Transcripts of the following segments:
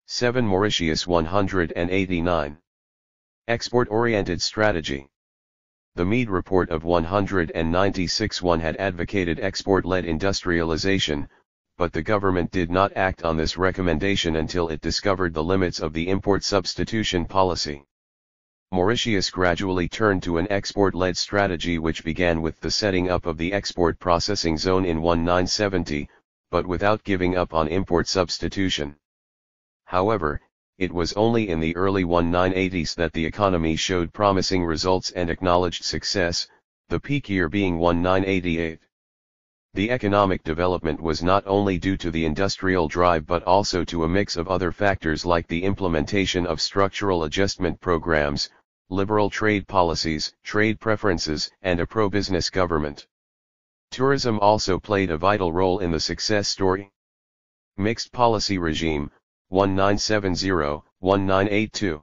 7 Mauritius 189. Export-oriented strategy. The Mead Report of 196-1 had advocated export-led industrialization, but the government did not act on this recommendation until it discovered the limits of the import substitution policy. Mauritius gradually turned to an export-led strategy which began with the setting up of the export processing zone in 1970, but without giving up on import substitution. However, it was only in the early 1980s that the economy showed promising results and acknowledged success, the peak year being 1988. The economic development was not only due to the industrial drive but also to a mix of other factors like the implementation of structural adjustment programs, liberal trade policies, trade preferences, and a pro-business government. Tourism also played a vital role in the success story. Mixed policy regime, 1970-1982.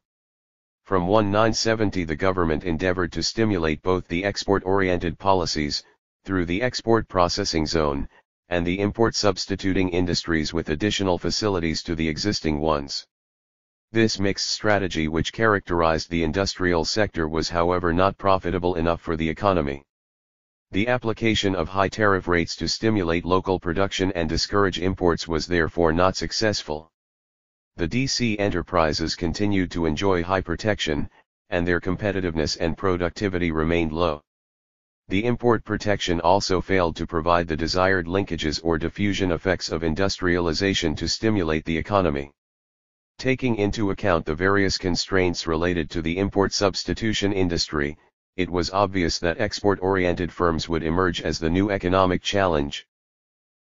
From 1970 the government endeavored to stimulate both the export-oriented policies, through the export processing zone, and the import substituting industries with additional facilities to the existing ones. This mixed strategy which characterized the industrial sector was however not profitable enough for the economy. The application of high tariff rates to stimulate local production and discourage imports was therefore not successful. The DC enterprises continued to enjoy high protection, and their competitiveness and productivity remained low. The import protection also failed to provide the desired linkages or diffusion effects of industrialization to stimulate the economy. Taking into account the various constraints related to the import substitution industry, it was obvious that export-oriented firms would emerge as the new economic challenge.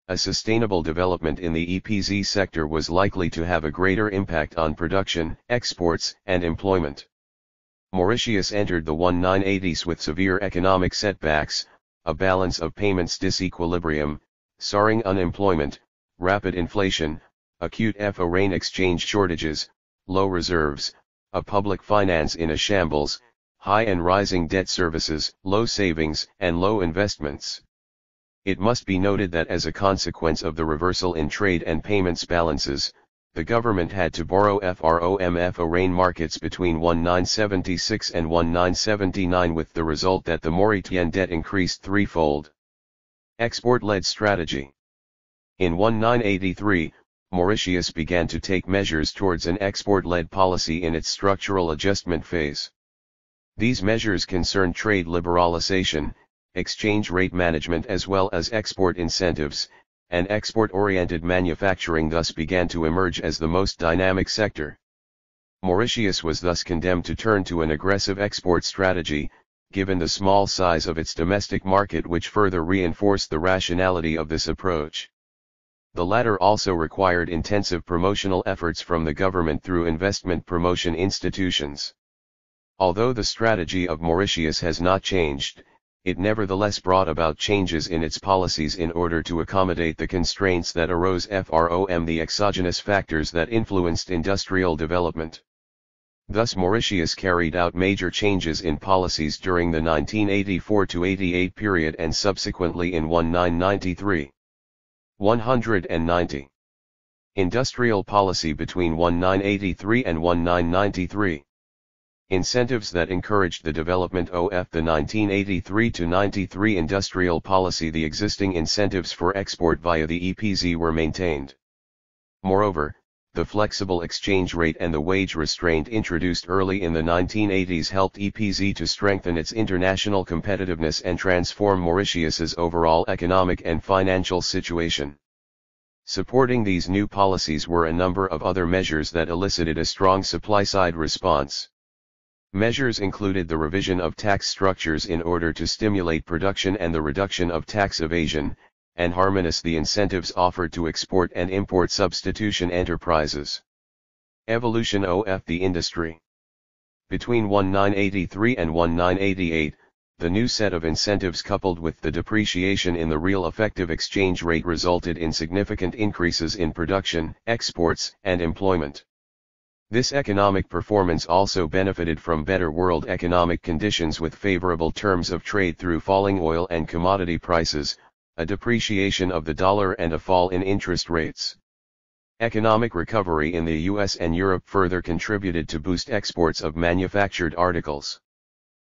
A sustainable development in the EPZ sector was likely to have a greater impact on production, exports, and employment. Mauritius entered the 1980s with severe economic setbacks, a balance of payments disequilibrium, soaring unemployment, rapid inflation, acute foreign exchange shortages, low reserves, a public finance in a shambles, high and rising debt services, low savings, and low investments. It must be noted that as a consequence of the reversal in trade and payments balances, the government had to borrow from foreign markets between 1976 and 1979 with the result that the Mauritian debt increased threefold. Export-led strategy. In 1983, Mauritius began to take measures towards an export-led policy in its structural adjustment phase. These measures concerned trade liberalization, exchange rate management as well as export incentives, and export-oriented manufacturing thus began to emerge as the most dynamic sector. Mauritius was thus condemned to turn to an aggressive export strategy, given the small size of its domestic market which further reinforced the rationality of this approach. The latter also required intensive promotional efforts from the government through investment promotion institutions. Although the strategy of Mauritius has not changed, it nevertheless brought about changes in its policies in order to accommodate the constraints that arose from the exogenous factors that influenced industrial development. Thus Mauritius carried out major changes in policies during the 1984-88 period and subsequently in 1993. 190. Industrial policy between 1983 and 1993. Incentives that encouraged the development of the 1983-93 industrial policy. The existing incentives for export via the EPZ were maintained. Moreover, the flexible exchange rate and the wage restraint introduced early in the 1980s helped EPZ to strengthen its international competitiveness and transform Mauritius's overall economic and financial situation. Supporting these new policies were a number of other measures that elicited a strong supply-side response. Measures included the revision of tax structures in order to stimulate production and the reduction of tax evasion, and harmonize the incentives offered to export and import substitution enterprises. Evolution of the industry. Between 1983 and 1988, the new set of incentives coupled with the depreciation in the real effective exchange rate resulted in significant increases in production, exports, and employment. This economic performance also benefited from better world economic conditions with favorable terms of trade through falling oil and commodity prices, a depreciation of the dollar and a fall in interest rates. Economic recovery in the US and Europe further contributed to boost exports of manufactured articles.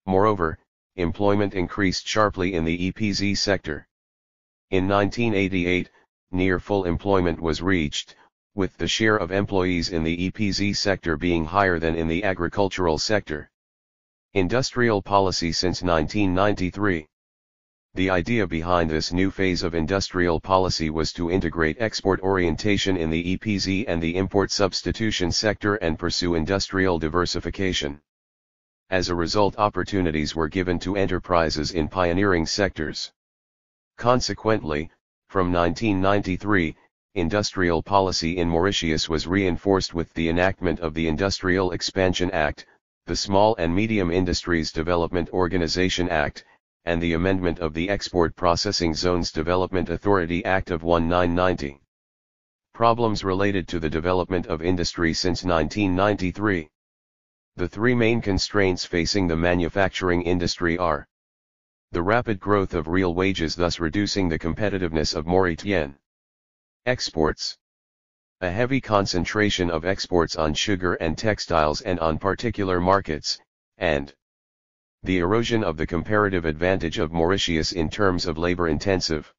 Moreover, employment increased sharply in the EPZ sector. In 1988, near full employment was reached, with the share of employees in the EPZ sector being higher than in the agricultural sector. Industrial policy since 1993. The idea behind this new phase of industrial policy was to integrate export orientation in the EPZ and the import substitution sector and pursue industrial diversification. As a result, opportunities were given to enterprises in pioneering sectors. Consequently, from 1993, industrial policy in Mauritius was reinforced with the enactment of the Industrial Expansion Act, the Small and Medium Industries Development Organization Act, and the amendment of the Export Processing Zones Development Authority Act of 1990. Problems related to the development of industry since 1993. The three main constraints facing the manufacturing industry are: the rapid growth of real wages, thus reducing the competitiveness of Mauritian exports; a heavy concentration of exports on sugar and textiles and on particular markets; and the erosion of the comparative advantage of Mauritius in terms of labor-intensive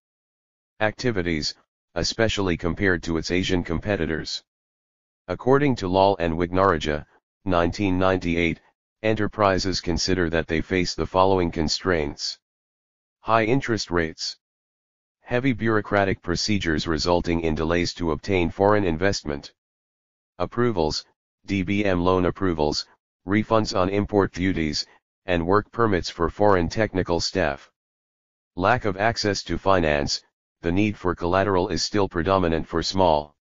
activities, especially compared to its Asian competitors. According to Lal and Wignaraja, 1998, enterprises consider that they face the following constraints: high interest rates, heavy bureaucratic procedures resulting in delays to obtain foreign investment, approvals, DBM loan approvals, refunds on import duties, and work permits for foreign technical staff. Lack of access to finance, the need for collateral is still predominant for small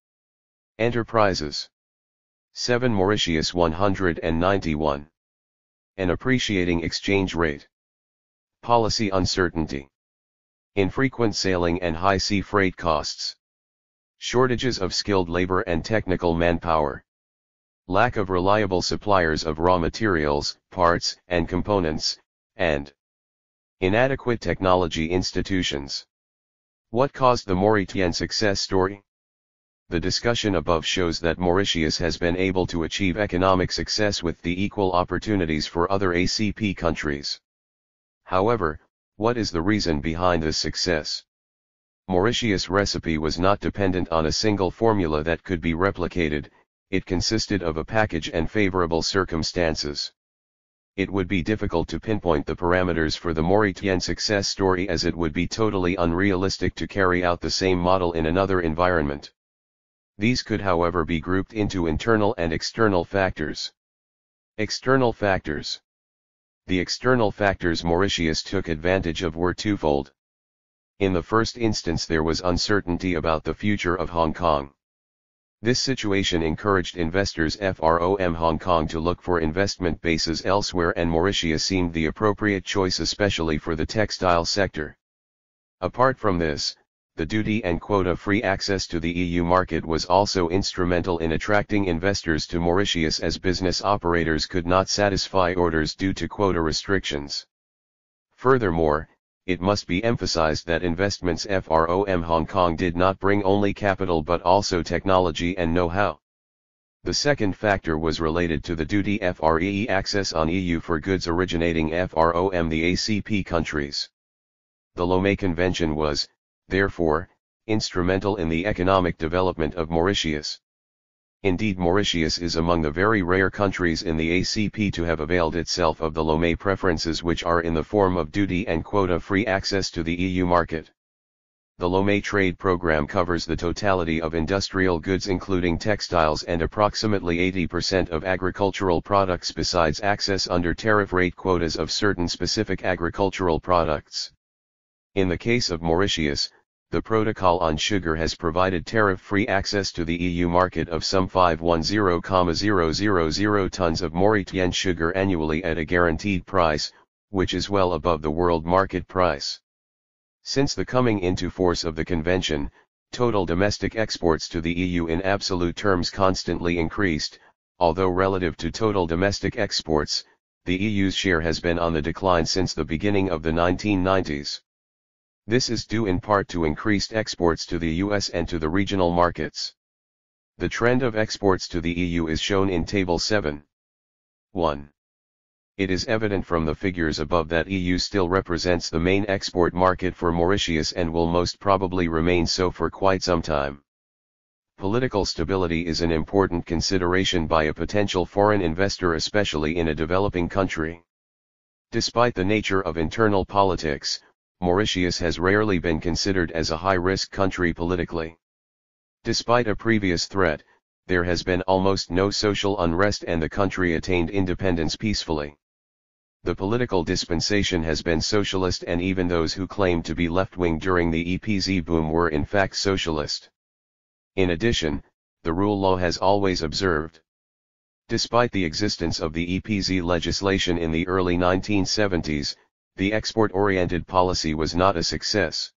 enterprises. 7 Mauritius 191. An appreciating exchange rate. Policy uncertainty. Infrequent sailing and high sea freight costs. Shortages of skilled labor and technical manpower. Lack of reliable suppliers of raw materials, parts, and components, and inadequate technology institutions. What caused the Mauritian success story? The discussion above shows that Mauritius has been able to achieve economic success with the equal opportunities for other ACP countries. However, what is the reason behind this success? Mauritius' recipe was not dependent on a single formula that could be replicated. It consisted of a package and favorable circumstances. It would be difficult to pinpoint the parameters for the Mauritian success story, as it would be totally unrealistic to carry out the same model in another environment. These could, however, be grouped into internal and external factors. External factors. The external factors Mauritius took advantage of were twofold. In the first instance, there was uncertainty about the future of Hong Kong. This situation encouraged investors from Hong Kong to look for investment bases elsewhere, and Mauritius seemed the appropriate choice, especially for the textile sector. Apart from this, the duty and quota-free access to the EU market was also instrumental in attracting investors to Mauritius, as business operators could not satisfy orders due to quota restrictions. Furthermore, it must be emphasized that investments from Hong Kong did not bring only capital but also technology and know-how. The second factor was related to the duty-free access on EU for goods originating from the ACP countries. The Lomé Convention was, therefore, instrumental in the economic development of Mauritius. Indeed, Mauritius is among the very rare countries in the ACP to have availed itself of the Lomé preferences, which are in the form of duty and quota-free access to the EU market. The Lomé trade program covers the totality of industrial goods, including textiles, and approximately 80% of agricultural products, besides access under tariff rate quotas of certain specific agricultural products. In the case of Mauritius, the protocol on sugar has provided tariff-free access to the EU market of some 510,000 tons of Mauritian sugar annually at a guaranteed price, which is well above the world market price. Since the coming into force of the convention, total domestic exports to the EU in absolute terms constantly increased, although relative to total domestic exports, the EU's share has been on the decline since the beginning of the 1990s. This is due in part to increased exports to the US and to the regional markets. The trend of exports to the EU is shown in Table 7. 1. It is evident from the figures above that EU still represents the main export market for Mauritius and will most probably remain so for quite some time. Political stability is an important consideration by a potential foreign investor, especially in a developing country. Despite the nature of internal politics, Mauritius has rarely been considered as a high-risk country politically. Despite a previous threat, there has been almost no social unrest and the country attained independence peacefully. The political dispensation has been socialist, and even those who claimed to be left-wing during the EPZ boom were in fact socialist. In addition, the rule law has always observed. Despite the existence of the EPZ legislation in the early 1970s, the export-oriented policy was not a success.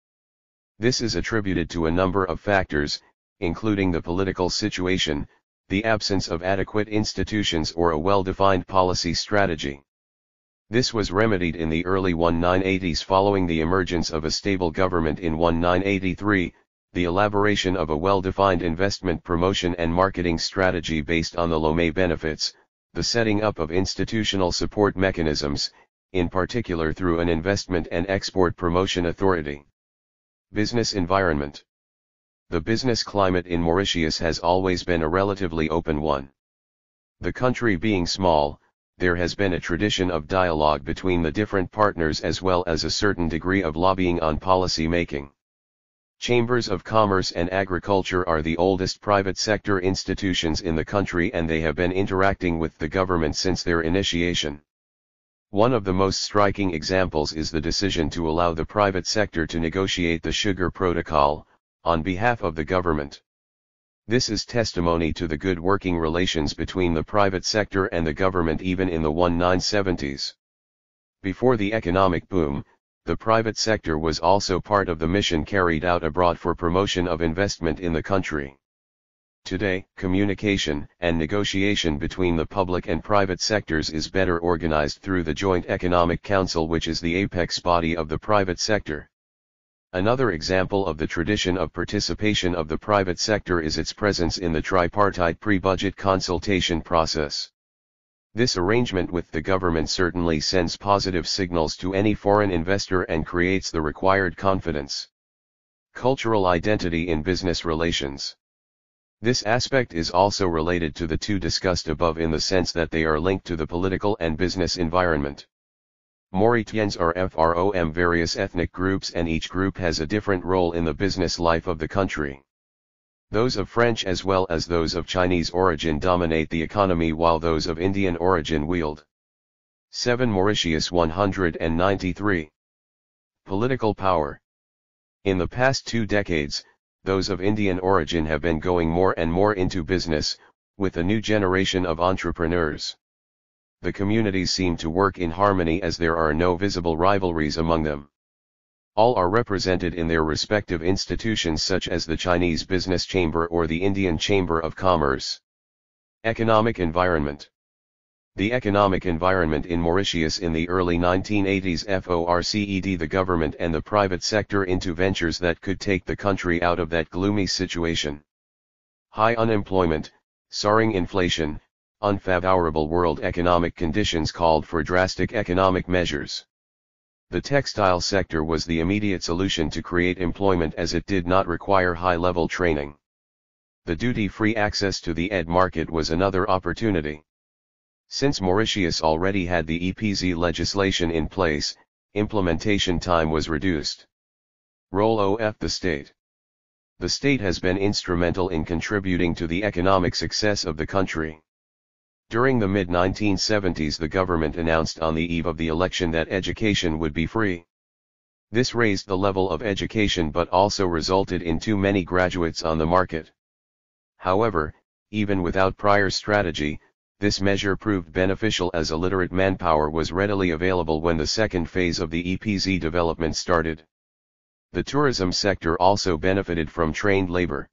This is attributed to a number of factors, including the political situation, the absence of adequate institutions or a well-defined policy strategy. This was remedied in the early 1980s following the emergence of a stable government in 1983, the elaboration of a well-defined investment promotion and marketing strategy based on the Lomé benefits, the setting up of institutional support mechanisms, in particular through an investment and export promotion authority. Business environment. The business climate in Mauritius has always been a relatively open one. The country being small, there has been a tradition of dialogue between the different partners as well as a certain degree of lobbying on policy making. Chambers of Commerce and Agriculture are the oldest private sector institutions in the country, and they have been interacting with the government since their initiation. One of the most striking examples is the decision to allow the private sector to negotiate the sugar protocol, on behalf of the government. This is testimony to the good working relations between the private sector and the government even in the 1970s. Before the economic boom, the private sector was also part of the mission carried out abroad for promotion of investment in the country. Today, communication and negotiation between the public and private sectors is better organized through the Joint Economic Council, which is the apex body of the private sector. Another example of the tradition of participation of the private sector is its presence in the tripartite pre-budget consultation process. This arrangement with the government certainly sends positive signals to any foreign investor and creates the required confidence. Cultural identity in business relations. This aspect is also related to the two discussed above in the sense that they are linked to the political and business environment. Mauritians are from various ethnic groups, and each group has a different role in the business life of the country. Those of French as well as those of Chinese origin dominate the economy, while those of Indian origin wield. 7. Mauritius 193. Political power. In the past 2 decades, those of Indian origin have been going more and more into business, with a new generation of entrepreneurs. The communities seem to work in harmony as there are no visible rivalries among them. All are represented in their respective institutions such as the Chinese Business Chamber or the Indian Chamber of Commerce. Economic environment. The economic environment in Mauritius in the early 1980s forced the government and the private sector into ventures that could take the country out of that gloomy situation. High unemployment, soaring inflation, unfavorable world economic conditions called for drastic economic measures. The textile sector was the immediate solution to create employment, as it did not require high-level training. The duty-free access to the ED market was another opportunity. Since Mauritius already had the EPZ legislation in place, implementation time was reduced. Role of the state. The state has been instrumental in contributing to the economic success of the country. During the mid-1970s, the government announced on the eve of the election that education would be free. This raised the level of education but also resulted in too many graduates on the market. However, even without prior strategy, this measure proved beneficial as illiterate manpower was readily available when the second phase of the EPZ development started. The tourism sector also benefited from trained labor.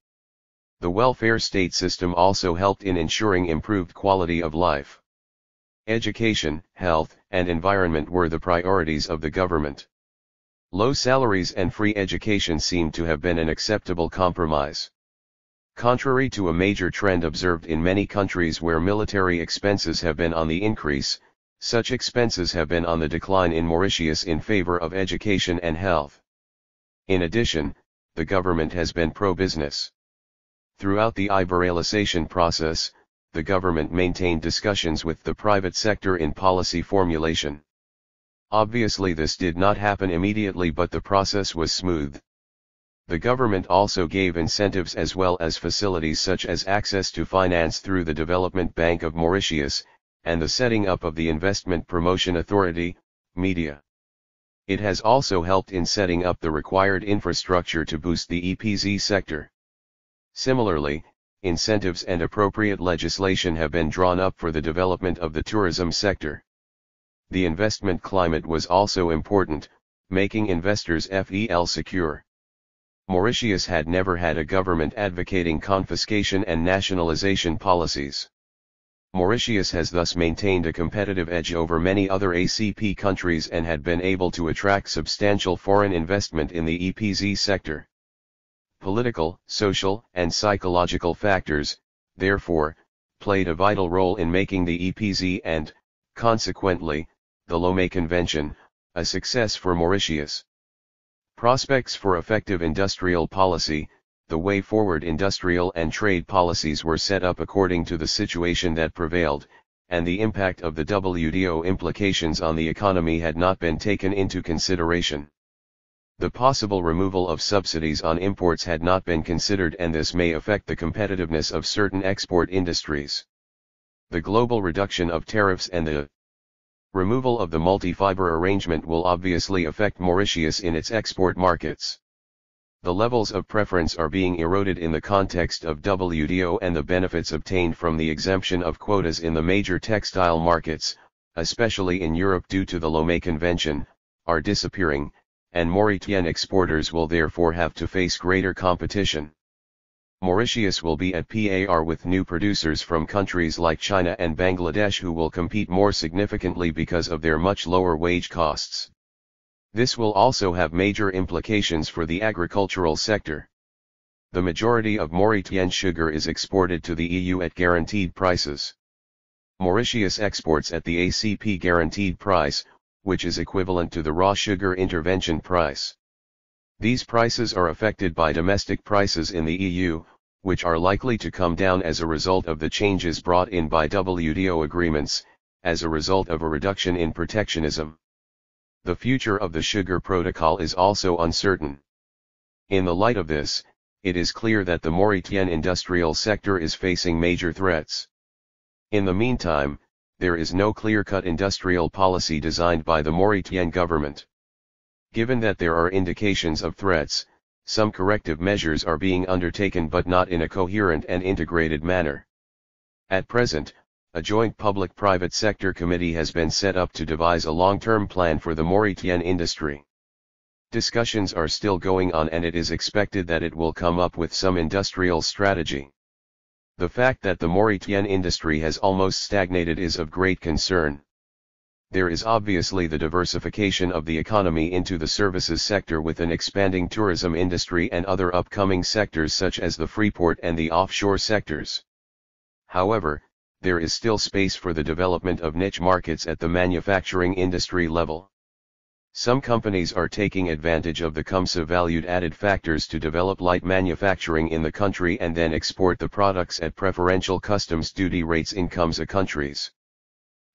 The welfare state system also helped in ensuring improved quality of life. Education, health, and environment were the priorities of the government. Low salaries and free education seemed to have been an acceptable compromise. Contrary to a major trend observed in many countries where military expenses have been on the increase, such expenses have been on the decline in Mauritius in favor of education and health. In addition, the government has been pro-business. Throughout the liberalization process, the government maintained discussions with the private sector in policy formulation. Obviously this did not happen immediately, but the process was smooth. The government also gave incentives as well as facilities such as access to finance through the Development Bank of Mauritius, and the setting up of the Investment Promotion Authority, media. It has also helped in setting up the required infrastructure to boost the EPZ sector. Similarly, incentives and appropriate legislation have been drawn up for the development of the tourism sector. The investment climate was also important, making investors FEL secure. Mauritius had never had a government advocating confiscation and nationalization policies. Mauritius has thus maintained a competitive edge over many other ACP countries and had been able to attract substantial foreign investment in the EPZ sector. Political, social, and psychological factors, therefore, played a vital role in making the EPZ and, consequently, the Lomé Convention, a success for Mauritius. Prospects for effective industrial policy. The way forward industrial and trade policies were set up according to the situation that prevailed, and the impact of the WTO implications on the economy had not been taken into consideration. The possible removal of subsidies on imports had not been considered, and this may affect the competitiveness of certain export industries. The global reduction of tariffs and the removal of the multi-fiber arrangement will obviously affect Mauritius in its export markets. The levels of preference are being eroded in the context of WTO, and the benefits obtained from the exemption of quotas in the major textile markets, especially in Europe due to the Lomé Convention, are disappearing, and Mauritian exporters will therefore have to face greater competition. Mauritius will be at par with new producers from countries like China and Bangladesh, who will compete more significantly because of their much lower wage costs. This will also have major implications for the agricultural sector. The majority of Mauritian sugar is exported to the EU at guaranteed prices. Mauritius exports at the ACP guaranteed price, which is equivalent to the raw sugar intervention price. These prices are affected by domestic prices in the EU, which are likely to come down as a result of the changes brought in by WTO agreements, as a result of a reduction in protectionism. The future of the sugar protocol is also uncertain. In the light of this, it is clear that the Mauritian industrial sector is facing major threats. In the meantime, there is no clear-cut industrial policy designed by the Mauritian government. Given that there are indications of threats, some corrective measures are being undertaken, but not in a coherent and integrated manner. At present, a joint public-private sector committee has been set up to devise a long-term plan for the Mauritian industry. Discussions are still going on, and it is expected that it will come up with some industrial strategy. The fact that the Mauritian industry has almost stagnated is of great concern. There is obviously the diversification of the economy into the services sector with an expanding tourism industry and other upcoming sectors such as the freeport and the offshore sectors. However, there is still space for the development of niche markets at the manufacturing industry level. Some companies are taking advantage of the CUMSA valued added factors to develop light manufacturing in the country and then export the products at preferential customs duty rates in CUMSA countries.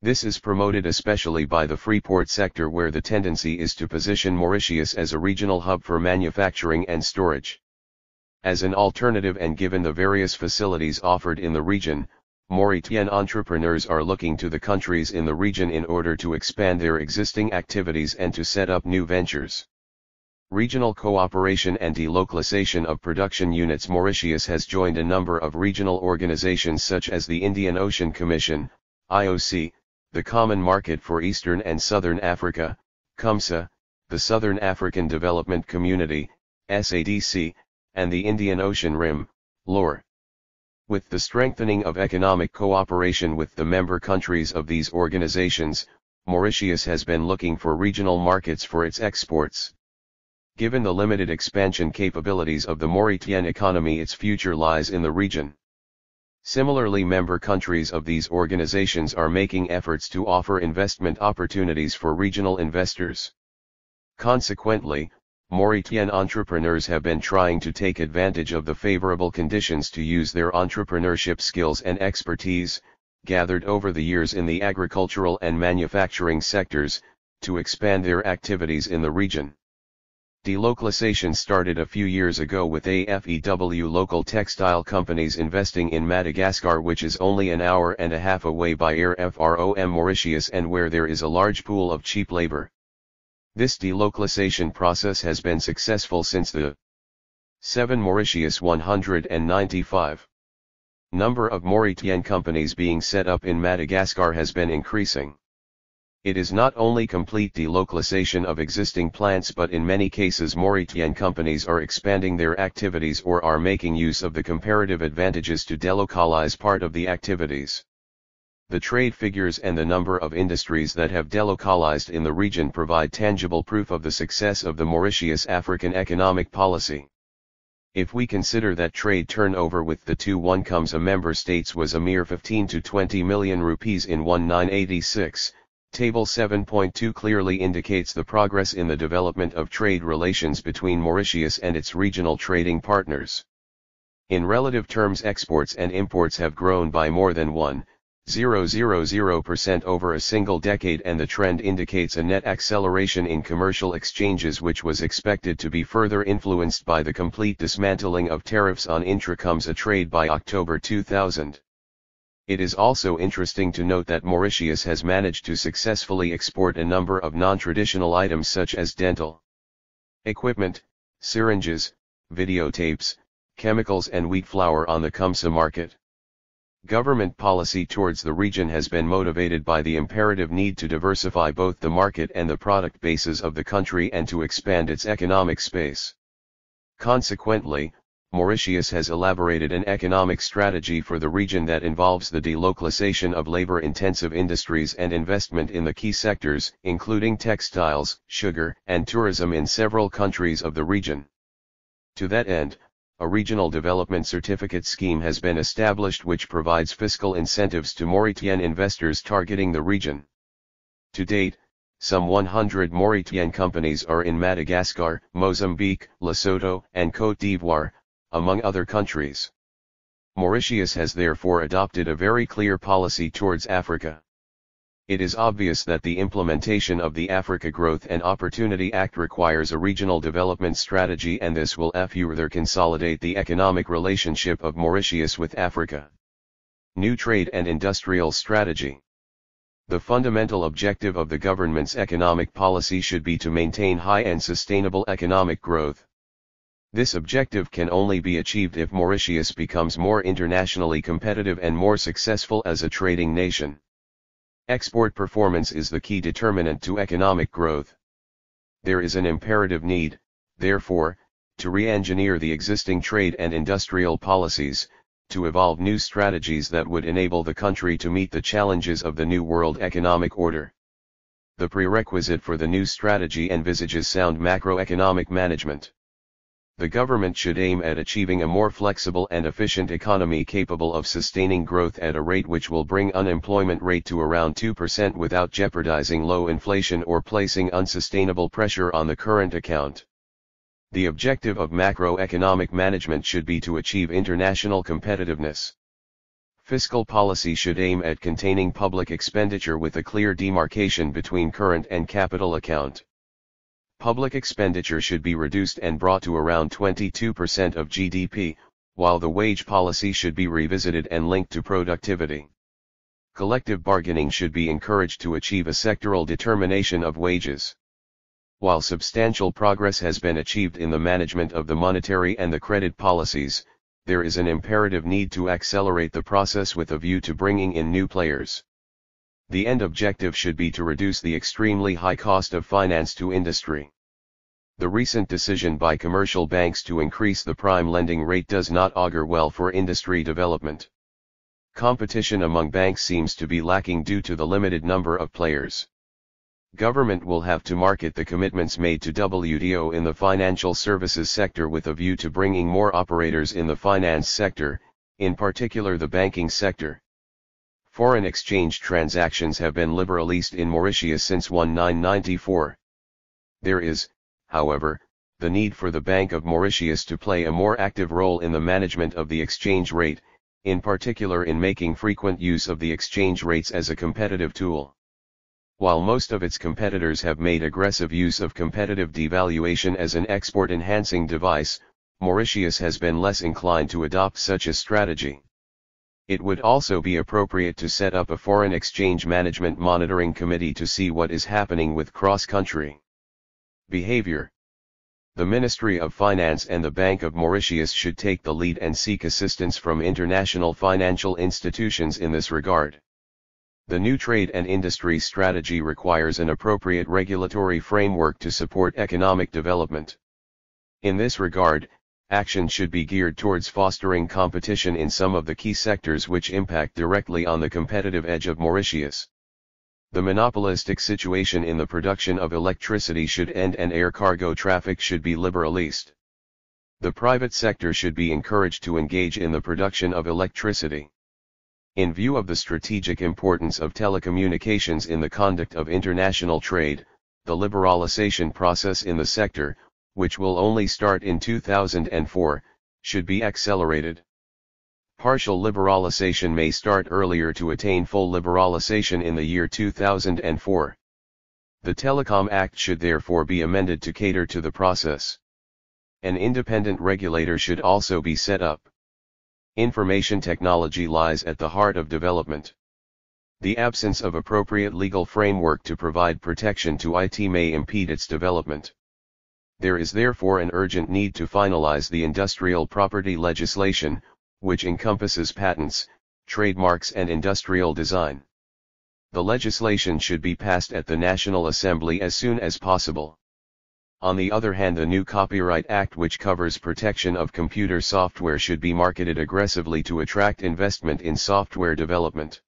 This is promoted especially by the freeport sector, where the tendency is to position Mauritius as a regional hub for manufacturing and storage. As an alternative, and given the various facilities offered in the region, Mauritian entrepreneurs are looking to the countries in the region in order to expand their existing activities and to set up new ventures. Regional cooperation and delocalization of production units. Mauritius has joined a number of regional organizations such as the Indian Ocean Commission, IOC, the Common Market for Eastern and Southern Africa, CUMSA, the Southern African Development Community, SADC, and the Indian Ocean Rim, LOR. With the strengthening of economic cooperation with the member countries of these organizations, Mauritius has been looking for regional markets for its exports. Given the limited expansion capabilities of the Mauritian economy, its future lies in the region. Similarly, member countries of these organizations are making efforts to offer investment opportunities for regional investors. Consequently, Mauritian entrepreneurs have been trying to take advantage of the favorable conditions to use their entrepreneurship skills and expertise, gathered over the years in the agricultural and manufacturing sectors, to expand their activities in the region. Delocalization started a few years ago with AFEW local textile companies investing in Madagascar, which is only an hour and a half away by air from Mauritius and where there is a large pool of cheap labor. This delocalization process has been successful since the 7 Mauritius 195. Number of Mauritian companies being set up in Madagascar has been increasing. It is not only complete delocalization of existing plants, but in many cases Mauritian companies are expanding their activities or are making use of the comparative advantages to delocalize part of the activities. The trade figures and the number of industries that have delocalized in the region provide tangible proof of the success of the Mauritius African economic policy. If we consider that trade turnover with the two a member states was a mere 15 to 20 million rupees in 1986, Table 7.2 clearly indicates the progress in the development of trade relations between Mauritius and its regional trading partners. In relative terms, exports and imports have grown by more than 1,000% over a single decade, and the trend indicates a net acceleration in commercial exchanges, which was expected to be further influenced by the complete dismantling of tariffs on intra-CUMSA trade by October 2000. It is also interesting to note that Mauritius has managed to successfully export a number of non-traditional items such as dental equipment, syringes, videotapes, chemicals and wheat flour on the CUMSA market. Government policy towards the region has been motivated by the imperative need to diversify both the market and the product bases of the country and to expand its economic space. Consequently, Mauritius has elaborated an economic strategy for the region that involves the delocalization of labor-intensive industries and investment in the key sectors, including textiles, sugar, and tourism in several countries of the region. To that end, a regional development certificate scheme has been established which provides fiscal incentives to Mauritian investors targeting the region. To date, some 100 Mauritian companies are in Madagascar, Mozambique, Lesotho, and Côte d'Ivoire, among other countries. Mauritius has therefore adopted a very clear policy towards Africa. It is obvious that the implementation of the Africa Growth and Opportunity Act requires a regional development strategy, and this will further consolidate the economic relationship of Mauritius with Africa. New trade and industrial strategy. The fundamental objective of the government's economic policy should be to maintain high and sustainable economic growth. This objective can only be achieved if Mauritius becomes more internationally competitive and more successful as a trading nation. Export performance is the key determinant to economic growth. There is an imperative need, therefore, to re-engineer the existing trade and industrial policies, to evolve new strategies that would enable the country to meet the challenges of the new world economic order. The prerequisite for the new strategy envisages sound macroeconomic management. The government should aim at achieving a more flexible and efficient economy capable of sustaining growth at a rate which will bring unemployment rate to around 2% without jeopardizing low inflation or placing unsustainable pressure on the current account. The objective of macroeconomic management should be to achieve international competitiveness. Fiscal policy should aim at containing public expenditure with a clear demarcation between current and capital account. Public expenditure should be reduced and brought to around 22% of GDP, while the wage policy should be revisited and linked to productivity. Collective bargaining should be encouraged to achieve a sectoral determination of wages. While substantial progress has been achieved in the management of the monetary and the credit policies, there is an imperative need to accelerate the process with a view to bringing in new players. The end objective should be to reduce the extremely high cost of finance to industry. The recent decision by commercial banks to increase the prime lending rate does not augur well for industry development. Competition among banks seems to be lacking due to the limited number of players. Government will have to market the commitments made to WTO in the financial services sector with a view to bringing more operators in the finance sector, in particular the banking sector. Foreign exchange transactions have been liberalized in Mauritius since 1994. There is, however, the need for the Bank of Mauritius to play a more active role in the management of the exchange rate, in particular in making frequent use of the exchange rates as a competitive tool. While most of its competitors have made aggressive use of competitive devaluation as an export-enhancing device, Mauritius has been less inclined to adopt such a strategy. It would also be appropriate to set up a foreign exchange management monitoring committee to see what is happening with cross-country behavior. The Ministry of Finance and the Bank of Mauritius should take the lead and seek assistance from international financial institutions in this regard. The new trade and industry strategy requires an appropriate regulatory framework to support economic development. In this regard, action should be geared towards fostering competition in some of the key sectors which impact directly on the competitive edge of Mauritius. The monopolistic situation in the production of electricity should end and air cargo traffic should be liberalized. The private sector should be encouraged to engage in the production of electricity. In view of the strategic importance of telecommunications in the conduct of international trade, the liberalization process in the sector, which will only start in 2004, should be accelerated. Partial liberalization may start earlier to attain full liberalization in the year 2004. The Telecom Act should therefore be amended to cater to the process. An independent regulator should also be set up. Information technology lies at the heart of development. The absence of appropriate legal framework to provide protection to IT may impede its development. There is therefore an urgent need to finalize the industrial property legislation, which encompasses patents, trademarks and industrial design. The legislation should be passed at the National Assembly as soon as possible. On the other hand, the new Copyright Act, which covers protection of computer software, should be marketed aggressively to attract investment in software development.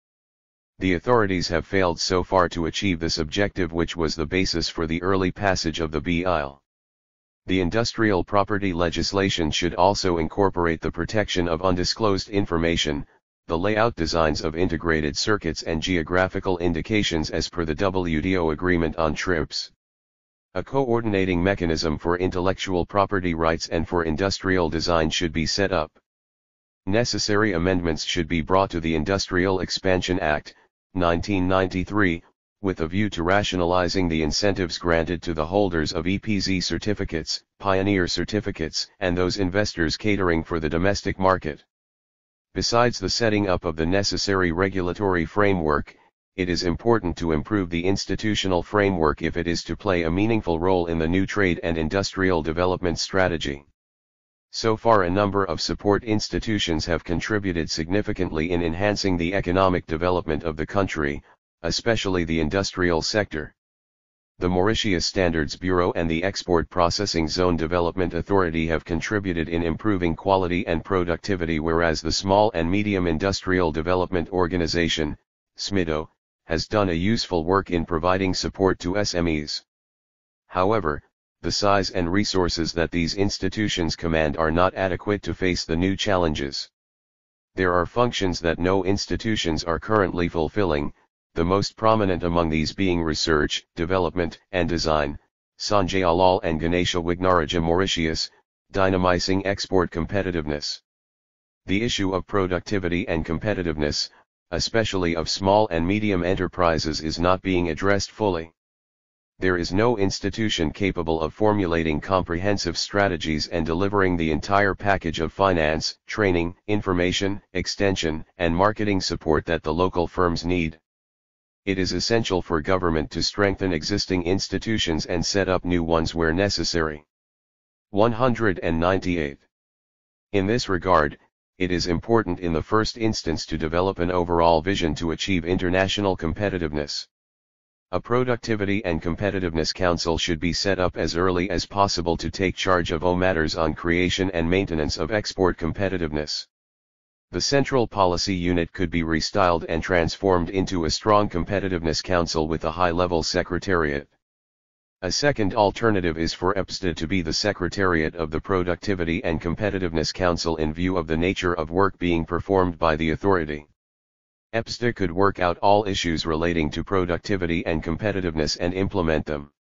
The authorities have failed so far to achieve this objective, which was the basis for the early passage of the bill. The industrial property legislation should also incorporate the protection of undisclosed information, the layout designs of integrated circuits and geographical indications as per the WTO Agreement on TRIPS. A coordinating mechanism for intellectual property rights and for industrial design should be set up. Necessary amendments should be brought to the Industrial Expansion Act, 1993, with a view to rationalizing the incentives granted to the holders of EPZ certificates, pioneer certificates, and those investors catering for the domestic market. Besides the setting up of the necessary regulatory framework, it is important to improve the institutional framework if it is to play a meaningful role in the new trade and industrial development strategy. So far, a number of support institutions have contributed significantly in enhancing the economic development of the country, especially the industrial sector. The Mauritius Standards Bureau and the Export Processing Zone Development Authority have contributed in improving quality and productivity, whereas the Small and Medium Industrial Development Organization, SMIDO, has done a useful work in providing support to SMEs. However, the size and resources that these institutions command are not adequate to face the new challenges. There are functions that no institutions are currently fulfilling, the most prominent among these being research, development, and design, Sanjay Alal and Ganesha Wignaraja Mauritius, dynamizing export competitiveness. The issue of productivity and competitiveness, especially of small and medium enterprises, is not being addressed fully. There is no institution capable of formulating comprehensive strategies and delivering the entire package of finance, training, information, extension, and marketing support that the local firms need. It is essential for government to strengthen existing institutions and set up new ones where necessary. 198. In this regard, it is important in the first instance to develop an overall vision to achieve international competitiveness. A Productivity and Competitiveness Council should be set up as early as possible to take charge of all matters on creation and maintenance of export competitiveness. The Central Policy Unit could be restyled and transformed into a strong competitiveness council with a high-level secretariat. A second alternative is for EPSTA to be the secretariat of the Productivity and Competitiveness Council in view of the nature of work being performed by the authority. EPSTA could work out all issues relating to productivity and competitiveness and implement them.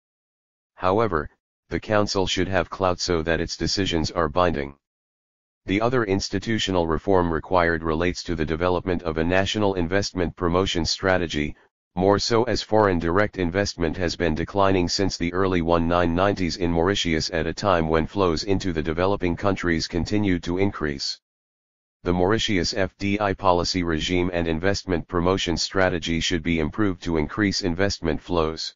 However, the council should have clout so that its decisions are binding. The other institutional reform required relates to the development of a national investment promotion strategy, more so as foreign direct investment has been declining since the early 1990s in Mauritius at a time when flows into the developing countries continued to increase. The Mauritius FDI policy regime and investment promotion strategy should be improved to increase investment flows.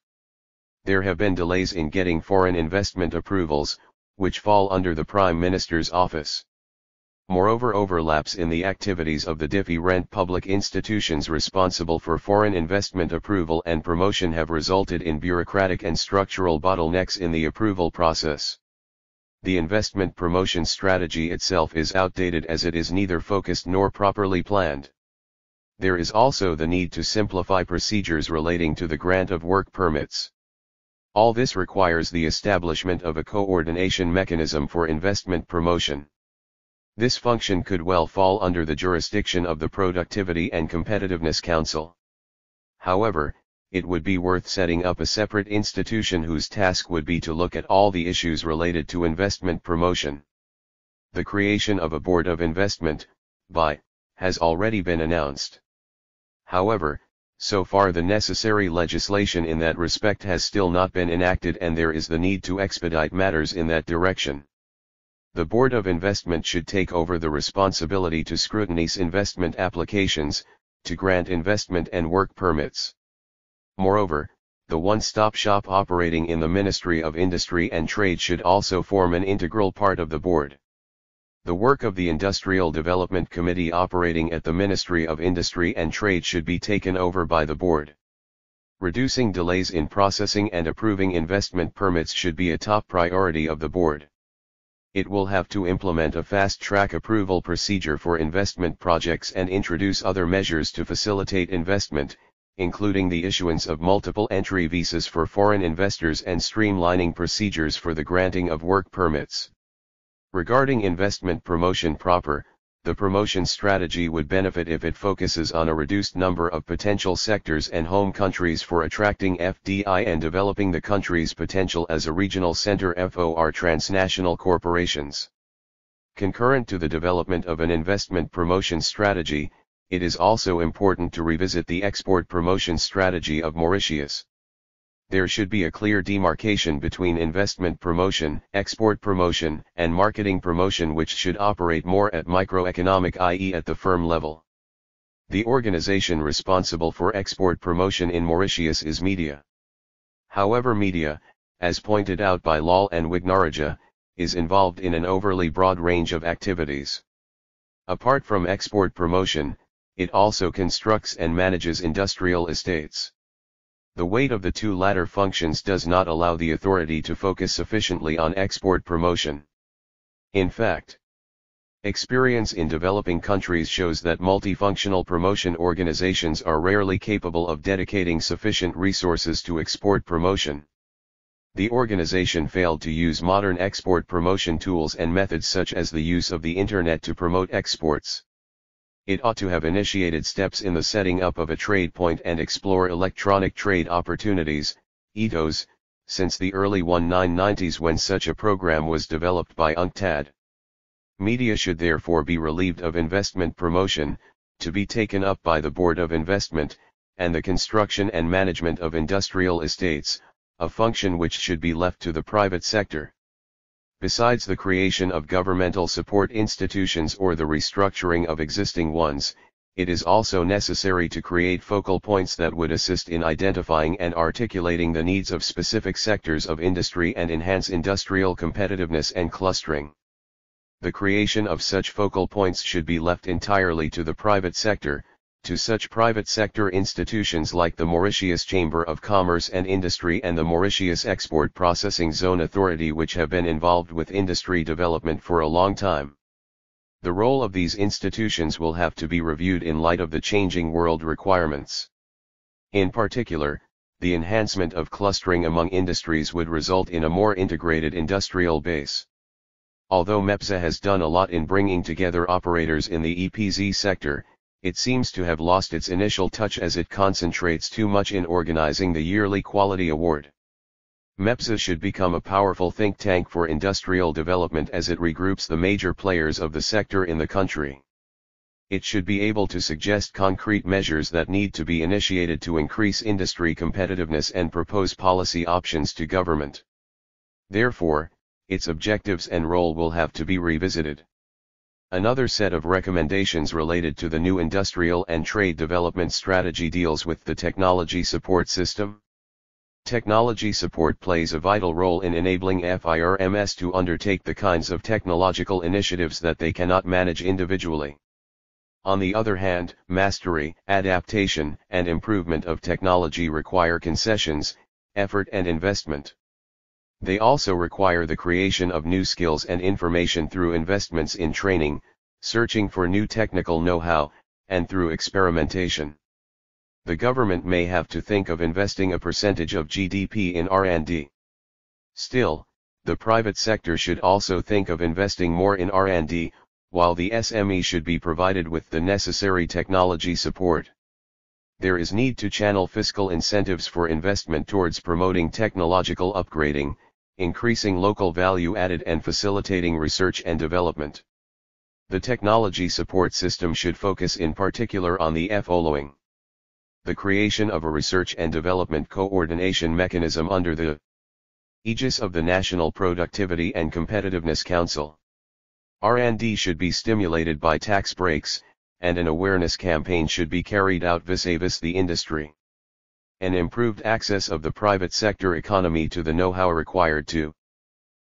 There have been delays in getting foreign investment approvals, which fall under the Prime Minister's office. Moreover, overlaps in the activities of the different public institutions responsible for foreign investment approval and promotion have resulted in bureaucratic and structural bottlenecks in the approval process. The investment promotion strategy itself is outdated as it is neither focused nor properly planned. There is also the need to simplify procedures relating to the grant of work permits. All this requires the establishment of a coordination mechanism for investment promotion. This function could well fall under the jurisdiction of the Productivity and Competitiveness Council. However, it would be worth setting up a separate institution whose task would be to look at all the issues related to investment promotion. The creation of a Board of Investment, BI, has already been announced. However, so far the necessary legislation in that respect has still not been enacted and there is the need to expedite matters in that direction. The Board of Investment should take over the responsibility to scrutinize investment applications, to grant investment and work permits. Moreover, the one-stop shop operating in the Ministry of Industry and Trade should also form an integral part of the board. The work of the Industrial Development Committee operating at the Ministry of Industry and Trade should be taken over by the board. Reducing delays in processing and approving investment permits should be a top priority of the board. It will have to implement a fast-track approval procedure for investment projects and introduce other measures to facilitate investment, including the issuance of multiple entry visas for foreign investors and streamlining procedures for the granting of work permits. Regarding investment promotion proper, the promotion strategy would benefit if it focuses on a reduced number of potential sectors and home countries for attracting FDI and developing the country's potential as a regional center for transnational corporations. Concurrent to the development of an investment promotion strategy, it is also important to revisit the export promotion strategy of Mauritius. There should be a clear demarcation between investment promotion, export promotion, and marketing promotion, which should operate more at microeconomic, i.e. at the firm level. The organization responsible for export promotion in Mauritius is Media. However, Media, as pointed out by Lal and Wignaraja, is involved in an overly broad range of activities. Apart from export promotion, it also constructs and manages industrial estates. The weight of the two latter functions does not allow the authority to focus sufficiently on export promotion. In fact, experience in developing countries shows that multifunctional promotion organizations are rarely capable of dedicating sufficient resources to export promotion. The organization failed to use modern export promotion tools and methods such as the use of the Internet to promote exports. It ought to have initiated steps in the setting up of a trade point and explore electronic trade opportunities, ETOs, since the early 1990s when such a program was developed by UNCTAD. Media should therefore be relieved of investment promotion, to be taken up by the Board of Investment, and the construction and management of industrial estates, a function which should be left to the private sector. Besides the creation of governmental support institutions or the restructuring of existing ones, it is also necessary to create focal points that would assist in identifying and articulating the needs of specific sectors of industry and enhance industrial competitiveness and clustering. The creation of such focal points should be left entirely to the private sector, to such private sector institutions like the Mauritius Chamber of Commerce and Industry and the Mauritius Export Processing Zone Authority, which have been involved with industry development for a long time. The role of these institutions will have to be reviewed in light of the changing world requirements. In particular, the enhancement of clustering among industries would result in a more integrated industrial base. Although MEPSA has done a lot in bringing together operators in the EPZ sector, it seems to have lost its initial touch as it concentrates too much in organizing the yearly quality award. MEPSA should become a powerful think tank for industrial development as it regroups the major players of the sector in the country. It should be able to suggest concrete measures that need to be initiated to increase industry competitiveness and propose policy options to government. Therefore, its objectives and role will have to be revisited. Another set of recommendations related to the new industrial and trade development strategy deals with the technology support system. Technology support plays a vital role in enabling FIRMs to undertake the kinds of technological initiatives that they cannot manage individually. On the other hand, mastery, adaptation, and improvement of technology require concessions, effort and investment. They also require the creation of new skills and information through investments in training, searching for new technical know-how, and through experimentation. The government may have to think of investing a percentage of GDP in R&D. Still, the private sector should also think of investing more in R&D, while the SME should be provided with the necessary technology support. There is need to channel fiscal incentives for investment towards promoting technological upgrading, increasing local value added and facilitating research and development. The technology support system should focus in particular on the following: the creation of a research and development coordination mechanism under the aegis of the National Productivity and Competitiveness Council. R&D should be stimulated by tax breaks, and an awareness campaign should be carried out vis-a-vis the industry. An improved access of the private sector economy to the know-how required to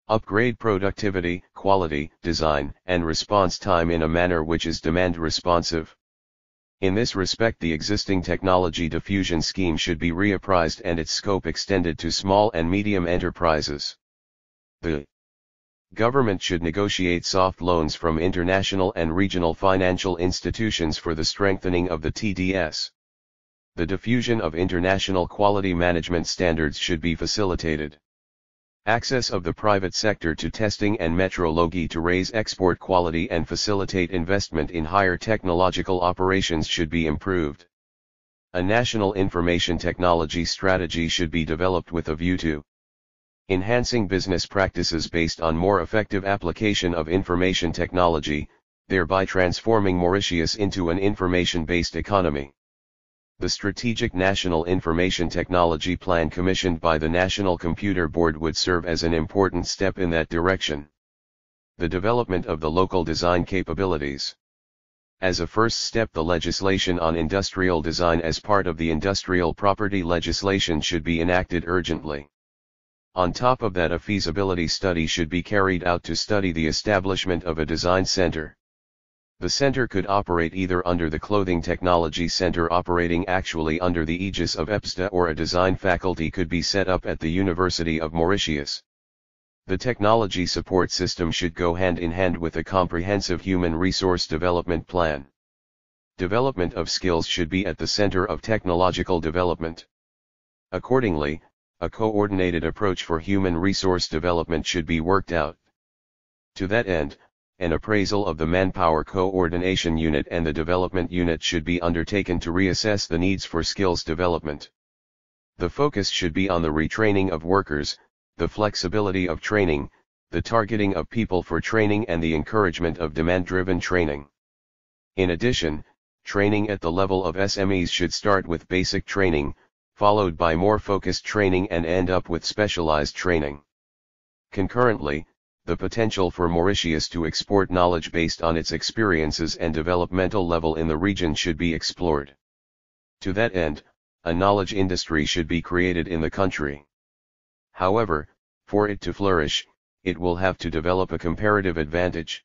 upgrade productivity, quality, design, and response time in a manner which is demand responsive. In this respect, the existing technology diffusion scheme should be reappraised and its scope extended to small and medium enterprises. The government should negotiate soft loans from international and regional financial institutions for the strengthening of the TDS. The diffusion of international quality management standards should be facilitated. Access of the private sector to testing and metrology to raise export quality and facilitate investment in higher technological operations should be improved. A national information technology strategy should be developed with a view to enhancing business practices based on more effective application of information technology, thereby transforming Mauritius into an information-based economy. The Strategic National Information Technology Plan commissioned by the National Computer Board would serve as an important step in that direction. The development of the local design capabilities. As a first step, the legislation on industrial design as part of the industrial property legislation should be enacted urgently. On top of that, a feasibility study should be carried out to study the establishment of a design center. The center could operate either under the Clothing Technology Center operating actually under the aegis of EPSTA, or a design faculty could be set up at the University of Mauritius. The technology support system should go hand in hand with a comprehensive human resource development plan. Development of skills should be at the center of technological development. Accordingly, a coordinated approach for human resource development should be worked out. To that end, an appraisal of the Manpower Coordination Unit and the Development Unit should be undertaken to reassess the needs for skills development. The focus should be on the retraining of workers, the flexibility of training, the targeting of people for training, and the encouragement of demand-driven training. In addition, training at the level of SMEs should start with basic training, followed by more focused training, and end up with specialized training. Concurrently, the potential for Mauritius to export knowledge based on its experiences and developmental level in the region should be explored. To that end, a knowledge industry should be created in the country. However, for it to flourish, it will have to develop a comparative advantage.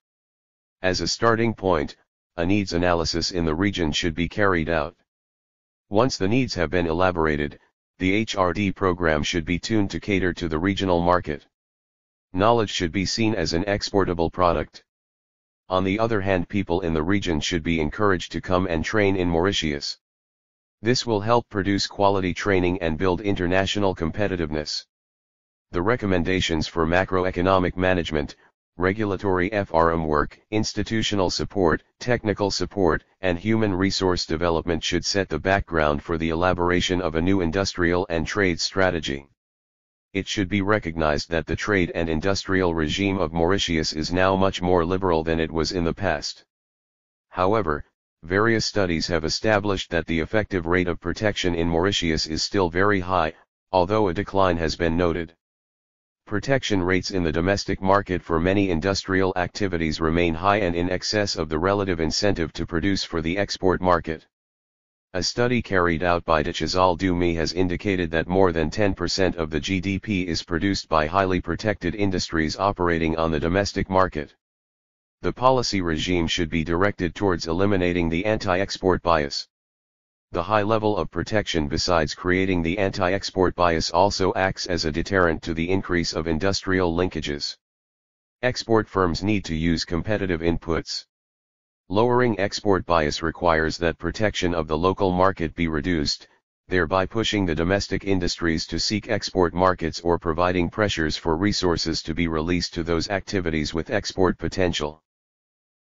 As a starting point, a needs analysis in the region should be carried out. Once the needs have been elaborated, the HRD program should be tuned to cater to the regional market. Knowledge should be seen as an exportable product. On the other hand, people in the region should be encouraged to come and train in Mauritius. This will help produce quality training and build international competitiveness. The recommendations for macroeconomic management, regulatory FRM work, institutional support, technical support, and human resource development should set the background for the elaboration of a new industrial and trade strategy. It should be recognized that the trade and industrial regime of Mauritius is now much more liberal than it was in the past. However, various studies have established that the effective rate of protection in Mauritius is still very high, although a decline has been noted. Protection rates in the domestic market for many industrial activities remain high and in excess of the relative incentive to produce for the export market. A study carried out by Dechazal Dumi has indicated that more than 10% of the GDP is produced by highly protected industries operating on the domestic market. The policy regime should be directed towards eliminating the anti-export bias. The high level of protection, besides creating the anti-export bias, also acts as a deterrent to the increase of industrial linkages. Export firms need to use competitive inputs. Lowering export bias requires that protection of the local market be reduced, thereby pushing the domestic industries to seek export markets or providing pressures for resources to be released to those activities with export potential.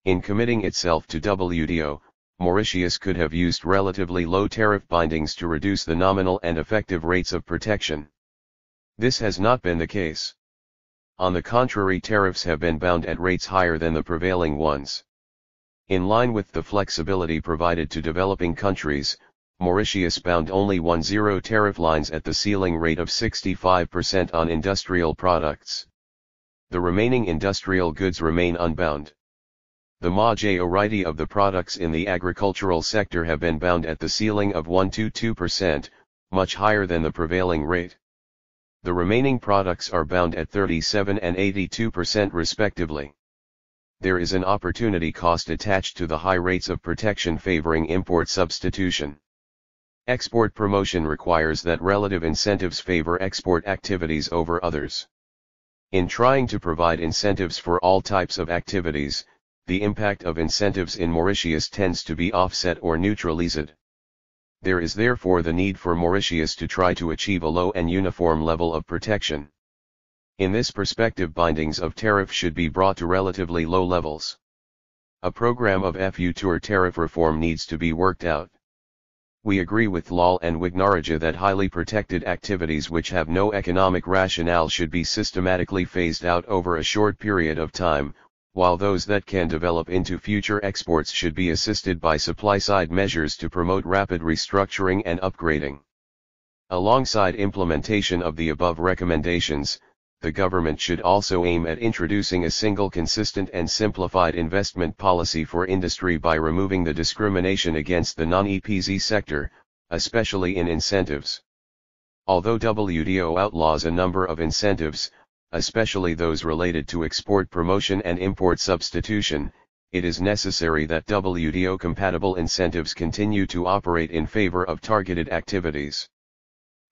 In committing itself to WTO, Mauritius could have used relatively low tariff bindings to reduce the nominal and effective rates of protection. This has not been the case. On the contrary, tariffs have been bound at rates higher than the prevailing ones. In line with the flexibility provided to developing countries, Mauritius bound only 10 tariff lines at the ceiling rate of 65% on industrial products. The remaining industrial goods remain unbound. The majority of the products in the agricultural sector have been bound at the ceiling of 1–2%, much higher than the prevailing rate. The remaining products are bound at 37 and 82% respectively. There is an opportunity cost attached to the high rates of protection favoring import substitution. Export promotion requires that relative incentives favor export activities over others. In trying to provide incentives for all types of activities, the impact of incentives in Mauritius tends to be offset or neutralized. There is therefore the need for Mauritius to try to achieve a low and uniform level of protection. In this perspective, bindings of tariff should be brought to relatively low levels. A program of future tariff reform needs to be worked out. We agree with Lal and Wignaraja that highly protected activities which have no economic rationale should be systematically phased out over a short period of time, while those that can develop into future exports should be assisted by supply-side measures to promote rapid restructuring and upgrading. Alongside implementation of the above recommendations, the government should also aim at introducing a single, consistent and simplified investment policy for industry by removing the discrimination against the non-EPZ sector, especially in incentives. Although WTO outlaws a number of incentives, especially those related to export promotion and import substitution, it is necessary that WTO-compatible incentives continue to operate in favor of targeted activities.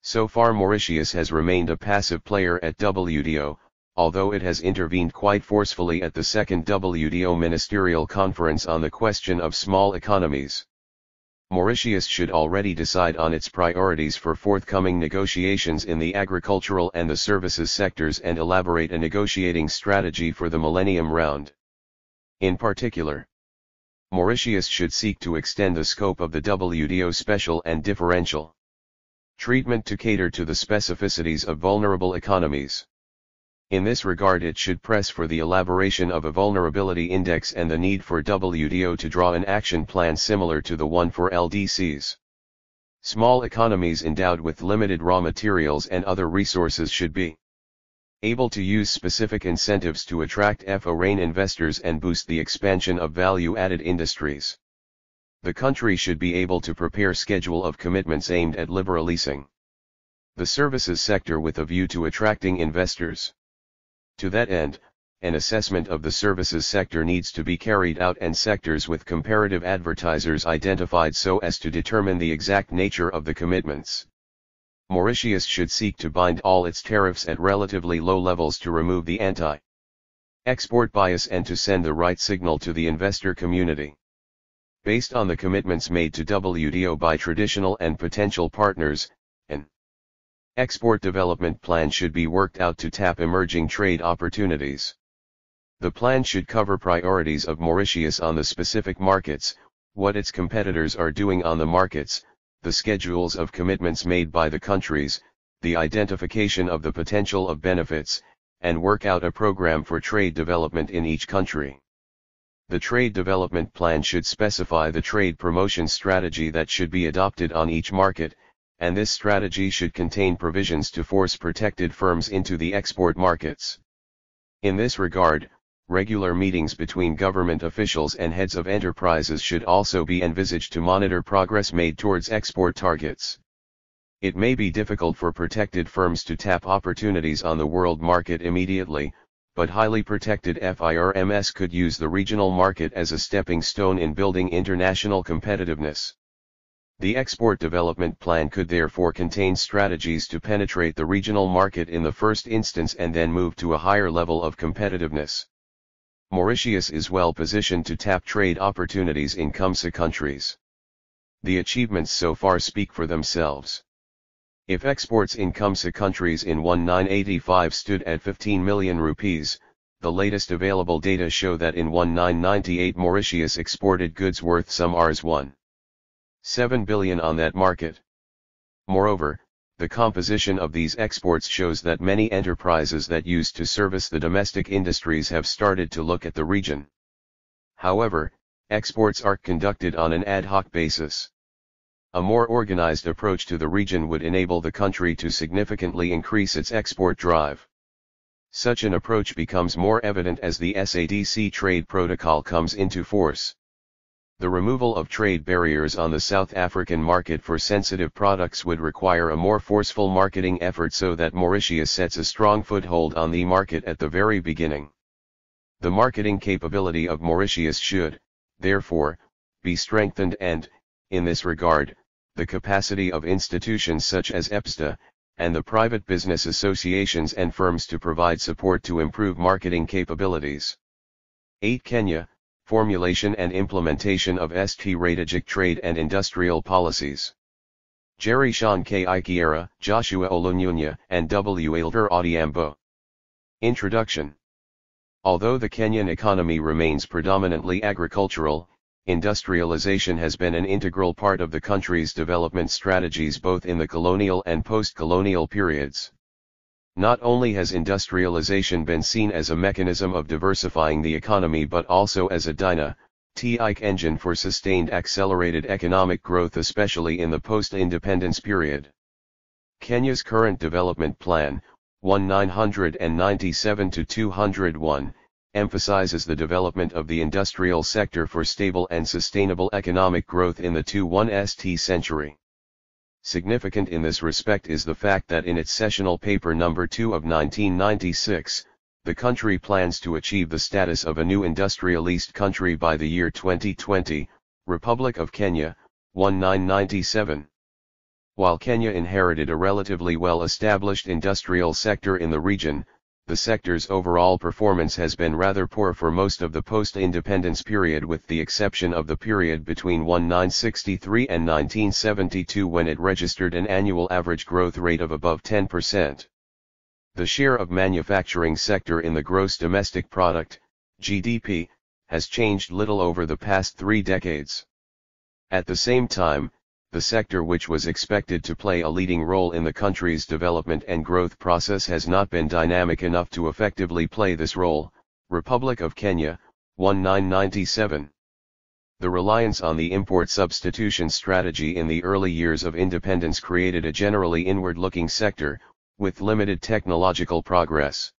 So far, Mauritius has remained a passive player at WTO, although it has intervened quite forcefully at the second WTO Ministerial Conference on the question of small economies. Mauritius should already decide on its priorities for forthcoming negotiations in the agricultural and the services sectors and elaborate a negotiating strategy for the Millennium Round. In particular, Mauritius should seek to extend the scope of the WTO special and differential treatment to cater to the specificities of vulnerable economies. In this regard, it should press for the elaboration of a vulnerability index and the need for WTO to draw an action plan similar to the one for LDCs. Small economies endowed with limited raw materials and other resources should be able to use specific incentives to attract foreign investors and boost the expansion of value-added industries. The country should be able to prepare a schedule of commitments aimed at liberalizing the services sector with a view to attracting investors. To that end, an assessment of the services sector needs to be carried out and sectors with comparative advertisers identified so as to determine the exact nature of the commitments. Mauritius should seek to bind all its tariffs at relatively low levels to remove the anti export bias and to send the right signal to the investor community. Based on the commitments made to WTO by traditional and potential partners, an export development plan should be worked out to tap emerging trade opportunities. The plan should cover priorities of Mauritius on the specific markets, what its competitors are doing on the markets, the schedules of commitments made by the countries, the identification of the potential of benefits, and work out a program for trade development in each country. The trade development plan should specify the trade promotion strategy that should be adopted on each market, and this strategy should contain provisions to force protected firms into the export markets. In this regard, regular meetings between government officials and heads of enterprises should also be envisaged to monitor progress made towards export targets. It may be difficult for protected firms to tap opportunities on the world market immediately, but highly protected firms could use the regional market as a stepping stone in building international competitiveness. The export development plan could therefore contain strategies to penetrate the regional market in the first instance and then move to a higher level of competitiveness. Mauritius is well positioned to tap trade opportunities in CUMSA countries. The achievements so far speak for themselves. If exports in CUMSA countries in 1985 stood at 15 million rupees, the latest available data show that in 1998 Mauritius exported goods worth some Rs 1.7 billion on that market. Moreover, the composition of these exports shows that many enterprises that used to service the domestic industries have started to look at the region. However, exports are conducted on an ad hoc basis. A more organized approach to the region would enable the country to significantly increase its export drive. Such an approach becomes more evident as the SADC trade protocol comes into force. The removal of trade barriers on the South African market for sensitive products would require a more forceful marketing effort so that Mauritius sets a strong foothold on the market at the very beginning. The marketing capability of Mauritius should, therefore, be strengthened and, in this regard, the capacity of institutions such as EPSTA, and the private business associations and firms to provide support to improve marketing capabilities. 8. Kenya, formulation and implementation of strategic trade and industrial policies. Jerry Sean K. Ikiera, Joshua Olunyunya, and W. Alder Odiambo. Introduction. Although the Kenyan economy remains predominantly agricultural, industrialization has been an integral part of the country's development strategies both in the colonial and post-colonial periods. Not only has industrialization been seen as a mechanism of diversifying the economy but also as a dynamic engine for sustained accelerated economic growth, especially in the post-independence period. Kenya's current development plan, 1997-201, emphasizes the development of the industrial sector for stable and sustainable economic growth in the 21st century. Significant in this respect is the fact that in its sessional paper number 2 of 1996, the country plans to achieve the status of a new industrialist country by the year 2020, Republic of Kenya, 1997. While Kenya inherited a relatively well-established industrial sector in the region, the sector's overall performance has been rather poor for most of the post-independence period, with the exception of the period between 1963 and 1972 when it registered an annual average growth rate of above 10%. The share of manufacturing sector in the gross domestic product, GDP, has changed little over the past 3 decades. At the same time, the sector which was expected to play a leading role in the country's development and growth process has not been dynamic enough to effectively play this role. Republic of Kenya, 1997. The reliance on the import substitution strategy in the early years of independence created a generally inward-looking sector, with limited technological progress.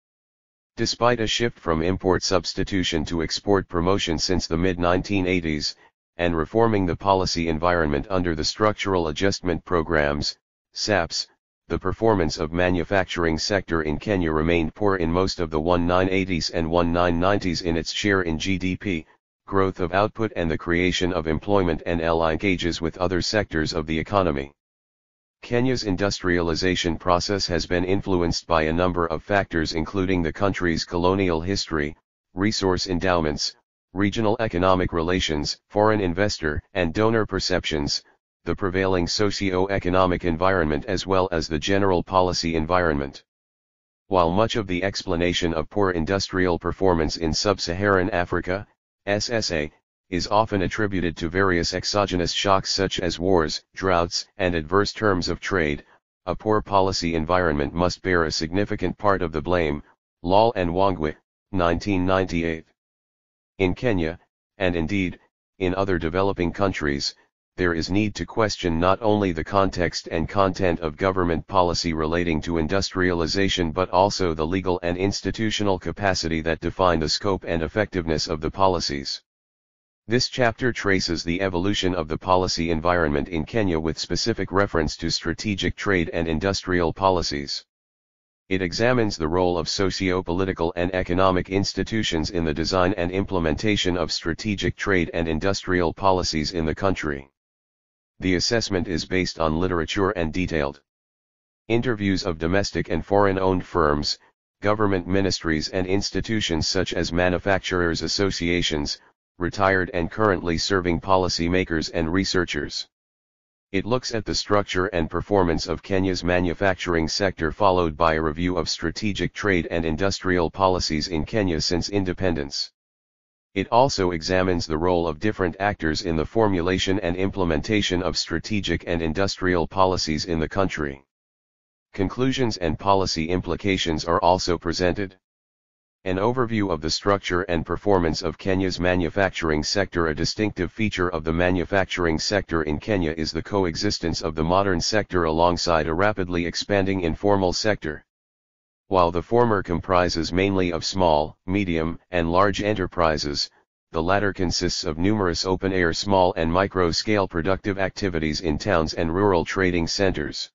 Despite a shift from import substitution to export promotion since the mid-1980s, and reforming the policy environment under the Structural Adjustment Programs, SAPs, the performance of manufacturing sector in Kenya remained poor in most of the 1980s and 1990s in its share in GDP, growth of output and the creation of employment and linkages with other sectors of the economy. Kenya's industrialization process has been influenced by a number of factors including the country's colonial history, resource endowments, regional economic relations, foreign investor and donor perceptions, the prevailing socio-economic environment as well as the general policy environment. While much of the explanation of poor industrial performance in sub-Saharan Africa, SSA, is often attributed to various exogenous shocks such as wars, droughts, and adverse terms of trade, a poor policy environment must bear a significant part of the blame. Lal and Wangwe, 1998. In Kenya, and indeed, in other developing countries, there is need to question not only the context and content of government policy relating to industrialization but also the legal and institutional capacity that define the scope and effectiveness of the policies. This chapter traces the evolution of the policy environment in Kenya with specific reference to strategic trade and industrial policies. It examines the role of socio-political and economic institutions in the design and implementation of strategic trade and industrial policies in the country. The assessment is based on literature and detailed interviews of domestic and foreign-owned firms, government ministries and institutions such as manufacturers' associations, retired and currently serving policymakers and researchers. It looks at the structure and performance of Kenya's manufacturing sector followed by a review of strategic trade and industrial policies in Kenya since independence. It also examines the role of different actors in the formulation and implementation of strategic and industrial policies in the country. Conclusions and policy implications are also presented. An overview of the structure and performance of Kenya's manufacturing sector. A distinctive feature of the manufacturing sector in Kenya is the coexistence of the modern sector alongside a rapidly expanding informal sector. While the former comprises mainly of small, medium, and large enterprises, the latter consists of numerous open-air small and micro-scale productive activities in towns and rural trading centers.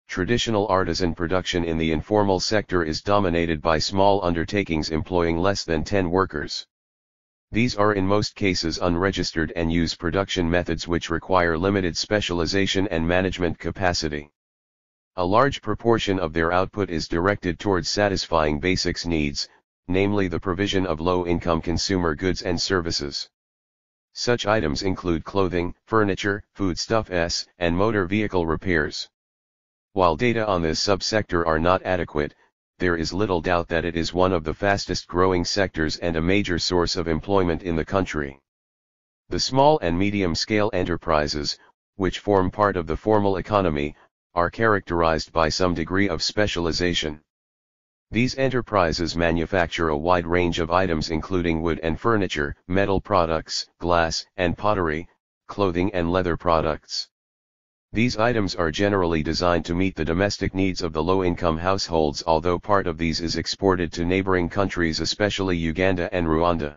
Traditional artisan production in the informal sector is dominated by small undertakings employing less than 10 workers. These are in most cases unregistered and use production methods which require limited specialization and management capacity. A large proportion of their output is directed towards satisfying basic needs, namely the provision of low-income consumer goods and services. Such items include clothing, furniture, foodstuffs, and motor vehicle repairs. While data on this subsector are not adequate, there is little doubt that it is one of the fastest growing sectors and a major source of employment in the country. The small and medium-scale enterprises, which form part of the formal economy, are characterized by some degree of specialization. These enterprises manufacture a wide range of items including wood and furniture, metal products, glass and pottery, clothing and leather products. These items are generally designed to meet the domestic needs of the low-income households, although part of these is exported to neighboring countries, especially Uganda and Rwanda.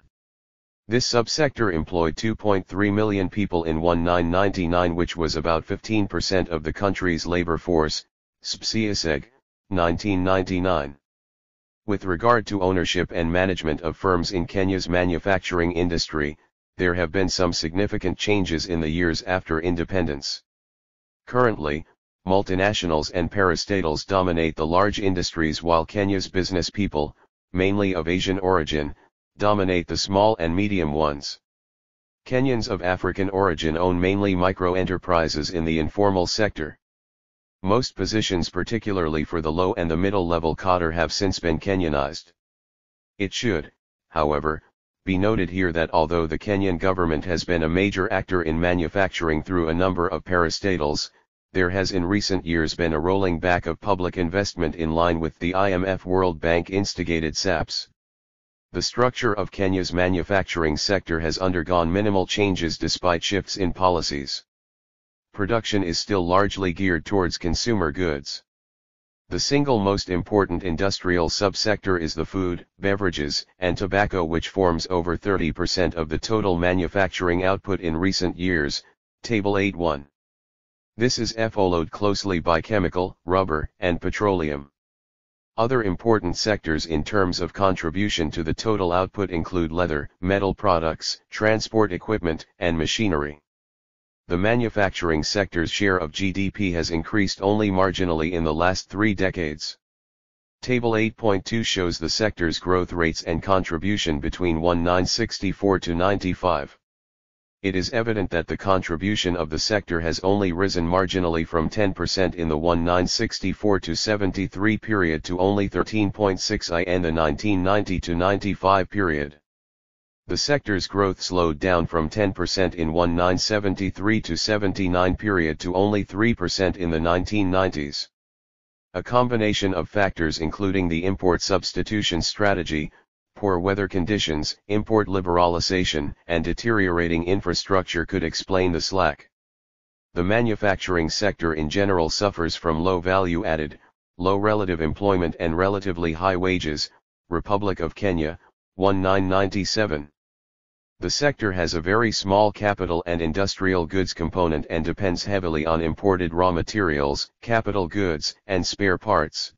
This subsector employed 2.3 million people in 1999, which was about 15% of the country's labor force, SPSEG, 1999. With regard to ownership and management of firms in Kenya's manufacturing industry, there have been some significant changes in the years after independence. Currently, multinationals and parastatals dominate the large industries while Kenya's business people, mainly of Asian origin, dominate the small and medium ones. Kenyans of African origin own mainly micro-enterprises in the informal sector. Most positions, particularly for the low and the middle-level cadre, have since been Kenyanized. It should, however, be noted here that although the Kenyan government has been a major actor in manufacturing through a number of parastatals, there has in recent years been a rolling back of public investment in line with the IMF World Bank instigated SAPs. The structure of Kenya's manufacturing sector has undergone minimal changes despite shifts in policies. Production is still largely geared towards consumer goods. The single most important industrial subsector is the food, beverages, and tobacco, which forms over 30% of the total manufacturing output in recent years, Table 8.1. This is followed closely by chemical, rubber, and petroleum. Other important sectors in terms of contribution to the total output include leather, metal products, transport equipment, and machinery. The manufacturing sector's share of GDP has increased only marginally in the last 3 decades. Table 8.2 shows the sector's growth rates and contribution between 1964 to 95. It is evident that the contribution of the sector has only risen marginally from 10% in the 1964 to 73 period to only 13.6% in the 1990 to 95 period. The sector's growth slowed down from 10% in 1973 to 79 period to only 3% in the 1990s. A combination of factors including the import substitution strategy, poor weather conditions, import liberalization, and deteriorating infrastructure could explain the slack. The manufacturing sector in general suffers from low value added, low relative employment and relatively high wages. Republic of Kenya, 1997. The sector has a very small capital and industrial goods component and depends heavily on imported raw materials, capital goods, and spare parts.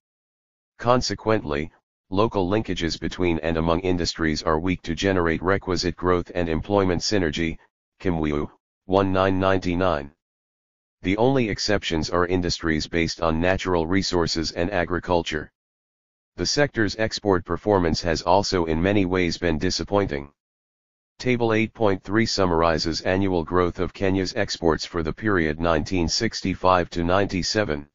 Consequently, local linkages between and among industries are weak to generate requisite growth and employment synergy. Kimwiu, 1999. The only exceptions are industries based on natural resources and agriculture. The sector's export performance has also in many ways been disappointing. Table 8.3 summarizes annual growth of Kenya's exports for the period 1965 to 97.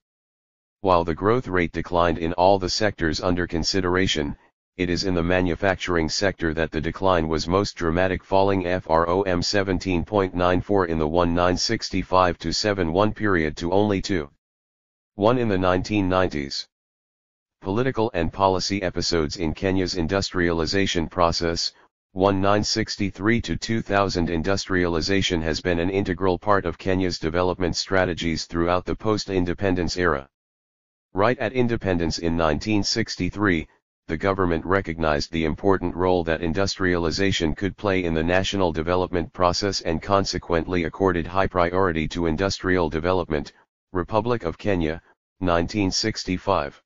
While the growth rate declined in all the sectors under consideration, it is in the manufacturing sector that the decline was most dramatic, falling from 17.94 in the 1965 to 71 period to only 2.1 in the 1990s. Political and policy episodes in Kenya's industrialization process. 1963 to 2000 industrialization has been an integral part of Kenya's development strategies throughout the post-independence era. Right at independence in 1963, the government recognized the important role that industrialization could play in the national development process and consequently accorded high priority to industrial development. Republic of Kenya, 1965.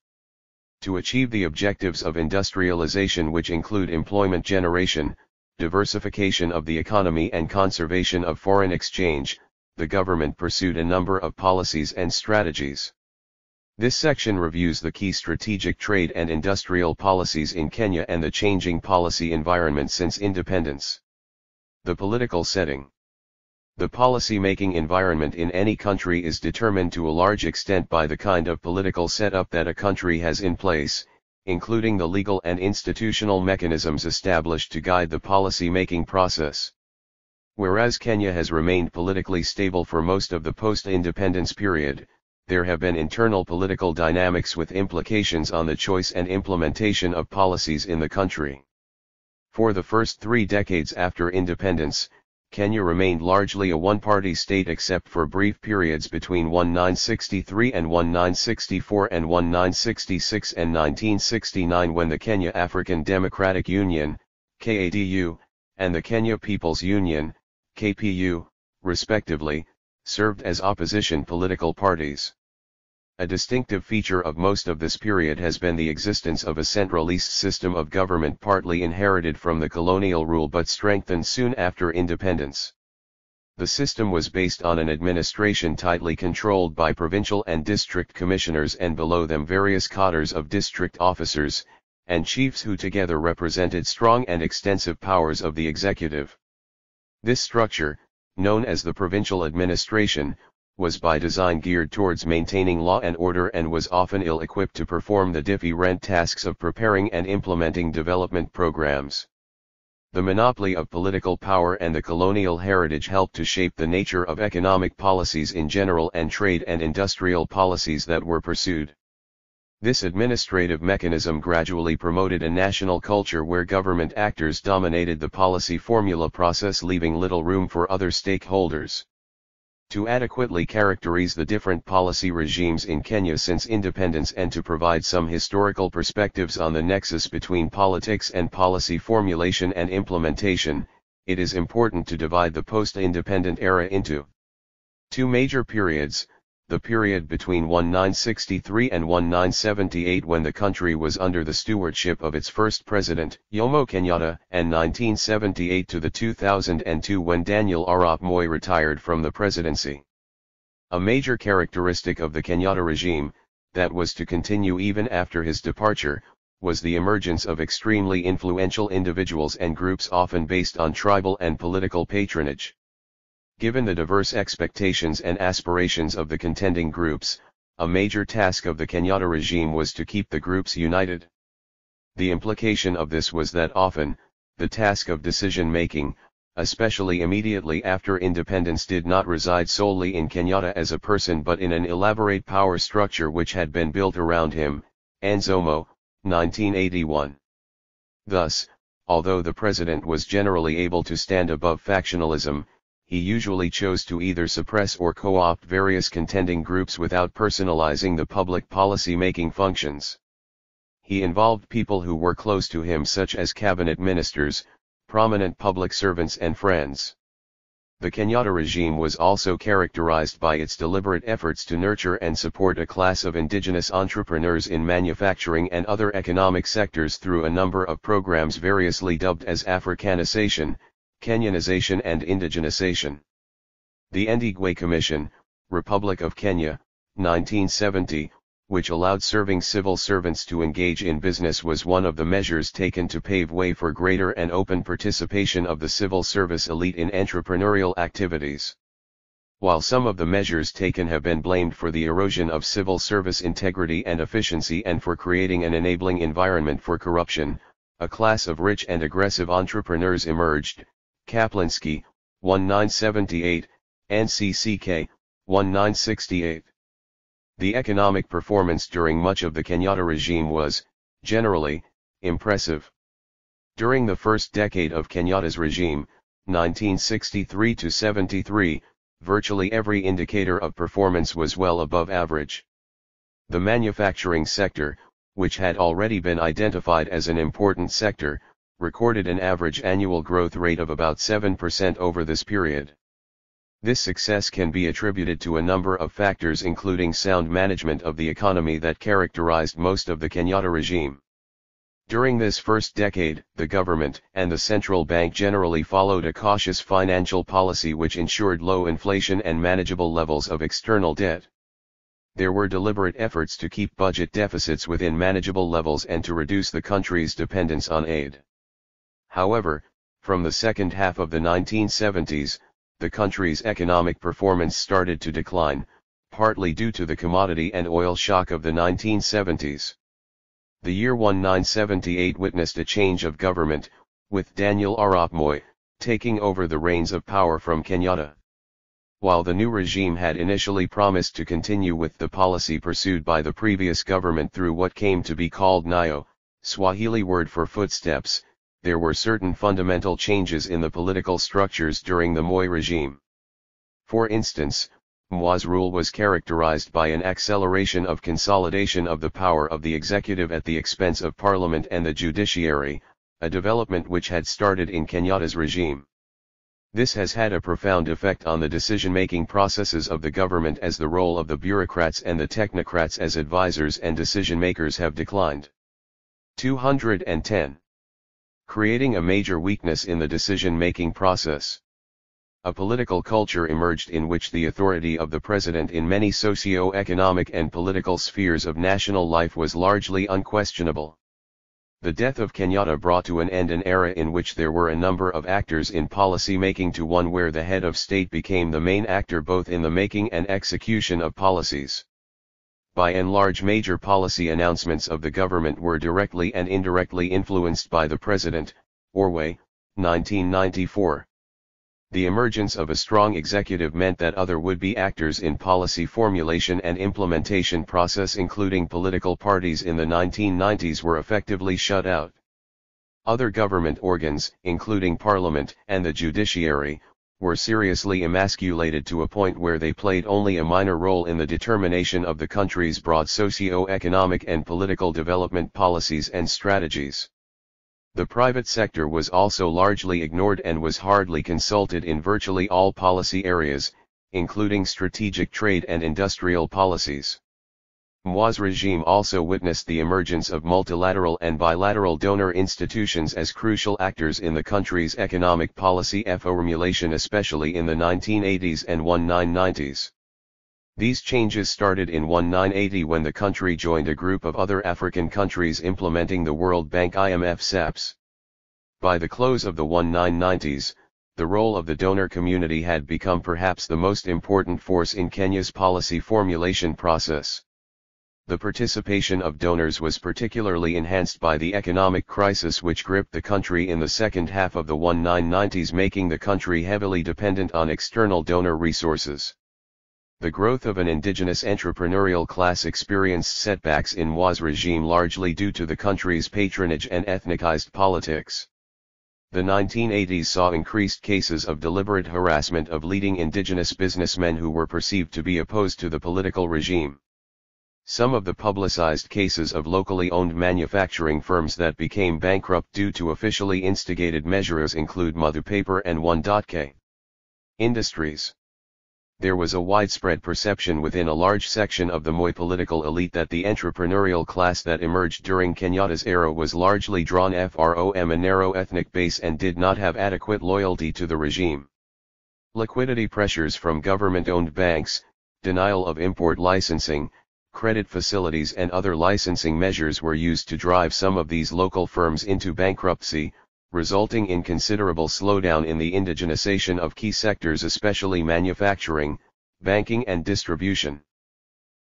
To achieve the objectives of industrialization, which include employment generation, diversification of the economy and conservation of foreign exchange, the government pursued a number of policies and strategies. This section reviews the key strategic trade and industrial policies in Kenya and the changing policy environment since independence. The political setting. The policy-making environment in any country is determined to a large extent by the kind of political setup that a country has in place, including the legal and institutional mechanisms established to guide the policy-making process. Whereas Kenya has remained politically stable for most of the post-independence period, there have been internal political dynamics with implications on the choice and implementation of policies in the country. For the first 3 decades after independence, Kenya remained largely a one-party state except for brief periods between 1963 and 1964 and 1966 and 1969 when the Kenya African Democratic Union, KADU, and the Kenya People's Union, KPU, respectively, served as opposition political parties. A distinctive feature of most of this period has been the existence of a centralist system of government partly inherited from the colonial rule but strengthened soon after independence. The system was based on an administration tightly controlled by provincial and district commissioners and below them various cadres of district officers, and chiefs who together represented strong and extensive powers of the executive. This structure, known as the provincial administration, was by design geared towards maintaining law and order and was often ill-equipped to perform the different tasks of preparing and implementing development programs. The monopoly of political power and the colonial heritage helped to shape the nature of economic policies in general and trade and industrial policies that were pursued. This administrative mechanism gradually promoted a national culture where government actors dominated the policy formula process, leaving little room for other stakeholders. To adequately characterize the different policy regimes in Kenya since independence and to provide some historical perspectives on the nexus between politics and policy formulation and implementation, it is important to divide the post-independent era into 2 major periods: the period between 1963 and 1978 when the country was under the stewardship of its first president, Jomo Kenyatta, and 1978 to the 2002 when Daniel Arap Moi retired from the presidency. A major characteristic of the Kenyatta regime, that was to continue even after his departure, was the emergence of extremely influential individuals and groups often based on tribal and political patronage. Given the diverse expectations and aspirations of the contending groups, a major task of the Kenyatta regime was to keep the groups united. The implication of this was that often, the task of decision-making, especially immediately after independence, did not reside solely in Kenyatta as a person but in an elaborate power structure which had been built around him. Anzomo, 1981. Thus, although the president was generally able to stand above factionalism, he usually chose to either suppress or co-opt various contending groups without personalizing the public policy-making functions. He involved people who were close to him, such as cabinet ministers, prominent public servants and friends. The Kenyatta regime was also characterized by its deliberate efforts to nurture and support a class of indigenous entrepreneurs in manufacturing and other economic sectors through a number of programs variously dubbed as Africanization, Kenyanization and indigenization. The Ndigwe Commission, Republic of Kenya, 1970, which allowed serving civil servants to engage in business, was one of the measures taken to pave way for greater and open participation of the civil service elite in entrepreneurial activities. While some of the measures taken have been blamed for the erosion of civil service integrity and efficiency and for creating an enabling environment for corruption, a class of rich and aggressive entrepreneurs emerged. Kaplinsky, 1978, NCCK, 1968. The economic performance during much of the Kenyatta regime was, generally, impressive. During the first decade of Kenyatta's regime, 1963 to 73, virtually every indicator of performance was well above average. The manufacturing sector, which had already been identified as an important sector, recorded an average annual growth rate of about 7% over this period. This success can be attributed to a number of factors, including sound management of the economy that characterized most of the Kenyatta regime. During this first decade, the government and the central bank generally followed a cautious financial policy which ensured low inflation and manageable levels of external debt. There were deliberate efforts to keep budget deficits within manageable levels and to reduce the country's dependence on aid. However, from the second half of the 1970s, the country's economic performance started to decline, partly due to the commodity and oil shock of the 1970s. The year 1978 witnessed a change of government, with Daniel Arap Moi taking over the reins of power from Kenyatta. While the new regime had initially promised to continue with the policy pursued by the previous government through what came to be called Nyayo, Swahili word for footsteps, there were certain fundamental changes in the political structures during the Moi regime. For instance, Moi's rule was characterized by an acceleration of consolidation of the power of the executive at the expense of parliament and the judiciary, a development which had started in Kenyatta's regime. This has had a profound effect on the decision-making processes of the government, as the role of the bureaucrats and the technocrats as advisors and decision-makers have declined. 210. Creating a major weakness in the decision-making process. A political culture emerged in which the authority of the president in many socio-economic and political spheres of national life was largely unquestionable. The death of Kenyatta brought to an end an era in which there were a number of actors in policy making to one where the head of state became the main actor both in the making and execution of policies. By and large, major policy announcements of the government were directly and indirectly influenced by the president. Orway, 1994. The emergence of a strong executive meant that other would-be actors in policy formulation and implementation process, including political parties in the 1990s, were effectively shut out. Other government organs, including parliament and the judiciary, were seriously emasculated to a point where they played only a minor role in the determination of the country's broad socio-economic and political development policies and strategies. The private sector was also largely ignored and was hardly consulted in virtually all policy areas, including strategic trade and industrial policies. Moi's regime also witnessed the emergence of multilateral and bilateral donor institutions as crucial actors in the country's economic policy formulation, especially in the 1980s and 1990s. These changes started in 1980 when the country joined a group of other African countries implementing the World Bank IMF SAPs. By the close of the 1990s, the role of the donor community had become perhaps the most important force in Kenya's policy formulation process. The participation of donors was particularly enhanced by the economic crisis which gripped the country in the second half of the 1990s, making the country heavily dependent on external donor resources. The growth of an indigenous entrepreneurial class experienced setbacks in Mwa's regime largely due to the country's patronage and ethnicized politics. The 1980s saw increased cases of deliberate harassment of leading indigenous businessmen who were perceived to be opposed to the political regime. Some of the publicized cases of locally owned manufacturing firms that became bankrupt due to officially instigated measures include Mother Paper and 1.K Industries. There was a widespread perception within a large section of the Moi political elite that the entrepreneurial class that emerged during Kenyatta's era was largely drawn from a narrow ethnic base and did not have adequate loyalty to the regime. Liquidity pressures from government-owned banks, denial of import licensing, credit facilities and other licensing measures were used to drive some of these local firms into bankruptcy, resulting in considerable slowdown in the indigenization of key sectors, especially manufacturing, banking and distribution.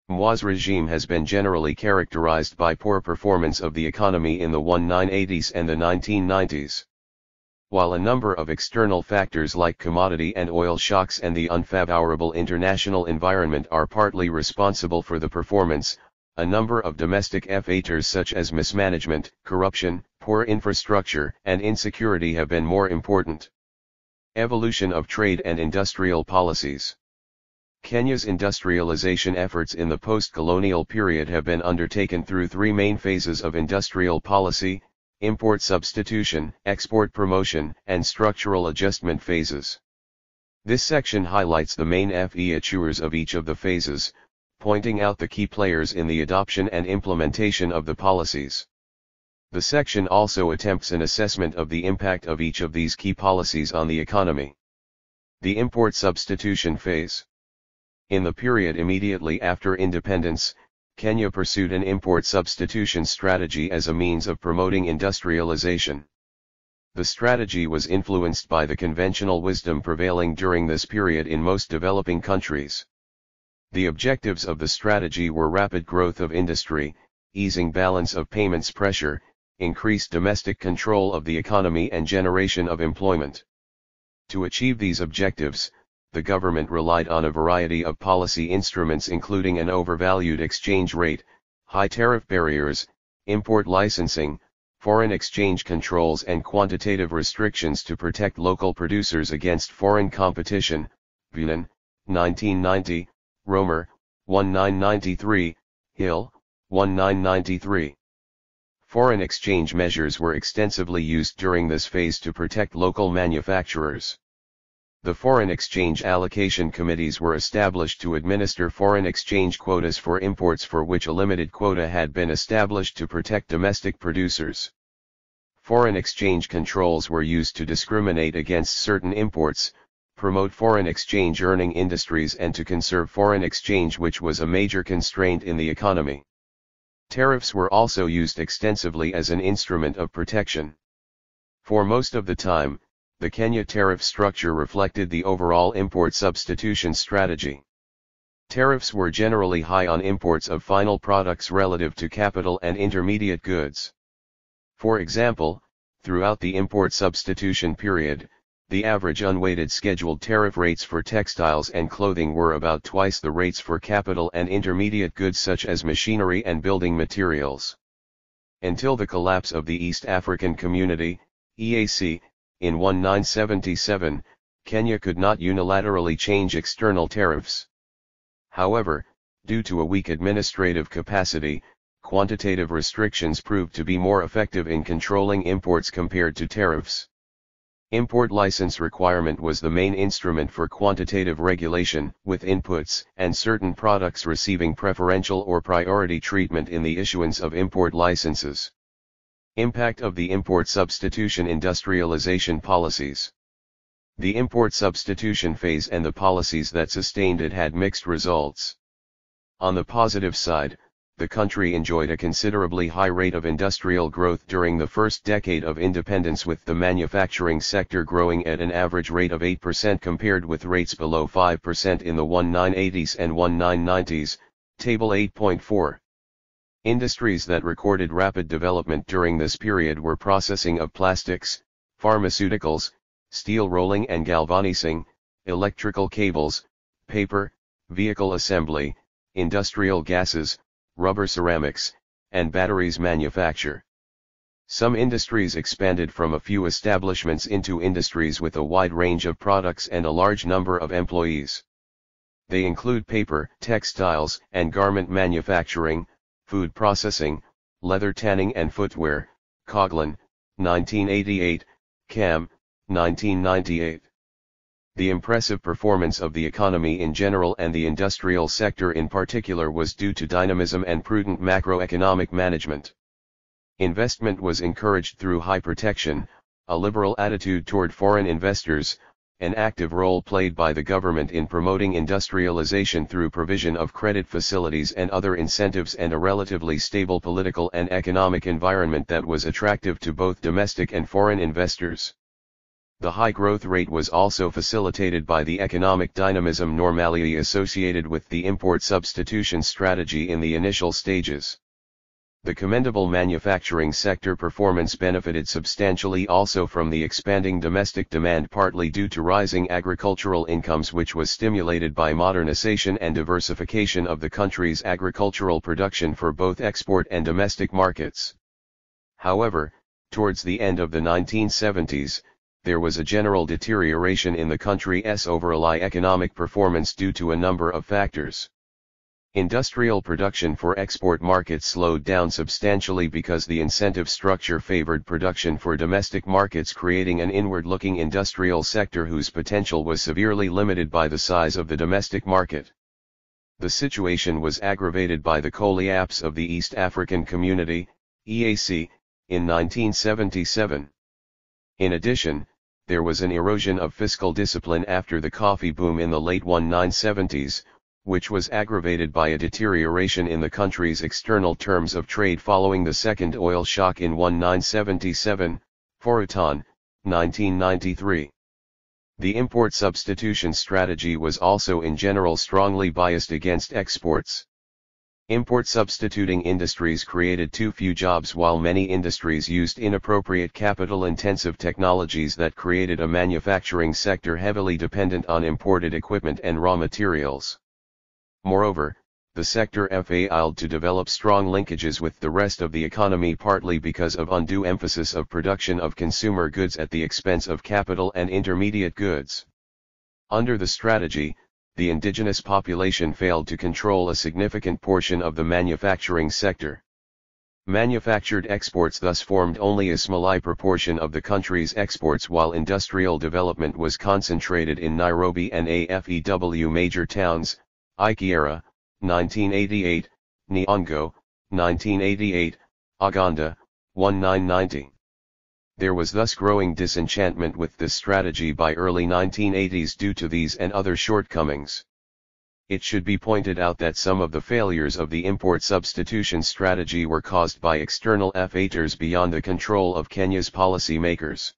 Mwa's regime has been generally characterized by poor performance of the economy in the 1980s and the 1990s. While a number of external factors like commodity and oil shocks and the unfavorable international environment are partly responsible for the performance, a number of domestic factors such as mismanagement, corruption, poor infrastructure, and insecurity have been more important. Evolution of trade and industrial policies. Kenya's industrialization efforts in the post-colonial period have been undertaken through three main phases of industrial policy: import substitution, export promotion, and structural adjustment phases. This section highlights the main features of each of the phases, pointing out the key players in the adoption and implementation of the policies. The section also attempts an assessment of the impact of each of these key policies on the economy. The import substitution phase. In the period immediately after independence, Kenya pursued an import substitution strategy as a means of promoting industrialization. The strategy was influenced by the conventional wisdom prevailing during this period in most developing countries. The objectives of the strategy were rapid growth of industry, easing balance of payments pressure, increased domestic control of the economy and generation of employment. To achieve these objectives, the government relied on a variety of policy instruments including an overvalued exchange rate, high tariff barriers, import licensing, foreign exchange controls and quantitative restrictions to protect local producers against foreign competition. Bunan, 1990, Romer, 1993, Hill, 1993. Foreign exchange measures were extensively used during this phase to protect local manufacturers. The foreign exchange allocation committees were established to administer foreign exchange quotas for imports for which a limited quota had been established to protect domestic producers. Foreign exchange controls were used to discriminate against certain imports, promote foreign exchange earning industries and to conserve foreign exchange, which was a major constraint in the economy. Tariffs were also used extensively as an instrument of protection. For most of the time, the Kenya tariff structure reflected the overall import substitution strategy. Tariffs were generally high on imports of final products relative to capital and intermediate goods. For example, throughout the import substitution period, the average unweighted scheduled tariff rates for textiles and clothing were about twice the rates for capital and intermediate goods such as machinery and building materials. Until the collapse of the East African Community, EAC, in 1977, Kenya could not unilaterally change external tariffs. However, due to a weak administrative capacity, quantitative restrictions proved to be more effective in controlling imports compared to tariffs. Import license requirement was the main instrument for quantitative regulation, with inputs and certain products receiving preferential or priority treatment in the issuance of import licenses. Impact of the import substitution industrialization policies. The import substitution phase and the policies that sustained it had mixed results. On the positive side, the country enjoyed a considerably high rate of industrial growth during the first decade of independence, with the manufacturing sector growing at an average rate of 8% compared with rates below 5% in the 1980s and 1990s, Table 8.4. Industries that recorded rapid development during this period were processing of plastics, pharmaceuticals, steel rolling and galvanizing, electrical cables, paper, vehicle assembly, industrial gases, rubber ceramics, and batteries manufacture. Some industries expanded from a few establishments into industries with a wide range of products and a large number of employees. They include paper, textiles and garment manufacturing, food processing, leather tanning and footwear, Coghlan, 1988, CAM, 1998. The impressive performance of the economy in general and the industrial sector in particular was due to dynamism and prudent macroeconomic management. Investment was encouraged through high protection, a liberal attitude toward foreign investors, an active role played by the government in promoting industrialization through provision of credit facilities and other incentives, and a relatively stable political and economic environment that was attractive to both domestic and foreign investors. The high growth rate was also facilitated by the economic dynamism normally associated with the import substitution strategy in the initial stages. The commendable manufacturing sector performance benefited substantially also from the expanding domestic demand, partly due to rising agricultural incomes, which was stimulated by modernization and diversification of the country's agricultural production for both export and domestic markets. However, towards the end of the 1970s, there was a general deterioration in the country's overall economic performance due to a number of factors. Industrial production for export markets slowed down substantially because the incentive structure favored production for domestic markets, creating an inward-looking industrial sector whose potential was severely limited by the size of the domestic market. The situation was aggravated by the collapse of the East African Community, EAC, in 1977. In addition, there was an erosion of fiscal discipline after the coffee boom in the late 1970s, which was aggravated by a deterioration in the country's external terms of trade following the second oil shock in 1977, Forutan, 1993. The import substitution strategy was also in general strongly biased against exports. Import substituting industries created too few jobs, while many industries used inappropriate capital-intensive technologies that created a manufacturing sector heavily dependent on imported equipment and raw materials. Moreover, the sector failed to develop strong linkages with the rest of the economy, partly because of undue emphasis of production of consumer goods at the expense of capital and intermediate goods. Under the strategy, the indigenous population failed to control a significant portion of the manufacturing sector. Manufactured exports thus formed only a small proportion of the country's exports, while industrial development was concentrated in Nairobi and AFEW major towns, Ikiera, 1988, Nyongo, 1988, Aganda, 1990. There was thus growing disenchantment with this strategy by early 1980s due to these and other shortcomings. It should be pointed out that some of the failures of the import substitution strategy were caused by external factors beyond the control of Kenya's policy makers.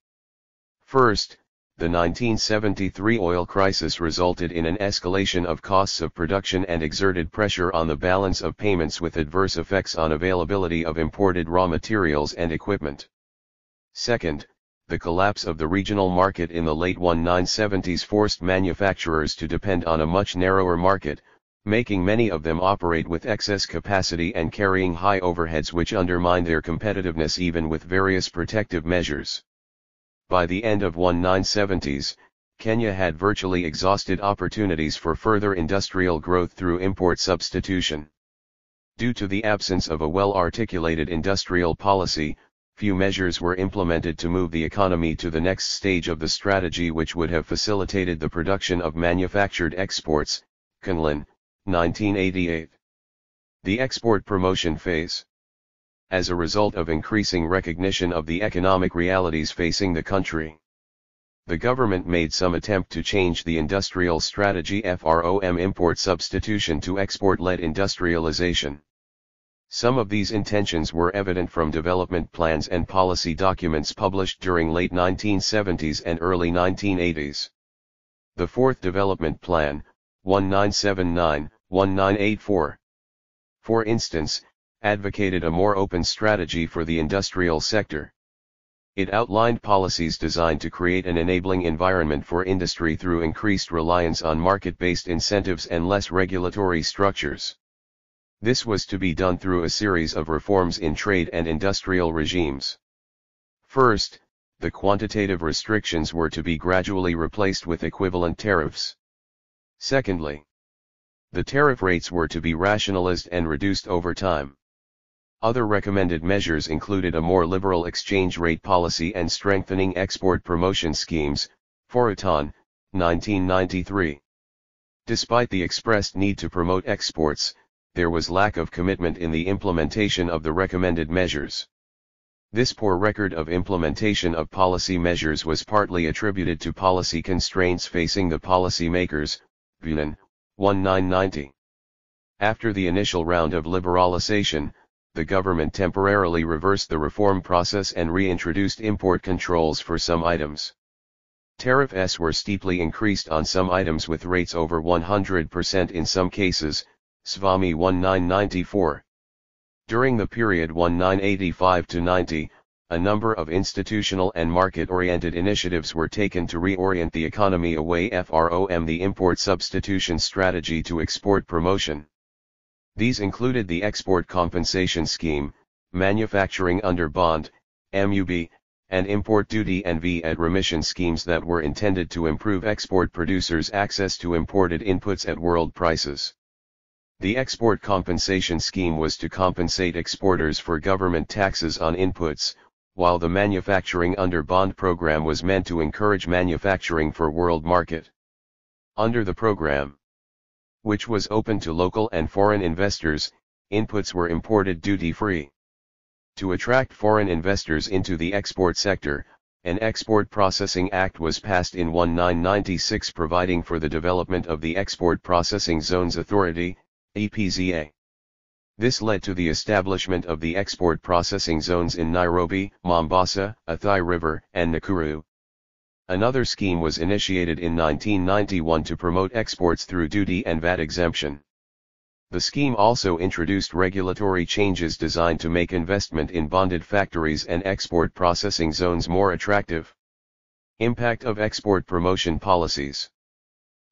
First, the 1973 oil crisis resulted in an escalation of costs of production and exerted pressure on the balance of payments, with adverse effects on availability of imported raw materials and equipment. Second, the collapse of the regional market in the late 1970s forced manufacturers to depend on a much narrower market, making many of them operate with excess capacity and carrying high overheads, which undermined their competitiveness even with various protective measures. By the end of the 1970s, Kenya had virtually exhausted opportunities for further industrial growth through import substitution. Due to the absence of a well-articulated industrial policy, few measures were implemented to move the economy to the next stage of the strategy, which would have facilitated the production of manufactured exports. Conlon, 1988. The export promotion phase. As a result of increasing recognition of the economic realities facing the country, the government made some attempt to change the industrial strategy from import substitution to export-led industrialization. Some of these intentions were evident from development plans and policy documents published during late 1970s and early 1980s. The Fourth Development Plan, 1979-1984, for instance, advocated a more open strategy for the industrial sector. It outlined policies designed to create an enabling environment for industry through increased reliance on market-based incentives and less regulatory structures. This was to be done through a series of reforms in trade and industrial regimes. First, the quantitative restrictions were to be gradually replaced with equivalent tariffs. Secondly, the tariff rates were to be rationalized and reduced over time. Other recommended measures included a more liberal exchange rate policy and strengthening export promotion schemes, Foraton, 1993. Despite the expressed need to promote exports, there was lack of commitment in the implementation of the recommended measures. This poor record of implementation of policy measures was partly attributed to policy constraints facing the policymakers, Bunin, 1990. After the initial round of liberalization, the government temporarily reversed the reform process and reintroduced import controls for some items. Tariffs were steeply increased on some items with rates over 100% in some cases, Svami 1994. During the period 1985 to 90, a number of institutional and market-oriented initiatives were taken to reorient the economy away from the import substitution strategy to export promotion. These included the Export Compensation Scheme, Manufacturing Under Bond, MUB, and import duty and VAT remission schemes that were intended to improve export producers' access to imported inputs at world prices. The Export Compensation Scheme was to compensate exporters for government taxes on inputs, while the Manufacturing Under Bond program was meant to encourage manufacturing for world market. Under the program, which was open to local and foreign investors, inputs were imported duty-free. To attract foreign investors into the export sector, an Export Processing Act was passed in 1996 providing for the development of the Export Processing Zones Authority, EPZA. This led to the establishment of the export processing zones in Nairobi, Mombasa, Athi River, and Nakuru. Another scheme was initiated in 1991 to promote exports through duty and VAT exemption. The scheme also introduced regulatory changes designed to make investment in bonded factories and export processing zones more attractive. Impact of export promotion policies.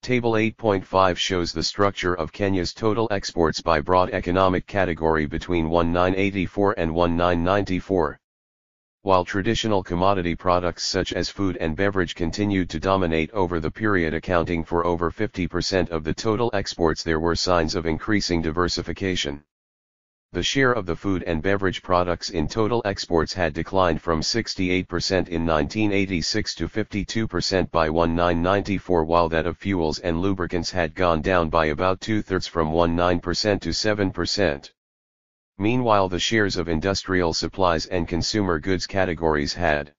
Table 8.5 shows the structure of Kenya's total exports by broad economic category between 1984 and 1994. While traditional commodity products such as food and beverage continued to dominate over the period, accounting for over 50% of the total exports, there were signs of increasing diversification. The share of the food and beverage products in total exports had declined from 68% in 1986 to 52% by 1994, while that of fuels and lubricants had gone down by about 2/3 from 19% to 7%. Meanwhile, the shares of industrial supplies and consumer goods categories had,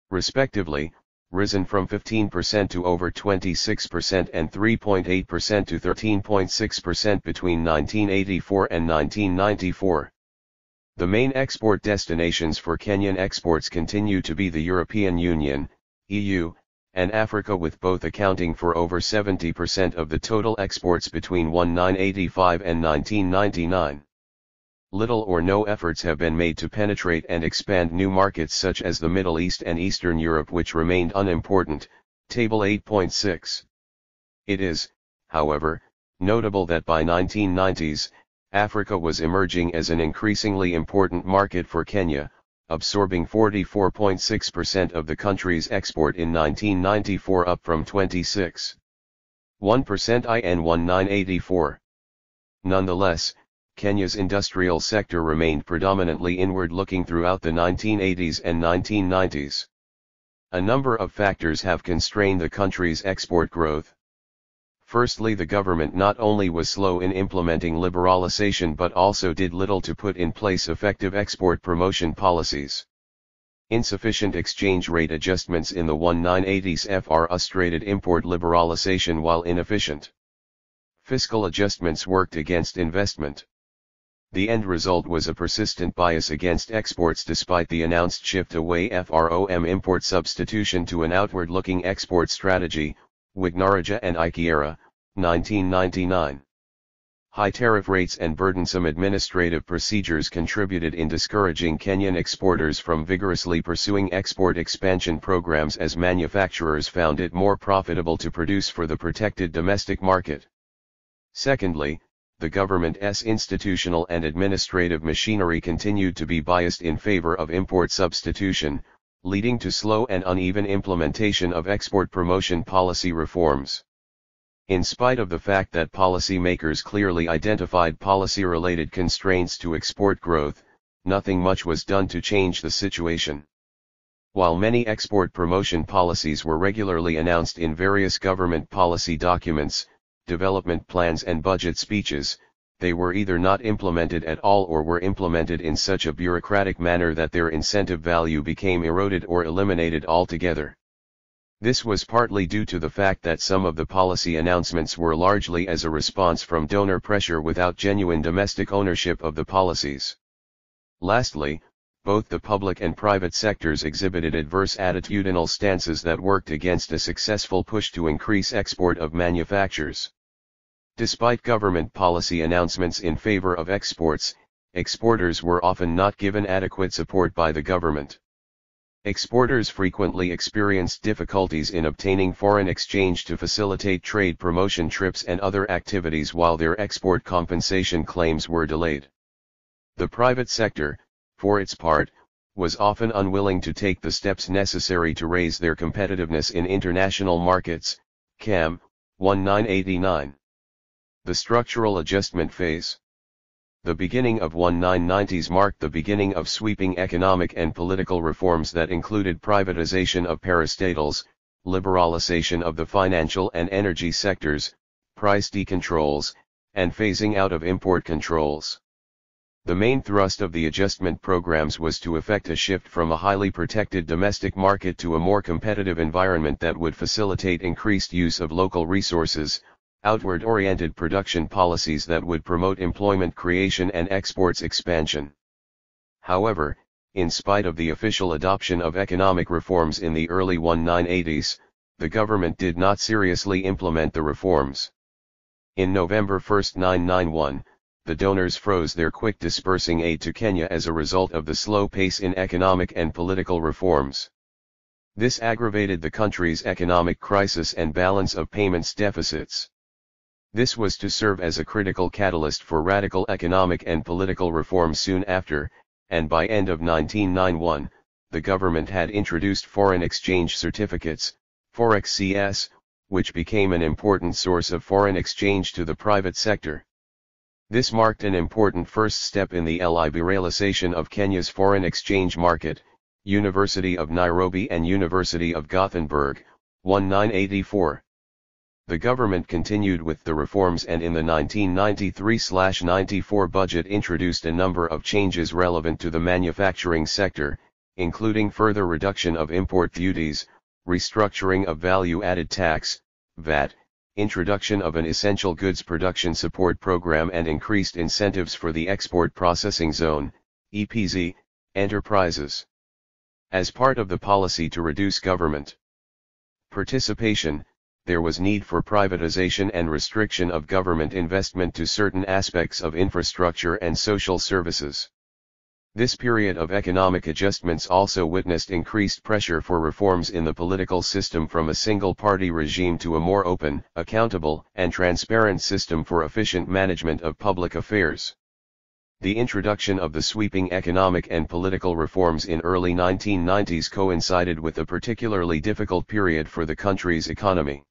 respectively, risen from 15% to over 26% and 3.8% to 13.6% between 1984 and 1994. The main export destinations for Kenyan exports continue to be the European Union, EU, and Africa, with both accounting for over 70% of the total exports between 1985 and 1999. Little or no efforts have been made to penetrate and expand new markets such as the Middle East and Eastern Europe, which remained unimportant. Table 8.6. It is, however, notable that by 1990s, Africa was emerging as an increasingly important market for Kenya, absorbing 44.6% of the country's export in 1994, up from 26.1% in 1984. Nonetheless, Kenya's industrial sector remained predominantly inward-looking throughout the 1980s and 1990s. A number of factors have constrained the country's export growth. Firstly, the government not only was slow in implementing liberalization but also did little to put in place effective export promotion policies. Insufficient exchange rate adjustments in the 1980s frustrated import liberalization while inefficient. Fiscal adjustments worked against investment. The end result was a persistent bias against exports despite the announced shift away from import substitution to an outward-looking export strategy, Wignaraja and Ikiera, 1999. High tariff rates and burdensome administrative procedures contributed in discouraging Kenyan exporters from vigorously pursuing export expansion programs as manufacturers found it more profitable to produce for the protected domestic market. Secondly, the government's institutional and administrative machinery continued to be biased in favor of import substitution, leading to slow and uneven implementation of export promotion policy reforms. In spite of the fact that policymakers clearly identified policy-related constraints to export growth, nothing much was done to change the situation. While many export promotion policies were regularly announced in various government policy documents, development plans and budget speeches, they were either not implemented at all or were implemented in such a bureaucratic manner that their incentive value became eroded or eliminated altogether. This was partly due to the fact that some of the policy announcements were largely as a response from donor pressure without genuine domestic ownership of the policies. Lastly, both the public and private sectors exhibited adverse attitudinal stances that worked against a successful push to increase export of manufactures. Despite government policy announcements in favor of exports, exporters were often not given adequate support by the government. Exporters frequently experienced difficulties in obtaining foreign exchange to facilitate trade promotion trips and other activities while their export compensation claims were delayed. The private sector, for its part, was often unwilling to take the steps necessary to raise their competitiveness in international markets. CAM, 1989. The structural adjustment phase. The beginning of 1990s marked the beginning of sweeping economic and political reforms that included privatization of parastatals, liberalization of the financial and energy sectors, price decontrols, and phasing out of import controls. The main thrust of the adjustment programs was to effect a shift from a highly protected domestic market to a more competitive environment that would facilitate increased use of local resources, outward-oriented production policies that would promote employment creation and exports expansion. However, in spite of the official adoption of economic reforms in the early 1980s, the government did not seriously implement the reforms. In November 1, 1991, the donors froze their quick dispersing aid to Kenya as a result of the slow pace in economic and political reforms. This aggravated the country's economic crisis and balance of payments deficits. This was to serve as a critical catalyst for radical economic and political reform soon after, and by end of 1991, the government had introduced foreign exchange certificates, Forex CS, which became an important source of foreign exchange to the private sector. This marked an important first step in the liberalization of Kenya's foreign exchange market. University of Nairobi and University of Gothenburg, 1984. The government continued with the reforms and in the 1993-94 budget introduced a number of changes relevant to the manufacturing sector, including further reduction of import duties, restructuring of value-added tax, VAT, introduction of an essential goods production support program and increased incentives for the export processing zone, EPZ, enterprises. As part of the policy to reduce government participation, there was need for privatization and restriction of government investment to certain aspects of infrastructure and social services. This period of economic adjustments also witnessed increased pressure for reforms in the political system from a single-party regime to a more open, accountable, and transparent system for efficient management of public affairs. The introduction of the sweeping economic and political reforms in early 1990s coincided with a particularly difficult period for the country's economy.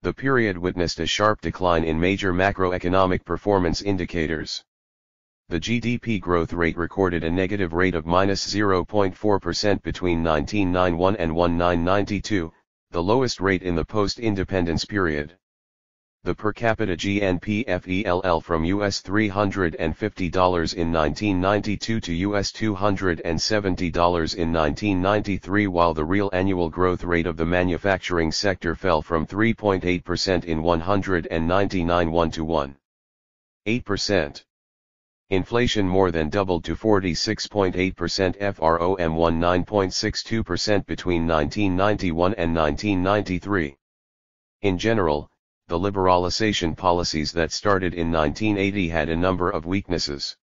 The period witnessed a sharp decline in major macroeconomic performance indicators. The GDP growth rate recorded a negative rate of -0.4% between 1991 and 1992, the lowest rate in the post-independence period. The per capita GNP/FELL from US $350 in 1992 to US $270 in 1993, while the real annual growth rate of the manufacturing sector fell from 3.8% in 1999 to 1.8%. Inflation more than doubled to 46.8%, FROM 19.62% between 1991 and 1993. In general, the liberalization policies that started in 1980 had a number of weaknesses.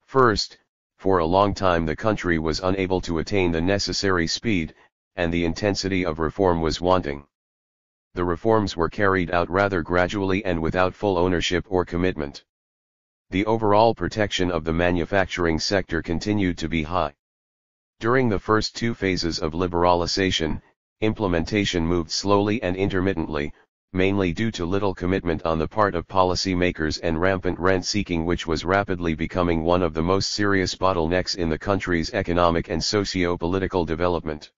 First, for a long time the country was unable to attain the necessary speed, and the intensity of reform was wanting. The reforms were carried out rather gradually and without full ownership or commitment. The overall protection of the manufacturing sector continued to be high. During the first two phases of liberalization, implementation moved slowly and intermittently, mainly due to little commitment on the part of policymakers and rampant rent-seeking, which was rapidly becoming one of the most serious bottlenecks in the country's economic and socio-political development.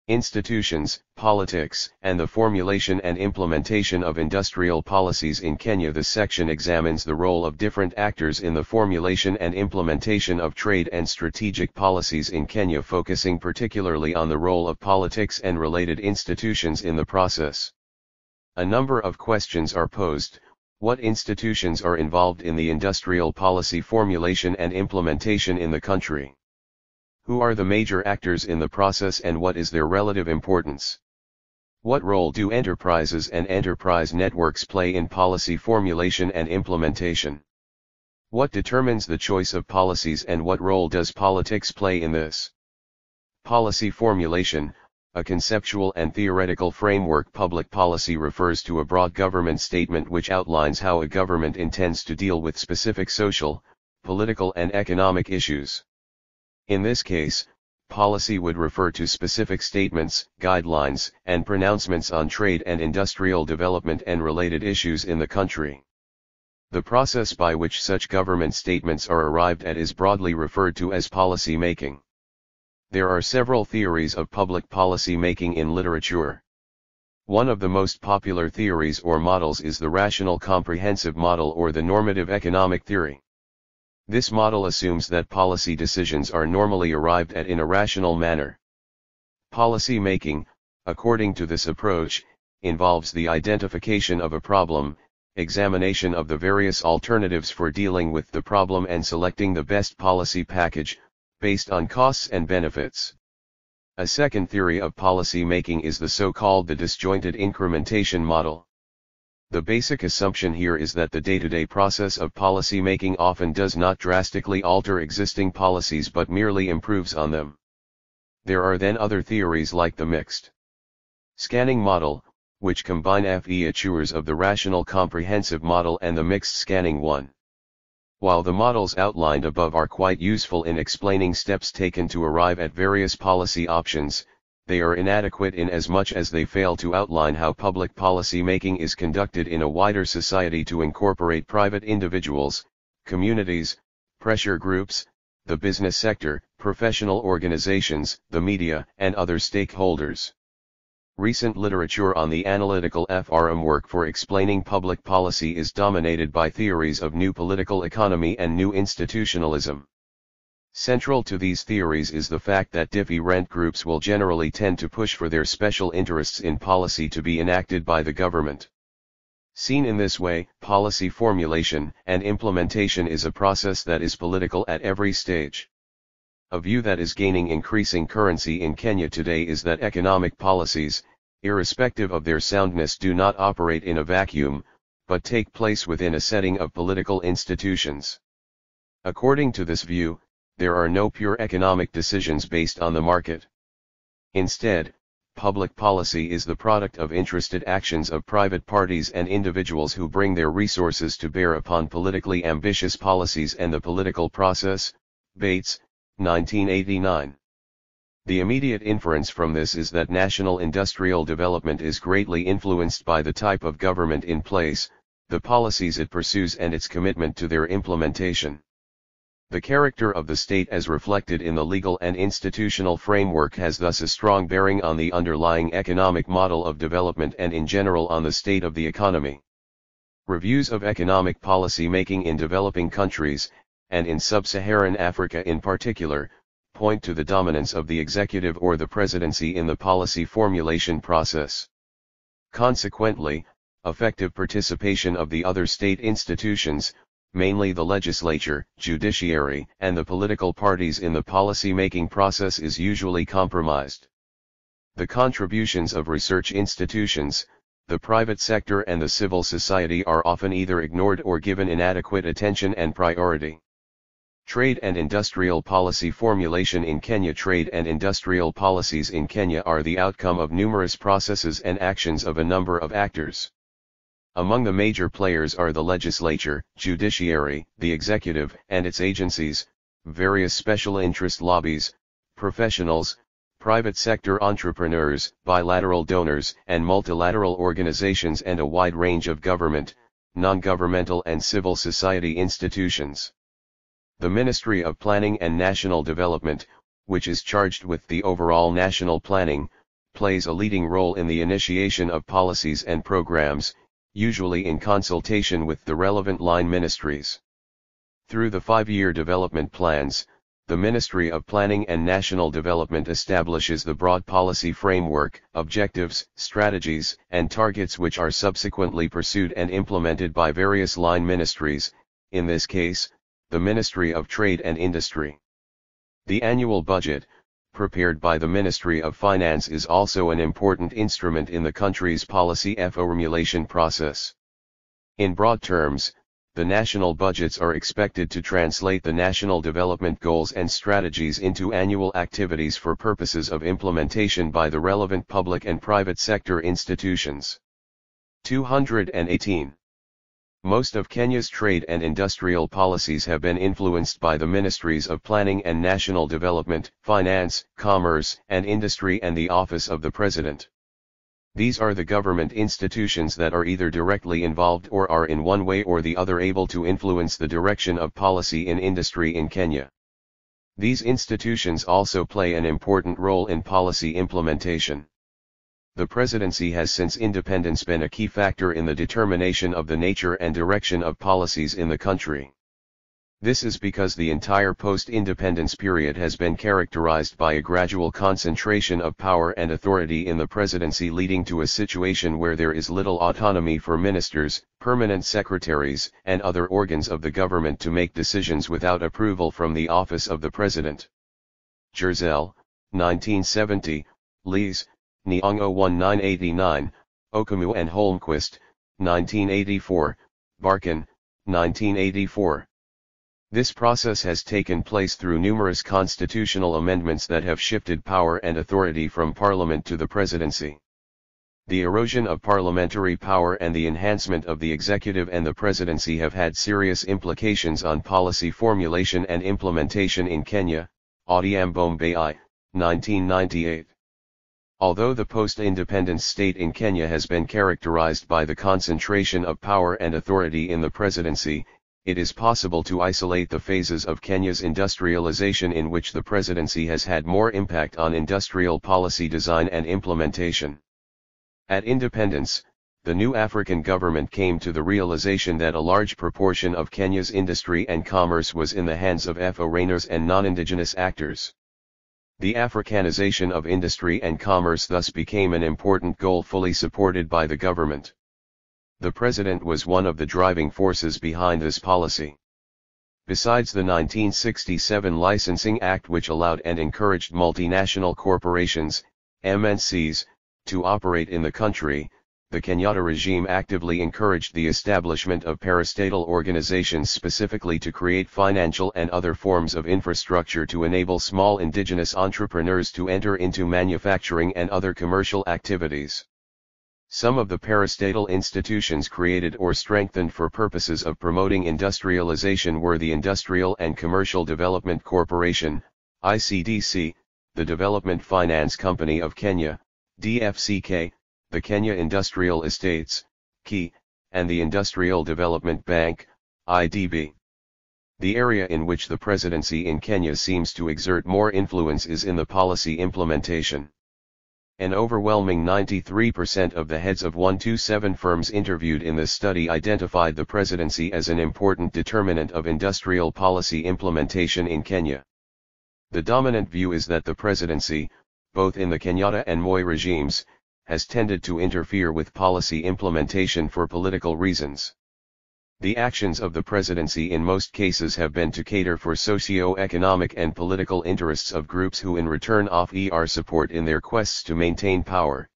Institutions, politics, and the formulation and implementation of industrial policies in Kenya. This section examines the role of different actors in the formulation and implementation of trade and strategic policies in Kenya, focusing particularly on the role of politics and related institutions in the process. A number of questions are posed. What institutions are involved in the industrial policy formulation and implementation in the country? Who are the major actors in the process and what is their relative importance? What role do enterprises and enterprise networks play in policy formulation and implementation? What determines the choice of policies and what role does politics play in this? Policy formulation, a conceptual and theoretical framework. Public policy refers to a broad government statement which outlines how a government intends to deal with specific social, political and economic issues. In this case, policy would refer to specific statements, guidelines, and pronouncements on trade and industrial development and related issues in the country. The process by which such government statements are arrived at is broadly referred to as policy making. There are several theories of public policy making in literature. One of the most popular theories or models is the rational comprehensive model or the normative economic theory. This model assumes that policy decisions are normally arrived at in a rational manner. Policy making, according to this approach, involves the identification of a problem, examination of the various alternatives for dealing with the problem and selecting the best policy package, based on costs and benefits. A second theory of policy making is the so-called the disjointed incrementation model. The basic assumption here is that the day-to-day process of policy making often does not drastically alter existing policies but merely improves on them. There are then other theories like the mixed scanning model, which combine features of the rational comprehensive model and the mixed scanning one. While the models outlined above are quite useful in explaining steps taken to arrive at various policy options, they are inadequate in as much as they fail to outline how public policy making is conducted in a wider society to incorporate private individuals, communities, pressure groups, the business sector, professional organizations, the media, and other stakeholders. Recent literature on the analytical framework for explaining public policy is dominated by theories of new political economy and new institutionalism. Central to these theories is the fact that different groups will generally tend to push for their special interests in policy to be enacted by the government. Seen in this way, policy formulation and implementation is a process that is political at every stage. A view that is gaining increasing currency in Kenya today is that economic policies, irrespective of their soundness, do not operate in a vacuum, but take place within a setting of political institutions. According to this view, there are no pure economic decisions based on the market. Instead, public policy is the product of interested actions of private parties and individuals who bring their resources to bear upon politically ambitious policies and the political process. Bates, 1989. The immediate inference from this is that national industrial development is greatly influenced by the type of government in place, the policies it pursues and its commitment to their implementation. The character of the state as reflected in the legal and institutional framework has thus a strong bearing on the underlying economic model of development and in general on the state of the economy. Reviews of economic policy making in developing countries, and in sub-Saharan Africa in particular, point to the dominance of the executive or the presidency in the policy formulation process. Consequently, effective participation of the other state institutions, mainly the legislature, judiciary, and the political parties in the policy-making process is usually compromised. The contributions of research institutions, the private sector and the civil society are often either ignored or given inadequate attention and priority. Trade and industrial policy formulation in Kenya. Trade and industrial policies in Kenya are the outcome of numerous processes and actions of a number of actors. Among the major players are the legislature, judiciary, the executive and its agencies, various special interest lobbies, professionals, private sector entrepreneurs, bilateral donors and multilateral organizations, and a wide range of government, non-governmental and civil society institutions. The Ministry of Planning and National Development, which is charged with the overall national planning, plays a leading role in the initiation of policies and programs, usually in consultation with the relevant line ministries. Through the 5-year development plans, the Ministry of Planning and National Development establishes the broad policy framework, objectives, strategies, and targets which are subsequently pursued and implemented by various line ministries, in this case, the Ministry of Trade and Industry. The annual budget, prepared by the Ministry of Finance, is also an important instrument in the country's policy formulation process. In broad terms, the national budgets are expected to translate the national development goals and strategies into annual activities for purposes of implementation by the relevant public and private sector institutions. 218. Most of Kenya's trade and industrial policies have been influenced by the Ministries of Planning and National Development, Finance, Commerce and Industry, and the Office of the President. These are the government institutions that are either directly involved or are in one way or the other able to influence the direction of policy in industry in Kenya. These institutions also play an important role in policy implementation. The presidency has since independence been a key factor in the determination of the nature and direction of policies in the country. This is because the entire post-independence period has been characterized by a gradual concentration of power and authority in the presidency, leading to a situation where there is little autonomy for ministers, permanent secretaries, and other organs of the government to make decisions without approval from the office of the president. Jerzel, 1970, Lees, Nyong'o 1989, Okamu and Holmquist, 1984, Barkin, 1984. This process has taken place through numerous constitutional amendments that have shifted power and authority from parliament to the presidency. The erosion of parliamentary power and the enhancement of the executive and the presidency have had serious implications on policy formulation and implementation in Kenya. Odhiambo Mbai, 1998. Although the post-independence state in Kenya has been characterized by the concentration of power and authority in the presidency, it is possible to isolate the phases of Kenya's industrialization in which the presidency has had more impact on industrial policy design and implementation. At independence, the new African government came to the realization that a large proportion of Kenya's industry and commerce was in the hands of foreigners and non-indigenous actors. The Africanization of industry and commerce thus became an important goal fully supported by the government. The president was one of the driving forces behind this policy. Besides the 1967 Licensing Act, which allowed and encouraged multinational corporations, MNCs, to operate in the country, the Kenyatta regime actively encouraged the establishment of parastatal organizations specifically to create financial and other forms of infrastructure to enable small indigenous entrepreneurs to enter into manufacturing and other commercial activities. Some of the parastatal institutions created or strengthened for purposes of promoting industrialization were the Industrial and Commercial Development Corporation, ICDC, the Development Finance Company of Kenya, DFCK, the Kenya Industrial Estates, KI, and the Industrial Development Bank, IDB. The area in which the presidency in Kenya seems to exert more influence is in the policy implementation. An overwhelming 93% of the heads of 127 firms interviewed in this study identified the presidency as an important determinant of industrial policy implementation in Kenya. The dominant view is that the presidency, both in the Kenyatta and Moi regimes, has tended to interfere with policy implementation for political reasons. The actions of the presidency in most cases have been to cater for socio-economic and political interests of groups who in return offer support in their quests to maintain power.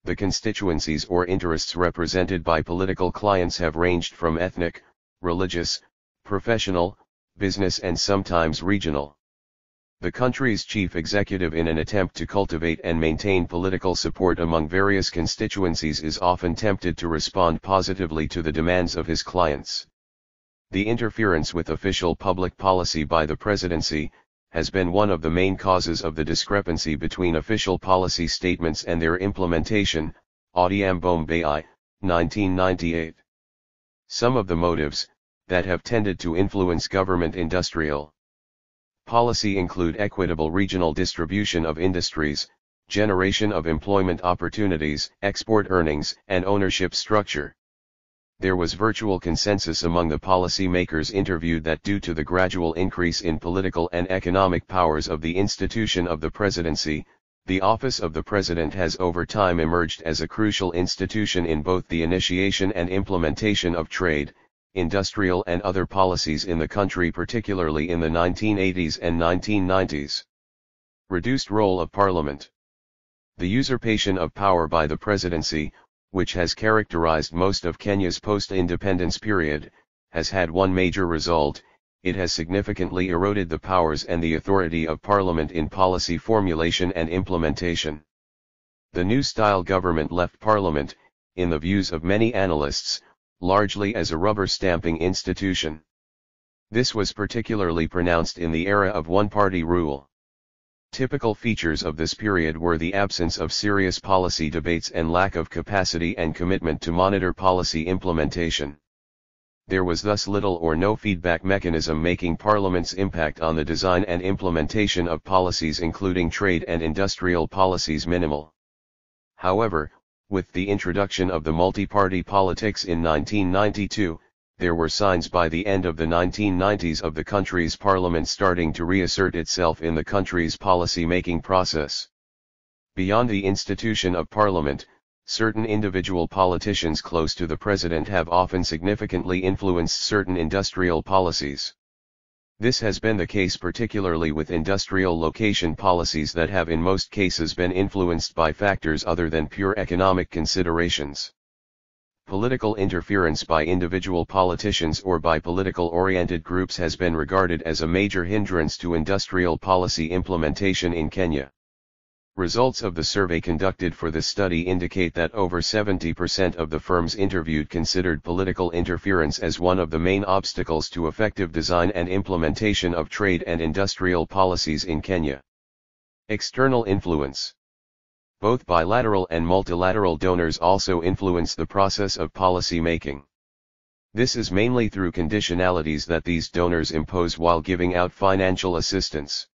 The constituencies or interests represented by political clients have ranged from ethnic, religious, professional, business and sometimes regional. The country's chief executive, in an attempt to cultivate and maintain political support among various constituencies, is often tempted to respond positively to the demands of his clients. The interference with official public policy by the presidency has been one of the main causes of the discrepancy between official policy statements and their implementation, Odhiambo Mbai, 1998. Some of the motives that have tended to influence government industrial policy include equitable regional distribution of industries, generation of employment opportunities, export earnings, and ownership structure. There was virtual consensus among the policy makers interviewed that due to the gradual increase in political and economic powers of the institution of the presidency, the office of the president has over time emerged as a crucial institution in both the initiation and implementation of trade, industrial and other policies in the country, particularly in the 1980s and 1990s. Reduced role of Parliament. The usurpation of power by the presidency, which has characterized most of Kenya's post-independence period, has had one major result: it has significantly eroded the powers and the authority of Parliament in policy formulation and implementation. The new style government left Parliament, in the views of many analysts, largely as a rubber-stamping institution. This was particularly pronounced in the era of one-party rule. Typical features of this period were the absence of serious policy debates and lack of capacity and commitment to monitor policy implementation. There was thus little or no feedback mechanism, making Parliament's impact on the design and implementation of policies including trade and industrial policies minimal. However, with the introduction of the multi-party politics in 1992, there were signs by the end of the 1990s of the country's parliament starting to reassert itself in the country's policy-making process. Beyond the institution of parliament, certain individual politicians close to the president have often significantly influenced certain industrial policies. This has been the case particularly with industrial location policies that have in most cases been influenced by factors other than pure economic considerations. Political interference by individual politicians or by political-oriented groups has been regarded as a major hindrance to industrial policy implementation in Kenya. Results of the survey conducted for this study indicate that over 70% of the firms interviewed considered political interference as one of the main obstacles to effective design and implementation of trade and industrial policies in Kenya. External influence. Both bilateral and multilateral donors also influence the process of policy making. This is mainly through conditionalities that these donors impose while giving out financial assistance.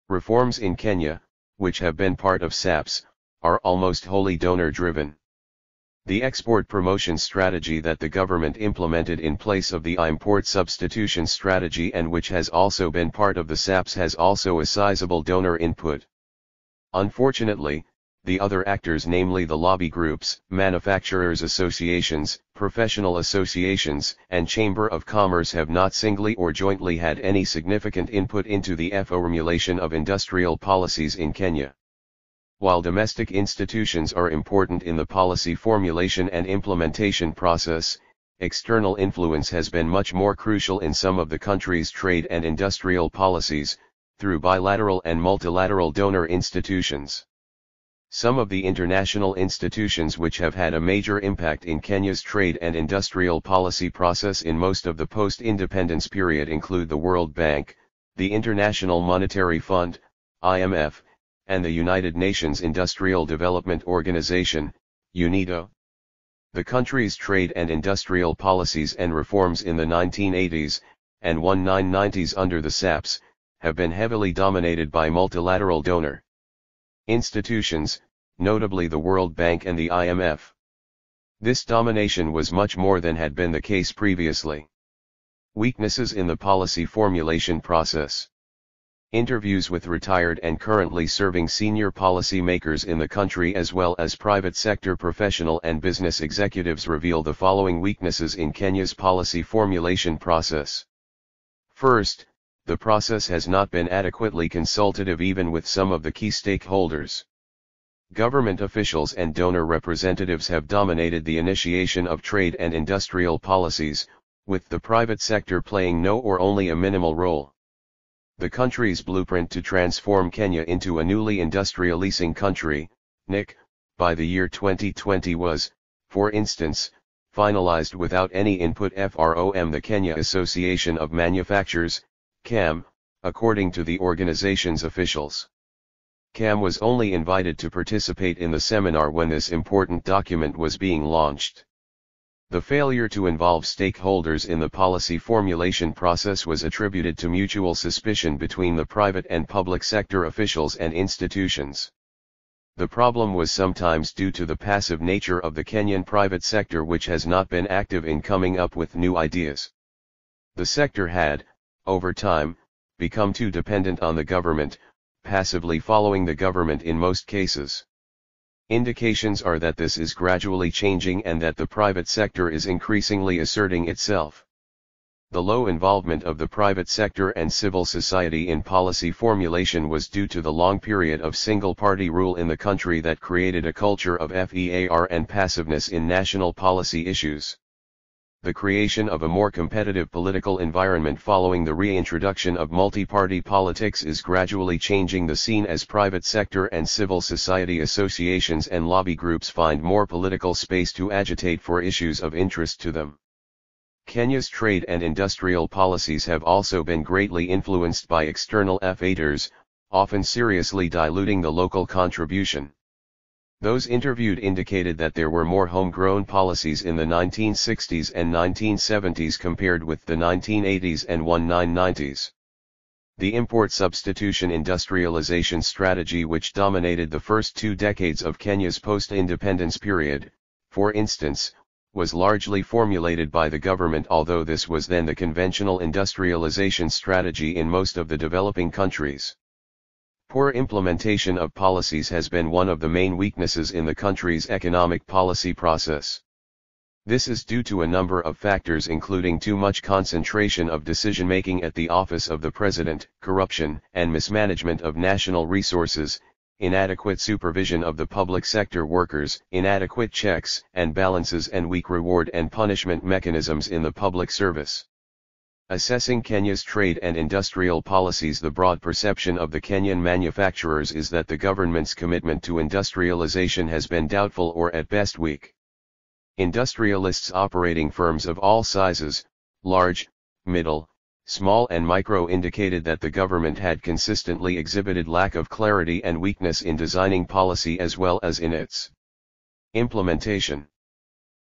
Reforms in Kenya, which have been part of SAPS, are almost wholly donor-driven. The export promotion strategy that the government implemented in place of the import substitution strategy, and which has also been part of the SAPS, has also a sizable donor input. Unfortunately, the other actors, namely the lobby groups, manufacturers associations, professional associations, and Chamber of Commerce, have not singly or jointly had any significant input into the formulation of industrial policies in Kenya. While domestic institutions are important in the policy formulation and implementation process, external influence has been much more crucial in some of the country's trade and industrial policies, through bilateral and multilateral donor institutions. Some of the international institutions which have had a major impact in Kenya's trade and industrial policy process in most of the post-independence period include the World Bank, the International Monetary Fund, IMF, and the United Nations Industrial Development Organization, UNIDO. The country's trade and industrial policies and reforms in the 1980s, and 1990s under the SAPS, have been heavily dominated by multilateral donor institutions, notably the World Bank and the IMF. This domination was much more than had been the case previously. Weaknesses in the policy formulation process. Interviews with retired and currently serving senior policy makers in the country as well as private sector professional and business executives reveal the following weaknesses in Kenya's policy formulation process. First, the process has not been adequately consultative even with some of the key stakeholders. Government officials and donor representatives have dominated the initiation of trade and industrial policies, with the private sector playing no or only a minimal role. The country's blueprint to transform Kenya into a newly industrializing country, NIC, by the year 2020 was, for instance, finalized without any input from the Kenya Association of Manufacturers, CAM, according to the organization's officials. CAM was only invited to participate in the seminar when this important document was being launched. The failure to involve stakeholders in the policy formulation process was attributed to mutual suspicion between the private and public sector officials and institutions. The problem was sometimes due to the passive nature of the Kenyan private sector, which has not been active in coming up with new ideas. The sector had, over time, become too dependent on the government, passively following the government in most cases. Indications are that this is gradually changing and that the private sector is increasingly asserting itself. The low involvement of the private sector and civil society in policy formulation was due to the long period of single-party rule in the country that created a culture of FEAR and passiveness in national policy issues. The creation of a more competitive political environment following the reintroduction of multi-party politics is gradually changing the scene as private sector and civil society associations and lobby groups find more political space to agitate for issues of interest to them. Kenya's trade and industrial policies have also been greatly influenced by external factors, often seriously diluting the local contribution. Those interviewed indicated that there were more homegrown policies in the 1960s and 1970s compared with the 1980s and 1990s. The import substitution industrialization strategy, which dominated the first 2 decades of Kenya's post-independence period, for instance, was largely formulated by the government, although this was then the conventional industrialization strategy in most of the developing countries. Poor implementation of policies has been one of the main weaknesses in the country's economic policy process. This is due to a number of factors, including too much concentration of decision-making at the office of the president, corruption and mismanagement of national resources, inadequate supervision of the public sector workers, inadequate checks and balances, and weak reward and punishment mechanisms in the public service. Assessing Kenya's trade and industrial policies, the broad perception of the Kenyan manufacturers is that the government's commitment to industrialization has been doubtful or at best weak. Industrialists operating firms of all sizes, large, middle, small and micro, indicated that the government had consistently exhibited lack of clarity and weakness in designing policy as well as in its implementation.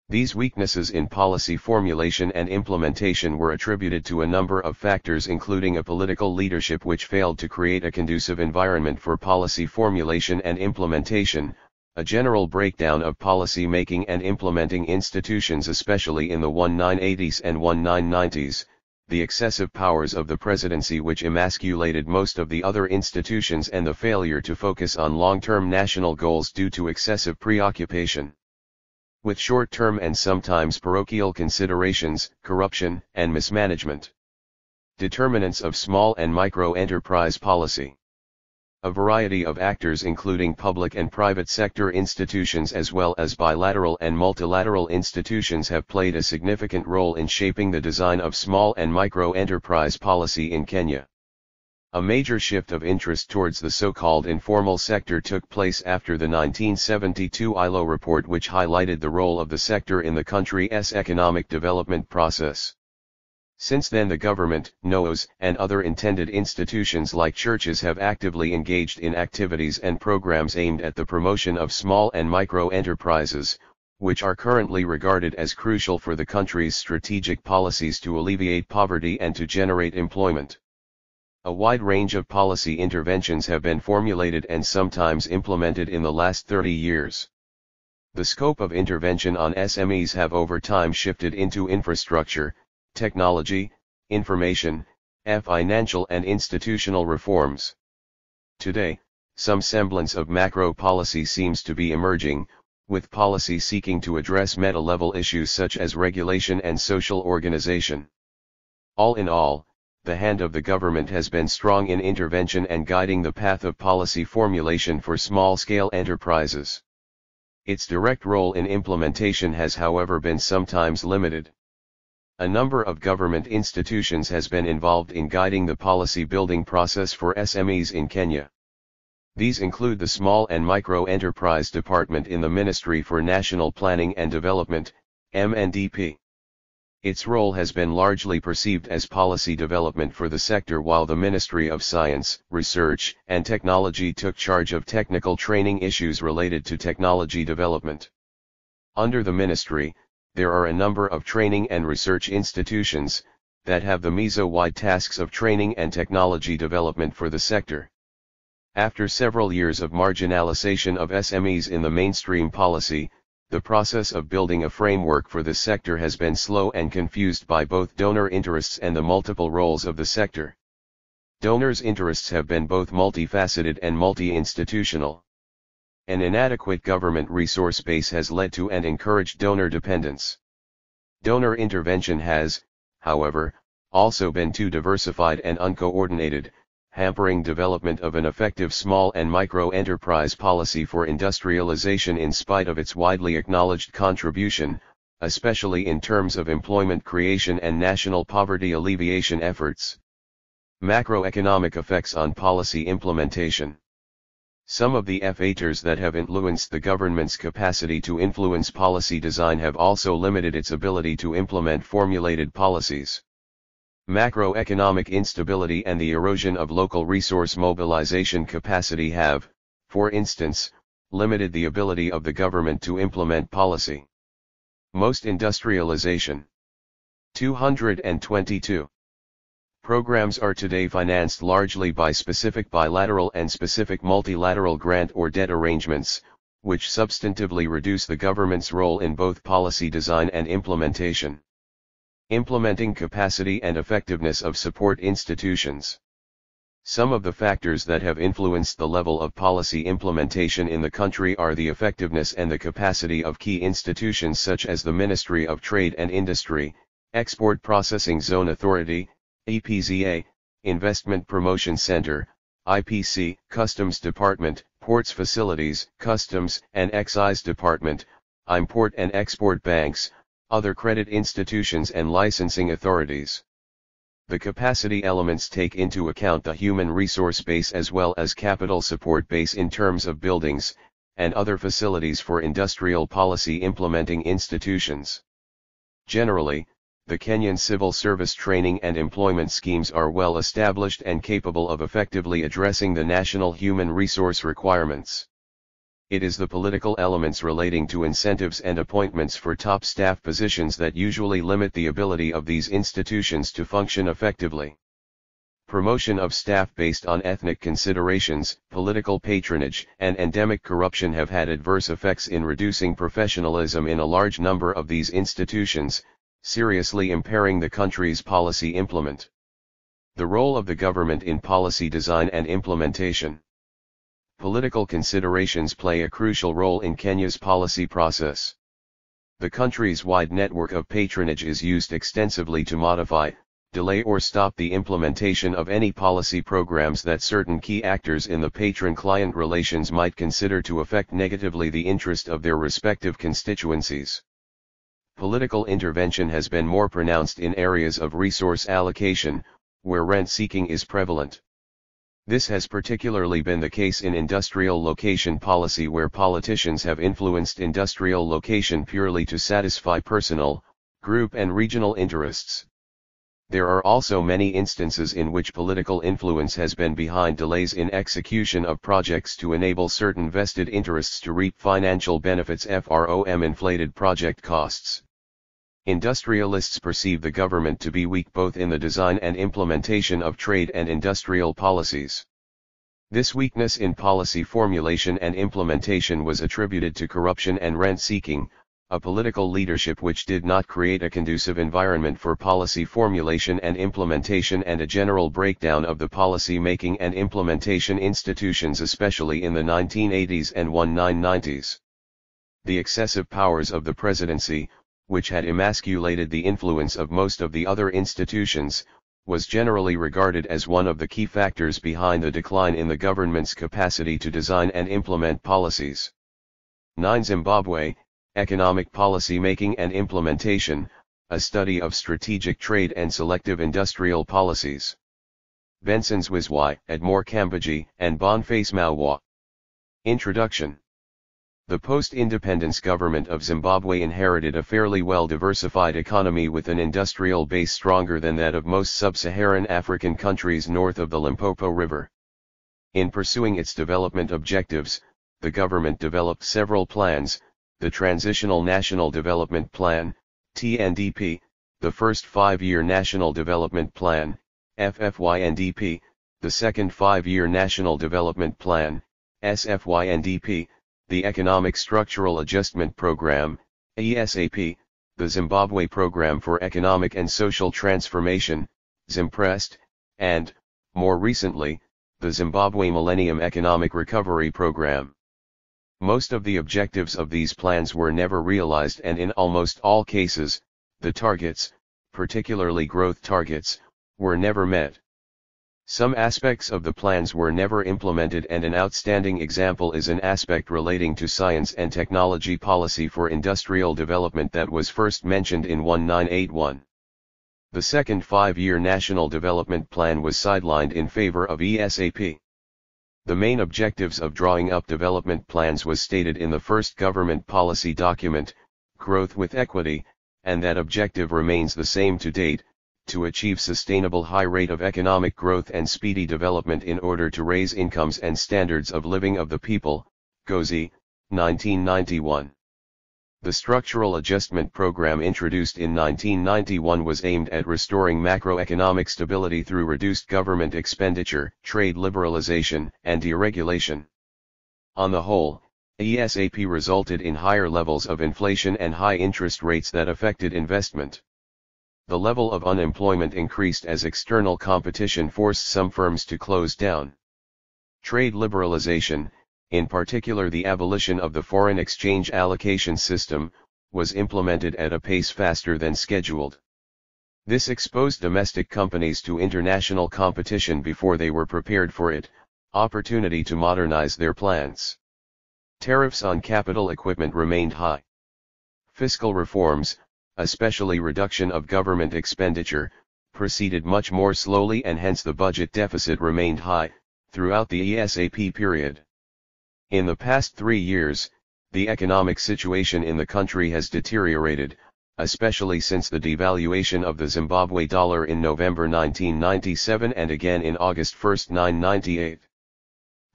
These weaknesses in policy formulation and implementation were attributed to a number of factors, including a political leadership which failed to create a conducive environment for policy formulation and implementation, a general breakdown of policy making and implementing institutions especially in the 1980s and 1990s, the excessive powers of the presidency which emasculated most of the other institutions, and the failure to focus on long-term national goals due to excessive preoccupation with short-term and sometimes parochial considerations, corruption and mismanagement. Determinants of small and micro-enterprise policy. A variety of actors, including public and private sector institutions as well as bilateral and multilateral institutions, have played a significant role in shaping the design of small and micro-enterprise policy in Kenya. A major shift of interest towards the so-called informal sector took place after the 1972 ILO report, which highlighted the role of the sector in the country's economic development process. Since then, the government, NOAs, and other intended institutions like churches have actively engaged in activities and programs aimed at the promotion of small and micro enterprises, which are currently regarded as crucial for the country's strategic policies to alleviate poverty and to generate employment. A wide range of policy interventions have been formulated and sometimes implemented in the last 30 years. The scope of intervention on SMEs have over time shifted into infrastructure, technology, information, financial and institutional reforms. Today, some semblance of macro policy seems to be emerging, with policy seeking to address meta-level issues such as regulation and social organization. All in all, the hand of the government has been strong in intervention and guiding the path of policy formulation for small-scale enterprises. Its direct role in implementation has however been sometimes limited. A number of government institutions has been involved in guiding the policy building process for SMEs in Kenya. These include the Small and Micro Enterprise Department in the Ministry for National Planning and Development, MNDP. Its role has been largely perceived as policy development for the sector, while the Ministry of Science, Research and Technology took charge of technical training issues related to technology development. Under the ministry, there are a number of training and research institutions that have the meso-wide tasks of training and technology development for the sector. After several years of marginalization of SMEs in the mainstream policy, the process of building a framework for this sector has been slow and confused by both donor interests and the multiple roles of the sector. Donors' interests have been both multifaceted and multi-institutional. An inadequate government resource base has led to and encouraged donor dependence. Donor intervention has, however, also been too diversified and uncoordinated, hampering development of an effective small and micro enterprise policy for industrialization in spite of its widely acknowledged contribution, especially in terms of employment creation and national poverty alleviation efforts. Macroeconomic effects on policy implementation. Some of the factors that have influenced the government's capacity to influence policy design have also limited its ability to implement formulated policies. Macroeconomic instability and the erosion of local resource mobilization capacity have, for instance, limited the ability of the government to implement policy. Most industrialization. 222. Programs are today financed largely by specific bilateral and specific multilateral grant or debt arrangements, which substantively reduce the government's role in both policy design and implementation. Implementing capacity and effectiveness of support institutions. Some of the factors that have influenced the level of policy implementation in the country are the effectiveness and the capacity of key institutions such as the Ministry of Trade and Industry, Export Processing Zone Authority, EPZA, Investment Promotion Center, IPC, Customs Department, Ports Facilities, Customs and Excise Department, Import and Export Banks, other credit institutions and licensing authorities. The capacity elements take into account the human resource base as well as capital support base in terms of buildings, and other facilities for industrial policy implementing institutions. Generally, the Kenyan civil service training and employment schemes are well established and capable of effectively addressing the national human resource requirements. It is the political elements relating to incentives and appointments for top staff positions that usually limit the ability of these institutions to function effectively. Promotion of staff based on ethnic considerations, political patronage, and endemic corruption have had adverse effects in reducing professionalism in a large number of these institutions, seriously impairing the country's policy implement. The role of the government in policy design and implementation. Political considerations play a crucial role in Kenya's policy process. The country's wide network of patronage is used extensively to modify, delay or stop the implementation of any policy programs that certain key actors in the patron-client relations might consider to affect negatively the interest of their respective constituencies. Political intervention has been more pronounced in areas of resource allocation, where rent-seeking is prevalent. This has particularly been the case in industrial location policy, where politicians have influenced industrial location purely to satisfy personal, group and regional interests. There are also many instances in which political influence has been behind delays in execution of projects to enable certain vested interests to reap financial benefits from inflated project costs. Industrialists perceive the government to be weak both in the design and implementation of trade and industrial policies. This weakness in policy formulation and implementation was attributed to corruption and rent-seeking, a political leadership which did not create a conducive environment for policy formulation and implementation, and a general breakdown of the policy-making and implementation institutions, especially in the 1980s and 1990s. The excessive powers of the presidency, which had emasculated the influence of most of the other institutions, was generally regarded as one of the key factors behind the decline in the government's capacity to design and implement policies. 9. Zimbabwe, Economic Policy Making and Implementation, a study of strategic trade and selective industrial policies. Benson's Wiswy, Edmore Kambadji, and Boniface Mawa. Introduction. The post-independence government of Zimbabwe inherited a fairly well-diversified economy with an industrial base stronger than that of most sub-Saharan African countries north of the Limpopo River. In pursuing its development objectives, the government developed several plans: the Transitional National Development Plan, TNDP, the First Five-Year National Development Plan, FFYNDP, the Second Five-Year National Development Plan, SFYNDP, the Economic Structural Adjustment Program, ESAP, the Zimbabwe Program for Economic and Social Transformation, ZIMPREST, and, more recently, the Zimbabwe Millennium Economic Recovery Program. Most of the objectives of these plans were never realized, and in almost all cases, the targets, particularly growth targets, were never met. Some aspects of the plans were never implemented, and an outstanding example is an aspect relating to science and technology policy for industrial development that was first mentioned in 1981. The second five-year National Development Plan was sidelined in favor of ESAP. The main objectives of drawing up development plans was stated in the first government policy document, Growth with Equity, and that objective remains the same to date: to achieve sustainable high rate of economic growth and speedy development in order to raise incomes and standards of living of the people. Gozi, 1991. The Structural Adjustment Program introduced in 1991 was aimed at restoring macroeconomic stability through reduced government expenditure, trade liberalization, and deregulation. On the whole, ESAP resulted in higher levels of inflation and high interest rates that affected investment. The level of unemployment increased as external competition forced some firms to close down. Trade liberalization, in particular the abolition of the foreign exchange allocation system, was implemented at a pace faster than scheduled. This exposed domestic companies to international competition before they were prepared for it, opportunity to modernize their plants. Tariffs on capital equipment remained high. Fiscal reforms, especially reduction of government expenditure, proceeded much more slowly, and hence the budget deficit remained high throughout the ESAP period. In the past 3 years, the economic situation in the country has deteriorated, especially since the devaluation of the Zimbabwe dollar in November 1997 and again in August 1, 1998.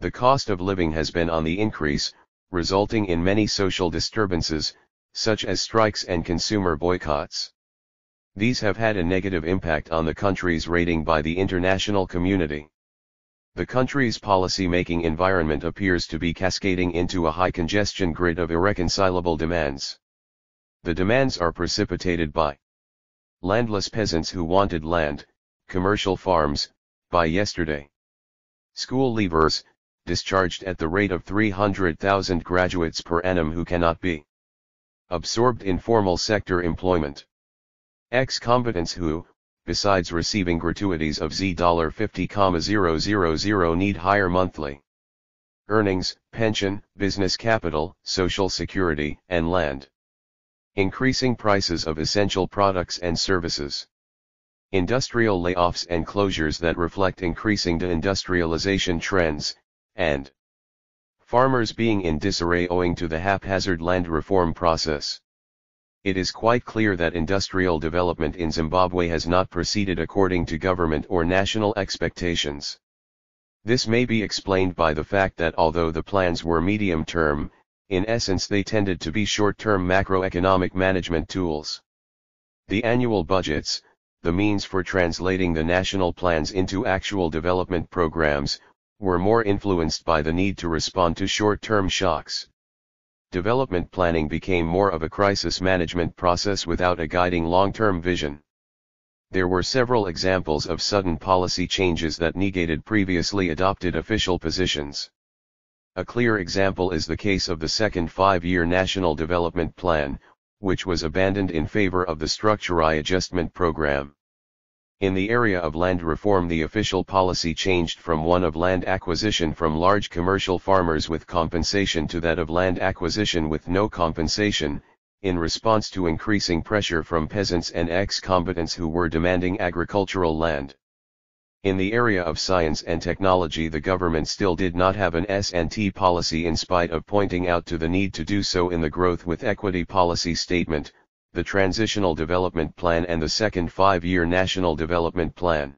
The cost of living has been on the increase, resulting in many social disturbances, such as strikes and consumer boycotts. These have had a negative impact on the country's rating by the international community. The country's policy-making environment appears to be cascading into a high congestion grid of irreconcilable demands. The demands are precipitated by landless peasants who wanted land, commercial farms, by yesterday. School leavers, discharged at the rate of 300,000 graduates per annum who cannot be absorbed in formal sector employment. Ex-combatants who, besides receiving gratuities of $50,000 need higher monthly earnings, pension, business capital, social security, and land. Increasing prices of essential products and services. Industrial layoffs and closures that reflect increasing deindustrialization trends, and farmers being in disarray owing to the haphazard land reform process. It is quite clear that industrial development in Zimbabwe has not proceeded according to government or national expectations. This may be explained by the fact that although the plans were medium-term, in essence they tended to be short-term macroeconomic management tools. The annual budgets, the means for translating the national plans into actual development programs, were more influenced by the need to respond to short-term shocks. Development planning became more of a crisis management process without a guiding long-term vision. There were several examples of sudden policy changes that negated previously adopted official positions. A clear example is the case of the second five-year National Development Plan, which was abandoned in favor of the Structural Adjustment Program. In the area of land reform, the official policy changed from one of land acquisition from large commercial farmers with compensation to that of land acquisition with no compensation, in response to increasing pressure from peasants and ex-combatants who were demanding agricultural land. In the area of science and technology, the government still did not have an S&T policy in spite of pointing out to the need to do so in the Growth with Equity Policy Statement, the Transitional Development Plan and the Second Five-Year National Development Plan.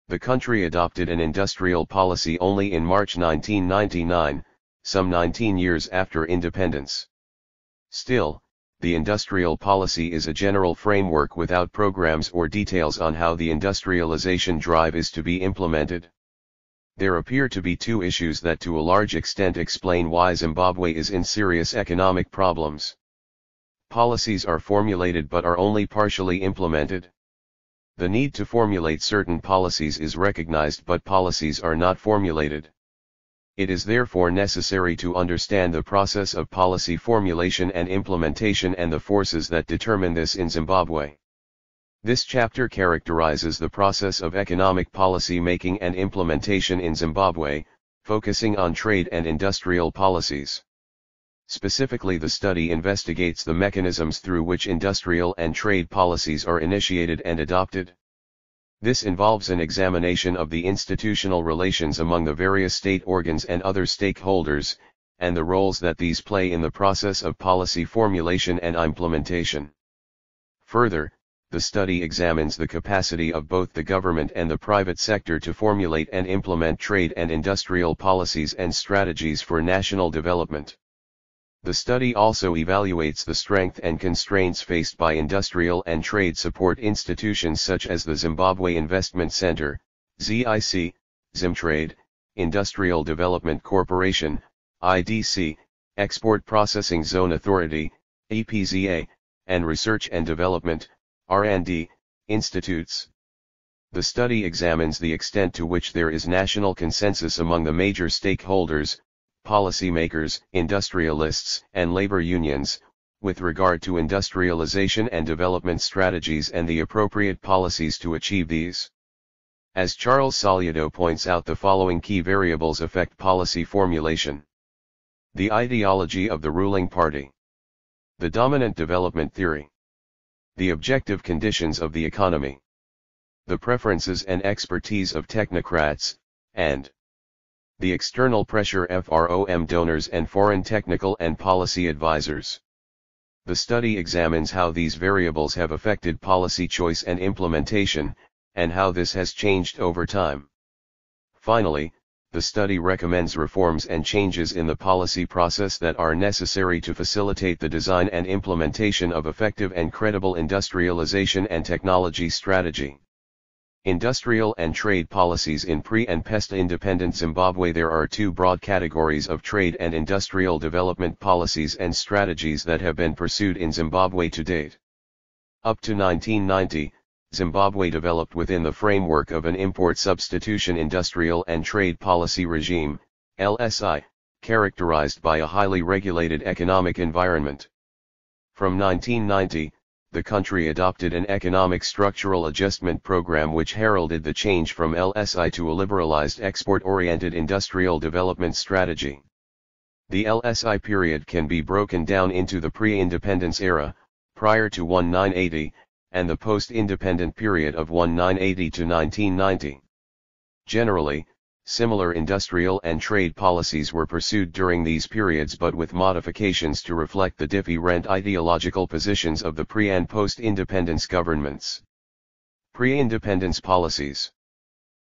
The country adopted an industrial policy only in March 1999, some 19 years after independence. Still, the industrial policy is a general framework without programs or details on how the industrialization drive is to be implemented. There appear to be two issues that to a large extent explain why Zimbabwe is in serious economic problems. Policies are formulated but are only partially implemented. The need to formulate certain policies is recognized but policies are not formulated. It is therefore necessary to understand the process of policy formulation and implementation and the forces that determine this in Zimbabwe. This chapter characterizes the process of economic policy making and implementation in Zimbabwe, focusing on trade and industrial policies. Specifically, the study investigates the mechanisms through which industrial and trade policies are initiated and adopted. This involves an examination of the institutional relations among the various state organs and other stakeholders, and the roles that these play in the process of policy formulation and implementation. Further, the study examines the capacity of both the government and the private sector to formulate and implement trade and industrial policies and strategies for national development. The study also evaluates the strength and constraints faced by industrial and trade support institutions such as the Zimbabwe Investment Center, ZIC, Zimtrade, Industrial Development Corporation, IDC, Export Processing Zone Authority, EPZA, and Research and Development, R&D, institutes. The study examines the extent to which there is national consensus among the major stakeholders, policymakers, industrialists, and labor unions, with regard to industrialization and development strategies and the appropriate policies to achieve these. As Charles Sogliato points out, the following key variables affect policy formulation. The ideology of the ruling party. The dominant development theory. The objective conditions of the economy. The preferences and expertise of technocrats, and the external pressure from donors and foreign technical and policy advisors. The study examines how these variables have affected policy choice and implementation, and how this has changed over time. Finally, the study recommends reforms and changes in the policy process that are necessary to facilitate the design and implementation of effective and credible industrialization and technology strategy. Industrial and trade policies in pre- and post-independent Zimbabwe. There are two broad categories of trade and industrial development policies and strategies that have been pursued in Zimbabwe to date. Up to 1990, Zimbabwe developed within the framework of an import substitution industrial and trade policy regime, LSI, characterized by a highly regulated economic environment. From 1990, the country adopted an economic structural adjustment program which heralded the change from LSI to a liberalized export-oriented industrial development strategy. The LSI period can be broken down into the pre-independence era, prior to 1980, and the post-independent period of 1980 to 1990. Generally, similar industrial and trade policies were pursued during these periods, but with modifications to reflect the different ideological positions of the pre- and post-independence governments. Pre-independence policies.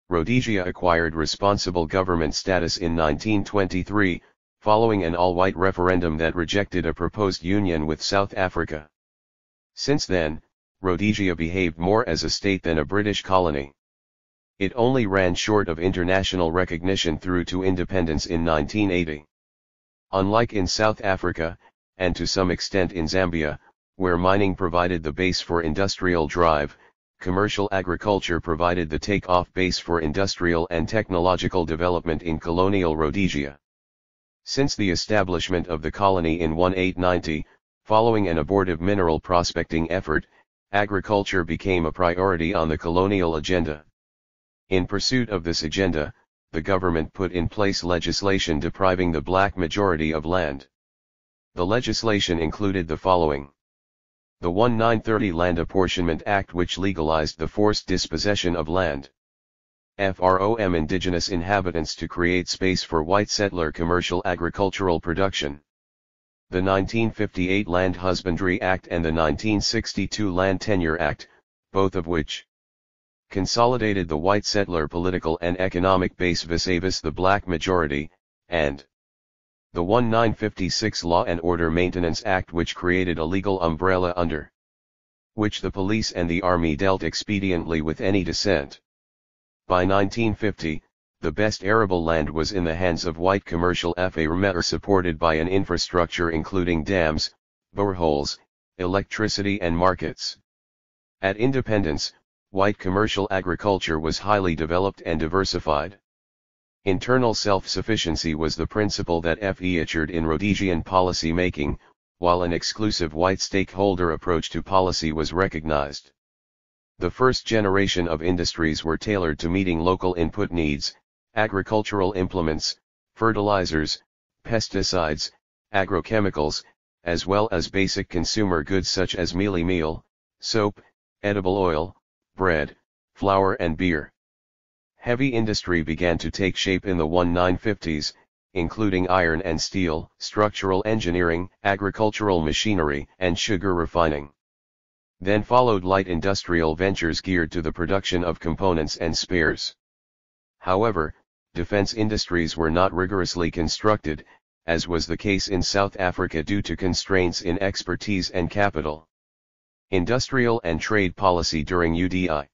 Rhodesia acquired responsible government status in 1923, following an all-white referendum that rejected a proposed union with South Africa. Since then, Rhodesia behaved more as a state than a British colony. It only ran short of international recognition through to independence in 1980. Unlike in South Africa, and to some extent in Zambia, where mining provided the base for industrial drive, commercial agriculture provided the take-off base for industrial and technological development in colonial Rhodesia. Since the establishment of the colony in 1890, following an abortive mineral prospecting effort, agriculture became a priority on the colonial agenda. In pursuit of this agenda, the government put in place legislation depriving the black majority of land. The legislation included the following. The 1930 Land Apportionment Act, which legalized the forced dispossession of land. From indigenous inhabitants to create space for white settler commercial agricultural production. The 1958 Land Husbandry Act and the 1962 Land Tenure Act, both of which consolidated the white settler political and economic base vis-a-vis the black majority, and the 1956 Law and Order Maintenance Act, which created a legal umbrella under which the police and the army dealt expediently with any dissent. By 1950, the best arable land was in the hands of white commercial farmers, supported by an infrastructure including dams, boreholes, electricity and markets. At independence, white commercial agriculture was highly developed and diversified. Internal self-sufficiency was the principle that featured in Rhodesian policy making, while an exclusive white stakeholder approach to policy was recognized. The first generation of industries were tailored to meeting local input needs: agricultural implements, fertilizers, pesticides, agrochemicals, as well as basic consumer goods such as meal, soap, edible oil, bread, flour and beer. Heavy industry began to take shape in the 1950s, including iron and steel, structural engineering, agricultural machinery, and sugar refining. Then followed light industrial ventures geared to the production of components and spares. However, defense industries were not rigorously constructed, as was the case in South Africa due to constraints in expertise and capital. Industrial and trade policy during UDI.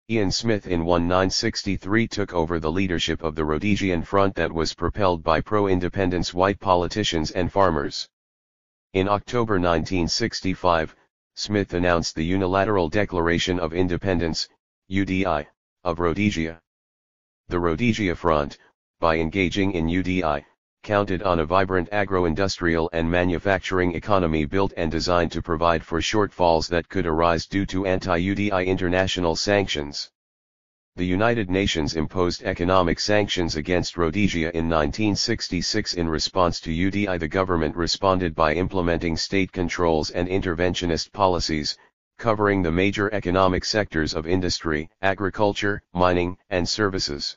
Ian Smith in 1963 took over the leadership of the Rhodesian Front that was propelled by pro-independence white politicians and farmers. In October 1965, Smith announced the Unilateral Declaration of Independence, UDI, of Rhodesia. The Rhodesia Front, by engaging in UDI, counted on a vibrant agro-industrial and manufacturing economy built and designed to provide for shortfalls that could arise due to anti-UDI international sanctions. The United Nations imposed economic sanctions against Rhodesia in 1966 in response to UDI. The government responded by implementing state controls and interventionist policies, covering the major economic sectors of industry, agriculture, mining, and services.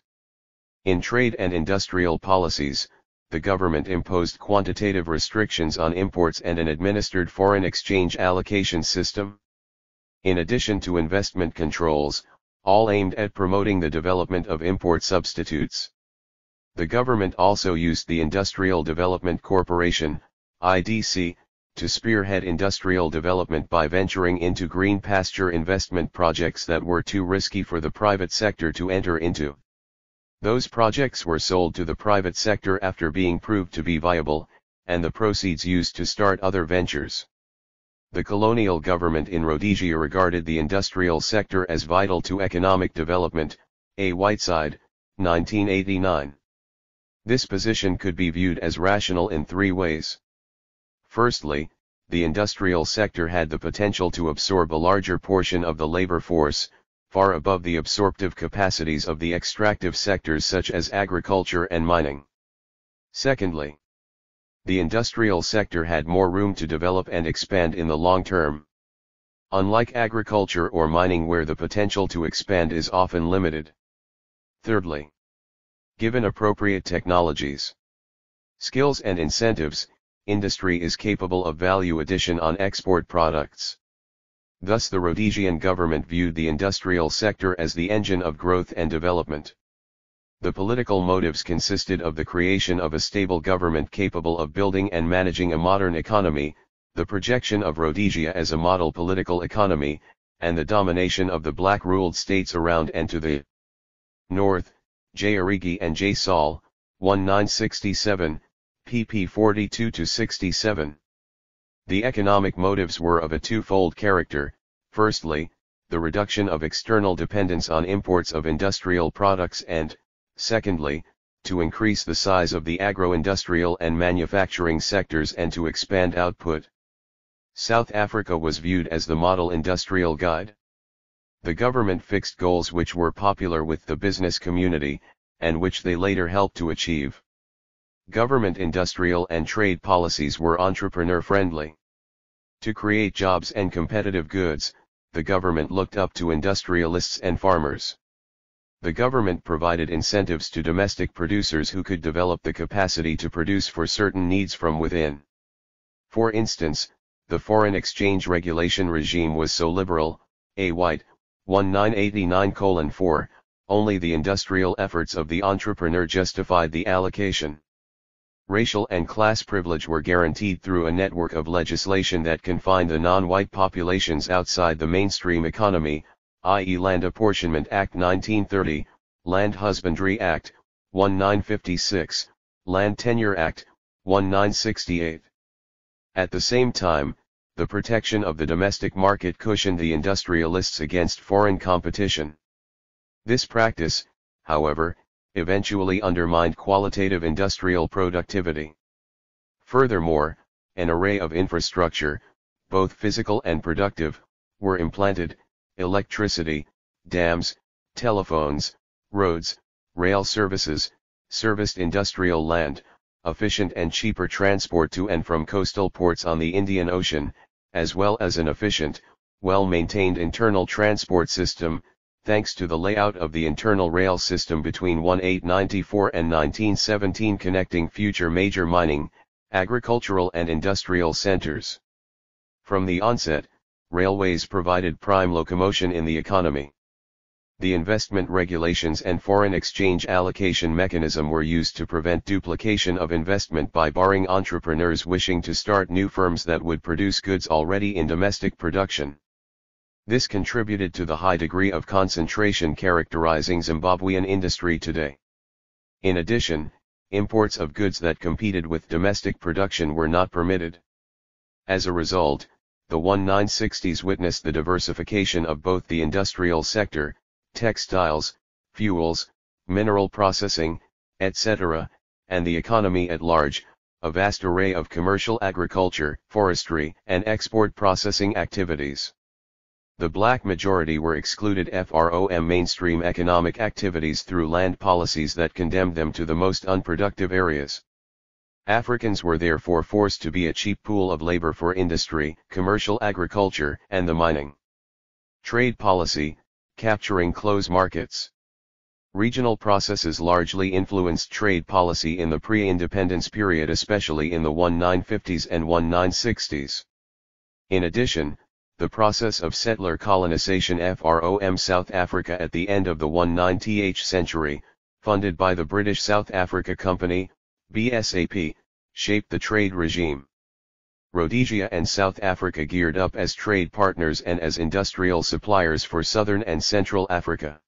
In trade and industrial policies, the government imposed quantitative restrictions on imports and an administered foreign exchange allocation system. In addition to investment controls, all aimed at promoting the development of import substitutes. The government also used the Industrial Development Corporation, IDC, to spearhead industrial development by venturing into green pasture investment projects that were too risky for the private sector to enter into. Those projects were sold to the private sector after being proved to be viable, and the proceeds used to start other ventures. The colonial government in Rhodesia regarded the industrial sector as vital to economic development. A. Whiteside, 1989. This position could be viewed as rational in three ways. Firstly, the industrial sector had the potential to absorb a larger portion of the labor force, far above the absorptive capacities of the extractive sectors such as agriculture and mining. Secondly, the industrial sector had more room to develop and expand in the long term. Unlike agriculture or mining, where the potential to expand is often limited. Thirdly, given appropriate technologies, skills and incentives, industry is capable of value addition on export products. Thus the Rhodesian government viewed the industrial sector as the engine of growth and development. The political motives consisted of the creation of a stable government capable of building and managing a modern economy, The projection of Rhodesia as a model political economy, and the domination of the black-ruled states around and to the north, J. Origi and J. Saul, 1967, pp 42-67. The economic motives were of a twofold character: firstly, the reduction of external dependence on imports of industrial products and, secondly, to increase the size of the agro-industrial and manufacturing sectors and to expand output. South Africa was viewed as the model industrial guide. The government fixed goals which were popular with the business community, and which they later helped to achieve. Government industrial and trade policies were entrepreneur-friendly. To create jobs and competitive goods, the government looked up to industrialists and farmers. The government provided incentives to domestic producers who could develop the capacity to produce for certain needs from within. For instance, the foreign exchange regulation regime was so liberal, A. White, 1989:4, only the industrial efforts of the entrepreneur justified the allocation. Racial and class privilege were guaranteed through a network of legislation that confined the non-white populations outside the mainstream economy, i.e. Land Apportionment Act 1930, Land Husbandry Act, 1956, Land Tenure Act, 1968. At the same time, the protection of the domestic market cushioned the industrialists against foreign competition. This practice, however, eventually undermined qualitative industrial productivity. Furthermore, an array of infrastructure, both physical and productive, were implanted: electricity, dams, telephones, roads, rail services, serviced industrial land, efficient and cheaper transport to and from coastal ports on the Indian Ocean, as well as an efficient, well-maintained internal transport system, thanks to the layout of the internal rail system between 1894 and 1917 connecting future major mining, agricultural and industrial centers. From the onset, railways provided prime locomotion in the economy. The investment regulations and foreign exchange allocation mechanism were used to prevent duplication of investment by barring entrepreneurs wishing to start new firms that would produce goods already in domestic production. This contributed to the high degree of concentration characterizing Zimbabwean industry today. In addition, imports of goods that competed with domestic production were not permitted. As a result, the 1960s witnessed the diversification of both the industrial sector, textiles, fuels, mineral processing, etc., and the economy at large, a vast array of commercial agriculture, forestry, and export processing activities. The black majority were excluded from mainstream economic activities through land policies that condemned them to the most unproductive areas. Africans were therefore forced to be a cheap pool of labor for industry, commercial agriculture, and the mining. Trade policy, capturing close markets. Regional processes largely influenced trade policy in the pre-independence period, especially in the 1950s and 1960s. In addition, the process of settler colonization from South Africa at the end of the 19th century, funded by the British South Africa Company, BSAP, shaped the trade regime. Rhodesia and South Africa geared up as trade partners and as industrial suppliers for Southern and Central Africa.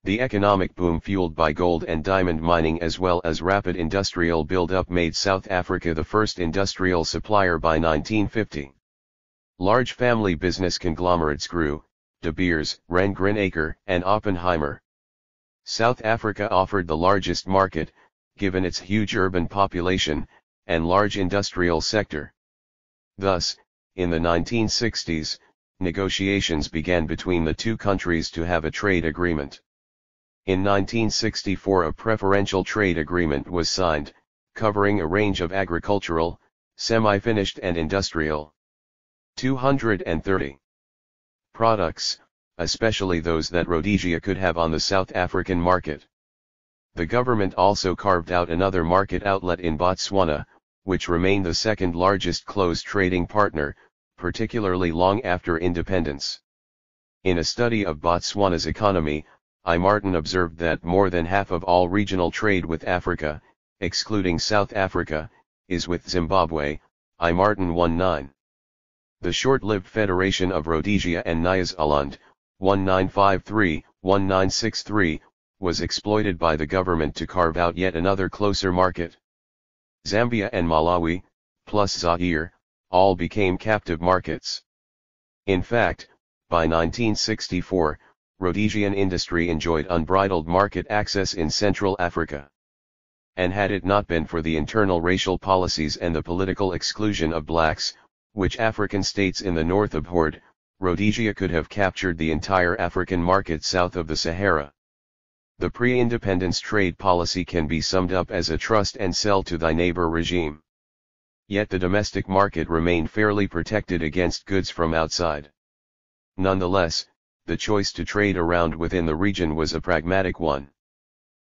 The economic boom fueled by gold and diamond mining as well as rapid industrial build-up made South Africa the first industrial supplier by 1950. Large family business conglomerates grew: De Beers, Ren-Grinaker, and Oppenheimer. South Africa offered the largest market, given its huge urban population, and large industrial sector. Thus, in the 1960s, negotiations began between the two countries to have a trade agreement. In 1964 a preferential trade agreement was signed, covering a range of agricultural, semi-finished and industrial 230 products, especially those that Rhodesia could have on the South African market. The government also carved out another market outlet in Botswana, which remained the second largest closed trading partner, particularly long after independence. In a study of Botswana's economy, I. Martin observed that more than half of all regional trade with Africa, excluding South Africa, is with Zimbabwe, I. Martin 19. The short-lived Federation of Rhodesia and Nyasaland, 1953-1963, was exploited by the government to carve out yet another closer market. Zambia and Malawi, plus Zaire, all became captive markets. In fact, by 1964, Rhodesian industry enjoyed unbridled market access in Central Africa. And had it not been for the internal racial policies and the political exclusion of blacks, which African states in the north abhorred, Rhodesia could have captured the entire African market south of the Sahara. The pre-independence trade policy can be summed up as a trust and sell to thy neighbor regime. Yet the domestic market remained fairly protected against goods from outside. Nonetheless, the choice to trade around within the region was a pragmatic one.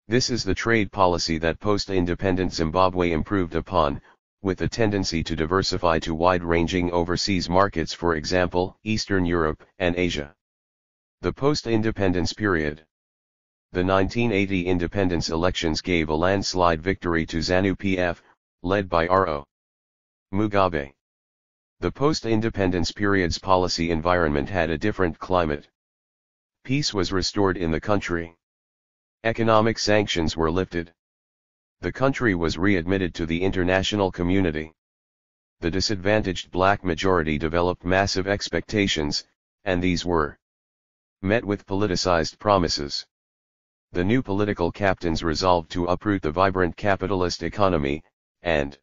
This is the trade policy that post-independent Zimbabwe improved upon, with a tendency to diversify to wide-ranging overseas markets, for example, Eastern Europe and Asia. The post-independence period. The 1980 independence elections gave a landslide victory to ZANU-PF, led by R.O. Mugabe. The post-independence period's policy environment had a different climate. Peace was restored in the country. Economic sanctions were lifted. The country was readmitted to the international community. The disadvantaged black majority developed massive expectations, and these were met with politicized promises. The new political captains resolved to uproot the vibrant capitalist economy, and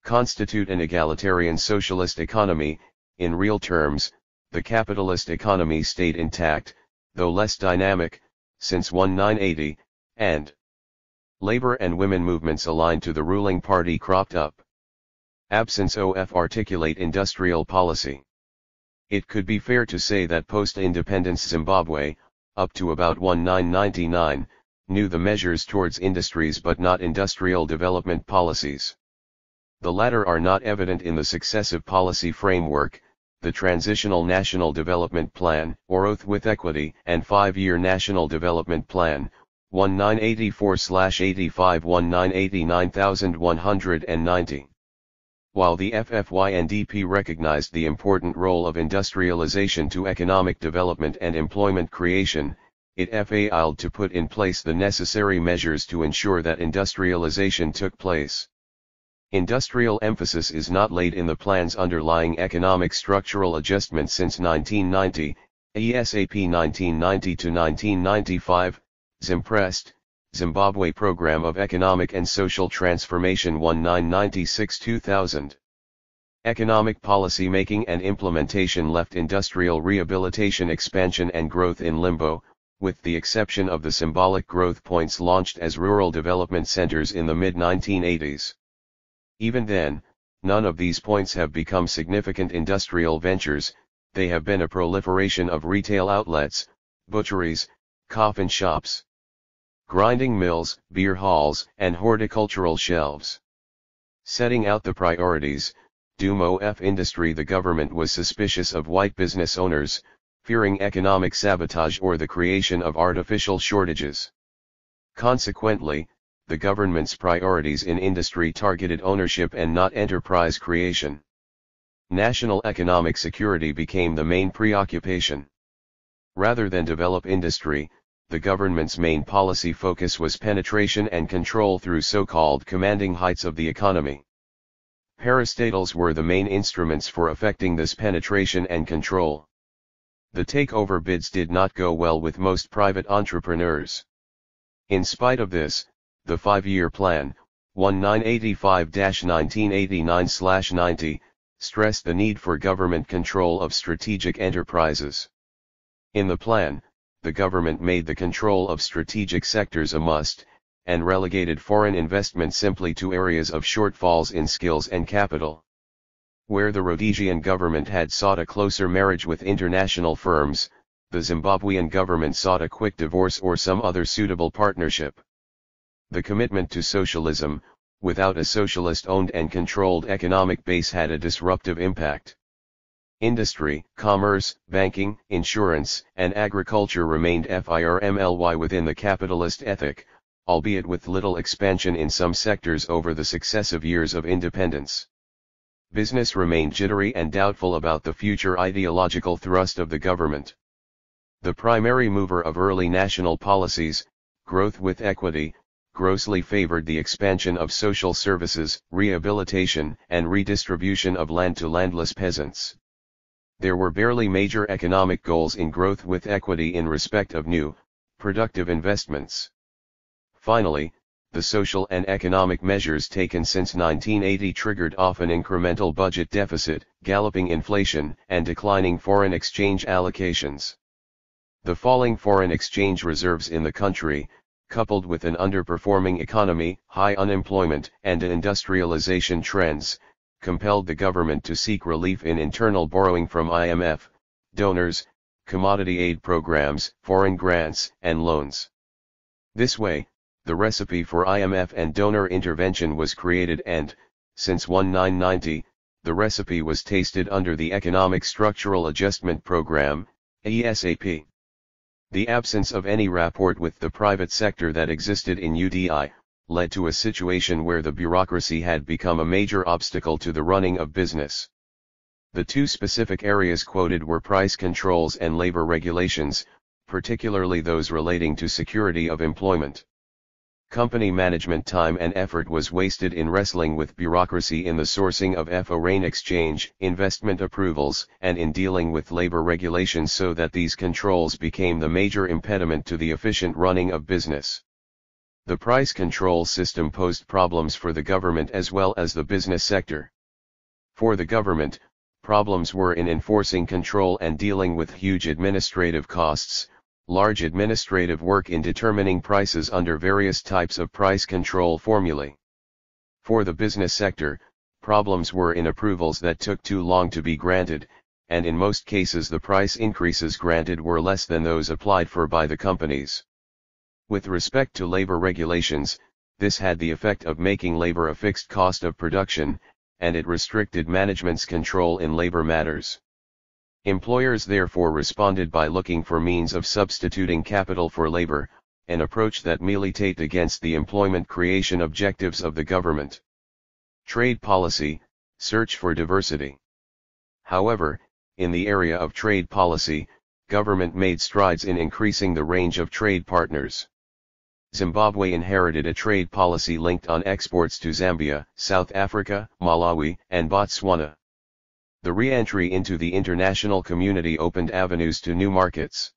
constitute an egalitarian socialist economy. In real terms, the capitalist economy stayed intact, though less dynamic, since 1980, and labor and women movements aligned to the ruling party cropped up. Absence of articulate industrial policy. It could be fair to say that post-independence Zimbabwe, up to about 1999, knew the measures towards industries but not industrial development policies. The latter are not evident in the successive policy framework, the Transitional National Development Plan, or Oath with Equity, and 5-Year National Development Plan, 1984/85-1989-190. While the FFYNDP recognized the important role of industrialization to economic development and employment creation, it failed to put in place the necessary measures to ensure that industrialization took place. Industrial emphasis is not laid in the plan's underlying economic structural adjustment since 1990, ESAP 1990 to 1995, ZIMPREST, Zimbabwe Program of Economic and Social Transformation 1996-2000. Economic policy making and implementation left industrial rehabilitation, expansion and growth in limbo, with the exception of the symbolic growth points launched as rural development centers in the mid-1980s. Even then, none of these points have become significant industrial ventures. They have been a proliferation of retail outlets, butcheries, coffin shops, grinding mills, beer halls, and horticultural shelves. Setting out the priorities, of industry, the government was suspicious of white business owners, fearing economic sabotage or the creation of artificial shortages. Consequently, the government's priorities in industry targeted ownership and not enterprise creation. National economic security became the main preoccupation. Rather than develop industry, the government's main policy focus was penetration and control through so-called commanding heights of the economy. Parastatals were the main instruments for effecting this penetration and control. The takeover bids did not go well with most private entrepreneurs. In spite of this, the 5-year plan, 1985-1989/90, stressed the need for government control of strategic enterprises. In the plan, the government made the control of strategic sectors a must, and relegated foreign investment simply to areas of shortfalls in skills and capital. Where the Rhodesian government had sought a closer marriage with international firms, the Zimbabwean government sought a quick divorce or some other suitable partnership. The commitment to socialism, without a socialist-owned and controlled economic base, had a disruptive impact. Industry, commerce, banking, insurance, and agriculture remained firmly within the capitalist ethic, albeit with little expansion in some sectors over the successive years of independence. Business remained jittery and doubtful about the future ideological thrust of the government. The primary mover of early national policies, growth with equity, grossly favored the expansion of social services, rehabilitation, and redistribution of land to landless peasants. There were barely major economic goals in growth with equity in respect of new, productive investments. Finally, the social and economic measures taken since 1980 triggered off an incremental budget deficit, galloping inflation, and declining foreign exchange allocations. The falling foreign exchange reserves in the country, coupled with an underperforming economy, high unemployment, and industrialization trends, compelled the government to seek relief in internal borrowing from IMF, donors, commodity aid programs, foreign grants, and loans. This way, the recipe for IMF and donor intervention was created and, since 1990, the recipe was tasted under the Economic Structural Adjustment Program, ESAP. The absence of any rapport with the private sector that existed in UDI, led to a situation where the bureaucracy had become a major obstacle to the running of business. The two specific areas quoted were price controls and labor regulations, particularly those relating to security of employment. Company management time and effort was wasted in wrestling with bureaucracy in the sourcing of foreign exchange, investment approvals, and in dealing with labor regulations, so that these controls became the major impediment to the efficient running of business. The price control system posed problems for the government as well as the business sector. For the government, problems were in enforcing control and dealing with huge administrative costs, large administrative work in determining prices under various types of price control formulae. For the business sector, problems were in approvals that took too long to be granted, and in most cases the price increases granted were less than those applied for by the companies. With respect to labor regulations, this had the effect of making labor a fixed cost of production, and it restricted management's control in labor matters. Employers therefore responded by looking for means of substituting capital for labor, an approach that militate against the employment creation objectives of the government. Trade policy, search for diversity. However, in the area of trade policy, government made strides in increasing the range of trade partners. Zimbabwe inherited a trade policy linked on exports to Zambia, South Africa, Malawi, and Botswana. The re-entry into the international community opened avenues to new markets.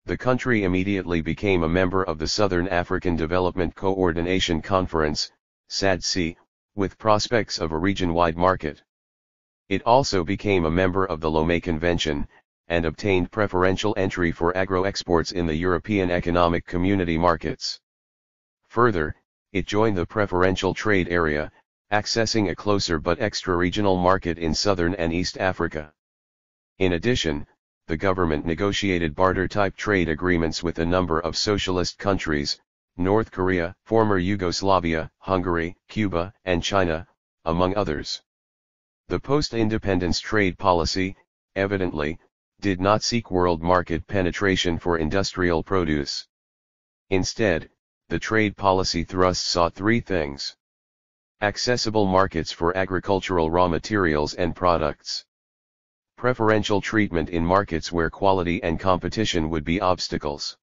The country immediately became a member of the Southern African Development Coordination Conference, SADC, with prospects of a region-wide market. It also became a member of the Lomé Convention, and obtained preferential entry for agro-exports in the European Economic Community markets. Further, it joined the preferential trade area, accessing a closer but extra-regional market in southern and East Africa. In addition, the government negotiated barter-type trade agreements with a number of socialist countries, North Korea, former Yugoslavia, Hungary, Cuba, and China, among others. The post-independence trade policy, evidently, did not seek world market penetration for industrial produce. Instead, the trade policy thrust sought three things: accessible markets for agricultural raw materials and products, preferential treatment in markets where quality and competition would be obstacles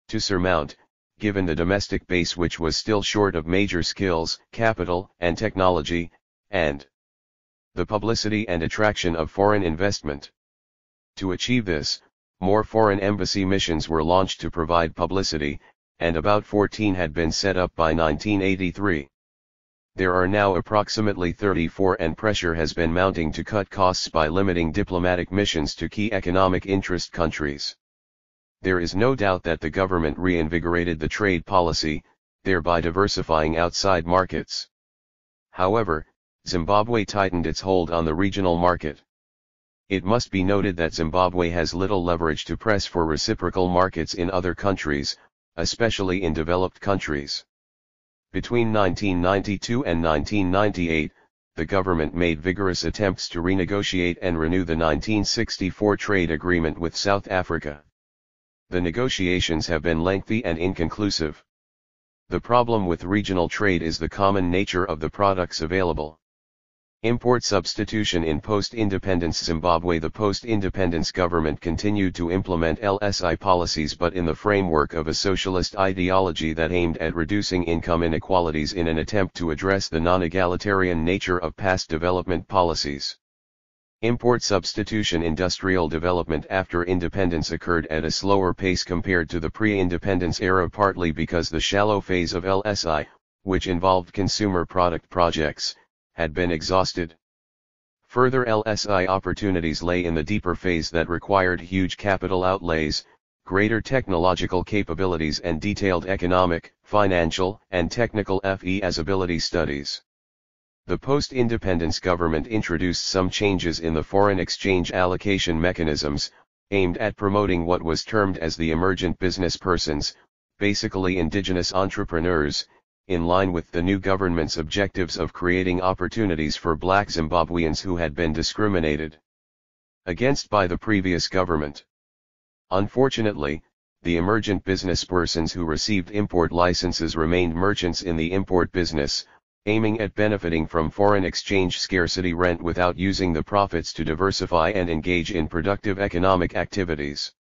to surmount, given the domestic base which was still short of major skills, capital, and technology, and the publicity and attraction of foreign investment. To achieve this, more foreign embassy missions were launched to provide publicity, and about 14 had been set up by 1983. There are now approximately 34, and pressure has been mounting to cut costs by limiting diplomatic missions to key economic interest countries. There is no doubt that the government reinvigorated the trade policy, thereby diversifying outside markets. However, Zimbabwe tightened its hold on the regional market. It must be noted that Zimbabwe has little leverage to press for reciprocal markets in other countries, especially in developed countries. Between 1992 and 1998, the government made vigorous attempts to renegotiate and renew the 1964 trade agreement with South Africa. The negotiations have been lengthy and inconclusive. The problem with regional trade is the common nature of the products available. Import substitution in post-independence Zimbabwe. The post-independence government continued to implement LSI policies but in the framework of a socialist ideology that aimed at reducing income inequalities in an attempt to address the non-egalitarian nature of past development policies. Import substitution industrial development after independence occurred at a slower pace compared to the pre-independence era, partly because the shallow phase of LSI, which involved consumer product projects, had been exhausted. Further LSI opportunities lay in the deeper phase that required huge capital outlays, greater technological capabilities and detailed economic, financial, and technical feasibility studies. The post-independence government introduced some changes in the foreign exchange allocation mechanisms, aimed at promoting what was termed as the emergent business persons, basically indigenous entrepreneurs, in line with the new government's objectives of creating opportunities for black Zimbabweans who had been discriminated against by the previous government. Unfortunately, the emergent business persons who received import licenses remained merchants in the import business, aiming at benefiting from foreign exchange scarcity rent without using the profits to diversify and engage in productive economic activities.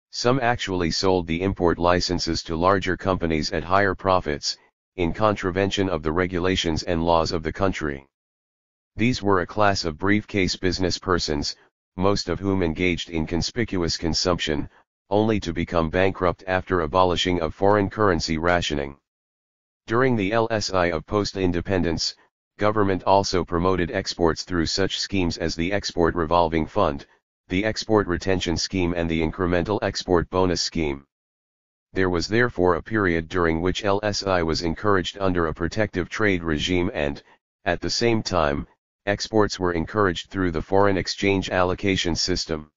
Some actually sold the import licenses to larger companies at higher profits, in contravention of the regulations and laws of the country. These were a class of briefcase business persons, most of whom engaged in conspicuous consumption, only to become bankrupt after abolishing of foreign currency rationing. During the LSI of post-independence, government also promoted exports through such schemes as the Export Revolving Fund, the Export Retention Scheme and the Incremental Export Bonus Scheme. There was therefore a period during which LSI was encouraged under a protective trade regime and, at the same time, exports were encouraged through the foreign exchange allocation system.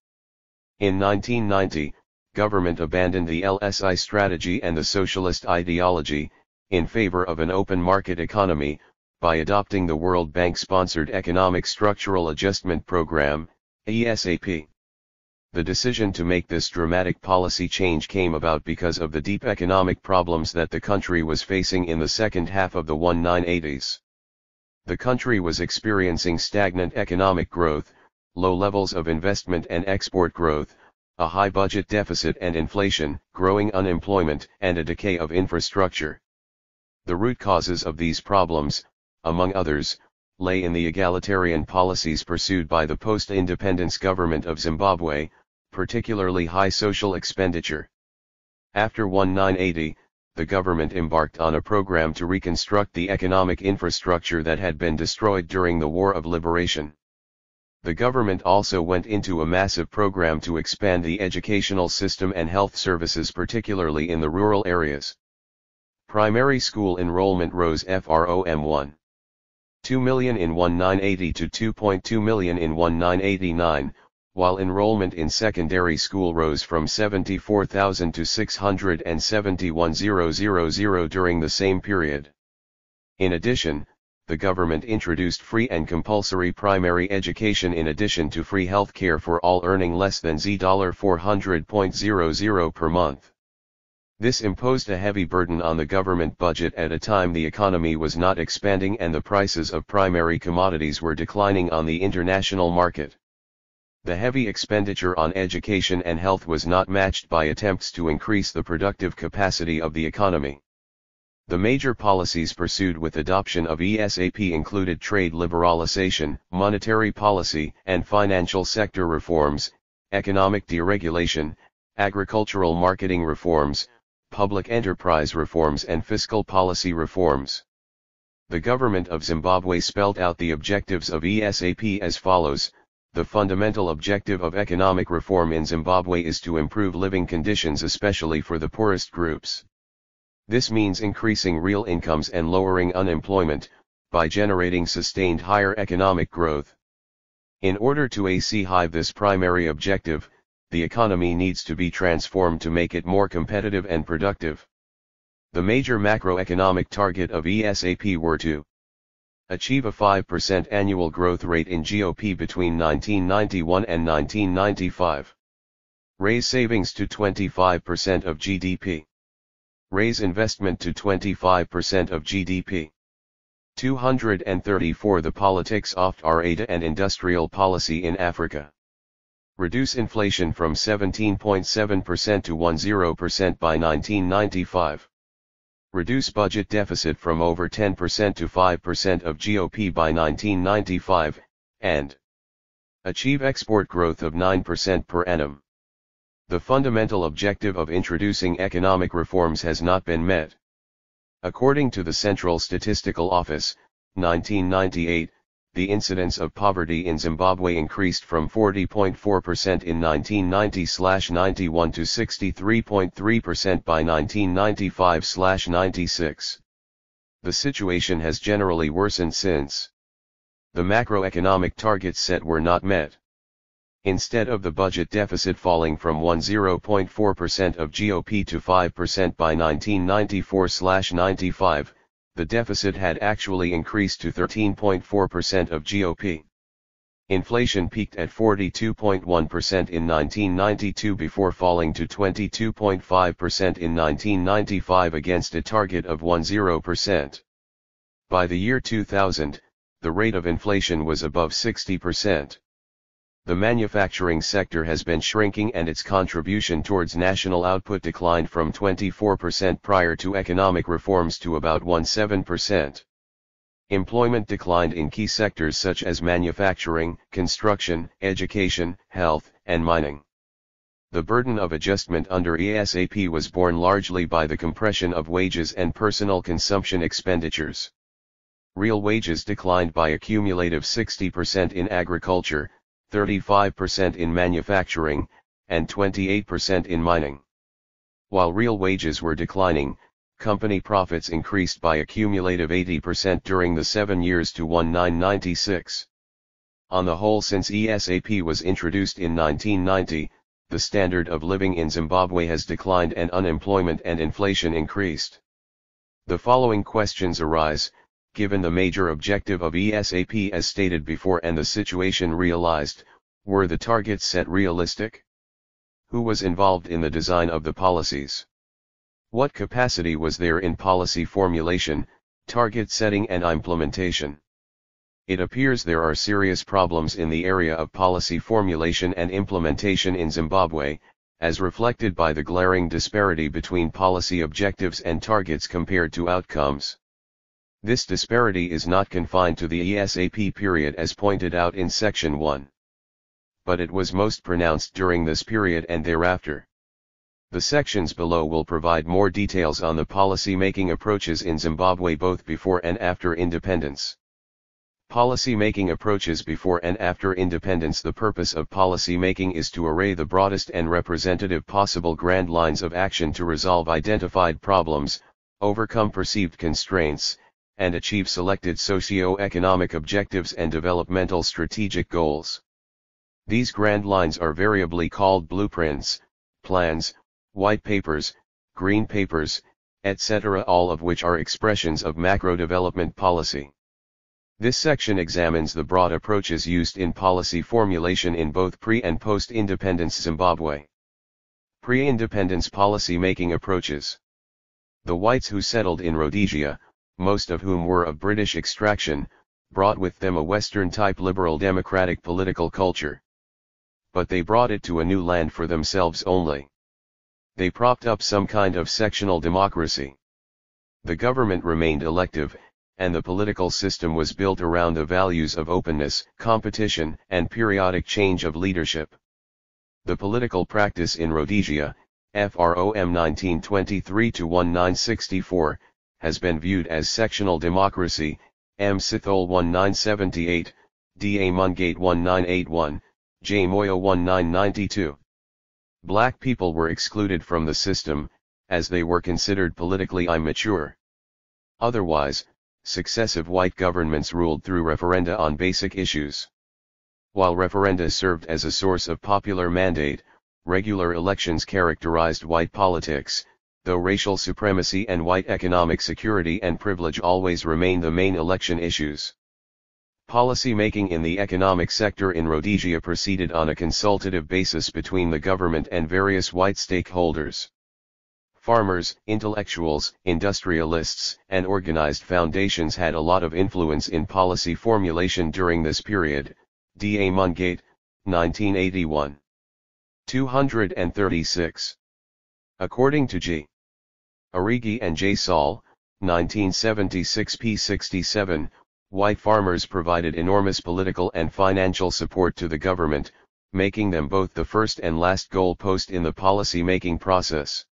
In 1990, government abandoned the LSI strategy and the socialist ideology, in favor of an open market economy, by adopting the World Bank-sponsored Economic Structural Adjustment Program, ESAP. The decision to make this dramatic policy change came about because of the deep economic problems that the country was facing in the second half of the 1980s. The country was experiencing stagnant economic growth, low levels of investment and export growth, a high budget deficit and inflation, growing unemployment, and a decay of infrastructure. The root causes of these problems, among others, lay in the egalitarian policies pursued by the post-independence government of Zimbabwe, particularly high social expenditure. After 1980, the government embarked on a program to reconstruct the economic infrastructure that had been destroyed during the War of Liberation. The government also went into a massive program to expand the educational system and health services, particularly in the rural areas. Primary school enrollment rose from 1.2 million in 1980 to 2.2 million in 1989, while enrollment in secondary school rose from 74,000 to 671,000 during the same period. In addition, the government introduced free and compulsory primary education in addition to free health care for all earning less than $400.00 per month. This imposed a heavy burden on the government budget at a time the economy was not expanding and the prices of primary commodities were declining on the international market. The heavy expenditure on education and health was not matched by attempts to increase the productive capacity of the economy. The major policies pursued with adoption of ESAP included trade liberalization, monetary policy and financial sector reforms, economic deregulation, agricultural marketing reforms, public enterprise reforms and fiscal policy reforms. The government of Zimbabwe spelled out the objectives of ESAP as follows. The fundamental objective of economic reform in Zimbabwe is to improve living conditions, especially for the poorest groups. This means increasing real incomes and lowering unemployment, by generating sustained higher economic growth. In order to achieve this primary objective, the economy needs to be transformed to make it more competitive and productive. The major macroeconomic target of ESAP were to achieve a 5% annual growth rate in GOP between 1991 and 1995. Raise savings to 25% of GDP. Raise investment to 25% of GDP. 234 The politics of trade and industrial policy in Africa. Reduce inflation from 17.7% to 10% by 1995. Reduce budget deficit from over 10% to 5% of GOP by 1995, and achieve export growth of 9% per annum. The fundamental objective of introducing economic reforms has not been met. According to the Central Statistical Office, 1998, the incidence of poverty in Zimbabwe increased from 40.4% in 1990/91 to 63.3% by 1995/96. The situation has generally worsened since. The macroeconomic targets set were not met. Instead of the budget deficit falling from 10.4% of GOP to 5% by 1994/95, the deficit had actually increased to 13.4% of GOP. Inflation peaked at 42.1% in 1992 before falling to 22.5% in 1995 against a target of 10%. By the year 2000, the rate of inflation was above 60%. The manufacturing sector has been shrinking and its contribution towards national output declined from 24% prior to economic reforms to about 17%. Employment declined in key sectors such as manufacturing, construction, education, health, and mining. The burden of adjustment under ESAP was borne largely by the compression of wages and personal consumption expenditures. Real wages declined by a cumulative 60% in agriculture, 35% in manufacturing, and 28% in mining. While real wages were declining, company profits increased by a cumulative 80% during the 7 years to 1996. On the whole, since ESAP was introduced in 1990, the standard of living in Zimbabwe has declined and unemployment and inflation increased. The following questions arise. Given the major objective of ESAP as stated before and the situation realized, were the targets set realistic? Who was involved in the design of the policies? What capacity was there in policy formulation, target setting and implementation? It appears there are serious problems in the area of policy formulation and implementation in Zimbabwe, as reflected by the glaring disparity between policy objectives and targets compared to outcomes. This disparity is not confined to the ESAP period as pointed out in Section 1. But it was most pronounced during this period and thereafter. The sections below will provide more details on the policy-making approaches in Zimbabwe both before and after independence. Policy-making approaches before and after independence. The purpose of policy-making is to array the broadest and representative possible grand lines of action to resolve identified problems, overcome perceived constraints, and achieve selected socio-economic objectives and developmental strategic goals. These grand lines are variably called blueprints, plans, white papers, green papers, etc., all of which are expressions of macro-development policy. This section examines the broad approaches used in policy formulation in both pre- and post-independence Zimbabwe. Pre-independence policy-making approaches. The whites who settled in Rhodesia, most of whom were of British extraction, brought with them a Western-type liberal democratic political culture. But they brought it to a new land for themselves only. They propped up some kind of sectional democracy. The government remained elective, and the political system was built around the values of openness, competition, and periodic change of leadership. The political practice in Rhodesia, FROM 1923–1964, has been viewed as sectional democracy, M. Sithole 1978, D. A. Mungate 1981, J. Moyo 1992. Black people were excluded from the system, as they were considered politically immature. Otherwise, successive white governments ruled through referenda on basic issues. While referenda served as a source of popular mandate, regular elections characterized white politics, though racial supremacy and white economic security and privilege always remain the main election issues. Policy making in the economic sector in Rhodesia proceeded on a consultative basis between the government and various white stakeholders. Farmers, intellectuals, industrialists, and organized foundations had a lot of influence in policy formulation during this period. D. A. Mungate, 1981. 236. According to G. Arrighi and J. Saul, 1976 p. 67, white farmers provided enormous political and financial support to the government, making them both the first and last goalpost in the policy-making process.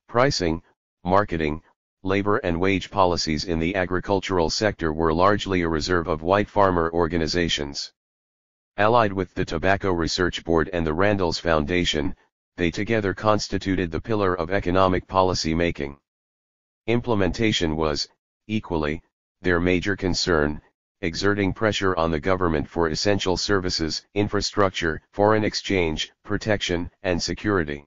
Pricing, marketing, labor and wage policies in the agricultural sector were largely a reserve of white farmer organizations. Allied with the Tobacco Research Board and the Randalls Foundation, they together constituted the pillar of economic policy making. Implementation was, equally, their major concern, exerting pressure on the government for essential services, infrastructure, foreign exchange, protection, and security.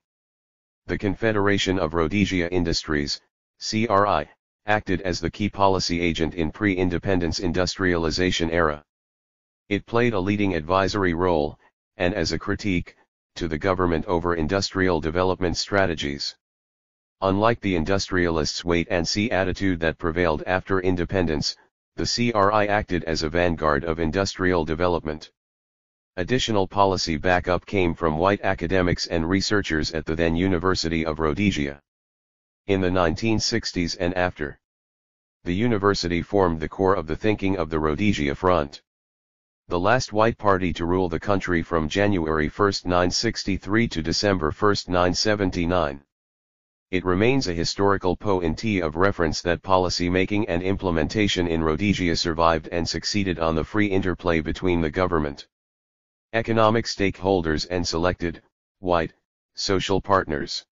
The Confederation of Rhodesia Industries, CRI, acted as the key policy agent in pre-independence industrialization era. It played a leading advisory role, and as a critique, to the government over industrial development strategies. Unlike the industrialists' wait-and-see attitude that prevailed after independence, the CRI acted as a vanguard of industrial development. Additional policy backup came from white academics and researchers at the then University of Rhodesia. In the 1960s and after, the university formed the core of the thinking of the Rhodesia Front. The last white party to rule the country from January 1, 1963 to December 1, 1979. It remains a historical point of reference that policy making and implementation in Rhodesia survived and succeeded on the free interplay between the government, economic stakeholders and selected, white, social partners.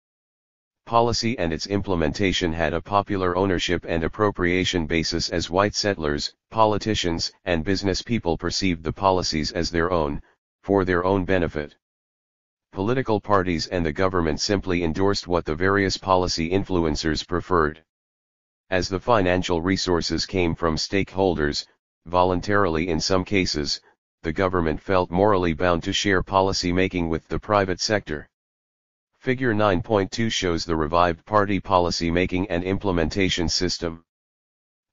Policy and its implementation had a popular ownership and appropriation basis as white settlers, politicians, and business people perceived the policies as their own, for their own benefit. Political parties and the government simply endorsed what the various policy influencers preferred. As the financial resources came from stakeholders, voluntarily in some cases, the government felt morally bound to share policy making with the private sector. Figure 9.2 shows the revived party policy making and implementation system.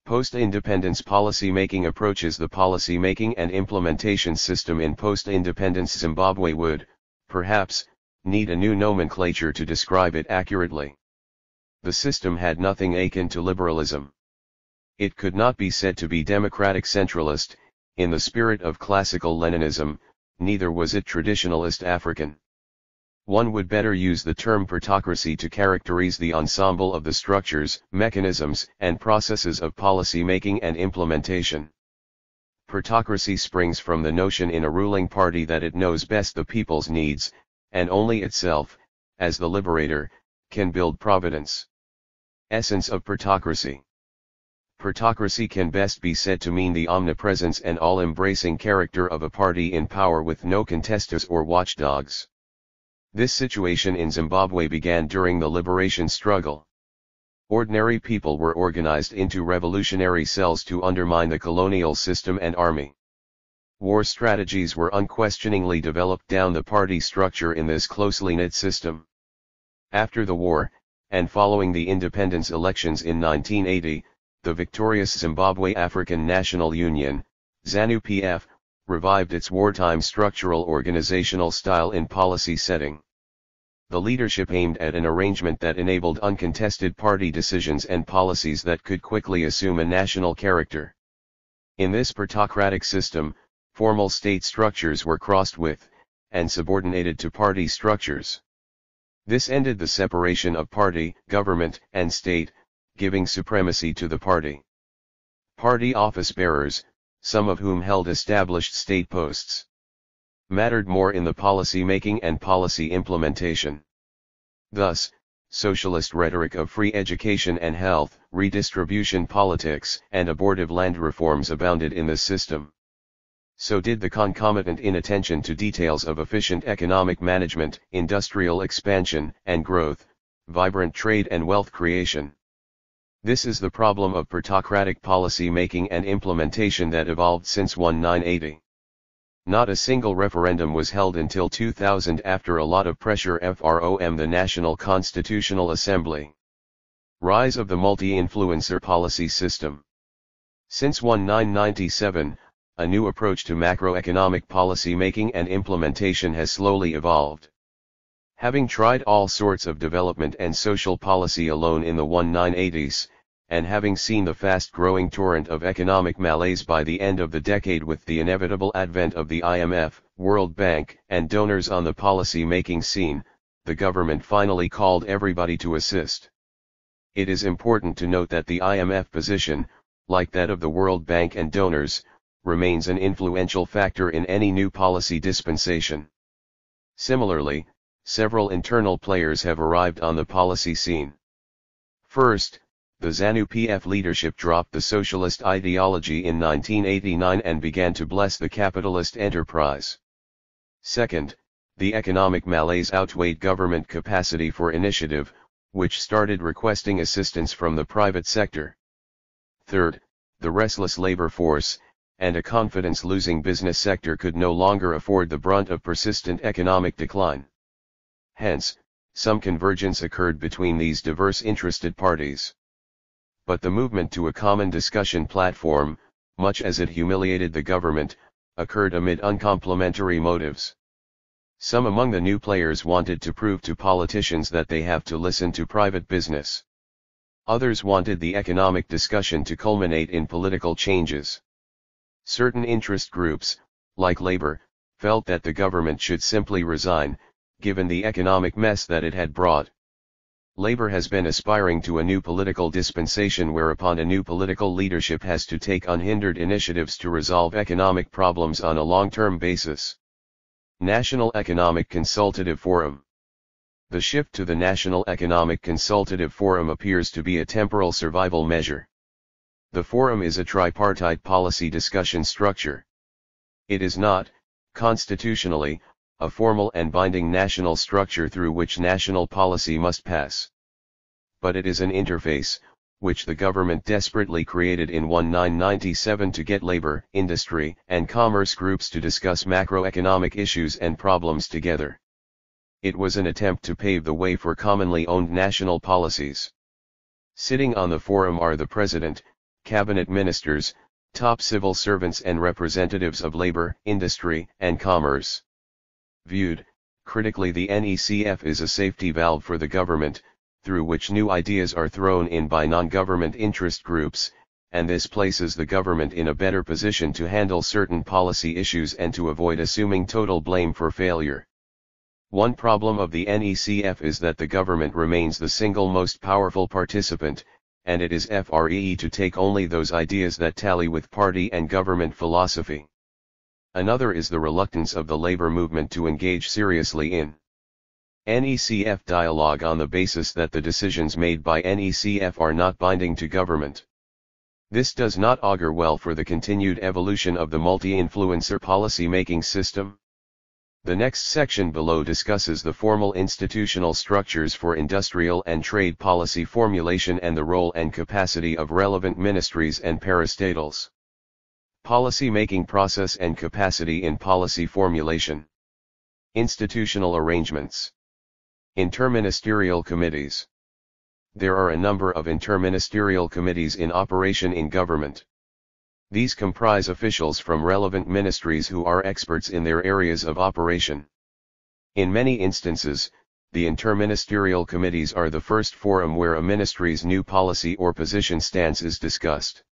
Post-independence policy making approaches the policy making and implementation system in post-independence Zimbabwe would, perhaps, need a new nomenclature to describe it accurately. The system had nothing akin to liberalism. It could not be said to be democratic centralist, in the spirit of classical Leninism, neither was it traditionalist African. One would better use the term partocracy to characterize the ensemble of the structures, mechanisms, and processes of policy making and implementation. Partocracy springs from the notion in a ruling party that it knows best the people's needs, and only itself, as the liberator, can build providence. Essence of partocracy. Partocracy can best be said to mean the omnipresence and all-embracing character of a party in power with no contestants or watchdogs. This situation in Zimbabwe began during the liberation struggle. Ordinary people were organized into revolutionary cells to undermine the colonial system and army. War strategies were unquestioningly developed down the party structure in this closely knit system. After the war, and following the independence elections in 1980, the victorious Zimbabwe African National Union, ZANU-PF, revived its wartime structural organizational style in policy setting. The leadership aimed at an arrangement that enabled uncontested party decisions and policies that could quickly assume a national character. In this partocratic system, formal state structures were crossed with, and subordinated to party structures. This ended the separation of party, government, and state, giving supremacy to the party. Party office bearers, some of whom held established state posts, mattered more in the policy making and policy implementation. Thus, socialist rhetoric of free education and health, redistribution politics, and abortive land reforms abounded in this system. So did the concomitant inattention to details of efficient economic management, industrial expansion and growth, vibrant trade and wealth creation. This is the problem of partocratic policy making and implementation that evolved since 1980. Not a single referendum was held until 2000 after a lot of pressure from the National Constitutional Assembly. Rise of the multi-influencer policy system. Since 1997, a new approach to macroeconomic policy making and implementation has slowly evolved. Having tried all sorts of development and social policy alone in the 1980s, and having seen the fast-growing torrent of economic malaise by the end of the decade with the inevitable advent of the IMF, World Bank, and donors on the policy-making scene, the government finally called everybody to assist. It is important to note that the IMF position, like that of the World Bank and donors, remains an influential factor in any new policy dispensation. Similarly, several internal players have arrived on the policy scene. First, the ZANU-PF leadership dropped the socialist ideology in 1989 and began to bless the capitalist enterprise. Second, the economic malaise outweighed government capacity for initiative, which started requesting assistance from the private sector. Third, the restless labor force, and a confidence-losing business sector could no longer afford the brunt of persistent economic decline. Hence, some convergence occurred between these diverse interested parties. But the movement to a common discussion platform, much as it humiliated the government, occurred amid uncomplimentary motives. Some among the new players wanted to prove to politicians that they have to listen to private business. Others wanted the economic discussion to culminate in political changes. Certain interest groups, like labor, felt that the government should simply resign, given the economic mess that it had brought. Labor has been aspiring to a new political dispensation whereupon a new political leadership has to take unhindered initiatives to resolve economic problems on a long-term basis. National Economic Consultative Forum. The shift to the National Economic Consultative Forum appears to be a temporal survival measure. The forum is a tripartite policy discussion structure. It is not, constitutionally, a formal and binding national structure through which national policy must pass. But it is an interface, which the government desperately created in 1997 to get labor, industry, and commerce groups to discuss macroeconomic issues and problems together. It was an attempt to pave the way for commonly owned national policies. Sitting on the forum are the President, cabinet ministers, top civil servants and representatives of labor, industry, and commerce. Viewed critically, the NECF is a safety valve for the government, through which new ideas are thrown in by non-government interest groups, and this places the government in a better position to handle certain policy issues and to avoid assuming total blame for failure. One problem of the NECF is that the government remains the single most powerful participant, and it is free to take only those ideas that tally with party and government philosophy. Another is the reluctance of the labor movement to engage seriously in NECF dialogue on the basis that the decisions made by NECF are not binding to government. This does not augur well for the continued evolution of the multi-influencer policy-making system. The next section below discusses the formal institutional structures for industrial and trade policy formulation and the role and capacity of relevant ministries and parastatals. Policy-making process and capacity in policy formulation. Institutional arrangements. Interministerial committees. There are a number of interministerial committees in operation in government. These comprise officials from relevant ministries who are experts in their areas of operation. In many instances, the interministerial committees are the first forum where a ministry's new policy or position stance is discussed.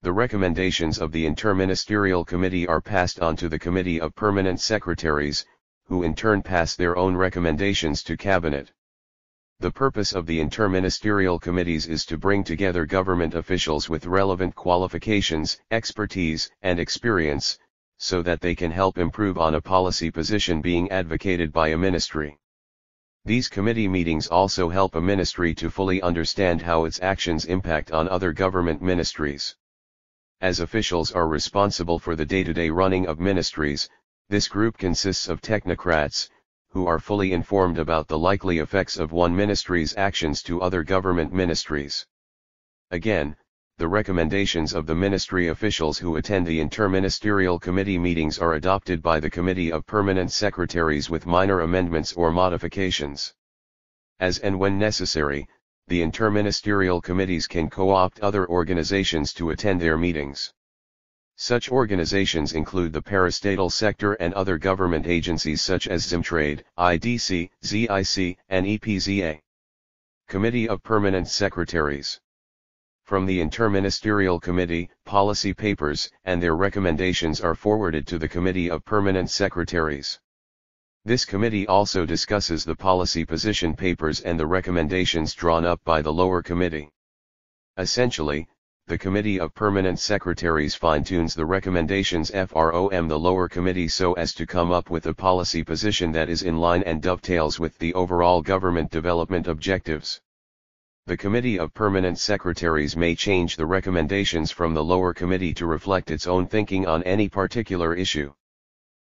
The recommendations of the interministerial committee are passed on to the Committee of Permanent Secretaries, who in turn pass their own recommendations to Cabinet. The purpose of the interministerial committees is to bring together government officials with relevant qualifications, expertise, and experience, so that they can help improve on a policy position being advocated by a ministry. These committee meetings also help a ministry to fully understand how its actions impact on other government ministries. As officials are responsible for the day-to-day running of ministries, this group consists of technocrats, who are fully informed about the likely effects of one ministry's actions to other government ministries. Again, the recommendations of the ministry officials who attend the interministerial committee meetings are adopted by the Committee of Permanent Secretaries with minor amendments or modifications. As and when necessary, the interministerial committees can co-opt other organizations to attend their meetings. Such organizations include the parastatal sector and other government agencies such as Zimtrade, IDC, ZIC, and EPZA. Committee of Permanent Secretaries. From the Interministerial Committee, policy papers and their recommendations are forwarded to the Committee of Permanent Secretaries. This committee also discusses the policy position papers and the recommendations drawn up by the lower committee. Essentially, the Committee of Permanent Secretaries fine-tunes the recommendations from the lower committee so as to come up with a policy position that is in line and dovetails with the overall government development objectives. The Committee of Permanent Secretaries may change the recommendations from the lower committee to reflect its own thinking on any particular issue.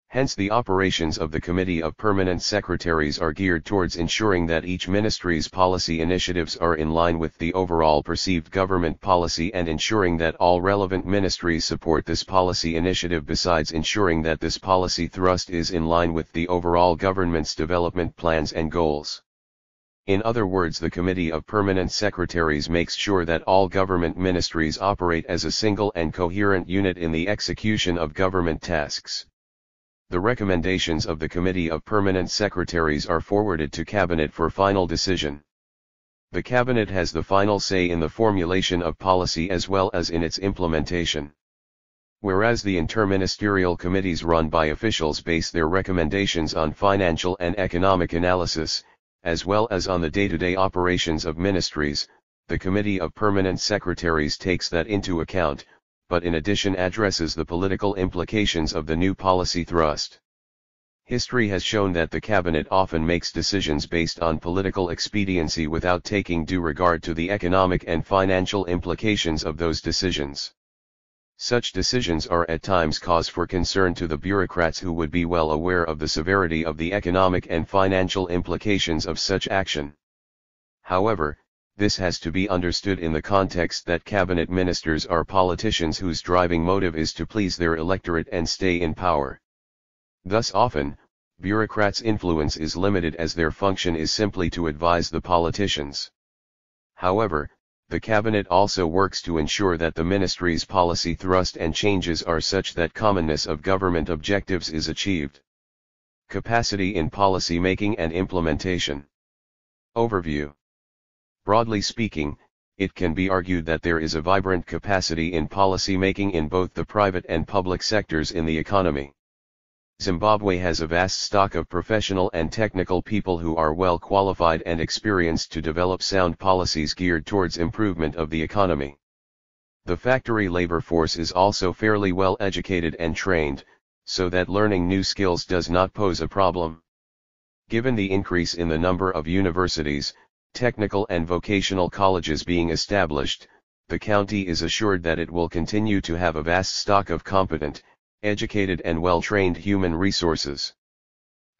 Hence the operations of the Committee of Permanent Secretaries are geared towards ensuring that each ministry's policy initiatives are in line with the overall perceived government policy and ensuring that all relevant ministries support this policy initiative besides ensuring that this policy thrust is in line with the overall government's development plans and goals. In other words, the Committee of Permanent Secretaries makes sure that all government ministries operate as a single and coherent unit in the execution of government tasks. The recommendations of the Committee of Permanent Secretaries are forwarded to Cabinet for final decision. The Cabinet has the final say in the formulation of policy as well as in its implementation. Whereas the interministerial committees run by officials base their recommendations on financial and economic analysis, as well as on the day-to-day operations of ministries, the Committee of Permanent Secretaries takes that into account, but in addition addresses the political implications of the new policy thrust. History has shown that the Cabinet often makes decisions based on political expediency without taking due regard to the economic and financial implications of those decisions. Such decisions are at times cause for concern to the bureaucrats who would be well aware of the severity of the economic and financial implications of such action. However, this has to be understood in the context that cabinet ministers are politicians whose driving motive is to please their electorate and stay in power. Thus often, bureaucrats' influence is limited as their function is simply to advise the politicians. However, the cabinet also works to ensure that the ministry's policy thrust and changes are such that commonness of government objectives is achieved. Capacity in policy making and implementation. Overview. Broadly speaking, it can be argued that there is a vibrant capacity in policy making in both the private and public sectors in the economy. Zimbabwe has a vast stock of professional and technical people who are well qualified and experienced to develop sound policies geared towards improvement of the economy. The factory labor force is also fairly well educated and trained, so that learning new skills does not pose a problem. Given the increase in the number of universities, technical and vocational colleges being established, the county is assured that it will continue to have a vast stock of competent, educated and well-trained human resources.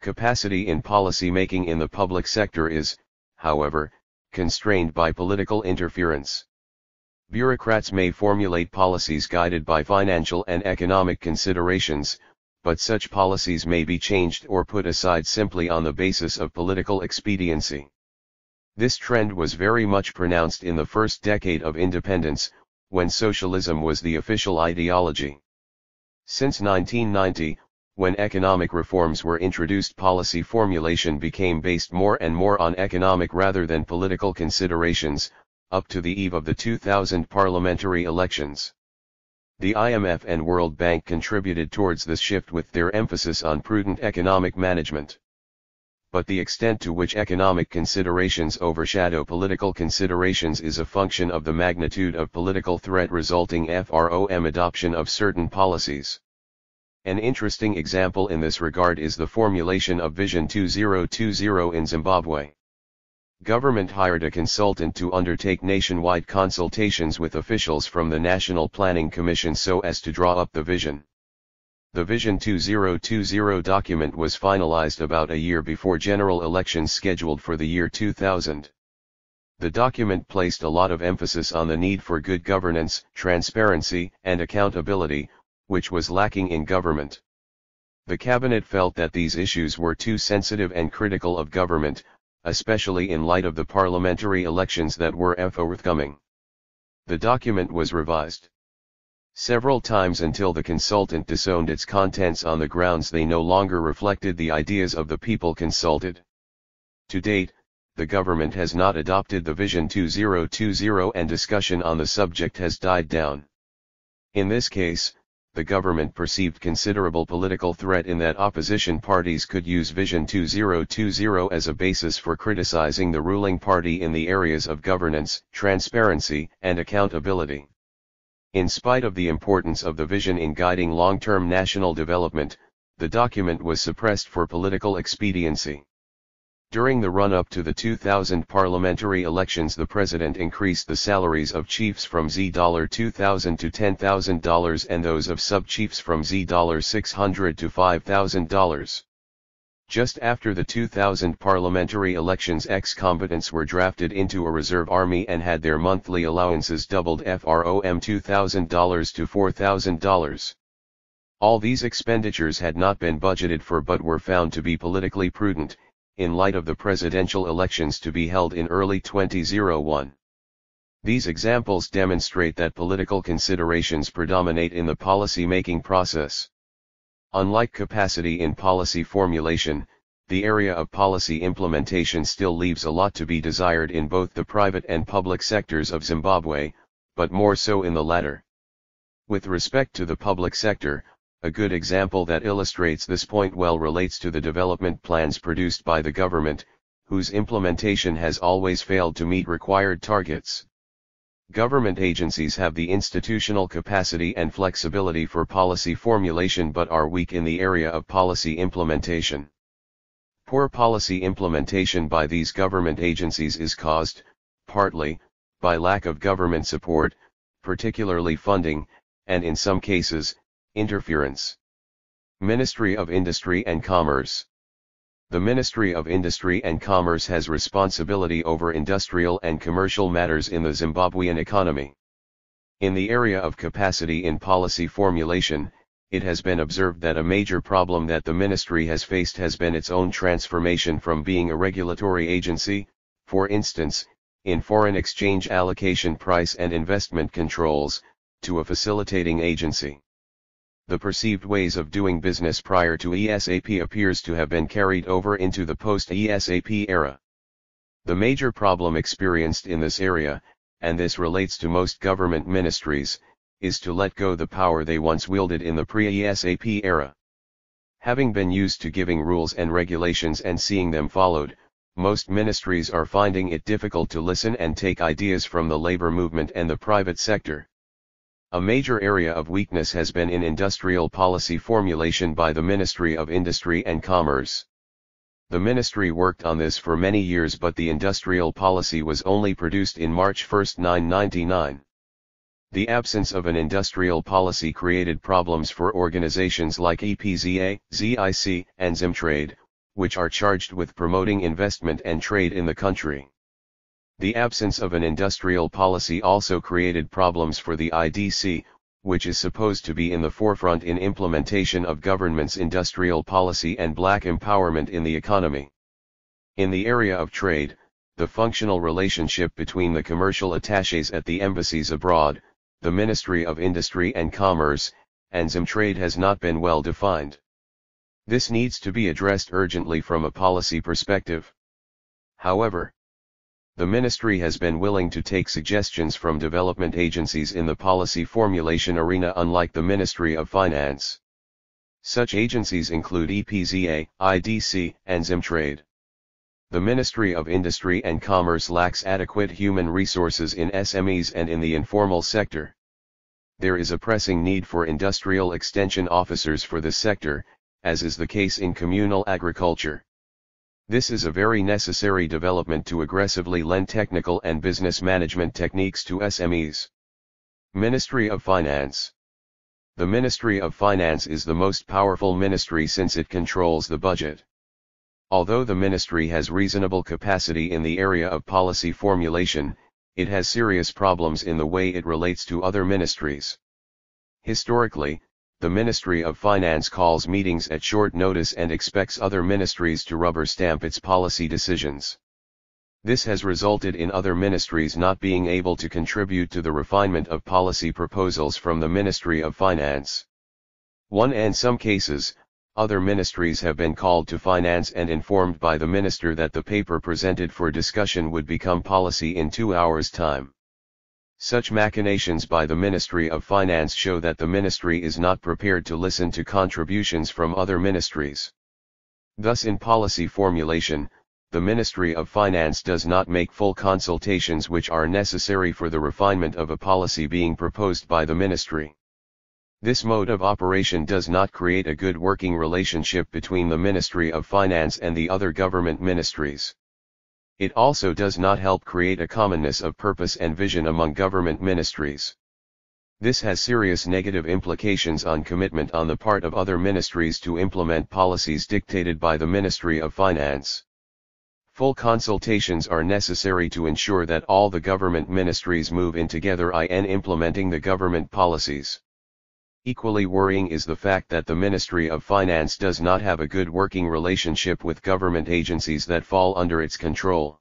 Capacity in policy making in the public sector is, however, constrained by political interference. Bureaucrats may formulate policies guided by financial and economic considerations, but such policies may be changed or put aside simply on the basis of political expediency. This trend was very much pronounced in the first decade of independence, when socialism was the official ideology. Since 1990, when economic reforms were introduced, policy formulation became based more and more on economic rather than political considerations, up to the eve of the 2000 parliamentary elections. The IMF and World Bank contributed towards this shift with their emphasis on prudent economic management. But the extent to which economic considerations overshadow political considerations is a function of the magnitude of political threat resulting from adoption of certain policies. An interesting example in this regard is the formulation of Vision 2020 in Zimbabwe. Government hired a consultant to undertake nationwide consultations with officials from the National Planning Commission so as to draw up the vision. The Vision 2020 document was finalized about a year before general elections scheduled for the year 2000. The document placed a lot of emphasis on the need for good governance, transparency, and accountability, which was lacking in government. The cabinet felt that these issues were too sensitive and critical of government, especially in light of the parliamentary elections that were forthcoming. The document was revised several times until the consultant disowned its contents on the grounds they no longer reflected the ideas of the people consulted. To date, the government has not adopted the Vision 2020 and discussion on the subject has died down. In this case, the government perceived considerable political threat in that opposition parties could use Vision 2020 as a basis for criticizing the ruling party in the areas of governance, transparency, and accountability. In spite of the importance of the vision in guiding long-term national development, the document was suppressed for political expediency. During the run-up to the 2000 parliamentary elections, the president increased the salaries of chiefs from $2,000 to $10,000 and those of sub-chiefs from $600 to $5,000. Just after the 2000 parliamentary elections, ex-combatants were drafted into a reserve army and had their monthly allowances doubled from $2,000 to $4,000. All these expenditures had not been budgeted for but were found to be politically prudent, in light of the presidential elections to be held in early 2001. These examples demonstrate that political considerations predominate in the policy-making process. Unlike capacity in policy formulation, the area of policy implementation still leaves a lot to be desired in both the private and public sectors of Zimbabwe, but more so in the latter. With respect to the public sector, a good example that illustrates this point well relates to the development plans produced by the government, whose implementation has always failed to meet required targets. Government agencies have the institutional capacity and flexibility for policy formulation but are weak in the area of policy implementation. Poor policy implementation by these government agencies is caused, partly, by lack of government support, particularly funding, and in some cases, interference. Ministry of Industry and Commerce. The Ministry of Industry and Commerce has responsibility over industrial and commercial matters in the Zimbabwean economy. In the area of capacity in policy formulation, it has been observed that a major problem that the ministry has faced has been its own transformation from being a regulatory agency, for instance, in foreign exchange allocation, price and investment controls, to a facilitating agency. The perceived ways of doing business prior to ESAP appears to have been carried over into the post-ESAP era. The major problem experienced in this area, and this relates to most government ministries, is to let go the power they once wielded in the pre-ESAP era. Having been used to giving rules and regulations and seeing them followed, most ministries are finding it difficult to listen and take ideas from the labor movement and the private sector. A major area of weakness has been in industrial policy formulation by the Ministry of Industry and Commerce. The ministry worked on this for many years, but the industrial policy was only produced in March 1, 1999. The absence of an industrial policy created problems for organizations like EPZA, ZIC, and Zimtrade, which are charged with promoting investment and trade in the country. The absence of an industrial policy also created problems for the IDC, which is supposed to be in the forefront in implementation of government's industrial policy and black empowerment in the economy. In the area of trade, the functional relationship between the commercial attachés at the embassies abroad, the Ministry of Industry and Commerce, and Zimtrade has not been well defined. This needs to be addressed urgently from a policy perspective. However, the ministry has been willing to take suggestions from development agencies in the policy formulation arena, unlike the Ministry of Finance. Such agencies include EPZA, IDC, and Zimtrade. The Ministry of Industry and Commerce lacks adequate human resources in SMEs and in the informal sector. There is a pressing need for industrial extension officers for this sector, as is the case in communal agriculture. This is a very necessary development to aggressively lend technical and business management techniques to SMEs. Ministry of Finance. The Ministry of Finance is the most powerful ministry since it controls the budget. Although the ministry has reasonable capacity in the area of policy formulation, it has serious problems in the way it relates to other ministries. Historically, the Ministry of Finance calls meetings at short notice and expects other ministries to rubber stamp its policy decisions. This has resulted in other ministries not being able to contribute to the refinement of policy proposals from the Ministry of Finance. In some cases, other ministries have been called to finance and informed by the minister that the paper presented for discussion would become policy in 2 hours' time. Such machinations by the Ministry of Finance show that the ministry is not prepared to listen to contributions from other ministries. Thus, in policy formulation, the Ministry of Finance does not make full consultations which are necessary for the refinement of a policy being proposed by the ministry. This mode of operation does not create a good working relationship between the Ministry of Finance and the other government ministries. It also does not help create a commonness of purpose and vision among government ministries. This has serious negative implications on commitment on the part of other ministries to implement policies dictated by the Ministry of Finance. Full consultations are necessary to ensure that all the government ministries move in together in implementing the government policies. Equally worrying is the fact that the Ministry of Finance does not have a good working relationship with government agencies that fall under its control.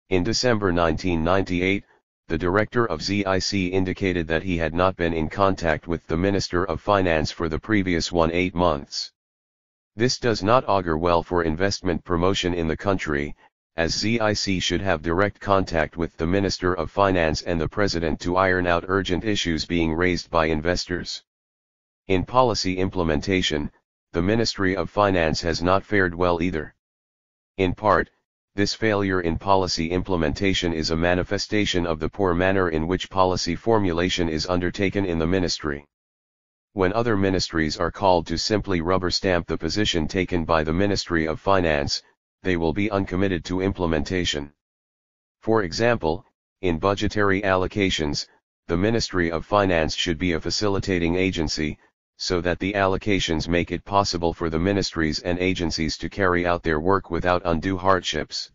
In December 1998, the director of ZIC indicated that he had not been in contact with the Minister of Finance for the previous 18 months. This does not augur well for investment promotion in the country, as ZIC should have direct contact with the Minister of Finance and the President to iron out urgent issues being raised by investors. In policy implementation, the Ministry of Finance has not fared well either. In part, this failure in policy implementation is a manifestation of the poor manner in which policy formulation is undertaken in the ministry. When other ministries are called to simply rubber stamp the position taken by the Ministry of Finance, they will be uncommitted to implementation. For example, in budgetary allocations, the Ministry of Finance should be a facilitating agency, so that the allocations make it possible for the ministries and agencies to carry out their work without undue hardships.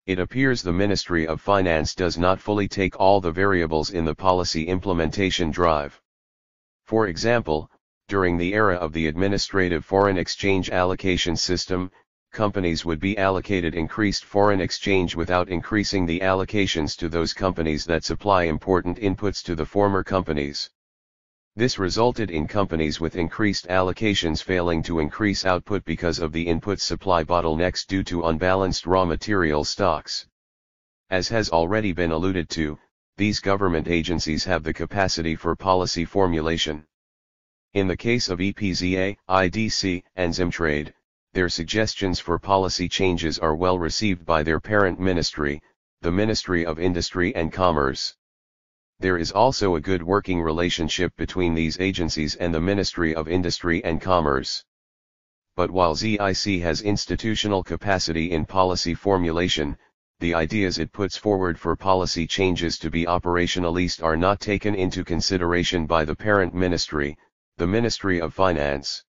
It appears the Ministry of Finance does not fully take all the variables in the policy implementation drive. For example, during the era of the administrative foreign exchange allocation system, companies would be allocated increased foreign exchange without increasing the allocations to those companies that supply important inputs to the former companies. This resulted in companies with increased allocations failing to increase output because of the input supply bottlenecks due to unbalanced raw material stocks. As has already been alluded to, these government agencies have the capacity for policy formulation. In the case of EPZA, IDC, and Zimtrade, their suggestions for policy changes are well received by their parent ministry, the Ministry of Industry and Commerce. There is also a good working relationship between these agencies and the Ministry of Industry and Commerce. But while ZIC has institutional capacity in policy formulation, the ideas it puts forward for policy changes to be operationalized are not taken into consideration by the parent ministry, the Ministry of Finance.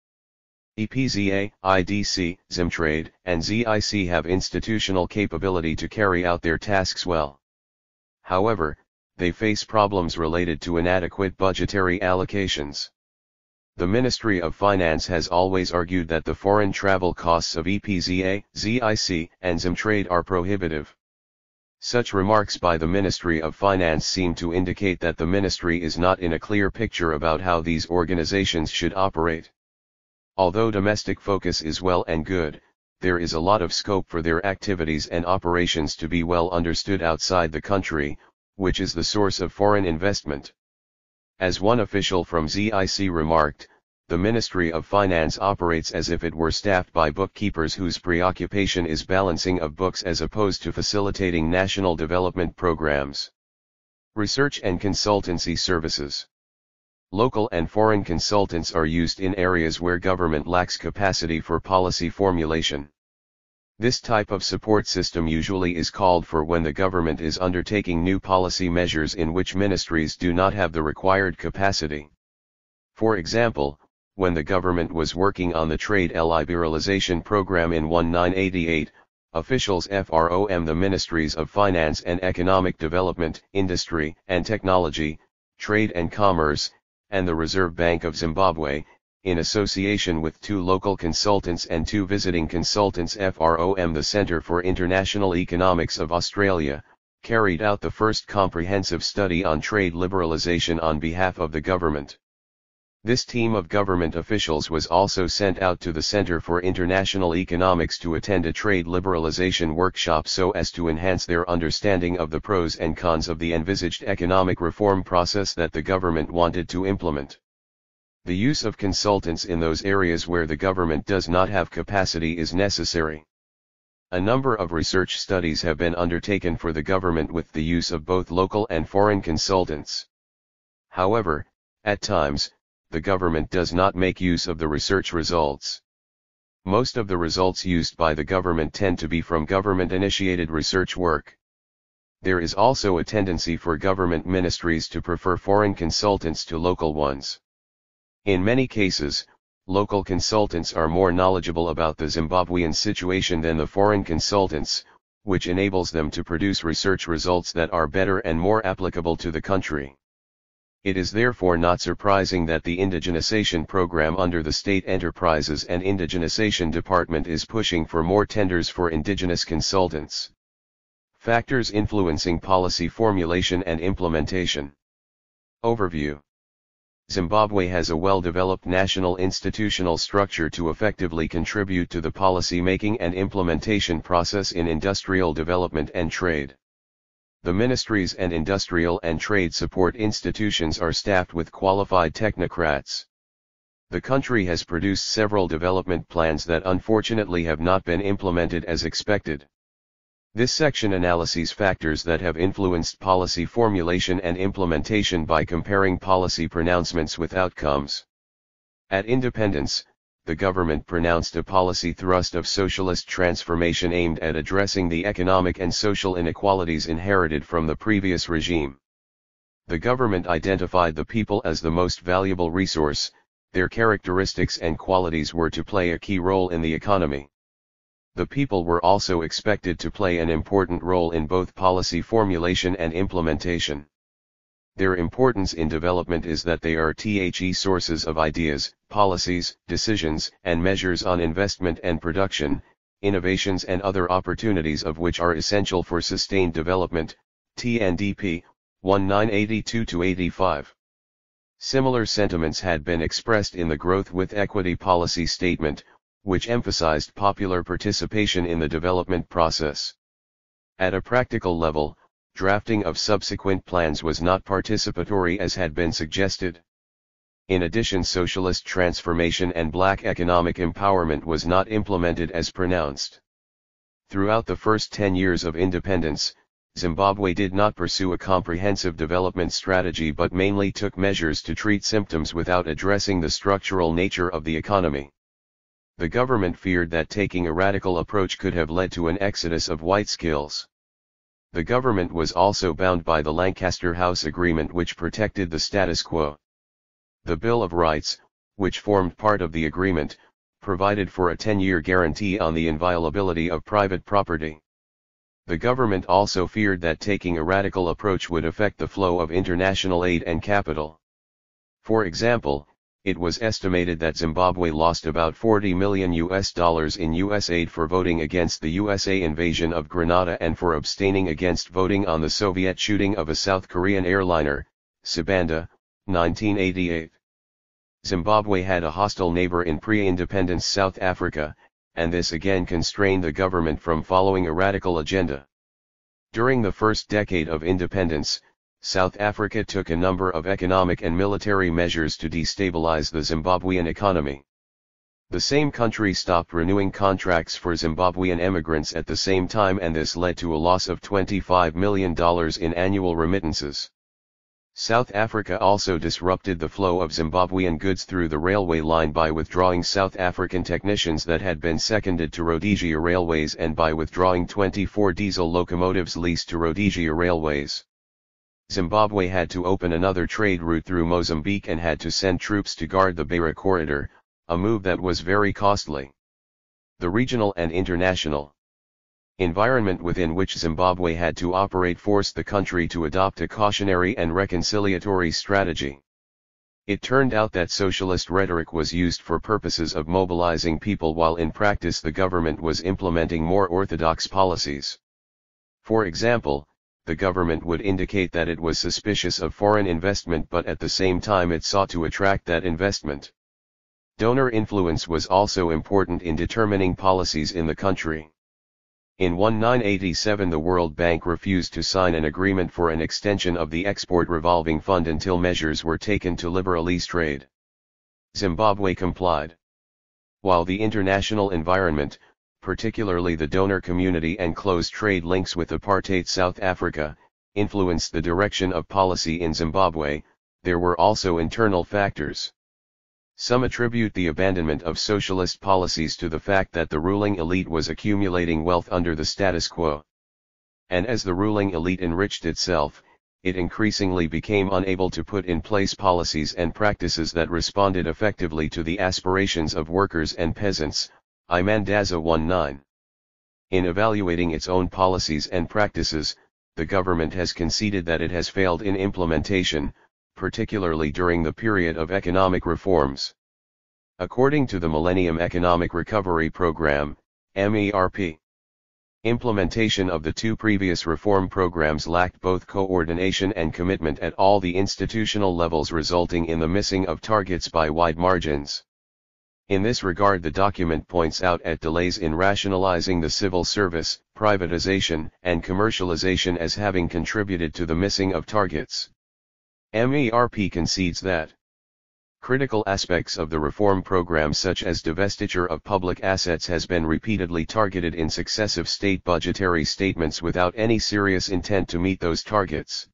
EPZA, IDC, Zimtrade, and ZIC have institutional capability to carry out their tasks well. However, they face problems related to inadequate budgetary allocations. The Ministry of Finance has always argued that the foreign travel costs of EPZA, ZIC, and Zimtrade are prohibitive. Such remarks by the Ministry of Finance seem to indicate that the ministry is not in a clear picture about how these organizations should operate. Although domestic focus is well and good, there is a lot of scope for their activities and operations to be well understood outside the country, which is the source of foreign investment. As one official from ZIC remarked, the Ministry of Finance operates as if it were staffed by bookkeepers whose preoccupation is balancing of books as opposed to facilitating national development programs. Research and consultancy services. Local and foreign consultants are used in areas where government lacks capacity for policy formulation. This type of support system usually is called for when the government is undertaking new policy measures in which ministries do not have the required capacity. For example, when the government was working on the trade liberalization program in 1988, officials from the Ministries of Finance and Economic Development, Industry and Technology, Trade and Commerce, and the Reserve Bank of Zimbabwe, in association with 2 local consultants and 2 visiting consultants from the Centre for International Economics of Australia, carried out the first comprehensive study on trade liberalization on behalf of the government. This team of government officials was also sent out to the Centre for International Economics to attend a trade liberalization workshop so as to enhance their understanding of the pros and cons of the envisaged economic reform process that the government wanted to implement. The use of consultants in those areas where the government does not have capacity is necessary. A number of research studies have been undertaken for the government with the use of both local and foreign consultants. However, at times, the government does not make use of the research results. Most of the results used by the government tend to be from government-initiated research work. There is also a tendency for government ministries to prefer foreign consultants to local ones. In many cases, local consultants are more knowledgeable about the Zimbabwean situation than the foreign consultants, which enables them to produce research results that are better and more applicable to the country. It is therefore not surprising that the indigenization program under the State Enterprises and Indigenization Department is pushing for more tenders for indigenous consultants. Factors influencing policy formulation and implementation. Overview. Zimbabwe has a well-developed national institutional structure to effectively contribute to the policy-making and implementation process in industrial development and trade. The ministries and industrial and trade support institutions are staffed with qualified technocrats. The country has produced several development plans that unfortunately have not been implemented as expected. This section analyses factors that have influenced policy formulation and implementation by comparing policy pronouncements with outcomes. At independence, the government pronounced a policy thrust of socialist transformation aimed at addressing the economic and social inequalities inherited from the previous regime. The government identified the people as the most valuable resource, their characteristics and qualities were to play a key role in the economy. The people were also expected to play an important role in both policy formulation and implementation. Their importance in development is that they are sources of ideas, policies, decisions, and measures on investment and production, innovations and other opportunities of which are essential for sustained development, TNDP, 1982-85. Similar sentiments had been expressed in the Growth with Equity Policy Statement, which emphasized popular participation in the development process. At a practical level, drafting of subsequent plans was not participatory as had been suggested. In addition, socialist transformation and black economic empowerment was not implemented as pronounced. Throughout the first 10 years of independence, Zimbabwe did not pursue a comprehensive development strategy but mainly took measures to treat symptoms without addressing the structural nature of the economy. The government feared that taking a radical approach could have led to an exodus of white skills. The government was also bound by the Lancaster House Agreement, which protected the status quo. The Bill of Rights, which formed part of the agreement, provided for a 10-year guarantee on the inviolability of private property. The government also feared that taking a radical approach would affect the flow of international aid and capital. For example, it was estimated that Zimbabwe lost about $40 million in US aid for voting against the USA invasion of Grenada and for abstaining against voting on the Soviet shooting of a South Korean airliner, Sibanda, 1988. Zimbabwe had a hostile neighbor in pre-independence South Africa, and this again constrained the government from following a radical agenda. During the first decade of independence, South Africa took a number of economic and military measures to destabilize the Zimbabwean economy. The same country stopped renewing contracts for Zimbabwean immigrants at the same time, and this led to a loss of $25 million in annual remittances. South Africa also disrupted the flow of Zimbabwean goods through the railway line by withdrawing South African technicians that had been seconded to Rhodesia Railways and by withdrawing 24 diesel locomotives leased to Rhodesia Railways. Zimbabwe had to open another trade route through Mozambique and had to send troops to guard the Beira corridor, a move that was very costly. The regional and international environment within which Zimbabwe had to operate forced the country to adopt a cautionary and reconciliatory strategy. It turned out that socialist rhetoric was used for purposes of mobilizing people while in practice the government was implementing more orthodox policies. For example, the government would indicate that it was suspicious of foreign investment, but at the same time it sought to attract that investment. Donor influence was also important in determining policies in the country. In 1987 the World Bank refused to sign an agreement for an extension of the Export Revolving Fund until measures were taken to liberalize trade. Zimbabwe complied. While the international environment, particularly the donor community and close trade links with apartheid South Africa, influenced the direction of policy in Zimbabwe, there were also internal factors. Some attribute the abandonment of socialist policies to the fact that the ruling elite was accumulating wealth under the status quo. And as the ruling elite enriched itself, it increasingly became unable to put in place policies and practices that responded effectively to the aspirations of workers and peasants. Imandaza 19. In evaluating its own policies and practices, the government has conceded that it has failed in implementation, particularly during the period of economic reforms. According to the Millennium Economic Recovery Program, MERP, implementation of the two previous reform programs lacked both coordination and commitment at all the institutional levels, resulting in the missing of targets by wide margins. In this regard, the document points out at delays in rationalizing the civil service, privatization, and commercialization as having contributed to the missing of targets. MERP concedes that critical aspects of the reform program, such as divestiture of public assets, has been repeatedly targeted in successive state budgetary statements without any serious intent to meet those targets.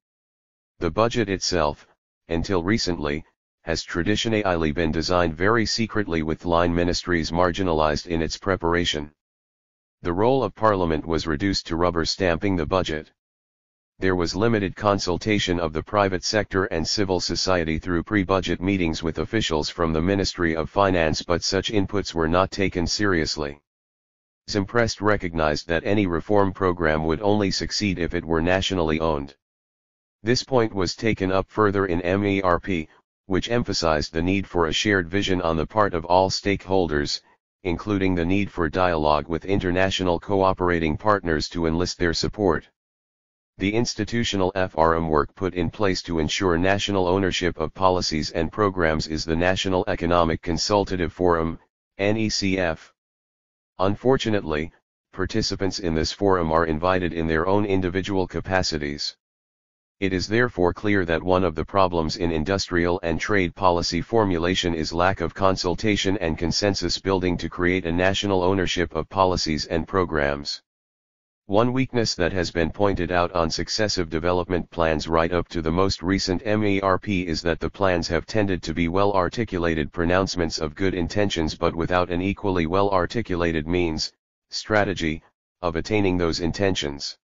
The budget itself, until recently, has traditionally been designed very secretly, with line ministries marginalized in its preparation. The role of Parliament was reduced to rubber stamping the budget. There was limited consultation of the private sector and civil society through pre-budget meetings with officials from the Ministry of Finance, but such inputs were not taken seriously. Zimprest recognized that any reform program would only succeed if it were nationally owned. This point was taken up further in MERP, which emphasized the need for a shared vision on the part of all stakeholders, including the need for dialogue with international cooperating partners to enlist their support. The institutional framework put in place to ensure national ownership of policies and programs is the National Economic Consultative Forum, NECF. Unfortunately, participants in this forum are invited in their own individual capacities. It is therefore clear that one of the problems in industrial and trade policy formulation is lack of consultation and consensus building to create a national ownership of policies and programs. One weakness that has been pointed out on successive development plans right up to the most recent MERP is that the plans have tended to be well-articulated pronouncements of good intentions but without an equally well-articulated means, strategy, of attaining those intentions.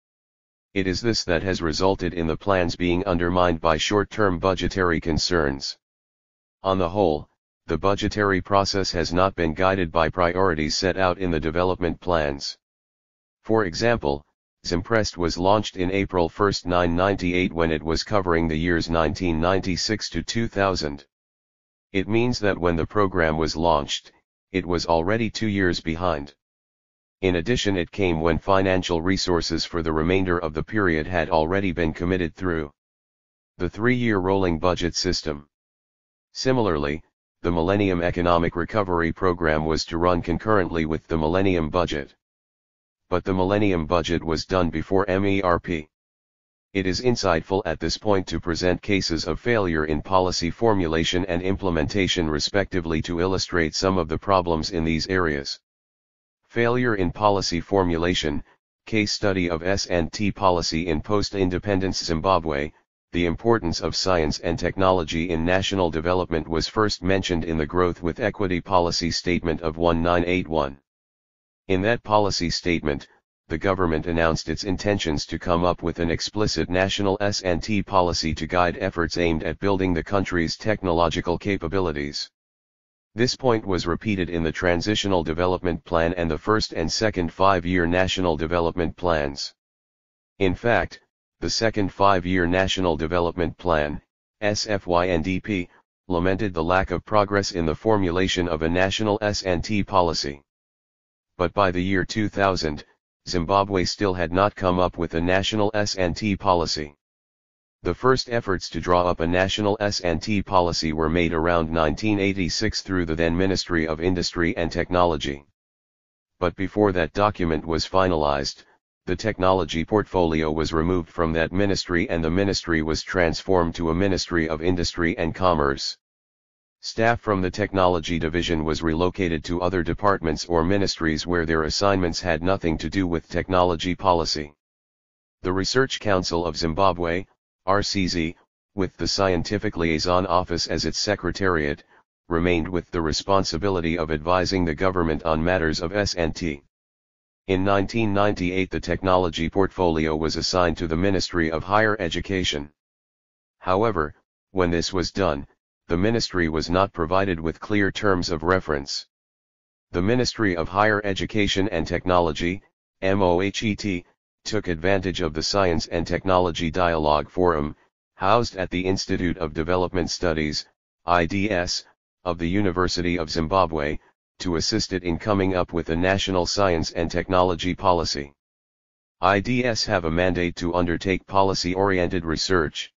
It is this that has resulted in the plans being undermined by short-term budgetary concerns. On the whole, the budgetary process has not been guided by priorities set out in the development plans. For example, Zimprest was launched in April 1, 1998, when it was covering the years 1996 to 2000. It means that when the program was launched, it was already 2 years behind. In addition, it came when financial resources for the remainder of the period had already been committed through the 3-year rolling budget system. Similarly, the Millennium Economic Recovery Program was to run concurrently with the Millennium Budget. But the Millennium Budget was done before MERP. It is insightful at this point to present cases of failure in policy formulation and implementation respectively to illustrate some of the problems in these areas. Failure in policy formulation, case study of S&T policy in post-independence Zimbabwe. The importance of science and technology in national development was first mentioned in the Growth with Equity Policy Statement of 1981. In that policy statement, the government announced its intentions to come up with an explicit national S&T policy to guide efforts aimed at building the country's technological capabilities. This point was repeated in the Transitional Development Plan and the first and second five-year National Development Plans. In fact, the second five-year National Development Plan, SFYNDP, lamented the lack of progress in the formulation of a national S&T policy. But by the year 2000, Zimbabwe still had not come up with a national S&T policy. The first efforts to draw up a national S&T policy were made around 1986 through the then Ministry of Industry and Technology. But before that document was finalized, the technology portfolio was removed from that ministry and the ministry was transformed to a Ministry of Industry and Commerce. Staff from the Technology Division was relocated to other departments or ministries where their assignments had nothing to do with technology policy. The Research Council of Zimbabwe, RCZ, with the Scientific Liaison Office as its secretariat, remained with the responsibility of advising the government on matters of S&T. In 1998 the technology portfolio was assigned to the Ministry of Higher Education. However, when this was done, the ministry was not provided with clear terms of reference. The Ministry of Higher Education and Technology, MOHET, took advantage of the Science and Technology Dialogue Forum, housed at the Institute of Development Studies, IDS, of the University of Zimbabwe, to assist it in coming up with a national science and technology policy. IDS have a mandate to undertake policy-oriented research.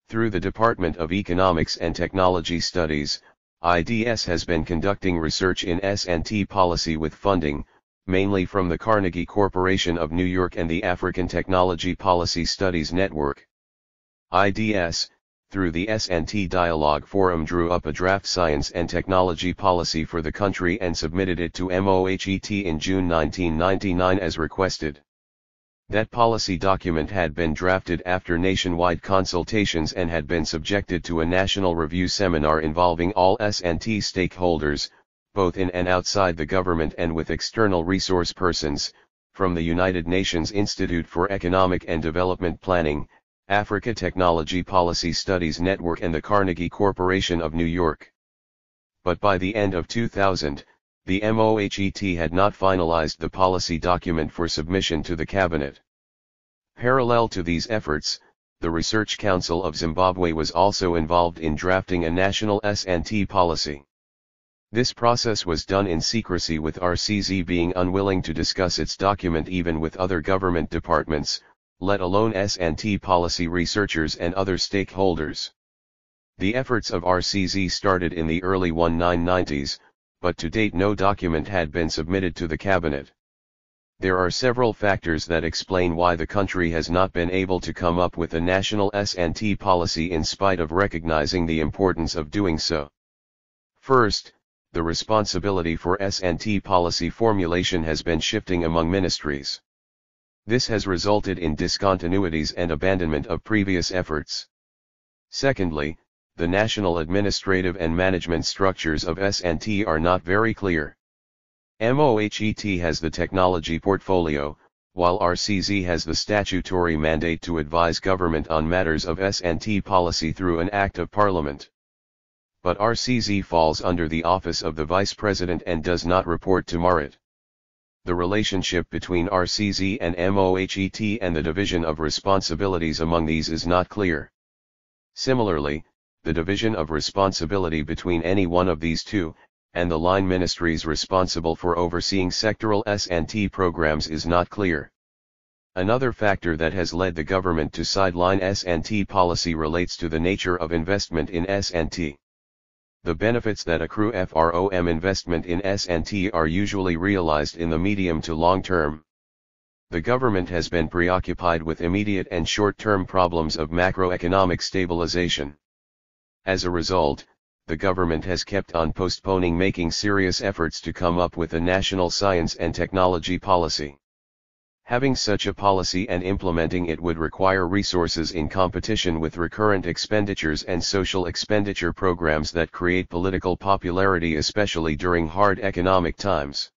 Through the Department of Economics and Technology Studies, IDS has been conducting research in S&T policy with funding, mainly from the Carnegie Corporation of New York and the African Technology Policy Studies Network. IDS, through the S&T Dialogue Forum, drew up a draft science and technology policy for the country and submitted it to MOHET in June 1999 as requested. That policy document had been drafted after nationwide consultations and had been subjected to a national review seminar involving all S&T stakeholders, both in and outside the government and with external resource persons, from the United Nations Institute for Economic and Development Planning, Africa Technology Policy Studies Network and the Carnegie Corporation of New York. But by the end of 2000, the MOHET had not finalized the policy document for submission to the cabinet. Parallel to these efforts, the Research Council of Zimbabwe was also involved in drafting a national S&T policy. This process was done in secrecy, with RCZ being unwilling to discuss its document even with other government departments, let alone S&T policy researchers and other stakeholders. The efforts of RCZ started in the early 1990s, but to date no document had been submitted to the cabinet. There are several factors that explain why the country has not been able to come up with a national S&T policy in spite of recognizing the importance of doing so. First, the responsibility for S&T policy formulation has been shifting among ministries. This has resulted in discontinuities and abandonment of previous efforts. Secondly, the national administrative and management structures of S&T are not very clear. MOHET has the technology portfolio, while RCZ has the statutory mandate to advise government on matters of S&T policy through an Act of Parliament. But RCZ falls under the office of the Vice President and does not report to MOHET. The relationship between RCZ and MOHET and the division of responsibilities among these is not clear. Similarly, the division of responsibility between any one of these two, and the line ministries responsible for overseeing sectoral S&T programs is not clear. Another factor that has led the government to sideline S&T policy relates to the nature of investment in S&T. The benefits that accrue from investment in S&T are usually realized in the medium to long term. The government has been preoccupied with immediate and short-term problems of macroeconomic stabilization. As a result, the government has kept on postponing making serious efforts to come up with a national science and technology policy. Having such a policy and implementing it would require resources in competition with recurrent expenditures and social expenditure programs that create political popularity, especially during hard economic times.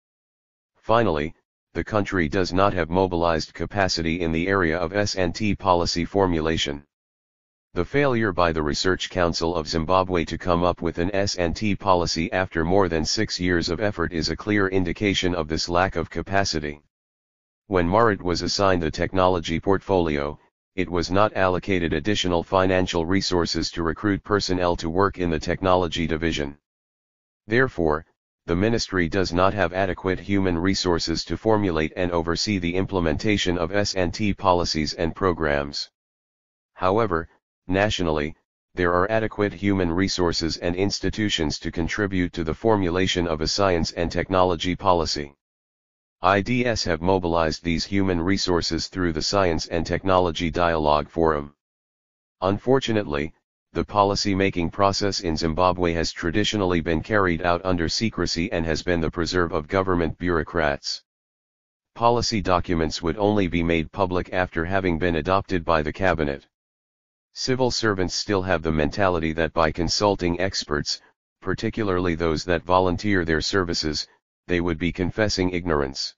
Finally, the country does not have mobilized capacity in the area of S&T policy formulation. The failure by the Research Council of Zimbabwe to come up with an S&T policy after more than 6 years of effort is a clear indication of this lack of capacity. When Marit was assigned the technology portfolio, it was not allocated additional financial resources to recruit personnel to work in the technology division. Therefore, the ministry does not have adequate human resources to formulate and oversee the implementation of S&T policies and programs. However, nationally, there are adequate human resources and institutions to contribute to the formulation of a science and technology policy. IDS have mobilized these human resources through the Science and Technology Dialogue Forum. Unfortunately, the policy-making process in Zimbabwe has traditionally been carried out under secrecy and has been the preserve of government bureaucrats. Policy documents would only be made public after having been adopted by the cabinet. Civil servants still have the mentality that by consulting experts, particularly those that volunteer their services, they would be confessing ignorance.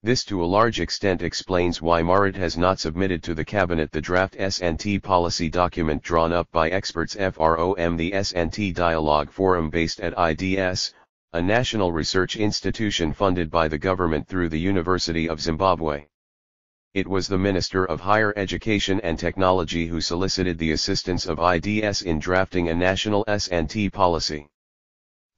This to a large extent explains why Marit has not submitted to the cabinet the draft S&T policy document drawn up by experts from the S&T Dialogue Forum based at IDS, a national research institution funded by the government through the University of Zimbabwe. It was the Minister of Higher Education and Technology who solicited the assistance of IDS in drafting a national S&T policy.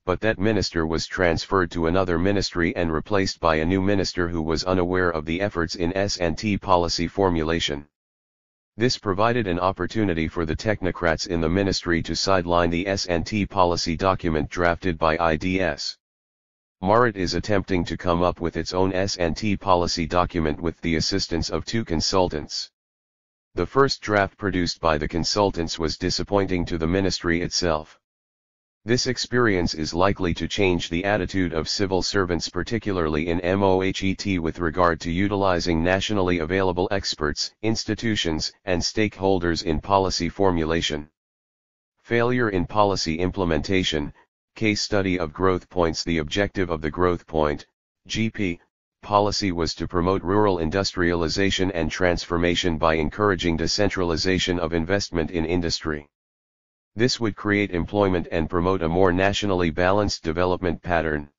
But that minister was transferred to another ministry and replaced by a new minister who was unaware of the efforts in S&T policy formulation. This provided an opportunity for the technocrats in the ministry to sideline the S&T policy document drafted by IDS. Marit is attempting to come up with its own S&T policy document with the assistance of 2 consultants. The first draft produced by the consultants was disappointing to the ministry itself. This experience is likely to change the attitude of civil servants, particularly in MOHET, with regard to utilizing nationally available experts, institutions, and stakeholders in policy formulation. Failure in policy implementation. Case study of growth points. The objective of the growth point, GP, policy was to promote rural industrialization and transformation by encouraging decentralization of investment in industry. This would create employment and promote a more nationally balanced development pattern.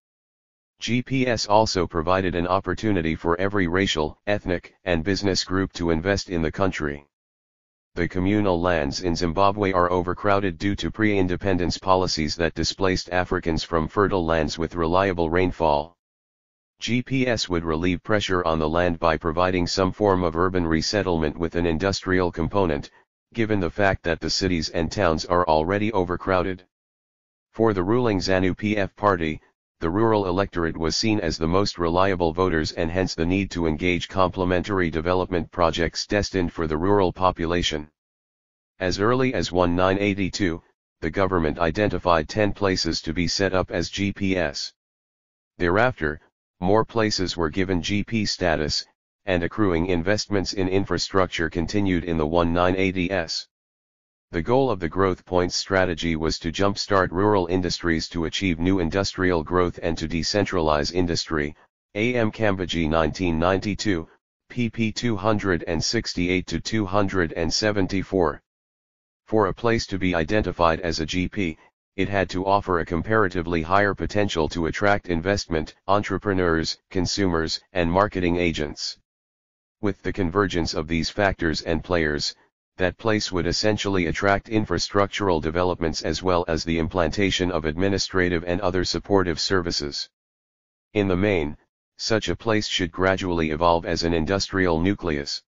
GPS also provided an opportunity for every racial, ethnic, and business group to invest in the country. The communal lands in Zimbabwe are overcrowded due to pre-independence policies that displaced Africans from fertile lands with reliable rainfall. GPS would relieve pressure on the land by providing some form of urban resettlement with an industrial component, given the fact that the cities and towns are already overcrowded. For the ruling ZANU-PF party, the rural electorate was seen as the most reliable voters, and hence the need to engage complementary development projects destined for the rural population. As early as 1982, the government identified 10 places to be set up as GPS. Thereafter, more places were given GP status, and accruing investments in infrastructure continued in the 1980s. The goal of the Growth Points strategy was to jumpstart rural industries to achieve new industrial growth and to decentralize industry. AM Kambaji 1992, pp 268-274. For a place to be identified as a GP, it had to offer a comparatively higher potential to attract investment, entrepreneurs, consumers, and marketing agents. With the convergence of these factors and players, that place would essentially attract infrastructural developments as well as the implantation of administrative and other supportive services. In the main, such a place should gradually evolve as an industrial nucleus.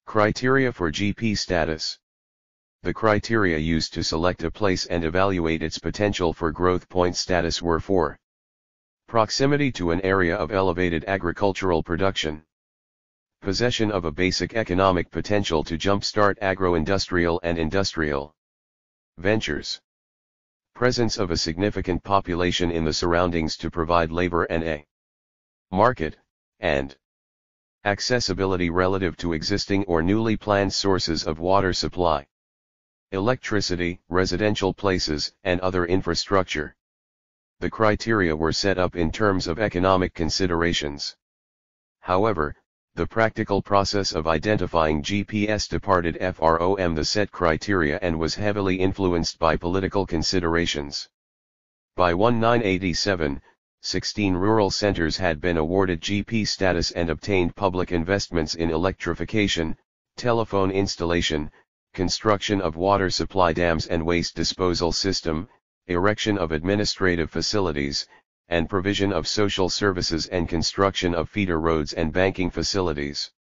Criteria for GP status. The criteria used to select a place and evaluate its potential for growth point status were 4. Proximity to an area of elevated agricultural production. Possession of a basic economic potential to jumpstart agro-industrial and industrial ventures. Presence of a significant population in the surroundings to provide labor and a market, and accessibility relative to existing or newly planned sources of water supply, electricity, residential places, and other infrastructure. The criteria were set up in terms of economic considerations. However, the practical process of identifying GPS departed from the set criteria and was heavily influenced by political considerations. By 1987, 16 rural centers had been awarded GP status and obtained public investments in electrification, telephone installation, construction of water supply dams and waste disposal system, erection of administrative facilities, and provision of social services and construction of feeder roads and banking facilities.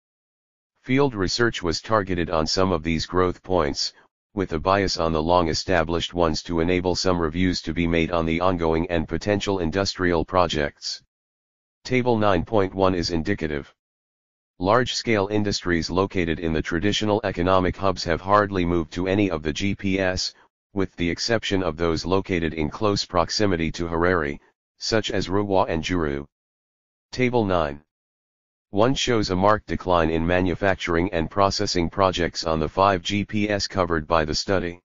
Field research was targeted on some of these growth points, with a bias on the long-established ones to enable some reviews to be made on the ongoing and potential industrial projects. Table 9.1 is indicative. Large-scale industries located in the traditional economic hubs have hardly moved to any of the GPS, with the exception of those located in close proximity to Harare, such as Ruwa and Juru. Table 9.1 shows a marked decline in manufacturing and processing projects on the 5 GPS covered by the study.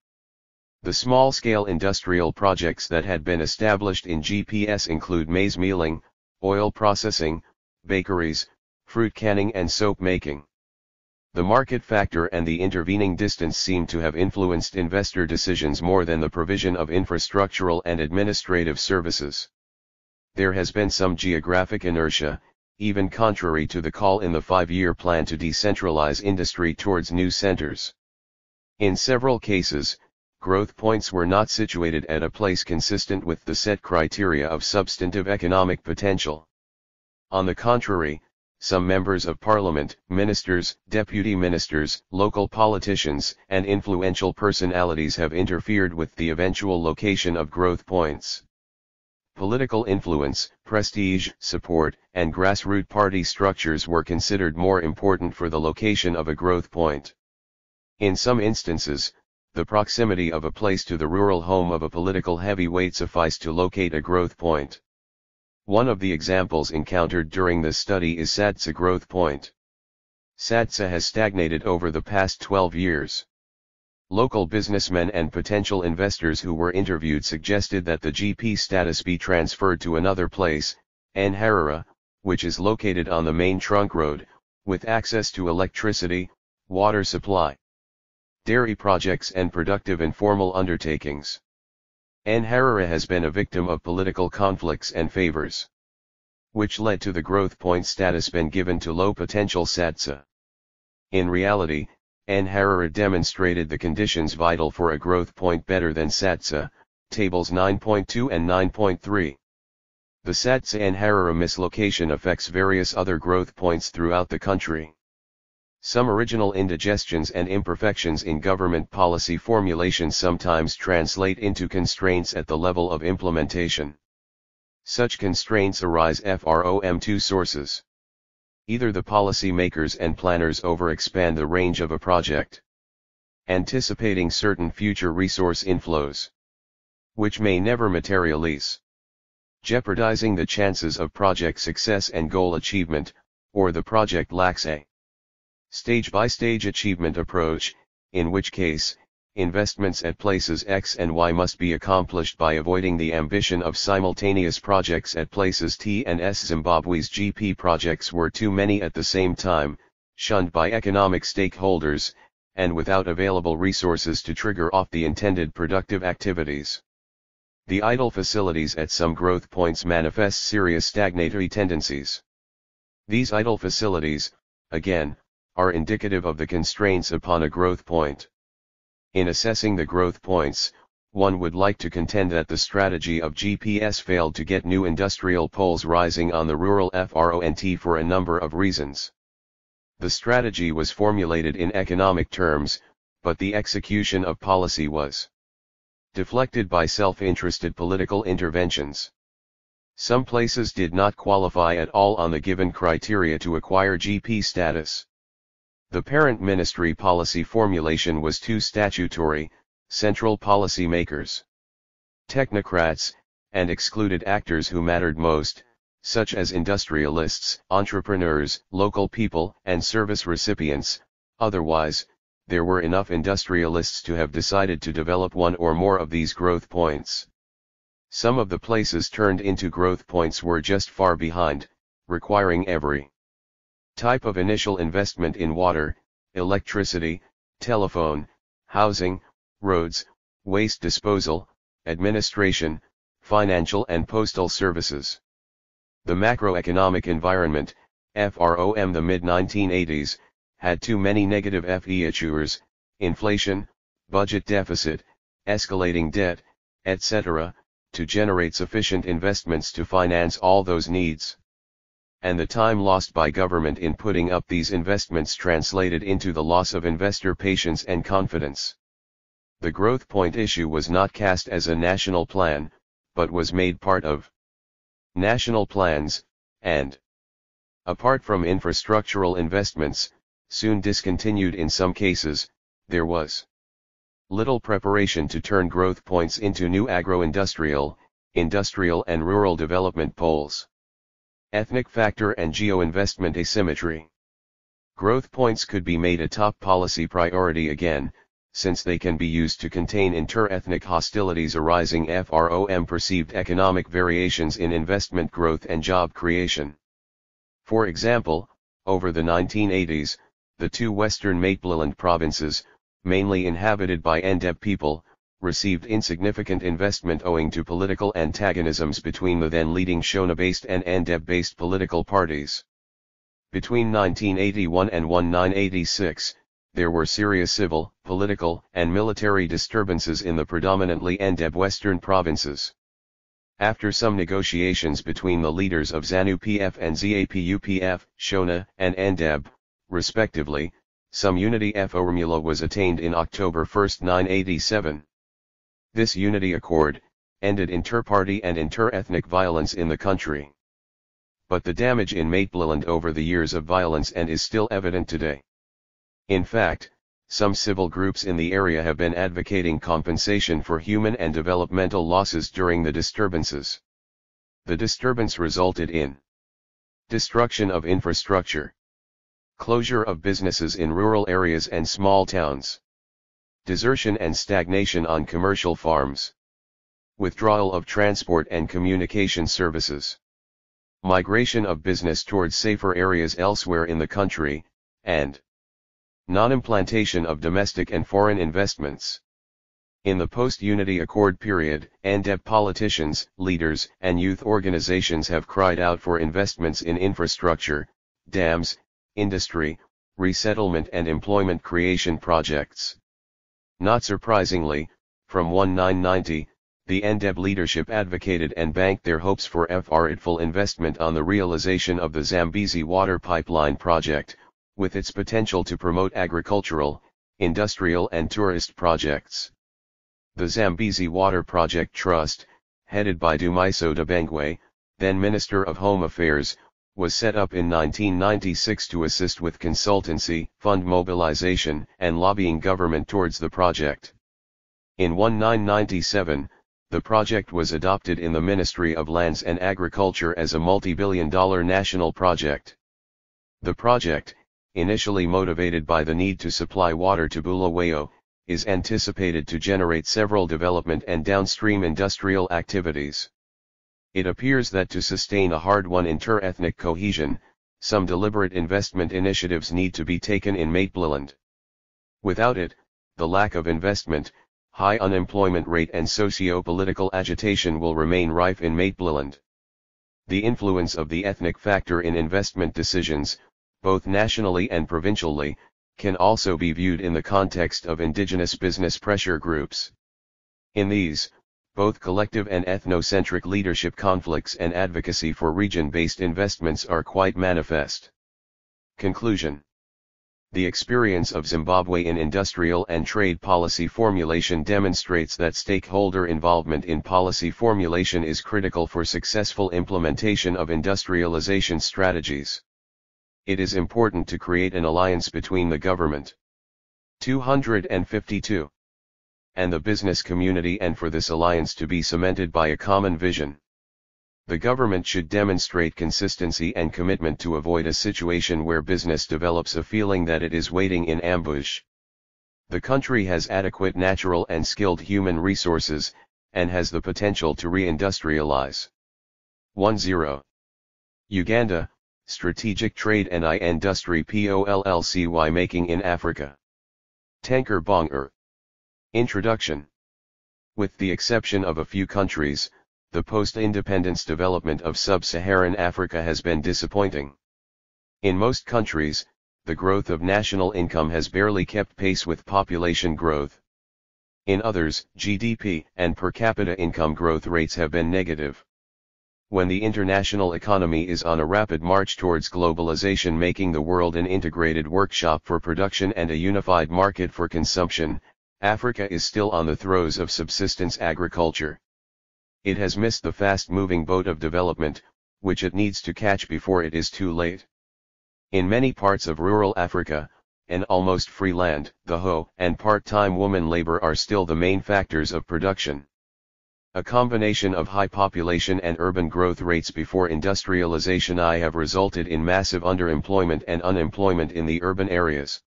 The small-scale industrial projects that had been established in GPS include maize milling, oil processing, bakeries, fruit canning and soap making. The market factor and the intervening distance seem to have influenced investor decisions more than the provision of infrastructural and administrative services. There has been some geographic inertia, even contrary to the call in the 5-year plan to decentralize industry towards new centers. In several cases, growth points were not situated at a place consistent with the set criteria of substantive economic potential. On the contrary, some members of parliament, ministers, deputy ministers, local politicians, and influential personalities have interfered with the eventual location of growth points. Political influence, prestige, support, and grassroots party structures were considered more important for the location of a growth point. In some instances, the proximity of a place to the rural home of a political heavyweight sufficed to locate a growth point. One of the examples encountered during this study is Sadsa growth point. Sadsa has stagnated over the past 12 years. Local businessmen and potential investors who were interviewed suggested that the GP status be transferred to another place, Nharara, which is located on the main trunk road, with access to electricity, water supply, dairy projects and productive informal undertakings. Nharara has been a victim of political conflicts and favors, which led to the growth point status being given to low potential Sadsa. In reality, Nharara demonstrated the conditions vital for a growth point better than Sadsa, tables 9.2 and 9.3. The Sadsa-Nharara mislocation affects various other growth points throughout the country. Some original indigestions and imperfections in government policy formulation sometimes translate into constraints at the level of implementation. Such constraints arise from two sources. Either the policy makers and planners overexpand the range of a project, anticipating certain future resource inflows, which may never materialize, jeopardizing the chances of project success and goal achievement, or the project lacks a stage-by-stage achievement approach, in which case, investments at places X and Y must be accomplished by avoiding the ambition of simultaneous projects at places T and S. Zimbabwe's GP projects were too many at the same time, shunned by economic stakeholders, and without available resources to trigger off the intended productive activities. The idle facilities at some growth points manifest serious stagnatory tendencies. These idle facilities, again, are indicative of the constraints upon a growth point. In assessing the growth points, one would like to contend that the strategy of GPS failed to get new industrial poles rising on the rural front for a number of reasons. The strategy was formulated in economic terms, but the execution of policy was deflected by self-interested political interventions. Some places did not qualify at all on the given criteria to acquire GP status. The parent ministry policy formulation was too statutory, central policy makers, technocrats, and excluded actors who mattered most, such as industrialists, entrepreneurs, local people, and service recipients. Otherwise, there were enough industrialists to have decided to develop one or more of these growth points. Some of the places turned into growth points were just far behind, requiring every Type of initial investment in water, electricity, telephone, housing, roads, waste disposal, administration, financial and postal services. The macroeconomic environment, from the mid-1980s, had too many negative features, inflation, budget deficit, escalating debt, etc., to generate sufficient investments to finance all those needs. And the time lost by government in putting up these investments translated into the loss of investor patience and confidence. The growth point issue was not cast as a national plan, but was made part of national plans, and, apart from infrastructural investments, soon discontinued in some cases, there was little preparation to turn growth points into new agro-industrial, industrial and rural development poles. Ethnic factor and geo-investment asymmetry. Growth points could be made a top policy priority again, since they can be used to contain inter-ethnic hostilities arising from perceived economic variations in investment growth and job creation. For example, over the 1980s, the two western Maitland provinces, mainly inhabited by Ndeb people, received insignificant investment owing to political antagonisms between the then leading Shona-based and Ndeb-based political parties. Between 1981 and 1986, there were serious civil, political, and military disturbances in the predominantly Ndeb western provinces. After some negotiations between the leaders of ZANU-PF and ZAPU-PF, Shona, and Ndeb, respectively, some unity formula was attained in October 1, 1987. This unity accord ended inter-party and inter-ethnic violence in the country. But the damage in Maitland over the years of violence and is still evident today. In fact, some civil groups in the area have been advocating compensation for human and developmental losses during the disturbances. The disturbance resulted in destruction of infrastructure, closure of businesses in rural areas and small towns, desertion and stagnation on commercial farms, withdrawal of transport and communication services, migration of business towards safer areas elsewhere in the country, and non-implantation of domestic and foreign investments. In the post-Unity Accord period, Ndeb politicians, leaders, and youth organizations have cried out for investments in infrastructure, dams, industry, resettlement and employment creation projects. Not surprisingly, from 1990, the Ndeb leadership advocated and banked their hopes for full investment on the realization of the Zambezi water pipeline project, with its potential to promote agricultural, industrial and tourist projects. The Zambezi Water Project Trust, headed by Dumiso Debengwe, then Minister of Home Affairs, was set up in 1996 to assist with consultancy, fund mobilization, and lobbying government towards the project. In 1997, the project was adopted in the Ministry of Lands and Agriculture as a multi-billion-dollar national project. The project, initially motivated by the need to supply water to Bulawayo, is anticipated to generate several development and downstream industrial activities. It appears that to sustain a hard-won inter-ethnic cohesion, some deliberate investment initiatives need to be taken in Maitland. Without it, the lack of investment, high unemployment rate and socio-political agitation will remain rife in Maitland. The influence of the ethnic factor in investment decisions, both nationally and provincially, can also be viewed in the context of indigenous business pressure groups. In these, both collective and ethnocentric leadership conflicts and advocacy for region-based investments are quite manifest. Conclusion. The experience of Zimbabwe in industrial and trade policy formulation demonstrates that stakeholder involvement in policy formulation is critical for successful implementation of industrialization strategies. It is important to create an alliance between the government 252 and the business community, and for this alliance to be cemented by a common vision. The government should demonstrate consistency and commitment to avoid a situation where business develops a feeling that it is waiting in ambush. The country has adequate natural and skilled human resources, and has the potential to re-industrialize. 10. Uganda, Strategic Trade and Industry POLLCY Making in Africa. Tanker Bonger. Introduction. With the exception of a few countries, the post-independence development of sub-Saharan Africa has been disappointing. In most countries, the growth of national income has barely kept pace with population growth. In others, GDP and per capita income growth rates have been negative. When the international economy is on a rapid march towards globalization, making the world an integrated workshop for production and a unified market for consumption, Africa is still on the throes of subsistence agriculture. It has missed the fast-moving boat of development, which it needs to catch before it is too late. In many parts of rural Africa, an almost free land, the hoe and part-time woman labor are still the main factors of production. A combination of high population and urban growth rates before industrialization have resulted in massive underemployment and unemployment in the urban areas.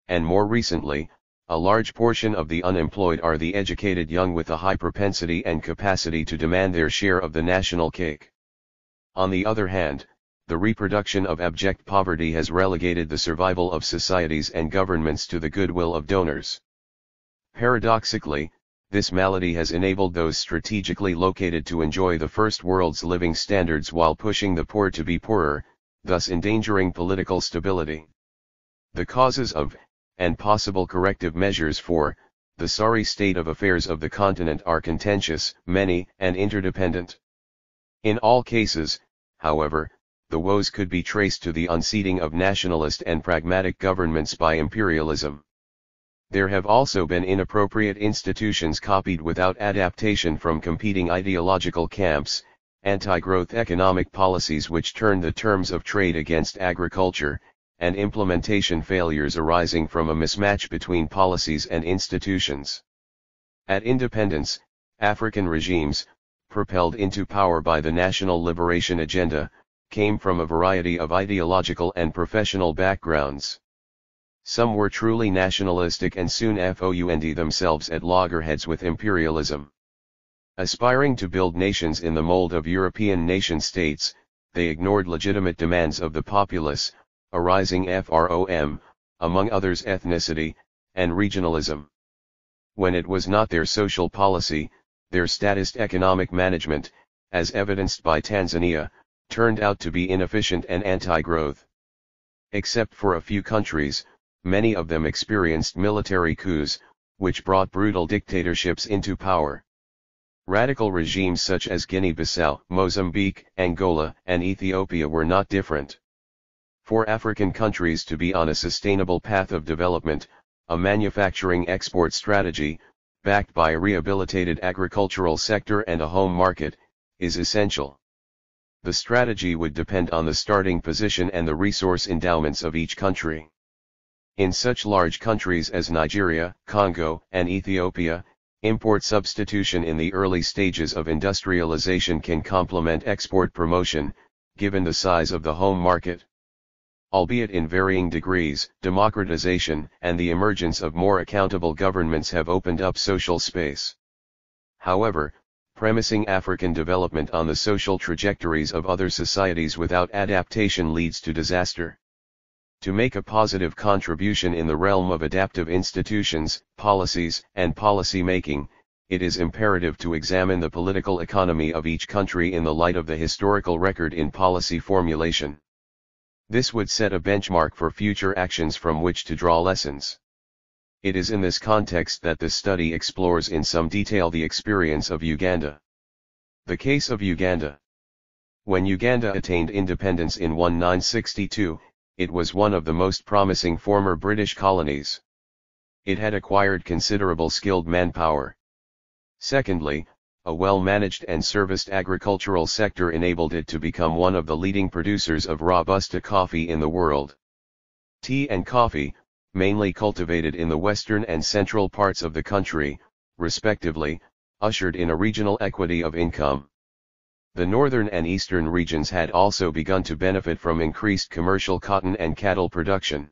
And more recently, a large portion of the unemployed are the educated young with a high propensity and capacity to demand their share of the national cake. On the other hand, the reproduction of abject poverty has relegated the survival of societies and governments to the goodwill of donors. Paradoxically, this malady has enabled those strategically located to enjoy the first world's living standards while pushing the poor to be poorer, thus endangering political stability. The causes of, and possible corrective measures for, the sorry state of affairs of the continent are contentious, many, and interdependent. In all cases, however, the woes could be traced to the unseating of nationalist and pragmatic governments by imperialism. There have also been inappropriate institutions copied without adaptation from competing ideological camps, anti-growth economic policies which turn the terms of trade against agriculture, and implementation failures arising from a mismatch between policies and institutions. At independence, African regimes, propelled into power by the national liberation agenda, came from a variety of ideological and professional backgrounds. Some were truly nationalistic and soon found themselves at loggerheads with imperialism. Aspiring to build nations in the mold of European nation-states, they ignored legitimate demands of the populace, arising from, among others, ethnicity and regionalism. When it was not their social policy, their statist economic management, as evidenced by Tanzania, turned out to be inefficient and anti-growth. Except for a few countries, many of them experienced military coups, which brought brutal dictatorships into power. Radical regimes such as Guinea-Bissau, Mozambique, Angola, and Ethiopia were not different. For African countries to be on a sustainable path of development, a manufacturing export strategy, backed by a rehabilitated agricultural sector and a home market, is essential. The strategy would depend on the starting position and the resource endowments of each country. In such large countries as Nigeria, Congo, and Ethiopia, import substitution in the early stages of industrialization can complement export promotion, given the size of the home market. Albeit in varying degrees, democratization and the emergence of more accountable governments have opened up social space. However, premising African development on the social trajectories of other societies without adaptation leads to disaster. To make a positive contribution in the realm of adaptive institutions, policies, and policy making, it is imperative to examine the political economy of each country in the light of the historical record in policy formulation. This would set a benchmark for future actions from which to draw lessons. It is in this context that this study explores in some detail the experience of Uganda. The case of Uganda. When Uganda attained independence in 1962, it was one of the most promising former British colonies. It had acquired considerable skilled manpower. Secondly, a well-managed and serviced agricultural sector enabled it to become one of the leading producers of Robusta coffee in the world. Tea and coffee, mainly cultivated in the western and central parts of the country, respectively, ushered in a regional equity of income. The northern and eastern regions had also begun to benefit from increased commercial cotton and cattle production.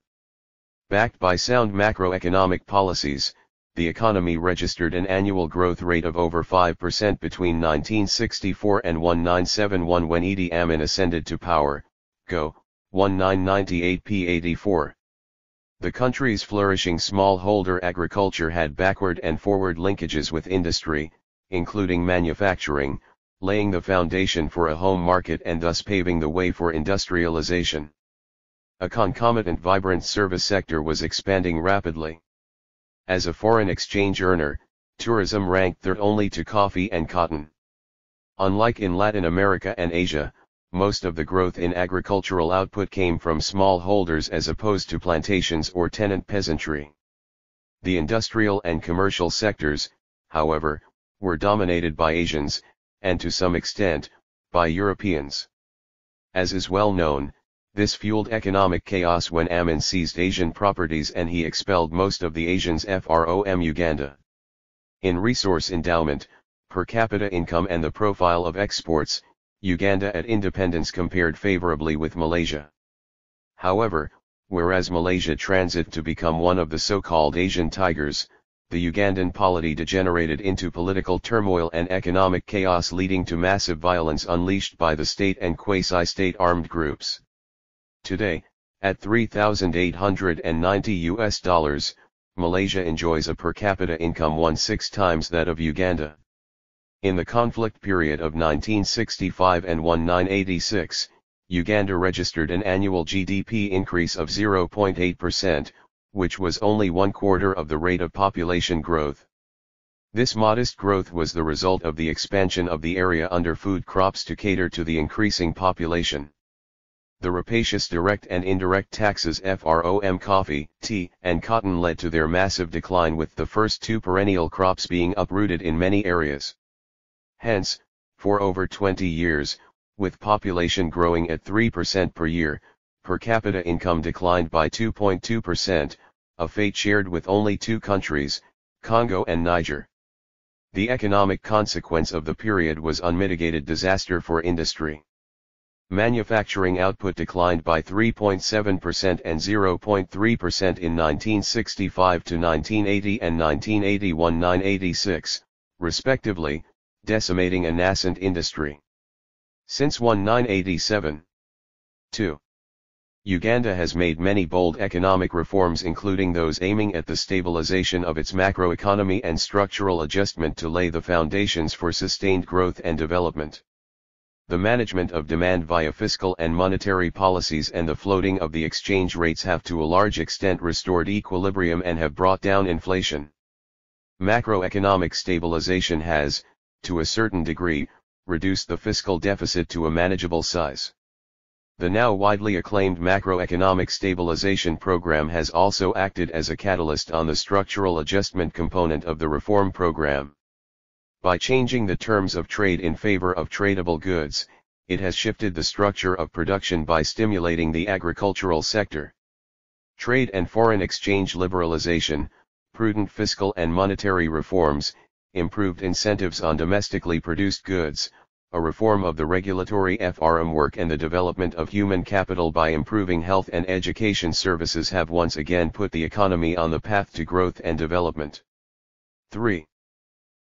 Backed by sound macroeconomic policies, the economy registered an annual growth rate of over 5% between 1964 and 1971 when Idi Amin ascended to power, Go, 1998 p. 84. The country's flourishing smallholder agriculture had backward and forward linkages with industry, including manufacturing, laying the foundation for a home market and thus paving the way for industrialization. A concomitant vibrant service sector was expanding rapidly. As a foreign exchange earner, tourism ranked third only to coffee and cotton. Unlike in Latin America and Asia, most of the growth in agricultural output came from smallholders as opposed to plantations or tenant peasantry. The industrial and commercial sectors, however, were dominated by Asians, and to some extent, by Europeans. As is well known, this fueled economic chaos when Amin seized Asian properties and he expelled most of the Asians from Uganda. In resource endowment, per capita income and the profile of exports, Uganda at independence compared favorably with Malaysia. However, whereas Malaysia transited to become one of the so-called Asian tigers, the Ugandan polity degenerated into political turmoil and economic chaos, leading to massive violence unleashed by the state and quasi-state armed groups. Today, at $3,890, Malaysia enjoys a per capita income 1/6 times that of Uganda. In the conflict period of 1965 and 1986, Uganda registered an annual GDP increase of 0.8%, which was only 1/4 of the rate of population growth. This modest growth was the result of the expansion of the area under food crops to cater to the increasing population. The rapacious direct and indirect taxes from coffee, tea, and cotton led to their massive decline, with the first two perennial crops being uprooted in many areas. Hence, for over 20 years, with population growing at 3% per year, per capita income declined by 2.2%, a fate shared with only two countries, Congo and Niger. The economic consequence of the period was unmitigated disaster for industry. Manufacturing output declined by 3.7% and 0.3% in 1965 to 1980 and 1981-1986, respectively, decimating a nascent industry. Since 1987. 2. Uganda has made many bold economic reforms, including those aiming at the stabilization of its macroeconomy and structural adjustment to lay the foundations for sustained growth and development. The management of demand via fiscal and monetary policies and the floating of the exchange rates have to a large extent restored equilibrium and have brought down inflation. Macroeconomic stabilization has, to a certain degree, reduced the fiscal deficit to a manageable size. The now widely acclaimed macroeconomic stabilization program has also acted as a catalyst on the structural adjustment component of the reform program. By changing the terms of trade in favor of tradable goods, it has shifted the structure of production by stimulating the agricultural sector. Trade and foreign exchange liberalization, prudent fiscal and monetary reforms, improved incentives on domestically produced goods, a reform of the regulatory framework and the development of human capital by improving health and education services have once again put the economy on the path to growth and development. 3.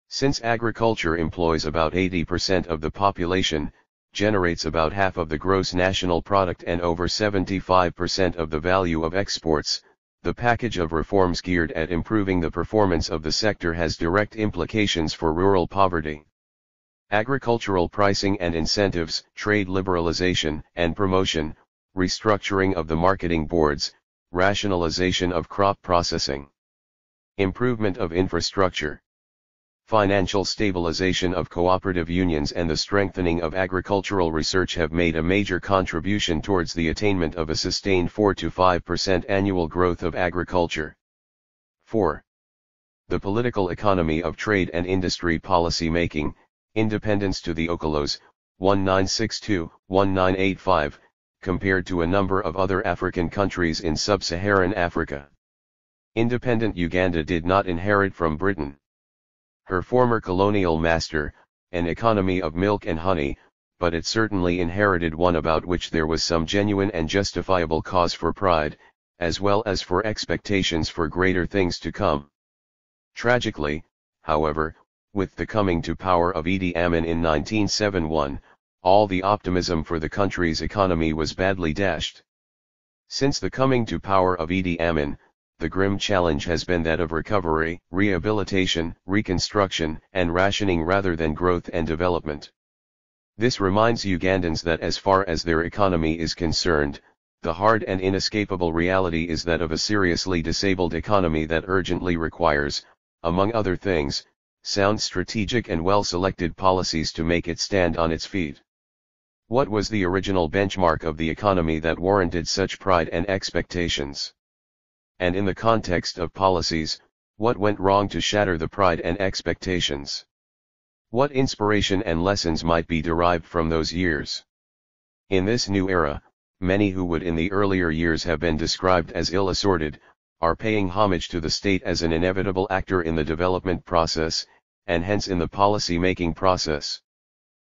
Since agriculture employs about 80% of the population, generates about half of the gross national product and over 75% of the value of exports, the package of reforms geared at improving the performance of the sector has direct implications for rural poverty. Agricultural pricing and incentives, trade liberalization and promotion, restructuring of the marketing boards, rationalization of crop processing, improvement of infrastructure, financial stabilization of cooperative unions and the strengthening of agricultural research have made a major contribution towards the attainment of a sustained 4 to 5% annual growth of agriculture. 4. The political economy of trade and industry policy making, independence to the Okolos, 1962-1985, compared to a number of other African countries in sub-Saharan Africa. Independent Uganda did not inherit from Britain, her former colonial master, an economy of milk and honey, but it certainly inherited one about which there was some genuine and justifiable cause for pride, as well as for expectations for greater things to come. Tragically, however, with the coming to power of Idi Amin in 1971, all the optimism for the country's economy was badly dashed. Since the coming to power of Idi Amin, the grim challenge has been that of recovery, rehabilitation, reconstruction, and rationing rather than growth and development. This reminds Ugandans that as far as their economy is concerned, the hard and inescapable reality is that of a seriously disabled economy that urgently requires, among other things, sound strategic and well-selected policies to make it stand on its feet. What was the original benchmark of the economy that warranted such pride and expectations? And in the context of policies, what went wrong to shatter the pride and expectations? What inspiration and lessons might be derived from those years? In this new era, many who would in the earlier years have been described as ill-assorted, are paying homage to the state as an inevitable actor in the development process, and hence in the policy-making process.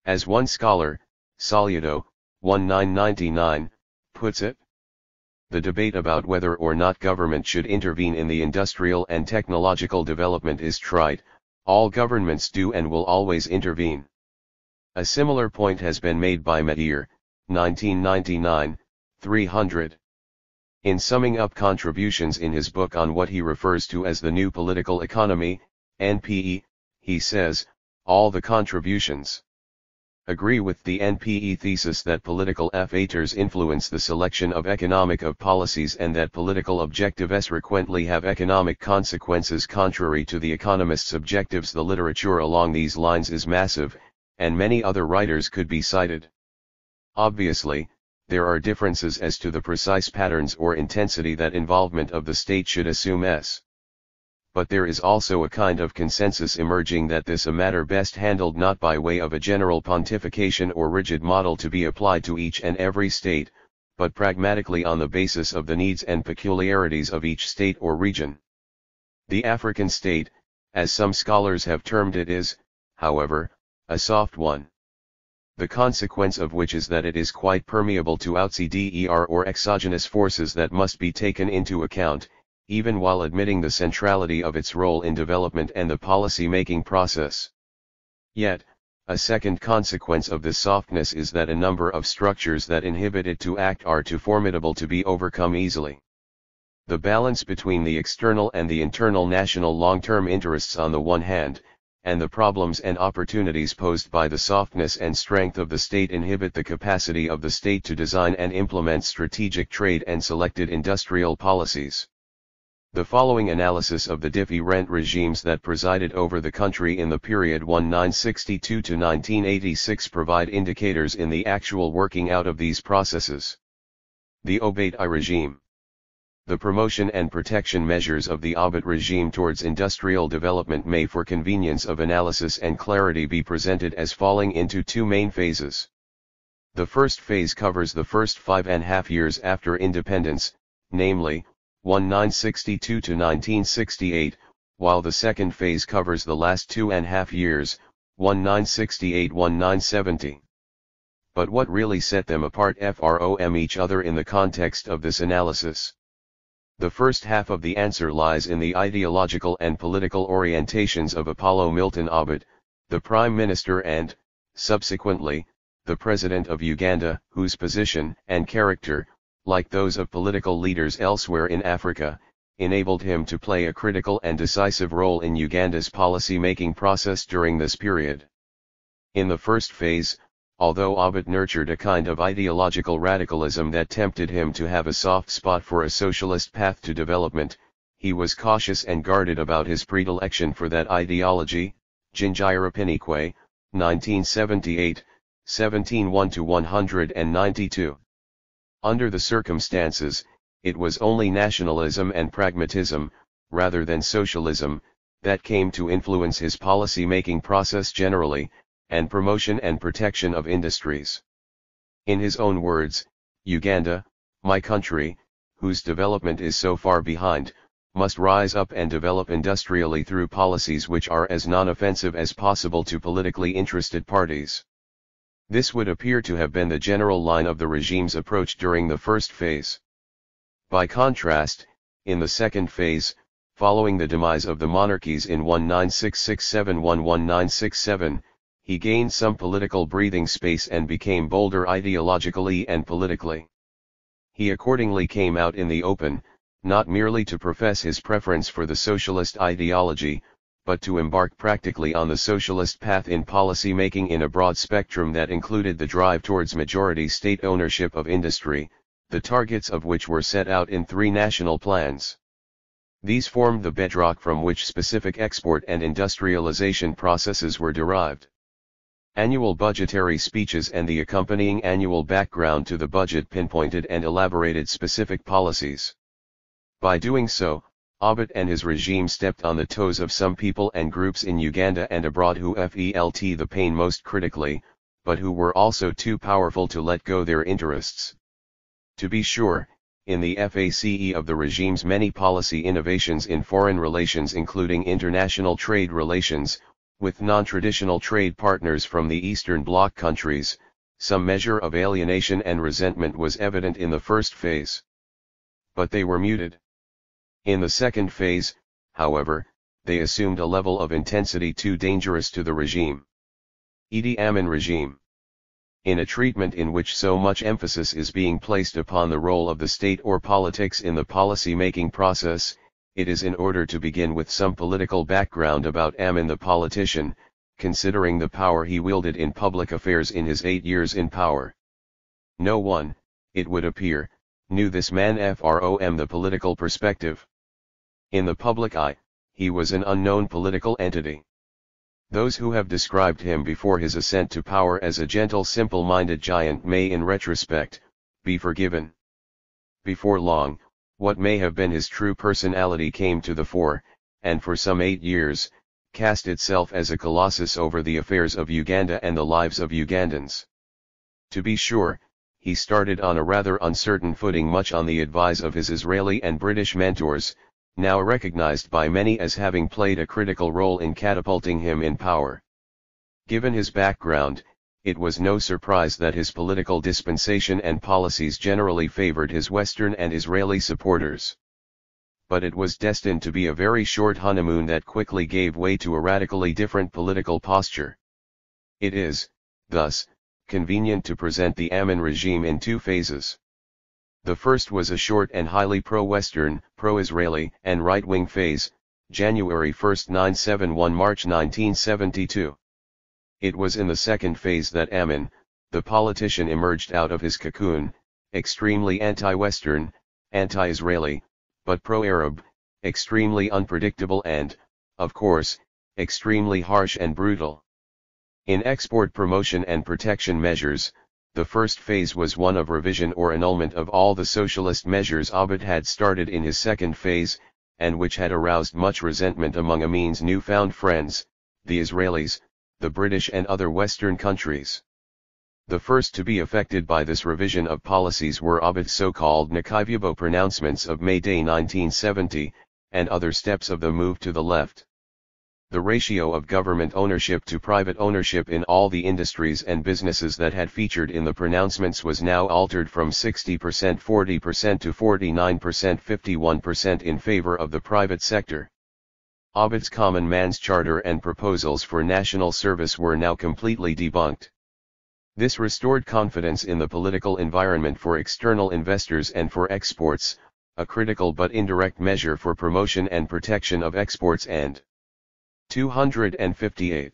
As one scholar, Saludo, 1999, puts it, the debate about whether or not government should intervene in the industrial and technological development is trite. All governments do and will always intervene. A similar point has been made by Medir, 1999, 300. In summing up contributions in his book on what he refers to as the new political economy, NPE, he says, all the contributions agree with the NPE thesis that political factors influence the selection of economic policies and that political objectives frequently have economic consequences contrary to the economist's objectives. The literature along these lines is massive, and many other writers could be cited. Obviously, there are differences as to the precise patterns or intensity that involvement of the state should assume. But there is also a kind of consensus emerging that this a matter best handled not by way of a general pontification or rigid model to be applied to each and every state, but pragmatically on the basis of the needs and peculiarities of each state or region. The African state, as some scholars have termed it, is, however, a soft one. The consequence of which is that it is quite permeable to outsider or exogenous forces that must be taken into account, even while admitting the centrality of its role in development and the policy-making process. Yet, a second consequence of this softness is that a number of structures that inhibit it to act are too formidable to be overcome easily. The balance between the external and the internal national long-term interests on the one hand, and the problems and opportunities posed by the softness and strength of the state inhibit the capacity of the state to design and implement strategic trade and selected industrial policies. The following analysis of the different regimes that presided over the country in the period 1962 to 1986 provide indicators in the actual working out of these processes. The Obaid regime. The promotion and protection measures of the Obaid regime towards industrial development may for convenience of analysis and clarity be presented as falling into two main phases. The first phase covers the first 5.5 years after independence, namely, 1962 to 1968, while the second phase covers the last 2.5 years, 1968-1970. But what really set them apart from each other in the context of this analysis? The first half of the answer lies in the ideological and political orientations of Apollo Milton Obaid, the Prime Minister and, subsequently, the President of Uganda, whose position and character, like those of political leaders elsewhere in Africa, enabled him to play a critical and decisive role in Uganda's policy-making process during this period. In the first phase, although Obaid nurtured a kind of ideological radicalism that tempted him to have a soft spot for a socialist path to development, he was cautious and guarded about his predilection for that ideology. Gingira Pinique, 1978, 17-1-192. Under the circumstances, it was only nationalism and pragmatism, rather than socialism, that came to influence his policy-making process generally, and promotion and protection of industries. In his own words, Uganda, my country, whose development is so far behind, must rise up and develop industrially through policies which are as non-offensive as possible to politically interested parties. This would appear to have been the general line of the regime's approach during the first phase. By contrast, in the second phase, following the demise of the monarchies in 1966-1967, he gained some political breathing space and became bolder ideologically and politically. He accordingly came out in the open, not merely to profess his preference for the socialist ideology, but to embark practically on the socialist path in policy making in a broad spectrum that included the drive towards majority state ownership of industry, the targets of which were set out in 3 national plans. These formed the bedrock from which specific export and industrialization processes were derived. Annual budgetary speeches and the accompanying annual background to the budget pinpointed and elaborated specific policies. By doing so, Abbott and his regime stepped on the toes of some people and groups in Uganda and abroad who felt the pain most critically, but who were also too powerful to let go their interests. To be sure, in the face of the regime's many policy innovations in foreign relations including international trade relations, with non-traditional trade partners from the Eastern Bloc countries, some measure of alienation and resentment was evident in the first phase. But they were muted. In the second phase, however, they assumed a level of intensity too dangerous to the regime. Idi Amin regime. In a treatment in which so much emphasis is being placed upon the role of the state or politics in the policy-making process, it is in order to begin with some political background about Amin the politician, considering the power he wielded in public affairs in his 8 years in power. No one, it would appear, knew this man from the political perspective. In the public eye, he was an unknown political entity. Those who have described him before his ascent to power as a gentle simple-minded giant may in retrospect, be forgiven. Before long, what may have been his true personality came to the fore, and for some 8 years, cast itself as a colossus over the affairs of Uganda and the lives of Ugandans. To be sure, he started on a rather uncertain footing much on the advice of his Israeli and British mentors, now recognized by many as having played a critical role in catapulting him in power. Given his background, it was no surprise that his political dispensation and policies generally favored his Western and Israeli supporters. But it was destined to be a very short honeymoon that quickly gave way to a radically different political posture. It is, thus, convenient to present the Amin regime in 2 phases. The first was a short and highly pro-Western, pro-Israeli, and right-wing phase, January 1, 1971–March 1972. It was in the second phase that Amin, the politician, emerged out of his cocoon, extremely anti-Western, anti-Israeli, but pro-Arab, extremely unpredictable and, of course, extremely harsh and brutal. In export promotion and protection measures, the first phase was one of revision or annulment of all the socialist measures Abbott had started in his second phase, and which had aroused much resentment among Amin's newfound friends, the Israelis, the British and other Western countries. The first to be affected by this revision of policies were Abbott's so-called Nakavyabo pronouncements of May-Day 1970, and other steps of the move to the left. The ratio of government ownership to private ownership in all the industries and businesses that had featured in the pronouncements was now altered from 60% 40% to 49% 51% in favor of the private sector. Abbott's common man's charter and proposals for national service were now completely debunked. This restored confidence in the political environment for external investors and for exports, a critical but indirect measure for promotion and protection of exports and 258.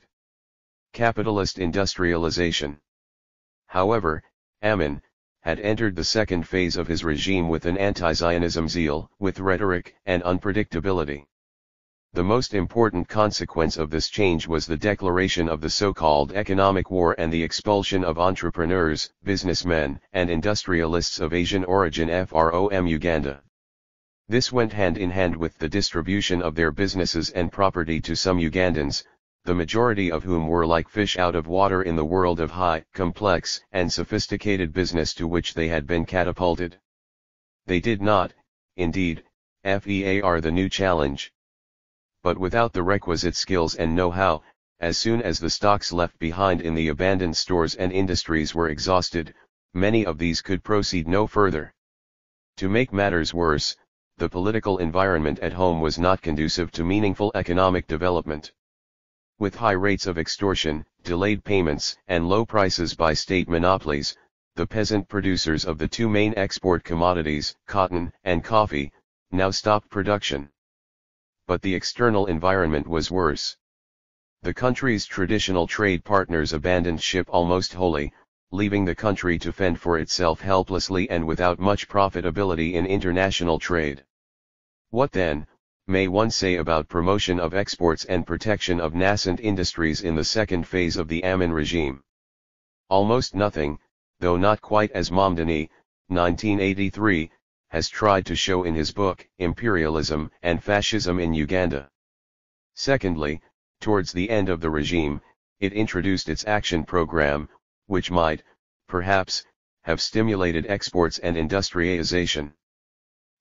Capitalist industrialization. However, Amin had entered the second phase of his regime with an anti-Zionism zeal, with rhetoric and unpredictability. The most important consequence of this change was the declaration of the so-called economic war and the expulsion of entrepreneurs, businessmen, and industrialists of Asian origin from Uganda. This went hand in hand with the distribution of their businesses and property to some Ugandans, the majority of whom were like fish out of water in the world of high, complex, and sophisticated business to which they had been catapulted. They did not, indeed, FEAR the new challenge. But without the requisite skills and know-how, as soon as the stocks left behind in the abandoned stores and industries were exhausted, many of these could proceed no further. To make matters worse, the political environment at home was not conducive to meaningful economic development. With high rates of extortion, delayed payments, and low prices by state monopolies, the peasant producers of the two main export commodities, cotton and coffee, now stopped production. But the external environment was worse. The country's traditional trade partners abandoned ship almost wholly, leaving the country to fend for itself helplessly and without much profitability in international trade. What then, may one say about promotion of exports and protection of nascent industries in the second phase of the Amin regime? Almost nothing, though not quite as Mamdani, 1983, has tried to show in his book, Imperialism and Fascism in Uganda. Secondly, towards the end of the regime, it introduced its action program, which might, perhaps, have stimulated exports and industrialization.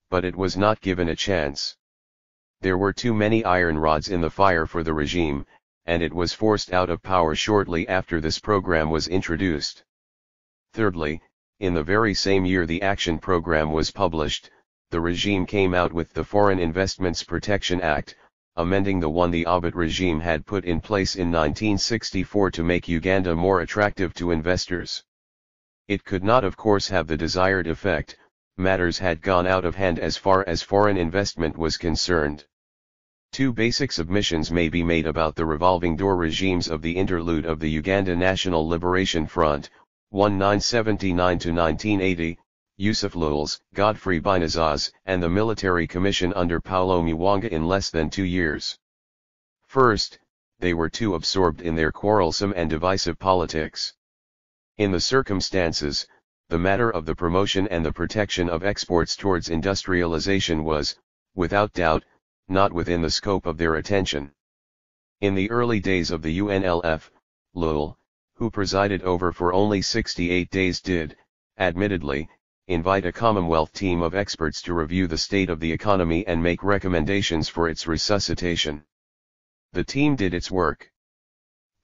But it was not given a chance. There were too many iron rods in the fire for the regime, and it was forced out of power shortly after this program was introduced. Thirdly, in the very same year the action program was published, the regime came out with the Foreign Investments Protection Act, amending the one the Abiy regime had put in place in 1964 to make Uganda more attractive to investors. It could not of course have the desired effect. Matters had gone out of hand as far as foreign investment was concerned. Two basic submissions may be made about the revolving door regimes of the interlude of the Uganda National Liberation Front, 1979 to 1980, Yusuf Lul's, Godfrey Binazaz, and the Military Commission under Paulo Muwanga in less than 2 years. First, they were too absorbed in their quarrelsome and divisive politics. In the circumstances, the matter of the promotion and the protection of exports towards industrialization was, without doubt, not within the scope of their attention. In the early days of the UNLF, Lul, who presided over for only 68 days did, admittedly, invite a Commonwealth team of experts to review the state of the economy and make recommendations for its resuscitation. The team did its work.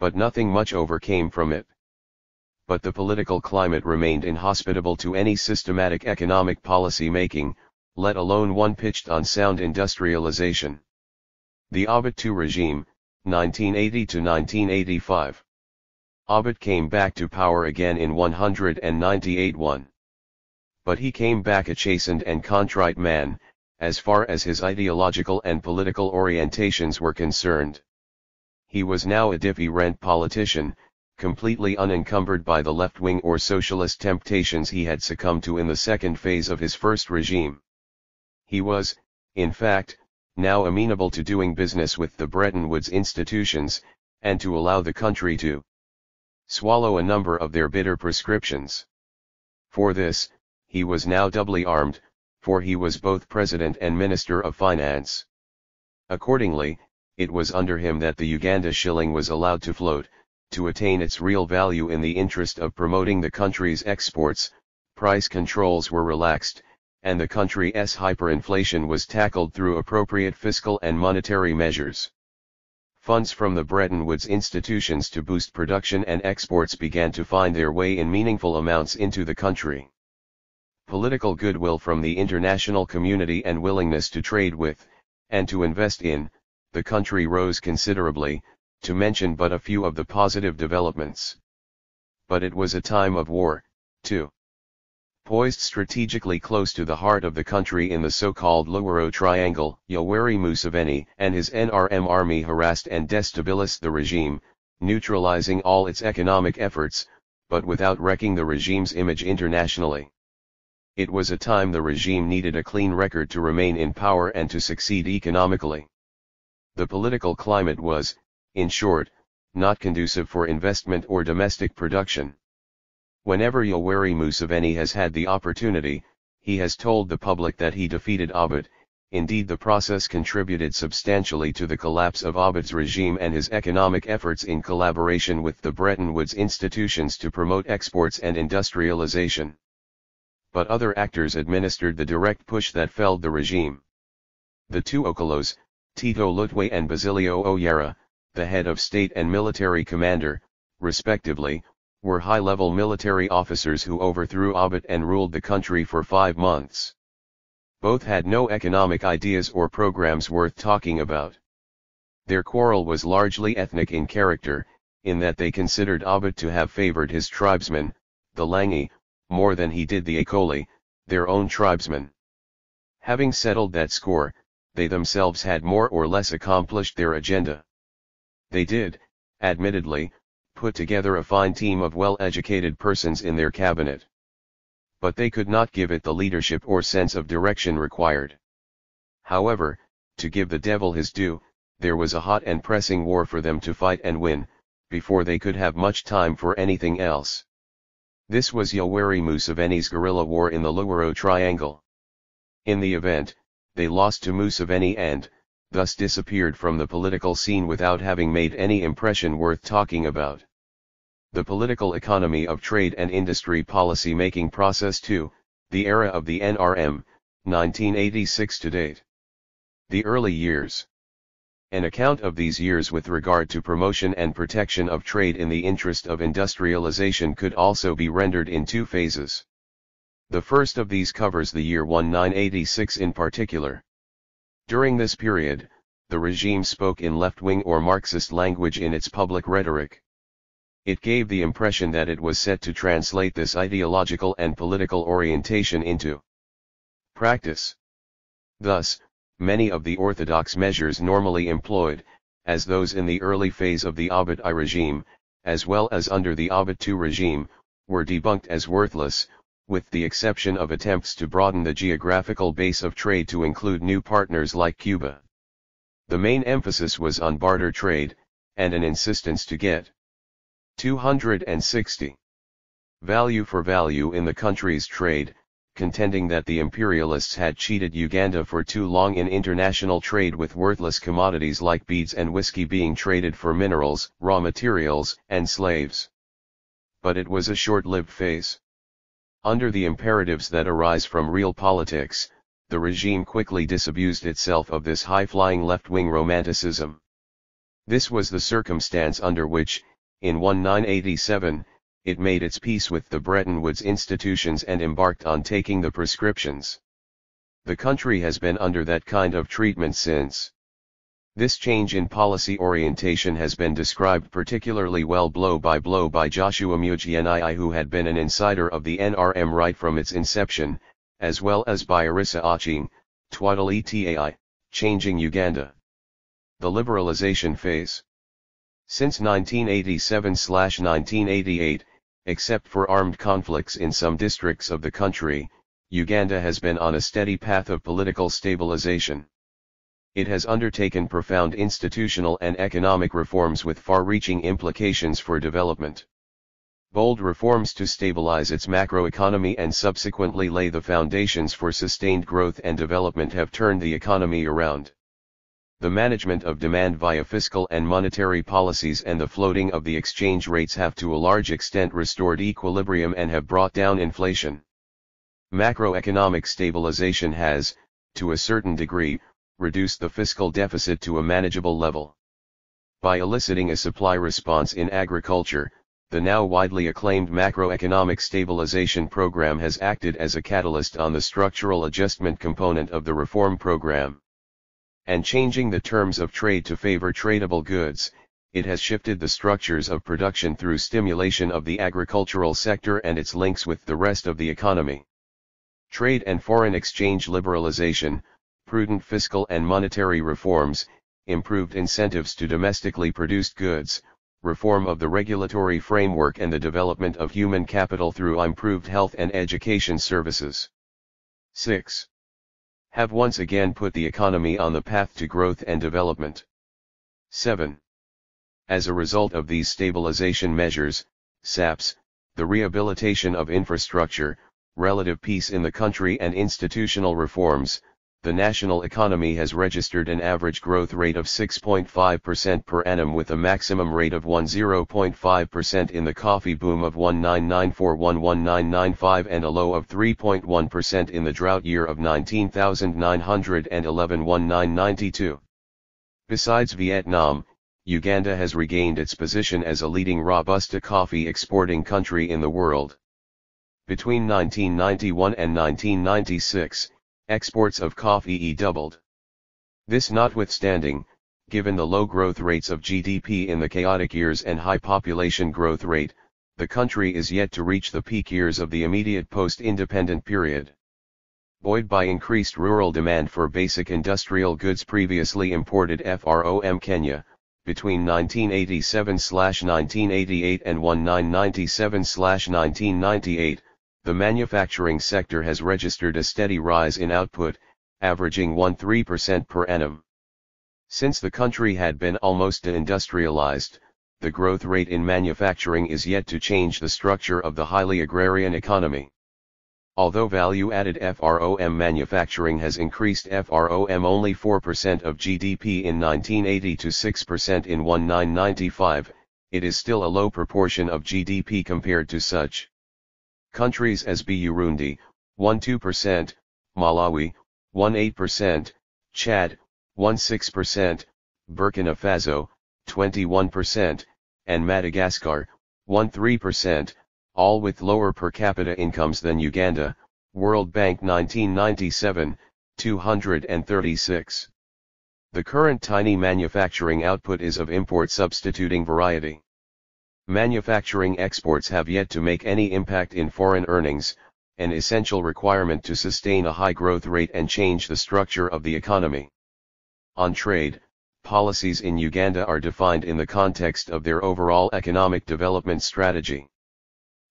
But nothing much overcame from it. But the political climate remained inhospitable to any systematic economic policy making, let alone one pitched on sound industrialization. The Abiy II regime, 1980 to 1985. Abiy came back to power again in 198-1. But he came back a chastened and contrite man, as far as his ideological and political orientations were concerned. He was now a different politician, completely unencumbered by the left-wing or socialist temptations he had succumbed to in the second phase of his first regime. He was, in fact, now amenable to doing business with the Bretton Woods institutions, and to allow the country to swallow a number of their bitter prescriptions. For this, he was now doubly armed, for he was both President and Minister of Finance. Accordingly, it was under him that the Uganda shilling was allowed to float, to attain its real value in the interest of promoting the country's exports. Price controls were relaxed, and the country's hyperinflation was tackled through appropriate fiscal and monetary measures. Funds from the Bretton Woods institutions to boost production and exports began to find their way in meaningful amounts into the country. Political goodwill from the international community and willingness to trade with, and to invest in, the country rose considerably, to mention but a few of the positive developments. But it was a time of war, too. Poised strategically close to the heart of the country in the so-called Luwero Triangle, Yoweri Museveni and his NRM army harassed and destabilized the regime, neutralizing all its economic efforts, but without wrecking the regime's image internationally. It was a time the regime needed a clean record to remain in power and to succeed economically. The political climate was, in short, not conducive for investment or domestic production. Whenever Yoweri Museveni has had the opportunity, he has told the public that he defeated Abiy. Indeed, the process contributed substantially to the collapse of Abiy's regime and his economic efforts in collaboration with the Bretton Woods institutions to promote exports and industrialization. But other actors administered the direct push that felled the regime. The two Okolos, Tito Lutwe and Basilio Oyera, the head of state and military commander, respectively, were high-level military officers who overthrew Abiy and ruled the country for 5 months. Both had no economic ideas or programs worth talking about. Their quarrel was largely ethnic in character, in that they considered Abd to have favored his tribesmen, the Langi, more than he did the Akoli, their own tribesmen. Having settled that score, they themselves had more or less accomplished their agenda. They did, admittedly, put together a fine team of well-educated persons in their cabinet. But they could not give it the leadership or sense of direction required. However, to give the devil his due, there was a hot and pressing war for them to fight and win, before they could have much time for anything else. This was Yoweri Museveni's guerrilla war in the Luwero Triangle. In the event, they lost to Museveni and, thus disappeared from the political scene without having made any impression worth talking about. The political economy of trade and industry policy making process 2, the era of the NRM, 1986 to date. The early years. An account of these years with regard to promotion and protection of trade in the interest of industrialization could also be rendered in two phases. The first of these covers the year 1986 in particular. During this period, the regime spoke in left-wing or Marxist language in its public rhetoric. It gave the impression that it was set to translate this ideological and political orientation into practice. Thus, many of the orthodox measures normally employed, as those in the early phase of the Abd I regime, as well as under the Abd II regime, were debunked as worthless, with the exception of attempts to broaden the geographical base of trade to include new partners like Cuba. The main emphasis was on barter trade, and an insistence to get 260 value for value in the country's trade, contending that the imperialists had cheated Uganda for too long in international trade, with worthless commodities like beads and whiskey being traded for minerals, raw materials, and slaves. But it was a short-lived phase. Under the imperatives that arise from real politics, the regime quickly disabused itself of this high-flying left-wing romanticism. This was the circumstance under which, in 1987, it made its peace with the Bretton Woods institutions and embarked on taking the prescriptions. The country has been under that kind of treatment since. This change in policy orientation has been described particularly well blow by Joshua Mugeni, who had been an insider of the NRM right from its inception, as well as by Arisa Aching, Twaddle Etai, Changing Uganda. The liberalization phase. Since 1987-1988, except for armed conflicts in some districts of the country, Uganda has been on a steady path of political stabilization. It has undertaken profound institutional and economic reforms with far-reaching implications for development. Bold reforms to stabilize its macroeconomy and subsequently lay the foundations for sustained growth and development have turned the economy around. The management of demand via fiscal and monetary policies and the floating of the exchange rates have to a large extent restored equilibrium and have brought down inflation. Macroeconomic stabilization has, to a certain degree, reduced the fiscal deficit to a manageable level. By eliciting a supply response in agriculture, the now widely acclaimed macroeconomic stabilization program has acted as a catalyst on the structural adjustment component of the reform program. And changing the terms of trade to favor tradable goods, it has shifted the structures of production through stimulation of the agricultural sector and its links with the rest of the economy. Trade and foreign exchange liberalization, prudent fiscal and monetary reforms, improved incentives to domestically produced goods, reform of the regulatory framework and the development of human capital through improved health and education services. 6. Have once again put the economy on the path to growth and development. 7. As a result of these stabilization measures, SAPs, the rehabilitation of infrastructure, relative peace in the country and institutional reforms, the national economy has registered an average growth rate of 6.5% per annum with a maximum rate of 10.5% in the coffee boom of 1994-1995 and a low of 3.1% in the drought year of 19,911-1992. Besides Vietnam, Uganda has regained its position as a leading Robusta coffee exporting country in the world. Between 1991 and 1996, exports of coffee doubled. This notwithstanding, Given the low growth rates of GDP in the chaotic years and high population growth rate, the country is yet to reach the peak years of the immediate post-independent period. Buoyed by increased rural demand for basic industrial goods previously imported from Kenya, between 1987/1988 and 1997/1998, the manufacturing sector has registered a steady rise in output, averaging 13% per annum. Since the country had been almost deindustrialized, the growth rate in manufacturing is yet to change the structure of the highly agrarian economy. Although value-added from manufacturing has increased from only 4% of GDP in 1980 to 6% in 1995, it is still a low proportion of GDP compared to such countries as Burundi, 12%, Malawi, 18%, Chad, 16%, Burkina Faso, 21%, and Madagascar, 13%, all with lower per capita incomes than Uganda, World Bank 1997, 236. The current tiny manufacturing output is of import substituting variety. Manufacturing exports have yet to make any impact in foreign earnings, an essential requirement to sustain a high growth rate and change the structure of the economy. On trade, policies in Uganda are defined in the context of their overall economic development strategy.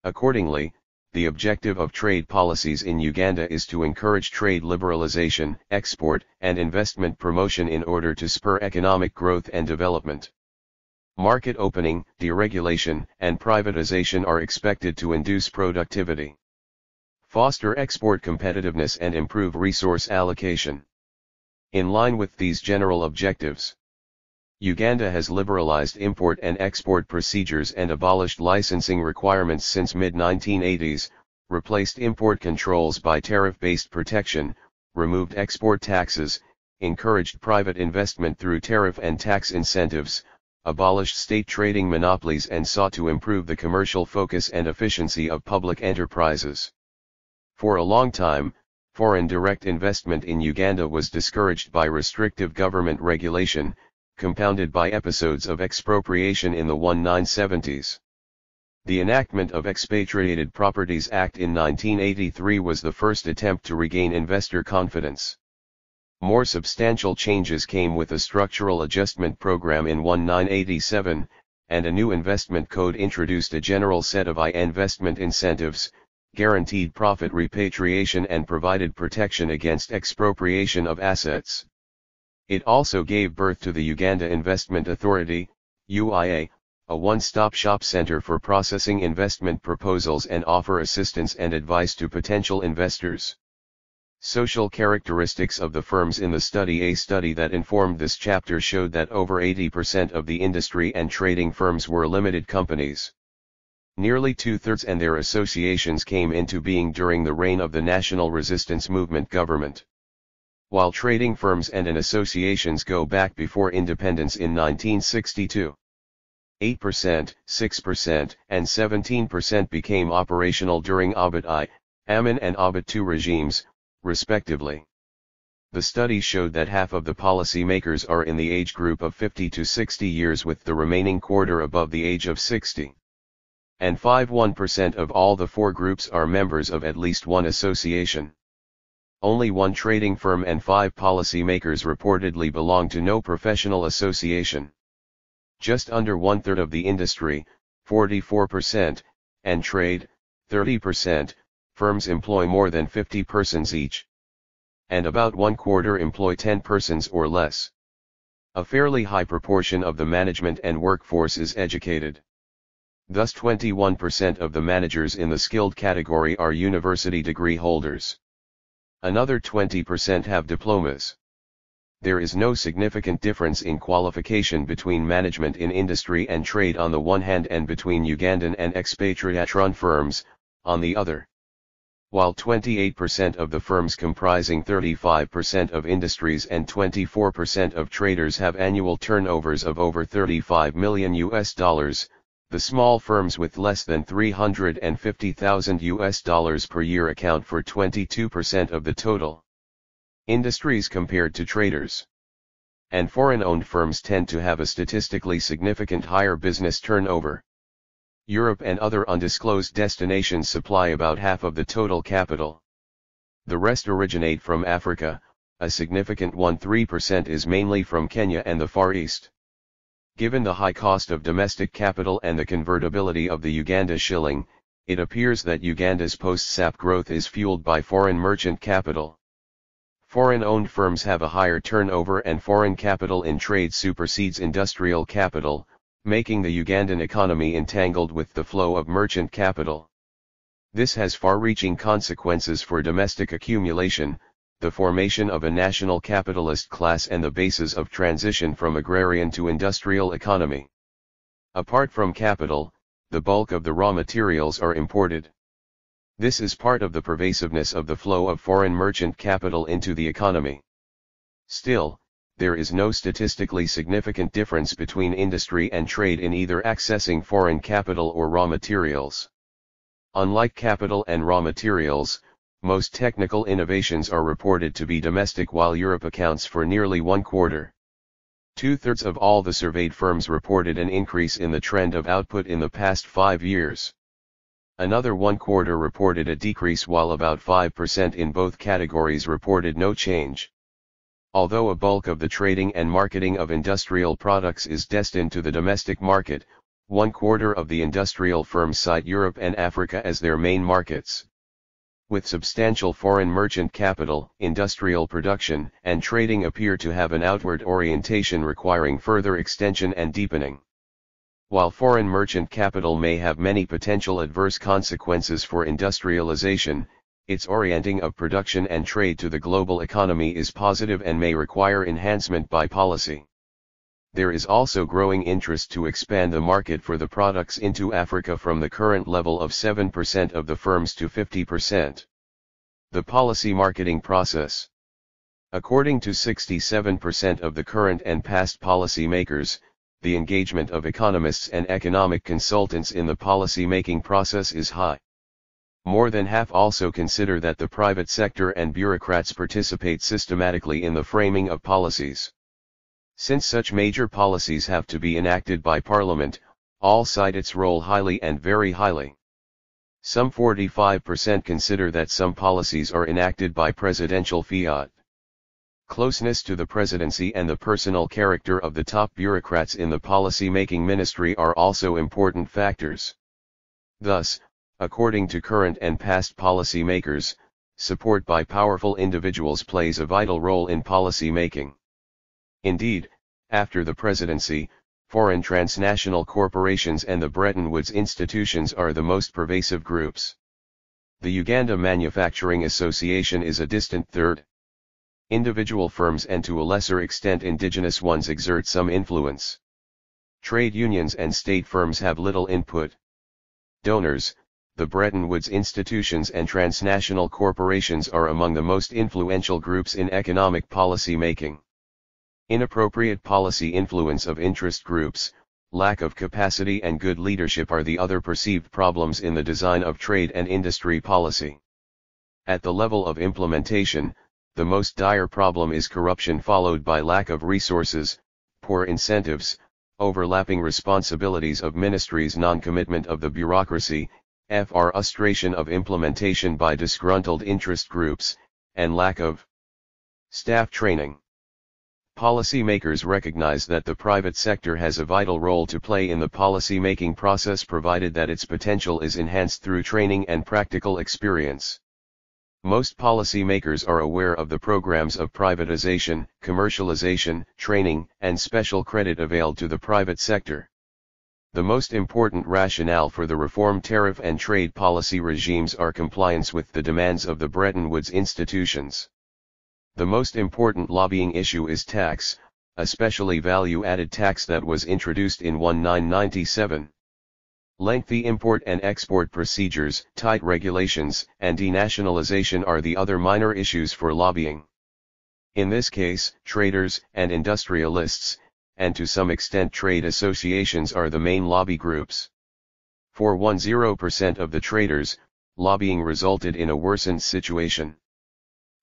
Accordingly, the objective of trade policies in Uganda is to encourage trade liberalization, export, and investment promotion in order to spur economic growth and development. Market opening, deregulation, and privatization are expected to induce productivity, foster export competitiveness, and improve resource allocation. In line with these general objectives, Uganda has liberalized import and export procedures and abolished licensing requirements since mid-1980s, replaced import controls by tariff-based protection, removed export taxes, encouraged private investment through tariff and tax incentives, abolished state trading monopolies, and sought to improve the commercial focus and efficiency of public enterprises. For a long time, foreign direct investment in Uganda was discouraged by restrictive government regulation, compounded by episodes of expropriation in the 1970s. The enactment of Expatriated Properties Act in 1983 was the first attempt to regain investor confidence. More substantial changes came with a structural adjustment program in 1987, and a new investment code introduced a general set of investment incentives, guaranteed profit repatriation, and provided protection against expropriation of assets. It also gave birth to the Uganda Investment Authority, UIA, a one-stop shop center for processing investment proposals and offer assistance and advice to potential investors. Social characteristics of the firms in the study. A study that informed this chapter showed that over 80% of the industry and trading firms were limited companies. Nearly two-thirds and their associations came into being during the reign of the National Resistance Movement government. While trading firms and associations go back before independence in 1962. 8%, 6%, and 17% became operational during Abd I, Amin and Abd II regimes, respectively. The study showed that half of the policymakers are in the age group of 50 to 60 years, with the remaining quarter above the age of 60. And 51% of all the four groups are members of at least one association. Only one trading firm and 5 policymakers reportedly belong to no professional association. Just under one-third of the industry, 44%, and trade, 30%, firms employ more than 50 persons each. And about one-quarter employ 10 persons or less. A fairly high proportion of the management and workforce is educated. Thus 21% of the managers in the skilled category are university degree holders. Another 20% have diplomas. There is no significant difference in qualification between management in industry and trade on the one hand and between Ugandan and expatriate-run firms, on the other. While 28% of the firms comprising 35% of industries and 24% of traders have annual turnovers of over $35 million, the small firms with less than $350,000 per year account for 22% of the total. Industries compared to traders. and foreign-owned firms tend to have a statistically significant higher business turnover. Europe and other undisclosed destinations supply about half of the total capital. The rest originate from Africa, a significant 3% is mainly from Kenya and the Far East. Given the high cost of domestic capital and the convertibility of the Uganda shilling, it appears that Uganda's post-SAP growth is fueled by foreign merchant capital. Foreign-owned firms have a higher turnover and foreign capital in trade supersedes industrial capital, making the Ugandan economy entangled with the flow of merchant capital. This has far-reaching consequences for domestic accumulation, the formation of a national capitalist class and the basis of transition from agrarian to industrial economy. Apart from capital, the bulk of the raw materials are imported. This is part of the pervasiveness of the flow of foreign merchant capital into the economy. Still, there is no statistically significant difference between industry and trade in either accessing foreign capital or raw materials. Unlike capital and raw materials, most technical innovations are reported to be domestic, while Europe accounts for nearly 1/4. 2/3 of all the surveyed firms reported an increase in the trend of output in the past 5 years. Another 1/4 reported a decrease, while about 5% in both categories reported no change. Although a bulk of the trading and marketing of industrial products is destined to the domestic market, 1/4 of the industrial firms cite Europe and Africa as their main markets. With substantial foreign merchant capital, industrial production and trading appear to have an outward orientation requiring further extension and deepening. While foreign merchant capital may have many potential adverse consequences for industrialization, its orienting of production and trade to the global economy is positive and may require enhancement by policy. There is also growing interest to expand the market for the products into Africa from the current level of 7% of the firms to 50%. The policy marketing process. According to 67% of the current and past policy makers, the engagement of economists and economic consultants in the policy-making process is high. More than half also consider that the private sector and bureaucrats participate systematically in the framing of policies. Since such major policies have to be enacted by Parliament, all cite its role highly and very highly. Some 45% consider that some policies are enacted by presidential fiat. Closeness to the presidency and the personal character of the top bureaucrats in the policy-making ministry are also important factors. Thus, according to current and past policy makers, support by powerful individuals plays a vital role in policy making. Indeed, after the presidency, foreign transnational corporations and the Bretton Woods institutions are the most pervasive groups. The Uganda Manufacturing Association is a distant third. Individual firms and to a lesser extent indigenous ones exert some influence. Trade unions and state firms have little input. Donors, the Bretton Woods institutions and transnational corporations are among the most influential groups in economic policy making. Inappropriate policy influence of interest groups, lack of capacity and good leadership are the other perceived problems in the design of trade and industry policy. At the level of implementation, the most dire problem is corruption, followed by lack of resources, poor incentives, overlapping responsibilities of ministries, non-commitment of the bureaucracy, frustration of implementation by disgruntled interest groups, and lack of staff training. Policymakers recognize that the private sector has a vital role to play in the policy-making process provided that its potential is enhanced through training and practical experience. Most policymakers are aware of the programs of privatization, commercialization, training, and special credit availed to the private sector. The most important rationale for the reform tariff and trade policy regimes are compliance with the demands of the Bretton Woods institutions. The most important lobbying issue is tax, especially value-added tax that was introduced in 1997. Lengthy import and export procedures, tight regulations, and denationalization are the other minor issues for lobbying. In this case, traders and industrialists, and to some extent trade associations are the main lobby groups. For 10% of the traders, lobbying resulted in a worsened situation.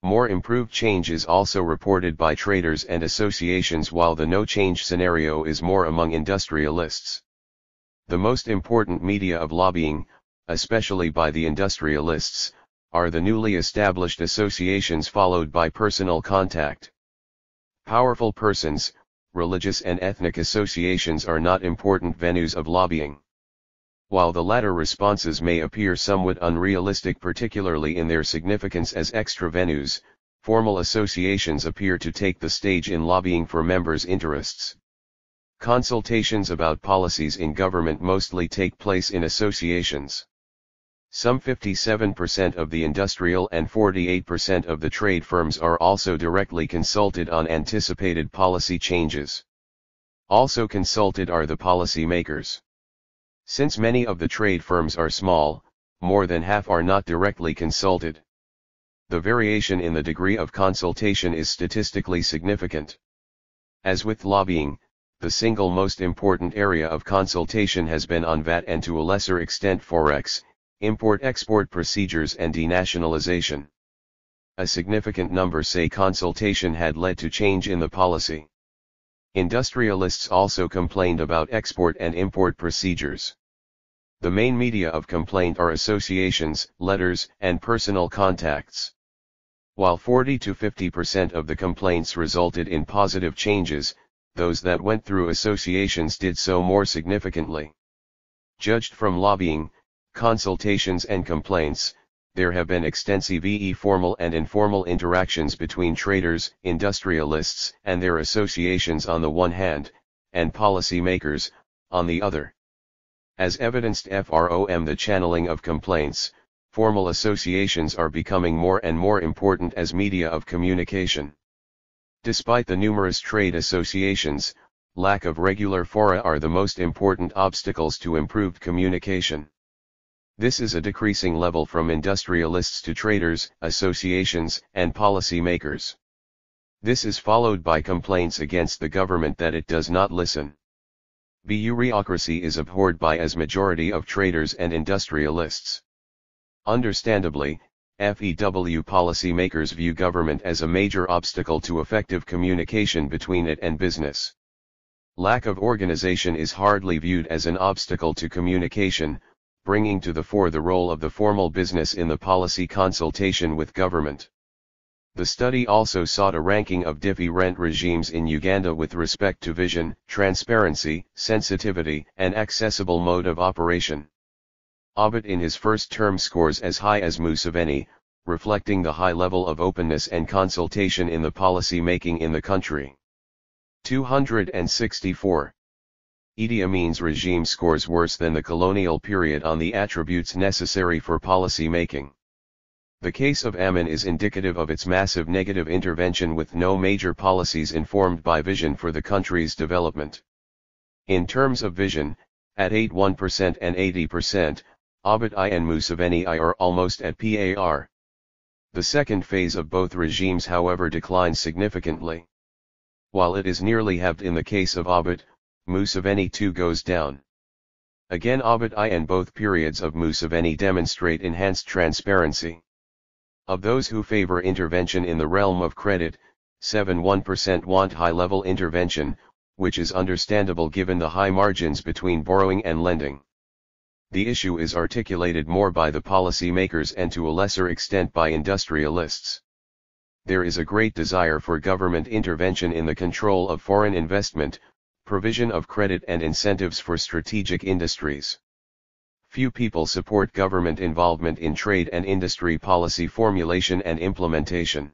More improved change is also reported by traders and associations, while the no change scenario is more among industrialists. The most important media of lobbying, especially by the industrialists, are the newly established associations followed by personal contact. Powerful persons, religious and ethnic associations are not important venues of lobbying. While the latter responses may appear somewhat unrealistic, particularly in their significance as extra venues, formal associations appear to take the stage in lobbying for members' interests. Consultations about policies in government mostly take place in associations. Some 57% of the industrial and 48% of the trade firms are also directly consulted on anticipated policy changes. Also consulted are the policy makers. Since many of the trade firms are small, more than half are not directly consulted. The variation in the degree of consultation is statistically significant. As with lobbying, the single most important area of consultation has been on VAT and to a lesser extent Forex, import-export procedures and denationalization. A significant number say consultation had led to change in the policy. Industrialists also complained about export and import procedures. The main media of complaint are associations, letters, and personal contacts. While 40 to 50% of the complaints resulted in positive changes, those that went through associations did so more significantly. Judged from lobbying, consultations and complaints, there have been extensive formal and informal interactions between traders, industrialists, and their associations on the one hand, and policy makers, on the other. As evidenced from the channeling of complaints, formal associations are becoming more and more important as media of communication. Despite the numerous trade associations, lack of regular fora are the most important obstacles to improved communication. This is a decreasing level from industrialists to traders, associations, and policy makers. This is followed by complaints against the government that it does not listen. Bureaucracy is abhorred by as majority of traders and industrialists. Understandably, FEW policymakers view government as a major obstacle to effective communication between it and business. Lack of organization is hardly viewed as an obstacle to communication, bringing to the fore the role of the formal business in the policy consultation with government. The study also sought a ranking of different regimes in Uganda with respect to vision, transparency, sensitivity, and accessible mode of operation. Abbott in his first term scores as high as Museveni, reflecting the high level of openness and consultation in the policy making in the country. 264. Idi Amin's regime scores worse than the colonial period on the attributes necessary for policy making. The case of Amin is indicative of its massive negative intervention with no major policies informed by vision for the country's development. In terms of vision, at 81% and 80%, Abbott I and Museveni I are almost at par. The second phase of both regimes however declines significantly. While it is nearly halved in the case of Abbott, Museveni too goes down. Again Abbott I and both periods of Museveni demonstrate enhanced transparency. Of those who favor intervention in the realm of credit, 71% want high-level intervention, which is understandable given the high margins between borrowing and lending. The issue is articulated more by the policy makers and to a lesser extent by industrialists. There is a great desire for government intervention in the control of foreign investment, provision of credit and incentives for strategic industries. Few people support government involvement in trade and industry policy formulation and implementation.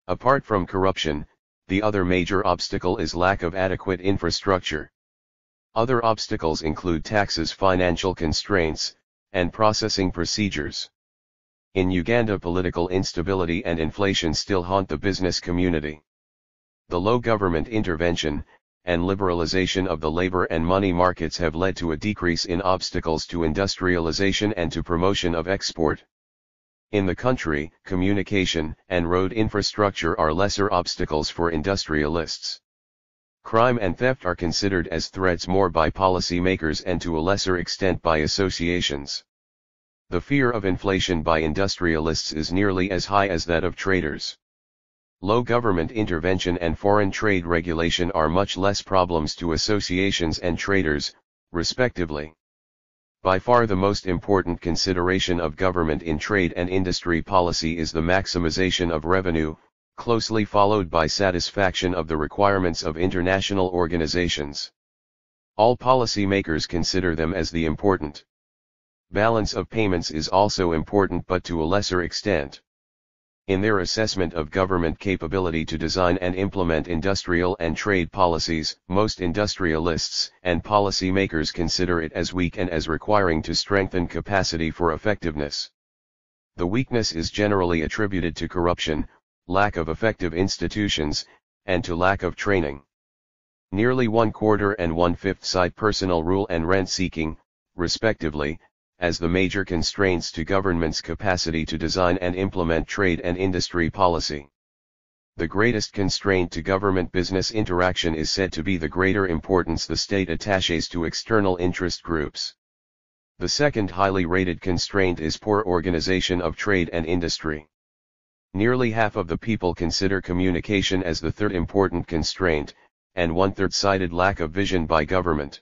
Apart from corruption, the other major obstacle is lack of adequate infrastructure. Other obstacles include taxes, financial constraints, and processing procedures. In Uganda, political instability and inflation still haunt the business community. The low government intervention and liberalization of the labor and money markets have led to a decrease in obstacles to industrialization and to promotion of export. In the country, communication and road infrastructure are lesser obstacles for industrialists. Crime and theft are considered as threats more by policy makers and to a lesser extent by associations. The fear of inflation by industrialists is nearly as high as that of traders. Low government intervention and foreign trade regulation are much less problems to associations and traders, respectively. By far the most important consideration of government in trade and industry policy is the maximization of revenue, closely followed by satisfaction of the requirements of international organizations. All policymakers consider them as the important. Balance of payments is also important, but to a lesser extent. In their assessment of government capability to design and implement industrial and trade policies, most industrialists and policymakers consider it as weak and as requiring to strengthen capacity for effectiveness. The weakness is generally attributed to corruption, lack of effective institutions, and to lack of training. Nearly 1/4 and 1/5 cite personal rule and rent-seeking, respectively, as the major constraints to government's capacity to design and implement trade and industry policy. The greatest constraint to government-business interaction is said to be the greater importance the state attaches to external interest groups. The second highly rated constraint is poor organization of trade and industry. Nearly half of the people consider communication as the third important constraint, and 1/3 cited lack of vision by government.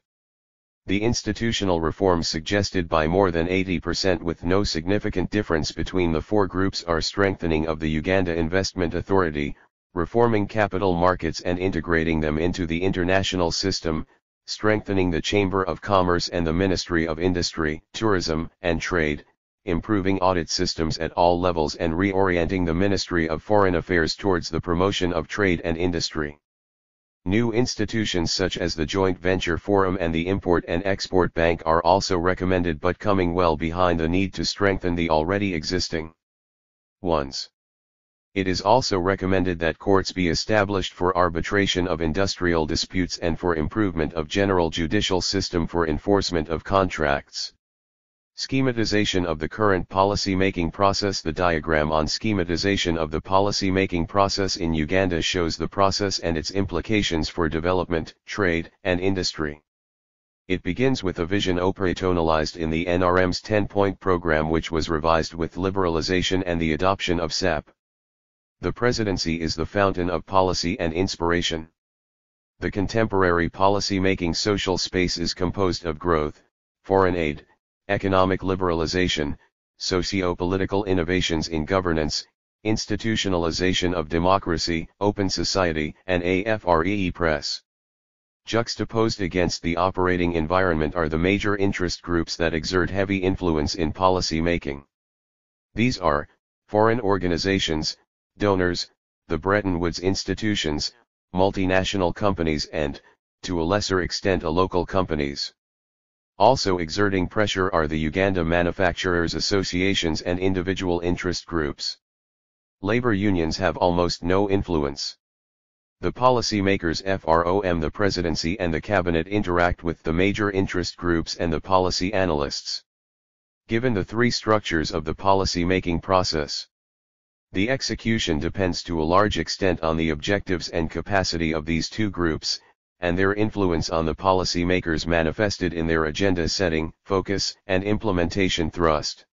The institutional reforms suggested by more than 80% with no significant difference between the four groups are strengthening of the Uganda Investment Authority, reforming capital markets and integrating them into the international system, strengthening the Chamber of Commerce and the Ministry of Industry, Tourism, and Trade, improving audit systems at all levels and reorienting the Ministry of Foreign Affairs towards the promotion of trade and industry. New institutions such as the Joint Venture Forum and the Import and Export Bank are also recommended, but coming well behind the need to strengthen the already existing ones. It is also recommended that courts be established for arbitration of industrial disputes and for improvement of general judicial system for enforcement of contracts. Schematization of the current policy-making process. The diagram on schematization of the policy-making process in Uganda shows the process and its implications for development, trade, and industry. It begins with a vision operationalized in the NRM's 10-point program, which was revised with liberalization and the adoption of SAP. The presidency is the fountain of policy and inspiration. The contemporary policy-making social space is composed of growth, foreign aid, economic liberalization, socio-political innovations in governance, institutionalization of democracy, open society, and a free press. Juxtaposed against the operating environment are the major interest groups that exert heavy influence in policy making. These are foreign organizations, donors, the Bretton Woods institutions, multinational companies and, to a lesser extent, local companies. Also exerting pressure are the Uganda Manufacturers Associations and individual interest groups. Labor unions have almost no influence. The policymakers from the presidency and the cabinet interact with the major interest groups and the policy analysts. Given the three structures of the policy-making process, the execution depends to a large extent on the objectives and capacity of these two groups, and their influence on the policymakers manifested in their agenda setting, focus, and implementation thrust.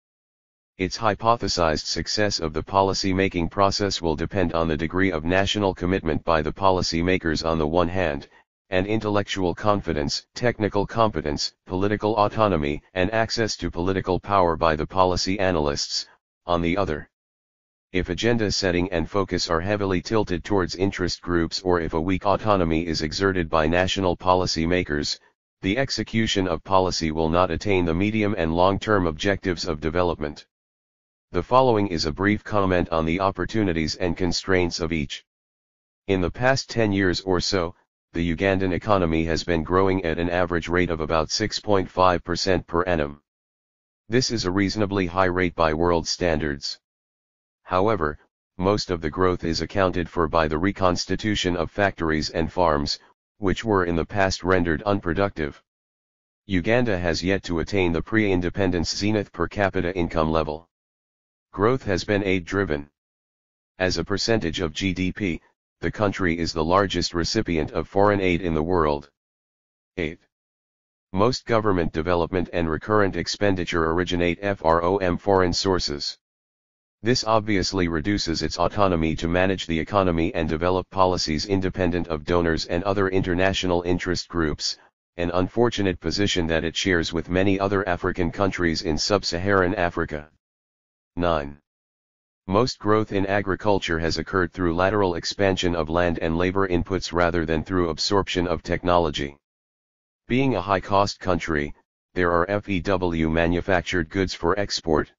Its hypothesized success of the policy-making process will depend on the degree of national commitment by the policymakers on the one hand, and intellectual confidence, technical competence, political autonomy, and access to political power by the policy analysts, on the other. If agenda setting and focus are heavily tilted towards interest groups, or if a weak autonomy is exerted by national policy makers, the execution of policy will not attain the medium and long-term objectives of development. The following is a brief comment on the opportunities and constraints of each. In the past 10 years or so, the Ugandan economy has been growing at an average rate of about 6.5% per annum. This is a reasonably high rate by world standards. However, most of the growth is accounted for by the reconstitution of factories and farms, which were in the past rendered unproductive. Uganda has yet to attain the pre-independence zenith per capita income level. Growth has been aid-driven. As a percentage of GDP, the country is the largest recipient of foreign aid in the world. 8. Most government development and recurrent expenditure originate from foreign sources. This obviously reduces its autonomy to manage the economy and develop policies independent of donors and other international interest groups, an unfortunate position that it shares with many other African countries in sub-Saharan Africa. 9. Most growth in agriculture has occurred through lateral expansion of land and labor inputs rather than through absorption of technology. Being a high-cost country, there are FEW manufactured goods for export.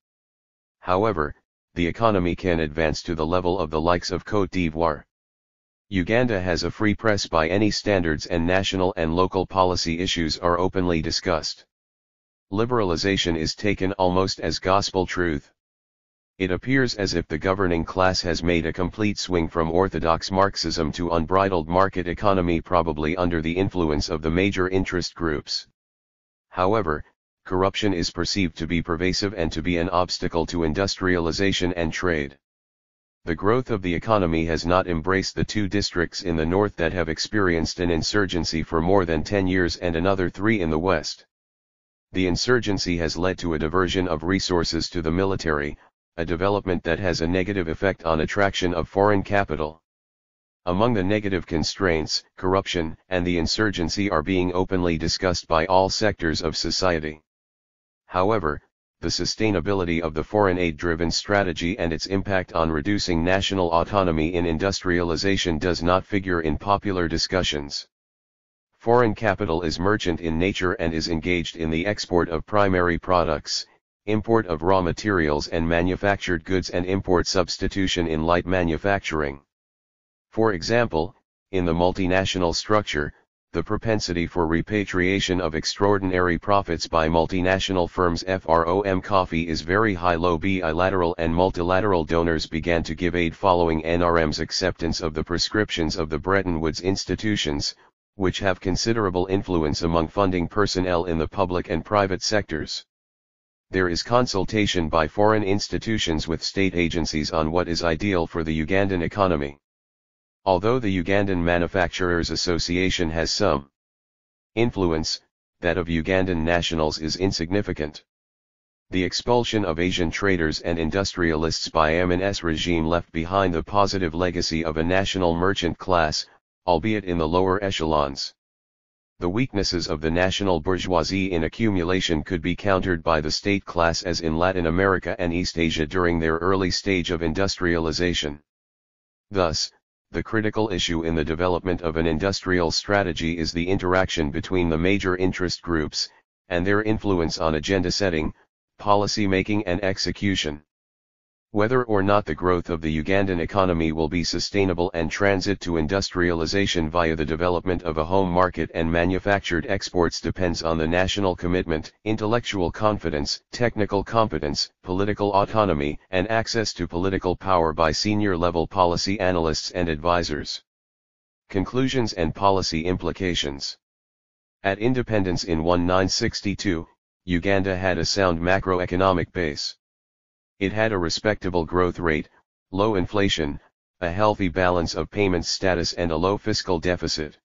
However, the economy can advance to the level of the likes of Côte d'Ivoire. Uganda has a free press by any standards and national and local policy issues are openly discussed. Liberalization is taken almost as gospel truth. It appears as if the governing class has made a complete swing from orthodox Marxism to unbridled market economy, probably under the influence of the major interest groups. However, corruption is perceived to be pervasive and to be an obstacle to industrialization and trade. The growth of the economy has not embraced the 2 districts in the north that have experienced an insurgency for more than 10 years and another 3 in the west. The insurgency has led to a diversion of resources to the military, a development that has a negative effect on attraction of foreign capital. Among the negative constraints, corruption and the insurgency are being openly discussed by all sectors of society. However, the sustainability of the foreign aid-driven strategy and its impact on reducing national autonomy in industrialization does not figure in popular discussions. Foreign capital is merchant in nature and is engaged in the export of primary products, import of raw materials and manufactured goods, and import substitution in light manufacturing. For example, in the multinational structure, the propensity for repatriation of extraordinary profits by multinational firms from coffee is very high. Low bilateral and multilateral donors began to give aid following NRM's acceptance of the prescriptions of the Bretton Woods institutions, which have considerable influence among funding personnel in the public and private sectors. There is consultation by foreign institutions with state agencies on what is ideal for the Ugandan economy. Although the Ugandan Manufacturers Association has some influence, that of Ugandan nationals is insignificant. The expulsion of Asian traders and industrialists by Amin's regime left behind the positive legacy of a national merchant class, albeit in the lower echelons. The weaknesses of the national bourgeoisie in accumulation could be countered by the state class as in Latin America and East Asia during their early stage of industrialization. Thus, the critical issue in the development of an industrial strategy is the interaction between the major interest groups, and their influence on agenda setting, policy making and execution. Whether or not the growth of the Ugandan economy will be sustainable and transit to industrialization via the development of a home market and manufactured exports depends on the national commitment, intellectual confidence, technical competence, political autonomy, and access to political power by senior-level policy analysts and advisors. Conclusions and policy implications. At independence in 1962, Uganda had a sound macroeconomic base. It had a respectable growth rate, low inflation, a healthy balance of payments status and a low fiscal deficit.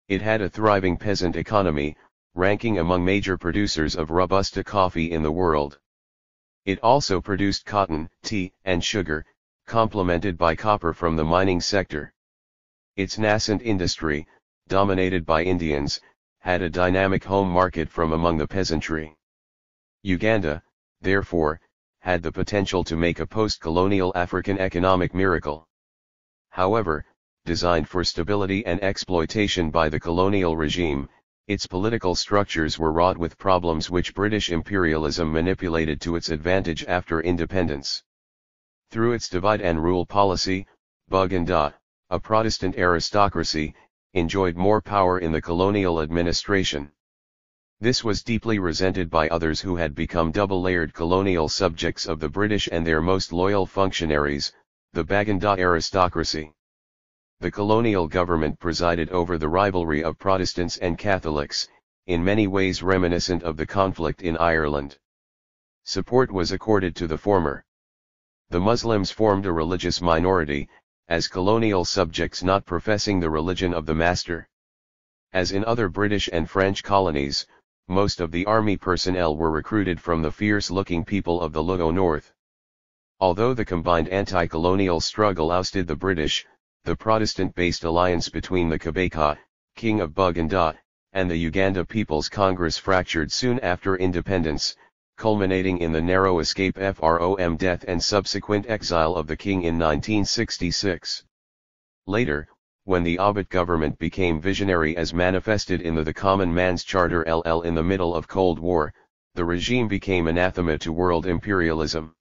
It had a thriving peasant economy, ranking among major producers of Robusta coffee in the world. It also produced cotton, tea, and sugar, complemented by copper from the mining sector. Its nascent industry, dominated by Indians, had a dynamic home market from among the peasantry. Uganda, therefore, had the potential to make a post-colonial African economic miracle. However, designed for stability and exploitation by the colonial regime, its political structures were wrought with problems which British imperialism manipulated to its advantage after independence. Through its divide and rule policy, Buganda, a Protestant aristocracy, enjoyed more power in the colonial administration. This was deeply resented by others who had become double-layered colonial subjects of the British and their most loyal functionaries, the Baganda aristocracy. The colonial government presided over the rivalry of Protestants and Catholics, in many ways reminiscent of the conflict in Ireland. Support was accorded to the former. The Muslims formed a religious minority, as colonial subjects not professing the religion of the master. As in other British and French colonies, most of the army personnel were recruited from the fierce-looking people of the Luo North. Although the combined anti-colonial struggle ousted the British, the Protestant-based alliance between the Kabaka, King of Buganda, and the Uganda People's Congress fractured soon after independence, culminating in the narrow escape from death and subsequent exile of the king in 1966. Later, when the Abbott government became visionary as manifested in the Common Man's Charter in the middle of Cold War, the regime became anathema to world imperialism.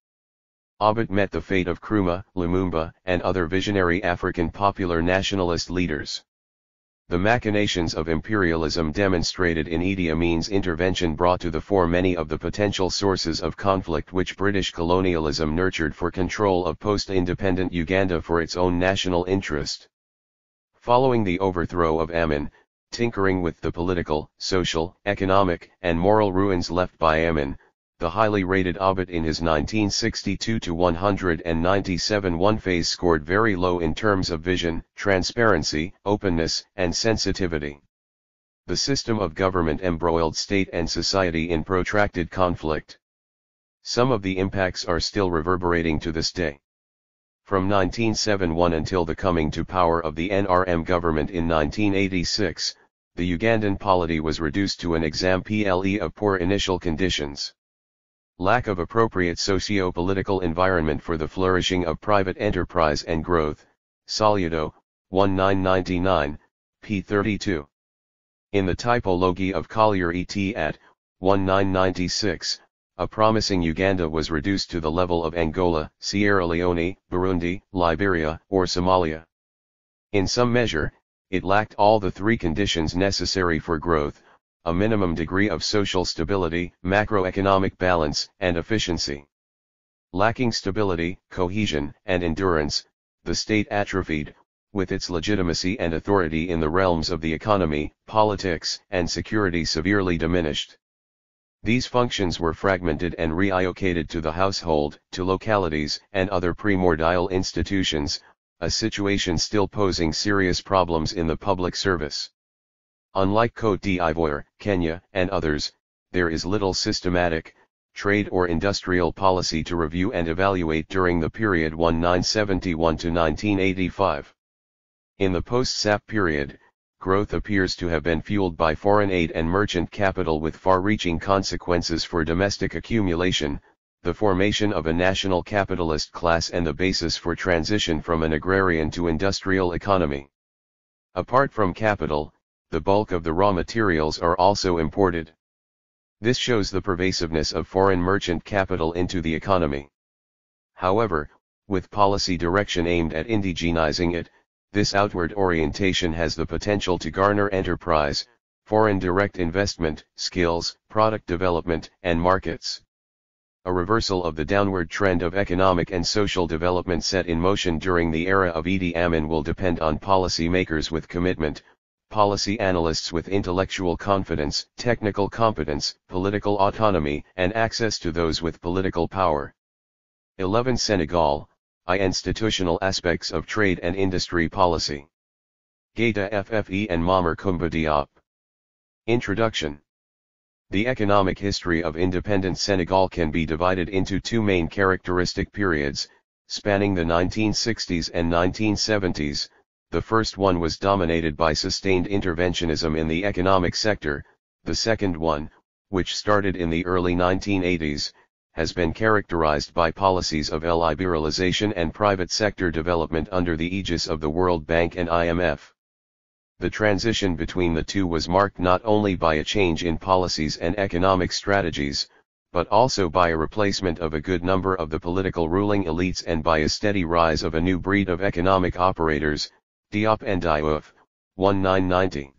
Abbott met the fate of Nkrumah, Lumumba, and other visionary African popular nationalist leaders. The machinations of imperialism demonstrated in Idi Amin's intervention brought to the fore many of the potential sources of conflict which British colonialism nurtured for control of post-independent Uganda for its own national interest. Following the overthrow of Amin, tinkering with the political, social, economic, and moral ruins left by Amin, the highly rated Abbott in his 1962-197 one-phase scored very low in terms of vision, transparency, openness, and sensitivity. The system of government embroiled state and society in protracted conflict. Some of the impacts are still reverberating to this day. From 1971 until the coming to power of the NRM government in 1986, the Ugandan polity was reduced to an example of poor initial conditions. Lack of appropriate socio-political environment for the flourishing of private enterprise and growth, Solido, 1999, p. 32. In the typology of Collier et at. 1996, a promising Uganda was reduced to the level of Angola, Sierra Leone, Burundi, Liberia, or Somalia. In some measure, it lacked all the three conditions necessary for growth: a minimum degree of social stability, macroeconomic balance, and efficiency. Lacking stability, cohesion, and endurance, the state atrophied, with its legitimacy and authority in the realms of the economy, politics, and security severely diminished. These functions were fragmented and reallocated to the household, to localities, and other primordial institutions, a situation still posing serious problems in the public service. Unlike Côte d'Ivoire, Kenya, and others, there is little systematic, trade or industrial policy to review and evaluate during the period 1971 to 1985. In the post-SAP period, growth appears to have been fueled by foreign aid and merchant capital with far-reaching consequences for domestic accumulation, the formation of a national capitalist class and the basis for transition from an agrarian to industrial economy. Apart from capital, the bulk of the raw materials are also imported. This shows the pervasiveness of foreign merchant capital into the economy. However, with policy direction aimed at indigenizing it, this outward orientation has the potential to garner enterprise, foreign direct investment, skills, product development, and markets. A reversal of the downward trend of economic and social development set in motion during the era of Idi Amin will depend on policy makers with commitment, policy analysts with intellectual confidence, technical competence, political autonomy, and access to those with political power. 11. Senegal, institutional aspects of trade and industry policy. Gaeta FFE and Mamar Koumba Diop. Introduction. The economic history of independent Senegal can be divided into two main characteristic periods, spanning the 1960s and 1970s. The first one was dominated by sustained interventionism in the economic sector. The second one, which started in the early 1980s, has been characterized by policies of liberalization and private sector development under the aegis of the World Bank and IMF. The transition between the two was marked not only by a change in policies and economic strategies, but also by a replacement of a good number of the political ruling elites and by a steady rise of a new breed of economic operators, Diop and Diouf, 1990.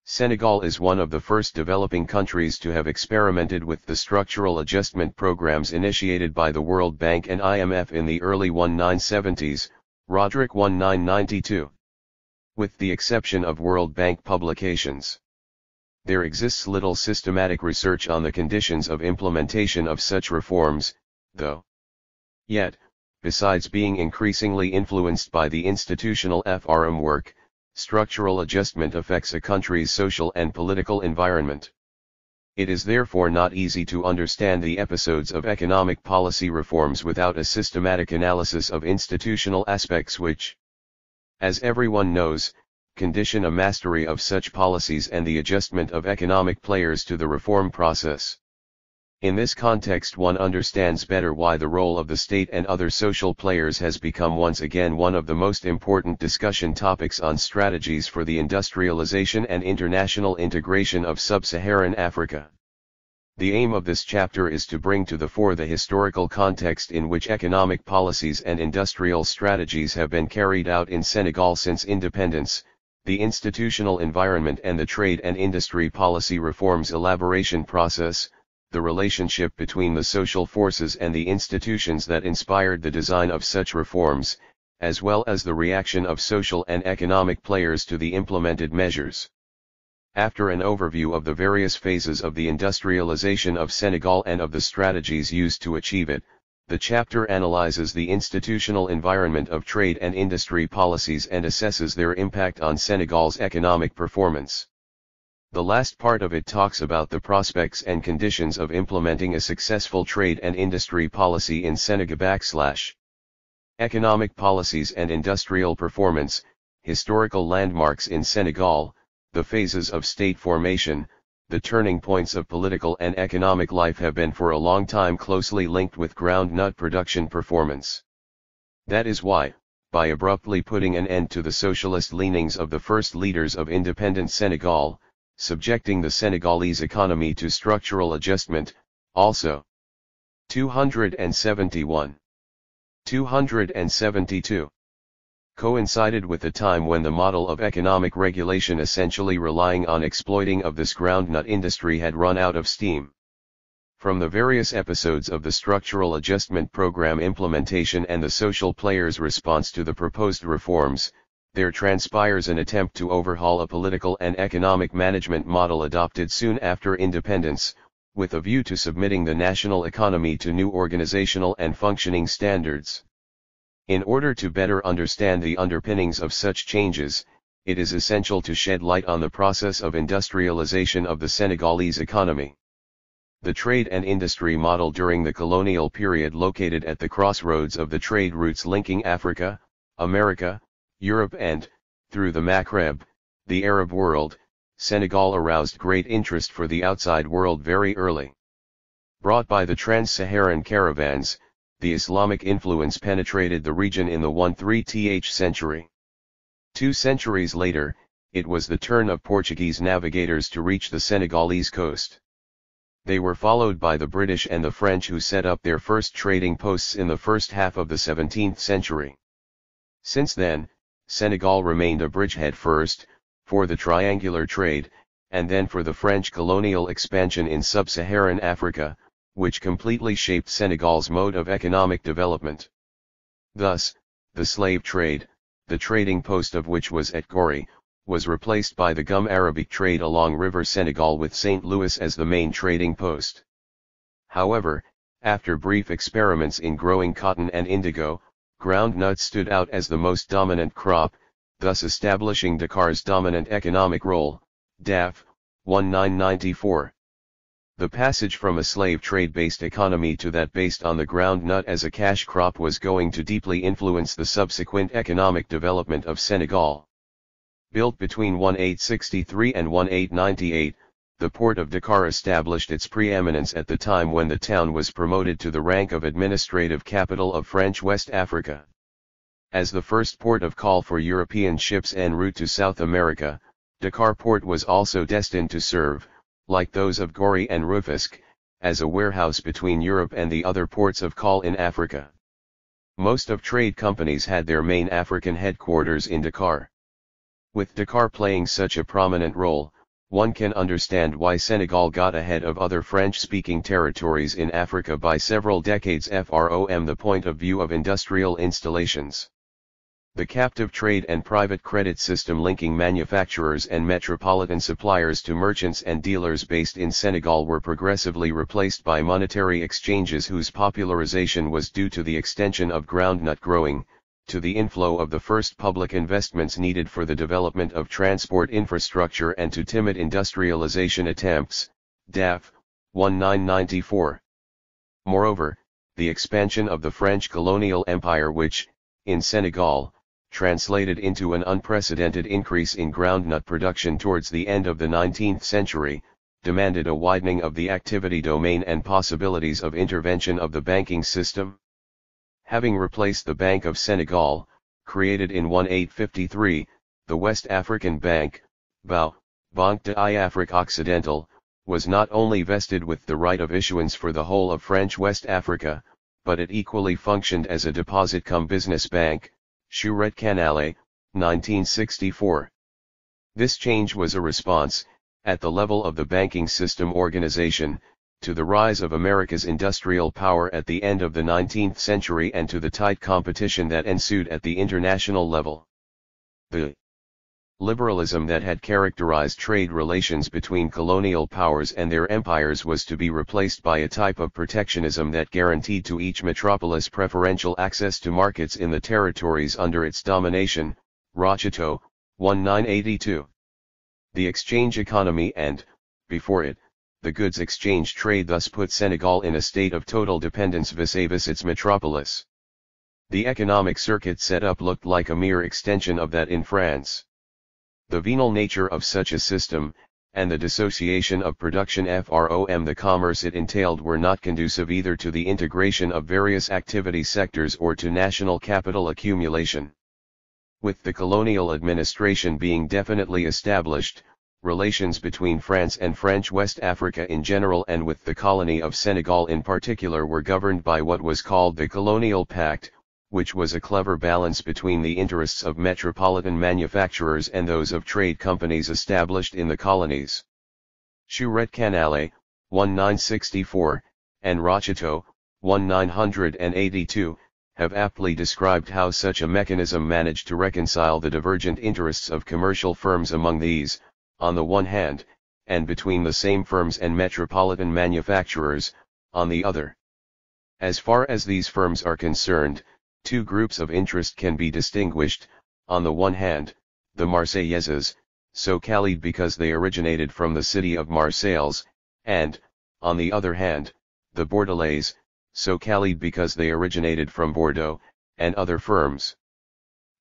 Senegal is one of the first developing countries to have experimented with the structural adjustment programs initiated by the World Bank and IMF in the early 1970s, Roderick 1992. With the exception of World Bank publications, there exists little systematic research on the conditions of implementation of such reforms, though. Yet, besides being increasingly influenced by the institutional FRM work, structural adjustment affects a country's social and political environment. It is therefore not easy to understand the episodes of economic policy reforms without a systematic analysis of institutional aspects which, as everyone knows, condition a mastery of such policies and the adjustment of economic players to the reform process. In this context, one understands better why the role of the state and other social players has become once again one of the most important discussion topics on strategies for the industrialization and international integration of sub-Saharan Africa. The aim of this chapter is to bring to the fore the historical context in which economic policies and industrial strategies have been carried out in Senegal since independence, the institutional environment and the trade and industry policy reforms elaboration process, the relationship between the social forces and the institutions that inspired the design of such reforms, as well as the reaction of social and economic players to the implemented measures. After an overview of the various phases of the industrialization of Senegal and of the strategies used to achieve it, the chapter analyzes the institutional environment of trade and industry policies and assesses their impact on Senegal's economic performance. The last part of it talks about the prospects and conditions of implementing a successful trade and industry policy in Senegal / economic policies and industrial performance, historical landmarks in Senegal, the phases of state formation. The turning points of political and economic life have been for a long time closely linked with groundnut production performance. That is why, by abruptly putting an end to the socialist leanings of the first leaders of independent Senegal, subjecting the Senegalese economy to structural adjustment, also 271. 272. Coincided with the time when the model of economic regulation essentially relying on exploiting of this groundnut industry had run out of steam. From the various episodes of the structural adjustment program implementation and the social players' response to the proposed reforms, there transpires an attempt to overhaul a political and economic management model adopted soon after independence, with a view to submitting the national economy to new organizational and functioning standards. In order to better understand the underpinnings of such changes, it is essential to shed light on the process of industrialization of the Senegalese economy. The trade and industry model during the colonial period, located at the crossroads of the trade routes linking Africa, America, Europe and, through the Maghreb, the Arab world, Senegal aroused great interest for the outside world very early. Brought by the trans-Saharan caravans, the Islamic influence penetrated the region in the 13th century. 2 centuries later, it was the turn of Portuguese navigators to reach the Senegalese coast. They were followed by the British and the French, who set up their first trading posts in the first half of the 17th century. Since then, Senegal remained a bridgehead first, for the triangular trade, and then for the French colonial expansion in sub-Saharan Africa, which completely shaped Senegal's mode of economic development. Thus, the slave trade, the trading post of which was at Gorée, was replaced by the gum Arabic trade along River Senegal, with St. Louis as the main trading post. However, after brief experiments in growing cotton and indigo, groundnut stood out as the most dominant crop, thus establishing Dakar's dominant economic role. DAF, 1994. The passage from a slave trade-based economy to that based on the groundnut as a cash crop was going to deeply influence the subsequent economic development of Senegal. Built between 1863 and 1898, the port of Dakar established its preeminence at the time when the town was promoted to the rank of administrative capital of French West Africa. As the first port of call for European ships en route to South America, Dakar port was also destined to serve, like those of Gorée and Rufisque, as a warehouse between Europe and the other ports of call in Africa. Most of trade companies had their main African headquarters in Dakar. With Dakar playing such a prominent role, one can understand why Senegal got ahead of other French-speaking territories in Africa by several decades from the point of view of industrial installations. The captive trade and private credit system linking manufacturers and metropolitan suppliers to merchants and dealers based in Senegal were progressively replaced by monetary exchanges whose popularization was due to the extension of groundnut growing, to the inflow of the first public investments needed for the development of transport infrastructure, and to timid industrialization attempts, Daf. 1994. Moreover, the expansion of the French colonial empire which, in Senegal, translated into an unprecedented increase in groundnut production towards the end of the 19th century, demanded a widening of the activity domain and possibilities of intervention of the banking system. Having replaced the Bank of Senegal, created in 1853, the West African Bank, BAO, Banque d'Afrique Occidentale, was not only vested with the right of issuance for the whole of French West Africa, but it equally functioned as a deposit-cum-business bank, Chouret Canale, 1964. This change was a response, at the level of the banking system organization, to the rise of America's industrial power at the end of the 19th century and to the tight competition that ensued at the international level. The liberalism that had characterized trade relations between colonial powers and their empires was to be replaced by a type of protectionism that guaranteed to each metropolis preferential access to markets in the territories under its domination, Rocheteau, 1982. The exchange economy and, before it, the goods exchange trade thus put Senegal in a state of total dependence vis-à-vis its metropolis. The economic circuit set up looked like a mere extension of that in France. The venal nature of such a system, and the dissociation of production from the commerce it entailed were not conducive either to the integration of various activity sectors or to national capital accumulation. With the colonial administration being definitely established, relations between France and French West Africa in general and with the colony of Senegal in particular were governed by what was called the Colonial Pact, which was a clever balance between the interests of metropolitan manufacturers and those of trade companies established in the colonies. Chouret Canale, 1964, and Rocheteau, 1982, have aptly described how such a mechanism managed to reconcile the divergent interests of commercial firms among these, on the one hand, and between the same firms and metropolitan manufacturers, on the other. As far as these firms are concerned, two groups of interest can be distinguished, on the one hand, the Marseillaises, so called because they originated from the city of Marseilles, and, on the other hand, the Bordelais, so called because they originated from Bordeaux, and other firms.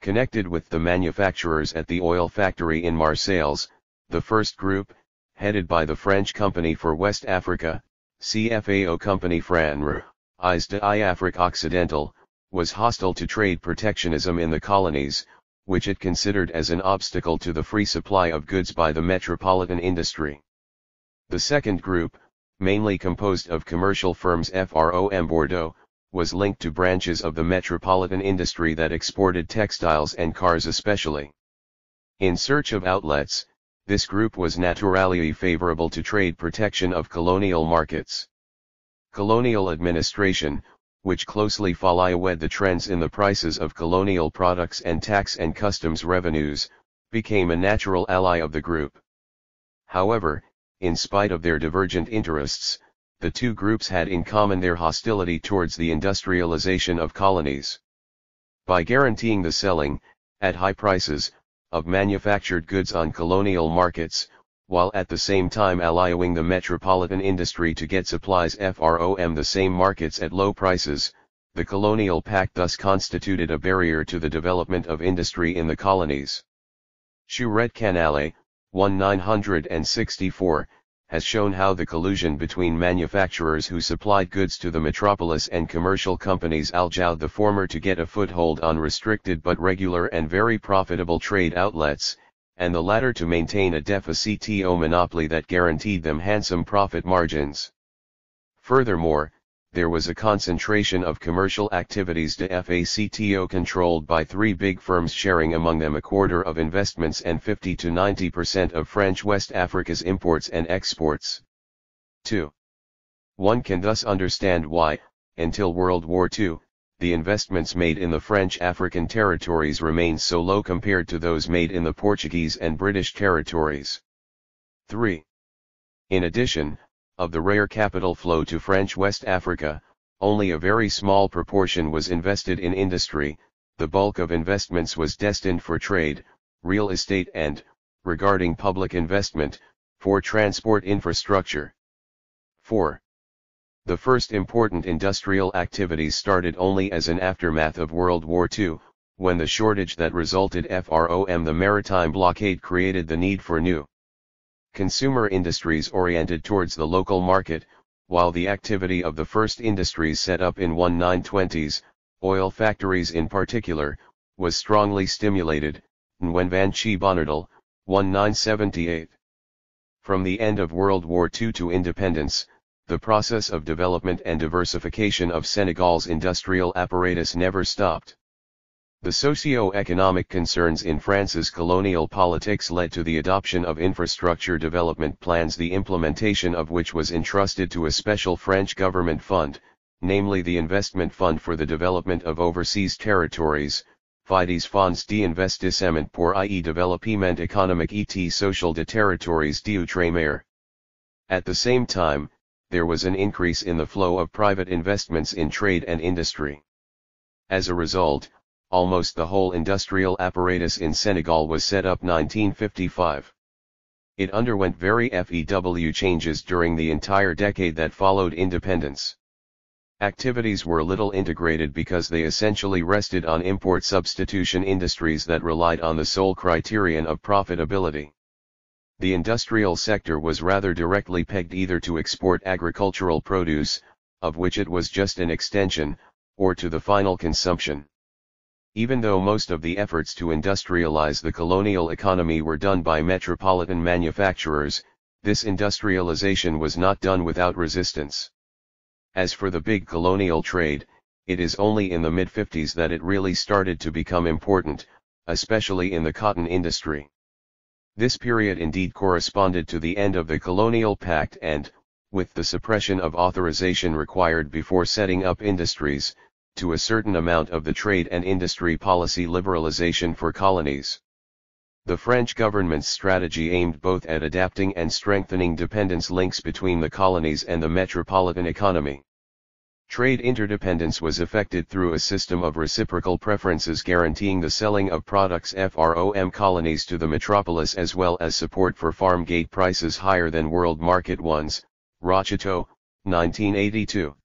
Connected with the manufacturers at the oil factory in Marseilles, the first group, headed by the French Company for West Africa, CFAO Compagnie Française d'Afrique Occidentale, was hostile to trade protectionism in the colonies, which it considered as an obstacle to the free supply of goods by the metropolitan industry. The second group, mainly composed of commercial firms from Bordeaux, was linked to branches of the metropolitan industry that exported textiles and cars especially. In search of outlets, this group was naturally favorable to trade protection of colonial markets. Colonial administration, which closely followed the trends in the prices of colonial products and tax and customs revenues, became a natural ally of the group. However, in spite of their divergent interests, the two groups had in common their hostility towards the industrialization of colonies. By guaranteeing the selling, at high prices, of manufactured goods on colonial markets, while at the same time allowing the metropolitan industry to get supplies from the same markets at low prices, the colonial pact thus constituted a barrier to the development of industry in the colonies. Chouret Canale, 1964, has shown how the collusion between manufacturers who supplied goods to the metropolis and commercial companies allowed the former to get a foothold on restricted but regular and very profitable trade outlets, and the latter to maintain a deficito monopoly that guaranteed them handsome profit margins. Furthermore, there was a concentration of commercial activities de facto controlled by three big firms sharing among them a quarter of investments and 50 to 90% of French West Africa's imports and exports. 2. One can thus understand why, until World War II, the investments made in the French African territories remained so low compared to those made in the Portuguese and British territories. 3. In addition, of the rare capital flow to French West Africa, only a very small proportion was invested in industry, the bulk of investments was destined for trade, real estate and, regarding public investment, for transport infrastructure. 4. The first important industrial activities started only as an aftermath of World War II, when the shortage that resulted from the maritime blockade created the need for new consumer industries oriented towards the local market, while the activity of the first industries set up in 1920s, oil factories in particular, was strongly stimulated, Nguyen Van Chi Bonardal, 1978. From the end of World War II to independence, the process of development and diversification of Senegal's industrial apparatus never stopped. The socio-economic concerns in France's colonial politics led to the adoption of infrastructure development plans, the implementation of which was entrusted to a special French government fund, namely the Investment Fund for the Development of Overseas Territories, FIDES Fonds d'Investissement pour le développement économique et social des territoires d'outre-mer. At the same time, there was an increase in the flow of private investments in trade and industry. As a result, almost the whole industrial apparatus in Senegal was set up 1955. It underwent very few changes during the entire decade that followed independence. Activities were little integrated because they essentially rested on import substitution industries that relied on the sole criterion of profitability. The industrial sector was rather directly pegged either to export agricultural produce, of which it was just an extension, or to the final consumption. Even though most of the efforts to industrialize the colonial economy were done by metropolitan manufacturers, this industrialization was not done without resistance. As for the big colonial trade, it is only in the mid-50s that it really started to become important, especially in the cotton industry. This period indeed corresponded to the end of the colonial pact and, with the suppression of authorization required before setting up industries, to a certain amount of the trade and industry policy liberalization for colonies. The French government's strategy aimed both at adapting and strengthening dependence links between the colonies and the metropolitan economy. Trade interdependence was effected through a system of reciprocal preferences guaranteeing the selling of products from colonies to the metropolis as well as support for farm gate prices higher than world market ones, Rocheteau, 1982.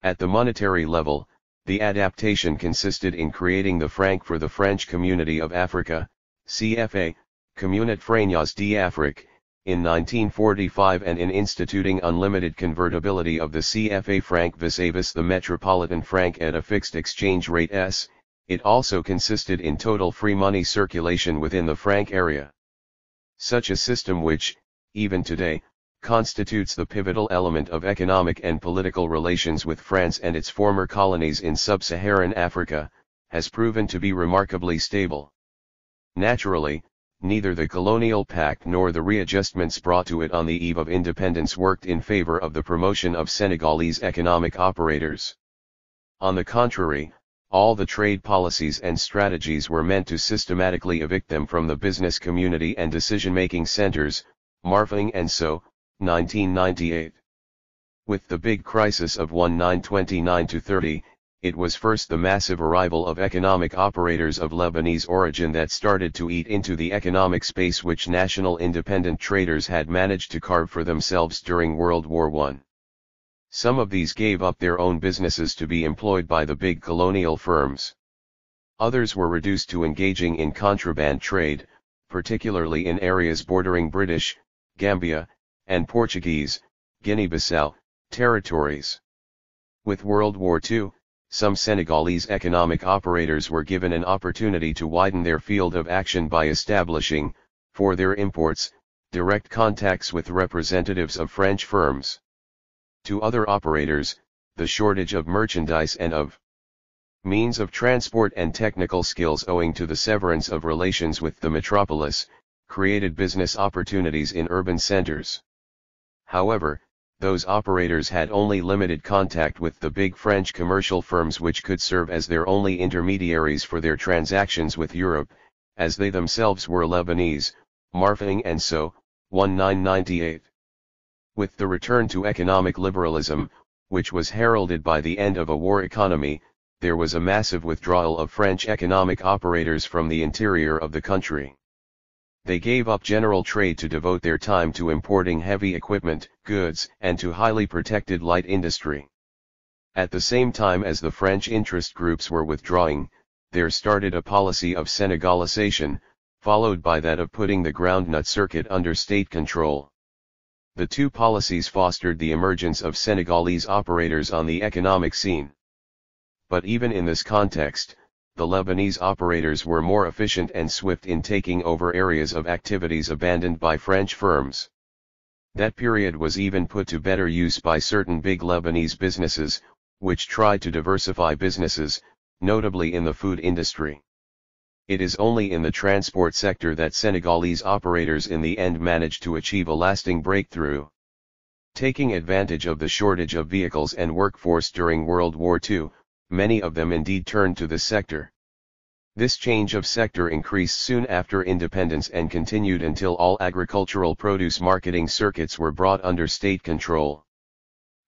At the monetary level, the adaptation consisted in creating the franc for the French Community of Africa, CFA, Communauté Franoise d'Afrique, in 1945 and in instituting unlimited convertibility of the CFA franc vis-à-vis the metropolitan franc at a fixed exchange rate S. It also consisted in total free money circulation within the franc area. Such a system which, even today, constitutes the pivotal element of economic and political relations with France and its former colonies in sub-Saharan Africa, has proven to be remarkably stable. Naturally, neither the colonial pact nor the readjustments brought to it on the eve of independence worked in favor of the promotion of Senegalese economic operators. On the contrary, all the trade policies and strategies were meant to systematically evict them from the business community and decision-making centers, Marfing and so, 1998. With the big crisis of 1929-30, it was first the massive arrival of economic operators of Lebanese origin that started to eat into the economic space which national independent traders had managed to carve for themselves during World War I. Some of these gave up their own businesses to be employed by the big colonial firms. Others were reduced to engaging in contraband trade, particularly in areas bordering British, Gambia, and Portuguese, Guinea-Bissau, territories. With World War II, some Senegalese economic operators were given an opportunity to widen their field of action by establishing, for their imports, direct contacts with representatives of French firms. To other operators, the shortage of merchandise and of means of transport and technical skills owing to the severance of relations with the metropolis, created business opportunities in urban centers. However, those operators had only limited contact with the big French commercial firms which could serve as their only intermediaries for their transactions with Europe, as they themselves were Lebanese, Marfing and so, 1998. With the return to economic liberalism, which was heralded by the end of a war economy, there was a massive withdrawal of French economic operators from the interior of the country. They gave up general trade to devote their time to importing heavy equipment, goods, and to highly protected light industry. At the same time as the French interest groups were withdrawing, there started a policy of Senegalization, followed by that of putting the groundnut circuit under state control. The two policies fostered the emergence of Senegalese operators on the economic scene. But even in this context, the Lebanese operators were more efficient and swift in taking over areas of activities abandoned by French firms. That period was even put to better use by certain big Lebanese businesses, which tried to diversify businesses, notably in the food industry. It is only in the transport sector that Senegalese operators in the end managed to achieve a lasting breakthrough. Taking advantage of the shortage of vehicles and workforce during World War II, many of them indeed turned to this sector. This change of sector increased soon after independence and continued until all agricultural produce marketing circuits were brought under state control.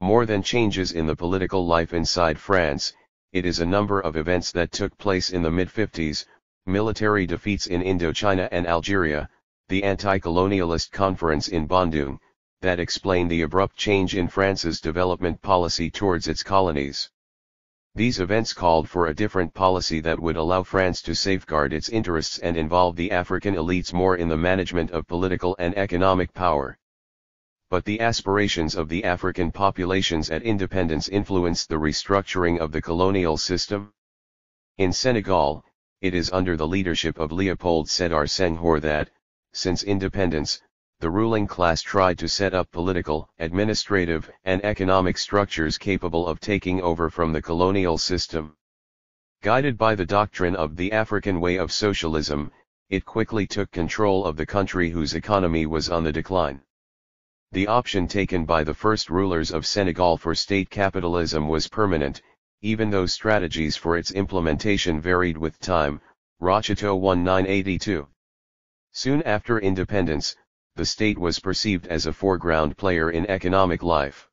More than changes in the political life inside France, it is a number of events that took place in the mid-50s, military defeats in Indochina and Algeria, the anti-colonialist conference in Bandung, that explain the abrupt change in France's development policy towards its colonies. These events called for a different policy that would allow France to safeguard its interests and involve the African elites more in the management of political and economic power. But the aspirations of the African populations at independence influenced the restructuring of the colonial system. In Senegal, it is under the leadership of Léopold Sédar Senghor that, since independence, the ruling class tried to set up political, administrative, and economic structures capable of taking over from the colonial system. Guided by the doctrine of the African way of socialism, it quickly took control of the country whose economy was on the decline. The option taken by the first rulers of Senegal for state capitalism was permanent, even though strategies for its implementation varied with time. Rocheteau 1982. Soon after independence, the state was perceived as a foreground player in economic life.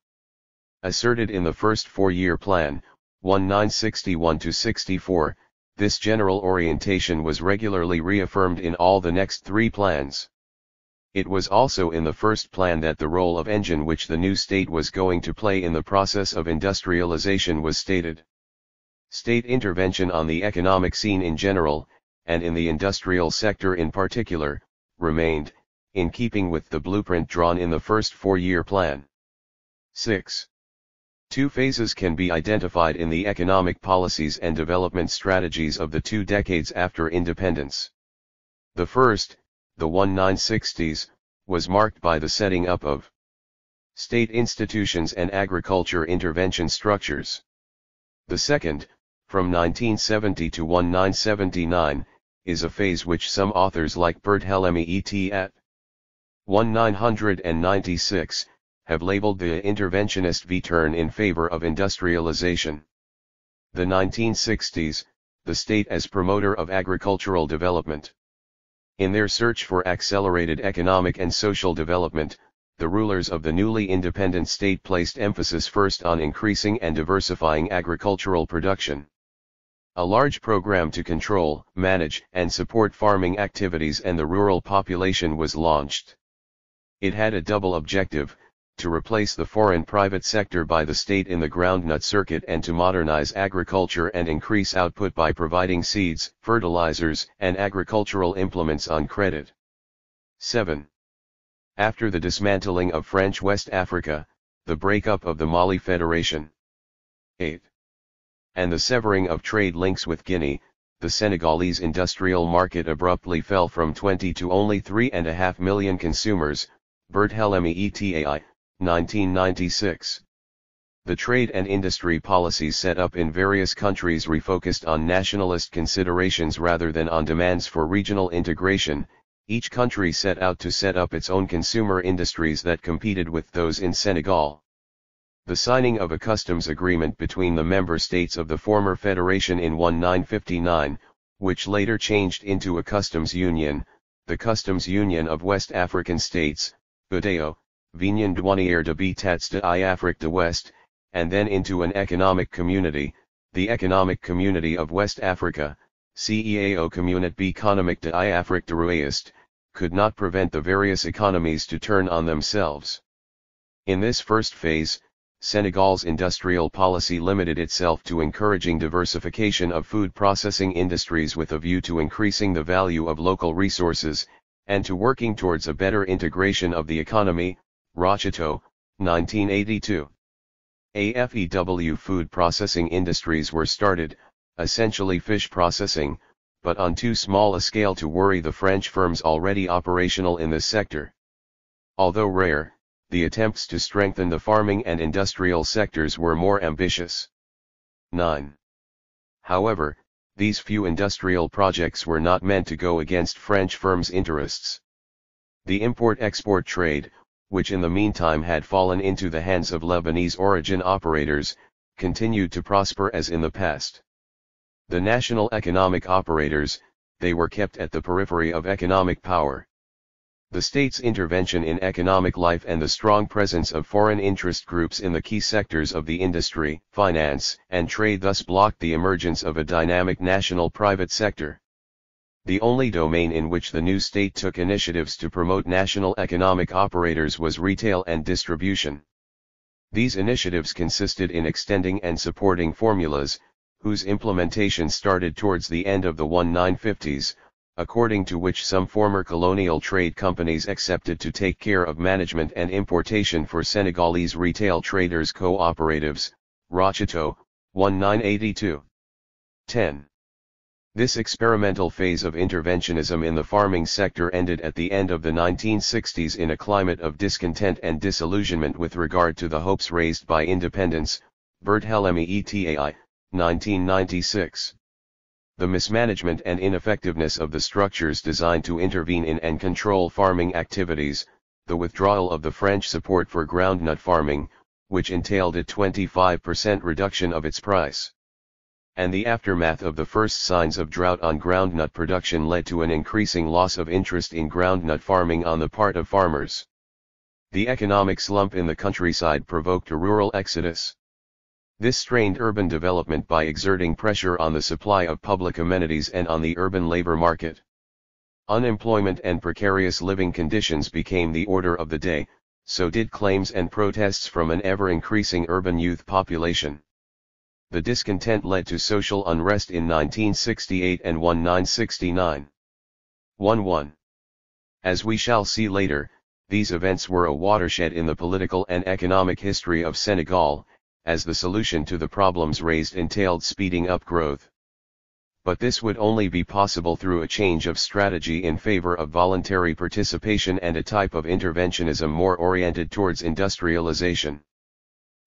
Asserted in the first four-year plan, 1961-64, this general orientation was regularly reaffirmed in all the next three plans. It was also in the first plan that the role of engine which the new state was going to play in the process of industrialization was stated. State intervention on the economic scene in general, and in the industrial sector in particular, remained, in keeping with the blueprint drawn in the first four-year plan. 6. Two phases can be identified in the economic policies and development strategies of the 2 decades after independence. The first, the 1960s, was marked by the setting up of state institutions and agriculture intervention structures. The second, from 1970 to 1979, is a phase which some authors like Barthélemy et 1996, have labeled the interventionist V-turn in favor of industrialization. The 1960s, the state as promoter of agricultural development. In their search for accelerated economic and social development, the rulers of the newly independent state placed emphasis first on increasing and diversifying agricultural production. A large program to control, manage, and support farming activities and the rural population was launched. It had a double objective, to replace the foreign private sector by the state in the groundnut circuit and to modernize agriculture and increase output by providing seeds, fertilizers, and agricultural implements on credit. 7. After the dismantling of French West Africa, the breakup of the Mali Federation. 8. And the severing of trade links with Guinea, the Senegalese industrial market abruptly fell from 20 to only 3.5 million consumers. Barthélemy et 1996. The trade and industry policies set up in various countries refocused on nationalist considerations rather than on demands for regional integration. Each country set out to set up its own consumer industries that competed with those in Senegal. The signing of a customs agreement between the member states of the former federation in 1959, which later changed into a customs union, the Customs Union of West African States, UDEO, Union douanière de Bitats d'Afrique de l'Ouest, and then into an economic community, the Economic Community of West Africa, CEAO Communauté économique d'Afrique de l'Ouest, could not prevent the various economies to turn on themselves. In this first phase, Senegal's industrial policy limited itself to encouraging diversification of food processing industries with a view to increasing the value of local resources, and to working towards a better integration of the economy. Rocheteau, 1982. AFEW food processing industries were started, essentially fish processing, but on too small a scale to worry the French firms already operational in this sector. Although rare, the attempts to strengthen the farming and industrial sectors were more ambitious. 9. However, these few industrial projects were not meant to go against French firms' interests. The import-export trade, which in the meantime had fallen into the hands of Lebanese origin operators, continued to prosper as in the past. The national economic operators, they were kept at the periphery of economic power. The state's intervention in economic life and the strong presence of foreign interest groups in the key sectors of the industry, finance, and trade thus blocked the emergence of a dynamic national private sector. The only domain in which the new state took initiatives to promote national economic operators was retail and distribution. These initiatives consisted in extending and supporting formulas, whose implementation started towards the end of the 1950s, according to which some former colonial trade companies accepted to take care of management and importation for Senegalese retail traders cooperatives. Rocheteau, 1982. 10. This experimental phase of interventionism in the farming sector ended at the end of the 1960s in a climate of discontent and disillusionment with regard to the hopes raised by independence. Barthélemy et 1996. The mismanagement and ineffectiveness of the structures designed to intervene in and control farming activities, the withdrawal of the French support for groundnut farming, which entailed a 25% reduction of its price, and the aftermath of the first signs of drought on groundnut production led to an increasing loss of interest in groundnut farming on the part of farmers. The economic slump in the countryside provoked a rural exodus. This strained urban development by exerting pressure on the supply of public amenities and on the urban labor market. Unemployment and precarious living conditions became the order of the day, so did claims and protests from an ever-increasing urban youth population. The discontent led to social unrest in 1968 and 1969. 1. As we shall see later, these events were a watershed in the political and economic history of Senegal, as the solution to the problems raised entailed speeding up growth. But this would only be possible through a change of strategy in favor of voluntary participation and a type of interventionism more oriented towards industrialization.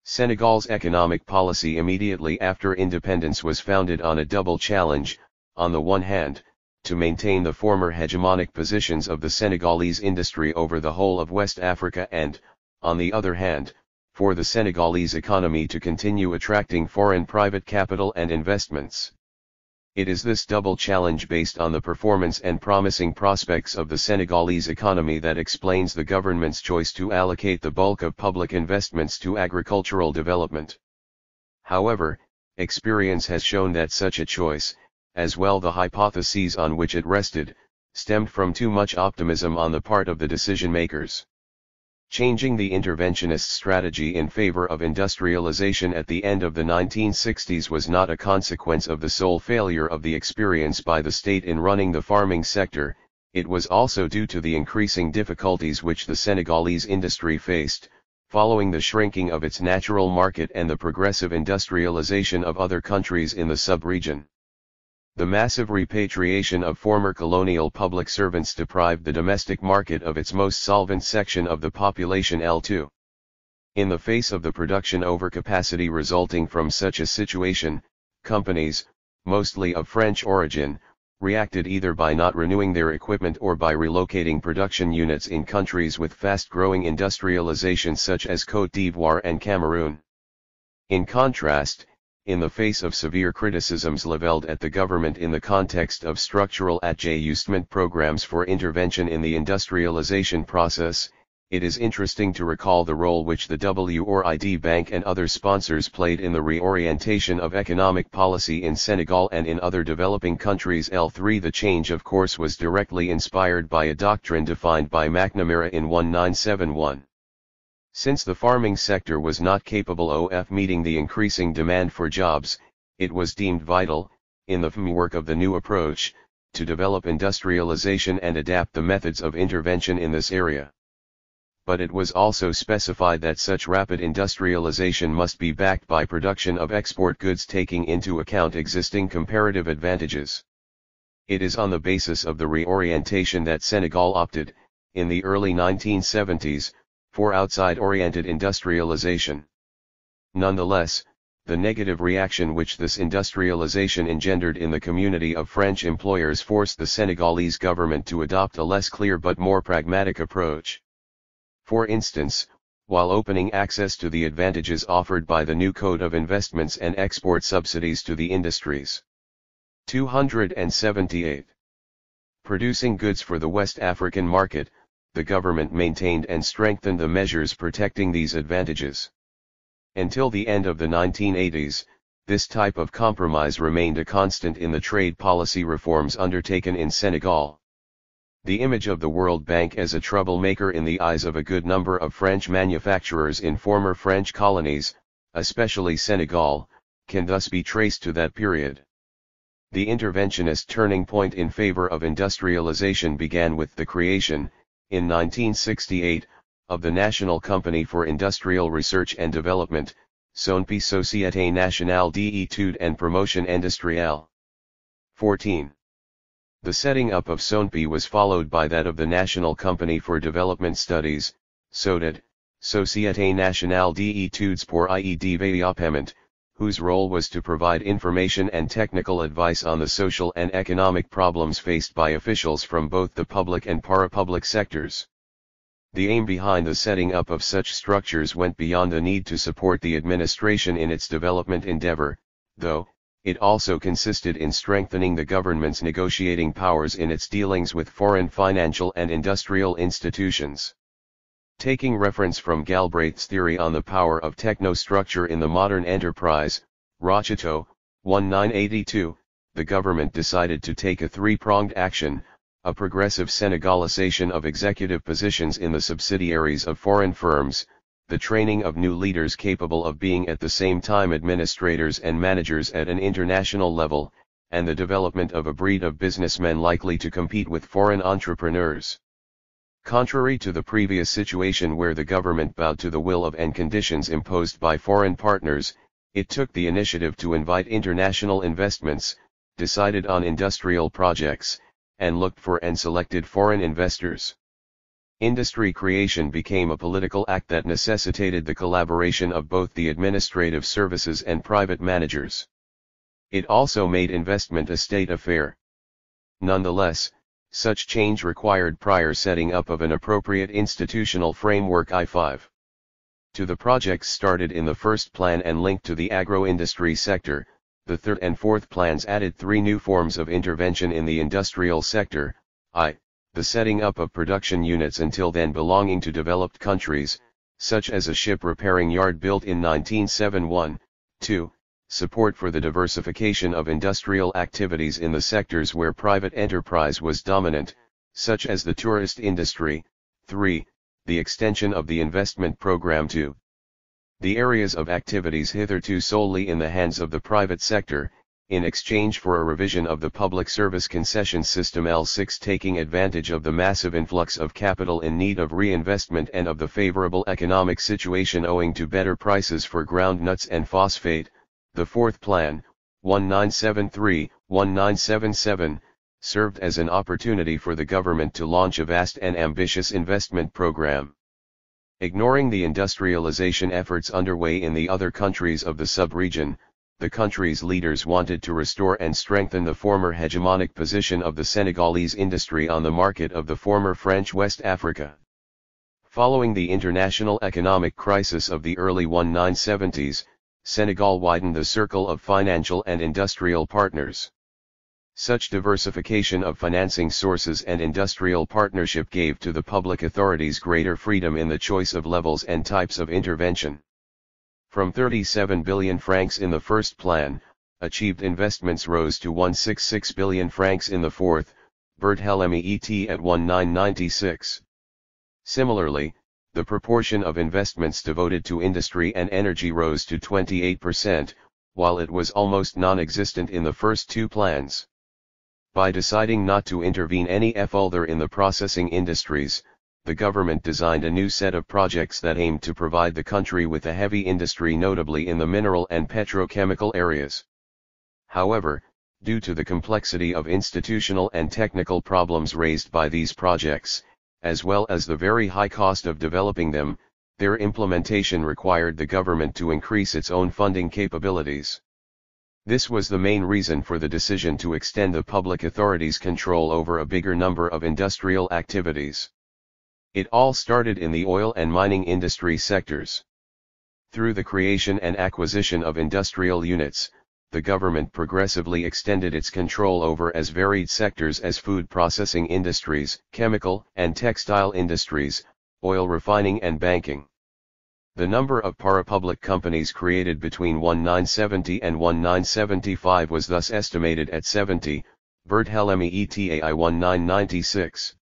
Senegal's economic policy immediately after independence was founded on a double challenge: on the one hand, to maintain the former hegemonic positions of the Senegalese industry over the whole of West Africa and, on the other hand, for the Senegalese economy to continue attracting foreign private capital and investments. It is this double challenge based on the performance and promising prospects of the Senegalese economy that explains the government's choice to allocate the bulk of public investments to agricultural development. However, experience has shown that such a choice, as well the hypotheses on which it rested, stemmed from too much optimism on the part of the decision-makers. Changing the interventionist strategy in favor of industrialization at the end of the 1960s was not a consequence of the sole failure of the experience by the state in running the farming sector, it was also due to the increasing difficulties which the Senegalese industry faced, following the shrinking of its natural market and the progressive industrialization of other countries in the sub-region. The massive repatriation of former colonial public servants deprived the domestic market of its most solvent section of the population L2. In the face of the production overcapacity resulting from such a situation, companies, mostly of French origin, reacted either by not renewing their equipment or by relocating production units in countries with fast-growing industrialization such as Côte d'Ivoire and Cameroon. In contrast, in the face of severe criticisms leveled at the government in the context of structural adjustment programs for intervention in the industrialization process, it is interesting to recall the role which the WRID Bank and other sponsors played in the reorientation of economic policy in Senegal and in other developing countries. L3 The change of course was directly inspired by a doctrine defined by McNamara in 1971. Since the farming sector was not capable of meeting the increasing demand for jobs, it was deemed vital, in the framework of the new approach, to develop industrialization and adapt the methods of intervention in this area. But it was also specified that such rapid industrialization must be backed by production of export goods taking into account existing comparative advantages. It is on the basis of the reorientation that Senegal opted, in the early 1970s, for outside-oriented industrialization. Nonetheless, the negative reaction which this industrialization engendered in the community of French employers forced the Senegalese government to adopt a less clear but more pragmatic approach. For instance, while opening access to the advantages offered by the new Code of Investments and export subsidies to the industries. 278. Producing goods for the West African market, the government maintained and strengthened the measures protecting these advantages. Until the end of the 1980s, this type of compromise remained a constant in the trade policy reforms undertaken in Senegal. The image of the World Bank as a troublemaker in the eyes of a good number of French manufacturers in former French colonies, especially Senegal, can thus be traced to that period. The interventionist turning point in favor of industrialization began with the creation, in 1968, of the National Company for Industrial Research and Development, SONPI Société Nationale d'Études et Promotion Industrielle. 14. The setting up of SONPI was followed by that of the National Company for Development Studies, SODED, Société Nationale d'Études pour le Développement, whose role was to provide information and technical advice on the social and economic problems faced by officials from both the public and parapublic sectors. The aim behind the setting up of such structures went beyond the need to support the administration in its development endeavor, though, it also consisted in strengthening the government's negotiating powers in its dealings with foreign financial and industrial institutions. Taking reference from Galbraith's theory on the power of technostructure in the modern enterprise, Rocheteau, 1982, the government decided to take a three-pronged action: a progressive Senegalization of executive positions in the subsidiaries of foreign firms, the training of new leaders capable of being at the same time administrators and managers at an international level, and the development of a breed of businessmen likely to compete with foreign entrepreneurs. Contrary to the previous situation where the government bowed to the will of and conditions imposed by foreign partners, it took the initiative to invite international investments, decided on industrial projects, and looked for and selected foreign investors. Industry creation became a political act that necessitated the collaboration of both the administrative services and private managers. It also made investment a state affair. Nonetheless, such change required prior setting up of an appropriate institutional framework. I5. To the projects started in the first plan and linked to the agro-industry sector, the third and fourth plans added three new forms of intervention in the industrial sector: the setting up of production units until then belonging to developed countries, such as a ship repairing yard built in 1971, 2. Support for the diversification of industrial activities in the sectors where private enterprise was dominant, such as the tourist industry, 3. The extension of the investment program to the areas of activities hitherto solely in the hands of the private sector, in exchange for a revision of the public service concession system. L6 Taking advantage of the massive influx of capital in need of reinvestment and of the favorable economic situation owing to better prices for ground nuts and phosphate, the fourth plan, 1973-1977, served as an opportunity for the government to launch a vast and ambitious investment program. Ignoring the industrialization efforts underway in the other countries of the sub-region, the country's leaders wanted to restore and strengthen the former hegemonic position of the Senegalese industry on the market of the former French West Africa. Following the international economic crisis of the early 1970s, Senegal widened the circle of financial and industrial partners. Such diversification of financing sources and industrial partnership gave to the public authorities greater freedom in the choice of levels and types of intervention. From 37 billion francs in the first plan, achieved investments rose to 166 billion francs in the fourth, Barthélemy at 1996. Similarly, the proportion of investments devoted to industry and energy rose to 28%, while it was almost non-existent in the first two plans. By deciding not to intervene any further in the processing industries, the government designed a new set of projects that aimed to provide the country with a heavy industry, notably in the mineral and petrochemical areas. However, due to the complexity of institutional and technical problems raised by these projects, as well as the very high cost of developing them, their implementation required the government to increase its own funding capabilities. This was the main reason for the decision to extend the public authorities' control over a bigger number of industrial activities. It all started in the oil and mining industry sectors. Through the creation and acquisition of industrial units, the government progressively extended its control over as varied sectors as food processing industries, chemical and textile industries, oil refining and banking. The number of parapublic companies created between 1970 and 1975 was thus estimated at 70, Barthélemy et al. 1996.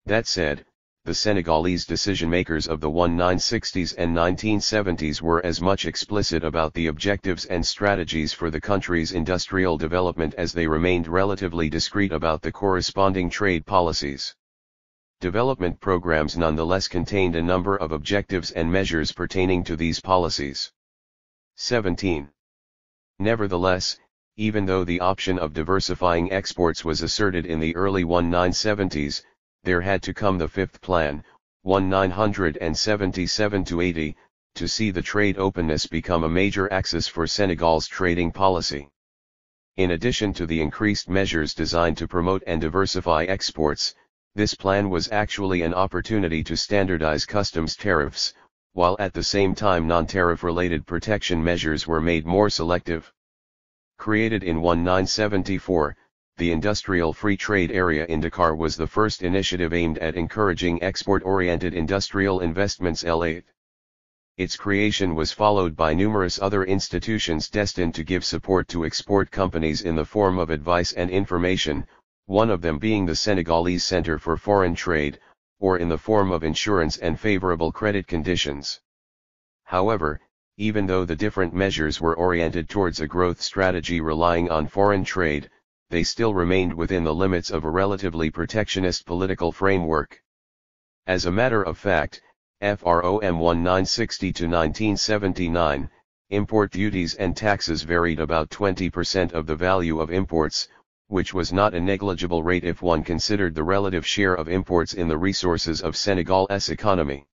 That said, the Senegalese decision-makers of the 1960s and 1970s were as much explicit about the objectives and strategies for the country's industrial development as they remained relatively discreet about the corresponding trade policies. Development programs nonetheless contained a number of objectives and measures pertaining to these policies. 17. Nevertheless, even though the option of diversifying exports was asserted in the early 1970s, there had to come the fifth plan, 1977-80, to see the trade openness become a major axis for Senegal's trading policy. In addition to the increased measures designed to promote and diversify exports, this plan was actually an opportunity to standardize customs tariffs, while at the same time non-tariff related protection measures were made more selective. Created in 1974, the Industrial Free Trade Area in Dakar was the first initiative aimed at encouraging export-oriented industrial investments. Its creation was followed by numerous other institutions destined to give support to export companies in the form of advice and information, one of them being the Senegalese Center for Foreign Trade, or in the form of insurance and favorable credit conditions. However, even though the different measures were oriented towards a growth strategy relying on foreign trade, they still remained within the limits of a relatively protectionist political framework. As a matter of fact, FROM 1960 to 1979, import duties and taxes varied about 20% of the value of imports, which was not a negligible rate if one considered the relative share of imports in the resources of Senegal's economy.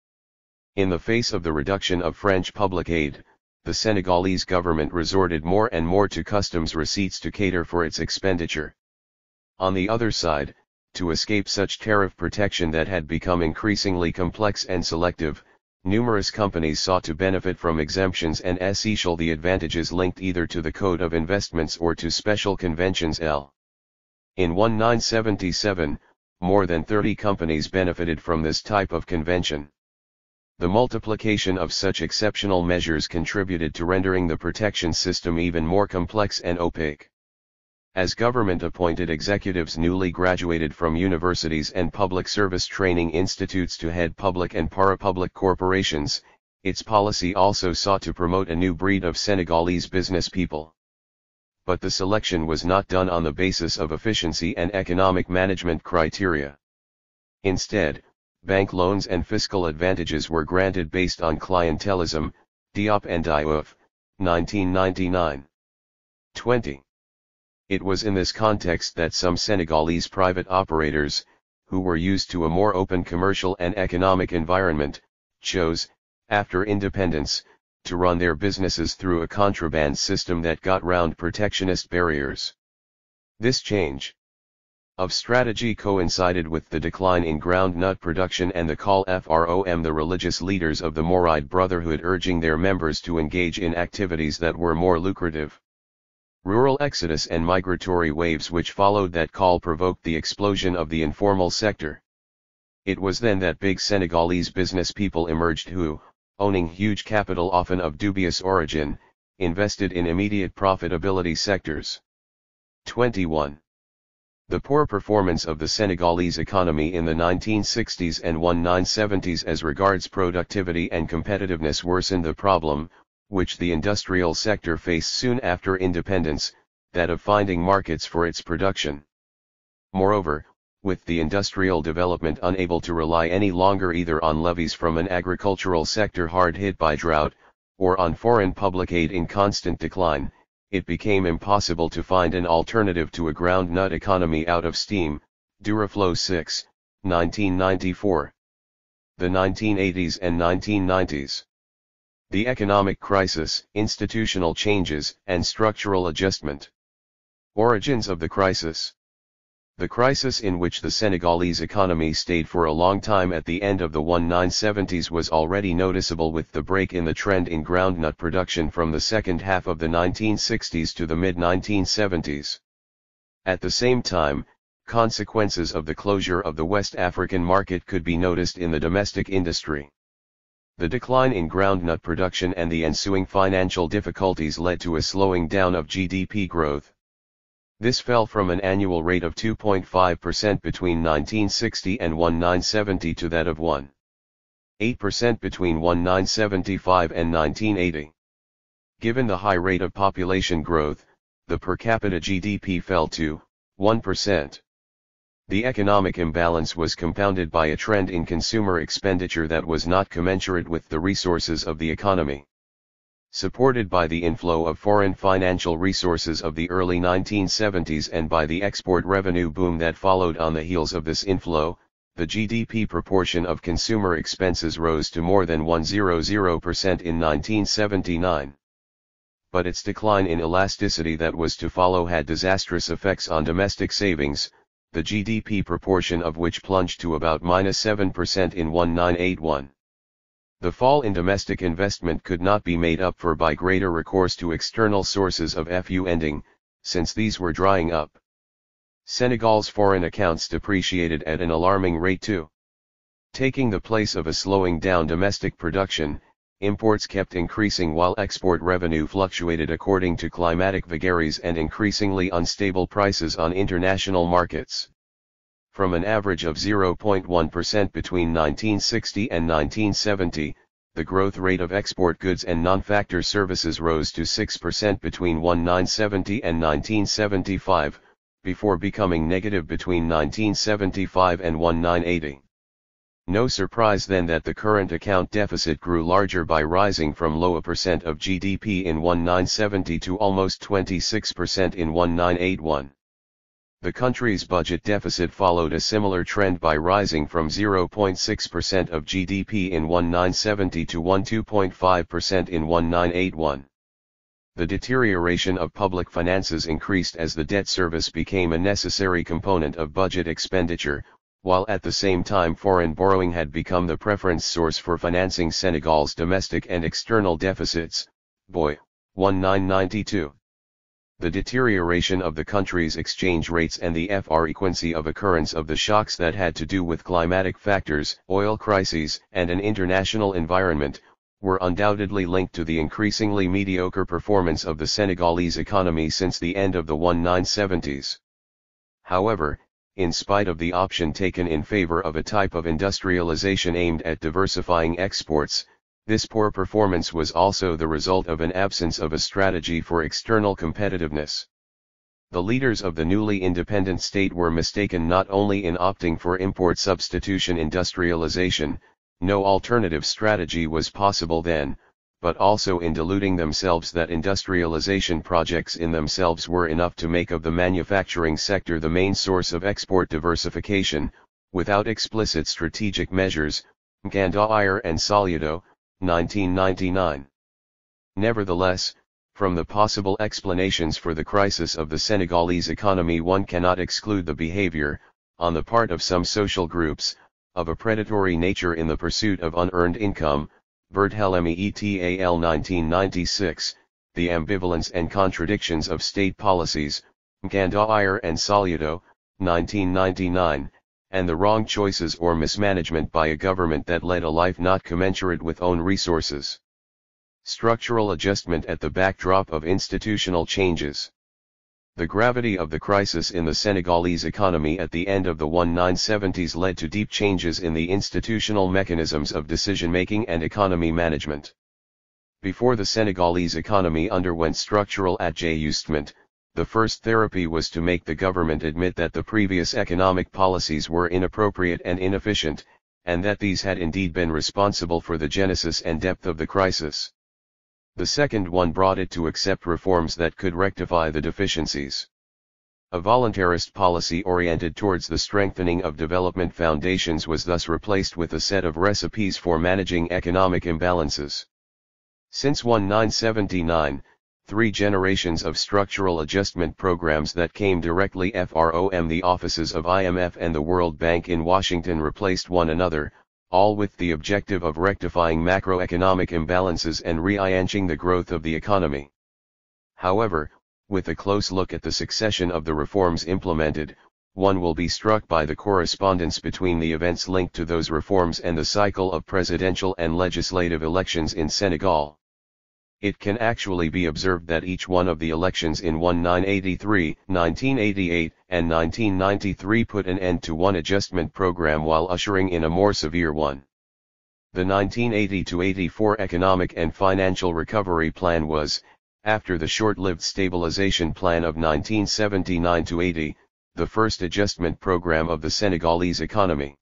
In the face of the reduction of French public aid, the Senegalese government resorted more and more to customs receipts to cater for its expenditure. On the other side, to escape such tariff protection that had become increasingly complex and selective, numerous companies sought to benefit from exemptions and essential the advantages linked either to the Code of Investments or to special conventions. In 1977, more than 30 companies benefited from this type of convention. The multiplication of such exceptional measures contributed to rendering the protection system even more complex and opaque. As government-appointed executives newly graduated from universities and public service training institutes to head public and parapublic corporations, its policy also sought to promote a new breed of Senegalese business people. But the selection was not done on the basis of efficiency and economic management criteria. Instead, bank loans and fiscal advantages were granted based on clientelism, Diop and Diouf, 1999. 20. It was in this context that some Senegalese private operators, who were used to a more open commercial and economic environment, chose, after independence, to run their businesses through a contraband system that got round protectionist barriers. This change of strategy coincided with the decline in groundnut production and the call from the religious leaders of the Mouride Brotherhood urging their members to engage in activities that were more lucrative. Rural exodus and migratory waves which followed that call provoked the explosion of the informal sector. It was then that big Senegalese business people emerged who, owning huge capital often of dubious origin, invested in immediate profitability sectors. 21. The poor performance of the Senegalese economy in the 1960s and 1970s as regards productivity and competitiveness worsened the problem, which the industrial sector faced soon after independence, that of finding markets for its production. Moreover, with the industrial development unable to rely any longer either on levies from an agricultural sector hard hit by drought, or on foreign public aid in constant decline, it became impossible to find an alternative to a groundnut economy out of steam. Duraflow 6, 1994. The 1980s and 1990s. The economic crisis, institutional changes, and structural adjustment. Origins of the crisis. The crisis in which the Senegalese economy stayed for a long time at the end of the 1970s was already noticeable with the break in the trend in groundnut production from the second half of the 1960s to the mid-1970s. At the same time, consequences of the closure of the West African market could be noticed in the domestic industry. The decline in groundnut production and the ensuing financial difficulties led to a slowing down of GDP growth. This fell from an annual rate of 2.5% between 1960 and 1970 to that of 1.8% between 1975 and 1980. Given the high rate of population growth, the per capita GDP fell to 1%. The economic imbalance was compounded by a trend in consumer expenditure that was not commensurate with the resources of the economy. Supported by the inflow of foreign financial resources of the early 1970s and by the export revenue boom that followed on the heels of this inflow, the GDP proportion of consumer expenses rose to more than 100% in 1979. But its decline in elasticity that was to follow had disastrous effects on domestic savings, the GDP proportion of which plunged to about -7% in 1981. The fall in domestic investment could not be made up for by greater recourse to external sources of funding, since these were drying up. Senegal's foreign accounts depreciated at an alarming rate too. Taking the place of a slowing down domestic production, imports kept increasing while export revenue fluctuated according to climatic vagaries and increasingly unstable prices on international markets. From an average of 0.1% between 1960 and 1970, the growth rate of export goods and non-factor services rose to 6% between 1970 and 1975, before becoming negative between 1975 and 1980. No surprise then that the current account deficit grew larger by rising from low a percent of GDP in 1970 to almost 26% in 1981. The country's budget deficit followed a similar trend by rising from 0.6% of GDP in 1970 to 12.5% in 1981. The deterioration of public finances increased as the debt service became a necessary component of budget expenditure, while at the same time foreign borrowing had become the preference source for financing Senegal's domestic and external deficits. Boy, 1992. The deterioration of the country's exchange rates and the frequency of occurrence of the shocks that had to do with climatic factors, oil crises, and an international environment, were undoubtedly linked to the increasingly mediocre performance of the Senegalese economy since the end of the 1970s. However, in spite of the option taken in favor of a type of industrialization aimed at diversifying exports, this poor performance was also the result of an absence of a strategy for external competitiveness. The leaders of the newly independent state were mistaken not only in opting for import substitution industrialization, no alternative strategy was possible then, but also in deluding themselves that industrialization projects in themselves were enough to make of the manufacturing sector the main source of export diversification, without explicit strategic measures. Gandaire and Solido, 1999. Nevertheless, from the possible explanations for the crisis of the Senegalese economy one cannot exclude the behavior, on the part of some social groups, of a predatory nature in the pursuit of unearned income. Berthelemy et al. 1996, The Ambivalence and Contradictions of State Policies, Gandair and Solido, 1999, and the Wrong Choices or Mismanagement by a Government that Led a Life Not Commensurate with Own Resources. Structural Adjustment at the Backdrop of Institutional Changes. The gravity of the crisis in the Senegalese economy at the end of the 1970s led to deep changes in the institutional mechanisms of decision-making and economy management. Before the Senegalese economy underwent structural adjustment, the first therapy was to make the government admit that the previous economic policies were inappropriate and inefficient, and that these had indeed been responsible for the genesis and depth of the crisis. The second one brought it to accept reforms that could rectify the deficiencies. A voluntarist policy oriented towards the strengthening of development foundations was thus replaced with a set of recipes for managing economic imbalances. Since 1979, 3 generations of structural adjustment programs that came directly from the offices of IMF and the World Bank in Washington replaced one another, all with the objective of rectifying macroeconomic imbalances and re-enhancing the growth of the economy. However, with a close look at the succession of the reforms implemented, one will be struck by the correspondence between the events linked to those reforms and the cycle of presidential and legislative elections in Senegal. It can actually be observed that each one of the elections in 1983, 1988, and 1993 put an end to one adjustment program while ushering in a more severe one. The 1980-84 Economic and Financial Recovery Plan was, after the short-lived Stabilization Plan of 1979-80, the first adjustment program of the Senegalese economy.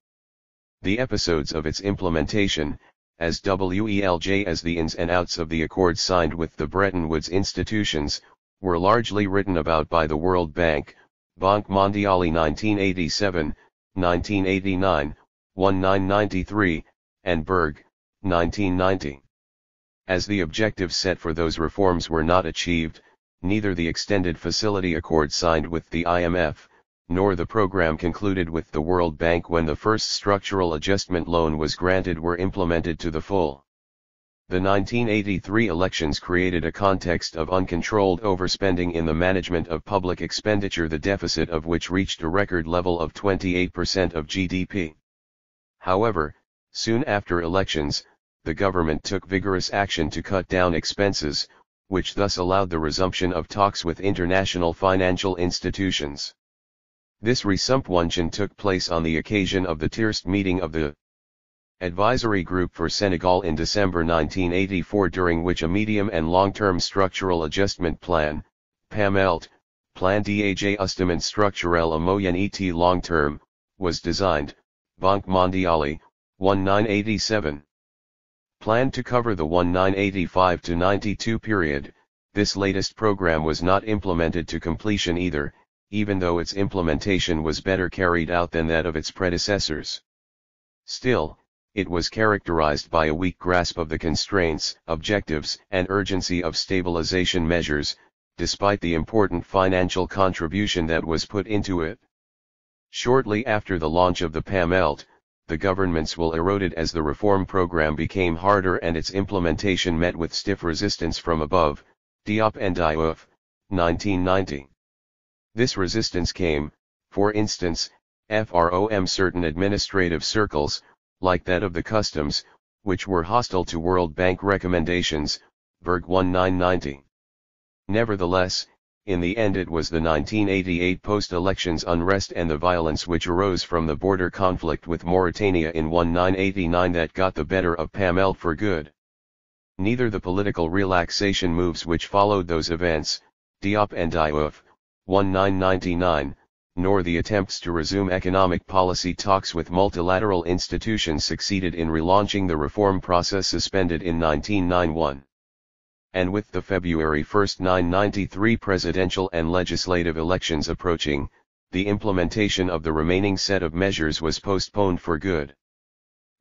The episodes of its implementation, as well as the ins and outs of the accords signed with the Bretton Woods institutions, were largely written about by the World Bank, Banque Mondiale 1987, 1989, 1993, and Berg, 1990. As the objectives set for those reforms were not achieved, neither the extended facility accord signed with the IMF, nor the program concluded with the World Bank when the first structural adjustment loan was granted were implemented to the full. The 1983 elections created a context of uncontrolled overspending in the management of public expenditure, the deficit of which reached a record level of 28% of GDP. However, soon after elections, the government took vigorous action to cut down expenses, which thus allowed the resumption of talks with international financial institutions. This resumption took place on the occasion of the THIRD meeting of the Advisory Group for Senegal in December 1984, during which a medium and long-term structural adjustment plan, PAMELT, Plan d'Ajustement Structurel à Moyen et Long Terme, was designed, Banque Mondiale, 1987. Planned to cover the 1985-92 period, this latest program was not implemented to completion either, even though its implementation was better carried out than that of its predecessors. Still, it was characterized by a weak grasp of the constraints, objectives, and urgency of stabilization measures, despite the important financial contribution that was put into it. Shortly after the launch of the PAMELT, the government's will eroded as the reform program became harder and its implementation met with stiff resistance from above, Diop and Diouf, 1990. This resistance came, for instance, from certain administrative circles, like that of the customs, which were hostile to World Bank recommendations, Berg 1990. Nevertheless, in the end it was the 1988 post-elections unrest and the violence which arose from the border conflict with Mauritania in 1989 that got the better of PAMELT for good. Neither the political relaxation moves which followed those events, Diop and Diouf, 1999, nor the attempts to resume economic policy talks with multilateral institutions succeeded in relaunching the reform process suspended in 1991. And with the February 1, 1993 presidential and legislative elections approaching, the implementation of the remaining set of measures was postponed for good.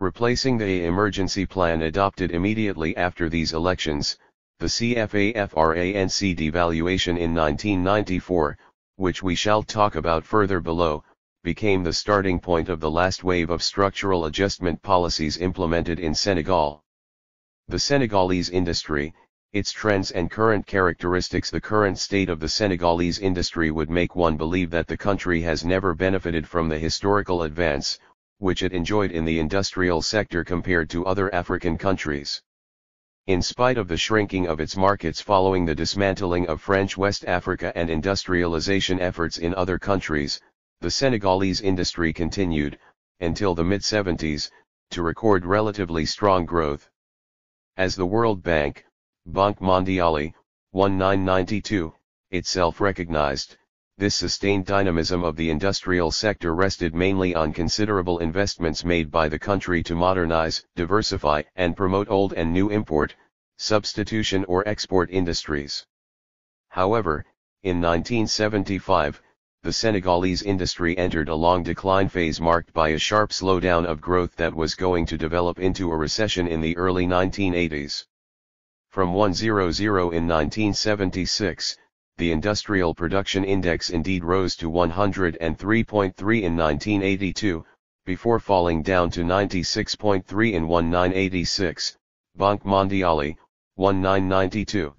Replacing the emergency plan adopted immediately after these elections, the CFA-FRANC devaluation in 1994, which we shall talk about further below, became the starting point of the last wave of structural adjustment policies implemented in Senegal. The Senegalese industry, Its trends and current characteristics. The current state of the Senegalese industry would make one believe that the country has never benefited from the historical advance, which it enjoyed in the industrial sector compared to other African countries. In spite of the shrinking of its markets following the dismantling of French West Africa and industrialization efforts in other countries, the Senegalese industry continued, until the mid-70s, to record relatively strong growth. As the World Bank, Banque Mondiale, 1992, itself recognized, this sustained dynamism of the industrial sector rested mainly on considerable investments made by the country to modernize, diversify, and promote old and new import, substitution or export industries. However, in 1975, the Senegalese industry entered a long decline phase marked by a sharp slowdown of growth that was going to develop into a recession in the early 1980s. From 100 in 1976, the Industrial Production Index indeed rose to 103.3 in 1982, before falling down to 96.3 in 1986, Banque Mondiale, 1992.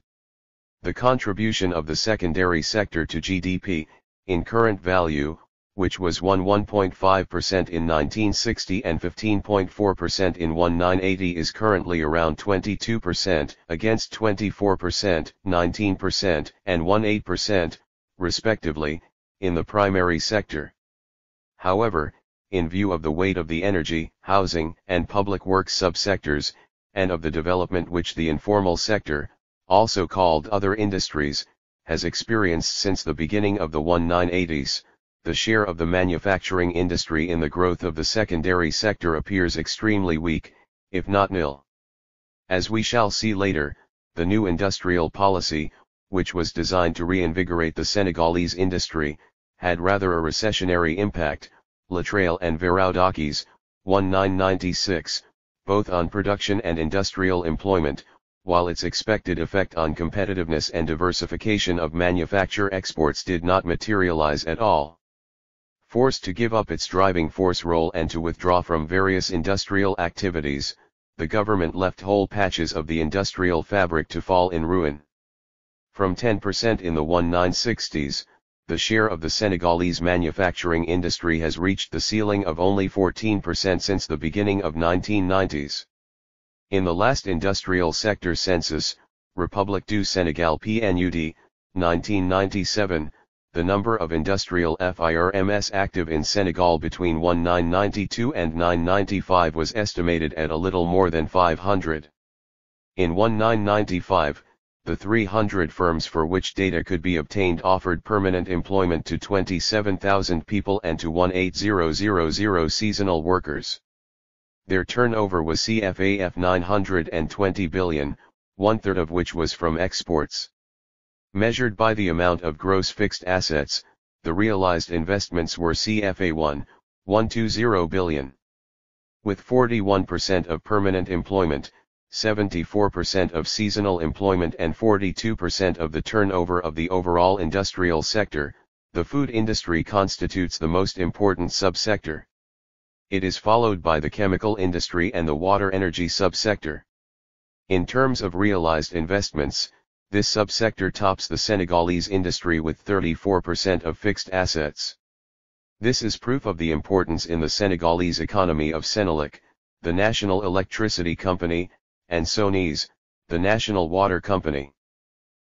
The contribution of the secondary sector to GDP, in current value, which was 1.5% in 1960 and 15.4% in 1980 is currently around 22%, against 24%, 19%, and 18%, respectively, in the primary sector. However, in view of the weight of the energy, housing, and public works subsectors, and of the development which the informal sector, also called other industries, has experienced since the beginning of the 1980s, the share of the manufacturing industry in the growth of the secondary sector appears extremely weak, if not nil. As we shall see later, the new industrial policy, which was designed to reinvigorate the Senegalese industry, had rather a recessionary impact, Latraille and Varoudakis, 1996, both on production and industrial employment, while its expected effect on competitiveness and diversification of manufacture exports did not materialize at all. Forced to give up its driving force role and to withdraw from various industrial activities, the government left whole patches of the industrial fabric to fall in ruin. From 10% in the 1960s, the share of the Senegalese manufacturing industry has reached the ceiling of only 14% since the beginning of 1990s. In the last industrial sector census, République du Sénégal PNUD, 1997, the number of industrial firms active in Senegal between 1992 and 1995 was estimated at a little more than 500. In 1995, the 300 firms for which data could be obtained offered permanent employment to 27,000 people and to 18,000 seasonal workers. Their turnover was CFA 920 billion, one-third of which was from exports. Measured by the amount of gross fixed assets, the realized investments were CFA 120 billion. With 41% of permanent employment, 74% of seasonal employment and 42% of the turnover of the overall industrial sector, the food industry constitutes the most important subsector. It is followed by the chemical industry and the water energy subsector. In terms of realized investments, this subsector tops the Senegalese industry with 34% of fixed assets. This is proof of the importance in the Senegalese economy of Senelec, the national electricity company, and Sonese, the national water company.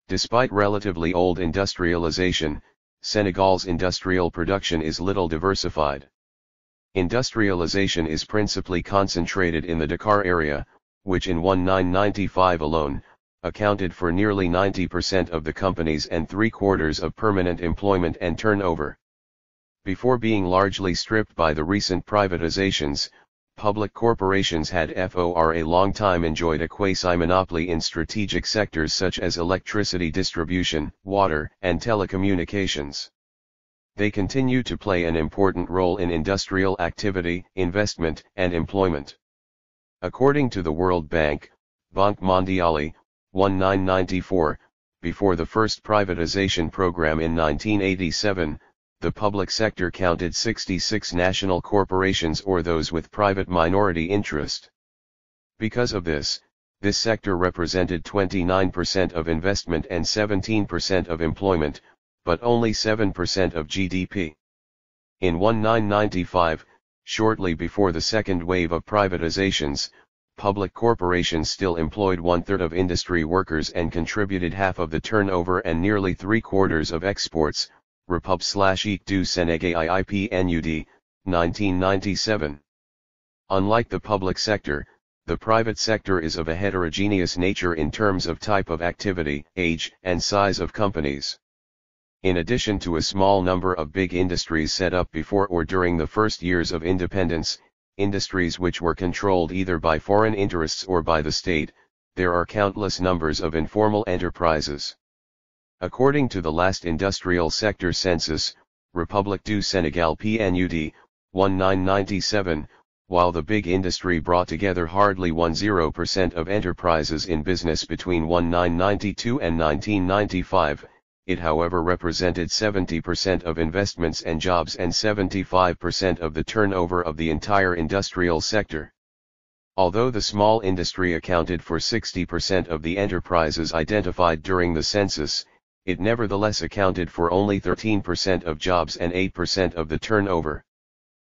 Despite relatively old industrialization, Senegal's industrial production is little diversified. Industrialization is principally concentrated in the Dakar area, which in 1995 alone, accounted for nearly 90% of the companies and 3/4 of permanent employment and turnover. Before being largely stripped by the recent privatizations, public corporations had for a long time enjoyed a quasi-monopoly in strategic sectors such as electricity distribution, water, and telecommunications. They continue to play an important role in industrial activity, investment, and employment. According to the World Bank, Banque Mondiale, 1994, before the first privatization program in 1987, the public sector counted 66 national corporations or those with private minority interest. Because of this, This sector represented 29% of investment and 17% of employment, but only 7% of GDP. In 1995, shortly before the second wave of privatizations, public corporations still employed one-third of industry workers and contributed half of the turnover and nearly three-quarters of exports. Repub/Eat du Senegal IPNUD, 1997. Unlike the public sector, the private sector is of a heterogeneous nature in terms of type of activity, age, and size of companies. In addition to a small number of big industries set up before or during the first years of independence, industries which were controlled either by foreign interests or by the state, there are countless numbers of informal enterprises. According to the last industrial sector census, République du Sénégal PNUD, 1997, while the big industry brought together hardly 10% of enterprises in business between 1992 and 1995, it however represented 70% of investments and jobs and 75% of the turnover of the entire industrial sector. Although the small industry accounted for 60% of the enterprises identified during the census, it nevertheless accounted for only 13% of jobs and 8% of the turnover.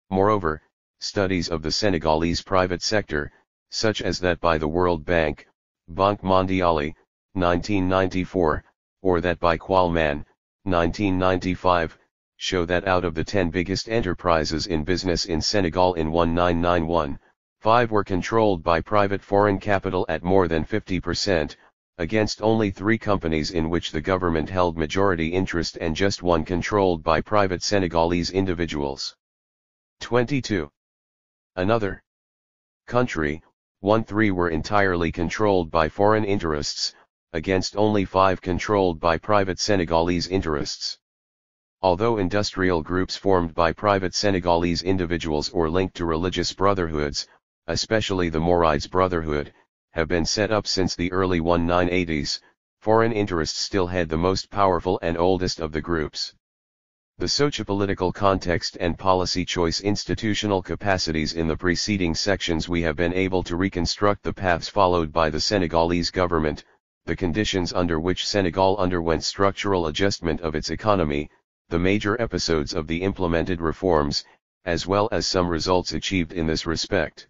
Moreover, studies of the Senegalese private sector, such as that by the World Bank, Banque Mondiale, 1994, or that by Qualman, 1995, show that out of the 10 biggest enterprises in business in Senegal in 1991, 5 were controlled by private foreign capital at more than 50%, against only 3 companies in which the government held majority interest and just 1 controlled by private Senegalese individuals. 22. Another country, 1/3 were entirely controlled by foreign interests, against only 5 controlled by private Senegalese interests. Although industrial groups formed by private Senegalese individuals or linked to religious brotherhoods, especially the Mourides Brotherhood, have been set up since the early 1980s, foreign interests still had the most powerful and oldest of the groups. The sociopolitical context and policy choice institutional capacities in the preceding sections we have been able to reconstruct the paths followed by the Senegalese government, the conditions under which Senegal underwent structural adjustment of its economy, the major episodes of the implemented reforms, as well as some results achieved in this respect.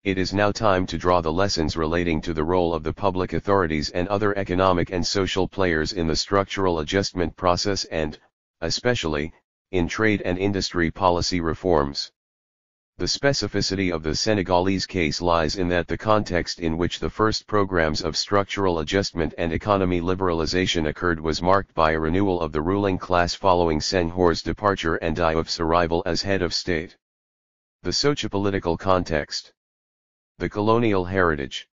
It is now time to draw the lessons relating to the role of the public authorities and other economic and social players in the structural adjustment process and, especially, in trade and industry policy reforms. The specificity of the Senegalese case lies in that the context in which the first programs of structural adjustment and economy liberalization occurred was marked by a renewal of the ruling class following Senghor's departure and Diouf's arrival as head of state. The sociopolitical context. The colonial heritage.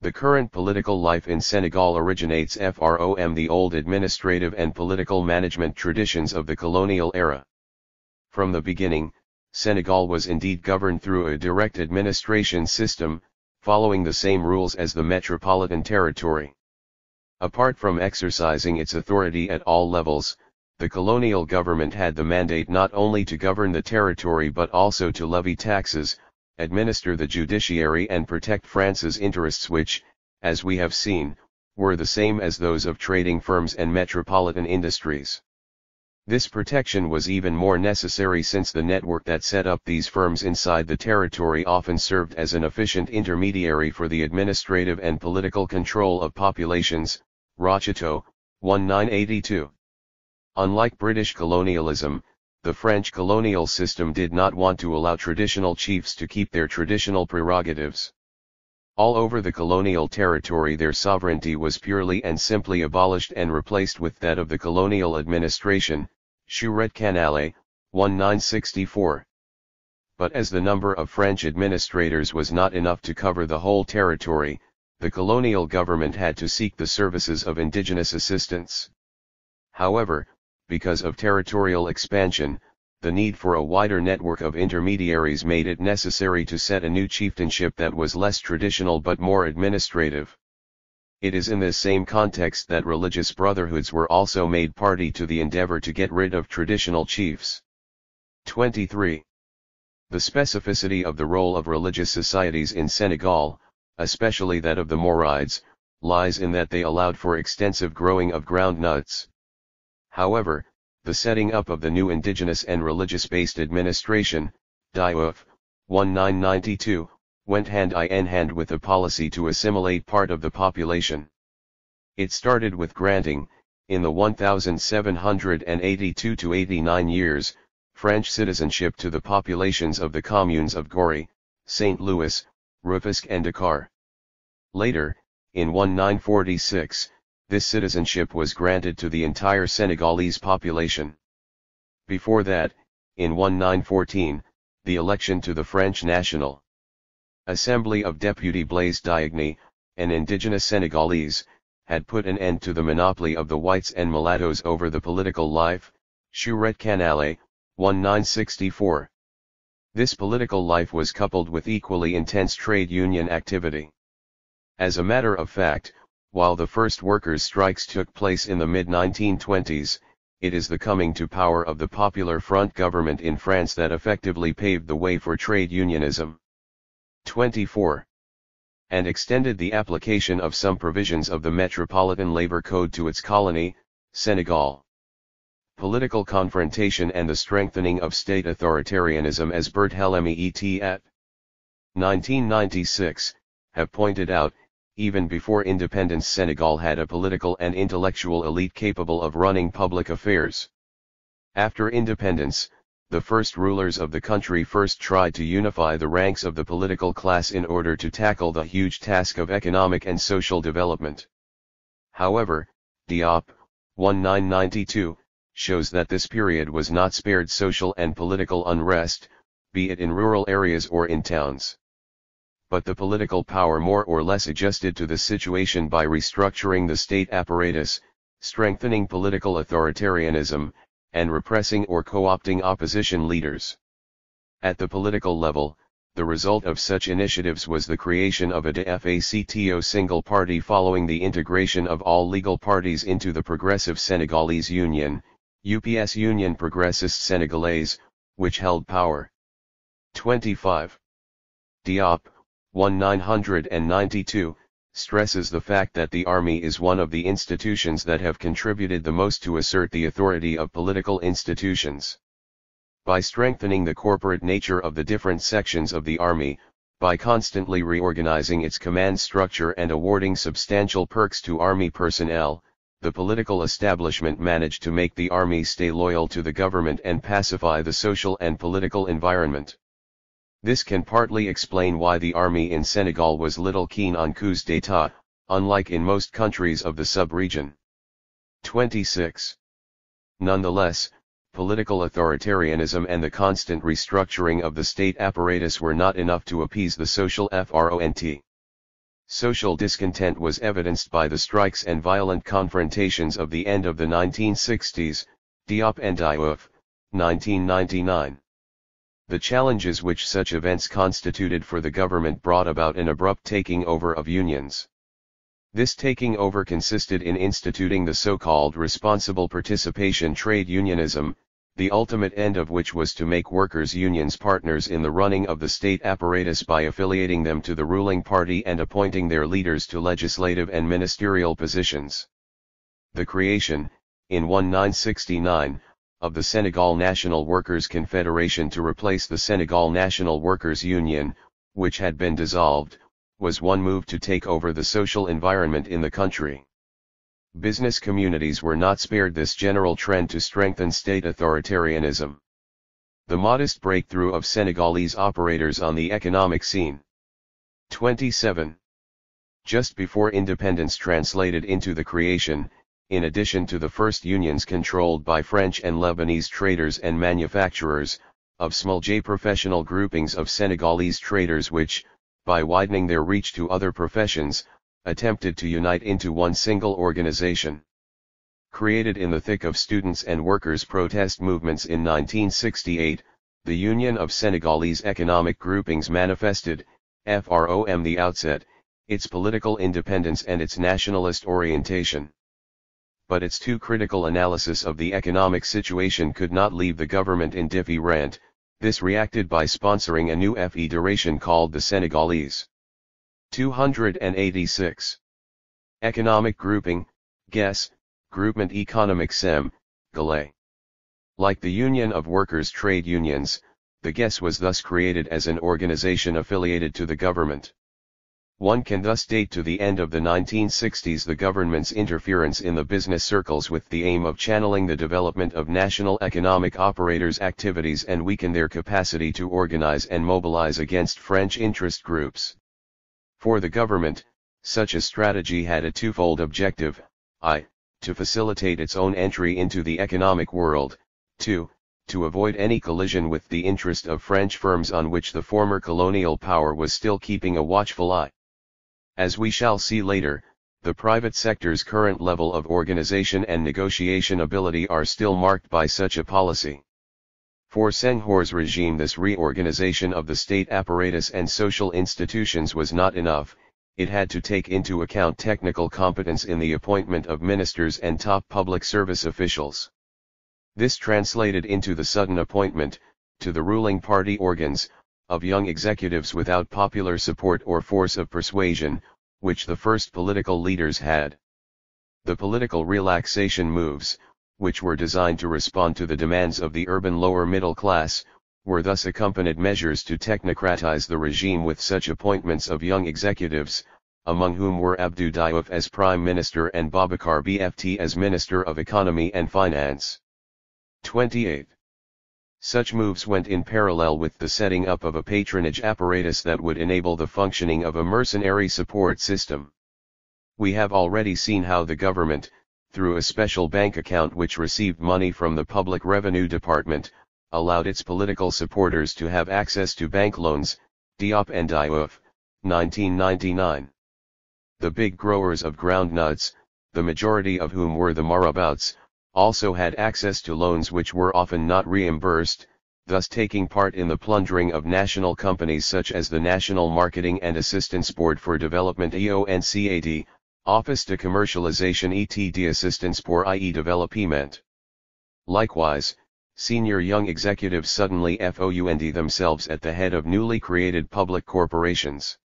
The current political life in Senegal originates from the old administrative and political management traditions of the colonial era. From the beginning, Senegal was indeed governed through a direct administration system, following the same rules as the metropolitan territory. Apart from exercising its authority at all levels, the colonial government had the mandate not only to govern the territory but also to levy taxes, administer the judiciary and protect France's interests which, as we have seen, were the same as those of trading firms and metropolitan industries. This protection was even more necessary since the network that set up these firms inside the territory often served as an efficient intermediary for the administrative and political control of populations. Rocheteau, 1982. Unlike British colonialism, the French colonial system did not want to allow traditional chiefs to keep their traditional prerogatives. All over the colonial territory their sovereignty was purely and simply abolished and replaced with that of the colonial administration. Chouret Canale, 1964. But as the number of French administrators was not enough to cover the whole territory, the colonial government had to seek the services of indigenous assistants. However, because of territorial expansion, the need for a wider network of intermediaries made it necessary to set a new chieftainship that was less traditional but more administrative. It is in this same context that religious brotherhoods were also made party to the endeavor to get rid of traditional chiefs. 23. The specificity of the role of religious societies in Senegal, especially that of the Moorides, lies in that they allowed for extensive growing of ground nuts. However, the setting up of the new indigenous and religious-based administration, DIUF, 1992, went hand-in-hand with a policy to assimilate part of the population. It started with granting, in the 1782–89 years, French citizenship to the populations of the communes of Gorée, St. Louis, Rufisque and Dakar. Later, in 1946, this citizenship was granted to the entire Senegalese population. Before that, in 1914, the election to the French National Assembly of Deputy Blaise Diagne, an indigenous Senegalese, had put an end to the monopoly of the whites and mulattoes over the political life, Chouret Canale, 1964. This political life was coupled with equally intense trade union activity. As a matter of fact, while the first workers' strikes took place in the mid-1920s, it is the coming to power of the Popular Front government in France that effectively paved the way for trade unionism. 24. And extended the application of some provisions of the Metropolitan Labor Code to its colony, Senegal. Political confrontation and the strengthening of state authoritarianism, as Barthélemy et 1996, have pointed out, even before independence Senegal had a political and intellectual elite capable of running public affairs. After independence, the first rulers of the country first tried to unify the ranks of the political class in order to tackle the huge task of economic and social development. However, Diop, 1992, shows that this period was not spared social and political unrest, be it in rural areas or in towns. But the political power more or less adjusted to the situation by restructuring the state apparatus, strengthening political authoritarianism, and repressing or co-opting opposition leaders. At the political level, the result of such initiatives was the creation of a de facto single party following the integration of all legal parties into the Progressive Senegalese Union, UPS Union Progressiste Sénégalaise, which held power. 25. Diop, 1992, stresses the fact that the army is one of the institutions that have contributed the most to assert the authority of political institutions. By strengthening the corporate nature of the different sections of the army, by constantly reorganizing its command structure and awarding substantial perks to army personnel, the political establishment managed to make the army stay loyal to the government and pacify the social and political environment. This can partly explain why the army in Senegal was little keen on coups d'état, unlike in most countries of the sub-region. 26. Nonetheless, political authoritarianism and the constant restructuring of the state apparatus were not enough to appease the social front. Social discontent was evidenced by the strikes and violent confrontations of the end of the 1960s, Diop and Diouf, 1999. The challenges which such events constituted for the government brought about an abrupt taking over of unions. This taking over consisted in instituting the so-called responsible participation trade unionism, the ultimate end of which was to make workers' unions partners in the running of the state apparatus by affiliating them to the ruling party and appointing their leaders to legislative and ministerial positions. The creation, in 1969, of the Senegal National Workers' Confederation to replace the Senegal National Workers' Union, which had been dissolved, was one move to take over the social environment in the country. Business communities were not spared this general trend to strengthen state authoritarianism. The modest breakthrough of Senegalese operators on the economic scene. 27. Just before independence translated into the creation, in addition to the first unions controlled by French and Lebanese traders and manufacturers, of small professional groupings of Senegalese traders which, by widening their reach to other professions, attempted to unite into one single organization. Created in the thick of students' and workers' protest movements in 1968, the Union of Senegalese Economic Groupings manifested, from the outset, its political independence and its nationalist orientation. But its too critical analysis of the economic situation could not leave the government indifferent. This reacted by sponsoring a new federation called the Senegalese 286. Economic grouping, GES, Groupement Économique Sem, Galay. Like the Union of Workers' Trade Unions, the GES was thus created as an organization affiliated to the government. One can thus date to the end of the 1960s the government's interference in the business circles with the aim of channeling the development of national economic operators' activities and weaken their capacity to organize and mobilize against French interest groups. For the government, such a strategy had a twofold objective, I, to facilitate its own entry into the economic world, 2, to avoid any collision with the interest of French firms on which the former colonial power was still keeping a watchful eye. As we shall see later, the private sector's current level of organization and negotiation ability are still marked by such a policy. For Senghor's regime, this reorganization of the state apparatus and social institutions was not enough. It had to take into account technical competence in the appointment of ministers and top public service officials. This translated into the sudden appointment, to the ruling party organs, of young executives without popular support or force of persuasion, which the first political leaders had. The political relaxation moves, which were designed to respond to the demands of the urban lower middle class, were thus accompanied measures to technocratize the regime with such appointments of young executives, among whom were Abdou Diouf as Prime Minister and Boubacar Bft as Minister of Economy and Finance. 28. Such moves went in parallel with the setting up of a patronage apparatus that would enable the functioning of a mercenary support system. We have already seen how the government, through a special bank account which received money from the Public Revenue Department, allowed its political supporters to have access to bank loans. Diop and Diouf, 1999. The big growers of groundnuts, the majority of whom were the marabouts, also had access to loans which were often not reimbursed, thus taking part in the plundering of national companies such as the National Marketing and Assistance Board for Development (EONCAD), Office de Commercialisation et d'Assistance pour le Développement. Likewise, senior young executives suddenly found themselves at the head of newly created public corporations.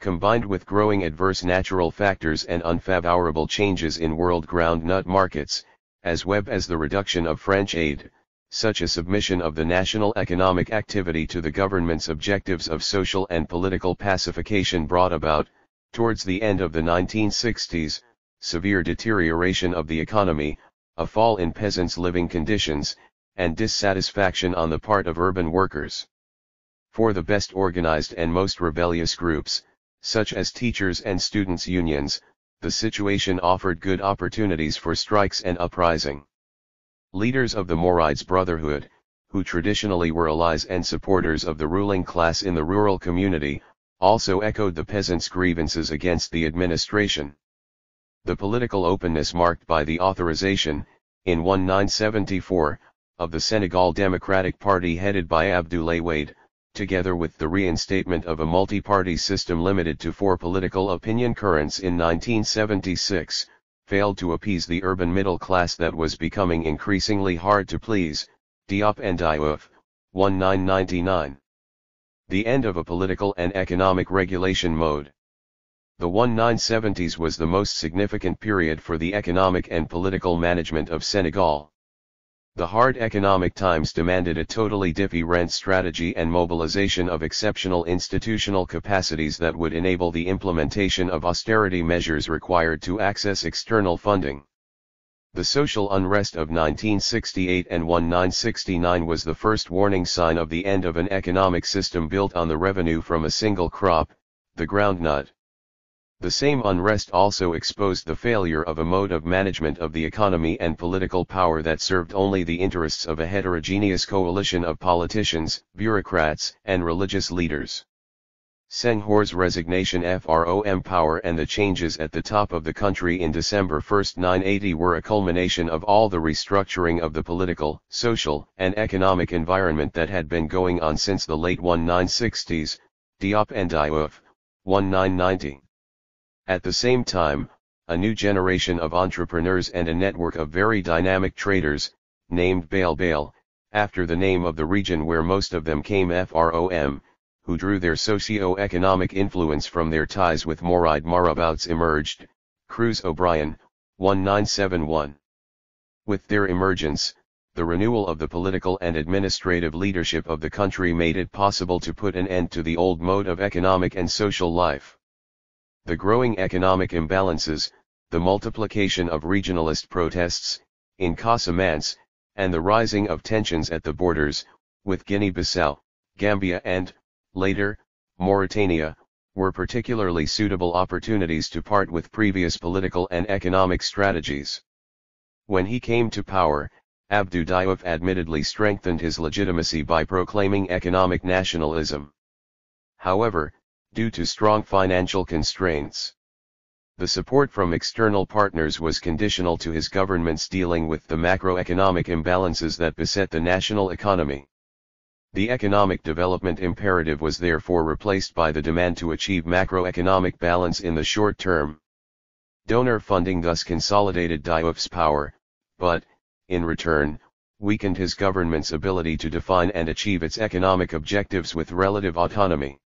Combined with growing adverse natural factors and unfavorable changes in world groundnut markets, as well as the reduction of French aid, such a submission of the national economic activity to the government's objectives of social and political pacification brought about, towards the end of the 1960s, severe deterioration of the economy, a fall in peasants' living conditions, and dissatisfaction on the part of urban workers. For the best organized and most rebellious groups, such as teachers and students' unions, the situation offered good opportunities for strikes and uprising. Leaders of the Mourides Brotherhood, who traditionally were allies and supporters of the ruling class in the rural community, also echoed the peasants' grievances against the administration. The political openness marked by the authorization, in 1974, of the Senegal Democratic Party headed by Abdoulaye Wade, together with the reinstatement of a multi-party system limited to 4 political opinion currents in 1976, failed to appease the urban middle class that was becoming increasingly hard to please. Diop and Diouf, 1999. The end of a political and economic regulation mode. The 1970s was the most significant period for the economic and political management of Senegal. The hard economic times demanded a totally different strategy and mobilization of exceptional institutional capacities that would enable the implementation of austerity measures required to access external funding. The social unrest of 1968 and 1969 was the first warning sign of the end of an economic system built on the revenue from a single crop, the groundnut. The same unrest also exposed the failure of a mode of management of the economy and political power that served only the interests of a heterogeneous coalition of politicians, bureaucrats, and religious leaders. Senghor's resignation from power and the changes at the top of the country in December 1, 1980 were a culmination of all the restructuring of the political, social, and economic environment that had been going on since the late 1960s. Diop and Diouf, 1990. At the same time, a new generation of entrepreneurs and a network of very dynamic traders, named Bail, after the name of the region where most of them came from, who drew their socio-economic influence from their ties with Moride Marabouts emerged, Cruz O'Brien, 1971. With their emergence, the renewal of the political and administrative leadership of the country made it possible to put an end to the old mode of economic and social life. The growing economic imbalances, the multiplication of regionalist protests, in Casamance, and the rising of tensions at the borders, with Guinea-Bissau, Gambia and, later, Mauritania, were particularly suitable opportunities to part with previous political and economic strategies. When he came to power, Abdou Diouf admittedly strengthened his legitimacy by proclaiming economic nationalism. However, due to strong financial constraints, the support from external partners was conditional to his government's dealing with the macroeconomic imbalances that beset the national economy. The economic development imperative was therefore replaced by the demand to achieve macroeconomic balance in the short term. Donor funding thus consolidated Diouf's power, but, in return, weakened his government's ability to define and achieve its economic objectives with relative autonomy.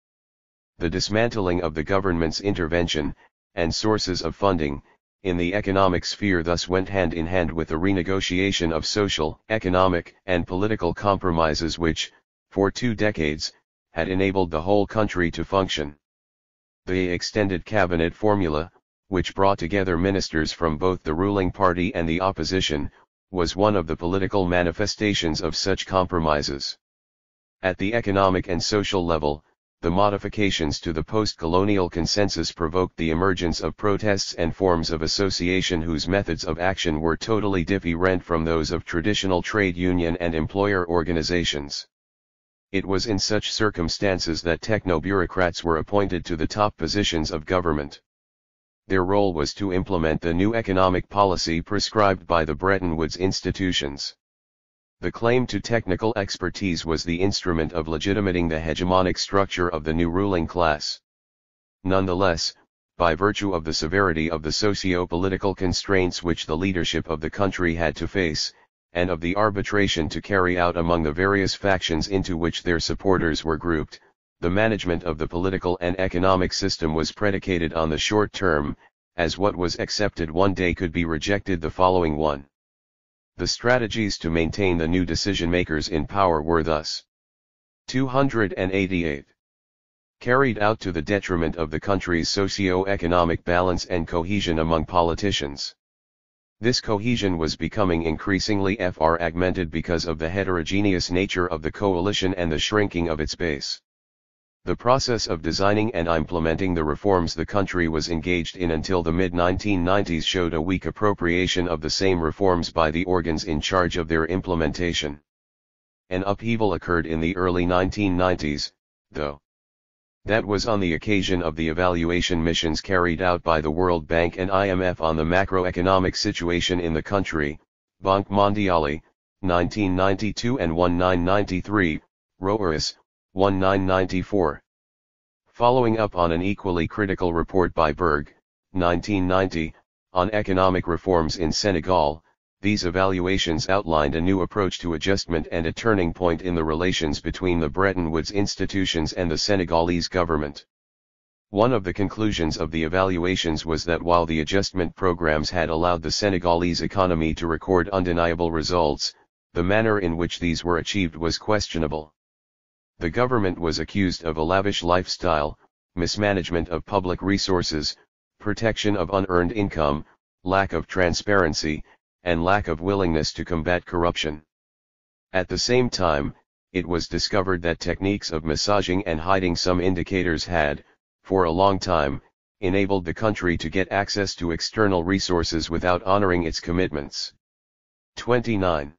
The dismantling of the government's intervention, and sources of funding, in the economic sphere thus went hand in hand with the renegotiation of social, economic, and political compromises which, for 2 decades, had enabled the whole country to function. The extended cabinet formula, which brought together ministers from both the ruling party and the opposition, was one of the political manifestations of such compromises. At the economic and social level, the modifications to the post-colonial consensus provoked the emergence of protests and forms of association whose methods of action were totally different from those of traditional trade union and employer organizations. It was in such circumstances that techno-bureaucrats were appointed to the top positions of government. Their role was to implement the new economic policy prescribed by the Bretton Woods institutions. The claim to technical expertise was the instrument of legitimating the hegemonic structure of the new ruling class. Nonetheless, by virtue of the severity of the socio-political constraints which the leadership of the country had to face, and of the arbitration to carry out among the various factions into which their supporters were grouped, the management of the political and economic system was predicated on the short term, as what was accepted one day could be rejected the following one. The strategies to maintain the new decision-makers in power were thus 288 carried out to the detriment of the country's socio-economic balance and cohesion among politicians. This cohesion was becoming increasingly fragmented because of the heterogeneous nature of the coalition and the shrinking of its base. The process of designing and implementing the reforms the country was engaged in until the mid-1990s showed a weak appropriation of the same reforms by the organs in charge of their implementation. An upheaval occurred in the early 1990s, though. That was on the occasion of the evaluation missions carried out by the World Bank and IMF on the macroeconomic situation in the country, Banque Mondiale, 1992 and 1993, ROERS, 1994. Following up on an equally critical report by Berg, 1990, on economic reforms in Senegal, these evaluations outlined a new approach to adjustment and a turning point in the relations between the Bretton Woods institutions and the Senegalese government. One of the conclusions of the evaluations was that while the adjustment programs had allowed the Senegalese economy to record undeniable results, the manner in which these were achieved was questionable. The government was accused of a lavish lifestyle, mismanagement of public resources, protection of unearned income, lack of transparency, and lack of willingness to combat corruption. At the same time, it was discovered that techniques of massaging and hiding some indicators had, for a long time, enabled the country to get access to external resources without honoring its commitments. 29.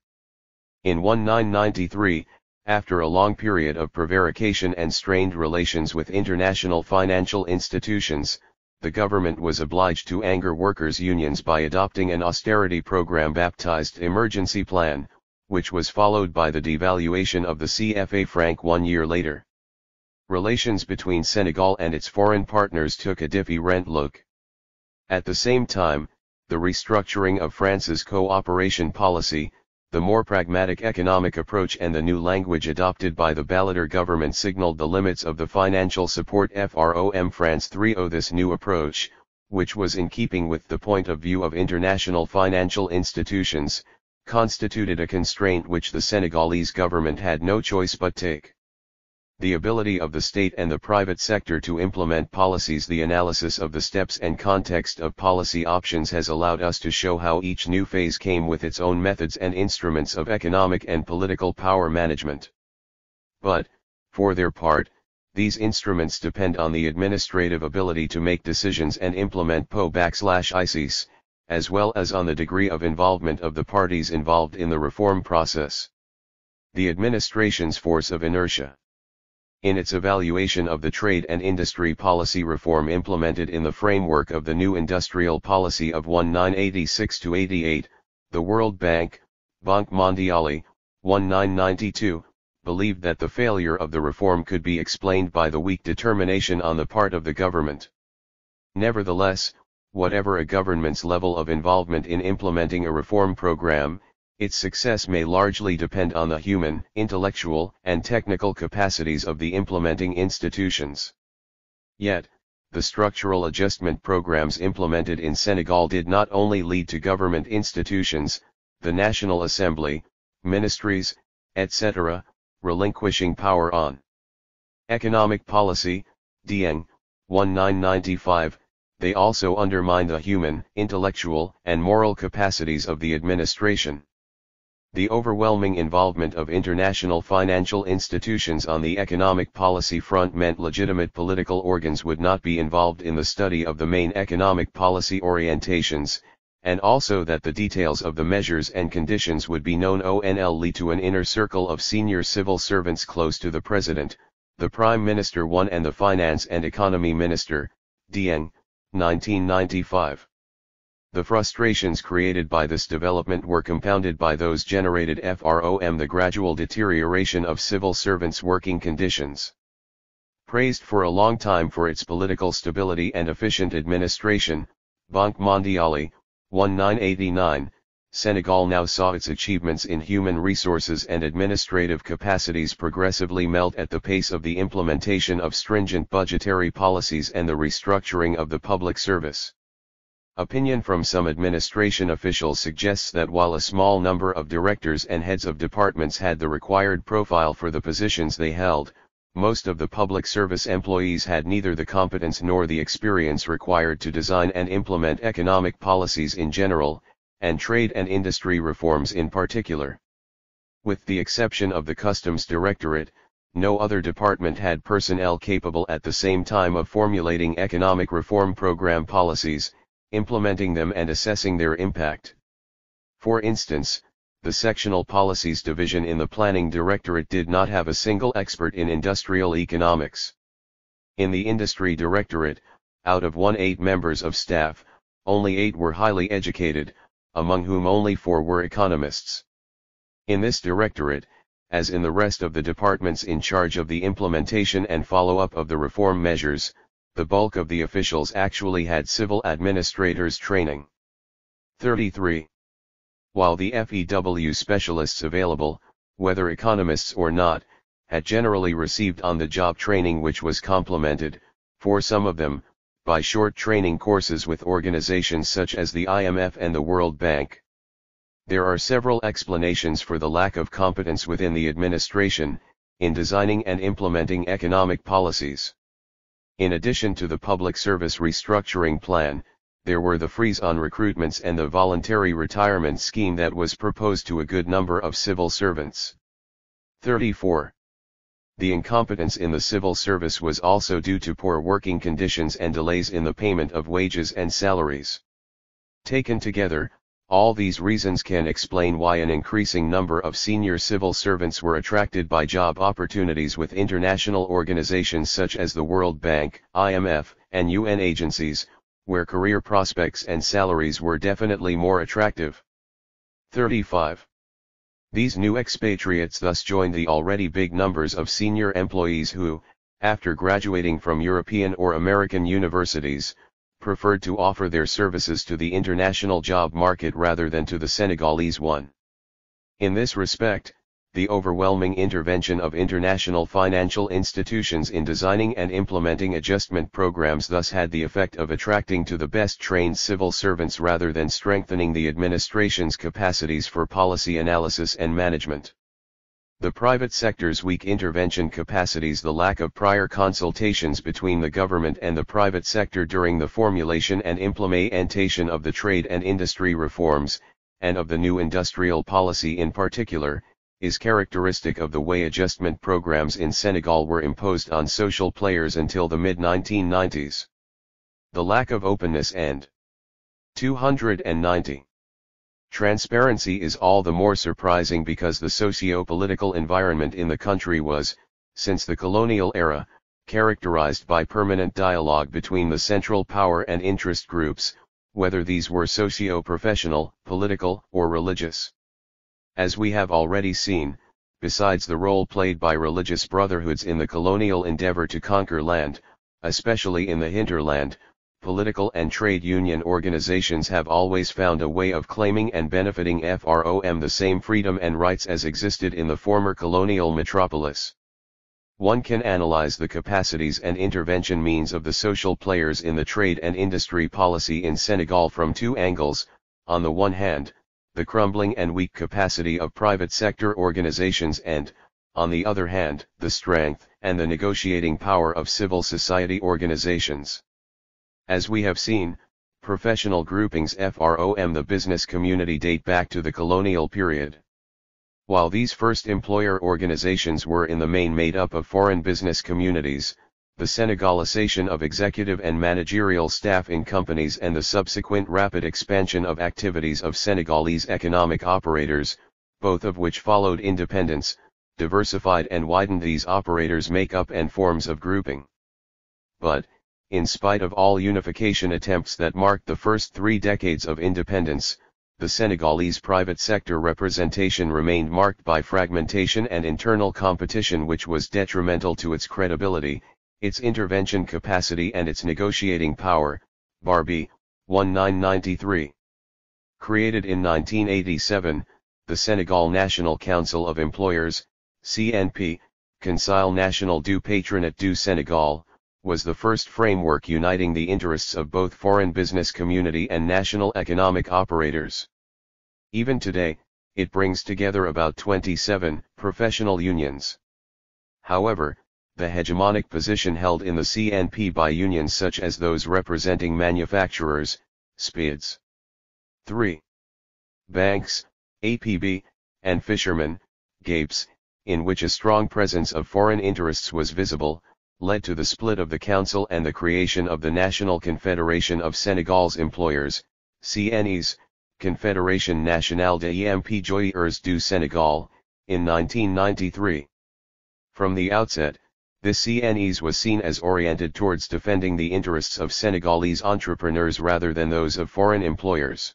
In 1993, after a long period of prevarication and strained relations with international financial institutions, the government was obliged to anger workers' unions by adopting an austerity program baptized Emergency Plan, which was followed by the devaluation of the CFA franc 1 year later. Relations between Senegal and its foreign partners took a different look. At the same time, the restructuring of France's cooperation policy, The more pragmatic economic approach and the new language adopted by the Balladur government signaled the limits of the financial support from France 3.0. This new approach, which was in keeping with the point of view of international financial institutions, constituted a constraint which the Senegalese government had no choice but take. The ability of the state and the private sector to implement policies. The analysis of the steps and context of policy options has allowed us to show how each new phase came with its own methods and instruments of economic and political power management. But, for their part, these instruments depend on the administrative ability to make decisions and implement PO/ICES, as well as on the degree of involvement of the parties involved in the reform process. The administration's force of inertia. In its evaluation of the trade and industry policy reform implemented in the framework of the new industrial policy of 1986-88, the World Bank, Banque Mondiale, 1992, believed that the failure of the reform could be explained by the weak determination on the part of the government. Nevertheless, whatever a government's level of involvement in implementing a reform program, its success may largely depend on the human, intellectual, and technical capacities of the implementing institutions. Yet, the structural adjustment programs implemented in Senegal did not only lead to government institutions, the National Assembly, ministries, etc., relinquishing power on economic policy, Dieng, 1995, they also undermine the human, intellectual, and moral capacities of the administration. The overwhelming involvement of international financial institutions on the economic policy front meant legitimate political organs would not be involved in the study of the main economic policy orientations, and also that the details of the measures and conditions would be known only to an inner circle of senior civil servants close to the President, the Prime Minister and the Finance and Economy Minister, Dieng, 1995. The frustrations created by this development were compounded by those generated from the gradual deterioration of civil servants' working conditions. Praised for a long time for its political stability and efficient administration, Banque Mondiale, 1989, Senegal now saw its achievements in human resources and administrative capacities progressively melt at the pace of the implementation of stringent budgetary policies and the restructuring of the public service. Opinion from some administration officials suggests that while a small number of directors and heads of departments had the required profile for the positions they held, most of the public service employees had neither the competence nor the experience required to design and implement economic policies in general, and trade and industry reforms in particular. With the exception of the Customs Directorate, no other department had personnel capable at the same time of formulating economic reform program policies, implementing them and assessing their impact. For instance, the Sectional Policies Division in the Planning Directorate did not have a single expert in industrial economics. In the Industry Directorate, out of 18 members of staff, only 8 were highly educated, among whom only 4 were economists. In this directorate, as in the rest of the departments in charge of the implementation and follow-up of the reform measures, the bulk of the officials actually had civil administrators training. 33. While the FEW specialists available, whether economists or not, had generally received on-the-job training which was complemented, for some of them, by short training courses with organizations such as the IMF and the World Bank. There are several explanations for the lack of competence within the administration, in designing and implementing economic policies. In addition to the public service restructuring plan, there were the freeze on recruitments and the voluntary retirement scheme that was proposed to a good number of civil servants. 34. The incompetence in the civil service was also due to poor working conditions and delays in the payment of wages and salaries. Taken together, all these reasons can explain why an increasing number of senior civil servants were attracted by job opportunities with international organizations such as the World Bank, IMF, and UN agencies, where career prospects and salaries were definitely more attractive. 35. These new expatriates thus joined the already big numbers of senior employees who, after graduating from European or American universities, preferred to offer their services to the international job market rather than to the Senegalese one. In this respect, the overwhelming intervention of international financial institutions in designing and implementing adjustment programs thus had the effect of attracting to the best trained civil servants rather than strengthening the administration's capacities for policy analysis and management. The private sector's weak intervention capacities, the lack of prior consultations between the government and the private sector during the formulation and implementation of the trade and industry reforms, and of the new industrial policy in particular, is characteristic of the way adjustment programs in Senegal were imposed on social players until the mid-1990s. The lack of openness and 290. Transparency is all the more surprising because the socio-political environment in the country was, since the colonial era, characterized by permanent dialogue between the central power and interest groups, whether these were socio-professional, political, or religious. As we have already seen, besides the role played by religious brotherhoods in the colonial endeavor to conquer land, especially in the hinterland, political and trade union organizations have always found a way of claiming and benefiting from the same freedom and rights as existed in the former colonial metropolis. One can analyze the capacities and intervention means of the social players in the trade and industry policy in Senegal from two angles: on the one hand, the crumbling and weak capacity of private sector organizations, and, on the other hand, the strength and the negotiating power of civil society organizations. As we have seen, professional groupings from the business community date back to the colonial period. While these first employer organizations were in the main made up of foreign business communities, the Senegalization of executive and managerial staff in companies and the subsequent rapid expansion of activities of Senegalese economic operators, both of which followed independence, diversified and widened these operators' makeup and forms of grouping. But, in spite of all unification attempts that marked the first 3 decades of independence, the Senegalese private sector representation remained marked by fragmentation and internal competition which was detrimental to its credibility, its intervention capacity and its negotiating power. Barbie, 1993. Created in 1987, the Senegal National Council of Employers, CNP, Conseil National du Patronat du Sénégal, was the first framework uniting the interests of both foreign business community and national economic operators. Even today, it brings together about 27 professional unions. However, the hegemonic position held in the CNP by unions such as those representing manufacturers, SPIDs, 3. banks, APB, and fishermen, GAPES, in which a strong presence of foreign interests was visible, led to the split of the council and the creation of the National Confederation of Senegal's Employers, CNEs, Confédération Nationale des Employeurs du Sénégal, in 1993. From the outset, the CNEs was seen as oriented towards defending the interests of Senegalese entrepreneurs rather than those of foreign employers.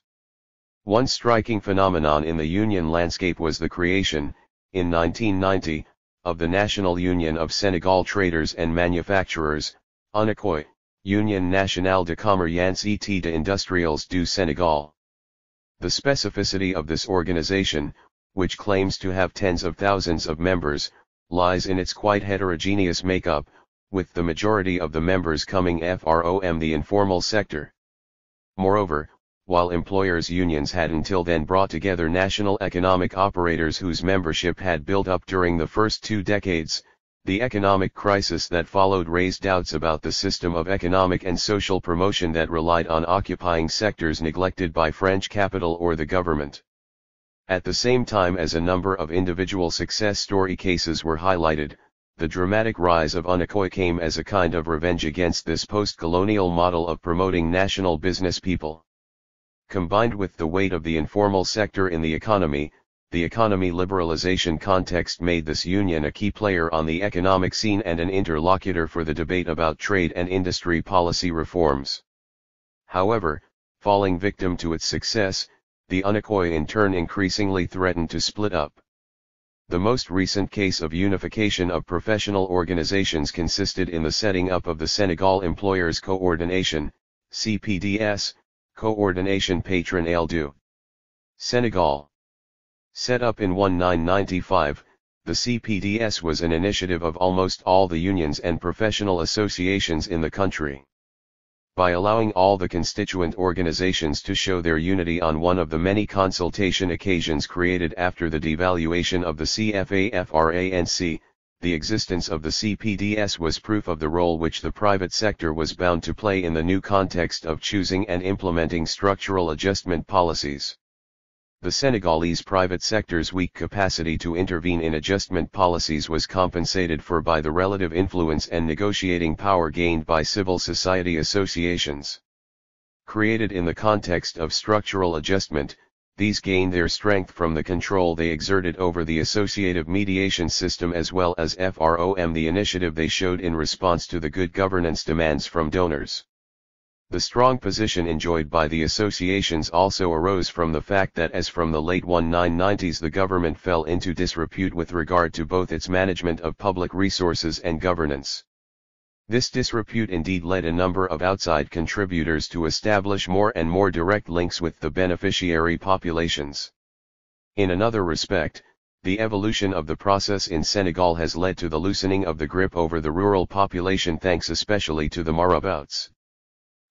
One striking phenomenon in the union landscape was the creation, in 1990, of the National Union of Senegal Traders and Manufacturers, UNACOI, Union Nationale de Commerçants et d'Industriels du Sénégal. The specificity of this organization, which claims to have tens of thousands of members, lies in its quite heterogeneous makeup, with the majority of the members coming from the informal sector. Moreover, while employers' unions had until then brought together national economic operators whose membership had built up during the first 2 decades, the economic crisis that followed raised doubts about the system of economic and social promotion that relied on occupying sectors neglected by French capital or the government. At the same time as a number of individual success story cases were highlighted, the dramatic rise of UNACOI came as a kind of revenge against this post-colonial model of promoting national business people. Combined with the weight of the informal sector in the economy liberalization context made this union a key player on the economic scene and an interlocutor for the debate about trade and industry policy reforms. However, falling victim to its success, the UNACOI in turn increasingly threatened to split up. The most recent case of unification of professional organizations consisted in the setting up of the Senegal Employers Coordination, CPDS, Coordination Patronale du Sénégal. Set up in 1995, the CPDS was an initiative of almost all the unions and professional associations in the country. By allowing all the constituent organizations to show their unity on one of the many consultation occasions created after the devaluation of the CFA-FRANC, the existence of the CPDS was proof of the role which the private sector was bound to play in the new context of choosing and implementing structural adjustment policies. The Senegalese private sector's weak capacity to intervene in adjustment policies was compensated for by the relative influence and negotiating power gained by civil society associations. Created in the context of structural adjustment, these gained their strength from the control they exerted over the associative mediation system as well as from the initiative they showed in response to the good governance demands from donors. The strong position enjoyed by the associations also arose from the fact that as from the late 1990s the government fell into disrepute with regard to both its management of public resources and governance. This disrepute indeed led a number of outside contributors to establish more and more direct links with the beneficiary populations. In another respect, the evolution of the process in Senegal has led to the loosening of the grip over the rural population thanks especially to the marabouts.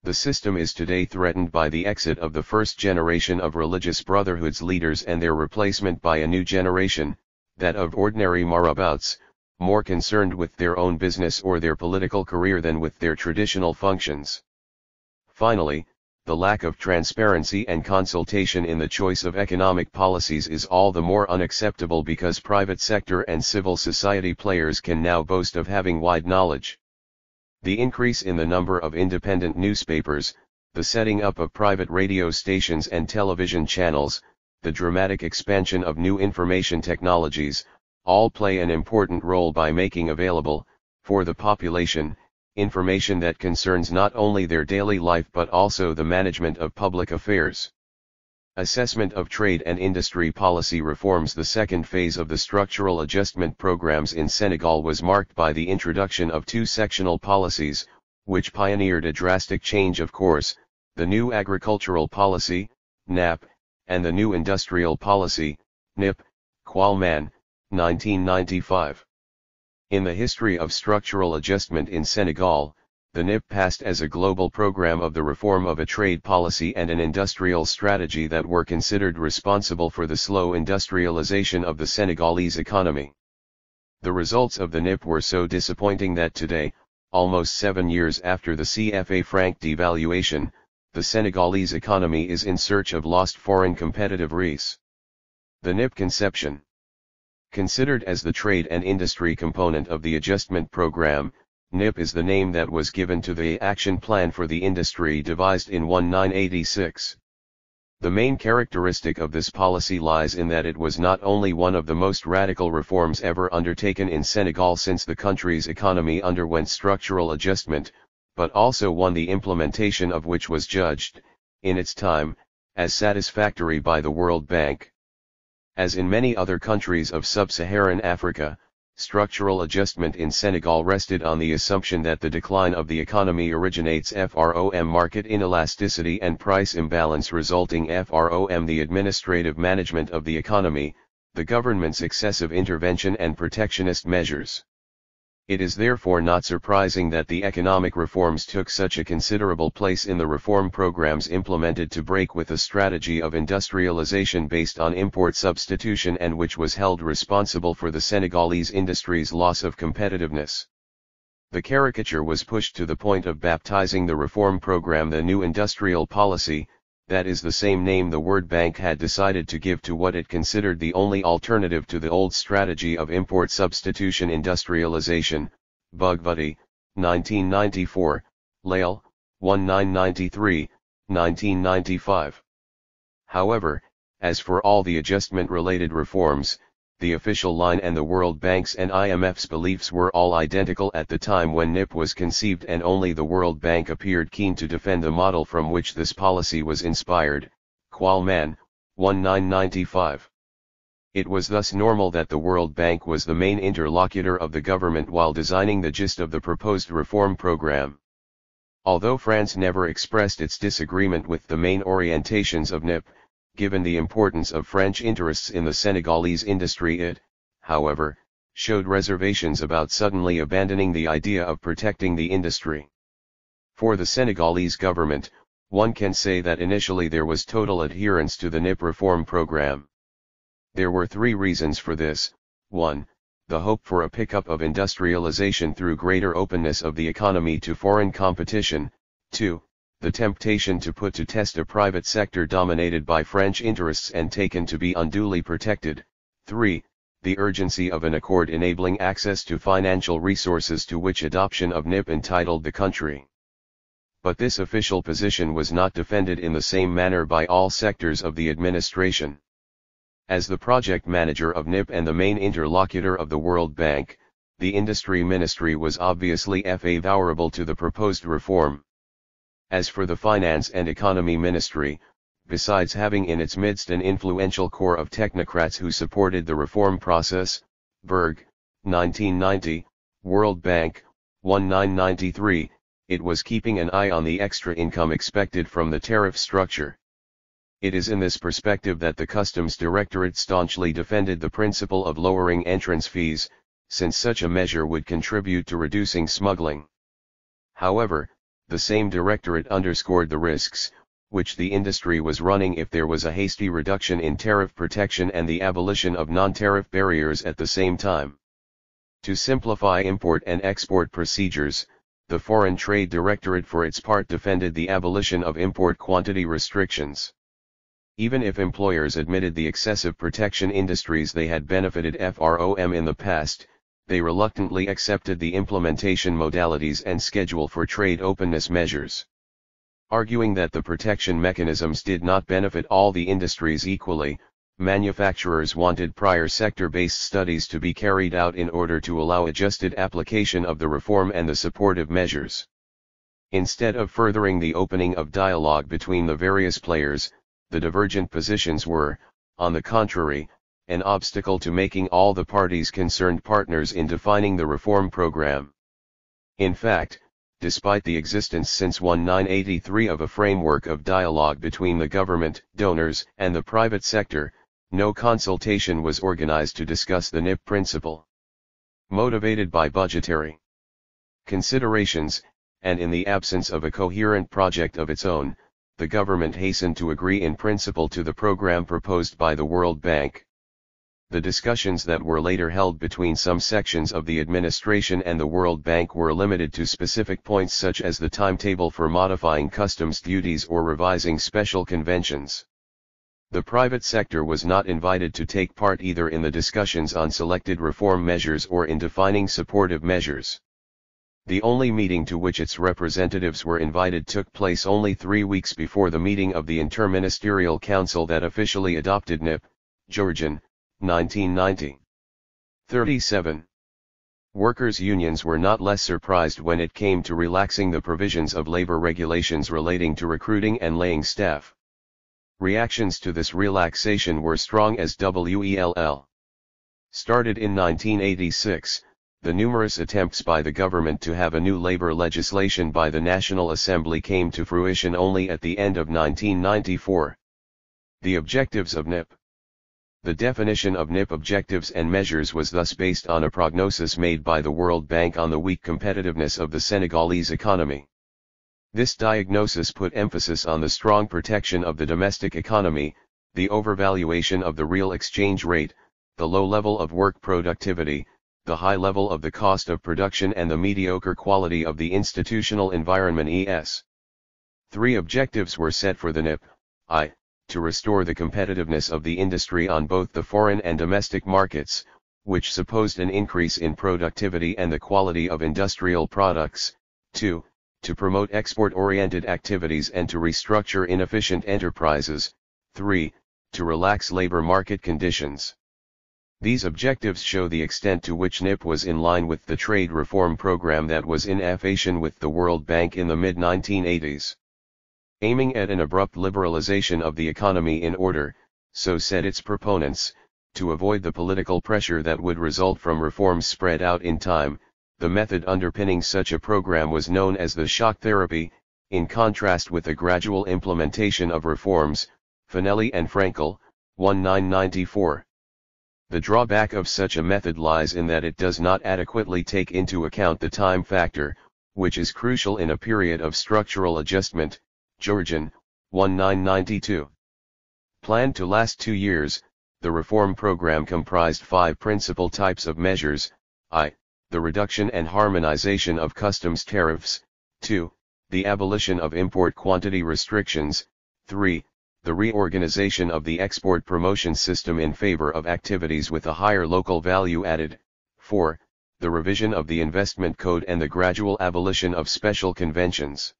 The system is today threatened by the exit of the first generation of religious brotherhoods leaders and their replacement by a new generation, that of ordinary marabouts, more concerned with their own business or their political career than with their traditional functions. Finally, the lack of transparency and consultation in the choice of economic policies is all the more unacceptable because private sector and civil society players can now boast of having wide knowledge. The increase in the number of independent newspapers, the setting up of private radio stations and television channels, the dramatic expansion of new information technologies, all play an important role by making available, for the population, information that concerns not only their daily life but also the management of public affairs. Assessment of trade and industry policy reforms. The second phase of the structural adjustment programs in Senegal was marked by the introduction of two sectional policies, which pioneered a drastic change of course, the new agricultural policy, NAP, and the new industrial policy, NIP, Qualman, 1995. In the history of structural adjustment in Senegal, the NIP passed as a global program of the reform of a trade policy and an industrial strategy that were considered responsible for the slow industrialization of the Senegalese economy. The results of the NIP were so disappointing that today, almost 7 years after the CFA franc devaluation, the Senegalese economy is in search of lost foreign competitive res. The NIP conception. Considered as the trade and industry component of the adjustment program, NIP is the name that was given to the action plan for the industry devised in 1986. The main characteristic of this policy lies in that it was not only one of the most radical reforms ever undertaken in Senegal since the country's economy underwent structural adjustment, but also one the implementation of which was judged, in its time, as satisfactory by the World Bank. As in many other countries of sub-Saharan Africa, structural adjustment in Senegal rested on the assumption that the decline of the economy originates from market inelasticity and price imbalance resulting from the administrative management of the economy, the government's excessive intervention and protectionist measures. It is therefore not surprising that the economic reforms took such a considerable place in the reform programs implemented to break with a strategy of industrialization based on import substitution and which was held responsible for the Senegalese industry's loss of competitiveness. The caricature was pushed to the point of baptizing the reform program the new industrial policy, that is the same name the World Bank had decided to give to what it considered the only alternative to the old strategy of import substitution industrialization, Bugvutti, 1994, Lale, 1993, 1995. However, as for all the adjustment-related reforms, the official line and the World Bank's and IMF's beliefs were all identical at the time when NIP was conceived, and only the World Bank appeared keen to defend the model from which this policy was inspired, Qualman, 1995. It was thus normal that the World Bank was the main interlocutor of the government while designing the gist of the proposed reform program. Although France never expressed its disagreement with the main orientations of NIP, given the importance of French interests in the Senegalese industry. It, however, showed reservations about suddenly abandoning the idea of protecting the industry. For the Senegalese government, one can say that initially there was total adherence to the NIP reform program. There were three reasons for this: 1. The hope for a pickup of industrialization through greater openness of the economy to foreign competition; 2. The temptation to put to test a private sector dominated by French interests and taken to be unduly protected; 3. The urgency of an accord enabling access to financial resources to which adoption of NIP entitled the country. But this official position was not defended in the same manner by all sectors of the administration. As the project manager of NIP and the main interlocutor of the World Bank, the Industry Ministry was obviously favorable to the proposed reform. As for the Finance and Economy Ministry, besides having in its midst an influential core of technocrats who supported the reform process, Berg, 1990, World Bank, 1993, it was keeping an eye on the extra income expected from the tariff structure. It is in this perspective that the Customs Directorate staunchly defended the principle of lowering entrance fees, since such a measure would contribute to reducing smuggling. However, the same directorate underscored the risks, which the industry was running if there was a hasty reduction in tariff protection and the abolition of non-tariff barriers at the same time. To simplify import and export procedures, the Foreign Trade Directorate for its part defended the abolition of import quantity restrictions. Even if employers admitted the excessive protection industries they had benefited from in the past, they reluctantly accepted the implementation modalities and schedule for trade openness measures. Arguing that the protection mechanisms did not benefit all the industries equally, manufacturers wanted prior sector-based studies to be carried out in order to allow adjusted application of the reform and the supportive measures. Instead of furthering the opening of dialogue between the various players, the divergent positions were, on the contrary, an obstacle to making all the parties concerned partners in defining the reform program. In fact, despite the existence since 1983 of a framework of dialogue between the government, donors, and the private sector, no consultation was organized to discuss the NIP principle. Motivated by budgetary considerations, and in the absence of a coherent project of its own, the government hastened to agree in principle to the program proposed by the World Bank. The discussions that were later held between some sections of the administration and the World Bank were limited to specific points such as the timetable for modifying customs duties or revising special conventions. The private sector was not invited to take part either in the discussions on selected reform measures or in defining supportive measures. The only meeting to which its representatives were invited took place only 3 weeks before the meeting of the Interministerial Council that officially adopted NIP, Georgian, 1990. 37. Workers' unions were not less surprised when it came to relaxing the provisions of labor regulations relating to recruiting and laying staff. Reactions to this relaxation were strong as well. Started in 1986, the numerous attempts by the government to have a new labor legislation by the National Assembly came to fruition only at the end of 1994. The objectives of NIP. The definition of NIP objectives and measures was thus based on a prognosis made by the World Bank on the weak competitiveness of the Senegalese economy. This diagnosis put emphasis on the strong protection of the domestic economy, the overvaluation of the real exchange rate, the low level of work productivity, the high level of the cost of production and the mediocre quality of the institutional environment. 3 objectives were set for the NIP: to restore the competitiveness of the industry on both the foreign and domestic markets, which supposed an increase in productivity and the quality of industrial products; 2. To promote export-oriented activities and to restructure inefficient enterprises; 3. To relax labor market conditions. These objectives show the extent to which NIP was in line with the trade reform program that was in affiliation with the World Bank in the mid-1980s. Aiming at an abrupt liberalization of the economy in order, so said its proponents, to avoid the political pressure that would result from reforms spread out in time, the method underpinning such a program was known as the shock therapy, in contrast with the gradual implementation of reforms, Finelli and Frankel, 1994. The drawback of such a method lies in that it does not adequately take into account the time factor, which is crucial in a period of structural adjustment. Georgian, 1992. Planned to last 2 years, the reform program comprised 5 principal types of measures: I. The reduction and harmonization of customs tariffs; 2. The abolition of import quantity restrictions; 3. The reorganization of the export promotion system in favor of activities with a higher local value added; 4. The revision of the investment code and the gradual abolition of special conventions.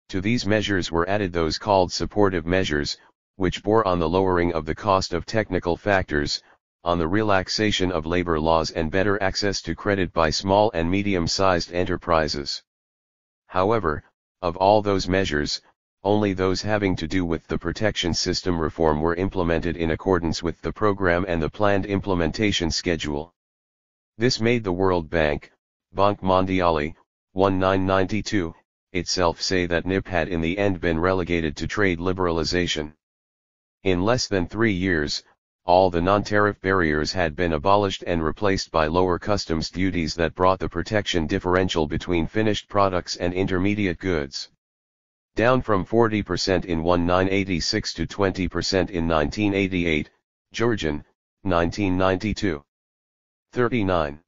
To these measures were added those called supportive measures, which bore on the lowering of the cost of technical factors, on the relaxation of labor laws and better access to credit by small and medium-sized enterprises. However, of all those measures, only those having to do with the protection system reform were implemented in accordance with the program and the planned implementation schedule. This made the World Bank, Banque Mondiale, 1992, itself say that NIP had in the end been relegated to trade liberalization. In less than 3 years, all the non-tariff barriers had been abolished and replaced by lower customs duties that brought the protection differential between finished products and intermediate goods down from 40% in 1986 to 20% in 1988, Georgian, 1992. 39.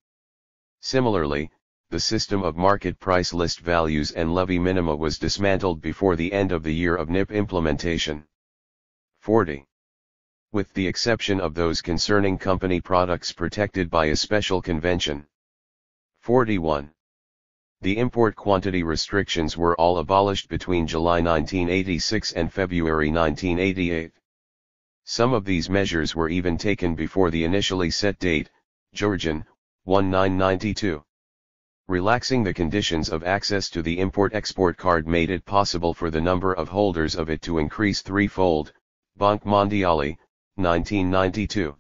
Similarly, the system of market price list values and levy minima was dismantled before the end of the year of NIP implementation. 40. With the exception of those concerning company products protected by a special convention. 41. The import quantity restrictions were all abolished between July 1986 and February 1988. Some of these measures were even taken before the initially set date. Georgian, 1992. Relaxing the conditions of access to the import-export card made it possible for the number of holders of it to increase threefold. Banque Mondiale, 1992.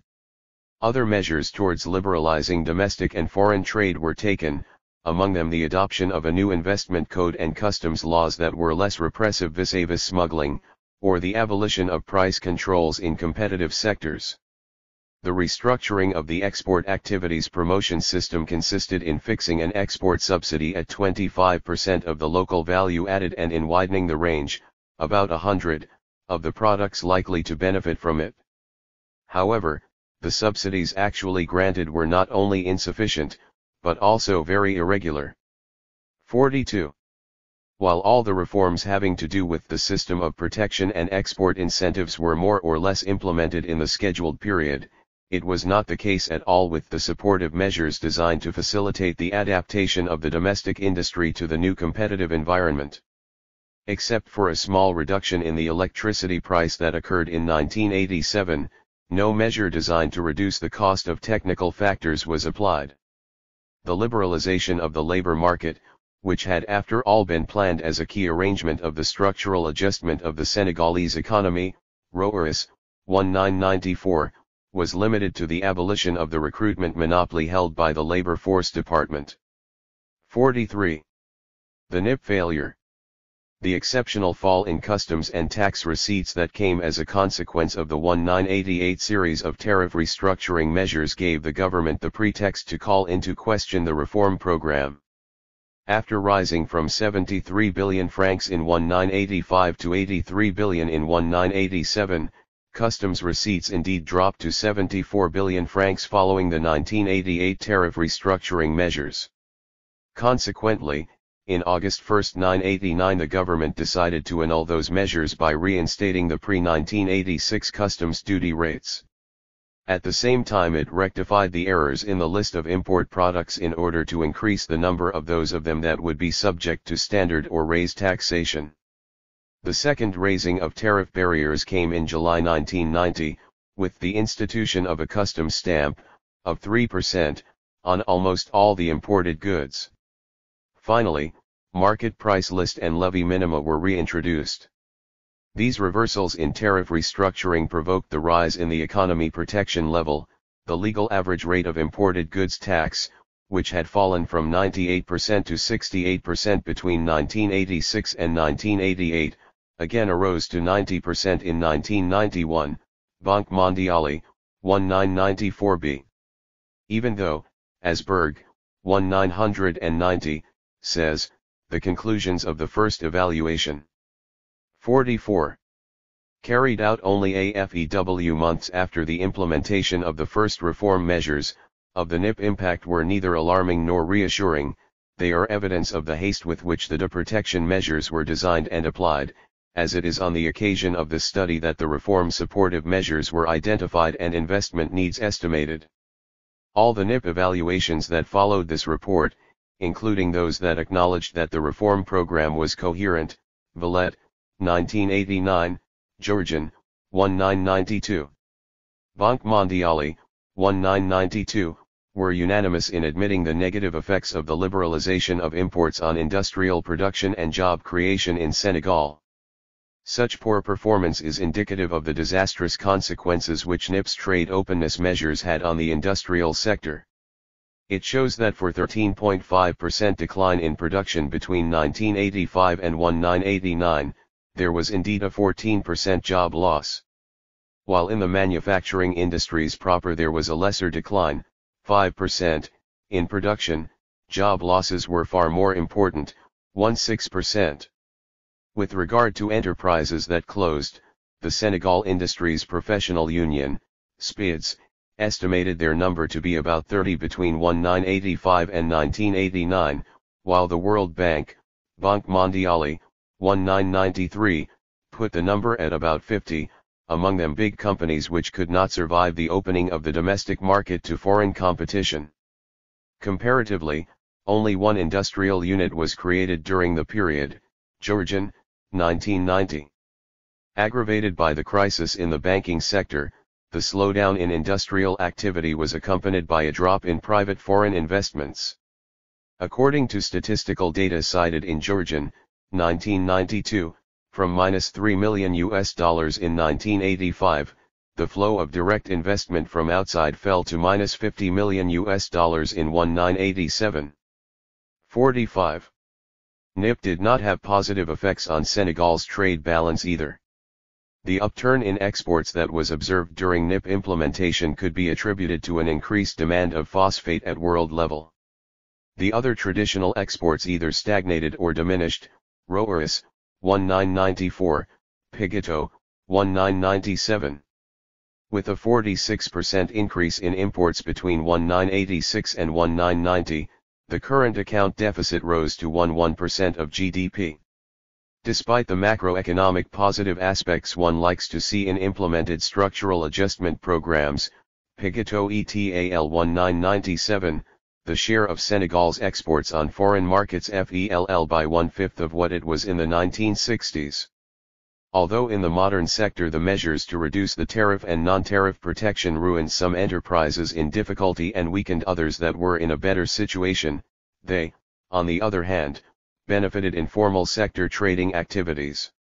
Other measures towards liberalizing domestic and foreign trade were taken, among them the adoption of a new investment code and customs laws that were less repressive vis-a-vis smuggling, or the abolition of price controls in competitive sectors. The restructuring of the export activities promotion system consisted in fixing an export subsidy at 25% of the local value added and in widening the range, about 100, of the products likely to benefit from it. However, the subsidies actually granted were not only insufficient, but also very irregular. 42. While all the reforms having to do with the system of protection and export incentives were more or less implemented in the scheduled period, it was not the case at all with the supportive measures designed to facilitate the adaptation of the domestic industry to the new competitive environment. Except for a small reduction in the electricity price that occurred in 1987, no measure designed to reduce the cost of technical factors was applied. The liberalization of the labor market, which had after all been planned as a key arrangement of the structural adjustment of the Senegalese economy, ROAS, 1994, was limited to the abolition of the recruitment monopoly held by the Labor Force Department. 43. The NIP failure. The exceptional fall in customs and tax receipts that came as a consequence of the 1988 series of tariff restructuring measures gave the government the pretext to call into question the reform program. After rising from 73 billion francs in 1985 to 83 billion in 1987, customs receipts indeed dropped to 74 billion francs following the 1988 tariff restructuring measures. Consequently, in August 1, 1989 the government decided to annul those measures by reinstating the pre-1986 customs duty rates. At the same time it rectified the errors in the list of import products in order to increase the number of those of them that would be subject to standard or raised taxation. The second raising of tariff barriers came in July 1990, with the institution of a customs stamp, of 3%, on almost all the imported goods. Finally, market price list and levy minima were reintroduced. These reversals in tariff restructuring provoked the rise in the economy protection level, the legal average rate of imported goods tax, which had fallen from 98% to 68% between 1986 and 1988, again arose to 90% in 1991, Banque Mondiale, 1994b. Even though, as Berg, 1990, says, the conclusions of the first evaluation 44 carried out only AFEW months after the implementation of the first reform measures, of the NIP impact were neither alarming nor reassuring. They are evidence of the haste with which the protection measures were designed and applied, as it is on the occasion of this study that the reform supportive measures were identified and investment needs estimated. All the NIP evaluations that followed this report, including those that acknowledged that the reform program was coherent, Vallette, 1989, Georgian, 1992. Banque Mondiale, 1992, were unanimous in admitting the negative effects of the liberalization of imports on industrial production and job creation in Senegal. Such poor performance is indicative of the disastrous consequences which NIP's trade openness measures had on the industrial sector. It shows that for 13.5% decline in production between 1985 and 1989, there was indeed a 14% job loss. While in the manufacturing industries proper there was a lesser decline, 5%, in production, job losses were far more important, 16%. With regard to enterprises that closed, the Senegal Industries Professional Union, SPIDS, estimated their number to be about 30 between 1985 and 1989, while the World Bank, Banque Mondiale, 1993, put the number at about 50, among them big companies which could not survive the opening of the domestic market to foreign competition. Comparatively, only one industrial unit was created during the period, Georgian, 1990. Aggravated by the crisis in the banking sector, the slowdown in industrial activity was accompanied by a drop in private foreign investments. According to statistical data cited in Georgian, 1992, from -$3 million in 1985, the flow of direct investment from outside fell to -$50 million in 1987. 45. NIP did not have positive effects on Senegal's trade balance either. The upturn in exports that was observed during NIP implementation could be attributed to an increased demand of phosphate at world level. The other traditional exports either stagnated or diminished, Roeris, 1994, Pigito, 1997. With a 46% increase in imports between 1986 and 1990, the current account deficit rose to 11% of GDP. Despite the macroeconomic positive aspects one likes to see in implemented structural adjustment programs, Pigito et al. 1997, the share of Senegal's exports on foreign markets fell by 1/5 of what it was in the 1960s. Although in the modern sector the measures to reduce the tariff and non-tariff protection ruined some enterprises in difficulty and weakened others that were in a better situation, they, on the other hand, benefited informal sector trading activities.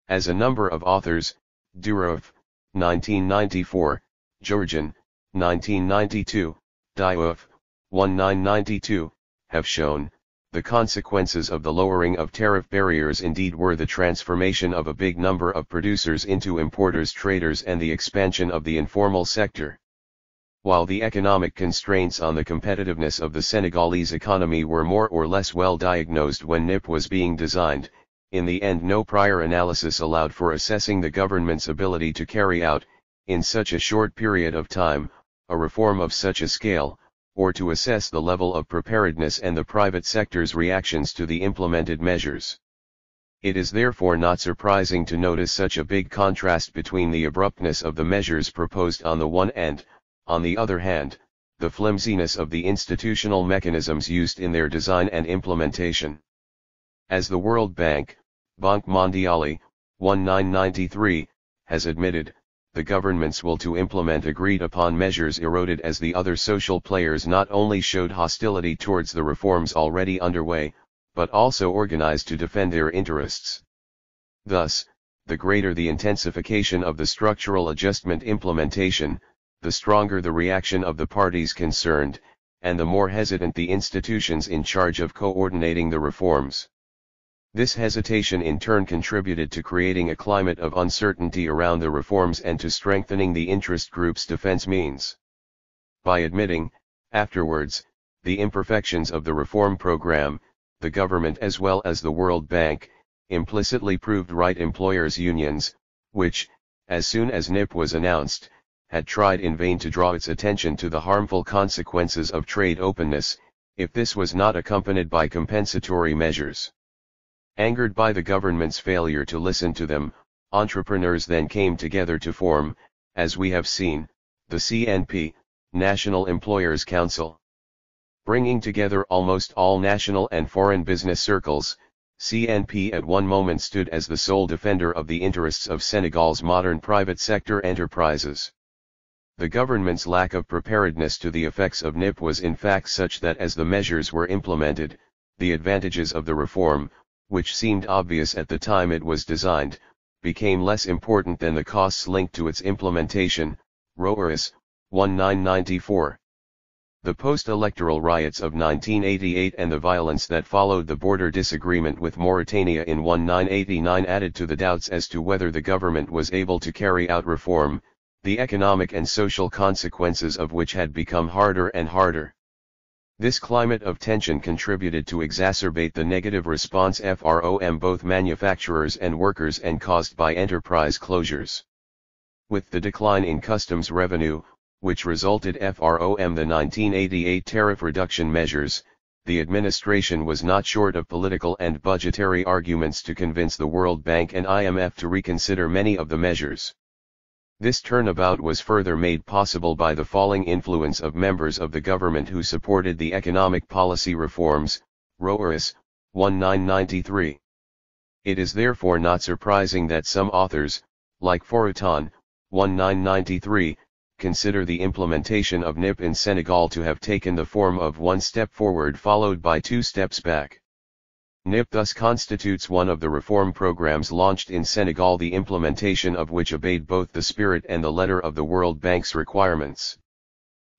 As a number of authors, Durov, 1994, Georgian, 1992, Diouf, 1992, have shown, the consequences of the lowering of tariff barriers indeed were the transformation of a big number of producers into importers traders and the expansion of the informal sector. While the economic constraints on the competitiveness of the Senegalese economy were more or less well diagnosed when NIP was being designed, in the end no prior analysis allowed for assessing the government's ability to carry out, in such a short period of time, a reform of such a scale, or to assess the level of preparedness and the private sector's reactions to the implemented measures. It is therefore not surprising to notice such a big contrast between the abruptness of the measures proposed on the one and, on the other hand, the flimsiness of the institutional mechanisms used in their design and implementation. As the World Bank, Banque Mondiale, 1993, has admitted, the government's will to implement agreed-upon measures eroded as the other social players not only showed hostility towards the reforms already underway, but also organized to defend their interests. Thus, the greater the intensification of the structural adjustment implementation, the stronger the reaction of the parties concerned, and the more hesitant the institutions in charge of coordinating the reforms. This hesitation in turn contributed to creating a climate of uncertainty around the reforms and to strengthening the interest group's defense means. By admitting, afterwards, the imperfections of the reform program, the government as well as the World Bank, implicitly proved right employers' unions, which, as soon as NIP was announced, had tried in vain to draw its attention to the harmful consequences of trade openness, if this was not accompanied by compensatory measures. Angered by the government's failure to listen to them, entrepreneurs then came together to form, as we have seen, the CNP, National Employers Council. Bringing together almost all national and foreign business circles, CNP at one moment stood as the sole defender of the interests of Senegal's modern private sector enterprises. The government's lack of preparedness to the effects of NIP was in fact such that as the measures were implemented, the advantages of the reform, which seemed obvious at the time it was designed, became less important than the costs linked to its implementation. Roeris, 1994. The post-electoral riots of 1988 and the violence that followed the border disagreement with Mauritania in 1989 added to the doubts as to whether the government was able to carry out reform, the economic and social consequences of which had become harder and harder. This climate of tension contributed to exacerbate the negative response from both manufacturers and workers and caused by enterprise closures. With the decline in customs revenue, which resulted from the 1988 tariff reduction measures, the administration was not short of political and budgetary arguments to convince the World Bank and IMF to reconsider many of the measures. This turnabout was further made possible by the falling influence of members of the government who supported the economic policy reforms. Roeris, 1993. It is therefore not surprising that some authors, like Foroutan, 1993, consider the implementation of NIP in Senegal to have taken the form of one step forward followed by two steps back. NIP thus constitutes one of the reform programs launched in Senegal, the implementation of which obeyed both the spirit and the letter of the World Bank's requirements.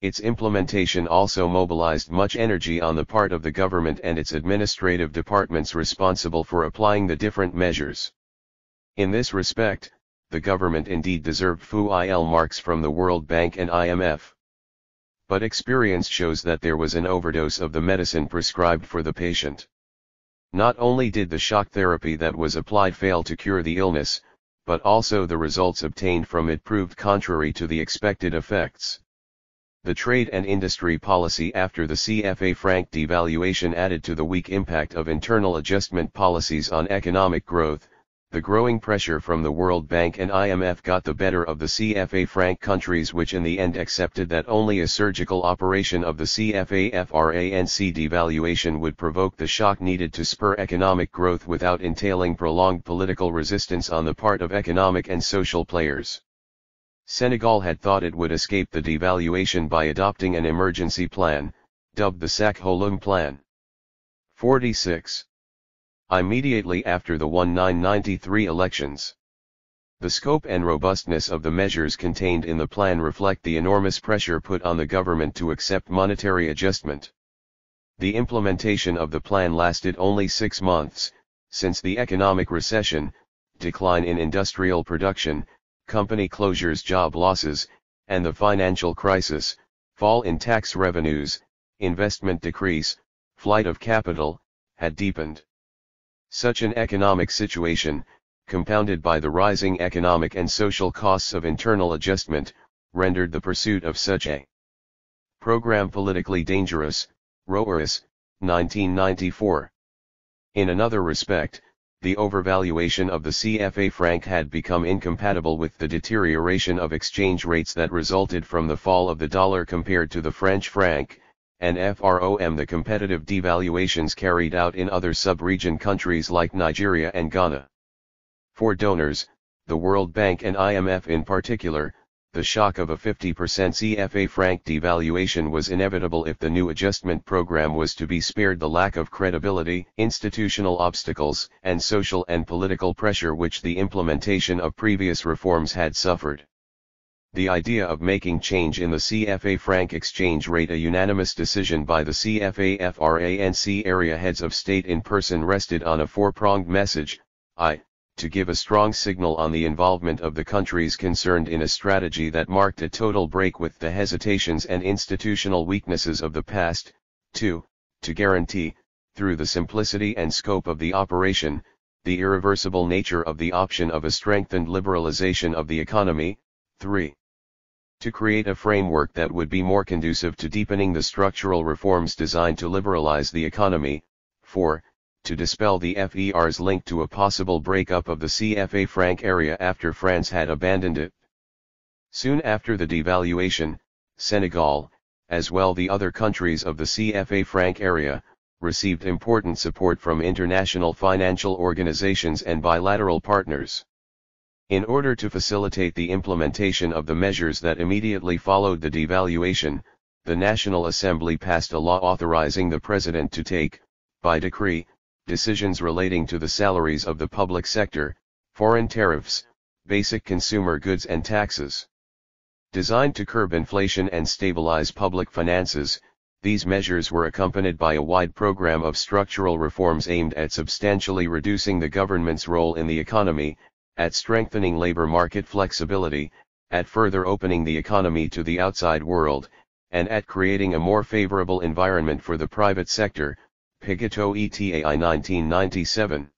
Its implementation also mobilized much energy on the part of the government and its administrative departments responsible for applying the different measures. In this respect, the government indeed deserved full marks from the World Bank and IMF. But experience shows that there was an overdose of the medicine prescribed for the patient. Not only did the shock therapy that was applied fail to cure the illness, but also the results obtained from it proved contrary to the expected effects. The trade and industry policy after the CFA franc devaluation added to the weak impact of internal adjustment policies on economic growth. The growing pressure from the World Bank and IMF got the better of the CFA franc countries, which in the end accepted that only a surgical operation of the CFA franc devaluation would provoke the shock needed to spur economic growth without entailing prolonged political resistance on the part of economic and social players. Senegal had thought it would escape the devaluation by adopting an emergency plan, dubbed the Sakholum Plan. 46. Immediately after the 1993 elections. The scope and robustness of the measures contained in the plan reflect the enormous pressure put on the government to accept monetary adjustment. The implementation of the plan lasted only 6 months, since the economic recession, decline in industrial production, company closures, job losses, and the financial crisis, fall in tax revenues, investment decrease, flight of capital, had deepened. Such an economic situation, compounded by the rising economic and social costs of internal adjustment, rendered the pursuit of such a program politically dangerous. Roeris, 1994. In another respect, the overvaluation of the CFA franc had become incompatible with the deterioration of exchange rates that resulted from the fall of the dollar compared to the French franc, and from the competitive devaluations carried out in other sub-region countries like Nigeria and Ghana. For donors, the World Bank and IMF in particular, the shock of a 50% CFA franc devaluation was inevitable if the new adjustment program was to be spared the lack of credibility, institutional obstacles, and social and political pressure which the implementation of previous reforms had suffered. The idea of making change in the CFA franc exchange rate a unanimous decision by the CFA FRANC area heads of state in person rested on a four-pronged message, to give a strong signal on the involvement of the countries concerned in a strategy that marked a total break with the hesitations and institutional weaknesses of the past, 2, to guarantee, through the simplicity and scope of the operation, the irreversible nature of the option of a strengthened liberalization of the economy, 3. To create a framework that would be more conducive to deepening the structural reforms designed to liberalize the economy, 4. To dispel the FER's link to a possible breakup of the CFA franc area after France had abandoned it. Soon after the devaluation, Senegal, as well the other countries of the CFA franc area, received important support from international financial organizations and bilateral partners. In order to facilitate the implementation of the measures that immediately followed the devaluation, the National Assembly passed a law authorizing the President to take, by decree, decisions relating to the salaries of the public sector, foreign tariffs, basic consumer goods and taxes. Designed to curb inflation and stabilize public finances, these measures were accompanied by a wide program of structural reforms aimed at substantially reducing the government's role in the economy, at strengthening labor market flexibility, at further opening the economy to the outside world, and at creating a more favorable environment for the private sector, Piguetot et al. 1997.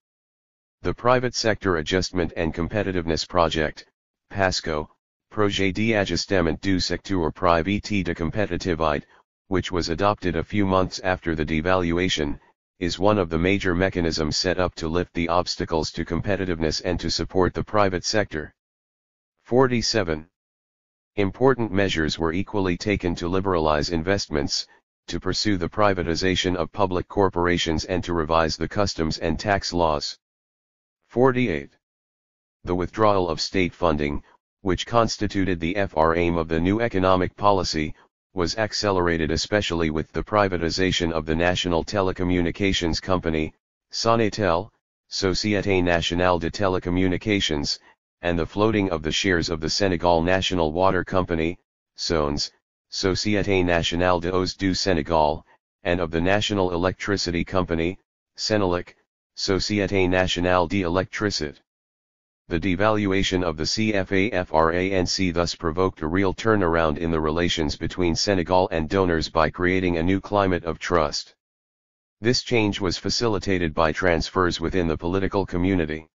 The Private Sector Adjustment and Competitiveness Project, PASCO, Projet d'ajustement du secteur privé de compétitivité, which was adopted a few months after the devaluation, is one of the major mechanisms set up to lift the obstacles to competitiveness and to support the private sector. 47. Important measures were equally taken to liberalize investments, to pursue the privatization of public corporations and to revise the customs and tax laws. 48. The withdrawal of state funding, which constituted the aim of the new economic policy, was accelerated especially with the privatization of the National Telecommunications Company, Sonatel, Société Nationale de Télécommunications, and the floating of the shares of the Senegal National Water Company, SONES, Société Nationale de Eaux du Sénégal, and of the National Electricity Company, Senelec, Société Nationale d'Électricité. The devaluation of the CFA FRANC thus provoked a real turnaround in the relations between Senegal and donors by creating a new climate of trust. This change was facilitated by transfers within the political community.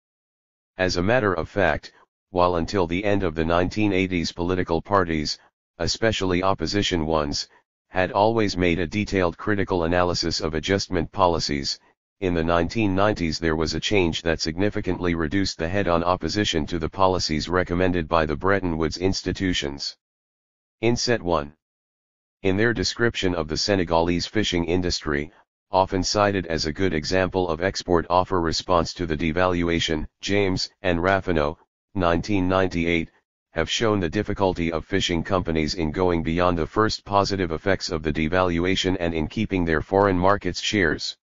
As a matter of fact, while until the end of the 1980s political parties, especially opposition ones, had always made a detailed critical analysis of adjustment policies, in the 1990s there was a change that significantly reduced the head-on opposition to the policies recommended by the Bretton Woods institutions. Inset 1. In their description of the Senegalese fishing industry, often cited as a good example of export offer response to the devaluation, James and Raffaneau, 1998, have shown the difficulty of fishing companies in going beyond the first positive effects of the devaluation and in keeping their foreign markets shares.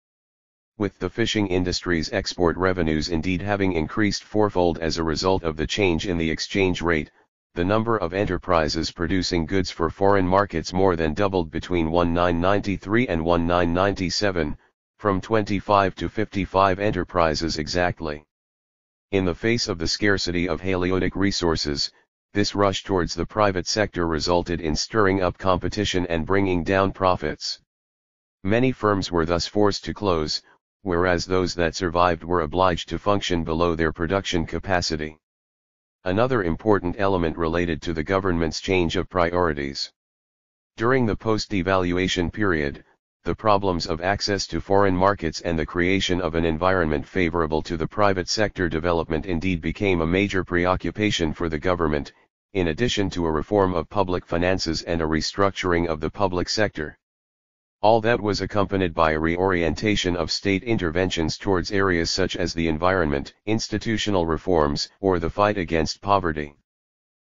With the fishing industry's export revenues indeed having increased fourfold as a result of the change in the exchange rate, the number of enterprises producing goods for foreign markets more than doubled between 1993 and 1997, from 25 to 55 enterprises exactly. In the face of the scarcity of halieutical resources, this rush towards the private sector resulted in stirring up competition and bringing down profits. Many firms were thus forced to close, whereas those that survived were obliged to function below their production capacity. Another important element related to the government's change of priorities. During the post-devaluation period, the problems of access to foreign markets and the creation of an environment favorable to the private sector development indeed became a major preoccupation for the government, in addition to a reform of public finances and a restructuring of the public sector. All that was accompanied by a reorientation of state interventions towards areas such as the environment, institutional reforms, or the fight against poverty.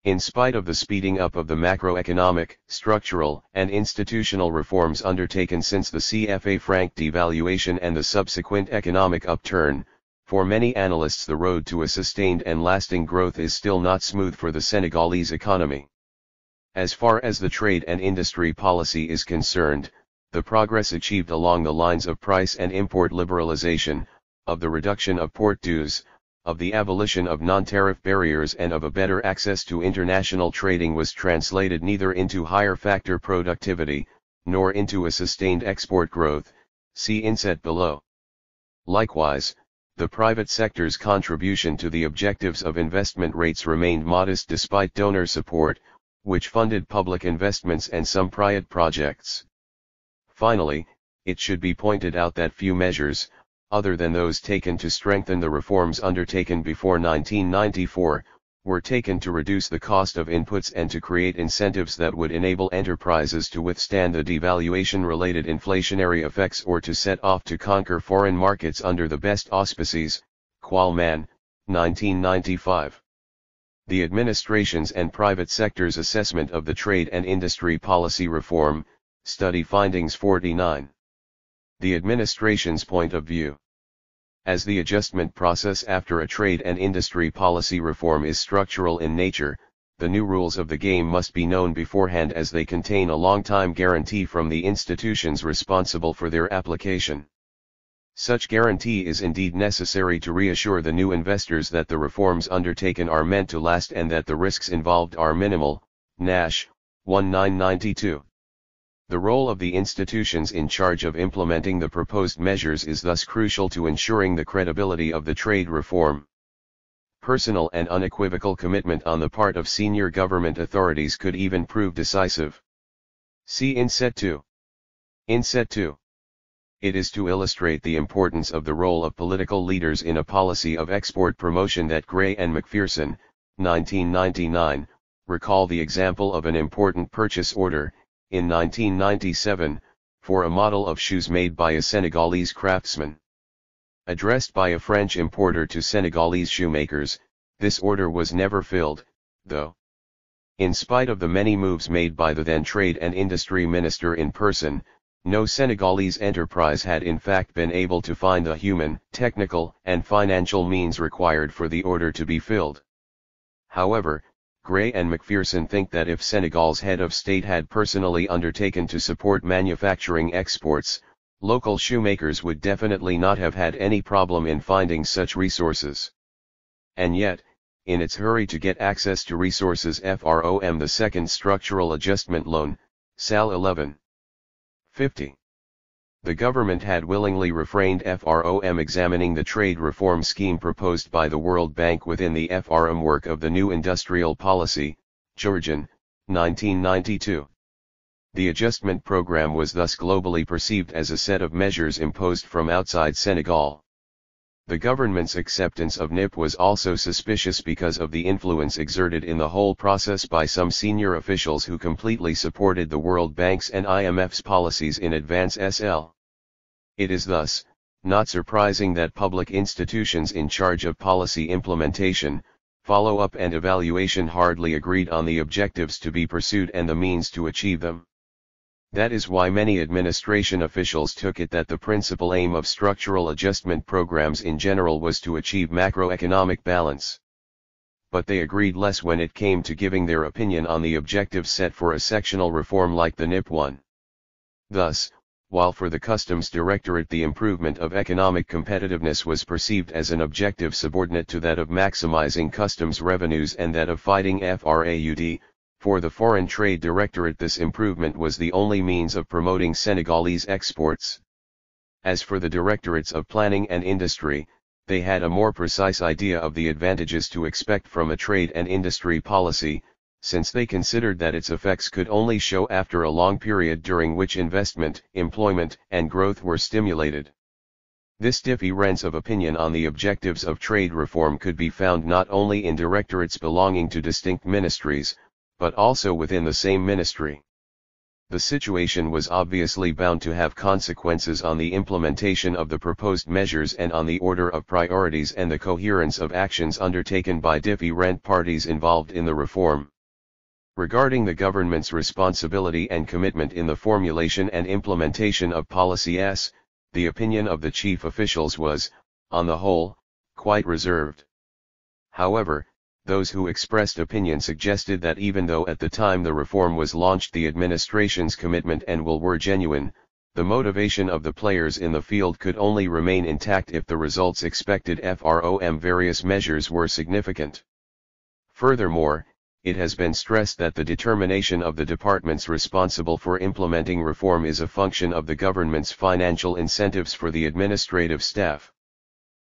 In spite of the speeding up of the macroeconomic, structural, and institutional reforms undertaken since the CFA franc devaluation and the subsequent economic upturn, for many analysts the road to a sustained and lasting growth is still not smooth for the Senegalese economy. As far as the trade and industry policy is concerned, the progress achieved along the lines of price and import liberalization, of the reduction of port dues, of the abolition of non-tariff barriers and of a better access to international trading was translated neither into higher factor productivity, nor into a sustained export growth, see inset below. Likewise, the private sector's contribution to the objectives of investment rates remained modest despite donor support, which funded public investments and some private projects. Finally, it should be pointed out that few measures, other than those taken to strengthen the reforms undertaken before 1994, were taken to reduce the cost of inputs and to create incentives that would enable enterprises to withstand the devaluation-related inflationary effects or to set off to conquer foreign markets under the best auspices, Qualman, 1995. The administration's and private sector's assessment of the trade and industry policy reform, study findings 49. The administration's point of view. As the adjustment process after a trade and industry policy reform is structural in nature, the new rules of the game must be known beforehand as they contain a long-time guarantee from the institutions responsible for their application. Such guarantee is indeed necessary to reassure the new investors that the reforms undertaken are meant to last and that the risks involved are minimal, Nash, 1992. The role of the institutions in charge of implementing the proposed measures is thus crucial to ensuring the credibility of the trade reform. Personal and unequivocal commitment on the part of senior government authorities could even prove decisive. See Inset 2. Inset 2. It is to illustrate the importance of the role of political leaders in a policy of export promotion that Gray and McPherson, 1999, recall the example of an important purchase order, in 1997, for a model of shoes made by a Senegalese craftsman. Addressed by a French importer to Senegalese shoemakers, this order was never filled, though. In spite of the many moves made by the then Trade and Industry Minister in person, no Senegalese enterprise had in fact been able to find the human, technical, and financial means required for the order to be filled. However, Gray and McPherson think that if Senegal's head of state had personally undertaken to support manufacturing exports, local shoemakers would definitely not have had any problem in finding such resources. And yet, in its hurry to get access to resources from the Second Structural Adjustment Loan, Sal 11. 50. The government had willingly refrained from examining the trade reform scheme proposed by the World Bank within the framework of the new industrial policy, Georgian, 1992. The adjustment program was thus globally perceived as a set of measures imposed from outside Senegal. The government's acceptance of NIP was also suspicious because of the influence exerted in the whole process by some senior officials who completely supported the World Bank's and IMF's policies in advance SL. It is thus, not surprising that public institutions in charge of policy implementation, follow-up and evaluation hardly agreed on the objectives to be pursued and the means to achieve them. That is why many administration officials took it that the principal aim of structural adjustment programs in general was to achieve macroeconomic balance. But they agreed less when it came to giving their opinion on the objectives set for a sectional reform like the NIP one. Thus, while for the Customs Directorate the improvement of economic competitiveness was perceived as an objective subordinate to that of maximizing customs revenues and that of fighting fraud, for the Foreign Trade Directorate this improvement was the only means of promoting Senegalese exports. As for the Directorates of Planning and Industry, they had a more precise idea of the advantages to expect from a trade and industry policy, since they considered that its effects could only show after a long period during which investment, employment, and growth were stimulated. This difference of opinion on the objectives of trade reform could be found not only in directorates belonging to distinct ministries, but also within the same ministry. The situation was obviously bound to have consequences on the implementation of the proposed measures and on the order of priorities and the coherence of actions undertaken by different parties involved in the reform. Regarding the government's responsibility and commitment in the formulation and implementation of policies, the opinion of the chief officials was, on the whole, quite reserved. However, Those who expressed opinion suggested that even though at the time the reform was launched the administration's commitment and will were genuine, the motivation of the players in the field could only remain intact if the results expected from various measures were significant. Furthermore, it has been stressed that the determination of the departments responsible for implementing reform is a function of the government's financial incentives for the administrative staff.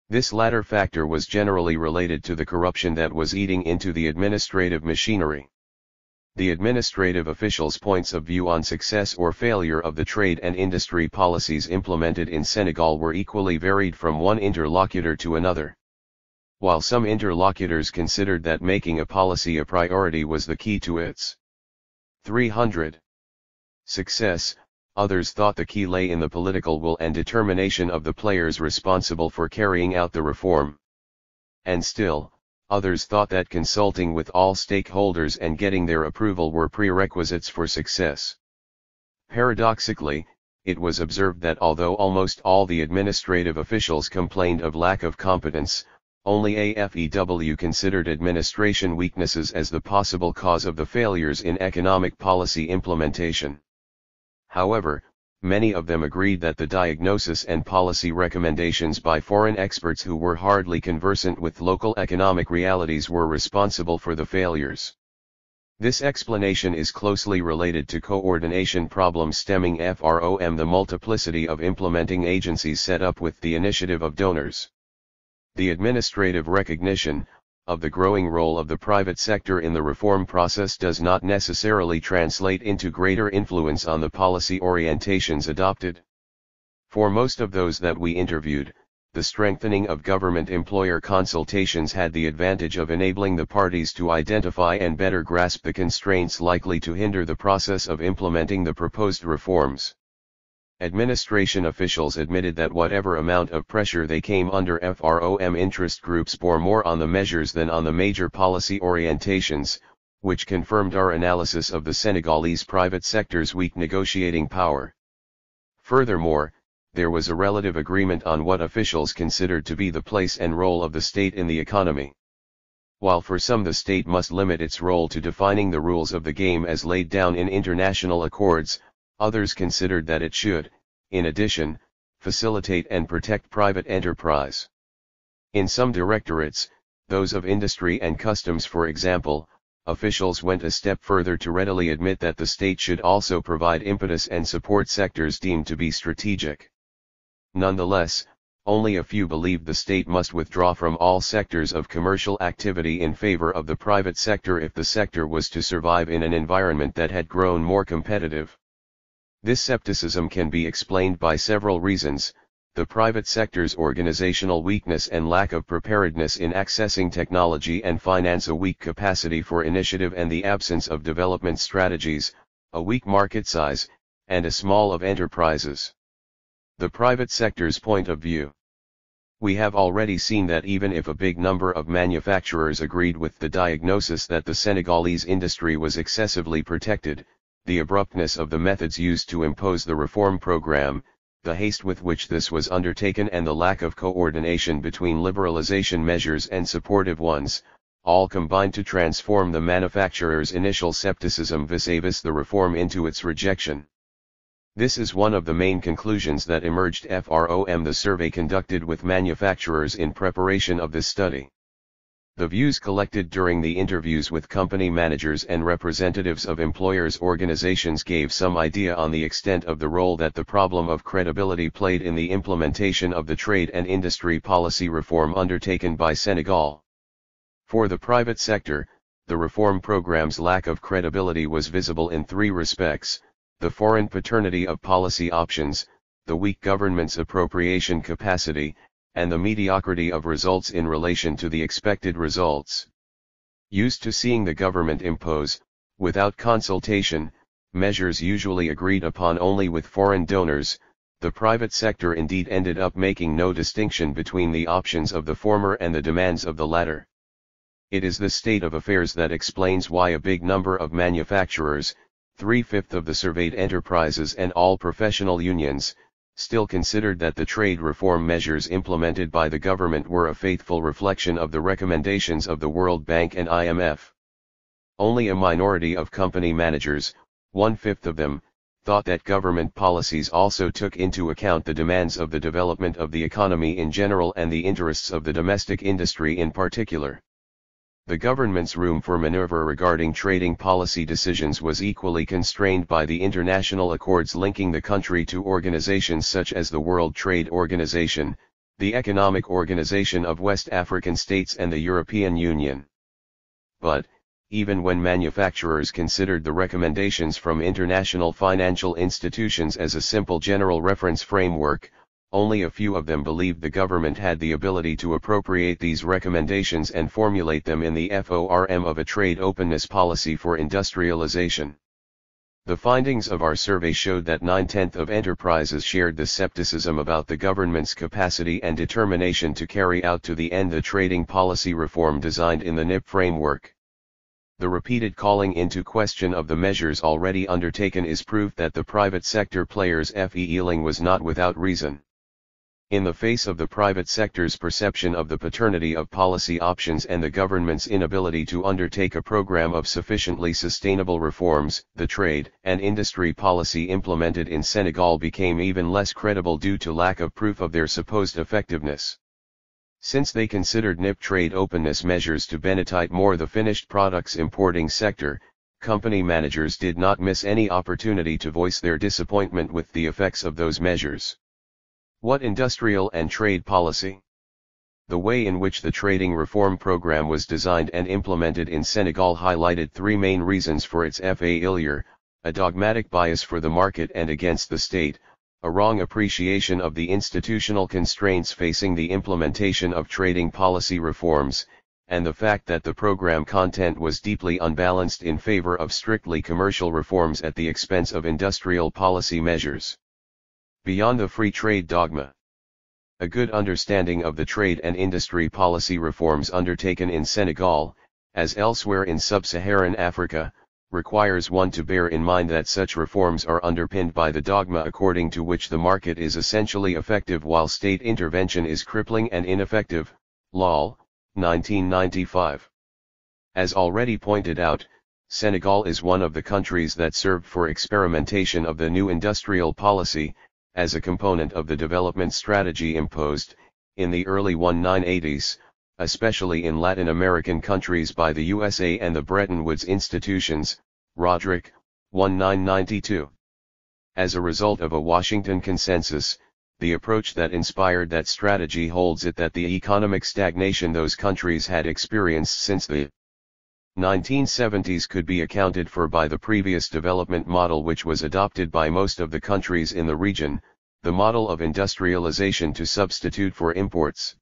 This latter factor was generally related to the corruption that was eating into the administrative machinery. The administrative officials' points of view on success or failure of the trade and industry policies implemented in Senegal were equally varied from one interlocutor to another. While some interlocutors considered that making a policy a priority was the key to its 300 success, others thought the key lay in the political will and determination of the players responsible for carrying out the reform. And still, others thought that consulting with all stakeholders and getting their approval were prerequisites for success. Paradoxically, it was observed that although almost all the administrative officials complained of lack of competence, only AFEW considered administration weaknesses as the possible cause of the failures in economic policy implementation. However, many of them agreed that the diagnosis and policy recommendations by foreign experts who were hardly conversant with local economic realities were responsible for the failures. This explanation is closely related to coordination problems stemming from the multiplicity of implementing agencies set up with the initiative of donors. The administrative recognition of the growing role of the private sector in the reform process does not necessarily translate into greater influence on the policy orientations adopted. For most of those that we interviewed, the strengthening of government-employer consultations had the advantage of enabling the parties to identify and better grasp the constraints likely to hinder the process of implementing the proposed reforms. Administration officials admitted that whatever amount of pressure they came under from interest groups bore more on the measures than on the major policy orientations, which confirmed our analysis of the Senegalese private sector's weak negotiating power. Furthermore, there was a relative agreement on what officials considered to be the place and role of the state in the economy. While for some the state must limit its role to defining the rules of the game as laid down in international accords, others considered that it should, in addition, facilitate and protect private enterprise. In some directorates, those of industry and customs for example, officials went a step further to readily admit that the state should also provide impetus and support sectors deemed to be strategic. Nonetheless, only a few believed the state must withdraw from all sectors of commercial activity in favor of the private sector if the sector was to survive in an environment that had grown more competitive. This skepticism can be explained by several reasons: the private sector's organizational weakness and lack of preparedness in accessing technology and finance, a weak capacity for initiative and the absence of development strategies, a weak market size, and a small of enterprises. The private sector's point of view. We have already seen that even if a big number of manufacturers agreed with the diagnosis that the Senegalese industry was excessively protected, the abruptness of the methods used to impose the reform program, the haste with which this was undertaken and the lack of coordination between liberalization measures and supportive ones, all combined to transform the manufacturers' initial skepticism vis-a-vis the reform into its rejection. This is one of the main conclusions that emerged from the survey conducted with manufacturers in preparation of this study. The views collected during the interviews with company managers and representatives of employers' organizations gave some idea on the extent of the role that the problem of credibility played in the implementation of the trade and industry policy reform undertaken by Senegal. For the private sector, the reform program's lack of credibility was visible in three respects: the foreign paternity of policy options, the weak government's appropriation capacity, and the mediocrity of results in relation to the expected results. Used to seeing the government impose, without consultation, measures usually agreed upon only with foreign donors, the private sector indeed ended up making no distinction between the options of the former and the demands of the latter. It is this state of affairs that explains why a big number of manufacturers, 3/5 of the surveyed enterprises and all professional unions, still considered that the trade reform measures implemented by the government were a faithful reflection of the recommendations of the World Bank and IMF. Only a minority of company managers, 1/5 of them, thought that government policies also took into account the demands of the development of the economy in general and the interests of the domestic industry in particular. The government's room for maneuver regarding trading policy decisions was equally constrained by the international accords linking the country to organizations such as the World Trade Organization, the Economic Organization of West African States and the European Union. But, even when manufacturers considered the recommendations from international financial institutions as a simple general reference framework, only a few of them believed the government had the ability to appropriate these recommendations and formulate them in the form of a trade openness policy for industrialization. The findings of our survey showed that 9/10 of enterprises shared the skepticism about the government's capacity and determination to carry out to the end the trading policy reform designed in the NIP framework. The repeated calling into question of the measures already undertaken is proof that the private sector players' feeling was not without reason. In the face of the private sector's perception of the paternity of policy options and the government's inability to undertake a program of sufficiently sustainable reforms, the trade and industry policy implemented in Senegal became even less credible due to lack of proof of their supposed effectiveness. Since they considered NIP trade openness measures to benefit more the finished products importing sector, company managers did not miss any opportunity to voice their disappointment with the effects of those measures. What industrial and trade policy? The way in which the trading reform program was designed and implemented in Senegal highlighted three main reasons for its failure: a dogmatic bias for the market and against the state, a wrong appreciation of the institutional constraints facing the implementation of trading policy reforms, and the fact that the program content was deeply unbalanced in favor of strictly commercial reforms at the expense of industrial policy measures. Beyond the free trade dogma, a good understanding of the trade and industry policy reforms undertaken in Senegal, as elsewhere in sub-Saharan Africa, requires one to bear in mind that such reforms are underpinned by the dogma according to which the market is essentially effective while state intervention is crippling and ineffective. Lol, 1995. As already pointed out, Senegal is one of the countries that served for experimentation of the new industrial policy, as a component of the development strategy imposed, in the early 1980s, especially in Latin American countries by the USA and the Bretton Woods institutions. Roderick, 1992. As a result of a Washington consensus, the approach that inspired that strategy holds it that the economic stagnation those countries had experienced since the 1970s could be accounted for by the previous development model which was adopted by most of the countries in the region, the model of industrialization to substitute for imports.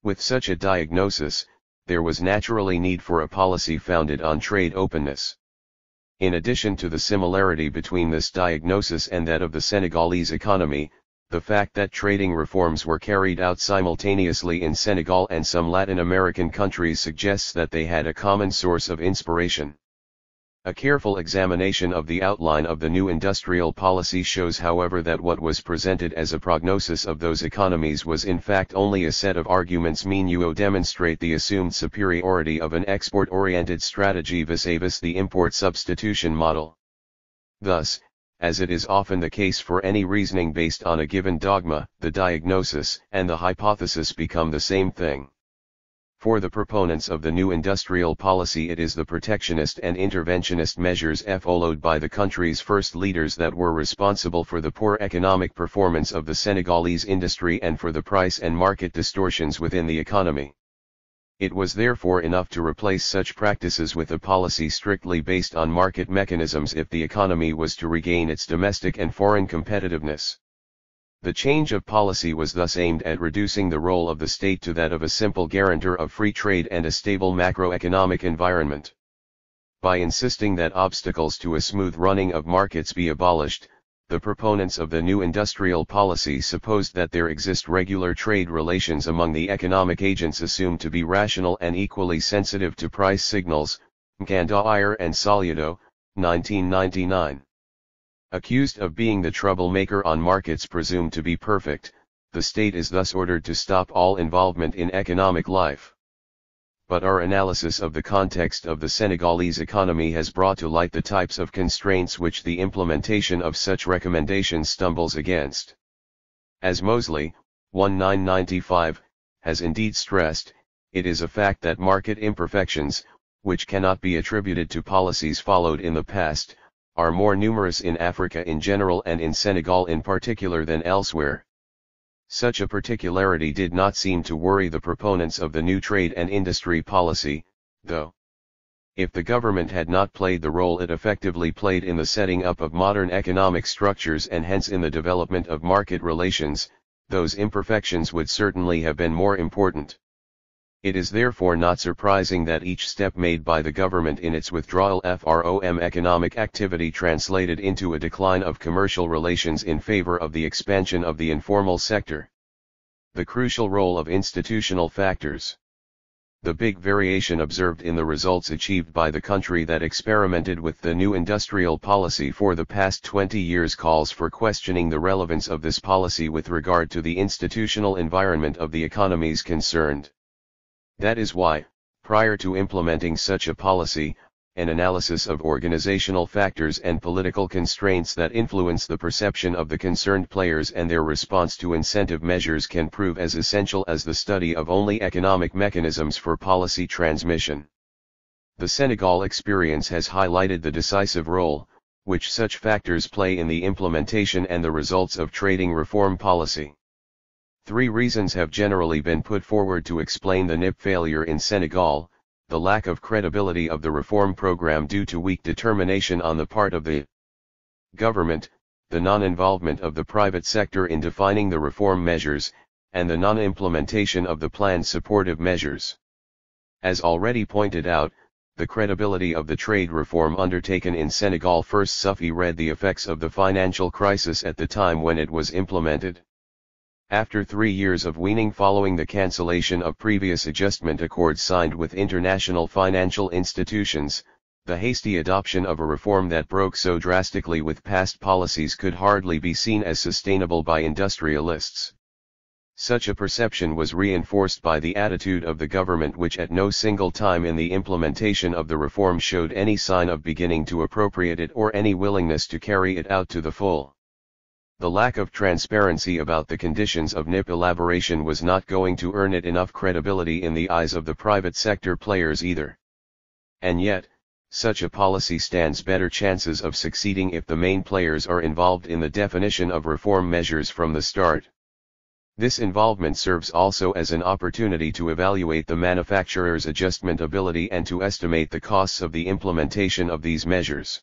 With such a diagnosis, there was naturally need for a policy founded on trade openness. In addition to the similarity between this diagnosis and that of the Senegalese economy, the fact that trading reforms were carried out simultaneously in Senegal and some Latin American countries suggests that they had a common source of inspiration. A careful examination of the outline of the new industrial policy shows, however, that what was presented as a prognosis of those economies was in fact only a set of arguments meant to demonstrate the assumed superiority of an export-oriented strategy vis-a-vis the import substitution model. Thus, as it is often the case for any reasoning based on a given dogma, the diagnosis and the hypothesis become the same thing. For the proponents of the new industrial policy, it is the protectionist and interventionist measures followed by the country's first leaders that were responsible for the poor economic performance of the Senegalese industry and for the price and market distortions within the economy. It was therefore enough to replace such practices with a policy strictly based on market mechanisms if the economy was to regain its domestic and foreign competitiveness. The change of policy was thus aimed at reducing the role of the state to that of a simple guarantor of free trade and a stable macroeconomic environment. By insisting that obstacles to a smooth running of markets be abolished, the proponents of the new industrial policy supposed that there exist regular trade relations among the economic agents assumed to be rational and equally sensitive to price signals. Mkandair and Solido, 1999. Accused of being the troublemaker on markets presumed to be perfect, the state is thus ordered to stop all involvement in economic life. But our analysis of the context of the Senegalese economy has brought to light the types of constraints which the implementation of such recommendations stumbles against. As Mosley, 1995, has indeed stressed, it is a fact that market imperfections, which cannot be attributed to policies followed in the past, are more numerous in Africa in general and in Senegal in particular than elsewhere. Such a particularity did not seem to worry the proponents of the new trade and industry policy, though. If the government had not played the role it effectively played in the setting up of modern economic structures and hence in the development of market relations, those imperfections would certainly have been more important. It is therefore not surprising that each step made by the government in its withdrawal from economic activity translated into a decline of commercial relations in favor of the expansion of the informal sector. The crucial role of institutional factors. The big variation observed in the results achieved by the country that experimented with the new industrial policy for the past 20 years calls for questioning the relevance of this policy with regard to the institutional environment of the economies concerned. That is why, prior to implementing such a policy, an analysis of organizational factors and political constraints that influence the perception of the concerned players and their response to incentive measures can prove as essential as the study of only economic mechanisms for policy transmission. The Senegal experience has highlighted the decisive role, which such factors play in the implementation and the results of trading reform policy. 3 reasons have generally been put forward to explain the NIP failure in Senegal: the lack of credibility of the reform program due to weak determination on the part of the government, the non-involvement of the private sector in defining the reform measures, and the non-implementation of the planned supportive measures. As already pointed out, the credibility of the trade reform undertaken in Senegal first suffered the effects of the financial crisis at the time when it was implemented. After 3 years of weaning following the cancellation of previous adjustment accords signed with international financial institutions, the hasty adoption of a reform that broke so drastically with past policies could hardly be seen as sustainable by industrialists. Such a perception was reinforced by the attitude of the government, which at no single time in the implementation of the reform showed any sign of beginning to appropriate it or any willingness to carry it out to the full. The lack of transparency about the conditions of NIP elaboration was not going to earn it enough credibility in the eyes of the private sector players either. And yet, such a policy stands better chances of succeeding if the main players are involved in the definition of reform measures from the start. This involvement serves also as an opportunity to evaluate the manufacturer's adjustment ability and to estimate the costs of the implementation of these measures.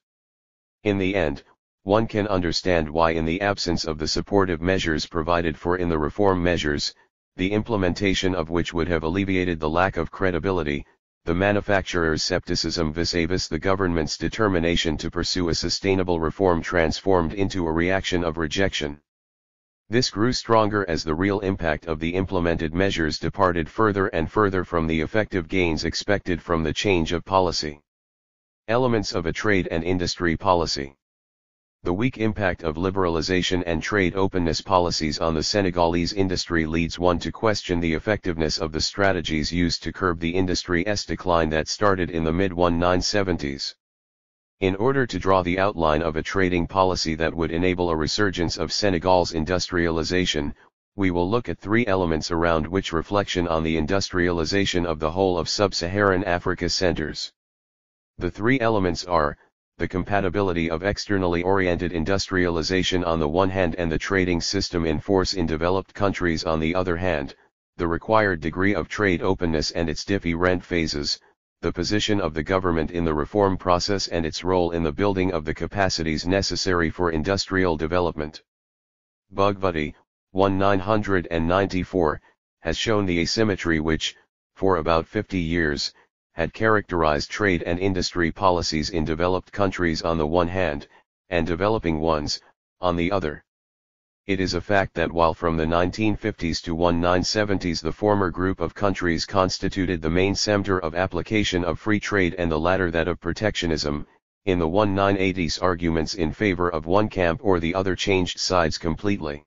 In the end, one can understand why, in the absence of the supportive measures provided for in the reform measures, the implementation of which would have alleviated the lack of credibility, the manufacturer's skepticism vis-a-vis the government's determination to pursue a sustainable reform transformed into a reaction of rejection. This grew stronger as the real impact of the implemented measures departed further and further from the effective gains expected from the change of policy. Elements of a trade and industry policy. The weak impact of liberalization and trade openness policies on the Senegalese industry leads one to question the effectiveness of the strategies used to curb the industry's decline that started in the mid-1970s. In order to draw the outline of a trading policy that would enable a resurgence of Senegal's industrialization, we will look at 3 elements around which reflection on the industrialization of the whole of sub-Saharan Africa centers. The 3 elements are: the compatibility of externally oriented industrialization on the one hand and the trading system in force in developed countries on the other hand, the required degree of trade openness and its different phases, the position of the government in the reform process and its role in the building of the capacities necessary for industrial development. Bugvati, 1994, has shown the asymmetry which, for about 50 years, had characterized trade and industry policies in developed countries on the one hand, and developing ones, on the other. It is a fact that while from the 1950s to 1970s the former group of countries constituted the main center of application of free trade and the latter that of protectionism, In the 1980s, arguments in favor of one camp or the other changed sides completely.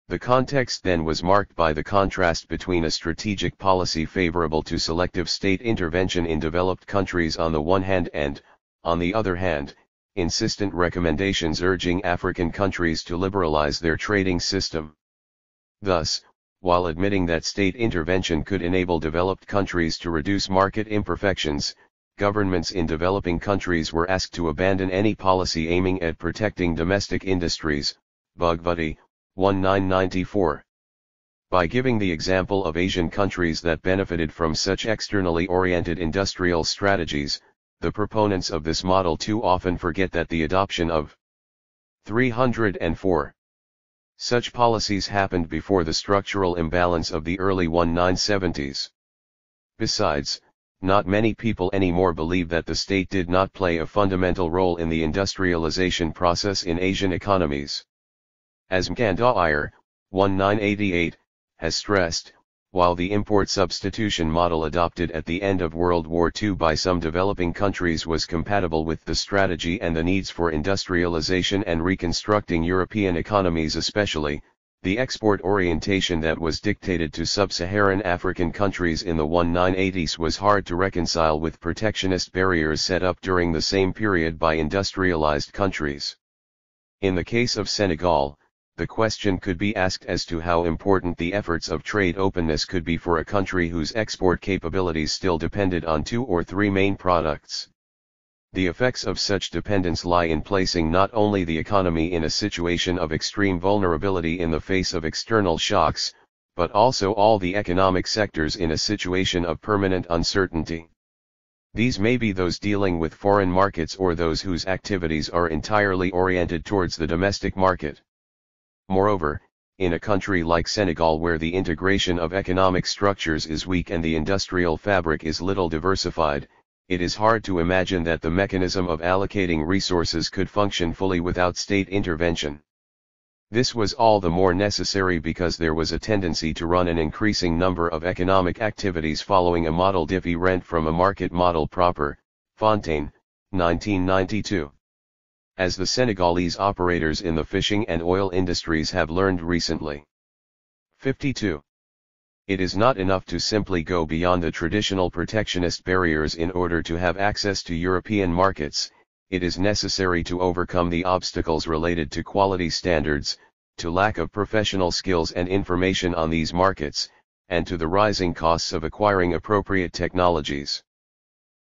The context then was marked by the contrast between a strategic policy favorable to selective state intervention in developed countries on the one hand and, on the other hand, insistent recommendations urging African countries to liberalize their trading system. Thus, while admitting that state intervention could enable developed countries to reduce market imperfections, governments in developing countries were asked to abandon any policy aiming at protecting domestic industries. Bhagavati, 1994. By giving the example of Asian countries that benefited from such externally oriented industrial strategies, the proponents of this model too often forget that the adoption of 304 such policies happened before the structural imbalance of the early 1970s. Besides, not many people anymore believe that the state did not play a fundamental role in the industrialization process in Asian economies. As Mkanda Iyer, 1988, has stressed, while the import substitution model adopted at the end of World War II by some developing countries was compatible with the strategy and the needs for industrialization and reconstructing European economies, especially, the export orientation that was dictated to sub-Saharan African countries in the 1980s was hard to reconcile with protectionist barriers set up during the same period by industrialized countries. In the case of Senegal, the question could be asked as to how important the efforts of trade openness could be for a country whose export capabilities still depended on 2 or 3 main products. The effects of such dependence lie in placing not only the economy in a situation of extreme vulnerability in the face of external shocks, but also all the economic sectors in a situation of permanent uncertainty. These may be those dealing with foreign markets or those whose activities are entirely oriented towards the domestic market. Moreover, in a country like Senegal where the integration of economic structures is weak and the industrial fabric is little diversified, it is hard to imagine that the mechanism of allocating resources could function fully without state intervention. This was all the more necessary because there was a tendency to run an increasing number of economic activities following a model different from a market model proper. Fontaine, 1992. As the Senegalese operators in the fishing and oil industries have learned recently. 52. It is not enough to simply go beyond the traditional protectionist barriers in order to have access to European markets, it is necessary to overcome the obstacles related to quality standards, to lack of professional skills and information on these markets, and to the rising costs of acquiring appropriate technologies.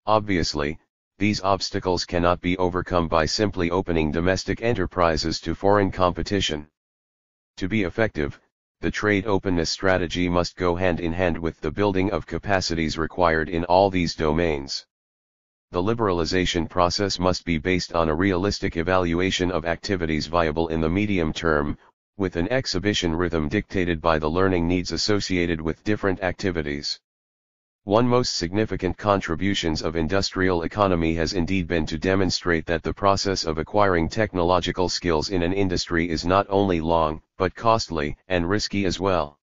Obviously, these obstacles cannot be overcome by simply opening domestic enterprises to foreign competition. To be effective, the trade openness strategy must go hand in hand with the building of capacities required in all these domains. The liberalization process must be based on a realistic evaluation of activities viable in the medium term, with an exhibition rhythm dictated by the learning needs associated with different activities. One most significant contributions of industrial economy has indeed been to demonstrate that the process of acquiring technological skills in an industry is not only long, but costly and risky as well.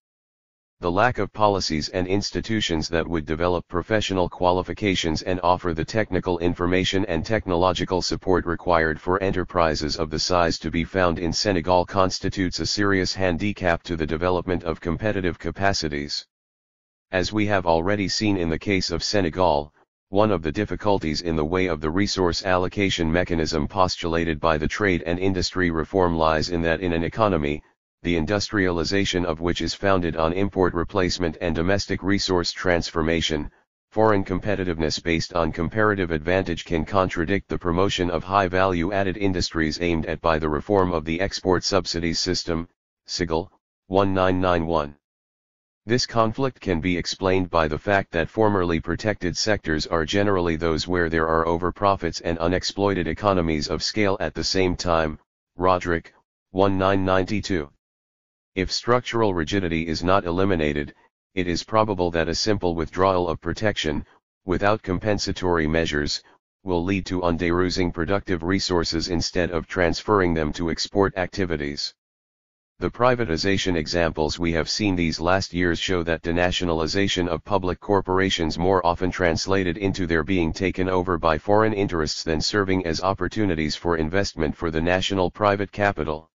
The lack of policies and institutions that would develop professional qualifications and offer the technical information and technological support required for enterprises of the size to be found in Senegal constitutes a serious handicap to the development of competitive capacities. As we have already seen in the case of Senegal, one of the difficulties in the way of the resource allocation mechanism postulated by the trade and industry reform lies in that in an economy, the industrialization of which is founded on import replacement and domestic resource transformation, foreign competitiveness based on comparative advantage can contradict the promotion of high value-added industries aimed at by the reform of the export subsidies system, Sigal, 1991. This conflict can be explained by the fact that formerly protected sectors are generally those where there are overprofits and unexploited economies of scale at the same time. Roderick, 1992. If structural rigidity is not eliminated, it is probable that a simple withdrawal of protection, without compensatory measures, will lead to underusing productive resources instead of transferring them to export activities. The privatization examples we have seen these last years show that denationalization of public corporations more often translated into their being taken over by foreign interests than serving as opportunities for investment for the national private capital.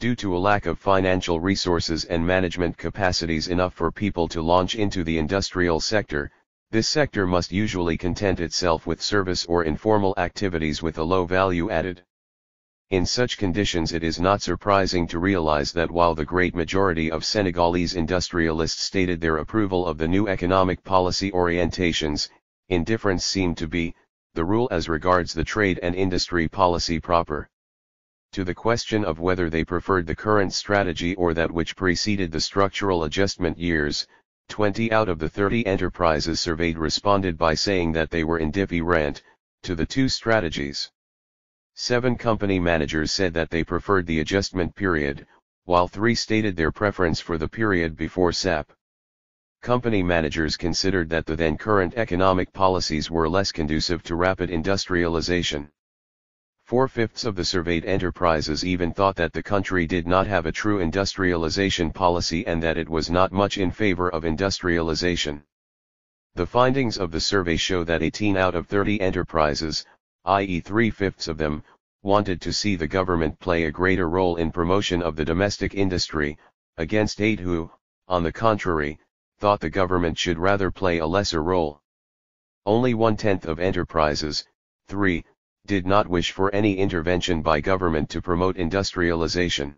Due to a lack of financial resources and management capacities enough for people to launch into the industrial sector, this sector must usually content itself with service or informal activities with a low value added. In such conditions it is not surprising to realize that while the great majority of Senegalese industrialists stated their approval of the new economic policy orientations, indifference seemed to be the rule as regards the trade and industry policy proper. To the question of whether they preferred the current strategy or that which preceded the structural adjustment years, 20 out of the 30 enterprises surveyed responded by saying that they were indifferent to the two strategies. 7 company managers said that they preferred the adjustment period, while 3 stated their preference for the period before SAP. Company managers considered that the then current economic policies were less conducive to rapid industrialization. 4/5 of the surveyed enterprises even thought that the country did not have a true industrialization policy and that it was not much in favor of industrialization. The findings of the survey show that 18 out of 30 enterprises, i.e. 3/5 of them, wanted to see the government play a greater role in promotion of the domestic industry, against 8 who, on the contrary, thought the government should rather play a lesser role. Only 1/10 of enterprises, 3, did not wish for any intervention by government to promote industrialization.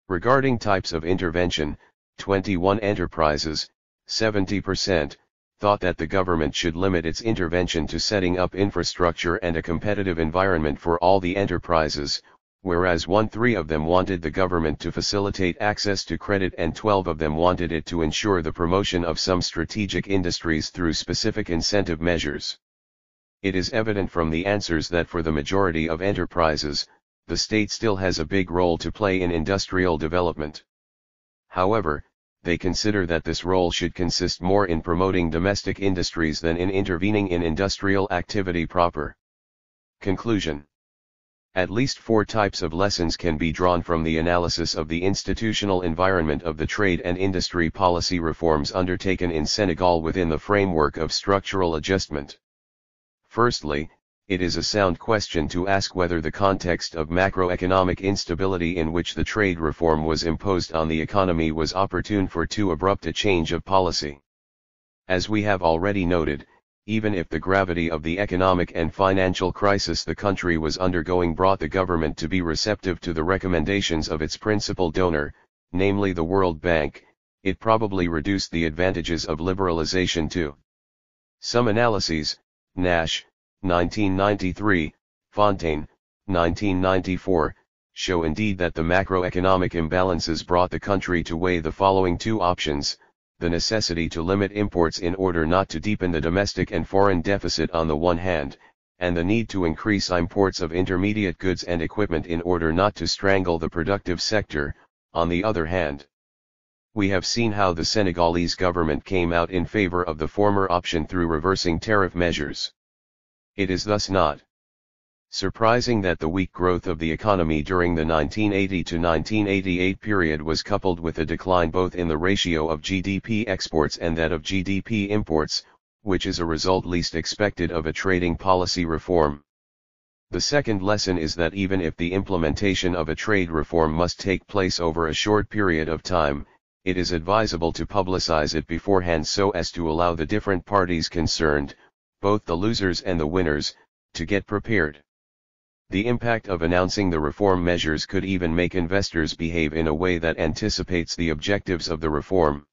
Regarding types of intervention, 21 enterprises, 70%, thought that the government should limit its intervention to setting up infrastructure and a competitive environment for all the enterprises, whereas 1/3 of them wanted the government to facilitate access to credit and 12 of them wanted it to ensure the promotion of some strategic industries through specific incentive measures. It is evident from the answers that for the majority of enterprises, the state still has a big role to play in industrial development. However, they consider that this role should consist more in promoting domestic industries than in intervening in industrial activity proper. Conclusion. At least 4 types of lessons can be drawn from the analysis of the institutional environment of the trade and industry policy reforms undertaken in Senegal within the framework of structural adjustment. Firstly, it is a sound question to ask whether the context of macroeconomic instability in which the trade reform was imposed on the economy was opportune for too abrupt a change of policy. As we have already noted, even if the gravity of the economic and financial crisis the country was undergoing brought the government to be receptive to the recommendations of its principal donor, namely the World Bank, it probably reduced the advantages of liberalization too. Some analyses, Nash, 1993, Fontaine, 1994, show indeed that the macroeconomic imbalances brought the country to weigh the following 2 options: the necessity to limit imports in order not to deepen the domestic and foreign deficit on the one hand, and the need to increase imports of intermediate goods and equipment in order not to strangle the productive sector, on the other hand. We have seen how the Senegalese government came out in favor of the former option through reversing tariff measures. It is thus not surprising that the weak growth of the economy during the 1980 to 1988 period was coupled with a decline both in the ratio of GDP exports and that of GDP imports, which is a result least expected of a trading policy reform. The second lesson is that even if the implementation of a trade reform must take place over a short period of time, it is advisable to publicize it beforehand so as to allow the different parties concerned, both the losers and the winners, to get prepared. The impact of announcing the reform measures could even make investors behave in a way that anticipates the objectives of the reform.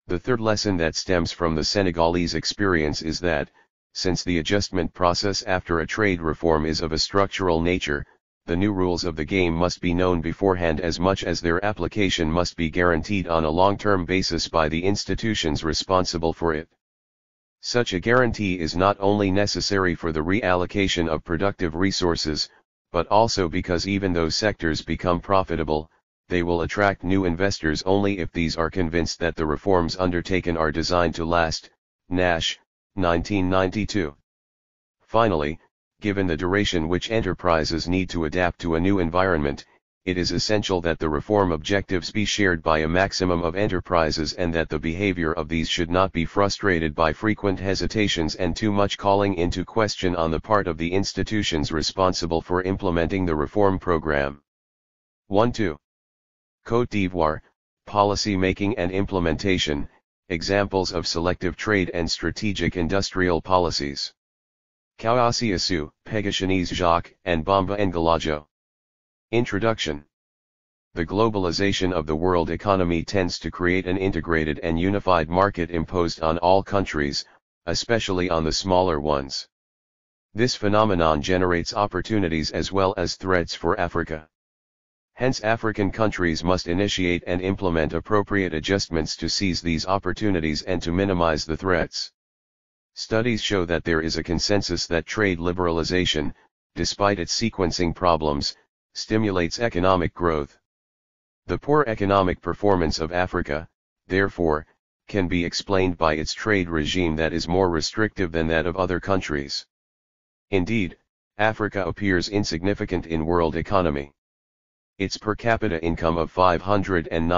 The third lesson that stems from the Senegalese experience is that, since the adjustment process after a trade reform is of a structural nature, the new rules of the game must be known beforehand as much as their application must be guaranteed on a long-term basis by the institutions responsible for it. Such a guarantee is not only necessary for the reallocation of productive resources, but also because even though sectors become profitable, they will attract new investors only if these are convinced that the reforms undertaken are designed to last. Nash, 1992. Finally, given the duration which enterprises need to adapt to a new environment, it is essential that the reform objectives be shared by a maximum of enterprises and that the behavior of these should not be frustrated by frequent hesitations and too much calling into question on the part of the institutions responsible for implementing the reform program. 1-2. Côte d'Ivoire, Policy Making and Implementation, Examples of Selective Trade and Strategic Industrial Policies. Kawasiasu, Pegashanese Jacques, and Bamba Ngalajo. Introduction. The globalization of the world economy tends to create an integrated and unified market imposed on all countries, especially on the smaller ones. This phenomenon generates opportunities as well as threats for Africa. Hence, African countries must initiate and implement appropriate adjustments to seize these opportunities and to minimize the threats. Studies show that there is a consensus that trade liberalization, despite its sequencing problems, stimulates economic growth. The poor economic performance of Africa, therefore, can be explained by its trade regime that is more restrictive than that of other countries. Indeed, Africa appears insignificant in world economy. Its per capita income of $509 in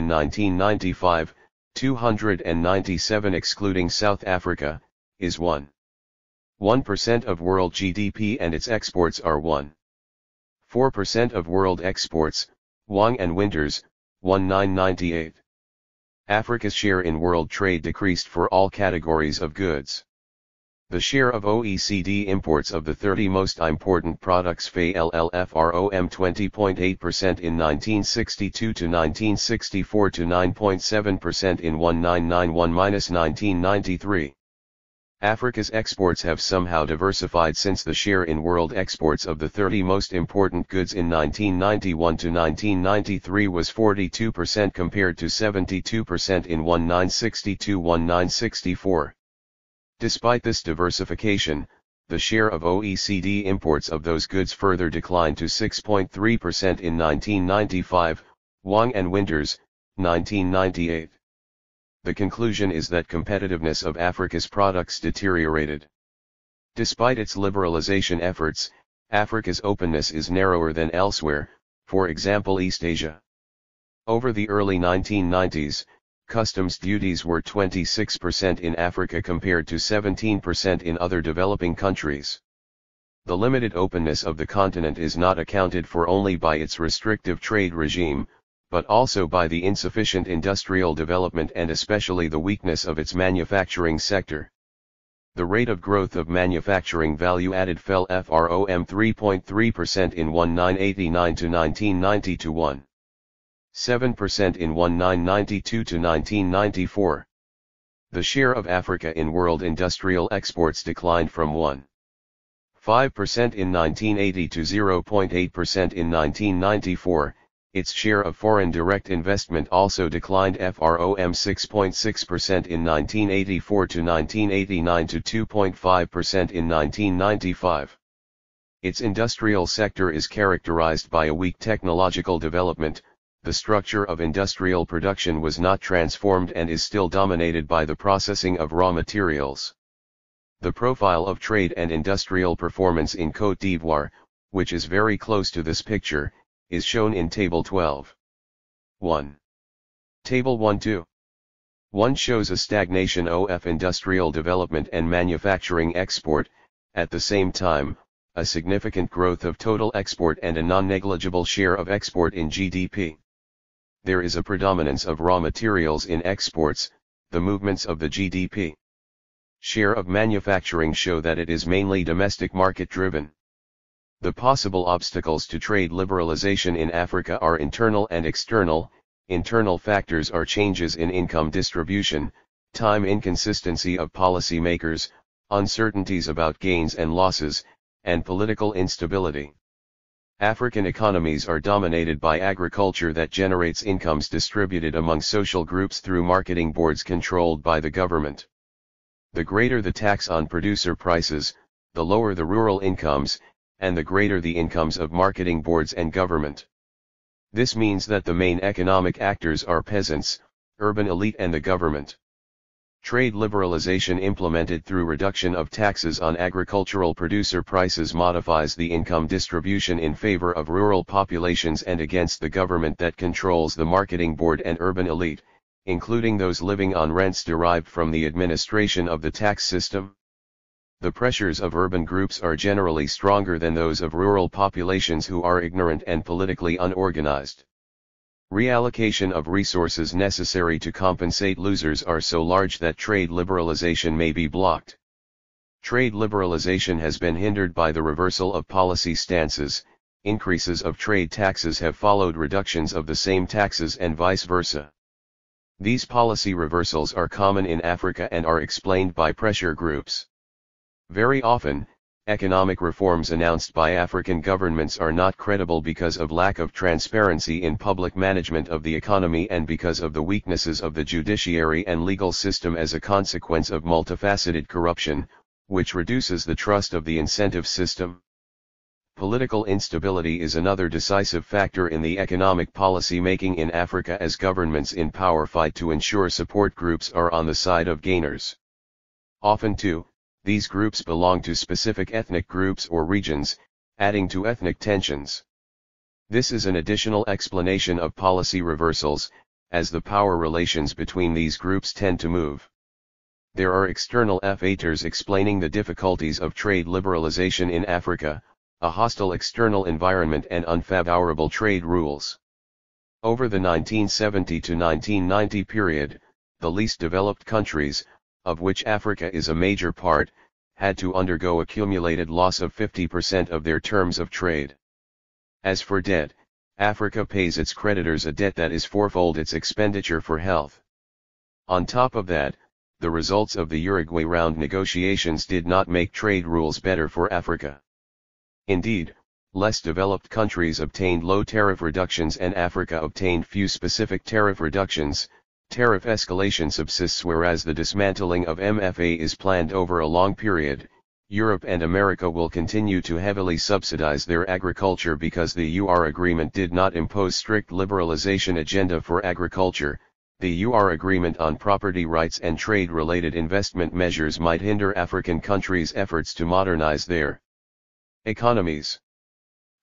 1995, 297 excluding South Africa, is 1% of world GDP, and its exports are 1.4% of world exports. Wang and Winters, 1998. Africa's share in world trade decreased for all categories of goods. The share of OECD imports of the 30 most important products fell from 20.8% in 1962 to 1964 to 9.7% in 1991–1993. Africa's exports have somehow diversified since the share in world exports of the 30 most important goods in 1991 to 1993 was 42% compared to 72% in 1962–1964. Despite this diversification, the share of OECD imports of those goods further declined to 6.3% in 1995, Wang and Winters, 1998. The conclusion is that competitiveness of Africa's products deteriorated. Despite its liberalization efforts, Africa's openness is narrower than elsewhere, for example East Asia. Over the early 1990s, customs duties were 26% in Africa compared to 17% in other developing countries. The limited openness of the continent is not accounted for only by its restrictive trade regime, but also by the insufficient industrial development and especially the weakness of its manufacturing sector. The rate of growth of manufacturing value added fell from 3.3% in 1989 to 1990 to 1.7% in 1992 to 1994. The share of Africa in world industrial exports declined from 1.5% in 1980 to 0.8% in 1994. Its share of foreign direct investment also declined from 6.6% in 1984 to 1989 to 2.5% in 1995. Its industrial sector is characterized by a weak technological development. The structure of industrial production was not transformed and is still dominated by the processing of raw materials. The profile of trade and industrial performance in Côte d'Ivoire, which is very close to this picture, is shown in Table 12. 1. Table 1-2. 1 shows a stagnation of industrial development and manufacturing export, at the same time, a significant growth of total export and a non-negligible share of export in GDP. There is a predominance of raw materials in exports, the movements of the GDP share of manufacturing show that it is mainly domestic market driven. The possible obstacles to trade liberalization in Africa are internal and external. Internal factors are changes in income distribution, time inconsistency of policy makers, uncertainties about gains and losses, and political instability. African economies are dominated by agriculture that generates incomes distributed among social groups through marketing boards controlled by the government. The greater the tax on producer prices, the lower the rural incomes, and the greater the incomes of marketing boards and government. This means that the main economic actors are peasants, urban elite and the government. Trade liberalization implemented through reduction of taxes on agricultural producer prices modifies the income distribution in favor of rural populations and against the government that controls the marketing board and urban elite, including those living on rents derived from the administration of the tax system. The pressures of urban groups are generally stronger than those of rural populations who are ignorant and politically unorganized. Reallocation of resources necessary to compensate losers are so large that trade liberalization may be blocked. Trade liberalization has been hindered by the reversal of policy stances. Increases of trade taxes have followed reductions of the same taxes and vice versa. These policy reversals are common in Africa and are explained by pressure groups. Very often, economic reforms announced by African governments are not credible because of lack of transparency in public management of the economy and because of the weaknesses of the judiciary and legal system as a consequence of multifaceted corruption, which reduces the trust of the incentive system. Political instability is another decisive factor in the economic policy making in Africa as governments in power fight to ensure support groups are on the side of gainers. Often too, these groups belong to specific ethnic groups or regions, adding to ethnic tensions. This is an additional explanation of policy reversals, as the power relations between these groups tend to move. There are external factors explaining the difficulties of trade liberalization in Africa, a hostile external environment and unfavorable trade rules. Over the 1970 to 1990 period, the least developed countries, of which Africa is a major part, had to undergo accumulated loss of 50% of their terms of trade. As for debt, Africa pays its creditors a debt that is fourfold its expenditure for health. On top of that, the results of the Uruguay round negotiations did not make trade rules better for Africa. Indeed, less developed countries obtained low tariff reductions and Africa obtained few specific tariff reductions. Tariff escalation subsists whereas the dismantling of MFA is planned over a long period. Europe and America will continue to heavily subsidize their agriculture because the UR agreement did not impose strict liberalization agenda for agriculture. The UR agreement on property rights and trade-related investment measures might hinder African countries' efforts to modernize their economies.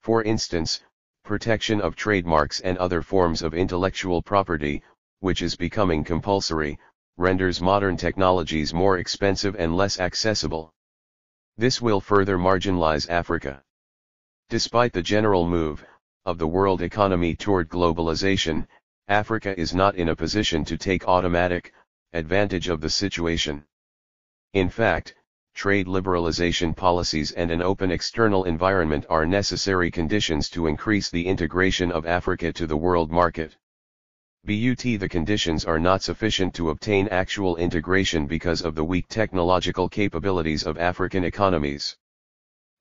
For instance, protection of trademarks and other forms of intellectual property, which is becoming compulsory, renders modern technologies more expensive and less accessible. This will further marginalize Africa. Despite the general move of the world economy toward globalization, Africa is not in a position to take automatic advantage of the situation. In fact, trade liberalization policies and an open external environment are necessary conditions to increase the integration of Africa to the world market. The conditions are not sufficient to obtain actual integration because of the weak technological capabilities of African economies.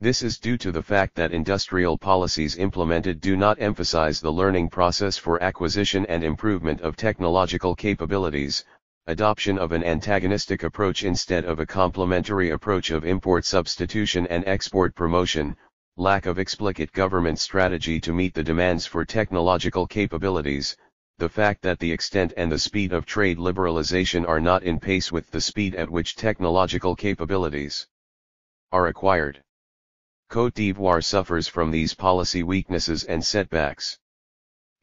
This is due to the fact that industrial policies implemented do not emphasize the learning process for acquisition and improvement of technological capabilities, adoption of an antagonistic approach instead of a complementary approach of import substitution and export promotion, lack of explicit government strategy to meet the demands for technological capabilities, the fact that the extent and the speed of trade liberalization are not in pace with the speed at which technological capabilities are acquired. Côte d'Ivoire suffers from these policy weaknesses and setbacks.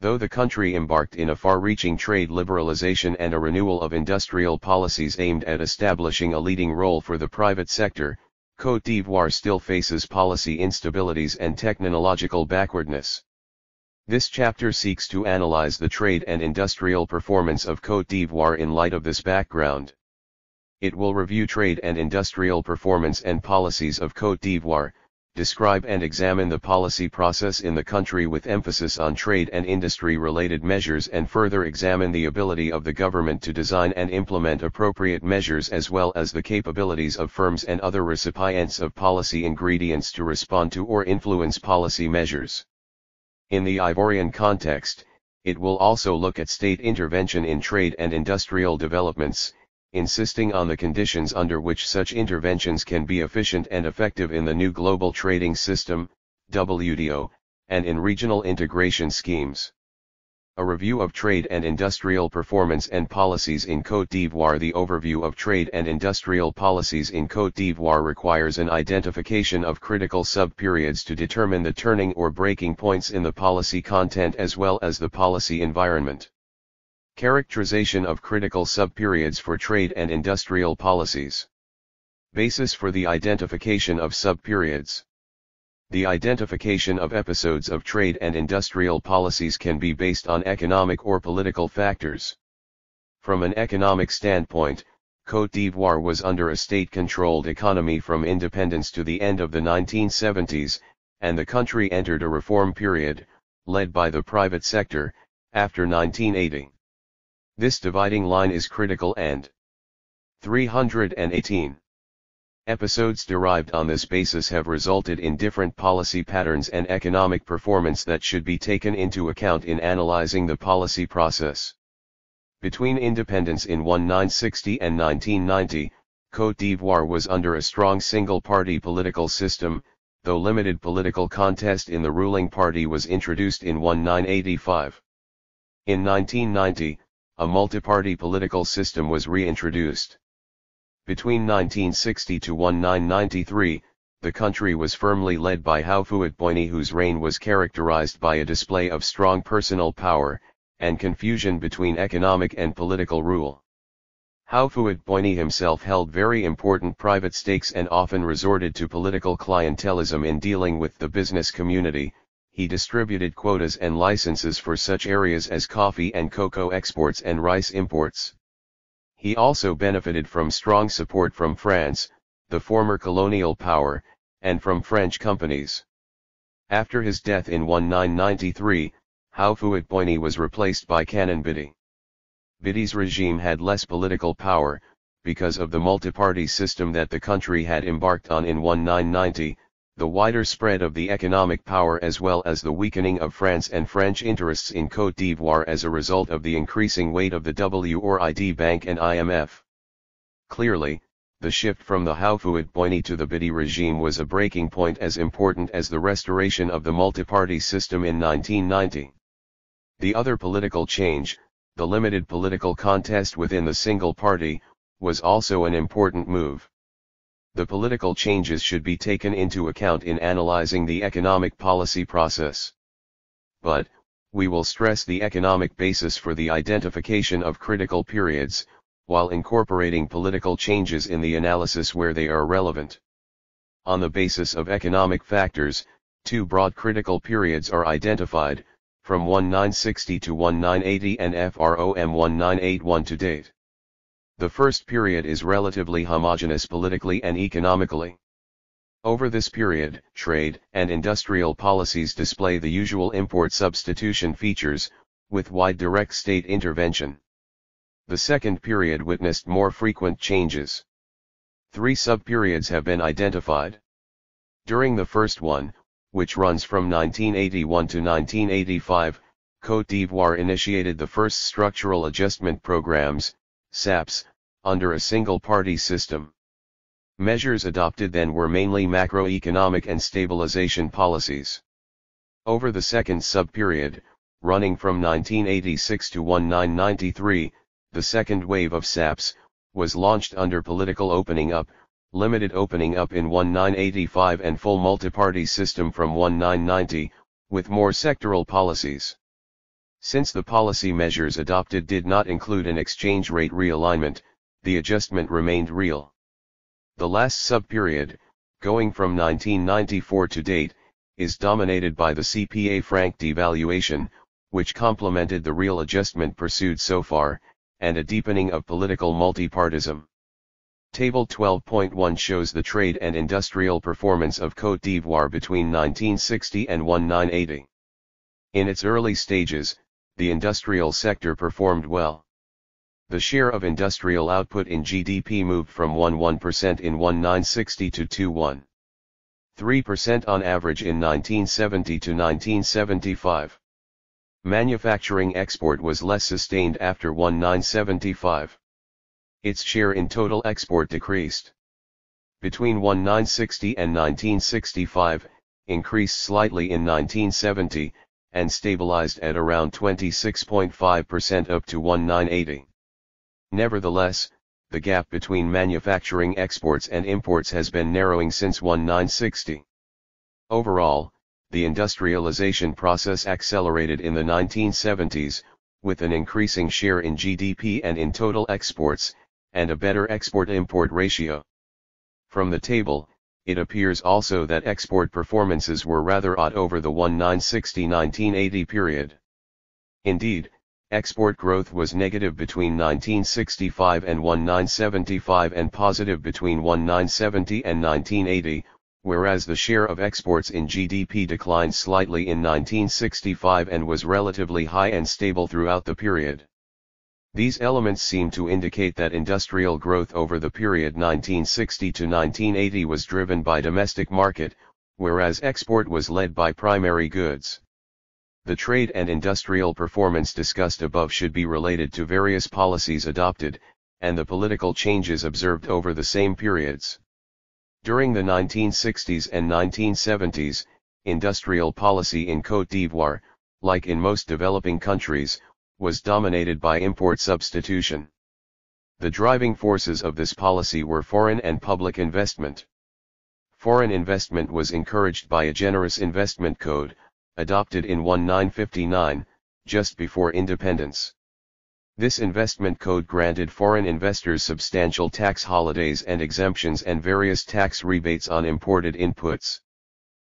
Though the country embarked in a far-reaching trade liberalization and a renewal of industrial policies aimed at establishing a leading role for the private sector, Côte d'Ivoire still faces policy instabilities and technological backwardness. This chapter seeks to analyze the trade and industrial performance of Côte d'Ivoire in light of this background. It will review trade and industrial performance and policies of Côte d'Ivoire, describe and examine the policy process in the country with emphasis on trade and industry-related measures and further examine the ability of the government to design and implement appropriate measures as well as the capabilities of firms and other recipients of policy ingredients to respond to or influence policy measures. In the Ivorian context, it will also look at state intervention in trade and industrial developments, insisting on the conditions under which such interventions can be efficient and effective in the new global trading system, WTO, and in regional integration schemes. A review of trade and industrial performance and policies in Côte d'Ivoire. The overview of trade and industrial policies in Côte d'Ivoire requires an identification of critical sub-periods to determine the turning or breaking points in the policy content as well as the policy environment. Characterization of critical sub-periods for trade and industrial policies. Basis for the identification of sub-periods. The identification of episodes of trade and industrial policies can be based on economic or political factors. From an economic standpoint, Côte d'Ivoire was under a state-controlled economy from independence to the end of the 1970s, and the country entered a reform period, led by the private sector, after 1980. This dividing line is critical and 318. Episodes derived on this basis have resulted in different policy patterns and economic performance that should be taken into account in analyzing the policy process. Between independence in 1960 and 1990, Côte d'Ivoire was under a strong single-party political system, though limited political contest in the ruling party was introduced in 1985. In 1990, a multi-party political system was reintroduced. Between 1960 to 1993, the country was firmly led by Houphouët-Boigny, whose reign was characterized by a display of strong personal power, and confusion between economic and political rule. Houphouët-Boigny himself held very important private stakes and often resorted to political clientelism in dealing with the business community. He distributed quotas and licenses for such areas as coffee and cocoa exports and rice imports. He also benefited from strong support from France, the former colonial power, and from French companies. After his death in 1993, Houphouët-Boigny was replaced by Canon Bidi. Bidi's regime had less political power, because of the multi-party system that the country had embarked on in 1990, the wider spread of the economic power as well as the weakening of France and French interests in Côte d'Ivoire as a result of the increasing weight of the WRID Bank and IMF. Clearly, the shift from the Houphouët-Boigny to the Bidi regime was a breaking point as important as the restoration of the multi-party system in 1990. The other political change, the limited political contest within the single party, was also an important move. The political changes should be taken into account in analyzing the economic policy process. But, we will stress the economic basis for the identification of critical periods, while incorporating political changes in the analysis where they are relevant. On the basis of economic factors, two broad critical periods are identified, from 1960 to 1980 and from 1981 to date. The first period is relatively homogeneous politically and economically. Over this period, trade and industrial policies display the usual import substitution features, with wide direct state intervention. The second period witnessed more frequent changes. 3 sub-periods have been identified. During the first one, which runs from 1981 to 1985, Côte d'Ivoire initiated the first structural adjustment programs, SAPs, under a single-party system. Measures adopted then were mainly macroeconomic and stabilization policies. Over the second sub-period, running from 1986 to 1993, the second wave of SAPs, was launched under political opening up, limited opening up in 1985 and full multi-party system from 1990, with more sectoral policies. Since the policy measures adopted did not include an exchange rate realignment, the adjustment remained real. The last sub-period, going from 1994 to date, is dominated by the CPA franc devaluation, which complemented the real adjustment pursued so far, and a deepening of political multipartism. Table 12.1 shows the trade and industrial performance of Côte d'Ivoire between 1960 and 1980. In its early stages, the industrial sector performed well. The share of industrial output in GDP moved from 11% in 1960 to 2.13% on average in 1970 to 1975. Manufacturing export was less sustained after 1975. Its share in total export decreased. Between 1960 and 1965, increased slightly in 1970, and stabilized at around 26.5% up to 1980. Nevertheless, the gap between manufacturing exports and imports has been narrowing since 1960. Overall, the industrialization process accelerated in the 1970s, with an increasing share in GDP and in total exports, and a better export-import ratio. From the table, it appears also that export performances were rather odd over the 1960-1980 period. Indeed, export growth was negative between 1965 and 1975 and positive between 1970 and 1980, whereas the share of exports in GDP declined slightly in 1965 and was relatively high and stable throughout the period. These elements seem to indicate that industrial growth over the period 1960 to 1980 was driven by domestic market, whereas export was led by primary goods. The trade and industrial performance discussed above should be related to various policies adopted, and the political changes observed over the same periods. During the 1960s and 1970s, industrial policy in Côte d'Ivoire, like in most developing countries, was dominated by import substitution. The driving forces of this policy were foreign and public investment. Foreign investment was encouraged by a generous investment code, adopted in 1959, just before independence. This investment code granted foreign investors substantial tax holidays and exemptions and various tax rebates on imported inputs.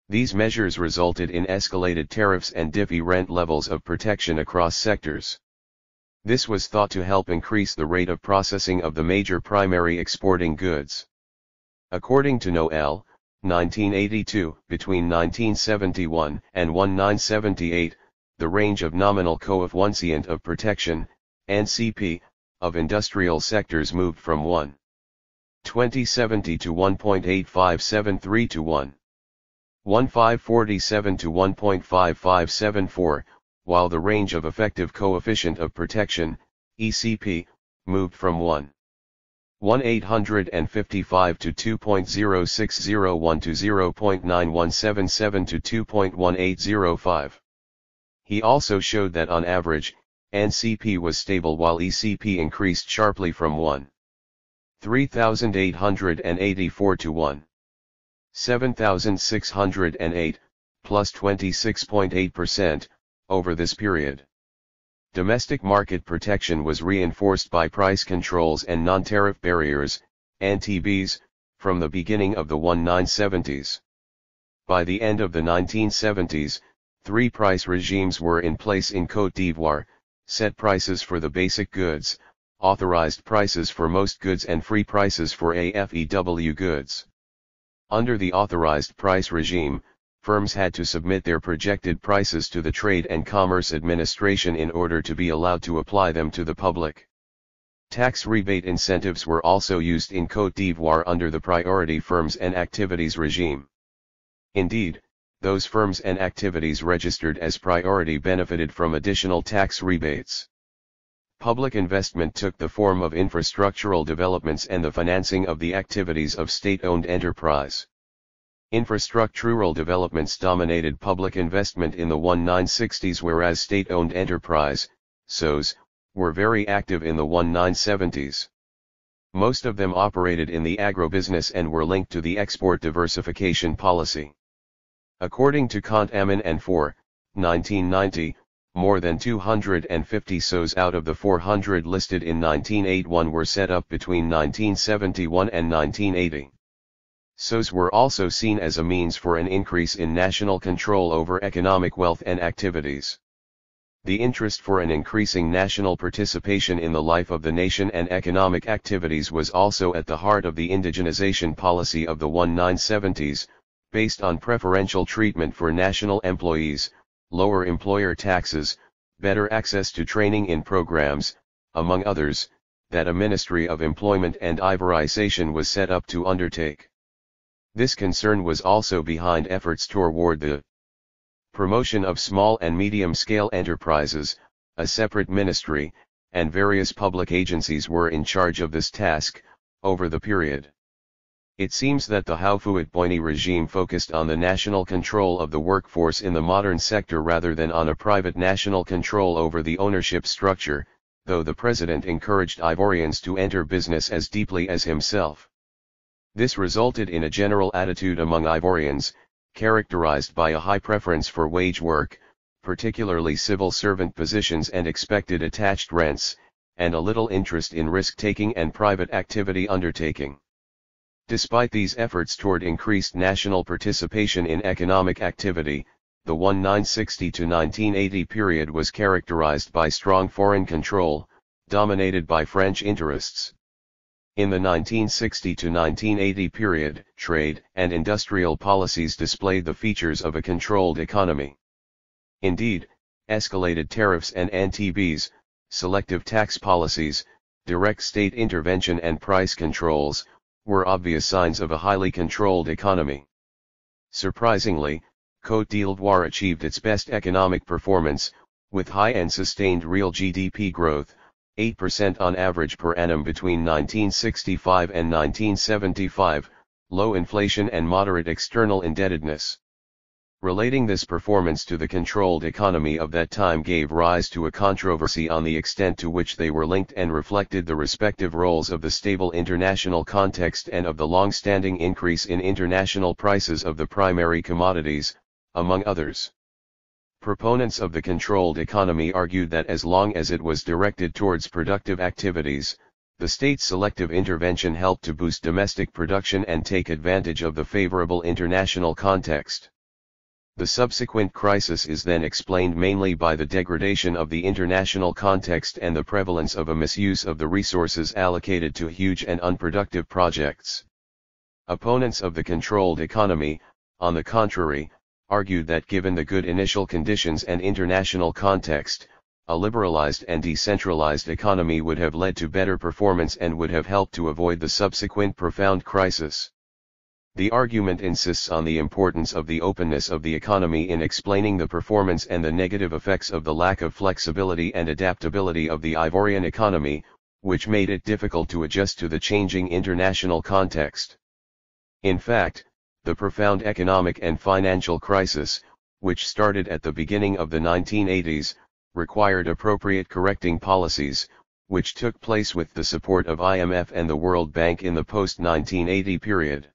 These measures resulted in escalated tariffs and different rent levels of protection across sectors. This was thought to help increase the rate of processing of the major primary exporting goods. According to Noel, 1982, between 1971 and 1978, the range of nominal coefficient of protection, NCP, of industrial sectors moved from 1.2070 to 1.8573 to 1.1547 to 1.5574, while the range of effective coefficient of protection, ECP, moved from 1.1855 to 2.0601 to 0.9177 to 2.1805. He also showed that on average, NCP was stable while ECP increased sharply from 1.3884 to 1.7608, plus 26.8%, over this period. Domestic market protection was reinforced by price controls and non-tariff barriers, NTBs, from the beginning of the 1970s. By the end of the 1970s, three price regimes were in place in Côte d'Ivoire: set prices for the basic goods, authorized prices for most goods and free prices for AFEW goods. Under the authorized price regime, firms had to submit their projected prices to the Trade and Commerce Administration in order to be allowed to apply them to the public. Tax rebate incentives were also used in Côte d'Ivoire under the Priority Firms and Activities regime. Indeed, those firms and activities registered as priority benefited from additional tax rebates. Public investment took the form of infrastructural developments and the financing of the activities of state-owned enterprise. Infrastructural developments dominated public investment in the 1960s, whereas state-owned enterprise, SOEs, were very active in the 1970s. Most of them operated in the agribusiness and were linked to the export diversification policy. According to Kant Amin and for 1990, more than 250 SOEs out of the 400 listed in 1981 were set up between 1971 and 1980. SOEs were also seen as a means for an increase in national control over economic wealth and activities. The interest for an increasing national participation in the life of the nation and economic activities was also at the heart of the indigenization policy of the 1970s, based on preferential treatment for national employees, lower employer taxes, better access to training in programs, among others, that a Ministry of Employment and Ivorization was set up to undertake. This concern was also behind efforts toward the promotion of small and medium-scale enterprises. A separate ministry, and various public agencies were in charge of this task, over the period. It seems that the Houphouët-Boigny regime focused on the national control of the workforce in the modern sector rather than on a private national control over the ownership structure, though the president encouraged Ivorians to enter business as deeply as himself. This resulted in a general attitude among Ivorians, characterized by a high preference for wage work, particularly civil servant positions and expected attached rents, and a little interest in risk-taking and private activity undertaking. Despite these efforts toward increased national participation in economic activity, the 1960 to 1980 period was characterized by strong foreign control, dominated by French interests. In the 1960 to 1980 period, trade and industrial policies displayed the features of a controlled economy. Indeed, escalated tariffs and NTBs, selective tax policies, direct state intervention and price controls, were obvious signs of a highly controlled economy. Surprisingly, Côte d'Ivoire achieved its best economic performance, with high and sustained real GDP growth, 8% on average per annum between 1965 and 1975, low inflation and moderate external indebtedness. Relating this performance to the controlled economy of that time gave rise to a controversy on the extent to which they were linked and reflected the respective roles of the stable international context and of the long-standing increase in international prices of the primary commodities, among others. Proponents of the controlled economy argued that as long as it was directed towards productive activities, the state's selective intervention helped to boost domestic production and take advantage of the favorable international context. The subsequent crisis is then explained mainly by the degradation of the international context and the prevalence of a misuse of the resources allocated to huge and unproductive projects. Opponents of the controlled economy, on the contrary, argued that given the good initial conditions and international context, a liberalized and decentralized economy would have led to better performance and would have helped to avoid the subsequent profound crisis. The argument insists on the importance of the openness of the economy in explaining the performance and the negative effects of the lack of flexibility and adaptability of the Ivorian economy, which made it difficult to adjust to the changing international context. In fact, the profound economic and financial crisis, which started at the beginning of the 1980s, required appropriate correcting policies, which took place with the support of IMF and the World Bank in the post-1980 period.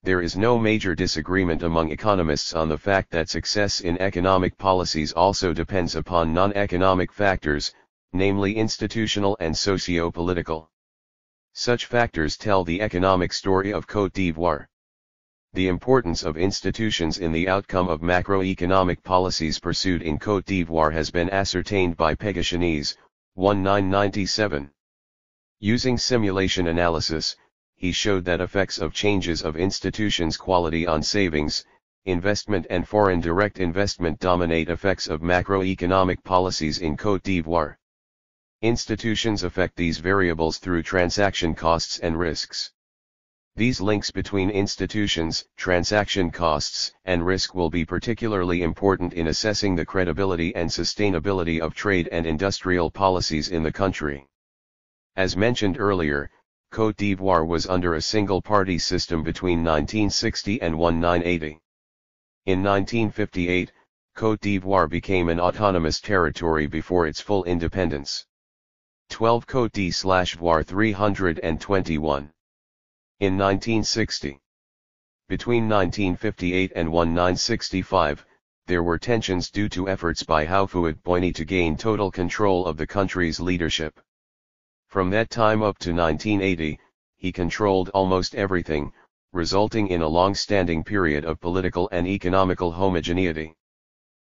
There is no major disagreement among economists on the fact that success in economic policies also depends upon non-economic factors, namely institutional and socio-political. Such factors tell the economic story of Côte d'Ivoire. The importance of institutions in the outcome of macroeconomic policies pursued in Côte d'Ivoire has been ascertained by Péguichinese, 1997. Using simulation analysis, he showed that effects of changes of institutions' quality on savings, investment and foreign direct investment dominate effects of macroeconomic policies in Côte d'Ivoire. Institutions affect these variables through transaction costs and risks. These links between institutions, transaction costs, and risk will be particularly important in assessing the credibility and sustainability of trade and industrial policies in the country. As mentioned earlier, Côte d'Ivoire was under a single-party system between 1960 and 1980. In 1958, Côte d'Ivoire became an autonomous territory before its full independence. 12 Côte d'Ivoire 321. In 1960. Between 1958 and 1965, there were tensions due to efforts by Houphouët-Boigny to gain total control of the country's leadership. From that time up to 1980, he controlled almost everything, resulting in a long-standing period of political and economical homogeneity.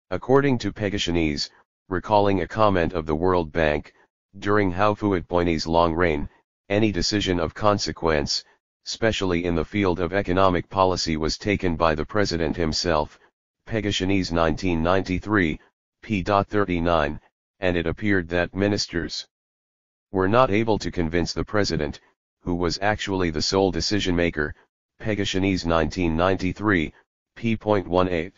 According to Péguichinese, recalling a comment of the World Bank, during Houphouët-Boigny's long reign, any decision of consequence, especially in the field of economic policy, was taken by the president himself, Péguichinese 1993, p.39, and it appeared that ministers were not able to convince the president, who was actually the sole decision-maker, Péguichinese 1993, p.18.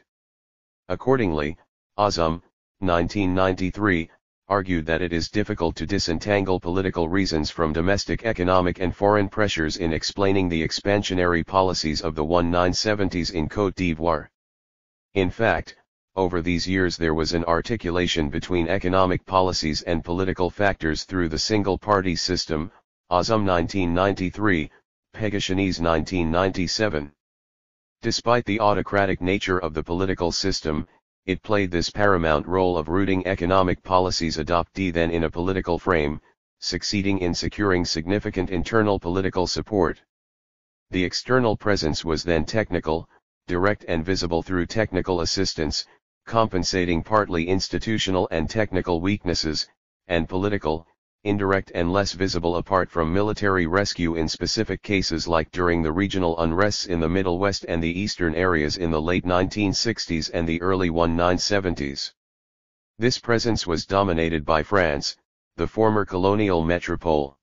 Accordingly, Azam, 1993, argued that it is difficult to disentangle political reasons from domestic economic and foreign pressures in explaining the expansionary policies of the 1970s in Côte d'Ivoire. In fact, over these years there was an articulation between economic policies and political factors through the single-party system, Azam 1993, Pegasinese 1997. Despite the autocratic nature of the political system, it played this paramount role of rooting economic policies adopted then in a political frame, succeeding in securing significant internal political support. The external presence was then technical, direct and visible through technical assistance, compensating partly institutional and technical weaknesses, and political, indirect and less visible apart from military rescue in specific cases like during the regional unrests in the Middle West and the eastern areas in the late 1960s and the early 1970s. This presence was dominated by France, the former colonial metropole.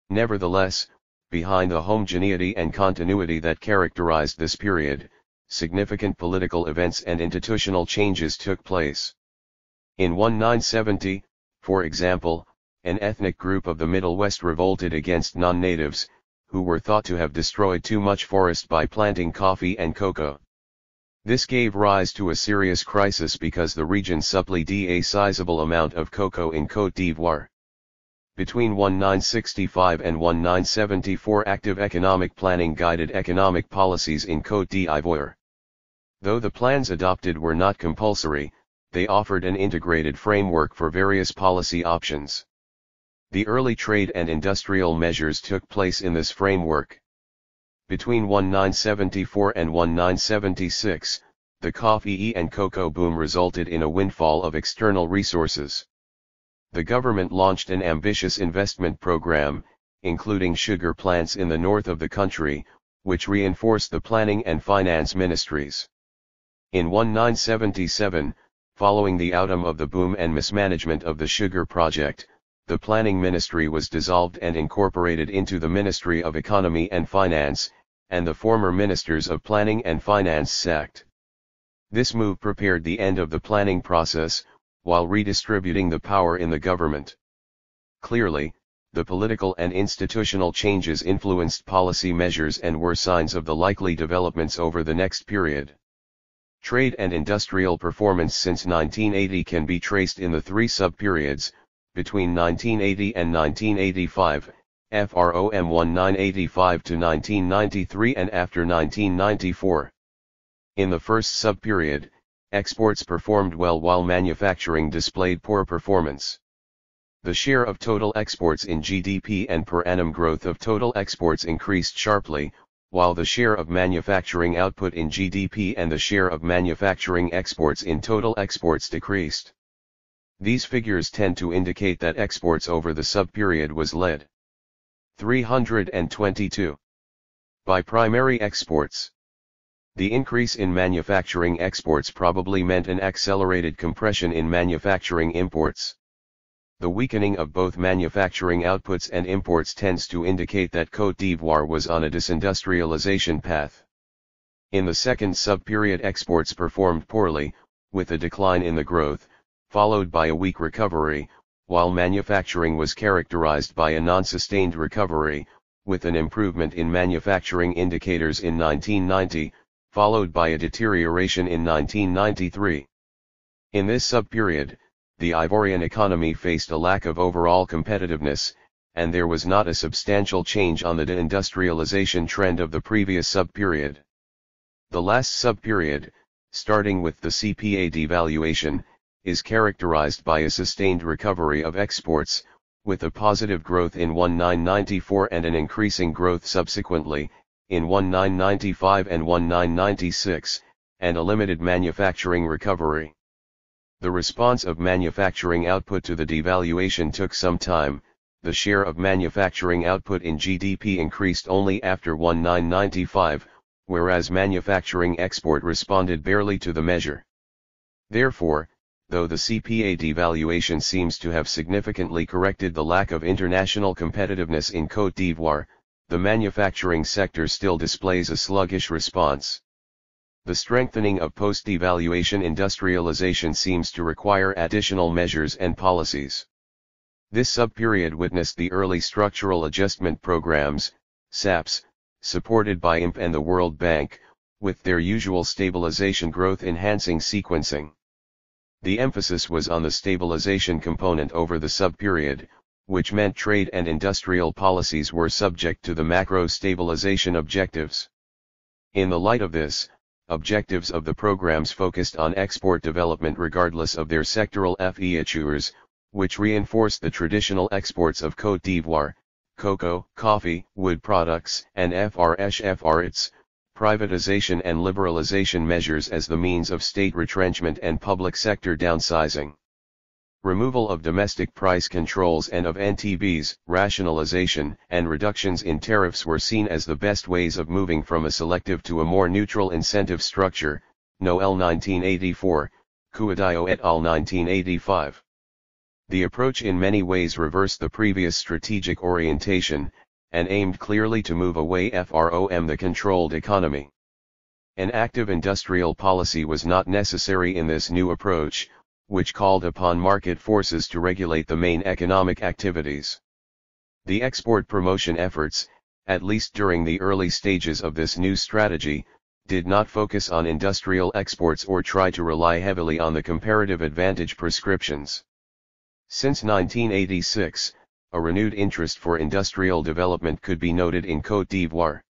Nevertheless, behind the homogeneity and continuity that characterized this period, significant political events and institutional changes took place. In 1970, for example, an ethnic group of the Middle West revolted against non-natives, who were thought to have destroyed too much forest by planting coffee and cocoa. This gave rise to a serious crisis because the region supplied a sizable amount of cocoa in Côte d'Ivoire. Between 1965 and 1974 active economic planning guided economic policies in Côte d'Ivoire. Though the plans adopted were not compulsory, they offered an integrated framework for various policy options. The early trade and industrial measures took place in this framework. Between 1974 and 1976, the coffee and cocoa boom resulted in a windfall of external resources. The government launched an ambitious investment program, including sugar plants in the north of the country, which reinforced the planning and finance ministries. In 1977, following the outcome of the boom and mismanagement of the sugar project, the Planning Ministry was dissolved and incorporated into the Ministry of Economy and Finance, and the former Ministers of Planning and Finance sacked. This move prepared the end of the planning process, while redistributing the power in the government. Clearly, the political and institutional changes influenced policy measures and were signs of the likely developments over the next period. Trade and industrial performance since 1980 can be traced in the three sub-periods, between 1980 and 1985, FROM 1985 to 1993 and after 1994. In the first sub-period, exports performed well while manufacturing displayed poor performance. The share of total exports in GDP and per annum growth of total exports increased sharply, while the share of manufacturing output in GDP and the share of manufacturing exports in total exports decreased. These figures tend to indicate that exports over the sub-period was led. 322. By primary exports. The increase in manufacturing exports probably meant an accelerated compression in manufacturing imports. The weakening of both manufacturing outputs and imports tends to indicate that Côte d'Ivoire was on a disindustrialization path. In the second sub-period, exports performed poorly, with a decline in the growth, followed by a weak recovery, while manufacturing was characterized by a non-sustained recovery, with an improvement in manufacturing indicators in 1990, followed by a deterioration in 1993. In this sub-period, the Ivorian economy faced a lack of overall competitiveness, and there was not a substantial change on the deindustrialization trend of the previous sub-period. The last sub-period, starting with the CPA devaluation, is characterized by a sustained recovery of exports, with a positive growth in 1994 and an increasing growth subsequently, in 1995 and 1996, and a limited manufacturing recovery. The response of manufacturing output to the devaluation took some time. The share of manufacturing output in GDP increased only after 1995, whereas manufacturing export responded barely to the measure. Therefore, though the CPA devaluation seems to have significantly corrected the lack of international competitiveness in Côte d'Ivoire, the manufacturing sector still displays a sluggish response. The strengthening of post-devaluation industrialization seems to require additional measures and policies. This subperiod witnessed the early structural adjustment programs, SAPs, supported by IMF and the World Bank, with their usual stabilization growth-enhancing sequencing. The emphasis was on the stabilization component over the subperiod, which meant trade and industrial policies were subject to the macro stabilization objectives. In the light of this, objectives of the programs focused on export development regardless of their sectoral features, which reinforced the traditional exports of Côte d'Ivoire, cocoa, coffee, wood products, and FRSH-FRITs, privatization and liberalization measures as the means of state retrenchment and public sector downsizing. Removal of domestic price controls and of NTBs, rationalization and reductions in tariffs were seen as the best ways of moving from a selective to a more neutral incentive structure, Noel 1984, Cuadillo et al. 1985. The approach in many ways reversed the previous strategic orientation, and aimed clearly to move away from the controlled economy. An active industrial policy was not necessary in this new approach, which called upon market forces to regulate the main economic activities. The export promotion efforts, at least during the early stages of this new strategy, did not focus on industrial exports or try to rely heavily on the comparative advantage prescriptions. Since 1986, a renewed interest for industrial development could be noted in Côte d'Ivoire.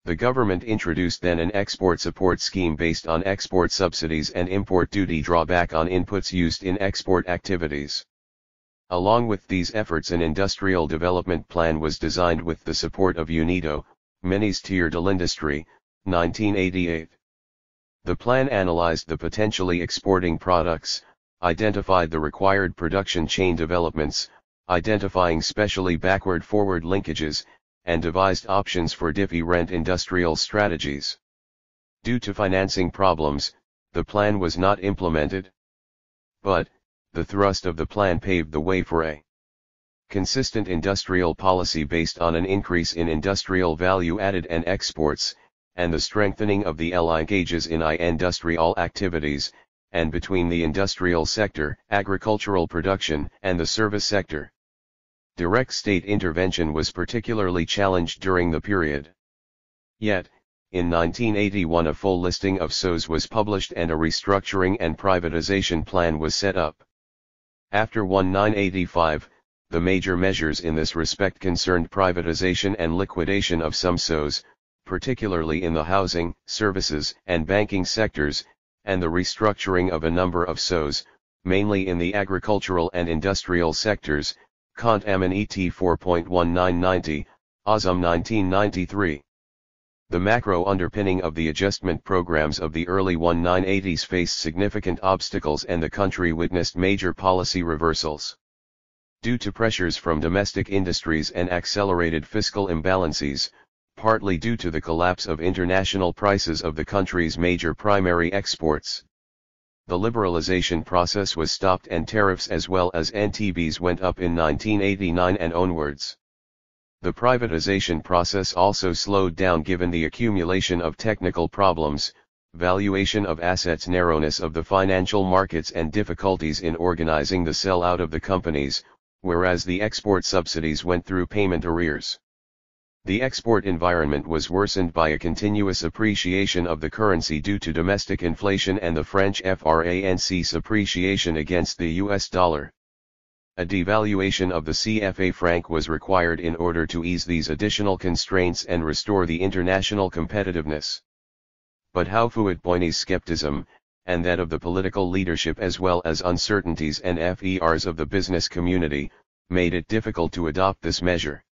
The government introduced then an export support scheme based on export subsidies and import duty drawback on inputs used in export activities. Along with these efforts, an industrial development plan was designed with the support of UNIDO, Ministère de l'Industrie, 1988. The plan analyzed the potentially exporting products, identified the required production chain developments, identifying specially backward-forward linkages, and devised options for different industrial strategies. Due to financing problems, the plan was not implemented. But, the thrust of the plan paved the way for a consistent industrial policy based on an increase in industrial value added and exports, and the strengthening of the linkages in industrial activities, and between the industrial sector, agricultural production, and the service sector. Direct state intervention was particularly challenged during the period. Yet, in 1981 a full listing of SOs was published and a restructuring and privatization plan was set up. After 1985, the major measures in this respect concerned privatization and liquidation of some SOs, particularly in the housing, services, and banking sectors, and the restructuring of a number of SOs, mainly in the agricultural and industrial sectors, Cont Amin Et 4.1990, Azam 1993. The macro underpinning of the adjustment programs of the early 1980s faced significant obstacles and the country witnessed major policy reversals. Due to pressures from domestic industries and accelerated fiscal imbalances, partly due to the collapse of international prices of the country's major primary exports, the liberalization process was stopped and tariffs as well as NTBs went up in 1989 and onwards. The privatization process also slowed down given the accumulation of technical problems, valuation of assets, narrowness of the financial markets and difficulties in organizing the sell-out of the companies, whereas the export subsidies went through payment arrears. The export environment was worsened by a continuous appreciation of the currency due to domestic inflation and the French franc's appreciation against the US dollar. A devaluation of the CFA franc was required in order to ease these additional constraints and restore the international competitiveness. But Houphouët-Boigny's skepticism, and that of the political leadership as well as uncertainties and fears of the business community, made it difficult to adopt this measure.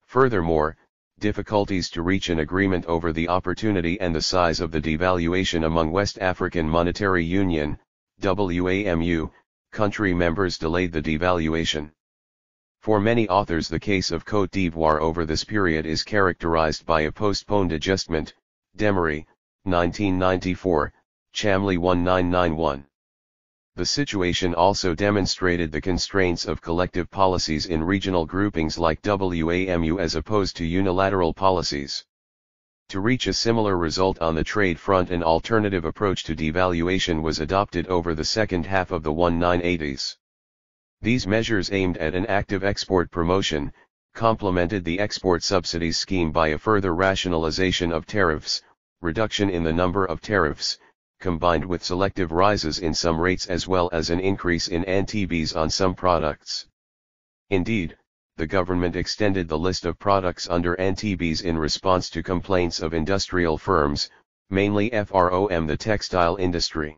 Furthermore, difficulties to reach an agreement over the opportunity and the size of the devaluation among West African Monetary Union, WAMU, country members delayed the devaluation. For many authors, the case of Côte d'Ivoire over this period is characterized by a postponed adjustment, Demery, 1994, Chamley 1991. The situation also demonstrated the constraints of collective policies in regional groupings like WAMU as opposed to unilateral policies. To reach a similar result on the trade front, an alternative approach to devaluation was adopted over the second half of the 1980s. These measures aimed at an active export promotion, complemented the export subsidies scheme by a further rationalization of tariffs, reduction in the number of tariffs, combined with selective rises in some rates as well as an increase in NTBs on some products. Indeed, the government extended the list of products under NTBs in response to complaints of industrial firms, mainly from the textile industry.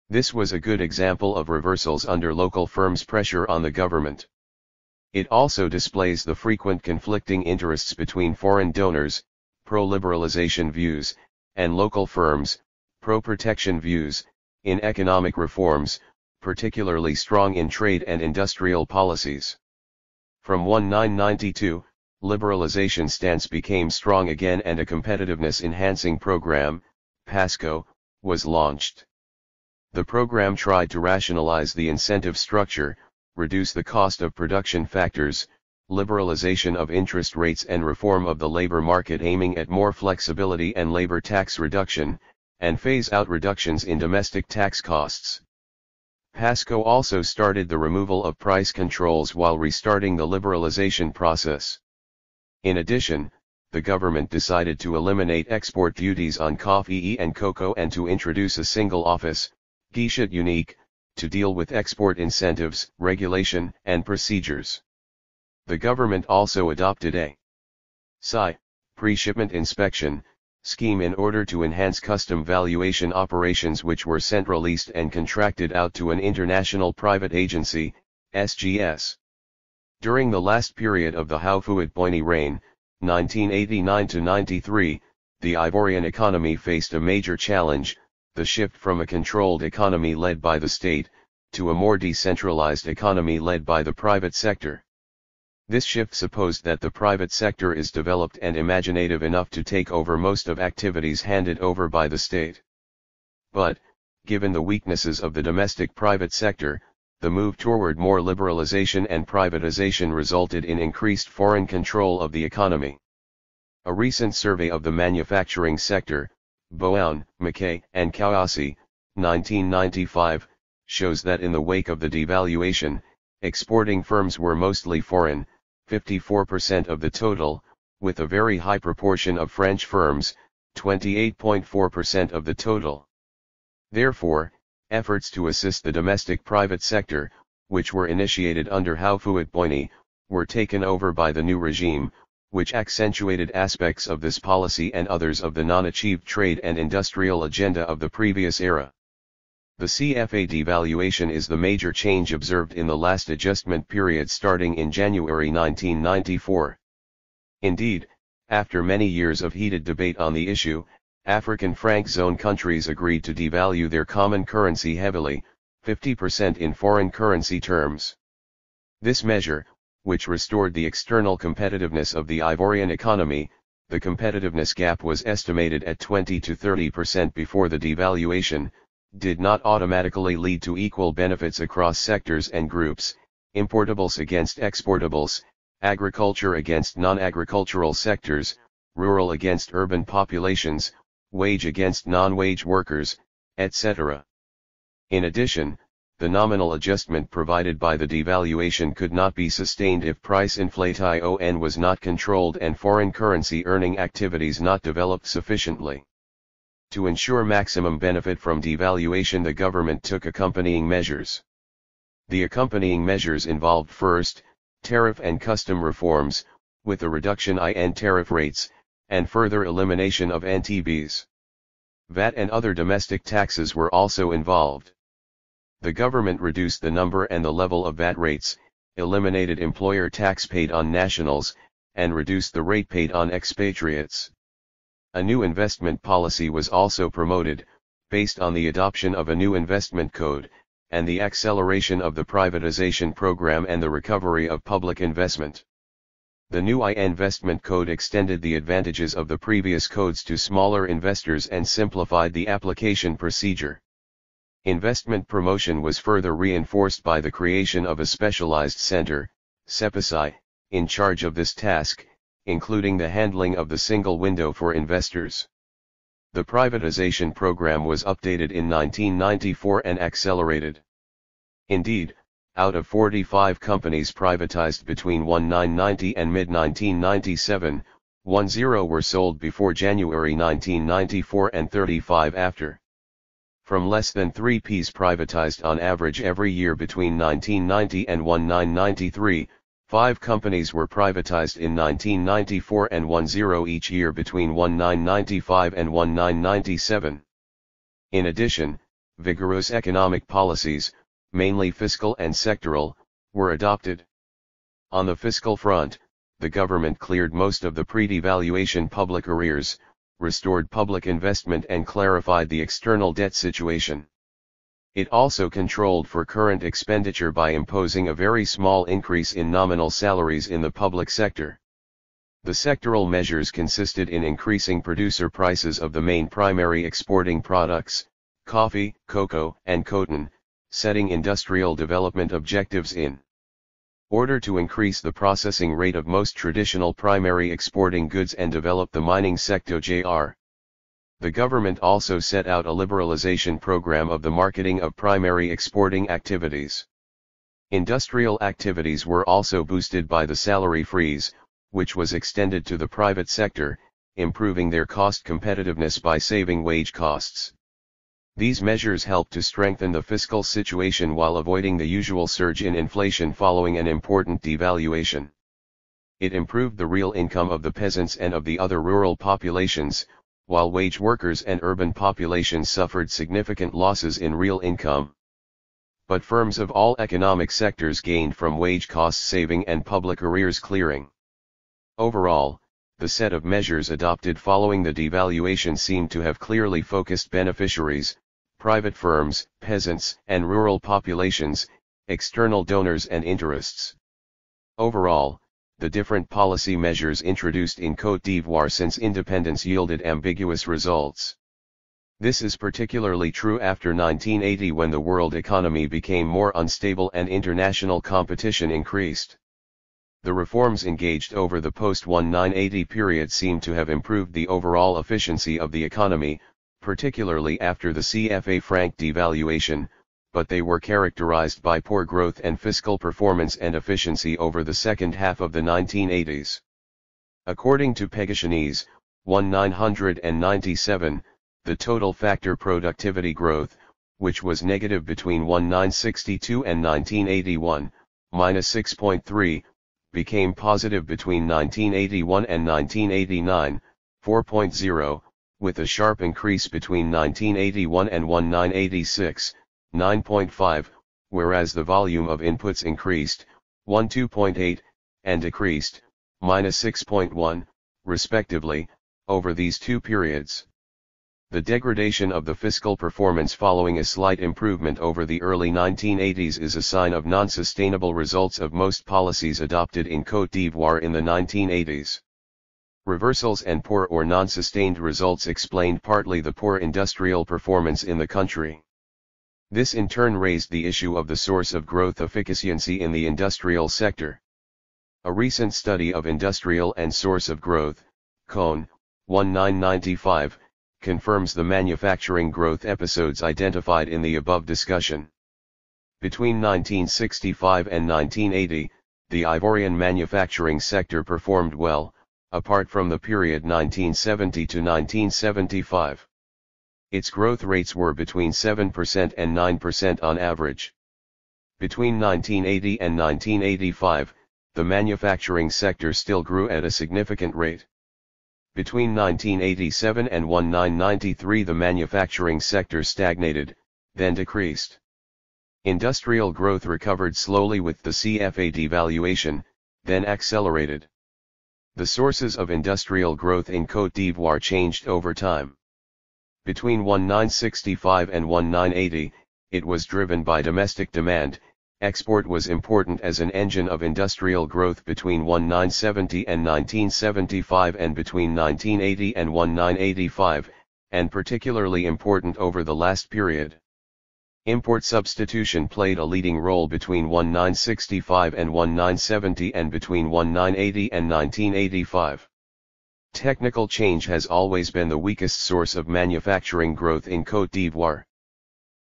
This was a good example of reversals under local firms' pressure on the government. It also displays the frequent conflicting interests between foreign donors, pro-liberalization views, and local firms, pro-protection views, in economic reforms, particularly strong in trade and industrial policies. From 1992, liberalization stance became strong again and a competitiveness enhancing program, PASCO, was launched. The program tried to rationalize the incentive structure, reduce the cost of production factors, liberalization of interest rates and reform of the labor market aiming at more flexibility and labor tax reduction, and phase out reductions in domestic tax costs. PASCO also started the removal of price controls while restarting the liberalization process. In addition, the government decided to eliminate export duties on coffee and cocoa and to introduce a single office, guichet unique, to deal with export incentives, regulation, and procedures. The government also adopted a PSI, pre-shipment inspection, scheme in order to enhance custom valuation operations which were centralized and contracted out to an international private agency, SGS. During the last period of the Houphouët-Boigny reign, 1989–93, the Ivorian economy faced a major challenge, the shift from a controlled economy led by the state, to a more decentralized economy led by the private sector. This shift supposed that the private sector is developed and imaginative enough to take over most of activities handed over by the state. But, given the weaknesses of the domestic private sector, the move toward more liberalization and privatization resulted in increased foreign control of the economy. A recent survey of the manufacturing sector, Bowen, McKay, and Kawase, 1995, shows that in the wake of the devaluation, exporting firms were mostly foreign, 54% of the total, with a very high proportion of French firms, 28.4% of the total. Therefore, efforts to assist the domestic private sector, which were initiated under Houphouët-Boigny, were taken over by the new regime, which accentuated aspects of this policy and others of the non-achieved trade and industrial agenda of the previous era. The CFA devaluation is the major change observed in the last adjustment period starting in January 1994. Indeed, after many years of heated debate on the issue, African franc zone countries agreed to devalue their common currency heavily, 50% in foreign currency terms. This measure, which restored the external competitiveness of the Ivorian economy, the competitiveness gap was estimated at 20 to 30% before the devaluation, did not automatically lead to equal benefits across sectors and groups, importables against exportables, agriculture against non-agricultural sectors, rural against urban populations, wage against non-wage workers, etc. In addition, the nominal adjustment provided by the devaluation could not be sustained if price inflation was not controlled and foreign currency earning activities not developed sufficiently. To ensure maximum benefit from devaluation, the government took accompanying measures. The accompanying measures involved first, tariff and custom reforms, with a reduction in tariff rates, and further elimination of NTBs. VAT and other domestic taxes were also involved. The government reduced the number and the level of VAT rates, eliminated employer tax paid on nationals, and reduced the rate paid on expatriates. A new investment policy was also promoted, based on the adoption of a new investment code, and the acceleration of the privatization program and the recovery of public investment. The new investment code extended the advantages of the previous codes to smaller investors and simplified the application procedure. Investment promotion was further reinforced by the creation of a specialized center, CEPASI, in charge of this task, including the handling of the single window for investors. The privatization program was updated in 1994 and accelerated. Indeed, out of 45 companies privatized between 1990 and mid-1997, 10 were sold before January 1994 and 35 after. From less than 3Ps privatized on average every year between 1990 and 1993, 5 companies were privatized in 1994 and 10 each year between 1995 and 1997. In addition, vigorous economic policies, mainly fiscal and sectoral, were adopted. On the fiscal front, the government cleared most of the pre-devaluation public arrears, restored public investment and clarified the external debt situation. It also controlled for current expenditure by imposing a very small increase in nominal salaries in the public sector. The sectoral measures consisted in increasing producer prices of the main primary exporting products, coffee, cocoa, and cotton, setting industrial development objectives in order to increase the processing rate of most traditional primary exporting goods and develop the mining sector Jr. The government also set out a liberalization program of the marketing of primary exporting activities. Industrial activities were also boosted by the salary freeze, which was extended to the private sector, improving their cost competitiveness by saving wage costs. These measures helped to strengthen the fiscal situation while avoiding the usual surge in inflation following an important devaluation. It improved the real income of the peasants and of the other rural populations, while wage workers and urban populations suffered significant losses in real income. But firms of all economic sectors gained from wage cost saving and public arrears clearing. Overall, the set of measures adopted following the devaluation seemed to have clearly focused beneficiaries, private firms, peasants and rural populations, external donors and interests. Overall, the different policy measures introduced in Côte d'Ivoire since independence yielded ambiguous results. This is particularly true after 1980 when the world economy became more unstable and international competition increased. The reforms engaged over the post-1980 period seem to have improved the overall efficiency of the economy, particularly after the CFA franc devaluation, but they were characterized by poor growth and fiscal performance and efficiency over the second half of the 1980s. According to Pegationese, 1997, the total factor productivity growth, which was negative between 1962 and 1981, minus 6.3, became positive between 1981 and 1989, 4.0, with a sharp increase between 1981 and 1986, 9.5, whereas the volume of inputs increased, 2.8, and decreased, minus 6.1, respectively, over these two periods. The degradation of the fiscal performance following a slight improvement over the early 1980s is a sign of non-sustainable results of most policies adopted in Côte d'Ivoire in the 1980s. Reversals and poor or non-sustained results explained partly the poor industrial performance in the country. This in turn raised the issue of the source of growth efficiency in the industrial sector. A recent study of industrial and source of growth, Cone, 1995, confirms the manufacturing growth episodes identified in the above discussion. Between 1965 and 1980, the Ivorian manufacturing sector performed well, apart from the period 1970 to 1975. Its growth rates were between 7% and 9% on average. Between 1980 and 1985, the manufacturing sector still grew at a significant rate. Between 1987 and 1993 the manufacturing sector stagnated, then decreased. Industrial growth recovered slowly with the CFA devaluation, then accelerated. The sources of industrial growth in Côte d'Ivoire changed over time. Between 1965 and 1980, it was driven by domestic demand. Export was important as an engine of industrial growth between 1970 and 1975 and between 1980 and 1985, and particularly important over the last period. Import substitution played a leading role between 1965 and 1970 and between 1980 and 1985. Technical change has always been the weakest source of manufacturing growth in Côte d'Ivoire.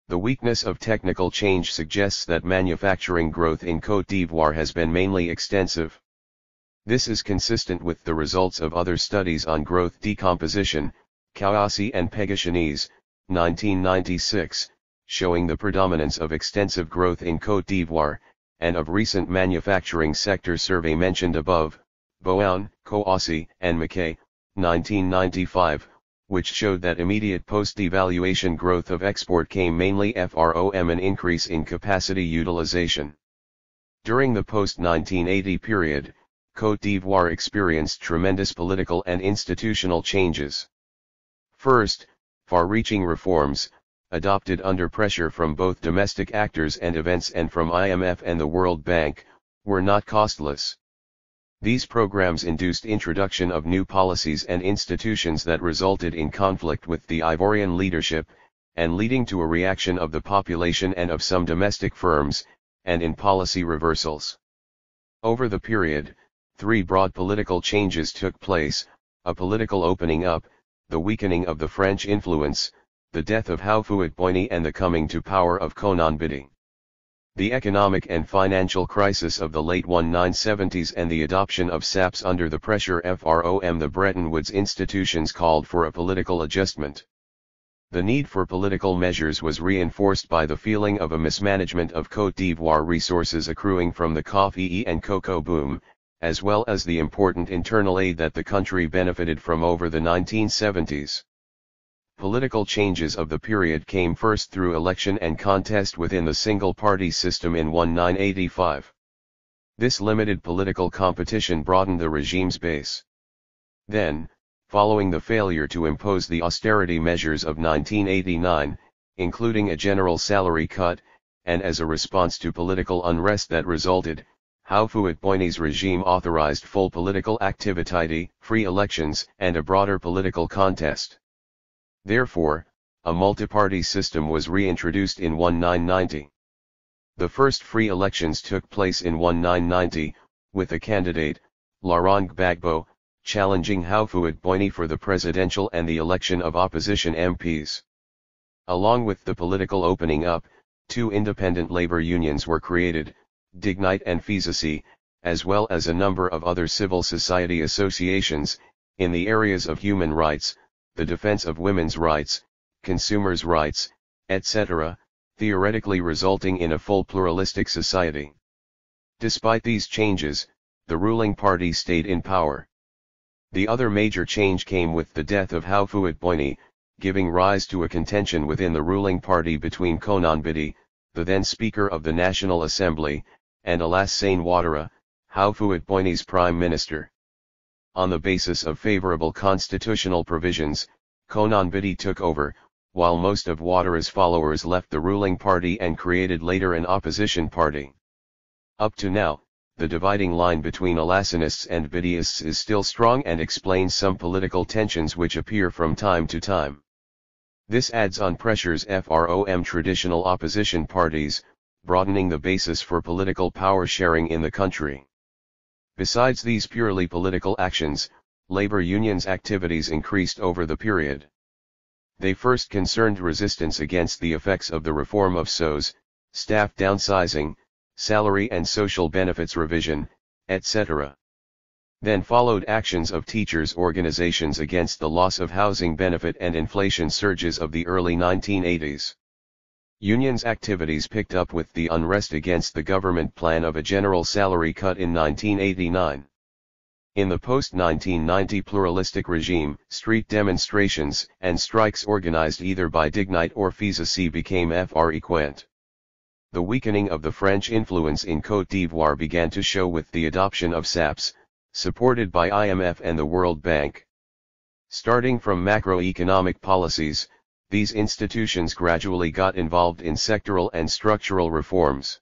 The weakness of technical change suggests that manufacturing growth in Côte d'Ivoire has been mainly extensive. This is consistent with the results of other studies on growth decomposition, Kouassi and Pégachonese, 1996, showing the predominance of extensive growth in Côte d'Ivoire, and of recent manufacturing sector survey mentioned above, Boan, Kouassi, and Mackay, 1995, which showed that immediate post-devaluation growth of export came mainly from an increase in capacity utilization. During the post-1980 period, Côte d'Ivoire experienced tremendous political and institutional changes. First, far-reaching reforms, adopted under pressure from both domestic actors and events and from IMF and the World Bank, were not costless. These programs induced introduction of new policies and institutions that resulted in conflict with the Ivorian leadership, and leading to a reaction of the population and of some domestic firms, and in policy reversals. Over the period, three broad political changes took place: a political opening up, the weakening of the French influence, the death of Houphouët-Boigny and the coming to power of Konan Bedi. The economic and financial crisis of the late 1970s and the adoption of SAPS under the pressure from the Bretton Woods institutions called for a political adjustment. The need for political measures was reinforced by the feeling of a mismanagement of Côte d'Ivoire resources accruing from the coffee and cocoa boom, as well as the important internal aid that the country benefited from over the 1970s. Political changes of the period came first through election and contest within the single-party system in 1985. This limited political competition broadened the regime's base. Then, following the failure to impose the austerity measures of 1989, including a general salary cut, and as a response to political unrest that resulted, Houphouët-Boigny's regime authorized full political activity, free elections, and a broader political contest. Therefore, a multi-party system was reintroduced in 1990. The first free elections took place in 1990, with a candidate, Laurent Gbagbo, challenging Houphouët-Boigny for the presidential and the election of opposition MPs. Along with the political opening up, two independent labor unions were created, Dignite and FISAC, as well as a number of other civil society associations, in the areas of human rights, the defense of women's rights, consumers' rights, etc., theoretically resulting in a full pluralistic society. Despite these changes, the ruling party stayed in power. The other major change came with the death of Houphouët-Boigny, giving rise to a contention within the ruling party between Konan Bedi, the then Speaker of the National Assembly, and Alassane Ouattara, Houphouët-Boigny's Prime Minister. On the basis of favorable constitutional provisions, Konan Bedi took over, while most of Ouattara's followers left the ruling party and created later an opposition party. Up to now, the dividing line between Alassanists and Bedyists is still strong and explains some political tensions which appear from time to time. This adds on pressures from traditional opposition parties, broadening the basis for political power sharing in the country. Besides these purely political actions, labor unions' activities increased over the period. They first concerned resistance against the effects of the reform of SOS, staff downsizing, salary and social benefits revision, etc. Then followed actions of teachers' organizations against the loss of housing benefit and inflation surges of the early 1980s. Unions' activities picked up with the unrest against the government plan of a general salary cut in 1989. In the post-1990 pluralistic regime, street demonstrations and strikes organized either by Dignite or FISAC became frequent. The weakening of the French influence in Côte d'Ivoire began to show with the adoption of SAPS, supported by IMF and the World Bank. Starting from macroeconomic policies, these institutions gradually got involved in sectoral and structural reforms.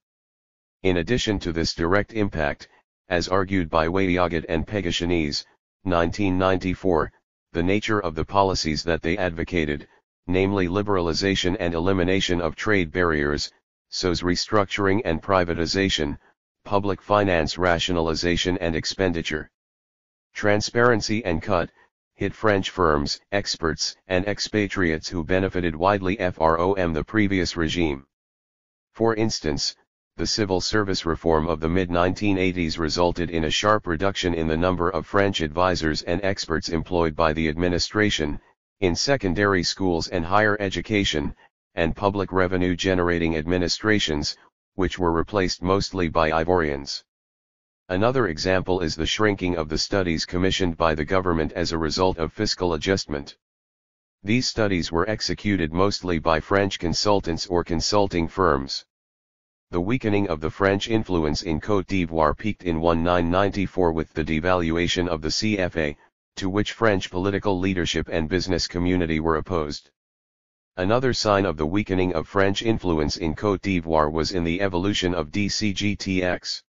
In addition to this direct impact, as argued by Ouattara and Pégachonese, 1994, the nature of the policies that they advocated, namely liberalization and elimination of trade barriers, SO's restructuring and privatization, public finance rationalization and expenditure. Transparency and cut, hit French firms, experts, and expatriates who benefited widely from the previous regime. For instance, the civil service reform of the mid-1980s resulted in a sharp reduction in the number of French advisors and experts employed by the administration, in secondary schools and higher education, and public revenue-generating administrations, which were replaced mostly by Ivorians. Another example is the shrinking of the studies commissioned by the government as a result of fiscal adjustment. These studies were executed mostly by French consultants or consulting firms. The weakening of the French influence in Côte d'Ivoire peaked in 1994 with the devaluation of the CFA, to which French political leadership and business community were opposed. Another sign of the weakening of French influence in Côte d'Ivoire was in the evolution of DCGTX.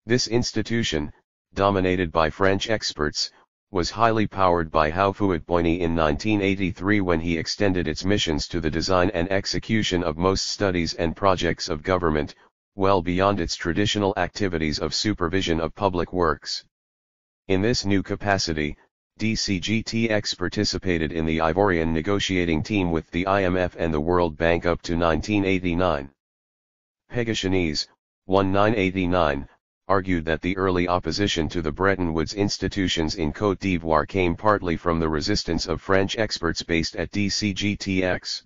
This institution, dominated by French experts, was highly powered by Houphouët-Boigny in 1983 when he extended its missions to the design and execution of most studies and projects of government, well beyond its traditional activities of supervision of public works. In this new capacity, DCGTX participated in the Ivorian negotiating team with the IMF and the World Bank up to 1989. Pégachonès, 1989, argued that the early opposition to the Bretton Woods institutions in Côte d'Ivoire came partly from the resistance of French experts based at DCGTX.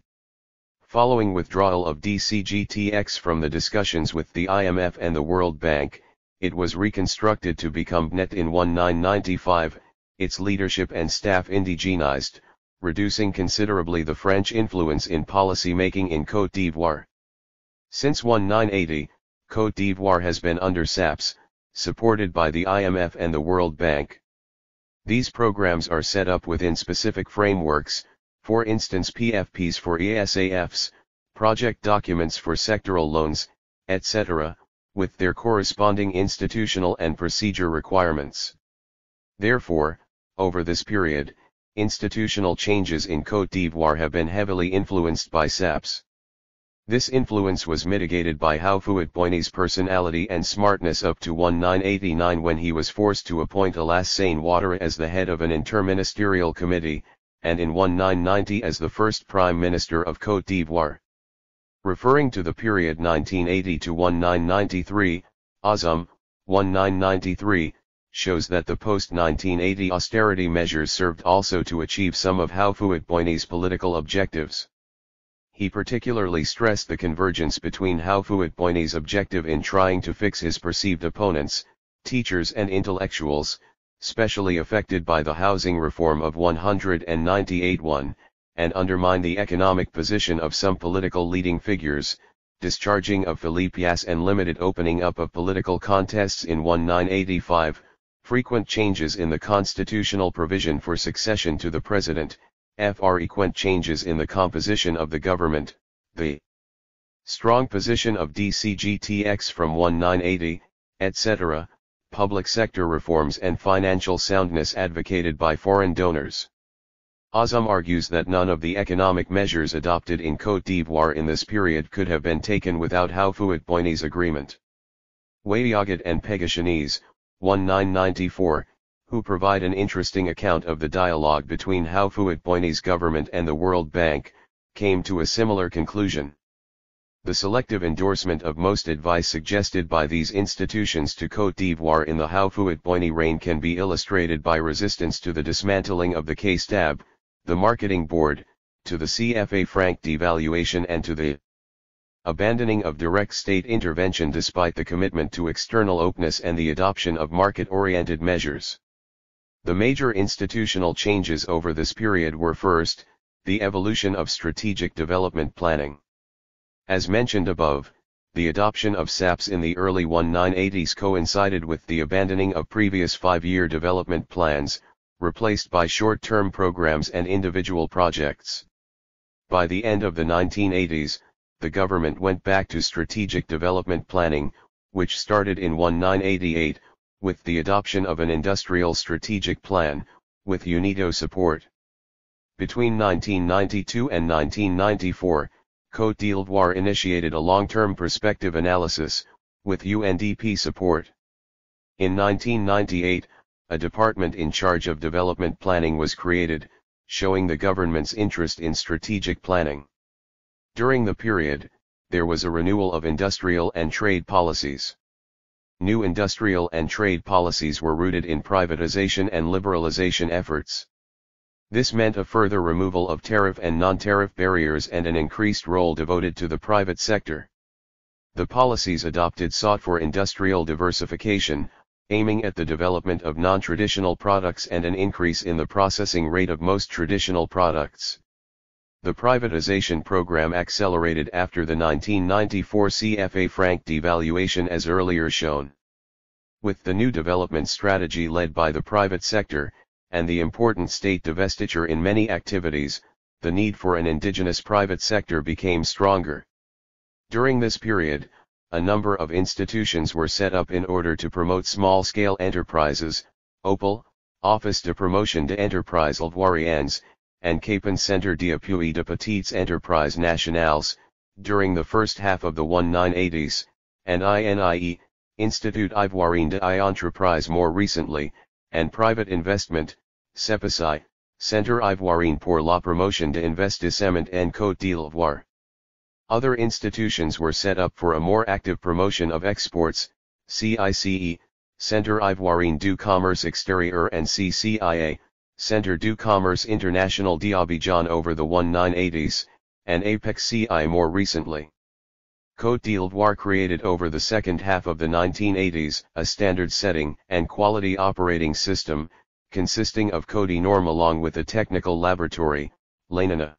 Following withdrawal of DCGTX from the discussions with the IMF and the World Bank, it was reconstructed to become PNET in 1995, its leadership and staff indigenized, reducing considerably the French influence in policy making in Côte d'Ivoire. Since 1980, Côte d'Ivoire has been under SAPS, supported by the IMF and the World Bank. These programs are set up within specific frameworks, for instance PFPs for ESAFs, project documents for sectoral loans, etc., with their corresponding institutional and procedure requirements. Therefore, over this period, institutional changes in Côte d'Ivoire have been heavily influenced by SAPS. This influence was mitigated by Houphouët-Boigny's personality and smartness up to 1989 when he was forced to appoint Alassane Ouattara as the head of an interministerial committee, and in 1990 as the first Prime Minister of Côte d'Ivoire. Referring to the period 1980 to 1993, Azam, 1993, shows that the post-1980 austerity measures served also to achieve some of Houphouët-Boigny's political objectives. He particularly stressed the convergence between Houphouët-Boigny's objective in trying to fix his perceived opponents, teachers and intellectuals, specially affected by the housing reform of 1998-1, and undermine the economic position of some political leading figures, discharging of Philippe Yass and limited opening up of political contests in 1985, frequent changes in the constitutional provision for succession to the president, frequent changes in the composition of the government, the strong position of DCGTX from 1980, etc., public sector reforms and financial soundness advocated by foreign donors. Azam argues that none of the economic measures adopted in Côte d'Ivoire in this period could have been taken without Houphouët-Boigny's agreement. Waiyagat and Pégachonès, 1994, who provide an interesting account of the dialogue between Houphouët-Boigny's government and the World Bank, came to a similar conclusion. The selective endorsement of most advice suggested by these institutions to Côte d'Ivoire in the Houphouët-Boigny reign can be illustrated by resistance to the dismantling of the K-Stab, the marketing board, to the CFA franc devaluation and to the abandoning of direct state intervention despite the commitment to external openness and the adoption of market-oriented measures. The major institutional changes over this period were first, the evolution of strategic development planning. As mentioned above, the adoption of SAPS in the early 1980s coincided with the abandoning of previous 5-year development plans, replaced by short-term programs and individual projects. By the end of the 1980s, the government went back to strategic development planning, which started in 1988, with the adoption of an industrial strategic plan, with UNIDO support. Between 1992 and 1994, Côte d'Ivoire initiated a long-term perspective analysis, with UNDP support. In 1998, a department in charge of development planning was created, showing the government's interest in strategic planning. During the period, there was a renewal of industrial and trade policies. New industrial and trade policies were rooted in privatization and liberalization efforts. This meant a further removal of tariff and non-tariff barriers and an increased role devoted to the private sector. The policies adopted sought for industrial diversification, aiming at the development of non-traditional products and an increase in the processing rate of most traditional products. The privatization program accelerated after the 1994 CFA franc devaluation as earlier shown. With the new development strategy led by the private sector, and the important state divestiture in many activities, the need for an indigenous private sector became stronger. During this period, a number of institutions were set up in order to promote small-scale enterprises, OPEL, Office de Promotion de Enterprise Ivoiriennes, and Capon Centre d'Appui de Petites Entreprises Nationales, during the first half of the 1980s, and INIE, Institut Ivoirien de l'Entreprise more recently, and private investment, CEPACI, Centre Ivoirien pour la Promotion de Investissement en Côte d'Ivoire. Other institutions were set up for a more active promotion of exports, CICE, Centre Ivoirien du Commerce Extérieur and CCIA, Centre du Commerce International d'Abidjan over the 1980s, and APEC-CI more recently. Côte d'Ivoire created over the second half of the 1980s a standard-setting and quality operating system, consisting of Côte Norm along with a technical laboratory, l'ANANA.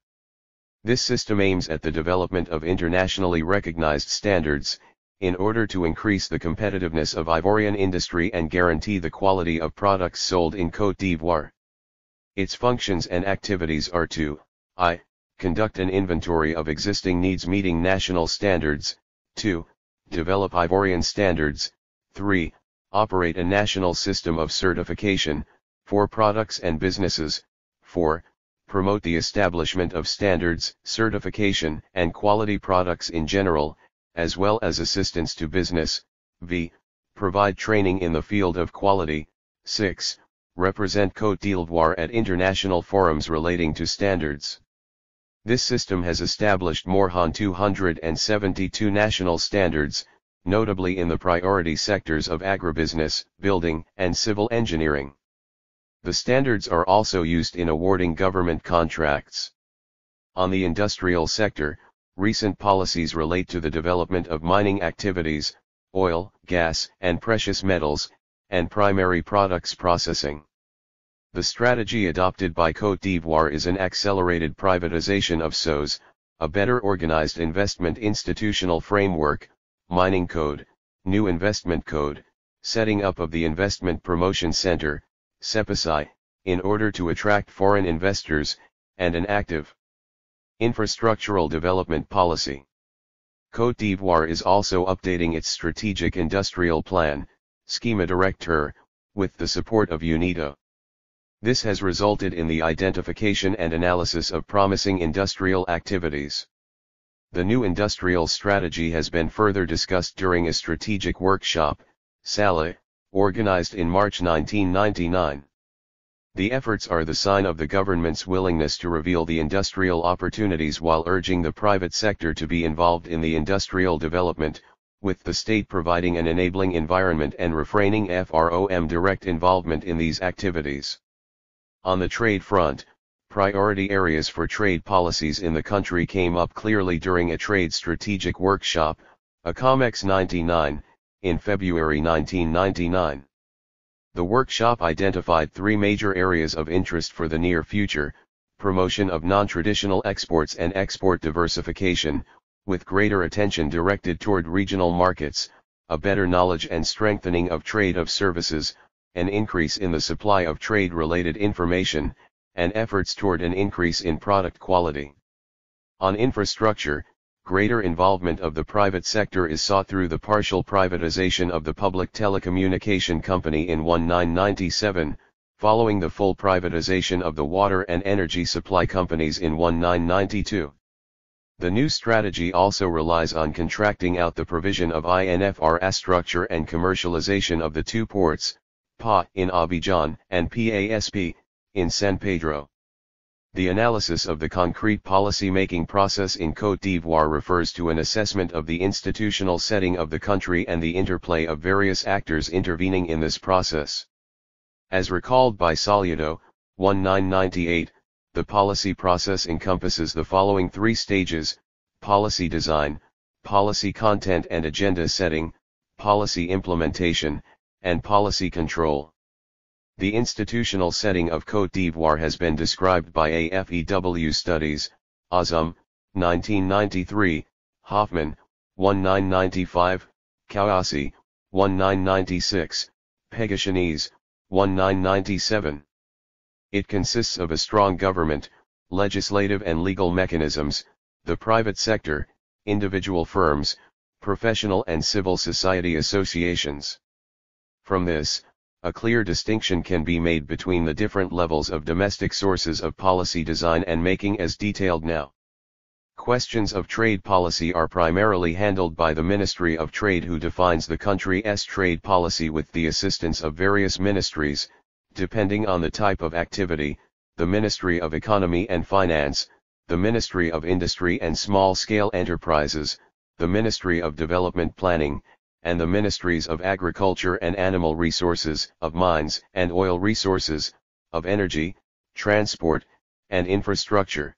This system aims at the development of internationally recognized standards, in order to increase the competitiveness of Ivorian industry and guarantee the quality of products sold in Côte d'Ivoire. Its functions and activities are to I. Conduct an inventory of existing needs meeting national standards, 2. Develop Ivorian standards, 3. Operate a national system of certification, for products and businesses, 4. Promote the establishment of standards, certification, and quality products in general, as well as assistance to business, v. Provide training in the field of quality, 6. Represent Côte d'Ivoire at international forums relating to standards. This system has established more than 272 national standards, notably in the priority sectors of agribusiness, building, and civil engineering. The standards are also used in awarding government contracts. On the industrial sector, recent policies relate to the development of mining activities, oil, gas, and precious metals, and primary products processing. The strategy adopted by Côte d'Ivoire is an accelerated privatization of SOs, a better organized investment institutional framework, mining code, new investment code, setting up of the Investment Promotion Center, CEPACI, in order to attract foreign investors, and an active infrastructural development policy. Côte d'Ivoire is also updating its strategic industrial plan, Schema Directeur, with the support of UNIDO. This has resulted in the identification and analysis of promising industrial activities. The new industrial strategy has been further discussed during a strategic workshop, SALA, organized in March 1999. The efforts are the sign of the government's willingness to reveal the industrial opportunities while urging the private sector to be involved in the industrial development, with the state providing an enabling environment and refraining from direct involvement in these activities. On the trade front, priority areas for trade policies in the country came up clearly during a trade strategic workshop, ACOMEX 99, in February 1999. The workshop identified three major areas of interest for the near future: promotion of non-traditional exports and export diversification, with greater attention directed toward regional markets, a better knowledge and strengthening of trade of services, an increase in the supply of trade-related information, and efforts toward an increase in product quality. On infrastructure, greater involvement of the private sector is sought through the partial privatization of the public telecommunication company in 1997, following the full privatization of the water and energy supply companies in 1992. The new strategy also relies on contracting out the provision of infrastructure structure and commercialization of the two ports, PA in Abidjan and PASP in San Pedro. The analysis of the concrete policy-making process in Côte d'Ivoire refers to an assessment of the institutional setting of the country and the interplay of various actors intervening in this process. As recalled by Soledad, 1998, the policy process encompasses the following three stages: policy design, policy content and agenda setting, policy implementation, and policy control. The institutional setting of Côte d'Ivoire has been described by AFEW Studies, Azum, 1993, Hoffman, 1995, Kouassi, 1996, Pegashanese, 1997. It consists of a strong government, legislative and legal mechanisms, the private sector, individual firms, professional and civil society associations. From this, a clear distinction can be made between the different levels of domestic sources of policy design and making as detailed now. Questions of trade policy are primarily handled by the Ministry of Trade, who defines the country's trade policy with the assistance of various ministries, depending on the type of activity: the Ministry of Economy and Finance, the Ministry of Industry and Small-Scale Enterprises, the Ministry of Development Planning, and the Ministries of Agriculture and Animal Resources, of Mines and Oil Resources, of Energy, Transport, and Infrastructure.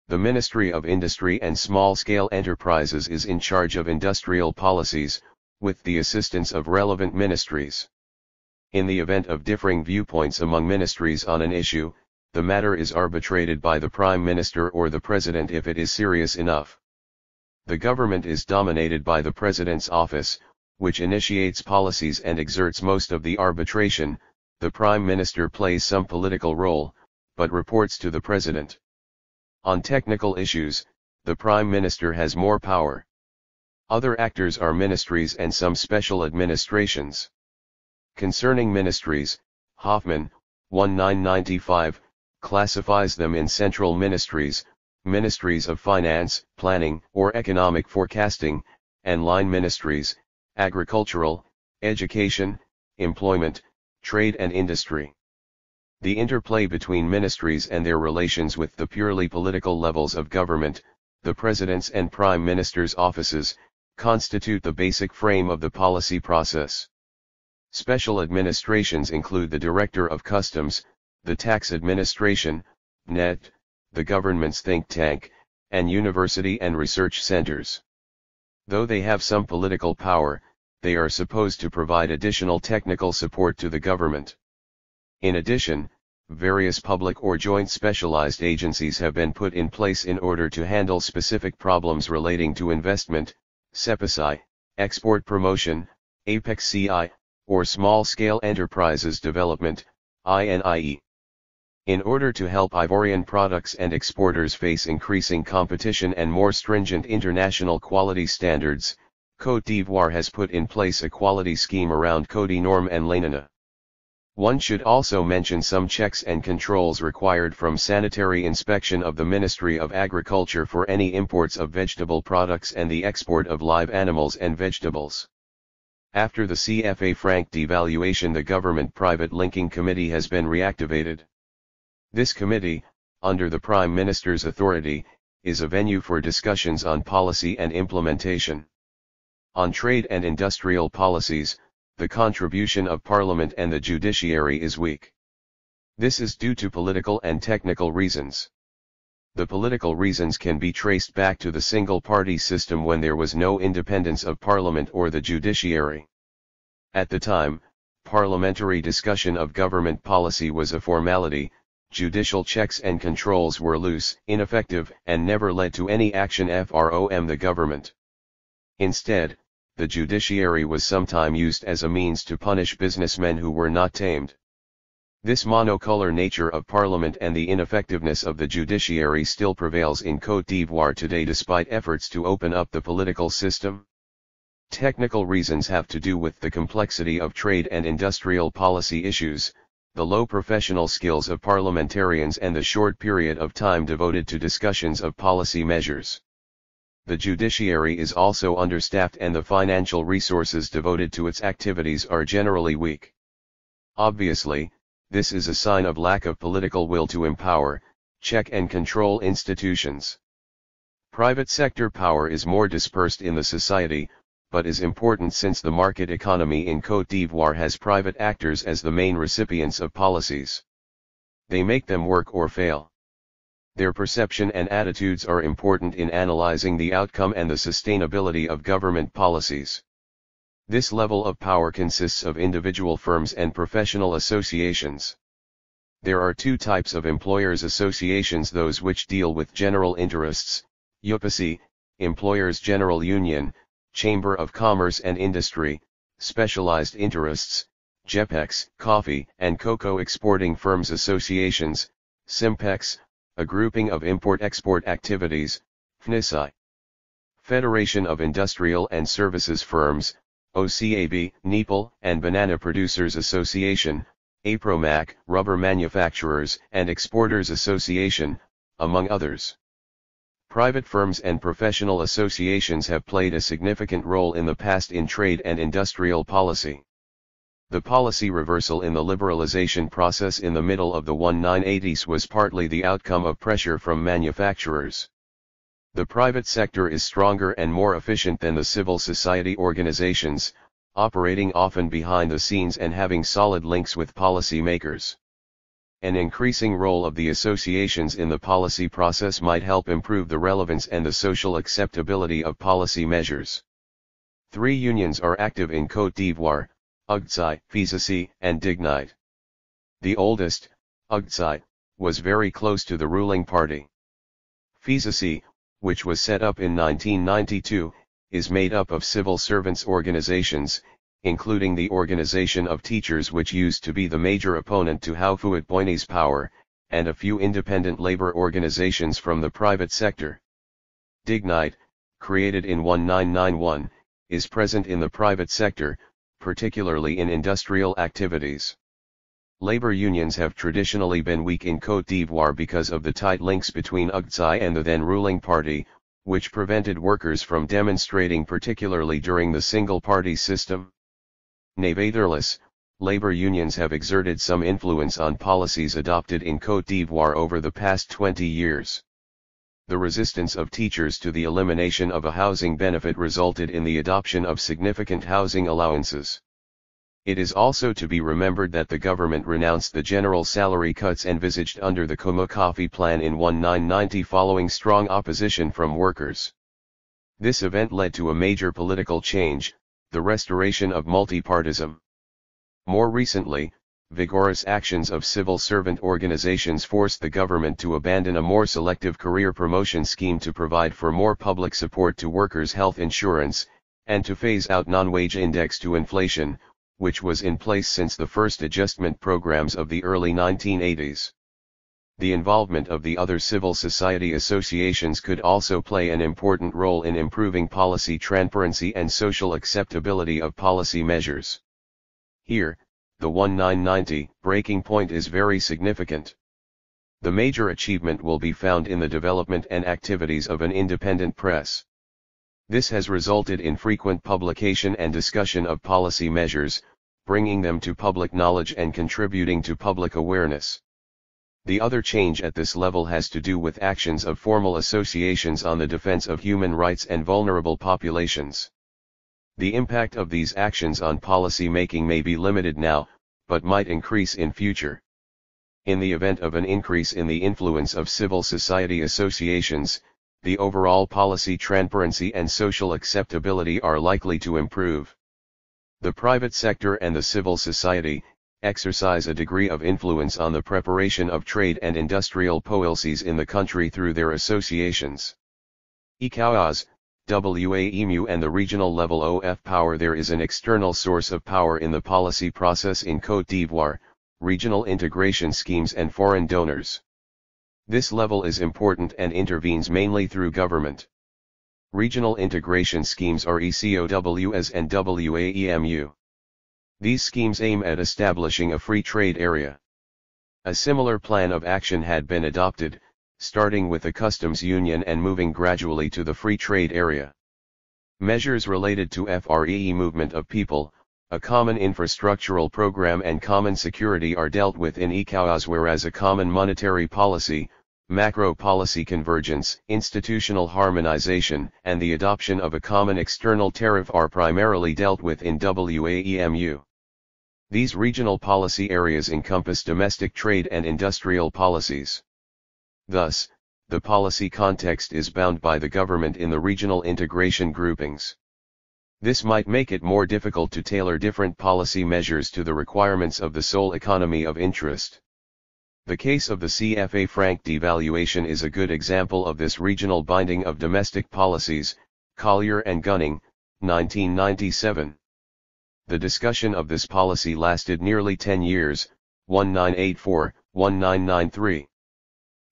The Ministry of Industry and Small-Scale Enterprises is in charge of industrial policies, with the assistance of relevant ministries. In the event of differing viewpoints among ministries on an issue, the matter is arbitrated by the Prime Minister or the President if it is serious enough. The government is dominated by the President's office, which initiates policies and exerts most of the arbitration. The Prime Minister plays some political role, but reports to the President. On technical issues, the Prime Minister has more power. Other actors are ministries and some special administrations. Concerning ministries, Hoffman, 1995, classifies them in central ministries, ministries of finance, planning, or economic forecasting, and line ministries, agricultural, education, employment, trade and industry. The interplay between ministries and their relations with the purely political levels of government, the President's and Prime Minister's offices, constitute the basic frame of the policy process. Special administrations include the Director of Customs, the Tax Administration, NET, the government's think tank, and university and research centers. Though they have some political power, they are supposed to provide additional technical support to the government. In addition, various public or joint specialized agencies have been put in place in order to handle specific problems relating to investment, CEPACI, export promotion, APEC-CI, or small-scale enterprises development, INIE. In order to help Ivorian products and exporters face increasing competition and more stringent international quality standards, Côte d'Ivoire has put in place a quality scheme around Codinorm and Lanina. One should also mention some checks and controls required from sanitary inspection of the Ministry of Agriculture for any imports of vegetable products and the export of live animals and vegetables. After the CFA franc devaluation, the Government-Private Linking Committee has been reactivated. This committee, under the Prime Minister's authority, is a venue for discussions on policy and implementation. On trade and industrial policies, the contribution of Parliament and the judiciary is weak. This is due to political and technical reasons. The political reasons can be traced back to the single-party system when there was no independence of Parliament or the judiciary. At the time, parliamentary discussion of government policy was a formality. Judicial checks and controls were loose, ineffective, and never led to any action from the government. Instead, the judiciary was sometimes used as a means to punish businessmen who were not tamed. This monocolor nature of Parliament and the ineffectiveness of the judiciary still prevails in Côte d'Ivoire today despite efforts to open up the political system. Technical reasons have to do with the complexity of trade and industrial policy issues, the low professional skills of parliamentarians and the short period of time devoted to discussions of policy measures. The judiciary is also understaffed and the financial resources devoted to its activities are generally weak. Obviously, this is a sign of lack of political will to empower, check and control institutions. Private sector power is more dispersed in the society, but is important since the market economy in Côte d'Ivoire has private actors as the main recipients of policies. They make them work or fail. Their perception and attitudes are important in analyzing the outcome and the sustainability of government policies. This level of power consists of individual firms and professional associations. There are two types of employers' associations: those which deal with general interests, UPC, Employers' General Union, Chamber of Commerce and Industry; specialized interests, JEPEX, Coffee and Cocoa Exporting Firms Associations, SIMPEX, a grouping of import-export activities, FNISI. Federation of Industrial and Services Firms, OCAB, NEPAL and Banana Producers Association, APROMAC, Rubber Manufacturers and Exporters Association, among others. Private firms and professional associations have played a significant role in the past in trade and industrial policy. The policy reversal in the liberalization process in the middle of the 1980s was partly the outcome of pressure from manufacturers. The private sector is stronger and more efficient than the civil society organizations, operating often behind the scenes and having solid links with policy makers. An increasing role of the associations in the policy process might help improve the relevance and the social acceptability of policy measures. 3 unions are active in Côte d'Ivoire: UGTSI, FISACI, and DIGNITE. The oldest, UGTSI, was very close to the ruling party. FISACI, which was set up in 1992, is made up of civil servants organizations, including the Organization of Teachers, which used to be the major opponent to Houphouët-Boigny's power, and a few independent labor organizations from the private sector. DIGNITE, created in 1991, is present in the private sector, particularly in industrial activities. Labor unions have traditionally been weak in Côte d'Ivoire because of the tight links between UGTSI and the then ruling party, which prevented workers from demonstrating, particularly during the single-party system. Nevertheless, labor unions have exerted some influence on policies adopted in Côte d'Ivoire over the past 20 years. The resistance of teachers to the elimination of a housing benefit resulted in the adoption of significant housing allowances. It is also to be remembered that the government renounced the general salary cuts envisaged under the Komo-Kofi plan in 1990 following strong opposition from workers. This event led to a major political change, the restoration of multipartism. More recently, vigorous actions of civil servant organizations forced the government to abandon a more selective career promotion scheme to provide for more public support to workers' health insurance, and to phase out non-wage index to inflation, which was in place since the first adjustment programs of the early 1980s. The involvement of the other civil society associations could also play an important role in improving policy transparency and social acceptability of policy measures. Here, the 1990 breaking point is very significant. The major achievement will be found in the development and activities of an independent press. This has resulted in frequent publication and discussion of policy measures, bringing them to public knowledge and contributing to public awareness. The other change at this level has to do with actions of formal associations on the defense of human rights and vulnerable populations. The impact of these actions on policy making may be limited now, but might increase in future. In the event of an increase in the influence of civil society associations, the overall policy transparency and social acceptability are likely to improve. The private sector and the civil society exercise a degree of influence on the preparation of trade and industrial policies in the country through their associations. ECOWAS, WAEMU and the regional level OF power. There is an external source of power in the policy process in Côte d'Ivoire, regional integration schemes and foreign donors. This level is important and intervenes mainly through government. Regional integration schemes are ECOWAS and WAEMU. These schemes aim at establishing a free trade area. A similar plan of action had been adopted, starting with a customs union and moving gradually to the free trade area. Measures related to free movement of people, a common infrastructural program and common security are dealt with in ECOWAS, whereas a common monetary policy, macro policy convergence, institutional harmonization, and the adoption of a common external tariff are primarily dealt with in WAEMU. These regional policy areas encompass domestic trade and industrial policies. Thus, the policy context is bound by the government in the regional integration groupings. This might make it more difficult to tailor different policy measures to the requirements of the sole economy of interest. The case of the CFA franc devaluation is a good example of this regional binding of domestic policies. Collier and Gunning, 1997. The discussion of this policy lasted nearly 10 years, 1984-1993.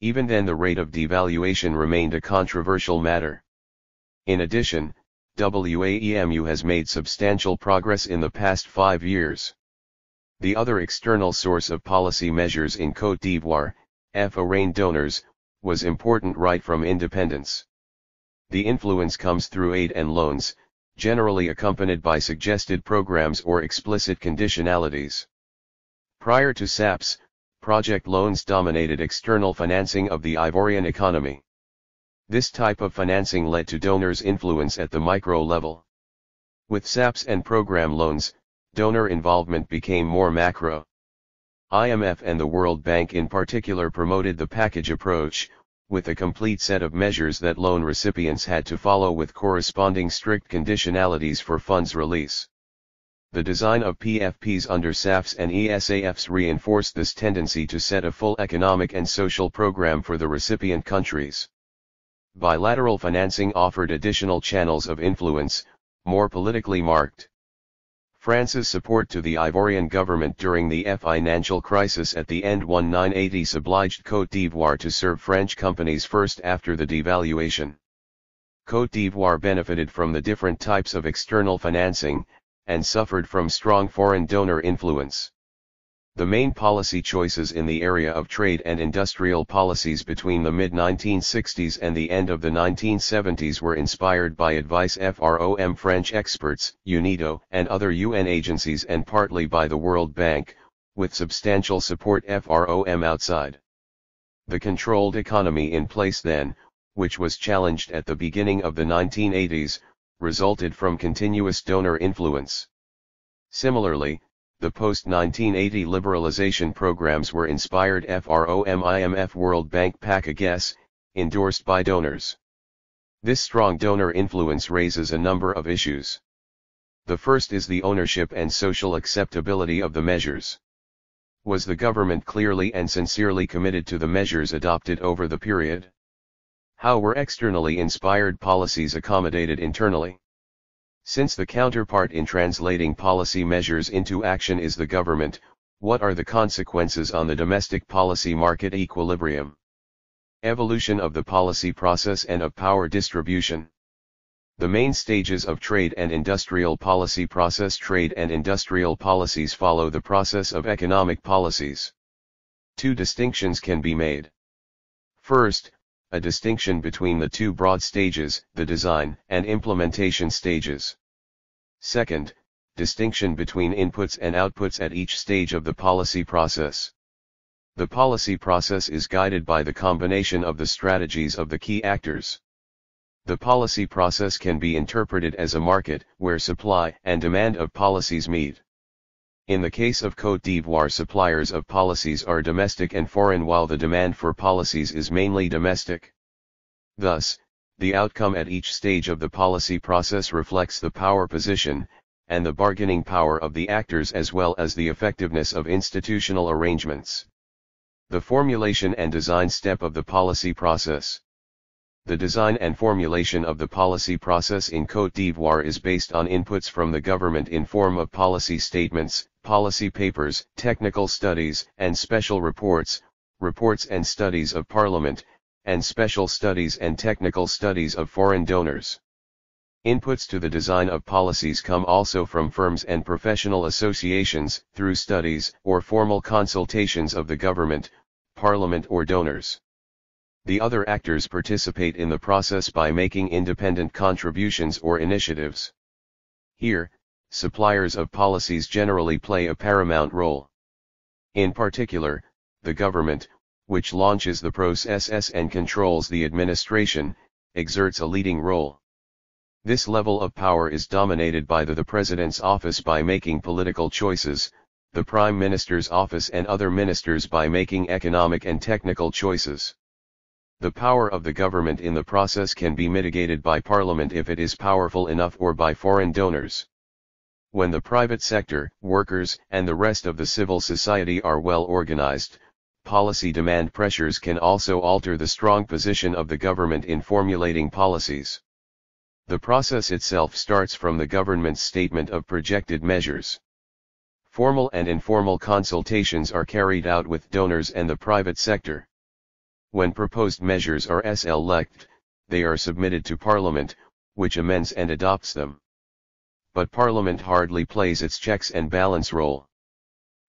Even then the rate of devaluation remained a controversial matter. In addition, WAEMU has made substantial progress in the past 5 years. The other external source of policy measures in Côte d'Ivoire, foreign donors, was important right from independence. The influence comes through aid and loans, generally accompanied by suggested programs or explicit conditionalities. Prior to SAPS, project loans dominated external financing of the Ivorian economy. This type of financing led to donors' influence at the micro level. With SAPS and program loans, donor involvement became more macro. IMF and the World Bank in particular promoted the package approach, with a complete set of measures that loan recipients had to follow with corresponding strict conditionalities for funds release. The design of PFPs under SAFs and ESAFs reinforced this tendency to set a full economic and social program for the recipient countries. Bilateral financing offered additional channels of influence, more politically marked. France's support to the Ivorian government during the financial crisis at the end 1980s obliged Côte d'Ivoire to serve French companies first after the devaluation. Côte d'Ivoire benefited from the different types of external financing, and suffered from strong foreign donor influence. The main policy choices in the area of trade and industrial policies between the mid-1960s and the end of the 1970s were inspired by advice from French experts, UNIDO, and other UN agencies, and partly by the World Bank, with substantial support from outside. The controlled economy in place then, which was challenged at the beginning of the 1980s, resulted from continuous donor influence. Similarly, the post-1980 liberalization programs were inspired from IMF World Bank packages, endorsed by donors. This strong donor influence raises a number of issues. The first is the ownership and social acceptability of the measures. Was the government clearly and sincerely committed to the measures adopted over the period? How were externally inspired policies accommodated internally? Since the counterpart in translating policy measures into action is the government, what are the consequences on the domestic policy market equilibrium? Evolution of the policy process and of power distribution. The main stages of trade and industrial policy process. Trade and industrial policies follow the process of economic policies. Two distinctions can be made. First, a distinction between the two broad stages, the design and implementation stages. Second, distinction between inputs and outputs at each stage of the policy process. The policy process is guided by the combination of the strategies of the key actors. The policy process can be interpreted as a market, where supply and demand of policies meet. In the case of Côte d'Ivoire, suppliers of policies are domestic and foreign, while the demand for policies is mainly domestic. Thus, the outcome at each stage of the policy process reflects the power position, and the bargaining power of the actors, as well as the effectiveness of institutional arrangements. The formulation and design step of the policy process. The design and formulation of the policy process in Côte d'Ivoire is based on inputs from the government in form of policy statements, policy papers, technical studies, and special reports, reports and studies of Parliament, and special studies and technical studies of foreign donors. Inputs to the design of policies come also from firms and professional associations, through studies or formal consultations of the government, parliament or donors. The other actors participate in the process by making independent contributions or initiatives. Here, suppliers of policies generally play a paramount role. In particular, the government, which launches the process and controls the administration, exerts a leading role. This level of power is dominated by the President's office by making political choices, the Prime Minister's office and other ministers by making economic and technical choices. The power of the government in the process can be mitigated by Parliament if it is powerful enough or by foreign donors. When the private sector, workers, and the rest of the civil society are well organized, policy demand pressures can also alter the strong position of the government in formulating policies. The process itself starts from the government's statement of projected measures. Formal and informal consultations are carried out with donors and the private sector. When proposed measures are selected, they are submitted to Parliament, which amends and adopts them. But Parliament hardly plays its checks and balance role.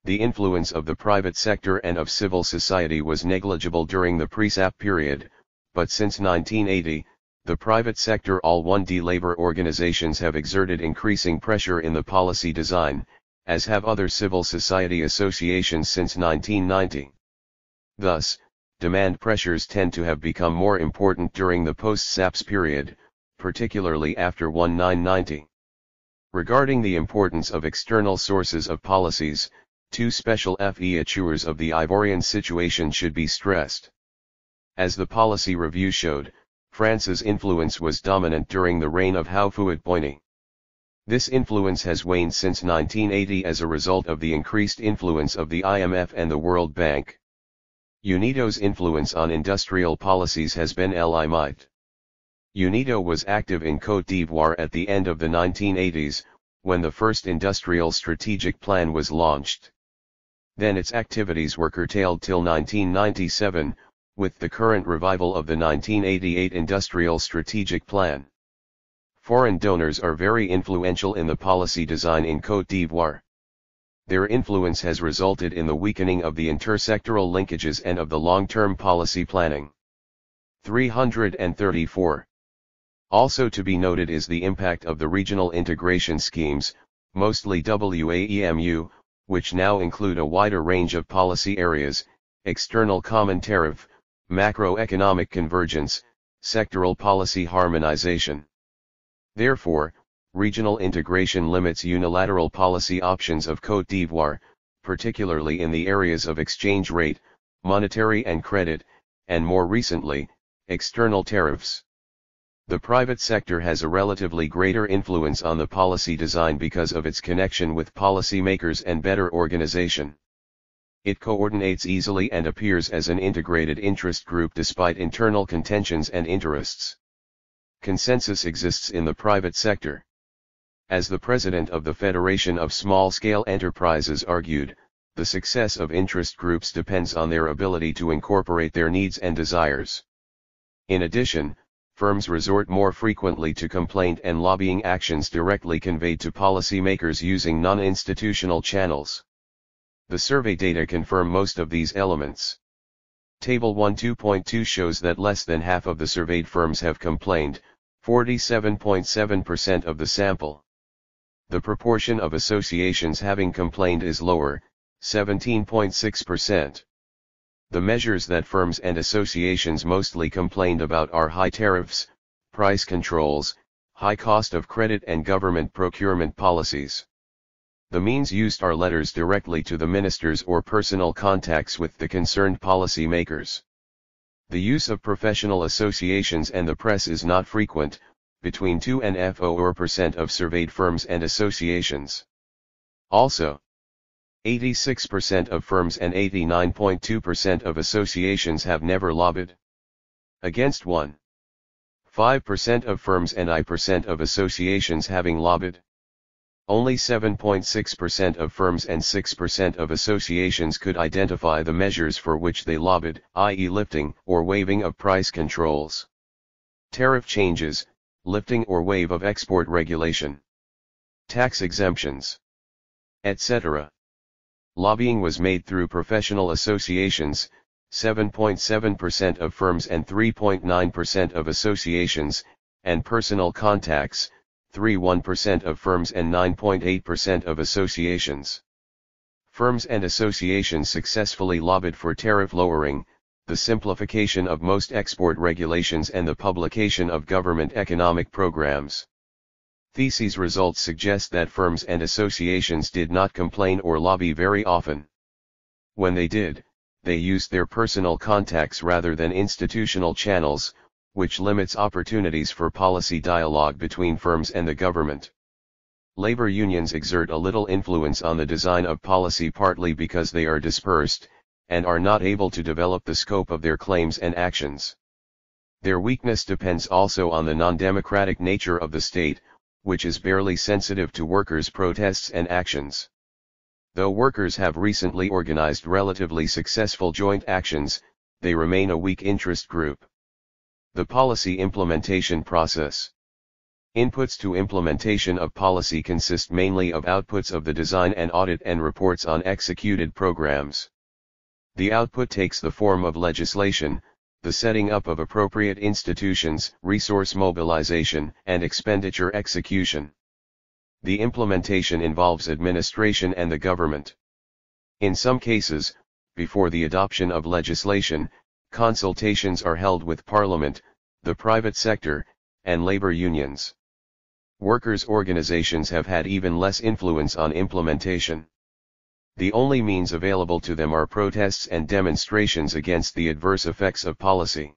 The influence of the private sector and of civil society was negligible during the pre-SAP period, but since 1980, the private sector all-1D labor organizations have exerted increasing pressure in the policy design, as have other civil society associations since 1990. Thus, demand pressures tend to have become more important during the post-SAPS period, particularly after 1990. Regarding the importance of external sources of policies, two special features of the Ivorian situation should be stressed. As the policy review showed, France's influence was dominant during the reign of Houphouët-Boigny. This influence has waned since 1980 as a result of the increased influence of the IMF and the World Bank. UNIDO's influence on industrial policies has been limite. UNIDO was active in Côte d'Ivoire at the end of the 1980s, when the first industrial strategic plan was launched. Then its activities were curtailed till 1997, with the current revival of the 1988 Industrial Strategic Plan. Foreign donors are very influential in the policy design in Côte d'Ivoire. Their influence has resulted in the weakening of the intersectoral linkages and of the long-term policy planning. 334. Also to be noted is the impact of the regional integration schemes, mostly WAEMU, which now include a wider range of policy areas, external common tariff, macroeconomic convergence, sectoral policy harmonization. Therefore, regional integration limits unilateral policy options of Côte d'Ivoire, particularly in the areas of exchange rate, monetary and credit, and more recently, external tariffs. The private sector has a relatively greater influence on the policy design because of its connection with policymakers and better organization. It coordinates easily and appears as an integrated interest group despite internal contentions and interests. Consensus exists in the private sector. As the president of the Federation of Small-Scale Enterprises argued, the success of interest groups depends on their ability to incorporate their needs and desires. In addition, firms resort more frequently to complaint and lobbying actions directly conveyed to policymakers using non-institutional channels. The survey data confirm most of these elements. Table 1.2.2 shows that less than half of the surveyed firms have complained, 47.7% of the sample. The proportion of associations having complained is lower, 17.6%. The measures that firms and associations mostly complained about are high tariffs, price controls, high cost of credit and government procurement policies. The means used are letters directly to the ministers or personal contacts with the concerned policy makers. The use of professional associations and the press is not frequent, between 2 and 4% of surveyed firms and associations. Also, 86% of firms and 89.2% of associations have never lobbied. Against 1.5% of firms and 1% of associations having lobbied. Only 7.6% of firms and 6% of associations could identify the measures for which they lobbied, i.e. lifting or waiving of price controls. Tariff changes, lifting or waive of export regulation, tax exemptions, etc. Lobbying was made through professional associations, 7.7% of firms and 3.9% of associations, and personal contacts, 3.1% of firms and 9.8% of associations. Firms and associations successfully lobbied for tariff lowering, the simplification of most export regulations and the publication of government economic programs. Theses results suggest that firms and associations did not complain or lobby very often. When they did, they used their personal contacts rather than institutional channels, which limits opportunities for policy dialogue between firms and the government. Labor unions exert a little influence on the design of policy partly because they are dispersed, and are not able to develop the scope of their claims and actions. Their weakness depends also on the non-democratic nature of the state, which is barely sensitive to workers' protests and actions. Though workers have recently organized relatively successful joint actions, they remain a weak interest group. The policy implementation process. Inputs to implementation of policy consist mainly of outputs of the design and audit and reports on executed programs. The output takes the form of legislation, the setting up of appropriate institutions, resource mobilization, and expenditure execution. The implementation involves administration and the government. In some cases, before the adoption of legislation, consultations are held with Parliament, the private sector, and labor unions. Workers' organizations have had even less influence on implementation. The only means available to them are protests and demonstrations against the adverse effects of policy.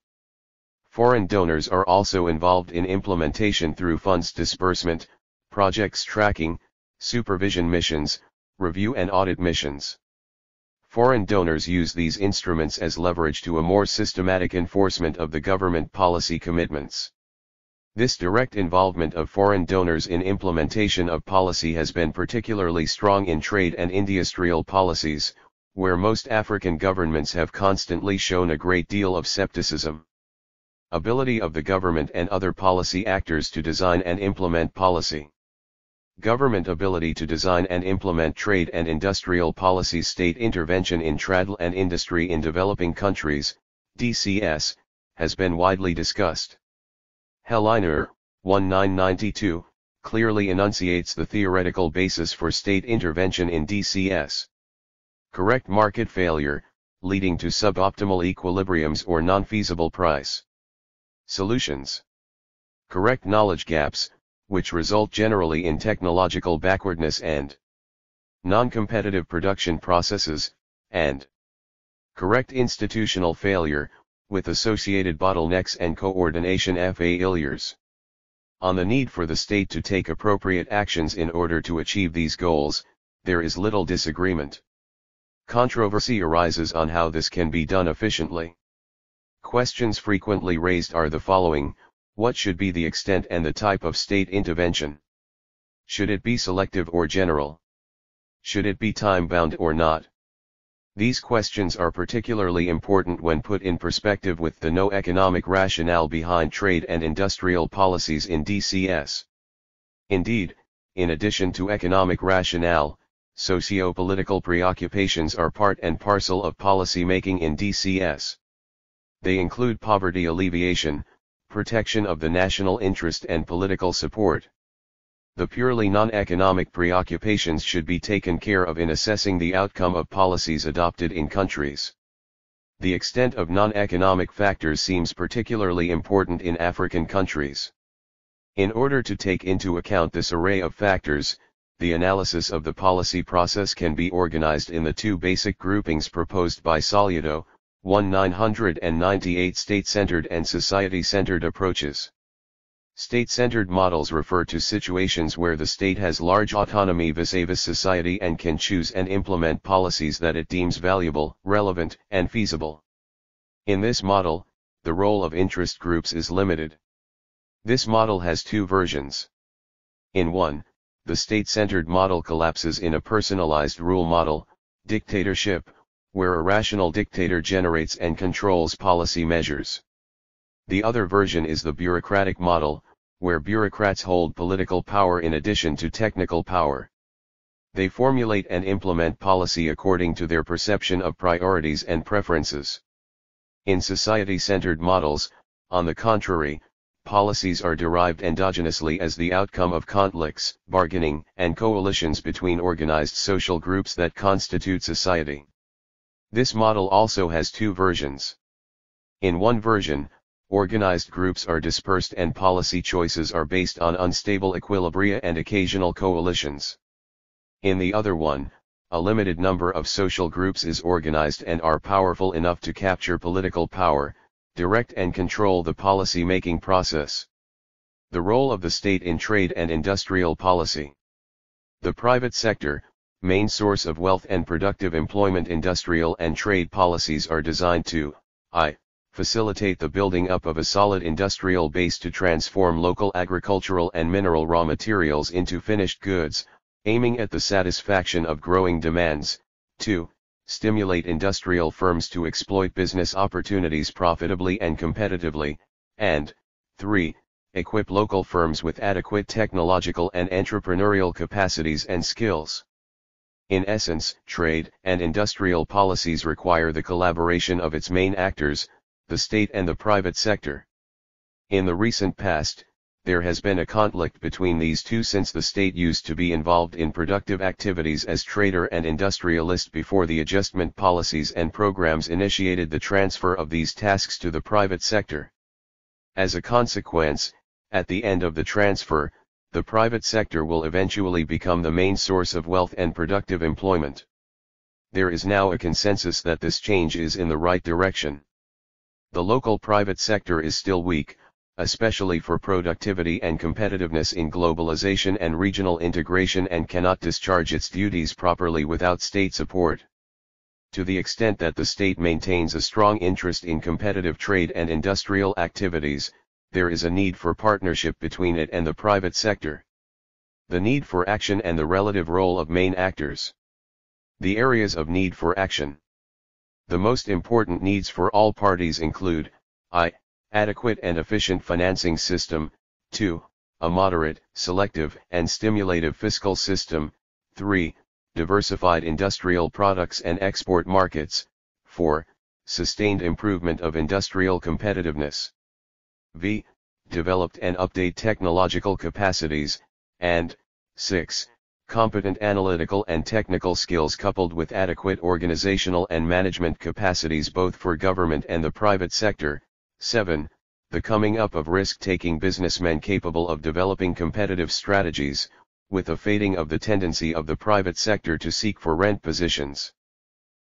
Foreign donors are also involved in implementation through funds disbursement, projects tracking, supervision missions, review and audit missions. Foreign donors use these instruments as leverage to a more systematic enforcement of the government policy commitments. This direct involvement of foreign donors in implementation of policy has been particularly strong in trade and industrial policies, where most African governments have constantly shown a great deal of skepticism. Ability of the government and other policy actors to design and implement policy. Government ability to design and implement trade and industrial policies. State intervention in trade and industry in developing countries, DCS, has been widely discussed. Helleiner, 1992, clearly enunciates the theoretical basis for state intervention in DCS. Correct market failure, leading to suboptimal equilibriums or non-feasible price. Solutions. Correct knowledge gaps, which result generally in technological backwardness and non-competitive production processes, and correct institutional failure, with associated bottlenecks and coordination failures. On the need for the state to take appropriate actions in order to achieve these goals, there is little disagreement. Controversy arises on how this can be done efficiently. Questions frequently raised are the following: what should be the extent and the type of state intervention? Should it be selective or general? Should it be time-bound or not? These questions are particularly important when put in perspective with the no economic rationale behind trade and industrial policies in DCS. Indeed, in addition to economic rationale, socio-political preoccupations are part and parcel of policy making in DCS. They include poverty alleviation, protection of the national interest and political support. The purely non-economic preoccupations should be taken care of in assessing the outcome of policies adopted in countries. The extent of non-economic factors seems particularly important in African countries. In order to take into account this array of factors, the analysis of the policy process can be organized in the two basic groupings proposed by Sogliato, 1998: state-centered and society-centered approaches. State-centered models refer to situations where the state has large autonomy vis-à-vis society and can choose and implement policies that it deems valuable, relevant, and feasible. In this model, the role of interest groups is limited. This model has two versions. In one, the state-centered model collapses in a personalized rule model, dictatorship, where a rational dictator generates and controls policy measures. The other version is the bureaucratic model, where bureaucrats hold political power in addition to technical power. They formulate and implement policy according to their perception of priorities and preferences. In society-centered models, on the contrary, policies are derived endogenously as the outcome of conflicts, bargaining, and coalitions between organized social groups that constitute society. This model also has two versions. In one version, organized groups are dispersed and policy choices are based on unstable equilibria and occasional coalitions. In the other one, a limited number of social groups is organized and are powerful enough to capture political power, direct and control the policy-making process. The role of the state in trade and industrial policy. The private sector, main source of wealth and productive employment. Industrial and trade policies are designed to, I. Facilitate the building up of a solid industrial base to transform local agricultural and mineral raw materials into finished goods, aiming at the satisfaction of growing demands. 2. Stimulate industrial firms to exploit business opportunities profitably and competitively, and 3. Equip local firms with adequate technological and entrepreneurial capacities and skills. In essence, trade and industrial policies require the collaboration of its main actors, the state and the private sector. In the recent past, there has been a conflict between these two since the state used to be involved in productive activities as trader and industrialist before the adjustment policies and programs initiated the transfer of these tasks to the private sector. As a consequence, at the end of the transfer, the private sector will eventually become the main source of wealth and productive employment. There is now a consensus that this change is in the right direction. The local private sector is still weak, especially for productivity and competitiveness in globalization and regional integration, and cannot discharge its duties properly without state support. To the extent that the state maintains a strong interest in competitive trade and industrial activities, there is a need for partnership between it and the private sector. The need for action and the relative role of main actors. The areas of need for action. The most important needs for all parties include, I. Adequate and efficient financing system, 2. A moderate, selective, and stimulative fiscal system, 3. Diversified industrial products and export markets, 4. Sustained improvement of industrial competitiveness. V. Developed and update technological capacities, and 6. Competent analytical and technical skills coupled with adequate organizational and management capacities both for government and the private sector. 7. The coming up of risk-taking businessmen capable of developing competitive strategies, with a fading of the tendency of the private sector to seek for rent positions.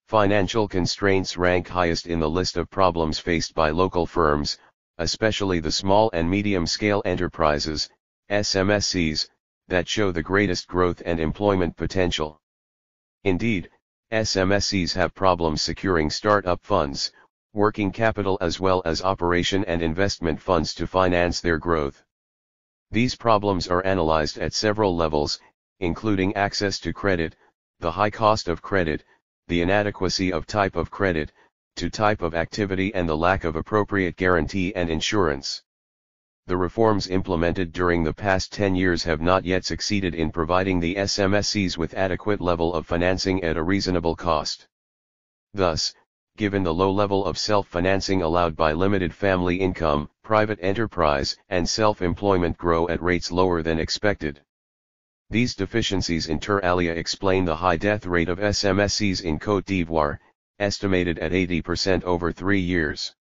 Financial constraints rank highest in the list of problems faced by local firms, especially the small and medium-scale enterprises, SMSCs, that show the greatest growth and employment potential. Indeed, SMSCs have problems securing start-up funds, working capital as well as operation and investment funds to finance their growth. These problems are analyzed at several levels, including access to credit, the high cost of credit, the inadequacy of type of credit, to type of activity, and the lack of appropriate guarantee and insurance. The reforms implemented during the past 10 years have not yet succeeded in providing the SMSCs with adequate level of financing at a reasonable cost. Thus, given the low level of self-financing allowed by limited family income, private enterprise and self-employment grow at rates lower than expected. These deficiencies inter alia explain the high death rate of SMSCs in Côte d'Ivoire, estimated at 80% over 3 years.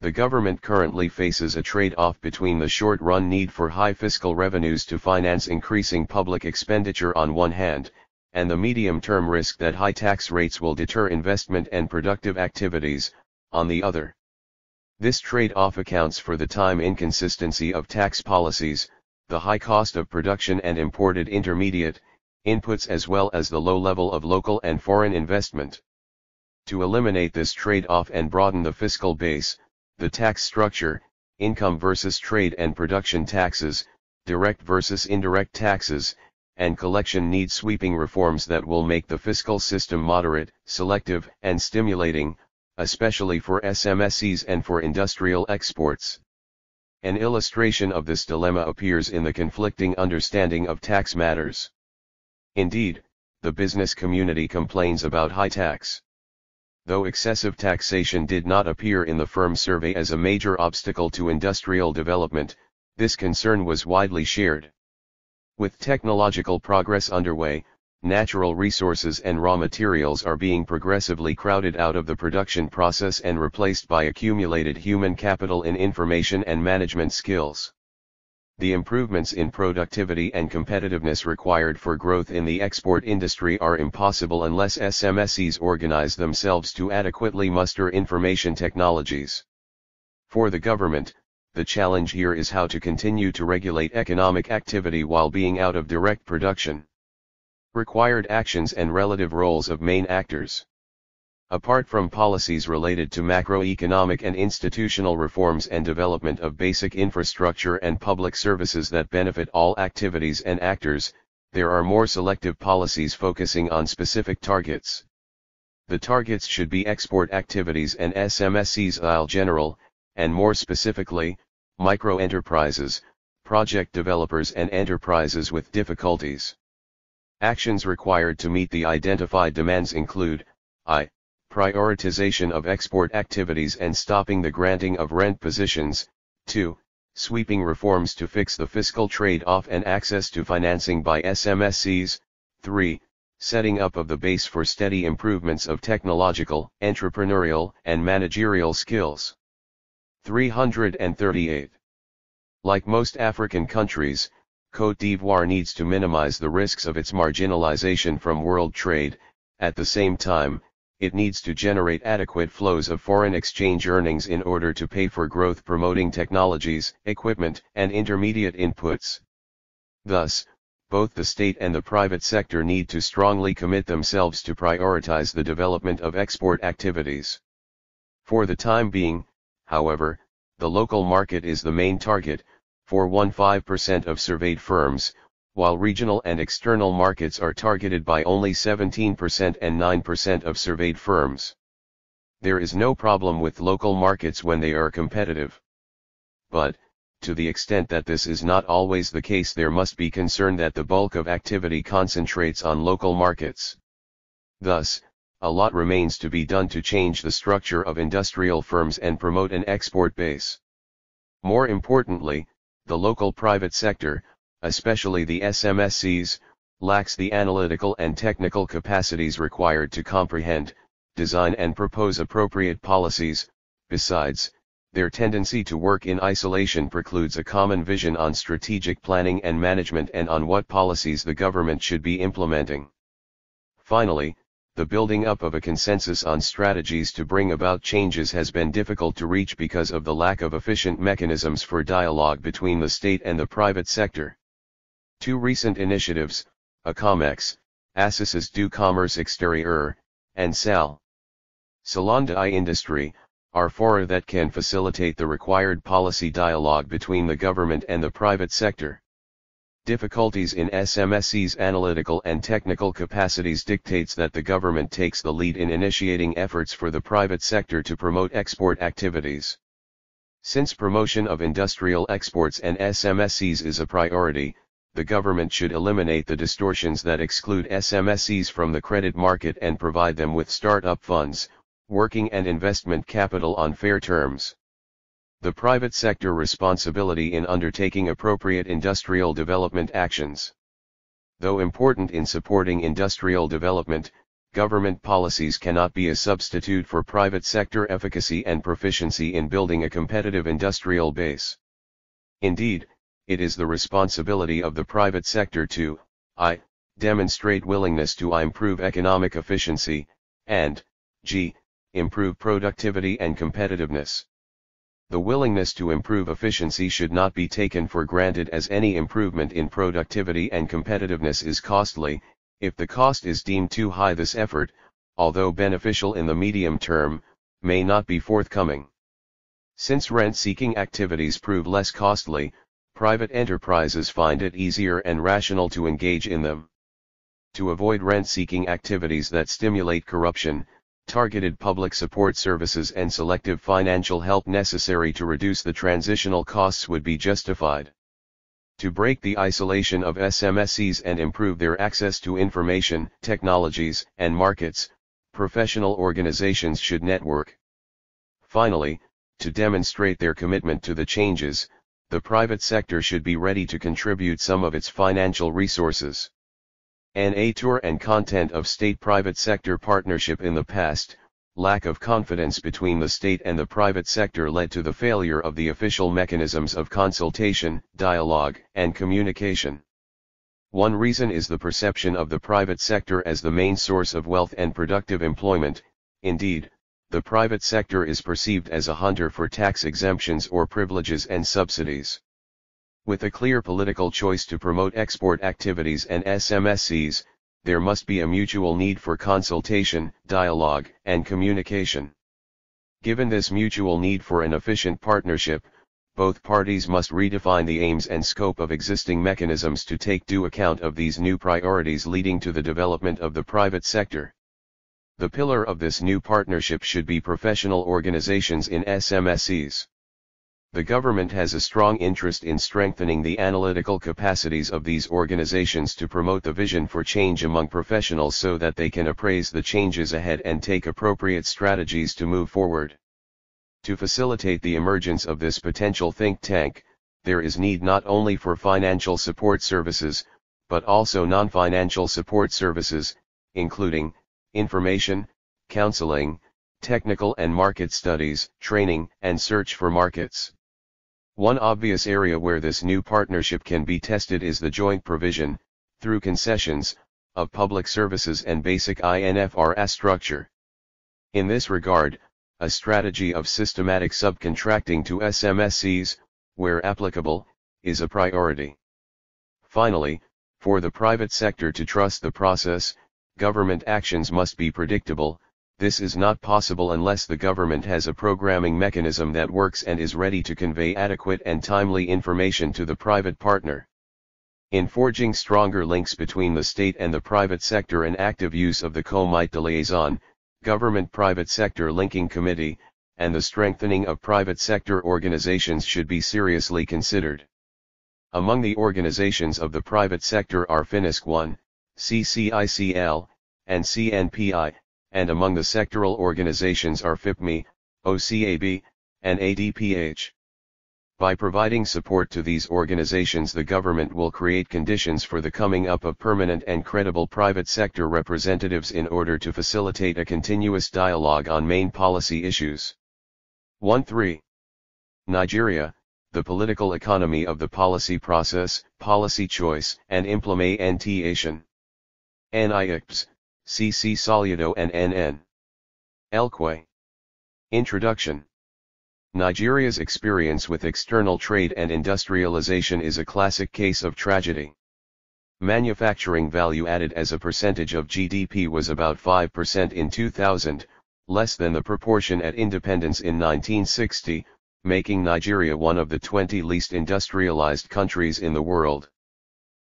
The government currently faces a trade-off between the short-run need for high fiscal revenues to finance increasing public expenditure on one hand, and the medium-term risk that high tax rates will deter investment and productive activities, on the other. This trade-off accounts for the time inconsistency of tax policies, the high cost of production and imported intermediate inputs, as well as the low level of local and foreign investment. To eliminate this trade-off and broaden the fiscal base, the tax structure, income versus trade and production taxes, direct versus indirect taxes, and collection need sweeping reforms that will make the fiscal system moderate, selective, and stimulating, especially for SMSCs and for industrial exports. An illustration of this dilemma appears in the conflicting understanding of tax matters. Indeed, the business community complains about high tax. Though excessive taxation did not appear in the firm survey as a major obstacle to industrial development, this concern was widely shared. With technological progress underway, natural resources and raw materials are being progressively crowded out of the production process and replaced by accumulated human capital in information and management skills. The improvements in productivity and competitiveness required for growth in the export industry are impossible unless SMSEs organize themselves to adequately muster information technologies. For the government, the challenge here is how to continue to regulate economic activity while being out of direct production. Required actions and relative roles of main actors. Apart from policies related to macroeconomic and institutional reforms and development of basic infrastructure and public services that benefit all activities and actors, there are more selective policies focusing on specific targets. The targets should be export activities and SMSEs in general, and more specifically, microenterprises, project developers and enterprises with difficulties. Actions required to meet the identified demands include, I. Prioritization of export activities and stopping the granting of rent positions, 2. Sweeping reforms to fix the fiscal trade-off and access to financing by SMSEs, 3. Setting up of the base for steady improvements of technological, entrepreneurial, and managerial skills. 338. Like most African countries, Côte d'Ivoire needs to minimize the risks of its marginalization from world trade. At the same time, it needs to generate adequate flows of foreign exchange earnings in order to pay for growth-promoting technologies, equipment, and intermediate inputs. Thus, both the state and the private sector need to strongly commit themselves to prioritize the development of export activities. For the time being, however, the local market is the main target, for 15% of surveyed firms, while regional and external markets are targeted by only 17% and 9% of surveyed firms. There is no problem with local markets when they are competitive. But, to the extent that this is not always the case, there must be concern that the bulk of activity concentrates on local markets. Thus, a lot remains to be done to change the structure of industrial firms and promote an export base. More importantly, the local private sector, especially the SMSEs, lacks the analytical and technical capacities required to comprehend, design and propose appropriate policies. Besides, their tendency to work in isolation precludes a common vision on strategic planning and management and on what policies the government should be implementing. Finally, the building up of a consensus on strategies to bring about changes has been difficult to reach because of the lack of efficient mechanisms for dialogue between the state and the private sector. Two recent initiatives, ACOMEX, Associations du Commerce Extérieur, and Salon d'Industrie, are fora that can facilitate the required policy dialogue between the government and the private sector. Difficulties in SMSE's analytical and technical capacities dictates that the government takes the lead in initiating efforts for the private sector to promote export activities. Since promotion of industrial exports and SMSEs is a priority, the government should eliminate the distortions that exclude SMSEs from the credit market and provide them with start-up funds, working and investment capital on fair terms. The private sector responsibility in undertaking appropriate industrial development actions. Though important in supporting industrial development, government policies cannot be a substitute for private sector efficacy and proficiency in building a competitive industrial base. Indeed, it is the responsibility of the private sector to, I. Demonstrate willingness to improve economic efficiency, and, g. Improve productivity and competitiveness. The willingness to improve efficiency should not be taken for granted, as any improvement in productivity and competitiveness is costly. If the cost is deemed too high, this effort, although beneficial in the medium term, may not be forthcoming. Since rent-seeking activities prove less costly, private enterprises find it easier and rational to engage in them. To avoid rent-seeking activities that stimulate corruption, targeted public support services and selective financial help necessary to reduce the transitional costs would be justified. To break the isolation of SMSEs and improve their access to information, technologies, and markets, professional organizations should network. Finally, to demonstrate their commitment to the changes, the private sector should be ready to contribute some of its financial resources. An nature and content of state-private sector partnership in the past, lack of confidence between the state and the private sector led to the failure of the official mechanisms of consultation, dialogue, and communication. One reason is the perception of the private sector as the main source of wealth and productive employment. Indeed, the private sector is perceived as a hunter for tax exemptions or privileges and subsidies. With a clear political choice to promote export activities and SMSEs, there must be a mutual need for consultation, dialogue, and communication. Given this mutual need for an efficient partnership, both parties must redefine the aims and scope of existing mechanisms to take due account of these new priorities leading to the development of the private sector. The pillar of this new partnership should be professional organizations in SMSEs. The government has a strong interest in strengthening the analytical capacities of these organizations to promote the vision for change among professionals so that they can appraise the changes ahead and take appropriate strategies to move forward. To facilitate the emergence of this potential think tank, there is need not only for financial support services, but also non-financial support services, including information, counseling, technical and market studies, training, and search for markets. One obvious area where this new partnership can be tested is the joint provision, through concessions, of public services and basic infra structure. In this regard, a strategy of systematic subcontracting to SMSEs, where applicable, is a priority. Finally, for the private sector to trust the process, government actions must be predictable. This is not possible unless the government has a programming mechanism that works and is ready to convey adequate and timely information to the private partner. In forging stronger links between the state and the private sector and active use of the Comité de Liaison, Government-Private Sector Linking Committee, and the strengthening of private sector organizations should be seriously considered. Among the organizations of the private sector are FINISC 1, CCICL, and CNPI, and among the sectoral organizations are FIPME, OCAB, and ADPH. By providing support to these organizations, the government will create conditions for the coming up of permanent and credible private sector representatives in order to facilitate a continuous dialogue on main policy issues. 1.3. Nigeria, the political economy of the policy process, policy choice, and implementation. NIEPS, CC Solido and NN. Elque. Introduction. Nigeria's experience with external trade and industrialization is a classic case of tragedy. Manufacturing value added as a percentage of GDP was about 5% in 2000, less than the proportion at independence in 1960, making Nigeria one of the 20 least industrialized countries in the world.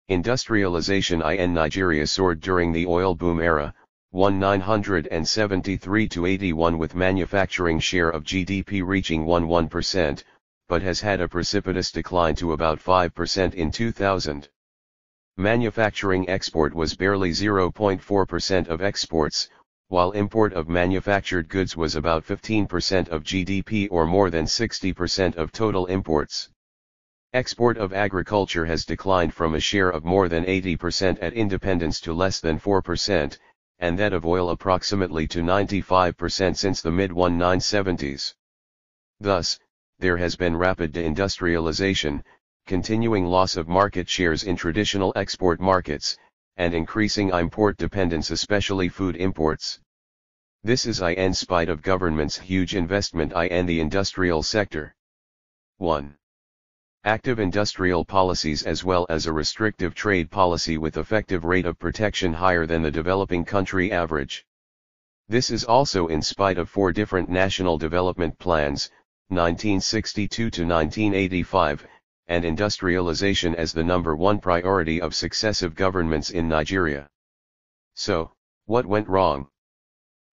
Industrialization in Nigeria soared during the oil boom era, 1973–81, with manufacturing share of GDP reaching 11%, but has had a precipitous decline to about 5% in 2000. Manufacturing export was barely 0.4% of exports, while import of manufactured goods was about 15% of GDP or more than 60% of total imports. Export of agriculture has declined from a share of more than 80% at independence to less than 4%, and that of oil approximately to 95% since the mid-1970s. Thus, there has been rapid deindustrialization, continuing loss of market shares in traditional export markets, and increasing import dependence, especially food imports. This is in spite of government's huge investment in the industrial sector. 1. Active industrial policies as well as a restrictive trade policy with effective rate of protection higher than the developing country average. This is also in spite of 4 different national development plans, 1962 to 1985, and industrialization as the number 1 priority of successive governments in Nigeria. So, what went wrong?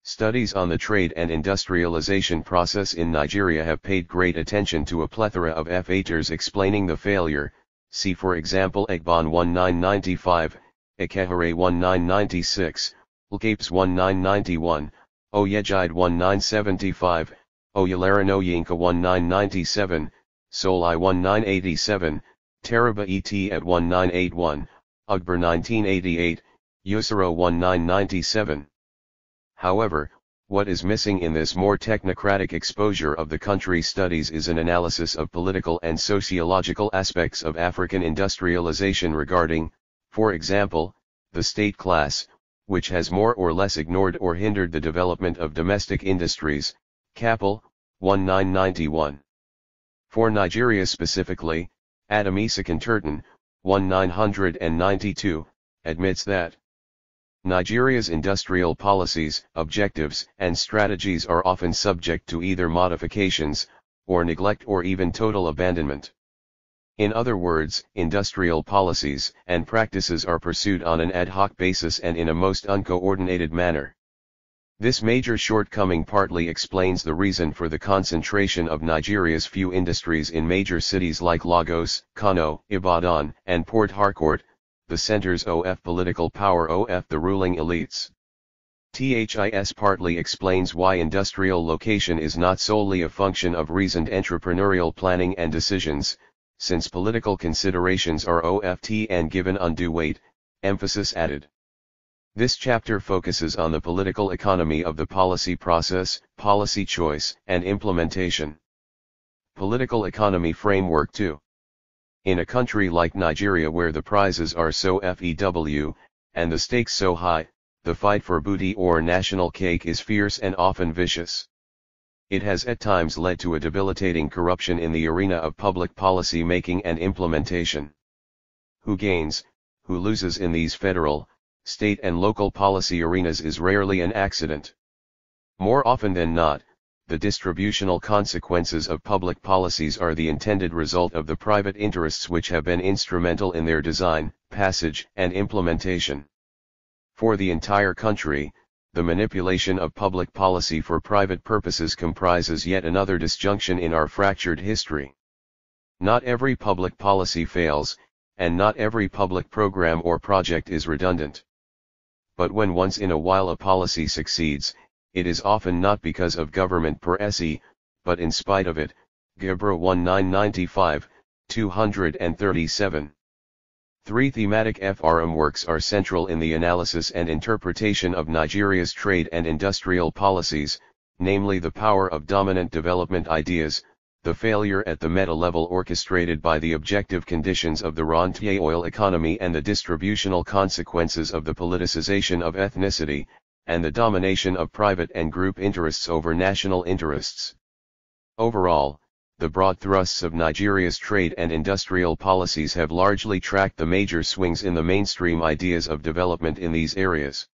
Studies on the trade and industrialization process in Nigeria have paid great attention to a plethora of factors explaining the failure. See for example Egbon 1995, Ekehere 1996, Lkapes 1991, Oyejide 1975, Oyelaran-Oyinka 1997, Solai 1987, Taraba et at 1981, Ugber 1988, Yusuro 1997. However, what is missing in this more technocratic exposure of the country studies is an analysis of political and sociological aspects of African industrialization regarding, for example, the state class, which has more or less ignored or hindered the development of domestic industries. Capel, 1991. For Nigeria specifically, Adamisa Turton, 1992, admits that Nigeria's industrial policies, objectives, and strategies are often subject to either modifications, or neglect or even total abandonment. In other words, industrial policies and practices are pursued on an ad hoc basis and in a most uncoordinated manner. This major shortcoming partly explains the reason for the concentration of Nigeria's few industries in major cities like Lagos, Kano, Ibadan, and Port Harcourt, the centers of political power of the ruling elites. This partly explains why industrial location is not solely a function of reasoned entrepreneurial planning and decisions, since political considerations are oft and given undue weight, emphasis added. This chapter focuses on the political economy of the policy process, policy choice, and implementation. Political economy framework 2. In a country like Nigeria where the prizes are so few, and the stakes so high, the fight for booty or national cake is fierce and often vicious. It has at times led to a debilitating corruption in the arena of public policy making and implementation. Who gains, who loses in these federal, state and local policy arenas is rarely an accident. More often than not, the distributional consequences of public policies are the intended result of the private interests which have been instrumental in their design, passage, and implementation. For the entire country, the manipulation of public policy for private purposes comprises yet another disjunction in our fractured history. Not every public policy fails, and not every public program or project is redundant. But when once in a while a policy succeeds, it is often not because of government per se, but in spite of it. Gebra 1995, 237. 3 thematic FRM works are central in the analysis and interpretation of Nigeria's trade and industrial policies, namely the power of dominant development ideas, the failure at the meta level orchestrated by the objective conditions of the rentier oil economy and the distributional consequences of the politicization of ethnicity, and the domination of private and group interests over national interests. Overall, the broad thrusts of Nigeria's trade and industrial policies have largely tracked the major swings in the mainstream ideas of development in these areas.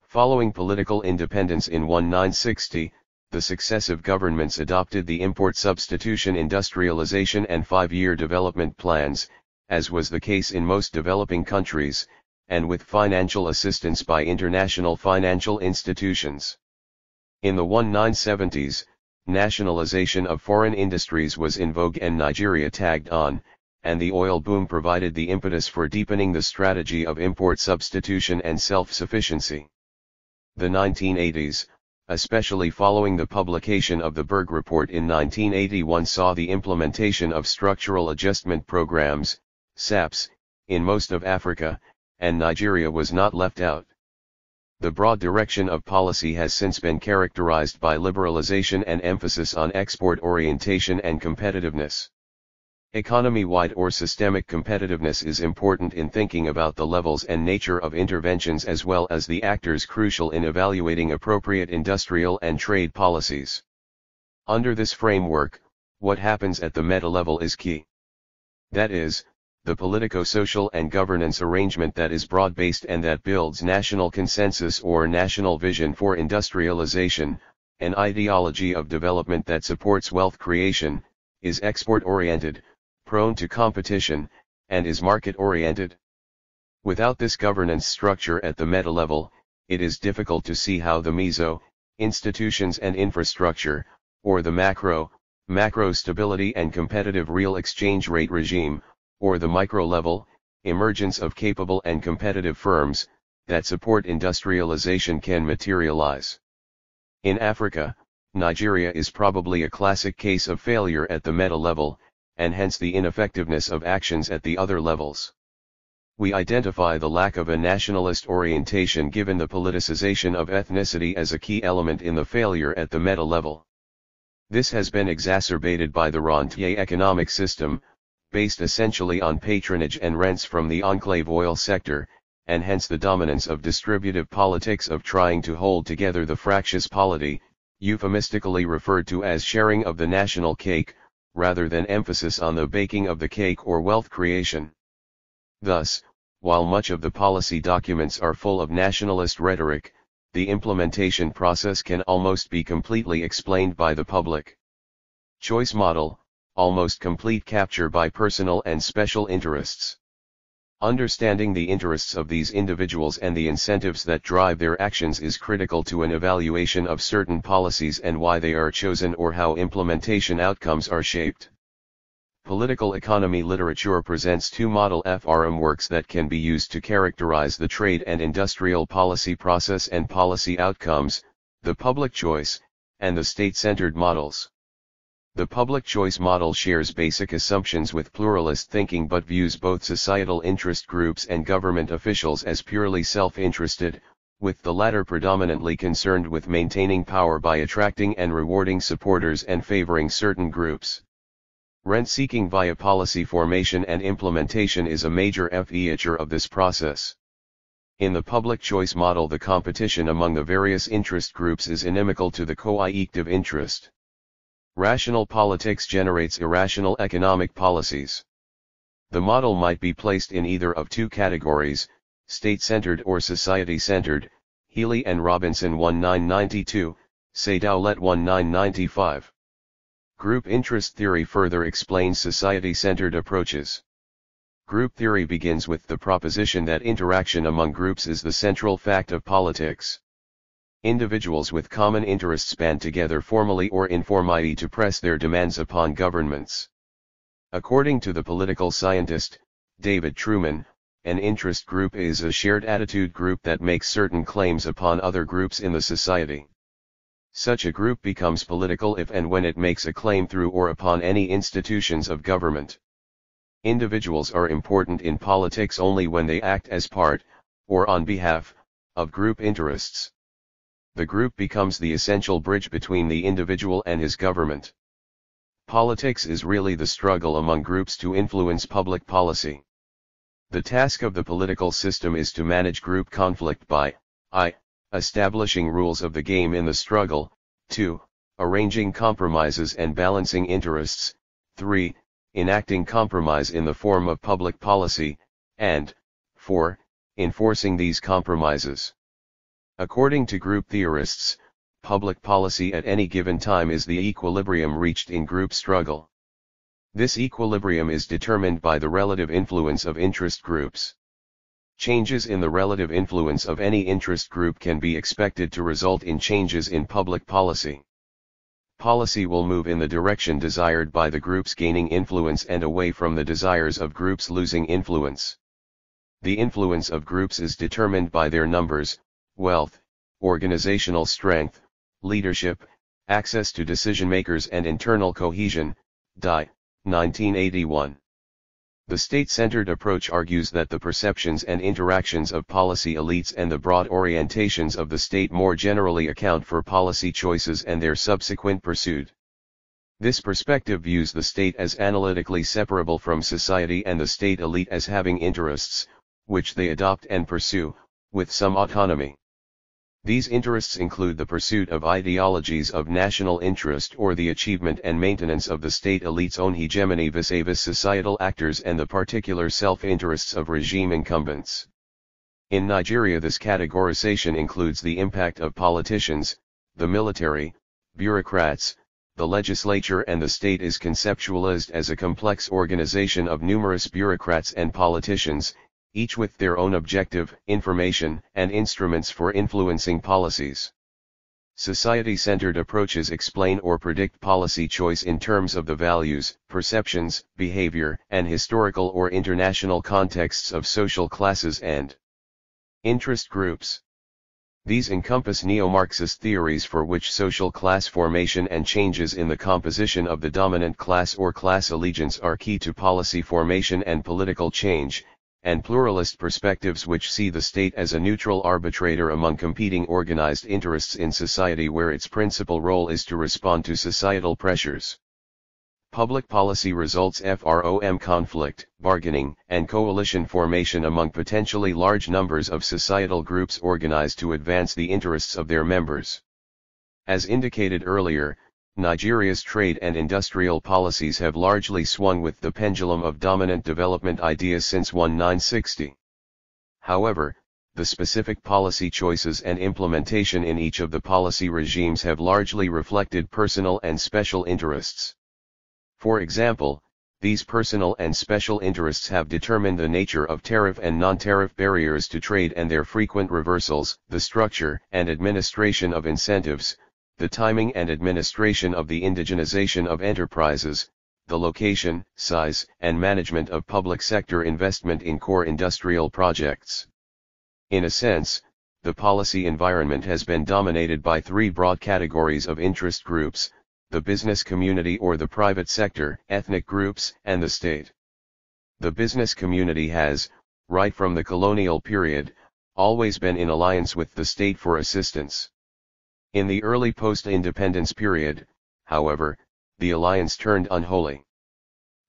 Following political independence in 1960, the successive governments adopted the import substitution industrialization and 5-year development plans, as was the case in most developing countries, and with financial assistance by international financial institutions. In the 1970s, nationalization of foreign industries was in vogue and Nigeria tagged on, and the oil boom provided the impetus for deepening the strategy of import substitution and self-sufficiency. The 1980s, especially following the publication of the Berg Report in 1981, saw the implementation of structural adjustment programs, SAPs, in most of Africa, and Nigeria was not left out. The broad direction of policy has since been characterized by liberalization and emphasis on export orientation and competitiveness. Economy-wide or systemic competitiveness is important in thinking about the levels and nature of interventions as well as the actors crucial in evaluating appropriate industrial and trade policies. Under this framework, what happens at the meta level is key. That is, the politico-social and governance arrangement that is broad-based and that builds national consensus or national vision for industrialization, an ideology of development that supports wealth creation, is export-oriented, prone to competition, and is market-oriented. Without this governance structure at the meta level, it is difficult to see how the meso, institutions and infrastructure, or the macro stability and competitive real exchange rate regime, or the micro level, emergence of capable and competitive firms, that support industrialization can materialize. In Africa, Nigeria is probably a classic case of failure at the meta level, and hence the ineffectiveness of actions at the other levels. We identify the lack of a nationalist orientation given the politicization of ethnicity as a key element in the failure at the meta level. This has been exacerbated by the rentier economic system, based essentially on patronage and rents from the enclave oil sector, and hence the dominance of distributive politics of trying to hold together the fractious polity, euphemistically referred to as sharing of the national cake, rather than emphasis on the baking of the cake or wealth creation. Thus, while much of the policy documents are full of nationalist rhetoric, the implementation process can almost be completely explained by the public choice model, almost complete capture by personal and special interests. Understanding the interests of these individuals and the incentives that drive their actions is critical to an evaluation of certain policies and why they are chosen or how implementation outcomes are shaped. Political economy literature presents two model frameworks that can be used to characterize the trade and industrial policy process and policy outcomes, the public choice, and the state-centered models. The public choice model shares basic assumptions with pluralist thinking but views both societal interest groups and government officials as purely self-interested, with the latter predominantly concerned with maintaining power by attracting and rewarding supporters and favoring certain groups. Rent-seeking via policy formation and implementation is a major feature of this process. In the public choice model, the competition among the various interest groups is inimical to the coactive interest. Rational politics generates irrational economic policies. The model might be placed in either of two categories, state-centered or society-centered, Healy and Robinson 1992, Sadowlet 1995. Group interest theory further explains society-centered approaches. Group theory begins with the proposition that interaction among groups is the central fact of politics. Individuals with common interests band together formally or informally to press their demands upon governments. According to the political scientist, David Truman, an interest group is a shared attitude group that makes certain claims upon other groups in the society. Such a group becomes political if and when it makes a claim through or upon any institutions of government. Individuals are important in politics only when they act as part, or on behalf, of group interests. The group becomes the essential bridge between the individual and his government. Politics is really the struggle among groups to influence public policy. The task of the political system is to manage group conflict by I. Establishing rules of the game in the struggle, 2. Arranging compromises and balancing interests, 3. Enacting compromise in the form of public policy, and 4. Enforcing these compromises. According to group theorists, public policy at any given time is the equilibrium reached in group struggle. This equilibrium is determined by the relative influence of interest groups. Changes in the relative influence of any interest group can be expected to result in changes in public policy. Policy will move in the direction desired by the groups gaining influence and away from the desires of groups losing influence. The influence of groups is determined by their numbers, wealth, organizational strength, leadership, access to decision-makers and internal cohesion. Dye, 1981. The state-centered approach argues that the perceptions and interactions of policy elites and the broad orientations of the state more generally account for policy choices and their subsequent pursuit. This perspective views the state as analytically separable from society and the state elite as having interests, which they adopt and pursue, with some autonomy. These interests include the pursuit of ideologies of national interest or the achievement and maintenance of the state elite's own hegemony vis-a-vis societal actors and the particular self-interests of regime incumbents. In Nigeria, this categorization includes the impact of politicians, the military, bureaucrats, the legislature, and the state is conceptualized as a complex organization of numerous bureaucrats and politicians, each with their own objective, information, and instruments for influencing policies. Society-centered approaches explain or predict policy choice in terms of the values, perceptions, behavior, and historical or international contexts of social classes and interest groups. These encompass neo-Marxist theories for which social class formation and changes in the composition of the dominant class or class allegiance are key to policy formation and political change, and pluralist perspectives which see the state as a neutral arbitrator among competing organized interests in society where its principal role is to respond to societal pressures. Public policy results from conflict, bargaining, and coalition formation among potentially large numbers of societal groups organized to advance the interests of their members. As indicated earlier, Nigeria's trade and industrial policies have largely swung with the pendulum of dominant development ideas since 1960. However, the specific policy choices and implementation in each of the policy regimes have largely reflected personal and special interests. For example, these personal and special interests have determined the nature of tariff and non-tariff barriers to trade and their frequent reversals, the structure and administration of incentives, the timing and administration of the indigenization of enterprises, the location, size, and management of public sector investment in core industrial projects. In a sense, the policy environment has been dominated by three broad categories of interest groups: the business community or the private sector, ethnic groups, and the state. The business community has, right from the colonial period, always been in alliance with the state for assistance. In the early post-independence period, however, the alliance turned unholy.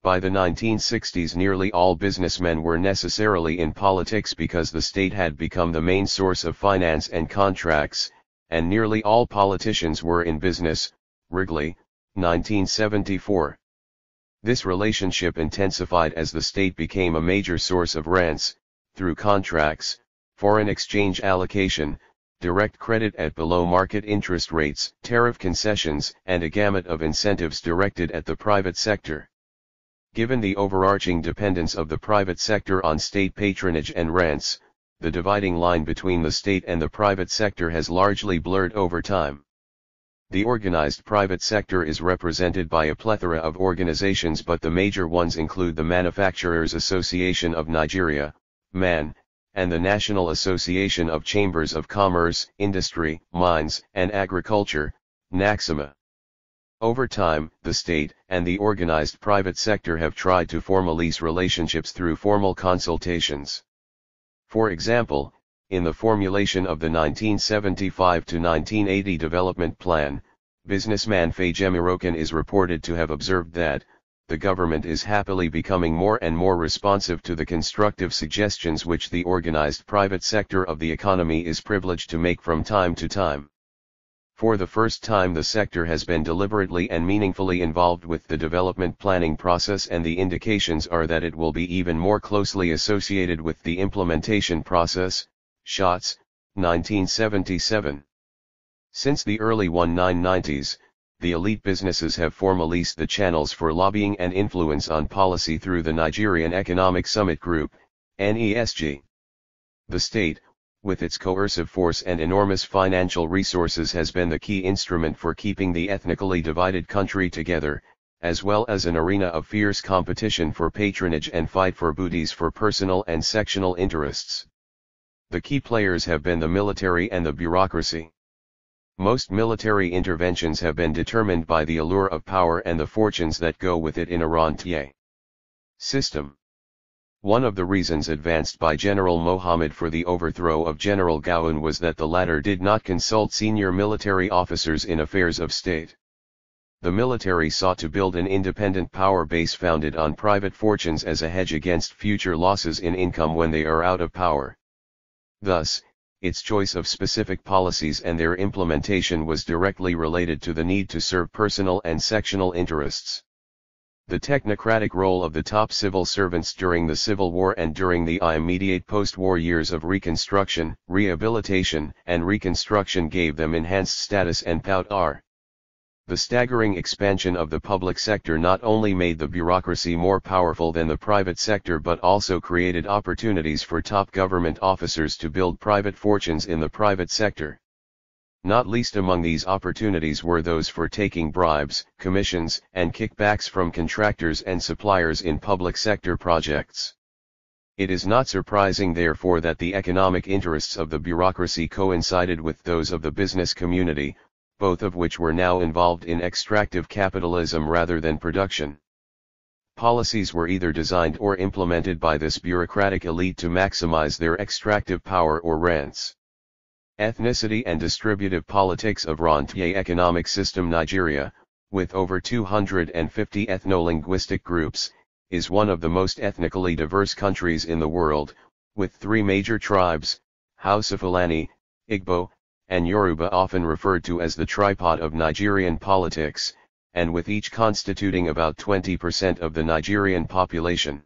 By the 1960s, nearly all businessmen were necessarily in politics because the state had become the main source of finance and contracts, and nearly all politicians were in business. Wrigley, 1974. This relationship intensified as the state became a major source of rents, through contracts, foreign exchange allocation, direct credit at below market interest rates, tariff concessions, and a gamut of incentives directed at the private sector. Given the overarching dependence of the private sector on state patronage and rents, the dividing line between the state and the private sector has largely blurred over time. The organized private sector is represented by a plethora of organizations, but the major ones include the Manufacturers Association of Nigeria, MAN, and the National Association of Chambers of Commerce, Industry, Mines, and Agriculture, NACSIMA. Over time, the state and the organized private sector have tried to formalize relationships through formal consultations. For example, in the formulation of the 1975 to 1980 development plan, businessman Fajemirokan is reported to have observed that, the government is happily becoming more and more responsive to the constructive suggestions which the organized private sector of the economy is privileged to make from time to time. For the first time, the sector has been deliberately and meaningfully involved with the development planning process, and the indications are that it will be even more closely associated with the implementation process. Schatz, 1977. Since the early 1990s, the elite businesses have formalized the channels for lobbying and influence on policy through the Nigerian Economic Summit Group, NESG. The state, with its coercive force and enormous financial resources, has been the key instrument for keeping the ethnically divided country together, as well as an arena of fierce competition for patronage and fight for booties for personal and sectional interests. The key players have been the military and the bureaucracy. Most military interventions have been determined by the allure of power and the fortunes that go with it in a rentier system. One of the reasons advanced by General Mohammed for the overthrow of General Gowon was that the latter did not consult senior military officers in affairs of state. The military sought to build an independent power base founded on private fortunes as a hedge against future losses in income when they are out of power. Thus, its choice of specific policies and their implementation was directly related to the need to serve personal and sectional interests. The technocratic role of the top civil servants during the Civil War and during the immediate post-war years of Reconstruction, Rehabilitation, and Reconstruction gave them enhanced status and power. The staggering expansion of the public sector not only made the bureaucracy more powerful than the private sector but also created opportunities for top government officers to build private fortunes in the private sector. Not least among these opportunities were those for taking bribes, commissions, and kickbacks from contractors and suppliers in public sector projects. It is not surprising therefore that the economic interests of the bureaucracy coincided with those of the business community, both of which were now involved in extractive capitalism rather than production. Policies were either designed or implemented by this bureaucratic elite to maximize their extractive power or rents. Ethnicity and distributive politics of rentier economic system. Nigeria, with over 250 ethno-linguistic groups, is one of the most ethnically diverse countries in the world, with three major tribes, Hausa, Fulani, Igbo, and Yoruba, often referred to as the tripod of Nigerian politics, and with each constituting about 20% of the Nigerian population.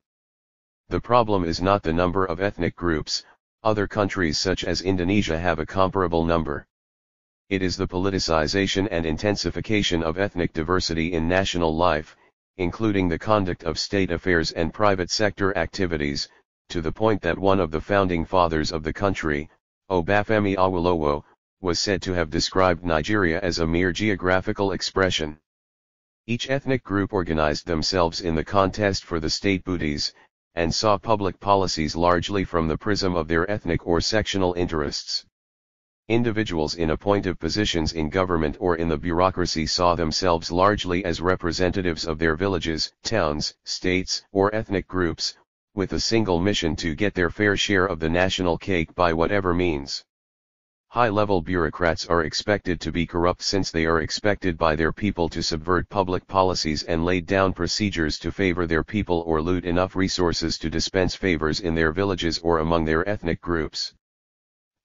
The problem is not the number of ethnic groups. Other countries such as Indonesia have a comparable number. It is the politicization and intensification of ethnic diversity in national life, including the conduct of state affairs and private sector activities, to the point that one of the founding fathers of the country, Obafemi Awolowo, was said to have described Nigeria as a mere geographical expression. Each ethnic group organized themselves in the contest for the state booties, and saw public policies largely from the prism of their ethnic or sectional interests. Individuals in appointive positions in government or in the bureaucracy saw themselves largely as representatives of their villages, towns, states, or ethnic groups, with a single mission to get their fair share of the national cake by whatever means. High-level bureaucrats are expected to be corrupt since they are expected by their people to subvert public policies and lay down procedures to favor their people or loot enough resources to dispense favors in their villages or among their ethnic groups.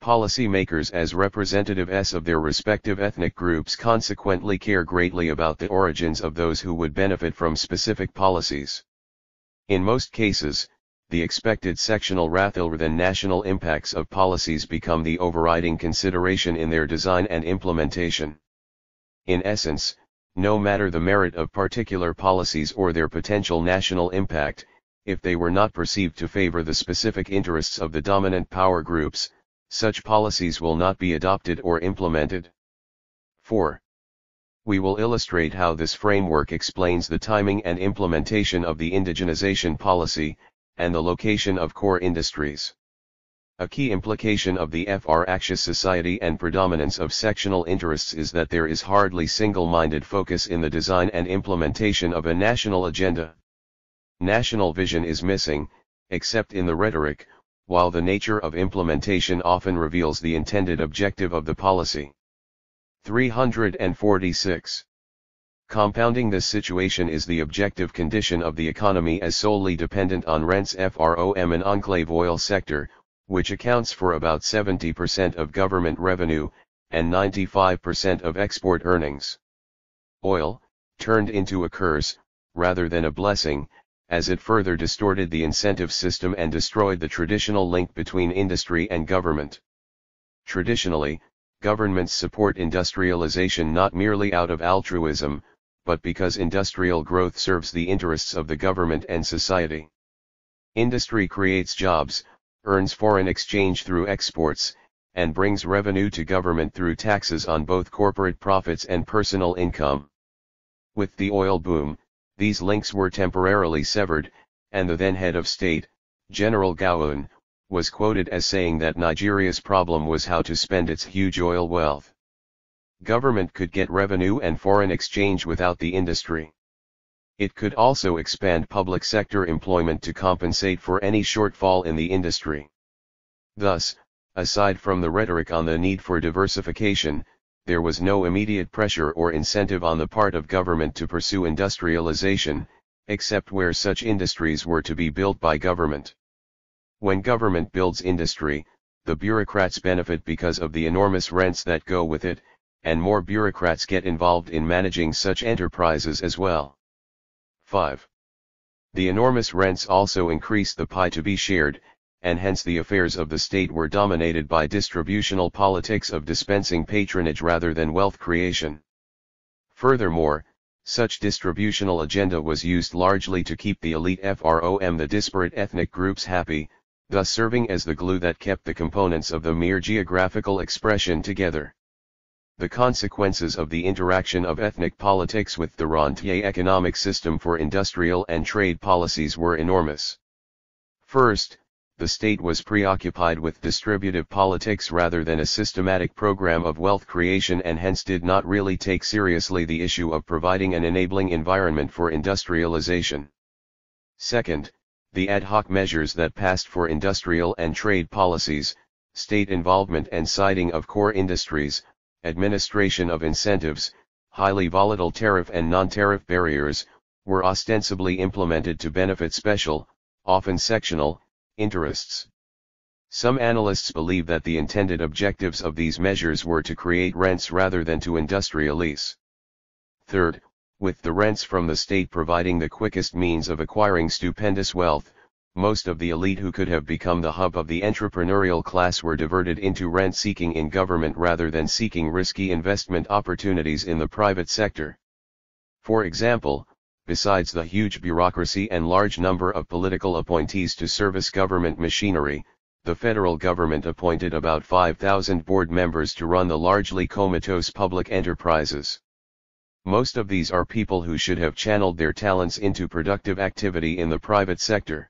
Policy makers as representatives of their respective ethnic groups consequently care greatly about the origins of those who would benefit from specific policies. In most cases, the expected sectional rather than national impacts of policies become the overriding consideration in their design and implementation. In essence, no matter the merit of particular policies or their potential national impact, if they were not perceived to favor the specific interests of the dominant power groups, such policies will not be adopted or implemented. 4. We will illustrate how this framework explains the timing and implementation of the indigenization policy, and the location of core industries. A key implication of the fractious society and predominance of sectional interests is that there is hardly single-minded focus in the design and implementation of a national agenda. National vision is missing, except in the rhetoric, while the nature of implementation often reveals the intended objective of the policy. 346. Compounding this situation is the objective condition of the economy as solely dependent on rents from an enclave oil sector, which accounts for about 70% of government revenue, and 95% of export earnings. Oil, turned into a curse, rather than a blessing, as it further distorted the incentive system and destroyed the traditional link between industry and government. Traditionally, governments support industrialization not merely out of altruism, but because industrial growth serves the interests of the government and society. Industry creates jobs, earns foreign exchange through exports, and brings revenue to government through taxes on both corporate profits and personal income. With the oil boom, these links were temporarily severed, and the then head of state, General Gowon, was quoted as saying that Nigeria's problem was how to spend its huge oil wealth. Government could get revenue and foreign exchange without the industry. It could also expand public sector employment to compensate for any shortfall in the industry. Thus, aside from the rhetoric on the need for diversification, there was no immediate pressure or incentive on the part of government to pursue industrialization, except where such industries were to be built by government. When government builds industry, the bureaucrats benefit because of the enormous rents that go with it, and more bureaucrats get involved in managing such enterprises as well. 5. The enormous rents also increase the pie to be shared, and hence the affairs of the state were dominated by distributional politics of dispensing patronage rather than wealth creation. Furthermore, such distributional agenda was used largely to keep the elite from the disparate ethnic groups happy, thus serving as the glue that kept the components of the mere geographical expression together. The consequences of the interaction of ethnic politics with the rentier economic system for industrial and trade policies were enormous. First, the state was preoccupied with distributive politics rather than a systematic program of wealth creation, and hence did not really take seriously the issue of providing an enabling environment for industrialization. Second, the ad hoc measures that passed for industrial and trade policies, state involvement and siding of core industries, administration of incentives, highly volatile tariff and non-tariff barriers, were ostensibly implemented to benefit special, often sectional, interests. Some analysts believe that the intended objectives of these measures were to create rents rather than to industrialize. Third, with the rents from the state providing the quickest means of acquiring stupendous wealth, most of the elite who could have become the hub of the entrepreneurial class were diverted into rent-seeking in government rather than seeking risky investment opportunities in the private sector. For example, besides the huge bureaucracy and large number of political appointees to service government machinery, the federal government appointed about 5,000 board members to run the largely comatose public enterprises. Most of these are people who should have channeled their talents into productive activity in the private sector.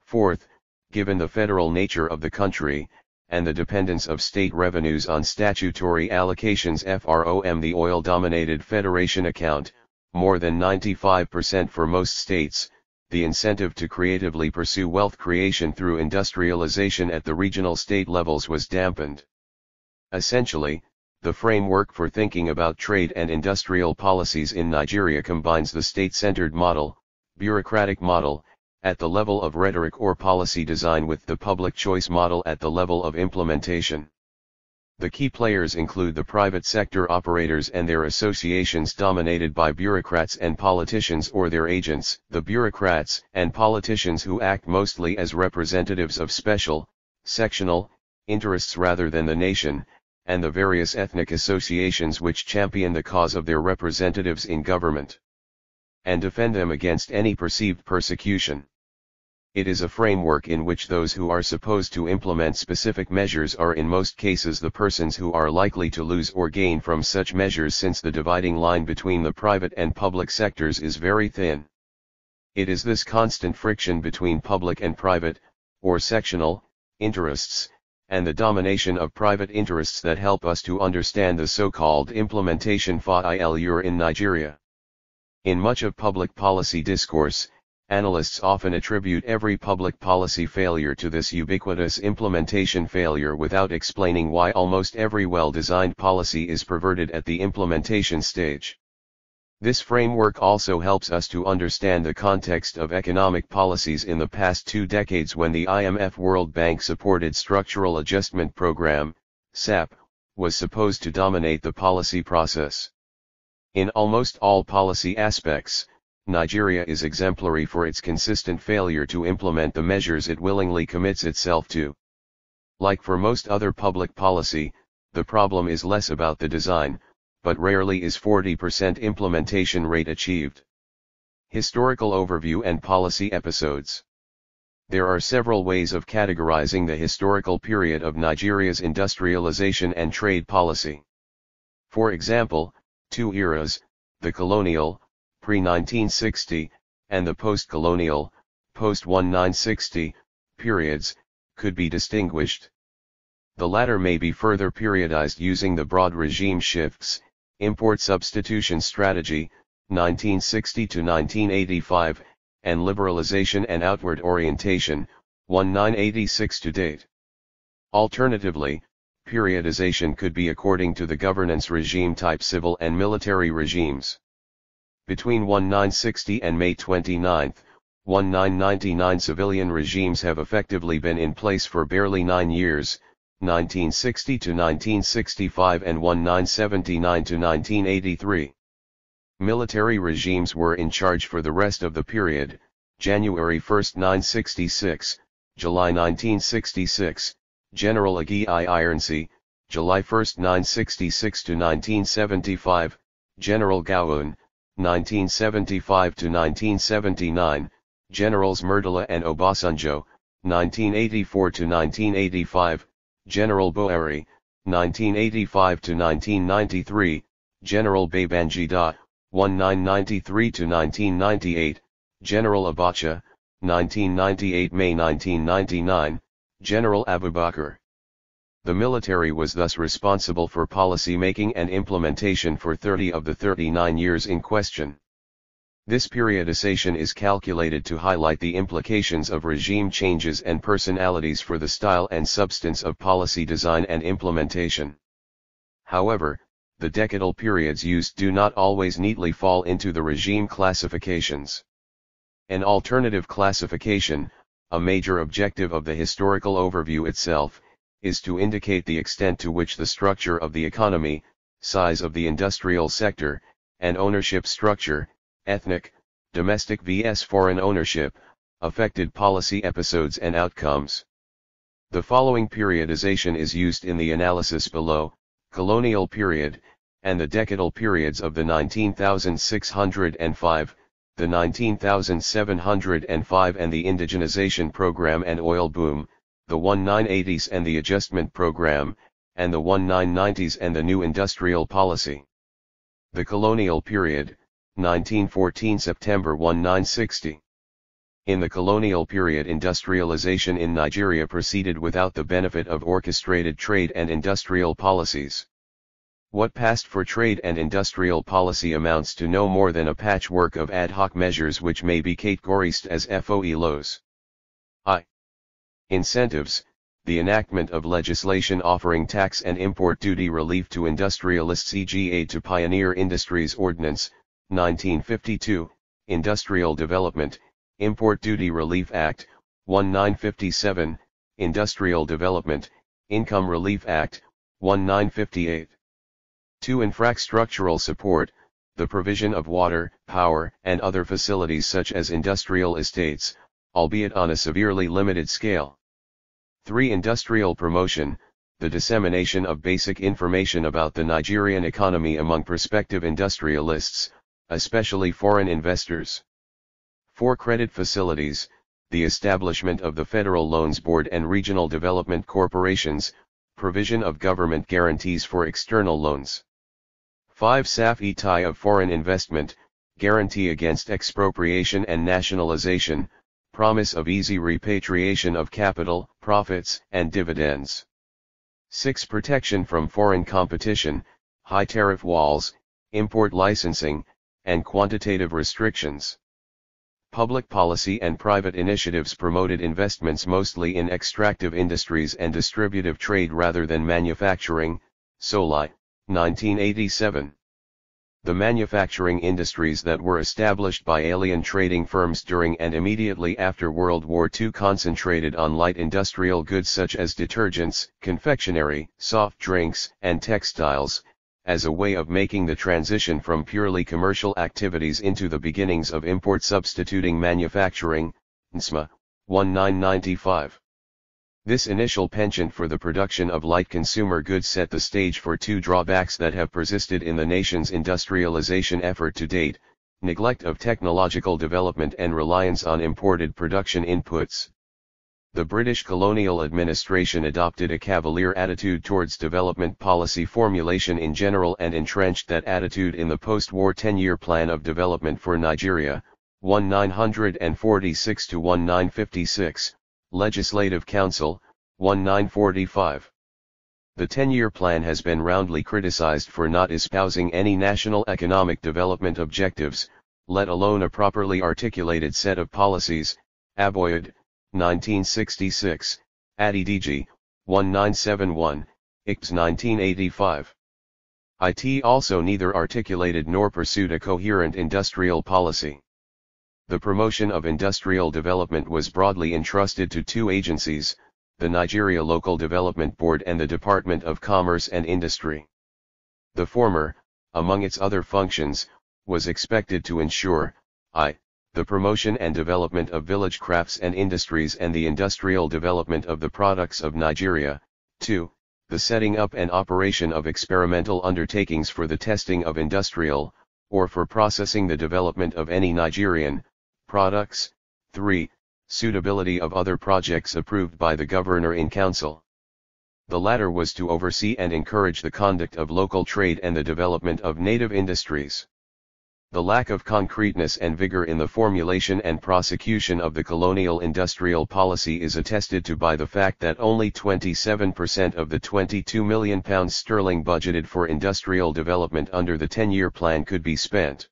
Fourth, given the federal nature of the country, and the dependence of state revenues on statutory allocations from the oil-dominated federation account, more than 95% for most states, the incentive to creatively pursue wealth creation through industrialization at the regional state levels was dampened. Essentially, the framework for thinking about trade and industrial policies in Nigeria combines the state-centered model, bureaucratic model, at the level of rhetoric or policy design with the public choice model at the level of implementation. The key players include the private sector operators and their associations dominated by bureaucrats and politicians or their agents, the bureaucrats and politicians who act mostly as representatives of special, sectional, interests rather than the nation, and the various ethnic associations which champion the cause of their representatives in government and defend them against any perceived persecution. It is a framework in which those who are supposed to implement specific measures are in most cases the persons who are likely to lose or gain from such measures, since the dividing line between the private and public sectors is very thin. It is this constant friction between public and private, or sectional, interests, and the domination of private interests that help us to understand the so-called implementation failure in Nigeria. In much of public policy discourse, analysts often attribute every public policy failure to this ubiquitous implementation failure without explaining why almost every well-designed policy is perverted at the implementation stage. This framework also helps us to understand the context of economic policies in the past 2 decades when the IMF World Bank supported Structural Adjustment Program, SAP, was supposed to dominate the policy process. In almost all policy aspects, Nigeria is exemplary for its consistent failure to implement the measures it willingly commits itself to. Like for most other public policy, the problem is less about the design, but rarely is 40% implementation rate achieved. Historical overview and policy episodes. There are several ways of categorizing the historical period of Nigeria's industrialization and trade policy. For example, 2 eras, the colonial, pre-1960, and the post-colonial, post-1960, periods, could be distinguished. The latter may be further periodized using the broad regime shifts, import substitution strategy, 1960 to 1985, and liberalization and outward orientation, 1986 to date. Alternatively, periodization could be according to the governance regime type, civil and military regimes. Between 1960 and May 29, 1999, civilian regimes have effectively been in place for barely 9 years, 1960 to 1965 and 1979 to 1983. Military regimes were in charge for the rest of the period, January 1, 1966, July 1966, General Agi Ironsi, July 1, 1966 to 1975, General Gowon, 1975 to 1979, Generals Murtala and Obasanjo, 1984 to 1985, General Buhari, 1985 to 1993, General Babangida, 1993 to 1998, General Abacha, 1998 May 1999, General Abubakar. The military was thus responsible for policy making and implementation for 30 of the 39 years in question. This periodization is calculated to highlight the implications of regime changes and personalities for the style and substance of policy design and implementation. However, the decadal periods used do not always neatly fall into the regime classifications. An alternative classification, a major objective of the historical overview itself, is to indicate the extent to which the structure of the economy, size of the industrial sector, and ownership structure, ethnic, domestic vs foreign ownership, affected policy episodes and outcomes. The following periodization is used in the analysis below: colonial period, and the decadal periods of the 19,605, the 19,705 and the indigenization program and oil boom, the 1980s and the adjustment program, and the 1990s and the new industrial policy. The colonial period, 1914 September 1960. In the colonial period, industrialization in Nigeria proceeded without the benefit of orchestrated trade and industrial policies. What passed for trade and industrial policy amounts to no more than a patchwork of ad hoc measures which may be categorized as FOE-LOs. Incentives, the enactment of legislation offering tax and import duty relief to industrialists, e.g. Aid to Pioneer Industries Ordinance, 1952, Industrial Development, Import Duty Relief Act, 1957, Industrial Development, Income Relief Act, 1958. 2. Infrastructural support, the provision of water, power, and other facilities such as industrial estates, albeit on a severely limited scale. 3. Industrial promotion, the dissemination of basic information about the Nigerian economy among prospective industrialists, especially foreign investors. 4. Credit facilities, the establishment of the Federal Loans Board and regional development corporations, provision of government guarantees for external loans. 5. Safety of foreign investment, guarantee against expropriation and nationalization, promise of easy repatriation of capital, profits, and dividends. 6. Protection from foreign competition, high tariff walls, import licensing, and quantitative restrictions. Public policy and private initiatives promoted investments mostly in extractive industries and distributive trade rather than manufacturing. Solai, 1987. The manufacturing industries that were established by alien trading firms during and immediately after World War II concentrated on light industrial goods such as detergents, confectionery, soft drinks, and textiles, as a way of making the transition from purely commercial activities into the beginnings of import substituting manufacturing. NSMA, 1995. This initial penchant for the production of light consumer goods set the stage for 2 drawbacks that have persisted in the nation's industrialization effort to date: neglect of technological development and reliance on imported production inputs. The British colonial administration adopted a cavalier attitude towards development policy formulation in general and entrenched that attitude in the post-war 10-year Plan of Development for Nigeria, 1946-1956, Legislative Council, 1945. The 10-year plan has been roundly criticized for not espousing any national economic development objectives, let alone a properly articulated set of policies. Aboyed, 1966, Adidiji, 1971, ICPS 1985. It also neither articulated nor pursued a coherent industrial policy. The promotion of industrial development was broadly entrusted to 2 agencies, the Nigeria Local Development Board and the Department of Commerce and Industry. The former, among its other functions, was expected to ensure the promotion and development of village crafts and industries and the industrial development of the products of Nigeria. 2. the setting up and operation of experimental undertakings for the testing of industrial, or for processing the development of any Nigerian, products. 3. Suitability of other projects approved by the Governor in Council. The latter was to oversee and encourage the conduct of local trade and the development of native industries. The lack of concreteness and vigor in the formulation and prosecution of the colonial industrial policy is attested to by the fact that only 27% of the £22 million budgeted for industrial development under the 10-year plan could be spent.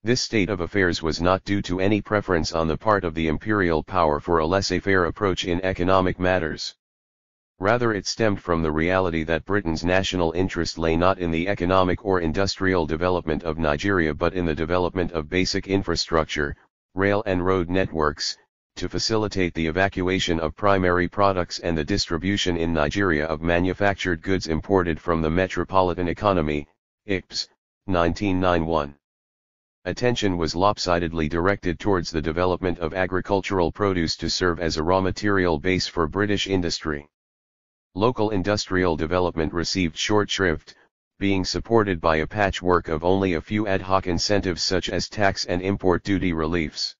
This state of affairs was not due to any preference on the part of the imperial power for a laissez-faire approach in economic matters. Rather, it stemmed from the reality that Britain's national interest lay not in the economic or industrial development of Nigeria but in the development of basic infrastructure, rail and road networks, to facilitate the evacuation of primary products and the distribution in Nigeria of manufactured goods imported from the metropolitan economy, IPS, 1991. Attention was lopsidedly directed towards the development of agricultural produce to serve as a raw material base for British industry. Local industrial development received short shrift, being supported by a patchwork of only a few ad hoc incentives such as tax and import duty reliefs.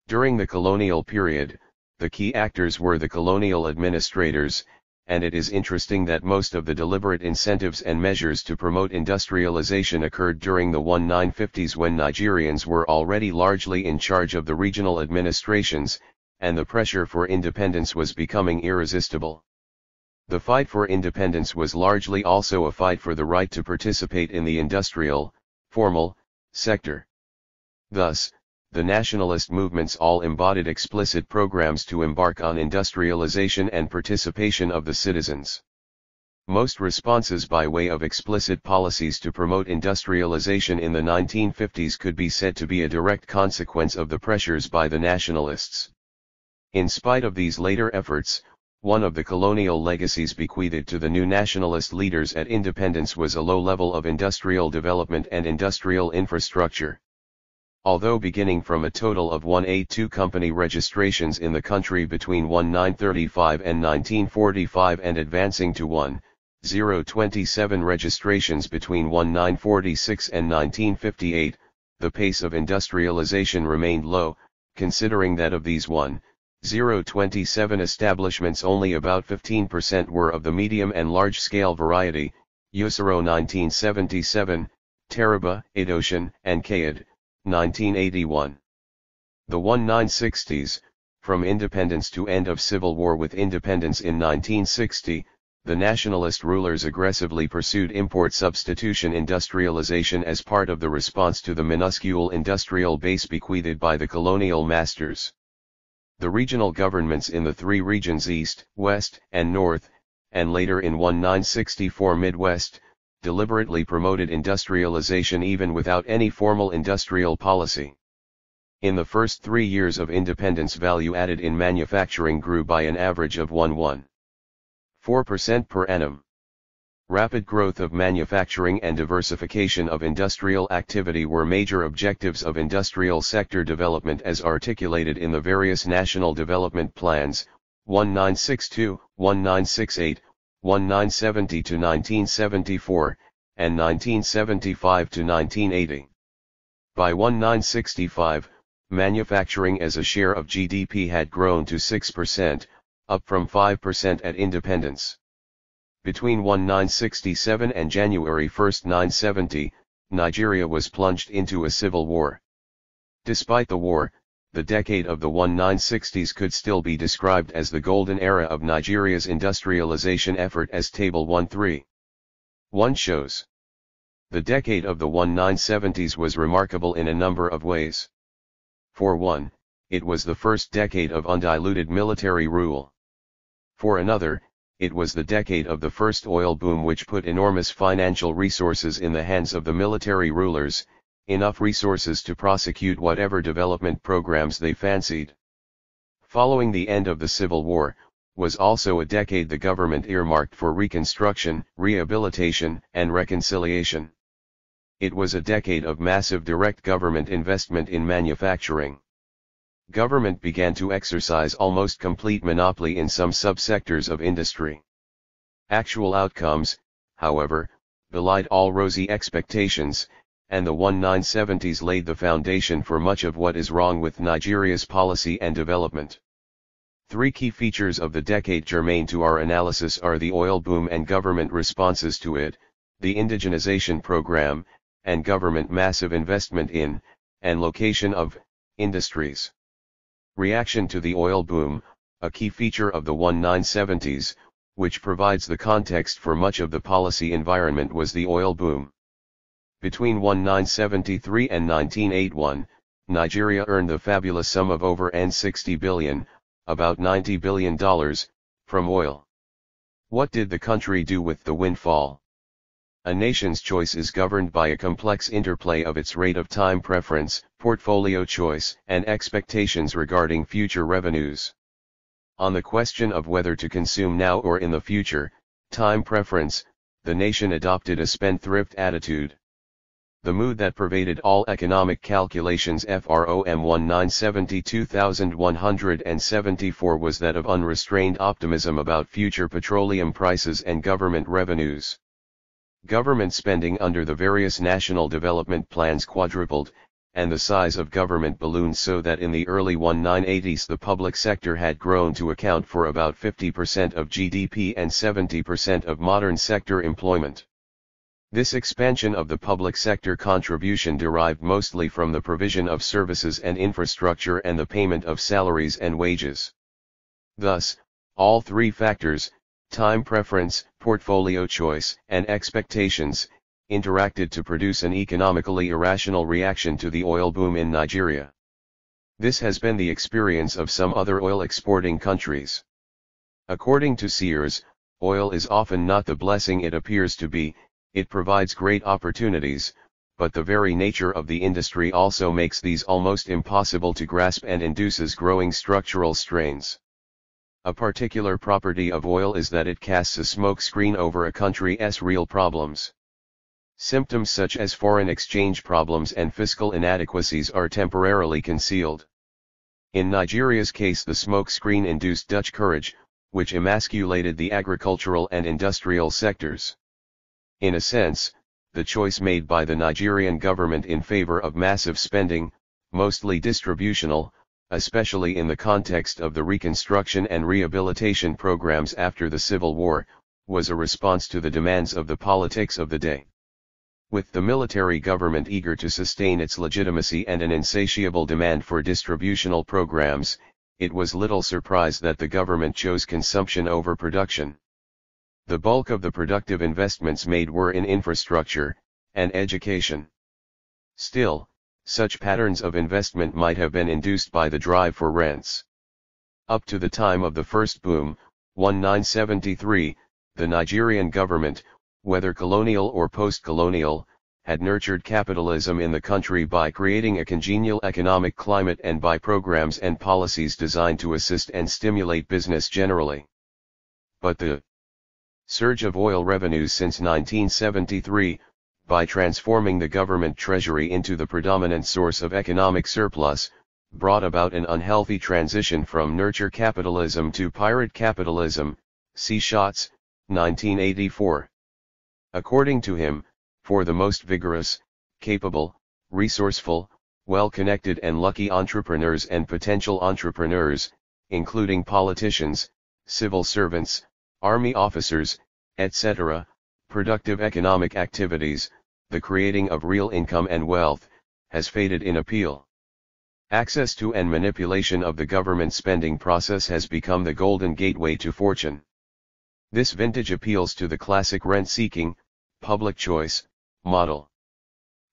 During the colonial period, the key actors were the colonial administrators, and it is interesting that most of the deliberate incentives and measures to promote industrialization occurred during the 1950s when Nigerians were already largely in charge of the regional administrations, and the pressure for independence was becoming irresistible. The fight for independence was largely also a fight for the right to participate in the industrial, formal, sector. Thus, the nationalist movements all embodied explicit programs to embark on industrialization and participation of the citizens. Most responses by way of explicit policies to promote industrialization in the 1950s could be said to be a direct consequence of the pressures by the nationalists. In spite of these later efforts, one of the colonial legacies bequeathed to the new nationalist leaders at independence was a low level of industrial development and industrial infrastructure. Although beginning from a total of 182 company registrations in the country between 1935 and 1945 and advancing to 1,027 registrations between 1946 and 1958, the pace of industrialization remained low, considering that of these 1,027 establishments only about 15% were of the medium and large-scale variety, Usero 1977, Taraba, Idoshan, and Kayad, 1981. The 1960s, from independence to end of civil war with independence in 1960, the nationalist rulers aggressively pursued import substitution industrialization as part of the response to the minuscule industrial base bequeathed by the colonial masters. The regional governments in the three regions East, West, and North, and later in 1964 Midwest, deliberately promoted industrialization even without any formal industrial policy. In the first 3 years of independence, value added in manufacturing grew by an average of 1.14% per annum. Rapid growth of manufacturing and diversification of industrial activity were major objectives of industrial sector development as articulated in the various national development plans, 1962, 1968, 1970 to 1974, and 1975 to 1980. By 1965, manufacturing as a share of GDP had grown to 6%, up from 5% at independence. Between 1967 and January 1, 1970, Nigeria was plunged into a civil war. Despite the war, the decade of the 1960s could still be described as the golden era of Nigeria's industrialization effort, as Table 1.3.1 shows. The decade of the 1970s was remarkable in a number of ways. For one, it was the first decade of undiluted military rule. For another, it was the decade of the first oil boom, which put enormous financial resources in the hands of the military rulers, enough resources to prosecute whatever development programs they fancied. Following the end of the Civil War, was also a decade the government earmarked for reconstruction, rehabilitation, and reconciliation. It was a decade of massive direct government investment in manufacturing. Government began to exercise almost complete monopoly in some subsectors of industry. Actual outcomes, however, belied all rosy expectations, and the 1970s laid the foundation for much of what is wrong with Nigeria's policy and development. Three key features of the decade germane to our analysis are the oil boom and government responses to it, the indigenization program, and government massive investment in, and location of, industries. Reaction to the oil boom, a key feature of the 1970s, which provides the context for much of the policy environment, was the oil boom. Between 1973 and 1981, Nigeria earned the fabulous sum of over $60 billion, about $90 billion, from oil. What did the country do with the windfall? A nation's choice is governed by a complex interplay of its rate of time preference, portfolio choice, and expectations regarding future revenues. On the question of whether to consume now or in the future, time preference, the nation adopted a spendthrift attitude. The mood that pervaded all economic calculations FROM 1970-2174 was that of unrestrained optimism about future petroleum prices and government revenues. Government spending under the various national development plans quadrupled, and the size of government ballooned so that in the early 1980s the public sector had grown to account for about 50% of GDP and 70% of modern sector employment. This expansion of the public sector contribution derived mostly from the provision of services and infrastructure and the payment of salaries and wages. Thus, all three factors, time preference, portfolio choice, and expectations, interacted to produce an economically irrational reaction to the oil boom in Nigeria. This has been the experience of some other oil-exporting countries. According to Sears, oil is often not the blessing it appears to be. It provides great opportunities, but the very nature of the industry also makes these almost impossible to grasp and induces growing structural strains. A particular property of oil is that it casts a smokescreen over a country's real problems. Symptoms such as foreign exchange problems and fiscal inadequacies are temporarily concealed. In Nigeria's case, the smokescreen induced Dutch courage, which emasculated the agricultural and industrial sectors. In a sense, the choice made by the Nigerian government in favor of massive spending, mostly distributional, especially in the context of the reconstruction and rehabilitation programs after the Civil War, was a response to the demands of the politics of the day. With the military government eager to sustain its legitimacy and an insatiable demand for distributional programs, it was little surprise that the government chose consumption over production. The bulk of the productive investments made were in infrastructure and education. Still, such patterns of investment might have been induced by the drive for rents. Up to the time of the first boom, 1973, the Nigerian government, whether colonial or post-colonial, had nurtured capitalism in the country by creating a congenial economic climate and by programs and policies designed to assist and stimulate business generally. But the surge of oil revenues since 1973, by transforming the government treasury into the predominant source of economic surplus, brought about an unhealthy transition from nurture capitalism to pirate capitalism, see Schatz, 1984. According to him, for the most vigorous, capable, resourceful, well-connected and lucky entrepreneurs and potential entrepreneurs, including politicians, civil servants, army officers, etc., productive economic activities, the creating of real income and wealth, has faded in appeal. Access to and manipulation of the government spending process has become the golden gateway to fortune. This vintage appeals to the classic rent-seeking, public choice, model.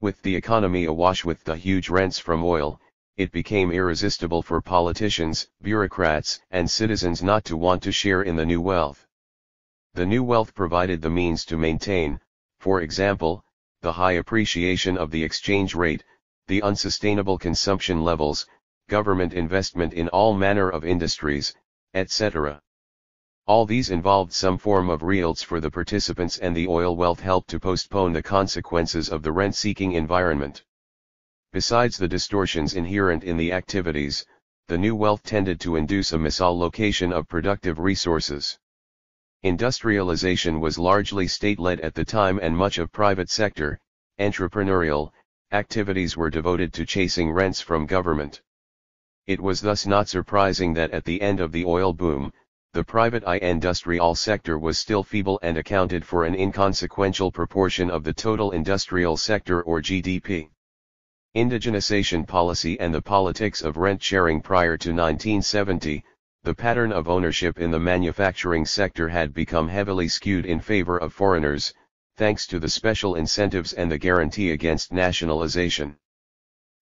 With the economy awash with the huge rents from oil, it became irresistible for politicians, bureaucrats, and citizens not to want to share in the new wealth. The new wealth provided the means to maintain, for example, the high appreciation of the exchange rate, the unsustainable consumption levels, government investment in all manner of industries, etc. All these involved some form of yields for the participants, and the oil wealth helped to postpone the consequences of the rent-seeking environment. Besides the distortions inherent in the activities, the new wealth tended to induce a misallocation of productive resources. Industrialization was largely state-led at the time, and much of private sector, entrepreneurial, activities were devoted to chasing rents from government. It was thus not surprising that at the end of the oil boom, the private industrial sector was still feeble and accounted for an inconsequential proportion of the total industrial sector or GDP. Indigenization policy and the politics of rent sharing prior to 1970, the pattern of ownership in the manufacturing sector had become heavily skewed in favor of foreigners, thanks to the special incentives and the guarantee against nationalization.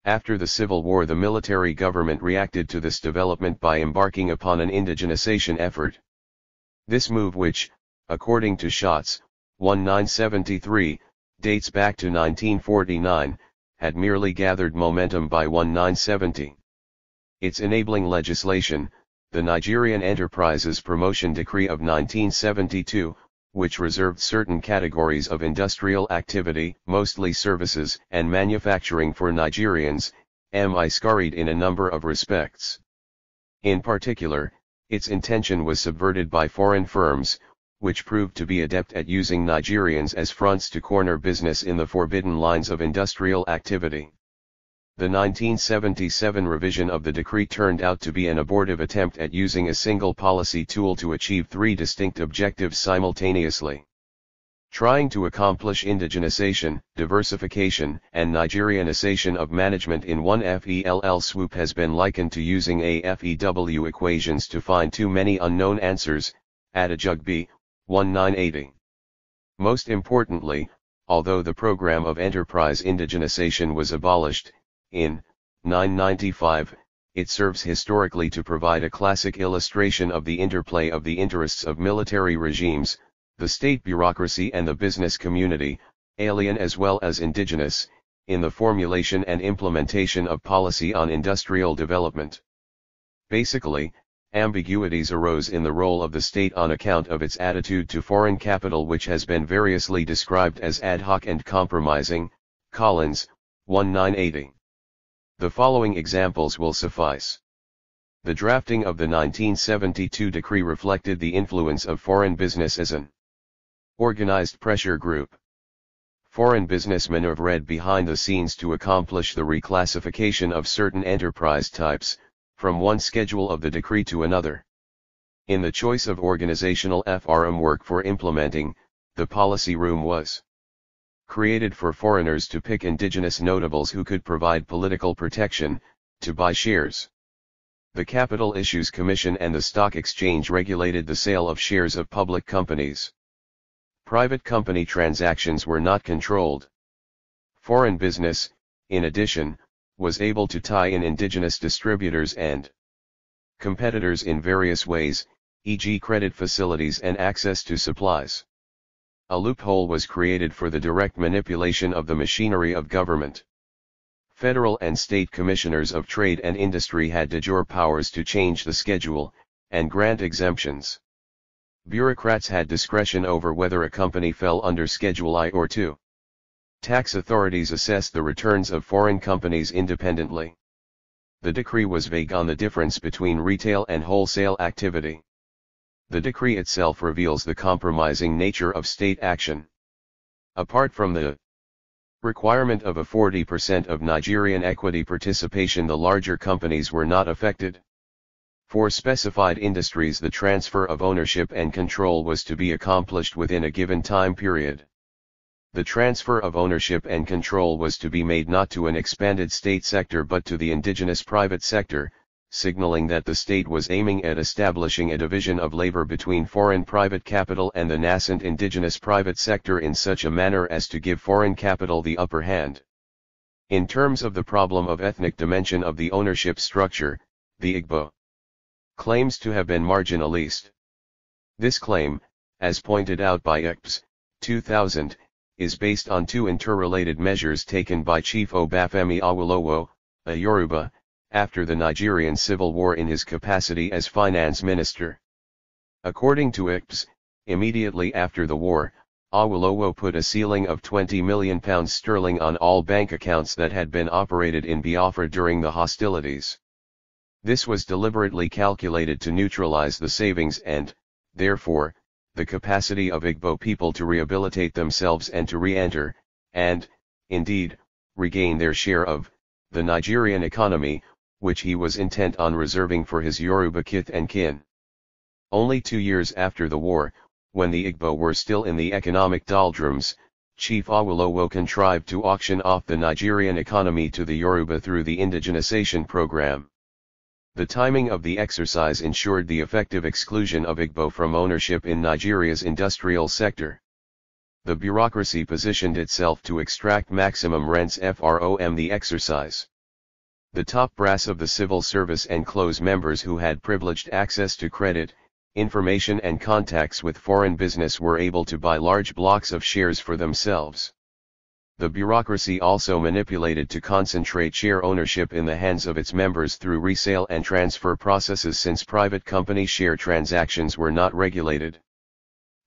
After the Civil War, the military government reacted to this development by embarking upon an indigenization effort. This move, which, according to Schatz, 1973, dates back to 1949, had merely gathered momentum by 1970. Its enabling legislation, the Nigerian Enterprises Promotion Decree of 1972, which reserved certain categories of industrial activity, mostly services and manufacturing for Nigerians, scurried in a number of respects. In particular, its intention was subverted by foreign firms, which proved to be adept at using Nigerians as fronts to corner business in the forbidden lines of industrial activity. The 1977 revision of the decree turned out to be an abortive attempt at using a single policy tool to achieve three distinct objectives simultaneously. Trying to accomplish indigenization, diversification, and Nigerianization of management in one FELL swoop has been likened to using AFEW equations to find too many unknown answers, Adajug B. 1980. Most importantly, although the program of enterprise indigenization was abolished, in 995, it serves historically to provide a classic illustration of the interplay of the interests of military regimes, the state bureaucracy and the business community, alien as well as indigenous, in the formulation and implementation of policy on industrial development. Basically, ambiguities arose in the role of the state on account of its attitude to foreign capital, which has been variously described as ad hoc and compromising, Collins, 1980. The following examples will suffice. The drafting of the 1972 decree reflected the influence of foreign business as an organized pressure group. Foreign business maneuvered behind the scenes to accomplish the reclassification of certain enterprise types, from one schedule of the decree to another. In the choice of organizational framework for implementing, the policy room was created for foreigners to pick indigenous notables who could provide political protection, to buy shares. The Capital Issues Commission and the Stock Exchange regulated the sale of shares of public companies. Private company transactions were not controlled. Foreign business, in addition, was able to tie in indigenous distributors and competitors in various ways, e.g. credit facilities and access to supplies. A loophole was created for the direct manipulation of the machinery of government. Federal and state commissioners of trade and industry had de jure powers to change the schedule, and grant exemptions. Bureaucrats had discretion over whether a company fell under Schedule I or II. Tax authorities assessed the returns of foreign companies independently. The decree was vague on the difference between retail and wholesale activity. The decree itself reveals the compromising nature of state action. Apart from the requirement of a 40% of Nigerian equity participation, the larger companies were not affected. For specified industries, the transfer of ownership and control was to be accomplished within a given time period. The transfer of ownership and control was to be made not to an expanded state sector but to the indigenous private sector, signaling that the state was aiming at establishing a division of labor between foreign private capital and the nascent indigenous private sector in such a manner as to give foreign capital the upper hand. In terms of the problem of ethnic dimension of the ownership structure, the Igbo claims to have been marginalized. This claim, as pointed out by Ebbs, 2000, is based on two interrelated measures taken by Chief Obafemi Awolowo, a Yoruba, after the Nigerian Civil War in his capacity as finance minister. According to Ebbs, immediately after the war, Awolowo put a ceiling of £20 million on all bank accounts that had been operated in Biafra during the hostilities. This was deliberately calculated to neutralize the savings and, therefore, the capacity of Igbo people to rehabilitate themselves and to re-enter, and, indeed, regain their share of, the Nigerian economy, which he was intent on reserving for his Yoruba kith and kin. Only 2 years after the war, when the Igbo were still in the economic doldrums, Chief Awolowo contrived to auction off the Nigerian economy to the Yoruba through the indigenization program. The timing of the exercise ensured the effective exclusion of Igbo from ownership in Nigeria's industrial sector. The bureaucracy positioned itself to extract maximum rents from the exercise. The top brass of the civil service and close members who had privileged access to credit, information and contacts with foreign business were able to buy large blocks of shares for themselves. The bureaucracy also manipulated to concentrate share ownership in the hands of its members through resale and transfer processes since private company share transactions were not regulated.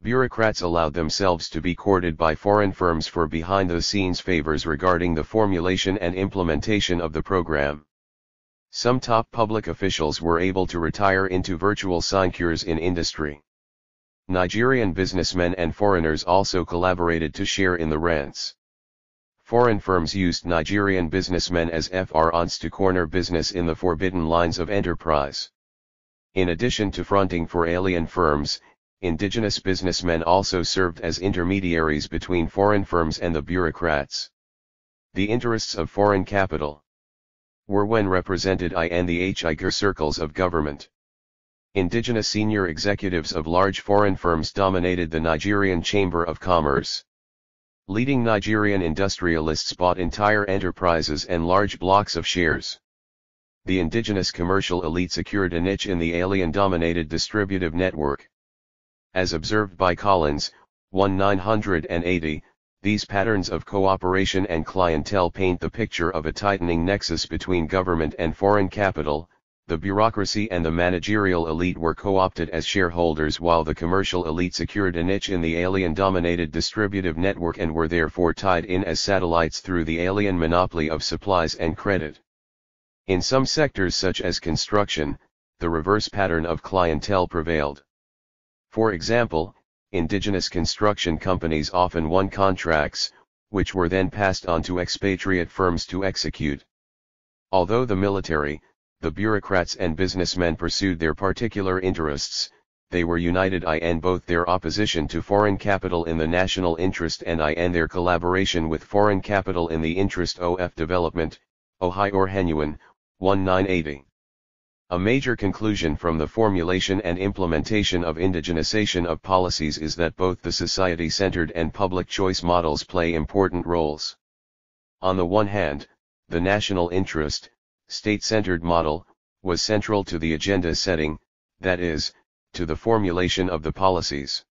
Bureaucrats allowed themselves to be courted by foreign firms for behind-the-scenes favors regarding the formulation and implementation of the program. Some top public officials were able to retire into virtual sinecures in industry. Nigerian businessmen and foreigners also collaborated to share in the rents. Foreign firms used Nigerian businessmen as fronts to corner business in the forbidden lines of enterprise. In addition to fronting for alien firms, indigenous businessmen also served as intermediaries between foreign firms and the bureaucrats. The interests of foreign capital were when represented in the higher circles of government. Indigenous senior executives of large foreign firms dominated the Nigerian Chamber of Commerce. Leading Nigerian industrialists bought entire enterprises and large blocks of shares. The indigenous commercial elite secured a niche in the alien-dominated distributive network. As observed by Collins, 1980, these patterns of cooperation and clientele paint the picture of a tightening nexus between government and foreign capital. The bureaucracy and the managerial elite were co-opted as shareholders while the commercial elite secured a niche in the alien-dominated distributive network and were therefore tied in as satellites through the alien monopoly of supplies and credit. In some sectors such as construction, the reverse pattern of clientele prevailed. For example, indigenous construction companies often won contracts, which were then passed on to expatriate firms to execute. Although the military, the bureaucrats and businessmen pursued their particular interests, they were united in both their opposition to foreign capital in the national interest and in their collaboration with foreign capital in the interest of development. Ohio or Henuan, 1980. A major conclusion from the formulation and implementation of indigenization of policies is that both the society-centered and public choice models play important roles. On the one hand, the national interest, state-centered model, was central to the agenda setting, that is, to the formulation of the policies.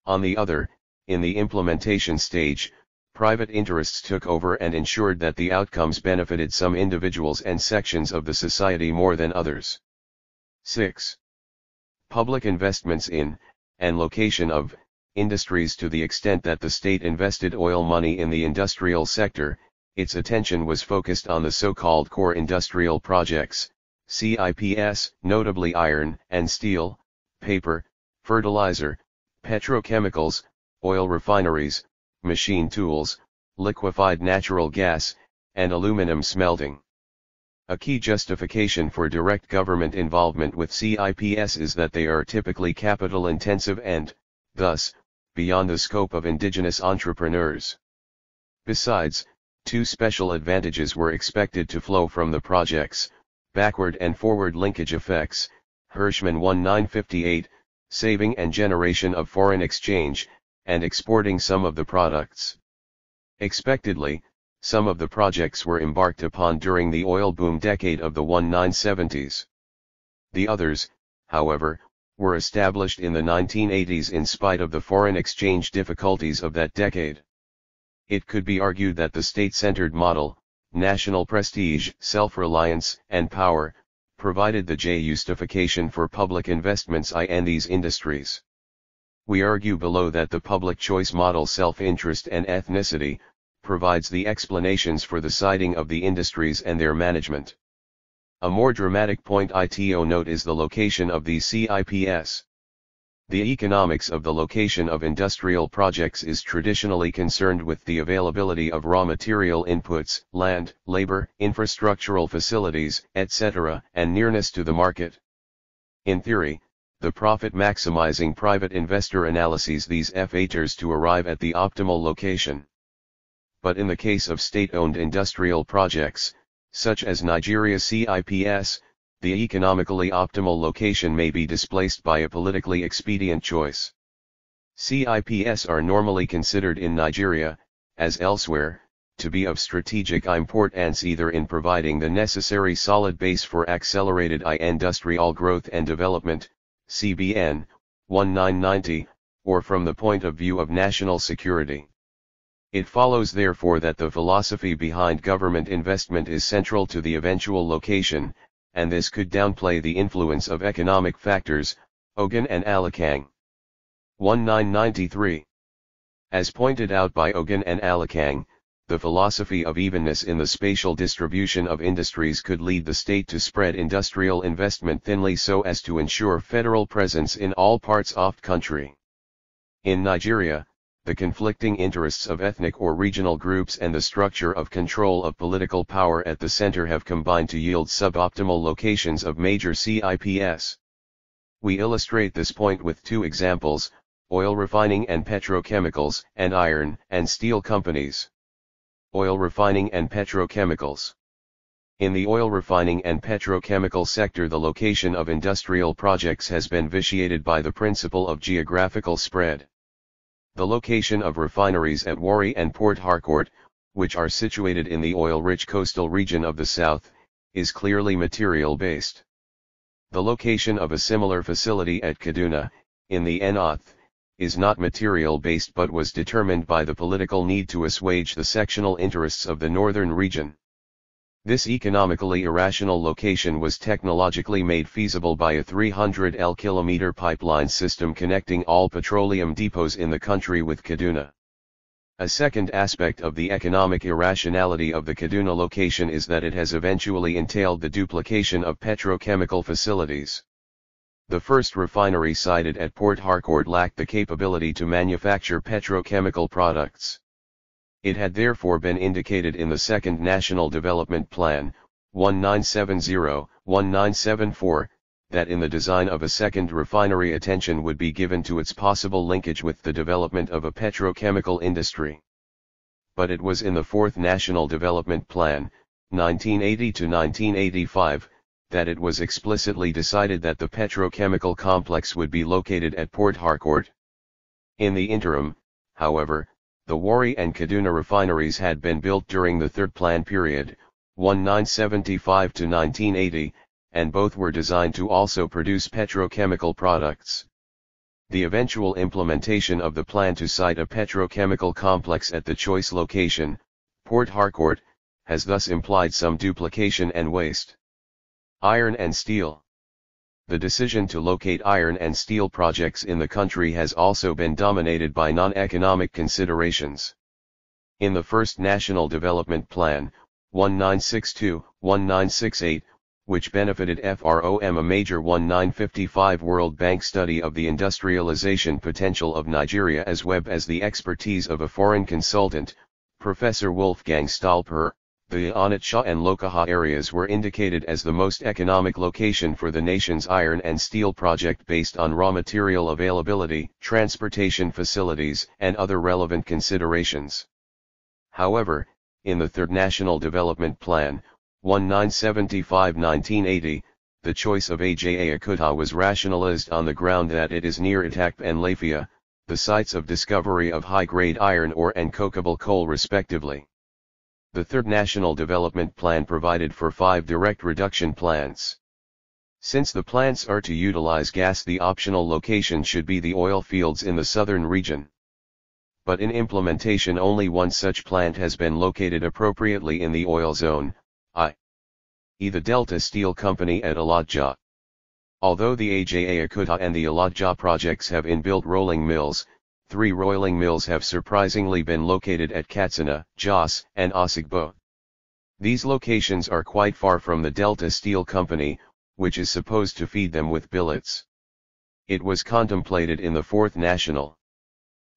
On the other, in the implementation stage, private interests took over and ensured that the outcomes benefited some individuals and sections of the society more than others. 6. Public investments in, and location of, industries. To the extent that the state invested oil money in the industrial sector, its attention was focused on the so-called core industrial projects, CIPS, notably iron and steel, paper, fertilizer, petrochemicals, oil refineries, machine tools, liquefied natural gas, and aluminum smelting. A key justification for direct government involvement with CIPS is that they are typically capital-intensive and, thus, beyond the scope of indigenous entrepreneurs. Besides, two special advantages were expected to flow from the projects: backward and forward linkage effects, Hirschman 1958, saving and generation of foreign exchange, and exporting some of the products. Expectedly, some of the projects were embarked upon during the oil boom decade of the 1970s. The others, however, were established in the 1980s in spite of the foreign exchange difficulties of that decade. It could be argued that the state-centered model, national prestige, self-reliance, and power, provided the justification for public investments in these industries. We argue below that the public choice model, self-interest and ethnicity, provides the explanations for the siding of the industries and their management. A more dramatic point to note is the location of these CIPS. The economics of the location of industrial projects is traditionally concerned with the availability of raw material inputs, land, labor, infrastructural facilities, etc., and nearness to the market. In theory, the profit-maximizing private investor analyses these factors to arrive at the optimal location. But in the case of state-owned industrial projects, such as Nigeria CIPS, the economically optimal location may be displaced by a politically expedient choice. CIPS are normally considered in Nigeria, as elsewhere, to be of strategic importance either in providing the necessary solid base for accelerated industrial growth and development, CBN, 1990, or from the point of view of national security. It follows therefore that the philosophy behind government investment is central to the eventual location, and this could downplay the influence of economic factors, Ogun and Alakang. 1993. As pointed out by Ogun and Alakang, the philosophy of evenness in the spatial distribution of industries could lead the state to spread industrial investment thinly so as to ensure federal presence in all parts of the country. In Nigeria, the conflicting interests of ethnic or regional groups and the structure of control of political power at the center have combined to yield suboptimal locations of major CIPS. We illustrate this point with two examples: oil refining and petrochemicals, and iron and steel companies. Oil refining and petrochemicals. In the oil refining and petrochemical sector, the location of industrial projects has been vitiated by the principle of geographical spread. The location of refineries at Warri and Port Harcourt, which are situated in the oil-rich coastal region of the south, is clearly material-based. The location of a similar facility at Kaduna, in the North, is not material-based but was determined by the political need to assuage the sectional interests of the northern region. This economically irrational location was technologically made feasible by a 300 km pipeline system connecting all petroleum depots in the country with Kaduna. A second aspect of the economic irrationality of the Kaduna location is that it has eventually entailed the duplication of petrochemical facilities. The first refinery sited at Port Harcourt lacked the capability to manufacture petrochemical products. It had therefore been indicated in the Second National Development Plan, 1970-1974, that in the design of a second refinery attention would be given to its possible linkage with the development of a petrochemical industry. But it was in the Fourth National Development Plan, 1980-1985, that it was explicitly decided that the petrochemical complex would be located at Port Harcourt. In the interim, however, the Warri and Kaduna refineries had been built during the third plan period, 1975-1980, and both were designed to also produce petrochemical products. The eventual implementation of the plan to site a petrochemical complex at the choice location, Port Harcourt, has thus implied some duplication and waste. Iron and steel. The decision to locate iron and steel projects in the country has also been dominated by non-economic considerations. In the first National Development Plan, 1962-1968, which benefited FROM, a major 1955 World Bank study of the industrialization potential of Nigeria as well as the expertise of a foreign consultant, Professor Wolfgang Stahlper, the Onitsha and Lokaha areas were indicated as the most economic location for the nation's iron and steel project based on raw material availability, transportation facilities, and other relevant considerations. However, in the Third National Development Plan, 1975-1980, the choice of Ajayakuta was rationalized on the ground that it is near Itakpe and Lafia, the sites of discovery of high-grade iron ore and cokeable coal respectively. The Third National Development Plan provided for 5 direct reduction plants. Since the plants are to utilize gas, the optional location should be the oil fields in the southern region. But in implementation only one such plant has been located appropriately in the oil zone, i.e. the Delta Steel Company at Alodja. Although the Ajayakuta and the Alodja projects have inbuilt rolling mills, 3 rolling mills have surprisingly been located at Katsina, Jos, and Osogbo. These locations are quite far from the Delta Steel Company, which is supposed to feed them with billets. It was contemplated in the Fourth National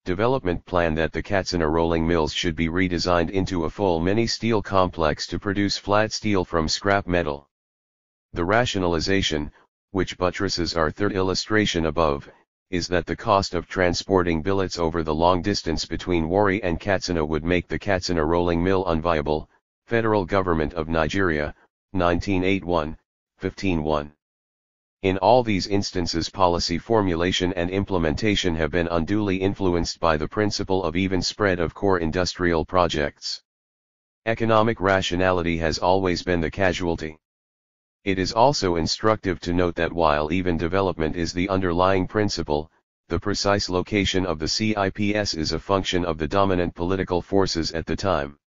Development Plan that the Katsina rolling mills should be redesigned into a full mini-steel complex to produce flat steel from scrap metal. The rationalization, which buttresses our third illustration above, is that the cost of transporting billets over the long distance between Warri and Katsina would make the Katsina rolling mill unviable. Federal Government of Nigeria, 1981, 15-1. In all these instances, policy formulation and implementation have been unduly influenced by the principle of even spread of core industrial projects. Economic rationality has always been the casualty. It is also instructive to note that while even development is the underlying principle, the precise location of the CIPS is a function of the dominant political forces at the time.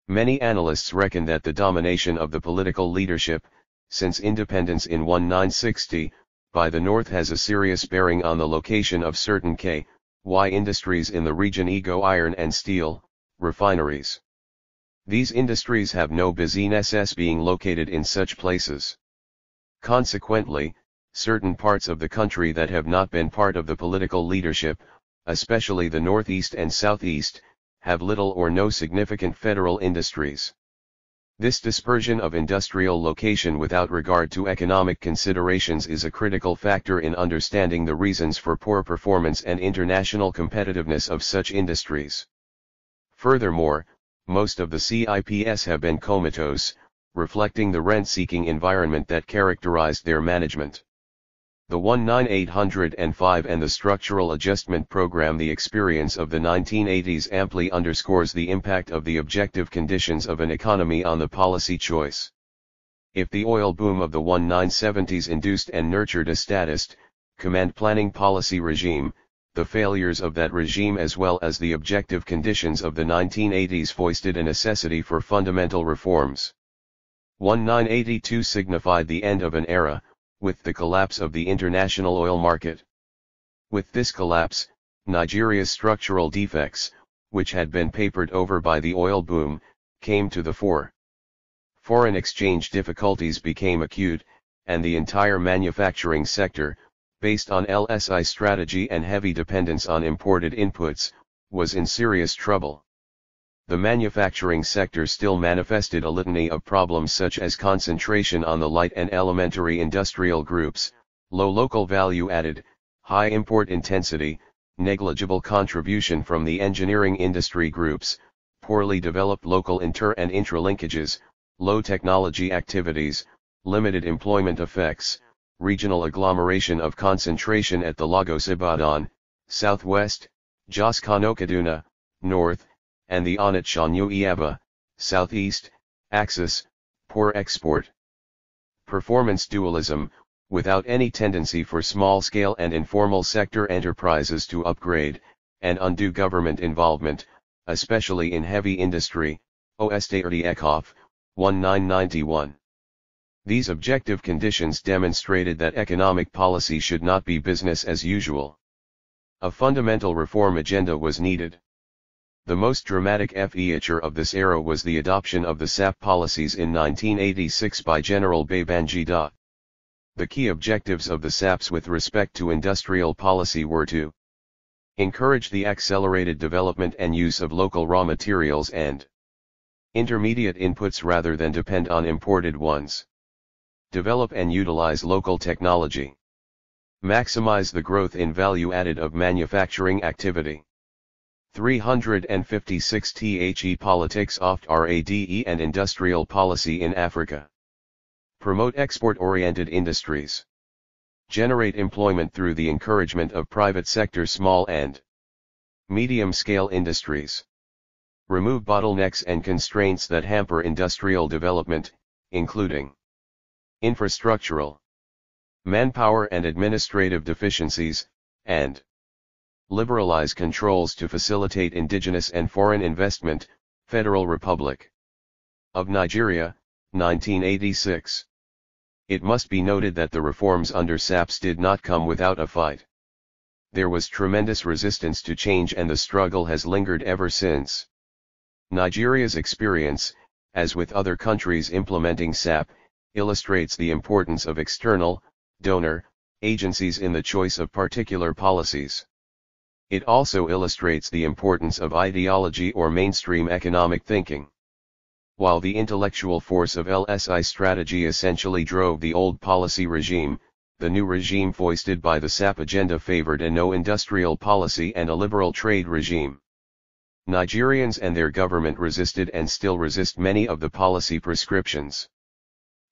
Many analysts reckon that the domination of the political leadership, since independence in 1960, by the North has a serious bearing on the location of certain K.Y. industries in the region, e.g. iron and steel refineries. These industries have no business being located in such places. Consequently, certain parts of the country that have not been part of the political leadership, especially the Northeast and Southeast, have little or no significant federal industries. This dispersion of industrial location without regard to economic considerations is a critical factor in understanding the reasons for poor performance and international competitiveness of such industries. Furthermore, most of the CIPS have been comatose, reflecting the rent-seeking environment that characterized their management. The 19805 and the Structural Adjustment Program, the experience of the 1980s, amply underscores the impact of the objective conditions of an economy on the policy choice. If the oil boom of the 1970s induced and nurtured a statist, command planning policy regime, the failures of that regime as well as the objective conditions of the 1980s foisted a necessity for fundamental reforms. 1982 signified the end of an era, with the collapse of the international oil market. With this collapse, Nigeria's structural defects, which had been papered over by the oil boom, came to the fore. Foreign exchange difficulties became acute, and the entire manufacturing sector, based on LSI strategy and heavy dependence on imported inputs, was in serious trouble. The manufacturing sector still manifested a litany of problems such as concentration on the light and elementary industrial groups, low local value added, high import intensity, negligible contribution from the engineering industry groups, poorly developed local inter- and intralinkages, low technology activities, limited employment effects, regional agglomeration of concentration at the Lagos-Ibadan, southwest, Jos Kano-Kaduna, north, and the Onitsha-New-Iaba, southeast, axis, poor export. Performance dualism, without any tendency for small-scale and informal sector enterprises to upgrade, and undue government involvement, especially in heavy industry, Oesteri Ekhoff, 1991. These objective conditions demonstrated that economic policy should not be business as usual. A fundamental reform agenda was needed. The most dramatic feature of this era was the adoption of the SAP policies in 1986 by General Babangida. The key objectives of the SAPs with respect to industrial policy were to encourage the accelerated development and use of local raw materials and intermediate inputs rather than depend on imported ones. Develop and utilize local technology. Maximize the growth in value added of manufacturing activity. 356 The Politics of RADE and Industrial Policy in Africa. Promote export-oriented industries. Generate employment through the encouragement of private sector small and medium-scale industries. Remove bottlenecks and constraints that hamper industrial development, including infrastructural, manpower and administrative deficiencies, and liberalize controls to facilitate indigenous and foreign investment. Federal Republic of Nigeria, 1986. It must be noted that the reforms under SAPS did not come without a fight. There was tremendous resistance to change and the struggle has lingered ever since. Nigeria's experience, as with other countries implementing SAP, illustrates the importance of external, donor, agencies in the choice of particular policies. It also illustrates the importance of ideology or mainstream economic thinking. While the intellectual force of LSI strategy essentially drove the old policy regime, the new regime foisted by the SAP agenda favored a no-industrial policy and a liberal trade regime. Nigerians and their government resisted and still resist many of the policy prescriptions.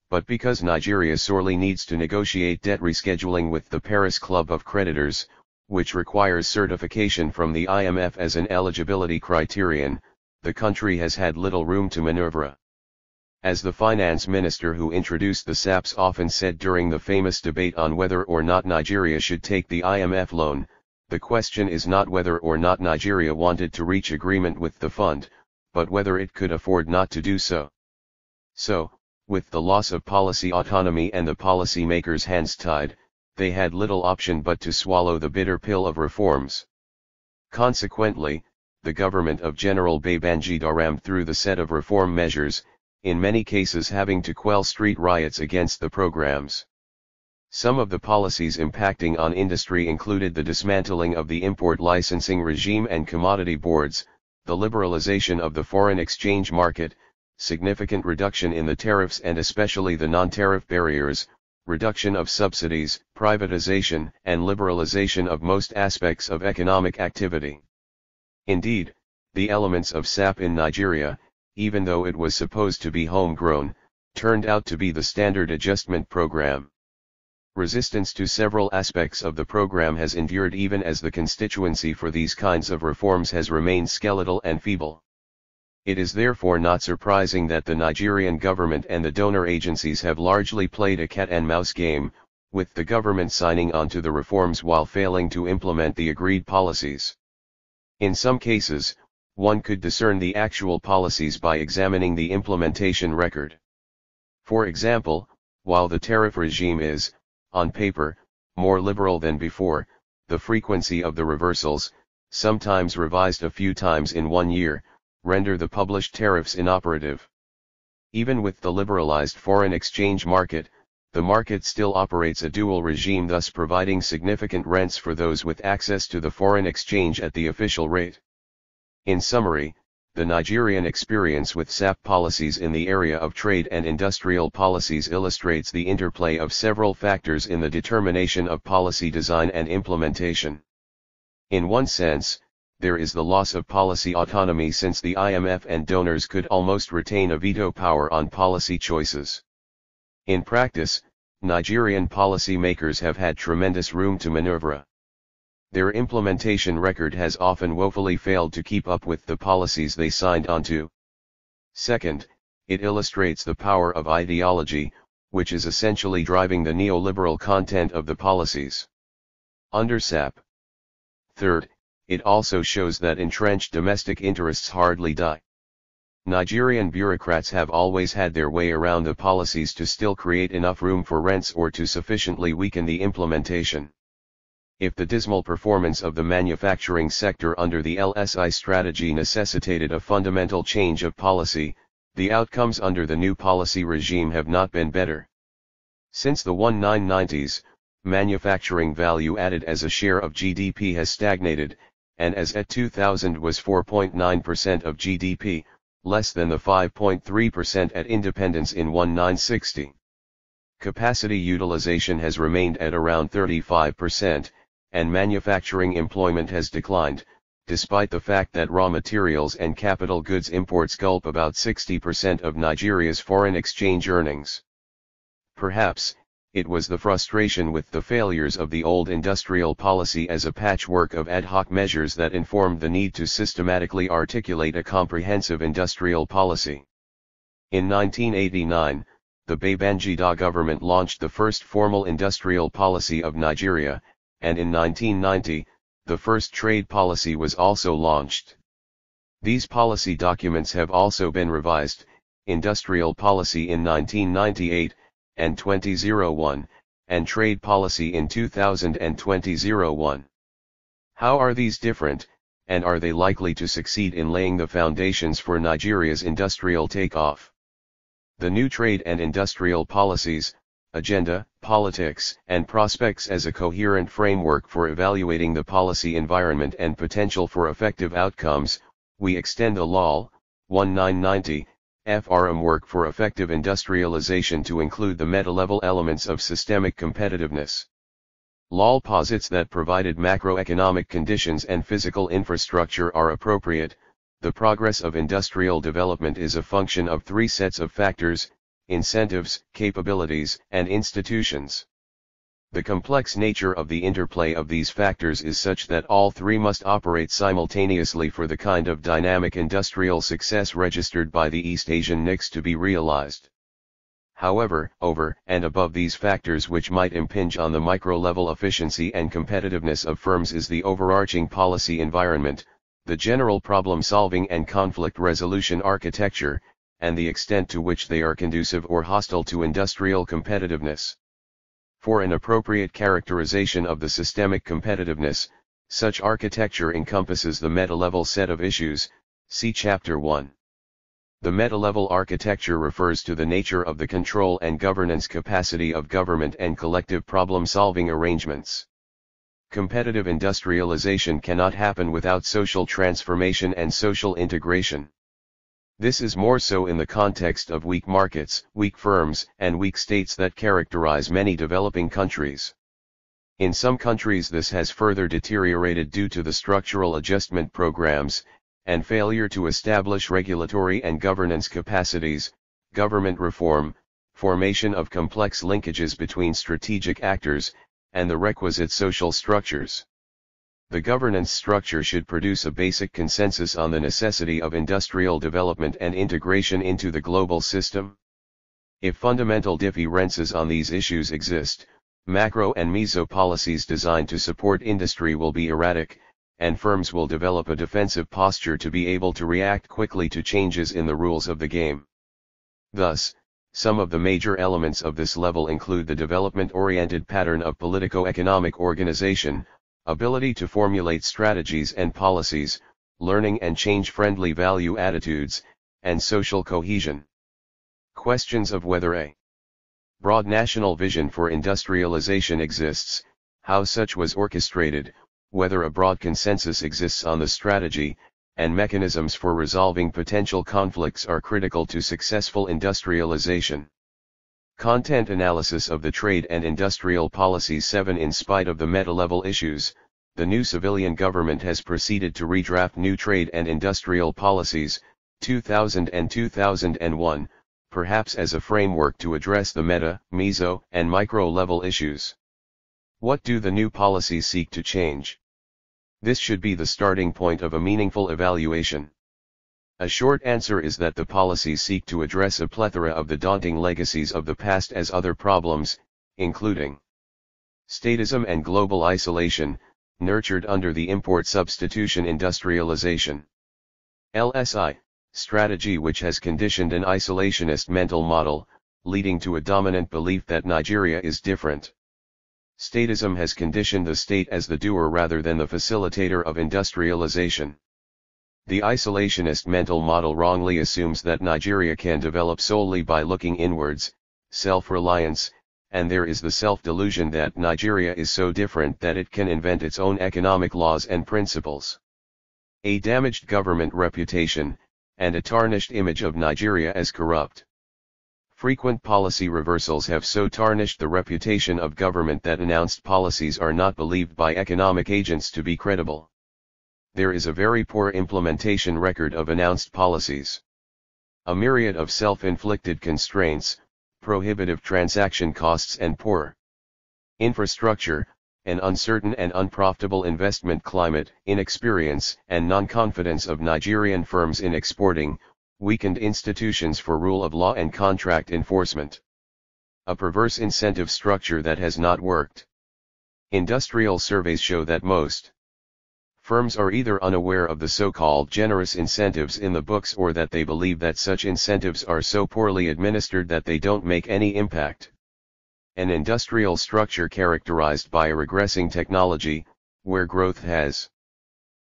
But because Nigeria sorely needs to negotiate debt rescheduling with the Paris Club of Creditors, which requires certification from the IMF as an eligibility criterion, the country has had little room to maneuver. As the finance minister who introduced the SAPs often said during the famous debate on whether or not Nigeria should take the IMF loan, the question is not whether or not Nigeria wanted to reach agreement with the fund, but whether it could afford not to do so. So, with the loss of policy autonomy and the policy makers' hands tied, they had little option but to swallow the bitter pill of reforms. Consequently, the government of General Babangida rammed through the set of reform measures, in many cases having to quell street riots against the programs. Some of the policies impacting on industry included the dismantling of the import licensing regime and commodity boards, the liberalization of the foreign exchange market, significant reduction in the tariffs and especially the non-tariff barriers, reduction of subsidies, privatization and liberalization of most aspects of economic activity. Indeed, the elements of SAP in Nigeria, even though it was supposed to be homegrown, turned out to be the Standard Adjustment Program. Resistance to several aspects of the program has endured even as the constituency for these kinds of reforms has remained skeletal and feeble. It is therefore not surprising that the Nigerian government and the donor agencies have largely played a cat-and-mouse game, with the government signing on to the reforms while failing to implement the agreed policies. In some cases, one could discern the actual policies by examining the implementation record. For example, while the tariff regime is, on paper, more liberal than before, the frequency of the reversals, sometimes revised a few times in 1 year, render the published tariffs inoperative. Even with the liberalized foreign exchange market, the market still operates a dual regime, thus providing significant rents for those with access to the foreign exchange at the official rate. In summary, the Nigerian experience with SAP policies in the area of trade and industrial policies illustrates the interplay of several factors in the determination of policy design and implementation. In one sense, there is the loss of policy autonomy since the IMF and donors could almost retain a veto power on policy choices. In practice, Nigerian policy makers have had tremendous room to maneuver. Their implementation record has often woefully failed to keep up with the policies they signed onto. Second, it illustrates the power of ideology, which is essentially driving the neoliberal content of the policies. Under SAP. Third, it also shows that entrenched domestic interests hardly die. Nigerian bureaucrats have always had their way around the policies to still create enough room for rents or to sufficiently weaken the implementation. If the dismal performance of the manufacturing sector under the LSI strategy necessitated a fundamental change of policy, the outcomes under the new policy regime have not been better. Since the 1990s, manufacturing value added as a share of GDP has stagnated, and as at 2000 was 4.9% of GDP, less than the 5.3% at independence in 1960. Capacity utilization has remained at around 35%, and manufacturing employment has declined, despite the fact that raw materials and capital goods imports gulp about 60% of Nigeria's foreign exchange earnings. Perhaps, it was the frustration with the failures of the old industrial policy as a patchwork of ad hoc measures that informed the need to systematically articulate a comprehensive industrial policy. In 1989, the Babangida government launched the first formal industrial policy of Nigeria, and in 1990, the first trade policy was also launched. These policy documents have also been revised, industrial policy in 1998, and 2001, and trade policy in 2000 and 2001. How are these different, and are they likely to succeed in laying the foundations for Nigeria's industrial takeoff? The new trade and industrial policies, agenda, politics, and prospects as a coherent framework for evaluating the policy environment and potential for effective outcomes, we extend the LOL 1990 FRM work for effective industrialization to include the meta-level elements of systemic competitiveness. LOL posits that provided macroeconomic conditions and physical infrastructure are appropriate, the progress of industrial development is a function of three sets of factors: incentives, capabilities, and institutions. The complex nature of the interplay of these factors is such that all three must operate simultaneously for the kind of dynamic industrial success registered by the East Asian NICs to be realized. However, over and above these factors which might impinge on the micro-level efficiency and competitiveness of firms is the overarching policy environment, the general problem-solving and conflict resolution architecture, and the extent to which they are conducive or hostile to industrial competitiveness. For an appropriate characterization of the systemic competitiveness, such architecture encompasses the meta-level set of issues, see Chapter 1. The meta-level architecture refers to the nature of the control and governance capacity of government and collective problem-solving arrangements. Competitive industrialization cannot happen without social transformation and social integration. This is more so in the context of weak markets, weak firms, and weak states that characterize many developing countries. In some countries this has further deteriorated due to the structural adjustment programs, and failure to establish regulatory and governance capacities, government reform, formation of complex linkages between strategic actors, and the requisite social structures. The governance structure should produce a basic consensus on the necessity of industrial development and integration into the global system. If fundamental differences on these issues exist, macro and meso policies designed to support industry will be erratic, and firms will develop a defensive posture to be able to react quickly to changes in the rules of the game. Thus, some of the major elements of this level include the development-oriented pattern of politico-economic organization, ability to formulate strategies and policies, learning and change-friendly value attitudes, and social cohesion. Questions of whether a broad national vision for industrialization exists, how such was orchestrated, whether a broad consensus exists on the strategy, and mechanisms for resolving potential conflicts are critical to successful industrialization. Content analysis of the trade and industrial policies. 7 In spite of the meta-level issues, the new civilian government has proceeded to redraft new trade and industrial policies, 2000 and 2001, perhaps as a framework to address the meta, meso, and micro-level issues. What do the new policies seek to change? This should be the starting point of a meaningful evaluation. A short answer is that the policies seek to address a plethora of the daunting legacies of the past as other problems, including statism and global isolation, nurtured under the import substitution industrialization. LSI, strategy which has conditioned an isolationist mental model, leading to a dominant belief that Nigeria is different. Statism has conditioned the state as the doer rather than the facilitator of industrialization. The isolationist mental model wrongly assumes that Nigeria can develop solely by looking inwards, self-reliance, and there is the self-delusion that Nigeria is so different that it can invent its own economic laws and principles. A damaged government reputation, and a tarnished image of Nigeria as corrupt. Frequent policy reversals have so tarnished the reputation of government that announced policies are not believed by economic agents to be credible. There is a very poor implementation record of announced policies. A myriad of self-inflicted constraints, prohibitive transaction costs and poor infrastructure, an uncertain and unprofitable investment climate, inexperience and non-confidence of Nigerian firms in exporting, weakened institutions for rule of law and contract enforcement. A perverse incentive structure that has not worked. Industrial surveys show that most firms are either unaware of the so-called generous incentives in the books or that they believe that such incentives are so poorly administered that they don't make any impact. An industrial structure characterized by a regressing technology, where growth has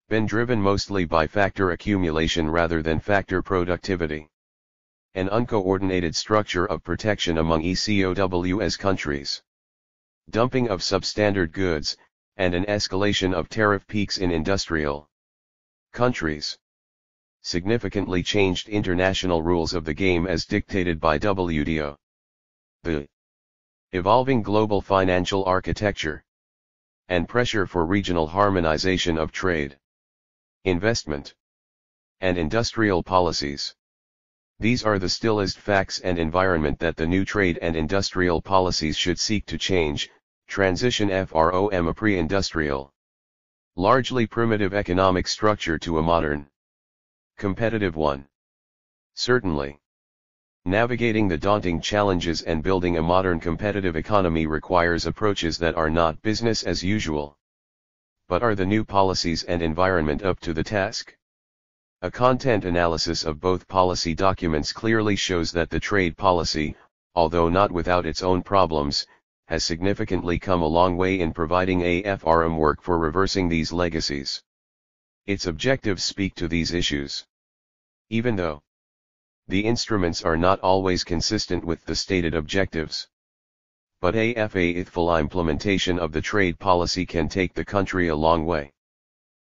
been driven mostly by factor accumulation rather than factor productivity. an uncoordinated structure of protection among ECOWS countries, dumping of substandard goods, and an escalation of tariff peaks in industrial countries. Significantly changed international rules of the game as dictated by WTO. The evolving global financial architecture and pressure for regional harmonization of trade, investment, and industrial policies. These are the stillest facts and environment that the new trade and industrial policies should seek to change, transition from a pre-industrial, largely primitive economic structure to a modern, competitive one. Certainly, navigating the daunting challenges and building a modern competitive economy requires approaches that are not business as usual. But are the new policies and environment up to the task? A content analysis of both policy documents clearly shows that the trade policy, although not without its own problems, has significantly come a long way in providing a framework for reversing these legacies. Its objectives speak to these issues. Even though the instruments are not always consistent with the stated objectives, but a faithful implementation of the trade policy can take the country a long way.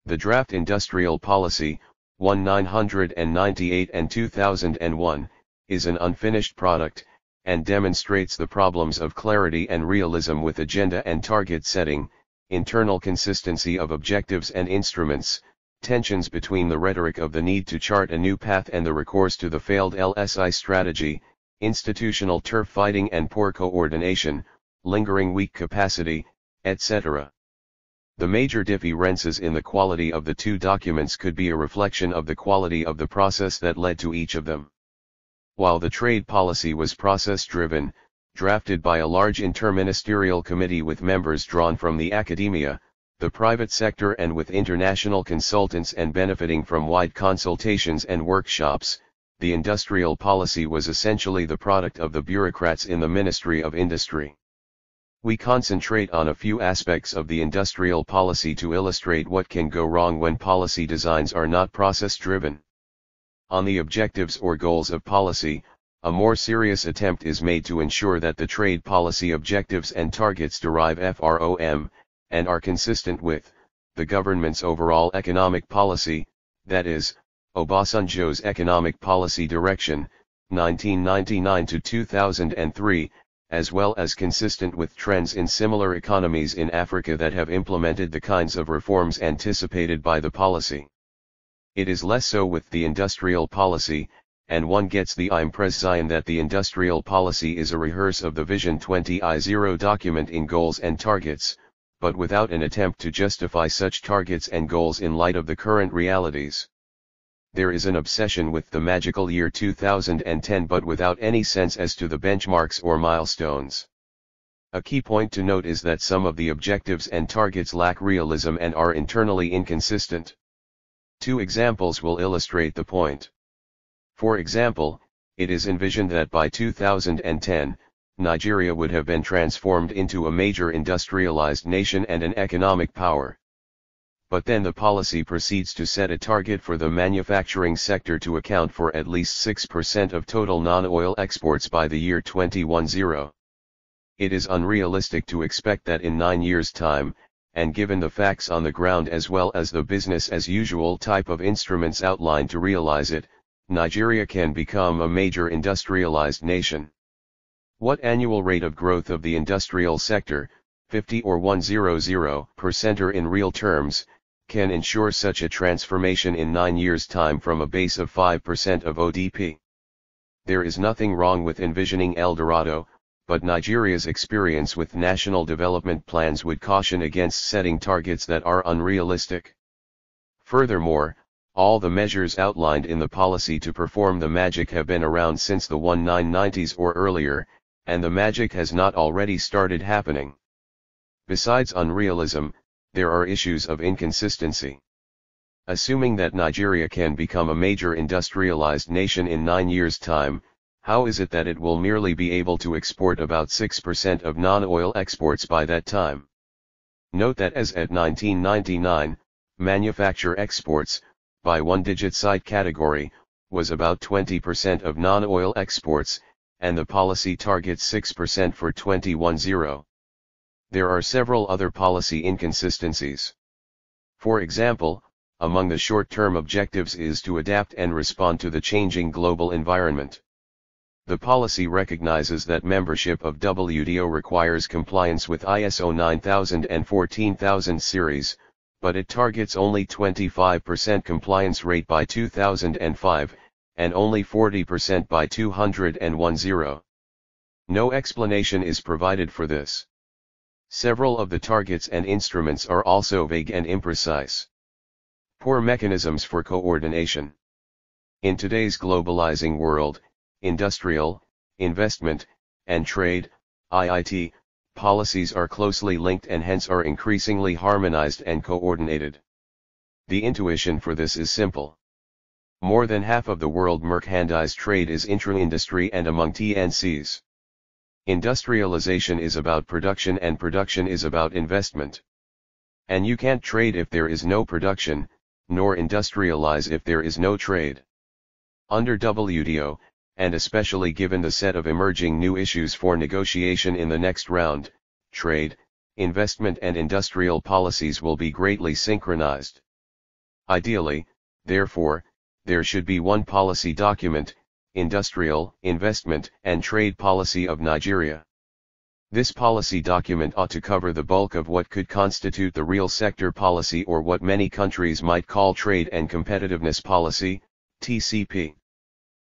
The draft industrial policy, 1998 and 2001, is an unfinished product, and demonstrates the problems of clarity and realism with agenda and target setting, internal consistency of objectives and instruments, tensions between the rhetoric of the need to chart a new path and the recourse to the failed LSI strategy, institutional turf fighting and poor coordination, lingering weak capacity, etc. The major differences in the quality of the two documents could be a reflection of the quality of the process that led to each of them. While the trade policy was process-driven, drafted by a large interministerial committee with members drawn from the academia, the private sector and with international consultants and benefiting from wide consultations and workshops, the industrial policy was essentially the product of the bureaucrats in the Ministry of Industry. We concentrate on a few aspects of the industrial policy to illustrate what can go wrong when policy designs are not process-driven. On the objectives or goals of policy, a more serious attempt is made to ensure that the trade policy objectives and targets derive from, and are consistent with, the government's overall economic policy, that is, Obasanjo's economic policy direction, 1999 to 2003, as well as consistent with trends in similar economies in Africa that have implemented the kinds of reforms anticipated by the policy. It is less so with the industrial policy, and one gets the impression that the industrial policy is a rehearse of the Vision 20I0 document in goals and targets, but without an attempt to justify such targets and goals in light of the current realities. There is an obsession with the magical year 2010 but without any sense as to the benchmarks or milestones. A key point to note is that some of the objectives and targets lack realism and are internally inconsistent. Two examples will illustrate the point. For example, it is envisioned that by 2010, Nigeria would have been transformed into a major industrialized nation and an economic power. But then the policy proceeds to set a target for the manufacturing sector to account for at least 6% of total non-oil exports by the year 2010. It is unrealistic to expect that in 9 years' time, and given the facts on the ground as well as the business-as-usual type of instruments outlined to realize it, Nigeria can become a major industrialized nation. What annual rate of growth of the industrial sector, 50 or 100% or in real terms, can ensure such a transformation in 9 years' time from a base of 5% of ODP? There is nothing wrong with envisioning El Dorado, but Nigeria's experience with national development plans would caution against setting targets that are unrealistic. Furthermore, all the measures outlined in the policy to perform the magic have been around since the 1990s or earlier, and the magic has not already started happening. Besides unrealism, there are issues of inconsistency. Assuming that Nigeria can become a major industrialized nation in 9 years' time, how is it that it will merely be able to export about 6% of non-oil exports by that time? Note that as at 1999, manufacture exports, by one-digit site category, was about 20% of non-oil exports, and the policy targets 6% for 2010. There are several other policy inconsistencies. For example, among the short-term objectives is to adapt and respond to the changing global environment. The policy recognizes that membership of WTO requires compliance with ISO 9000 and 14000 series, but it targets only 25% compliance rate by 2005, and only 40% by 2010. No explanation is provided for this. Several of the targets and instruments are also vague and imprecise. Poor mechanisms for coordination. In today's globalizing world, industrial, investment, and trade, IIT, policies are closely linked and hence are increasingly harmonized and coordinated. The intuition for this is simple. More than half of the world merchandise trade is intra-industry and among TNCs. Industrialization is about production and production is about investment. And you can't trade if there is no production, nor industrialize if there is no trade. Under WTO, and especially given the set of emerging new issues for negotiation in the next round, trade, investment and industrial policies will be greatly synchronized. Ideally, therefore, there should be one policy document, Industrial, Investment, and Trade Policy of Nigeria. This policy document ought to cover the bulk of what could constitute the real sector policy or what many countries might call Trade and Competitiveness Policy, TCP.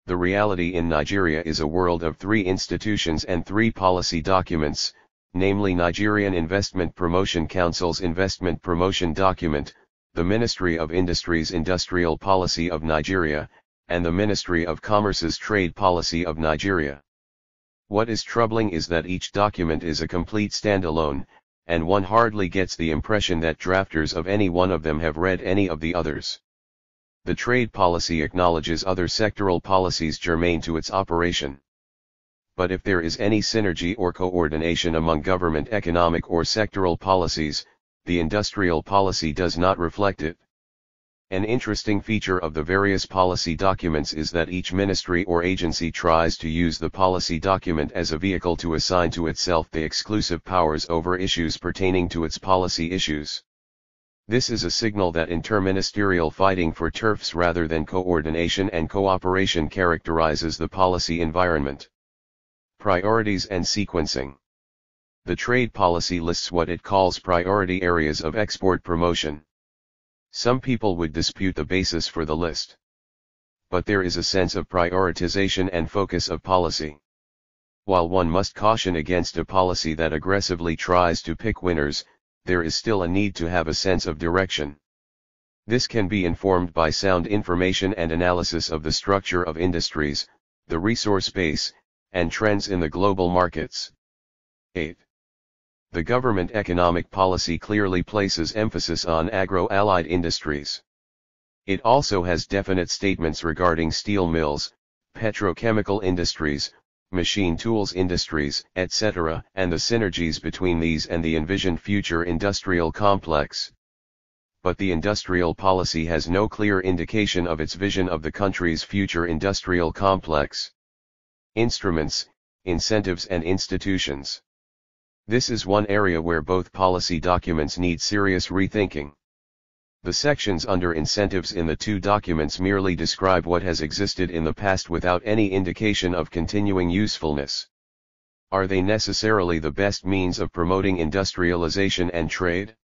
The reality in Nigeria is a world of 3 institutions and 3 policy documents, namely Nigerian Investment Promotion Council's Investment Promotion Document, the Ministry of Industry's Industrial Policy of Nigeria, and the Ministry of Commerce's Trade Policy of Nigeria. What is troubling is that each document is a complete standalone, and one hardly gets the impression that drafters of any one of them have read any of the others. The trade policy acknowledges other sectoral policies germane to its operation. But if there is any synergy or coordination among government economic or sectoral policies, the industrial policy does not reflect it. An interesting feature of the various policy documents is that each ministry or agency tries to use the policy document as a vehicle to assign to itself the exclusive powers over issues pertaining to its policy issues. This is a signal that interministerial fighting for turfs rather than coordination and cooperation characterizes the policy environment. Priorities and sequencing. The trade policy lists what it calls priority areas of export promotion. Some people would dispute the basis for the list. But there is a sense of prioritization and focus of policy. While one must caution against a policy that aggressively tries to pick winners, there is still a need to have a sense of direction. This can be informed by sound information and analysis of the structure of industries, the resource base, and trends in the global markets. 8. The government economic policy clearly places emphasis on agro-allied industries. It also has definite statements regarding steel mills, petrochemical industries, machine tools industries, etc., and the synergies between these and the envisioned future industrial complex. But the industrial policy has no clear indication of its vision of the country's future industrial complex. Instruments, incentives and institutions. This is one area where both policy documents need serious rethinking. The sections under incentives in the 2 documents merely describe what has existed in the past without any indication of continuing usefulness. Are they necessarily the best means of promoting industrialization and trade?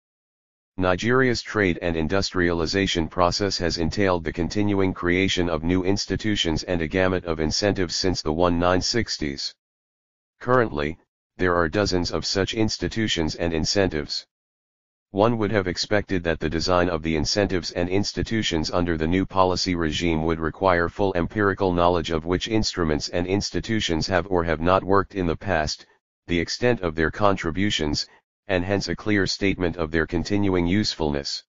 Nigeria's trade and industrialization process has entailed the continuing creation of new institutions and a gamut of incentives since the 1960s. Currently, there are dozens of such institutions and incentives. One would have expected that the design of the incentives and institutions under the new policy regime would require full empirical knowledge of which instruments and institutions have or have not worked in the past, the extent of their contributions, and hence a clear statement of their continuing usefulness.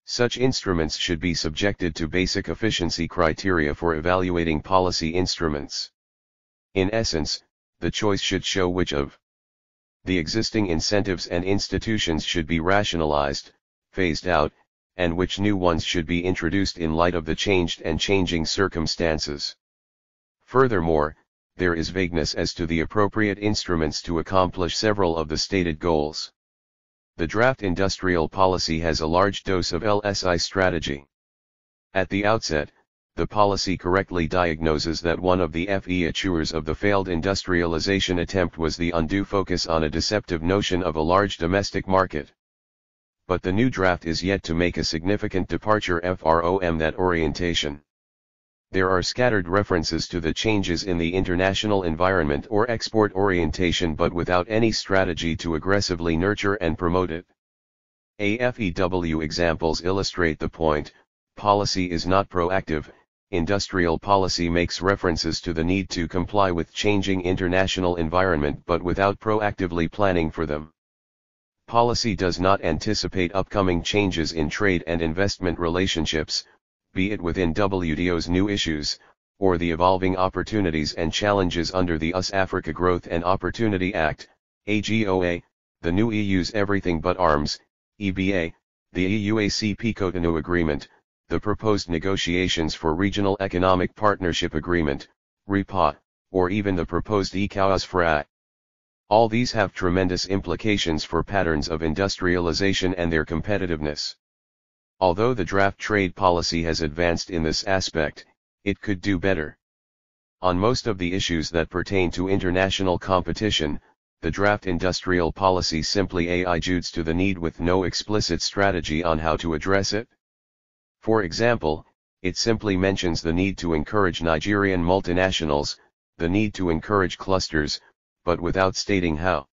Such instruments should be subjected to basic efficiency criteria for evaluating policy instruments. In essence, the choice should show which of the existing incentives and institutions should be rationalized, phased out, and which new ones should be introduced in light of the changed and changing circumstances. Furthermore, there is vagueness as to the appropriate instruments to accomplish several of the stated goals. The draft industrial policy has a large dose of LSI strategy. At the outset, the policy correctly diagnoses that one of the features of the failed industrialization attempt was the undue focus on a deceptive notion of a large domestic market. But the new draft is yet to make a significant departure from that orientation. There are scattered references to the changes in the international environment or export orientation, but without any strategy to aggressively nurture and promote it. AFEW examples illustrate the point. Policy is not proactive. Industrial policy makes references to the need to comply with changing international environment but without proactively planning for them. Policy does not anticipate upcoming changes in trade and investment relationships, be it within WTO's new issues, or the evolving opportunities and challenges under the US-Africa Growth and Opportunity Act, AGOA, the new EU's Everything But Arms, EBA, the EU-ACP Cotonou Agreement, the proposed negotiations for Regional Economic Partnership Agreement, REPA, or even the proposed ECAUS-FRA. All these have tremendous implications for patterns of industrialization and their competitiveness. Although the draft trade policy has advanced in this aspect, it could do better. On most of the issues that pertain to international competition, the draft industrial policy simply alludes to the need with no explicit strategy on how to address it. For example, it simply mentions the need to encourage Nigerian multinationals, the need to encourage clusters, but without stating how.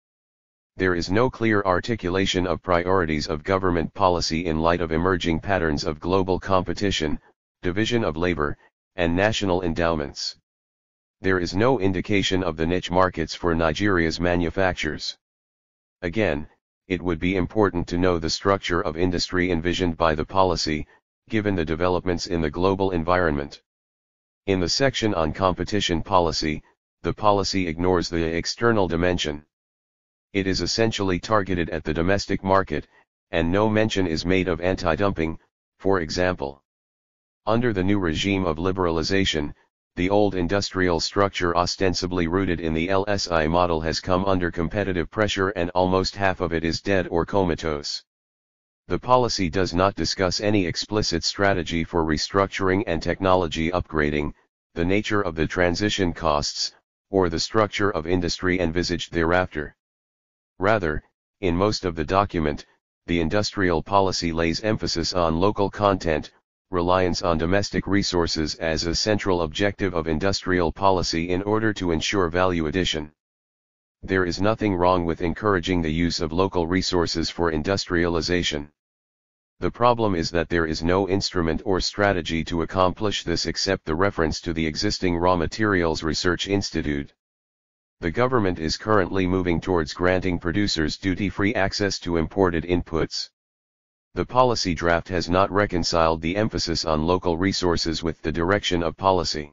There is no clear articulation of priorities of government policy in light of emerging patterns of global competition, division of labor, and national endowments. There is no indication of the niche markets for Nigeria's manufactures. Again, it would be important to know the structure of industry envisioned by the policy, given the developments in the global environment. In the section on competition policy, the policy ignores the external dimension. It is essentially targeted at the domestic market, and no mention is made of anti-dumping, for example. Under the new regime of liberalization, the old industrial structure ostensibly rooted in the LSI model has come under competitive pressure, and almost half of it is dead or comatose. The policy does not discuss any explicit strategy for restructuring and technology upgrading, the nature of the transition costs, or the structure of industry envisaged thereafter. Rather, in most of the document, the industrial policy lays emphasis on local content, reliance on domestic resources as a central objective of industrial policy in order to ensure value addition. There is nothing wrong with encouraging the use of local resources for industrialization. The problem is that there is no instrument or strategy to accomplish this except the reference to the existing Raw Materials Research Institute. The government is currently moving towards granting producers duty-free access to imported inputs. The policy draft has not reconciled the emphasis on local resources with the direction of policy.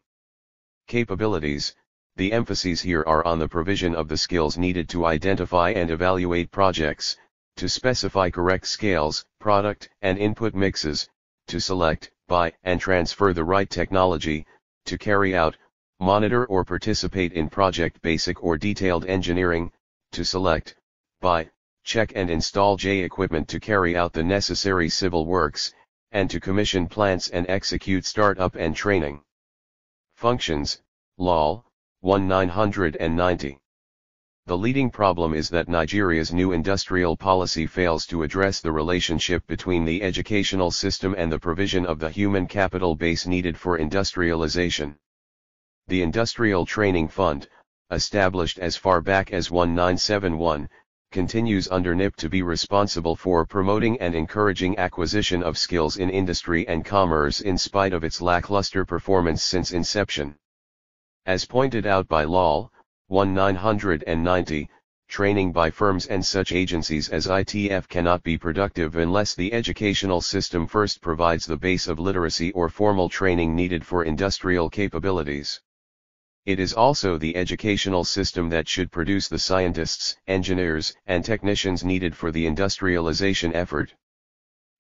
Capabilities: the emphases here are on the provision of the skills needed to identify and evaluate projects, to specify correct scales, product and input mixes, to select, buy and transfer the right technology, to carry out, monitor or participate in project basic or detailed engineering, to select, buy, check and install J equipment to carry out the necessary civil works, and to commission plants and execute startup and training. Functions, LOL, 1990. The leading problem is that Nigeria's new industrial policy fails to address the relationship between the educational system and the provision of the human capital base needed for industrialization. The Industrial Training Fund, established as far back as 1971, continues under NIP to be responsible for promoting and encouraging acquisition of skills in industry and commerce in spite of its lackluster performance since inception. As pointed out by LOL, 1990, training by firms and such agencies as ITF cannot be productive unless the educational system first provides the base of literacy or formal training needed for industrial capabilities. It is also the educational system that should produce the scientists, engineers, and technicians needed for the industrialization effort.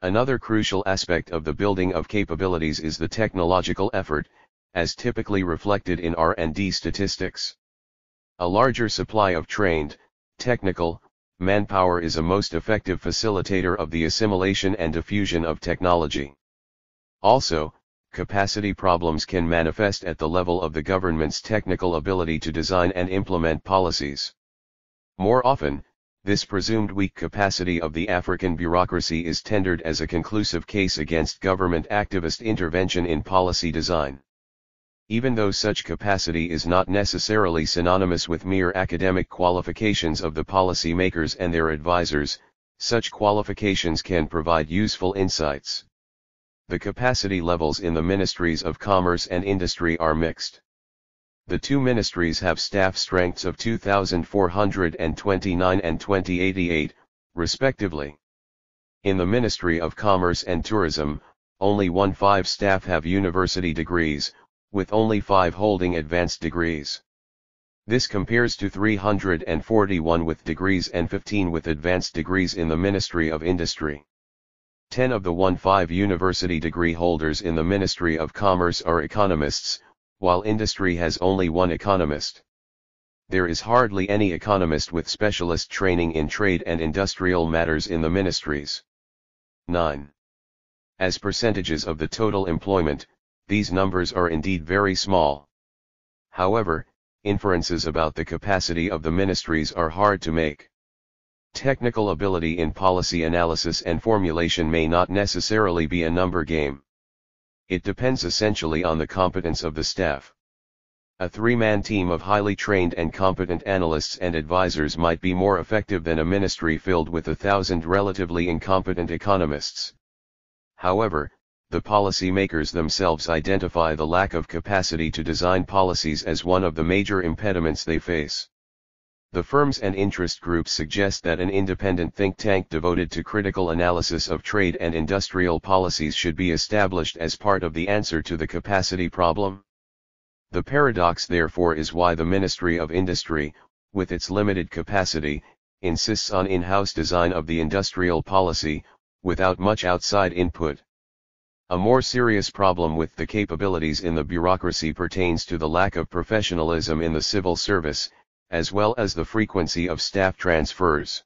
Another crucial aspect of the building of capabilities is the technological effort, as typically reflected in R&D statistics. A larger supply of trained, technical, manpower is a most effective facilitator of the assimilation and diffusion of technology. Also, capacity problems can manifest at the level of the government's technical ability to design and implement policies. More often, this presumed weak capacity of the African bureaucracy is tendered as a conclusive case against government activist intervention in policy design. Even though such capacity is not necessarily synonymous with mere academic qualifications of the policy makers and their advisors, such qualifications can provide useful insights. The capacity levels in the ministries of commerce and industry are mixed. The two ministries have staff strengths of 2,429 and 2,088, respectively. In the Ministry of Commerce and Tourism, only 1/5 staff have university degrees, with only 5 holding advanced degrees. This compares to 341 with degrees and 15 with advanced degrees in the Ministry of Industry. 10 of the 1/5 university degree holders in the Ministry of Commerce are economists, while industry has only 1 economist. There is hardly any economist with specialist training in trade and industrial matters in the ministries. 9. As percentages of the total employment, these numbers are indeed very small. However, inferences about the capacity of the ministries are hard to make. Technical ability in policy analysis and formulation may not necessarily be a number game. It depends essentially on the competence of the staff. A 3-man team of highly trained and competent analysts and advisors might be more effective than a ministry filled with 1,000 relatively incompetent economists. However, the policy makers themselves identify the lack of capacity to design policies as one of the major impediments they face. The firms and interest groups suggest that an independent think tank devoted to critical analysis of trade and industrial policies should be established as part of the answer to the capacity problem. The paradox therefore is why the Ministry of Industry, with its limited capacity, insists on in-house design of the industrial policy, without much outside input. A more serious problem with the capabilities in the bureaucracy pertains to the lack of professionalism in the civil service, as well as the frequency of staff transfers.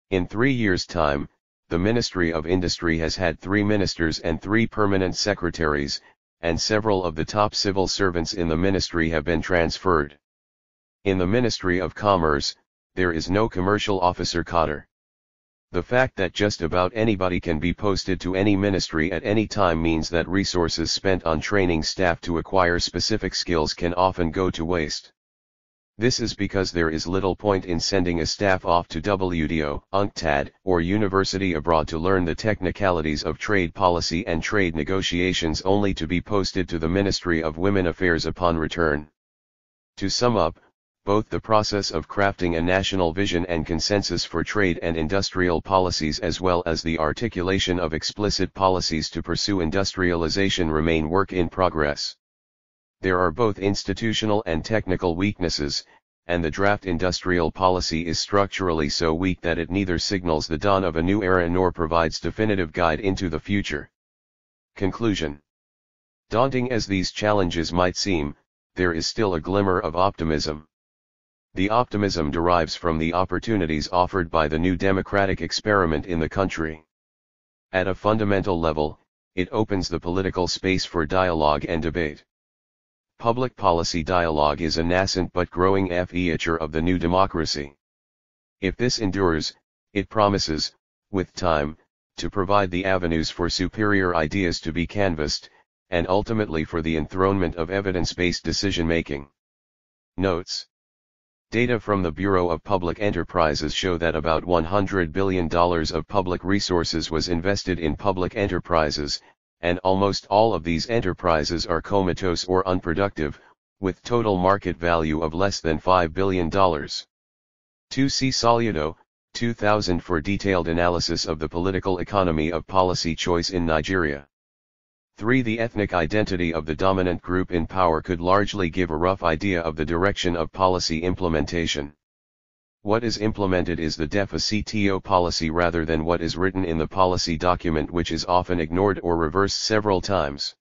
In 3 years' time, the Ministry of Industry has had 3 ministers and 3 permanent secretaries, and several of the top civil servants in the ministry have been transferred. In the Ministry of Commerce, there is no commercial officer cadre. The fact that just about anybody can be posted to any ministry at any time means that resources spent on training staff to acquire specific skills can often go to waste. This is because there is little point in sending a staff off to WTO, UNCTAD, or university abroad to learn the technicalities of trade policy and trade negotiations only to be posted to the Ministry of Women Affairs upon return. To sum up, both the process of crafting a national vision and consensus for trade and industrial policies as well as the articulation of explicit policies to pursue industrialization remain work in progress. There are both institutional and technical weaknesses, and the draft industrial policy is structurally so weak that it neither signals the dawn of a new era nor provides definitive guide into the future. Conclusion. Daunting as these challenges might seem, there is still a glimmer of optimism. The optimism derives from the opportunities offered by the new democratic experiment in the country. At a fundamental level, it opens the political space for dialogue and debate. Public policy dialogue is a nascent but growing feature of the new democracy. If this endures, it promises, with time, to provide the avenues for superior ideas to be canvassed, and ultimately for the enthronement of evidence-based decision-making. Notes. Data from the Bureau of Public Enterprises show that about $100 billion of public resources was invested in public enterprises, and almost all of these enterprises are comatose or unproductive, with total market value of less than $5 billion. 2C Soludo, 2000 for detailed analysis of the political economy of policy choice in Nigeria. 3. The ethnic identity of the dominant group in power could largely give a rough idea of the direction of policy implementation. What is implemented is the deficitio policy rather than what is written in the policy document, which is often ignored or reversed several times.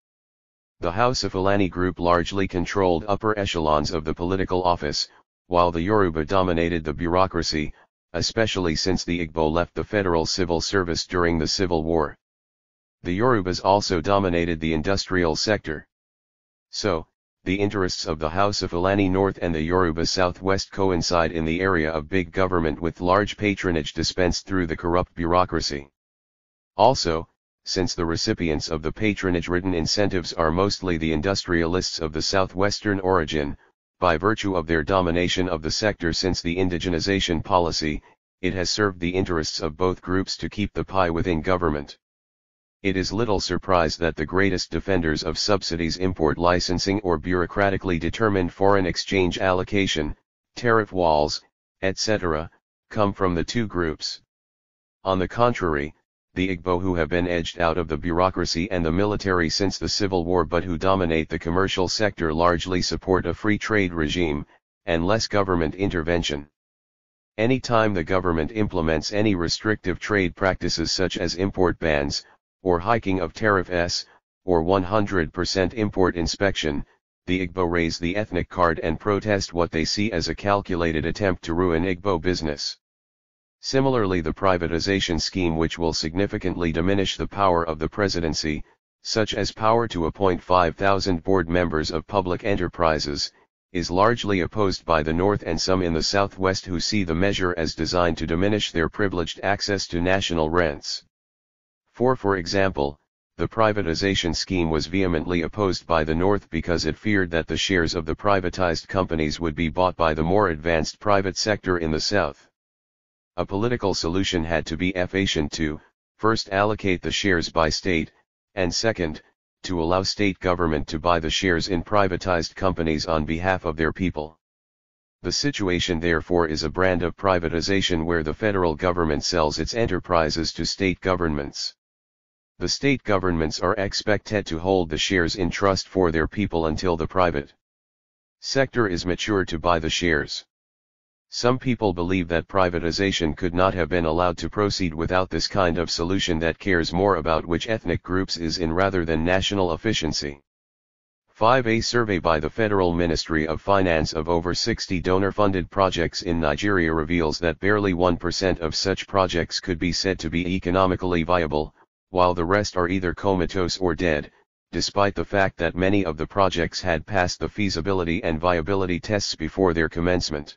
The House of Fulani group largely controlled upper echelons of the political office, while the Yoruba dominated the bureaucracy, especially since the Igbo left the federal civil service during the Civil War. The Yorubas also dominated the industrial sector. So, the interests of the House of Fulani North and the Yoruba Southwest coincide in the area of big government, with large patronage dispensed through the corrupt bureaucracy. Also, since the recipients of the patronage-ridden incentives are mostly the industrialists of the southwestern origin, by virtue of their domination of the sector since the indigenization policy, it has served the interests of both groups to keep the pie within government. It is little surprise that the greatest defenders of subsidies, import licensing or bureaucratically determined foreign exchange allocation, tariff walls, etc., come from the two groups. On the contrary, the Igbo, who have been edged out of the bureaucracy and the military since the Civil War but who dominate the commercial sector, largely support a free trade regime, and less government intervention. Any time the government implements any restrictive trade practices such as import bans, or hiking of tariffs, or 100% import inspection, the Igbo raise the ethnic card and protest what they see as a calculated attempt to ruin Igbo business. Similarly, the privatization scheme, which will significantly diminish the power of the presidency, such as power to appoint 5,000 board members of public enterprises, is largely opposed by the North and some in the Southwest who see the measure as designed to diminish their privileged access to national rents. For example, the privatization scheme was vehemently opposed by the North because it feared that the shares of the privatized companies would be bought by the more advanced private sector in the South. A political solution had to be efficient to, first, allocate the shares by state, and second, to allow state government to buy the shares in privatized companies on behalf of their people. The situation therefore is a brand of privatization where the federal government sells its enterprises to state governments. The state governments are expected to hold the shares in trust for their people until the private sector is mature to buy the shares. Some people believe that privatization could not have been allowed to proceed without this kind of solution that cares more about which ethnic groups is in rather than national efficiency. 5. A survey by the Federal Ministry of Finance of over 60 donor-funded projects in Nigeria reveals that barely 1% of such projects could be said to be economically viable, while the rest are either comatose or dead, despite the fact that many of the projects had passed the feasibility and viability tests before their commencement.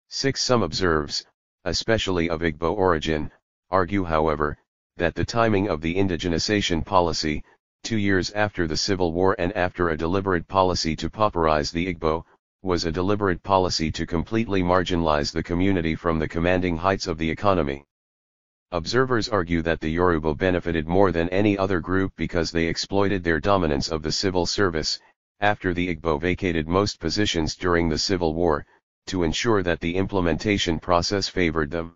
6. Some observers, especially of Igbo origin, argue, however, that the timing of the indigenization policy, 2 years after the Civil War and after a deliberate policy to pauperize the Igbo, was a deliberate policy to completely marginalize the community from the commanding heights of the economy. Observers argue that the Yoruba benefited more than any other group because they exploited their dominance of the civil service, after the Igbo vacated most positions during the Civil War, to ensure that the implementation process favored them.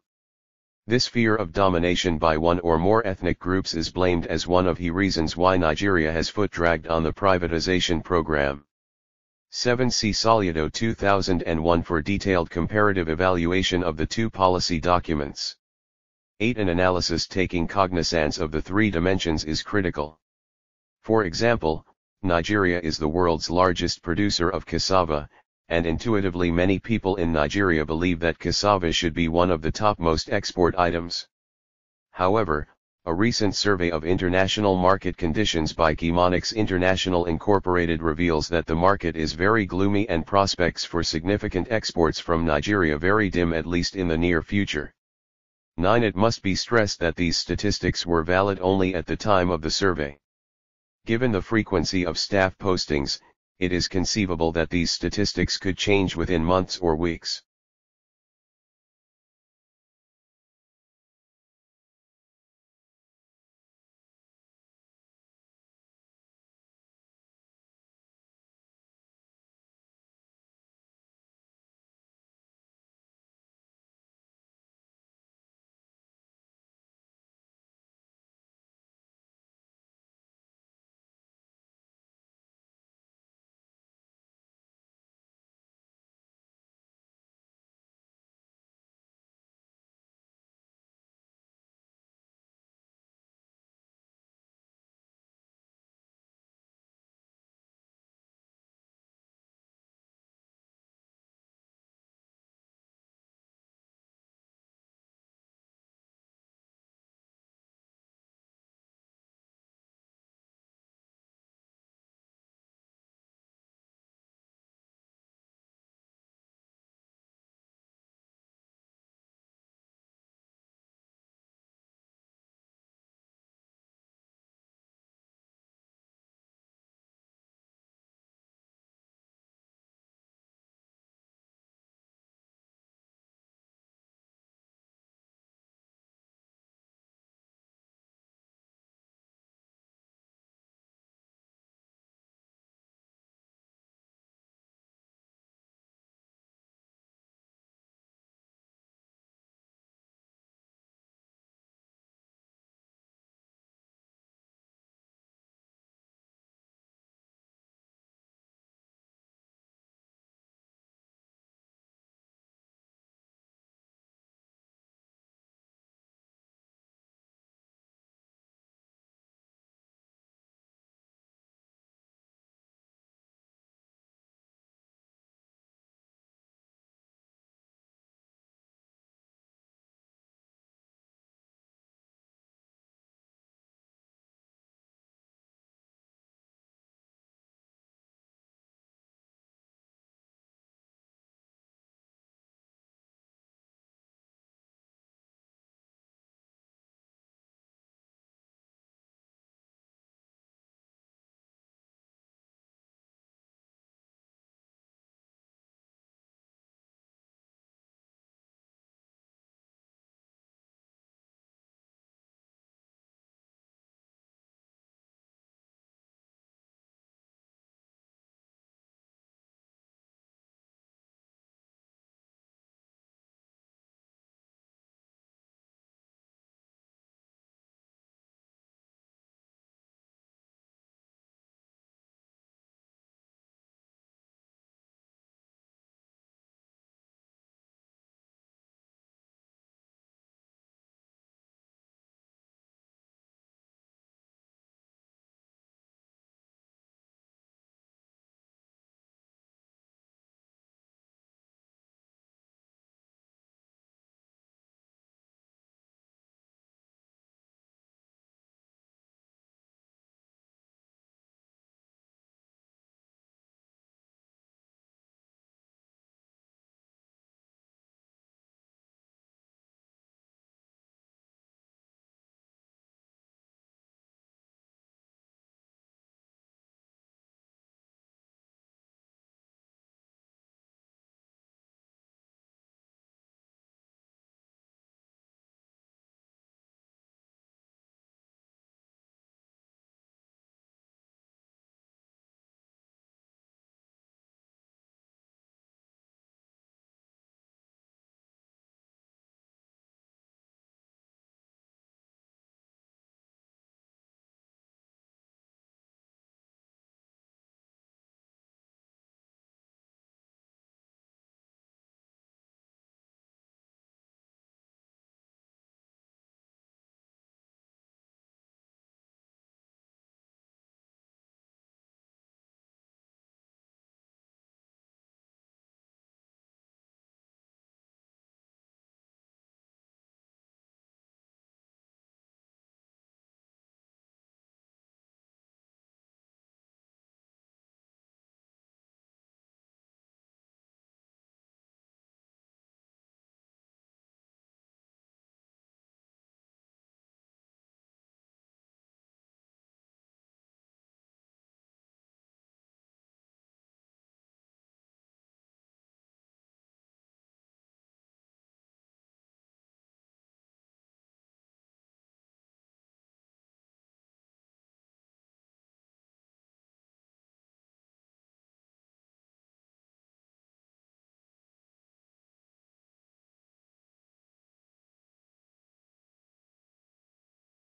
This fear of domination by one or more ethnic groups is blamed as one of the reasons why Nigeria has foot-dragged on the privatization program. 7. See Solido 2001 for detailed comparative evaluation of the two policy documents. 8. An analysis taking cognizance of the three dimensions is critical. For example, Nigeria is the world's largest producer of cassava, and intuitively many people in Nigeria believe that cassava should be one of the topmost export items. However, a recent survey of international market conditions by Chemonics International Incorporated reveals that the market is very gloomy and prospects for significant exports from Nigeria very dim, at least in the near future. 9. It must be stressed that these statistics were valid only at the time of the survey. Given the frequency of staff postings, it is conceivable that these statistics could change within months or weeks.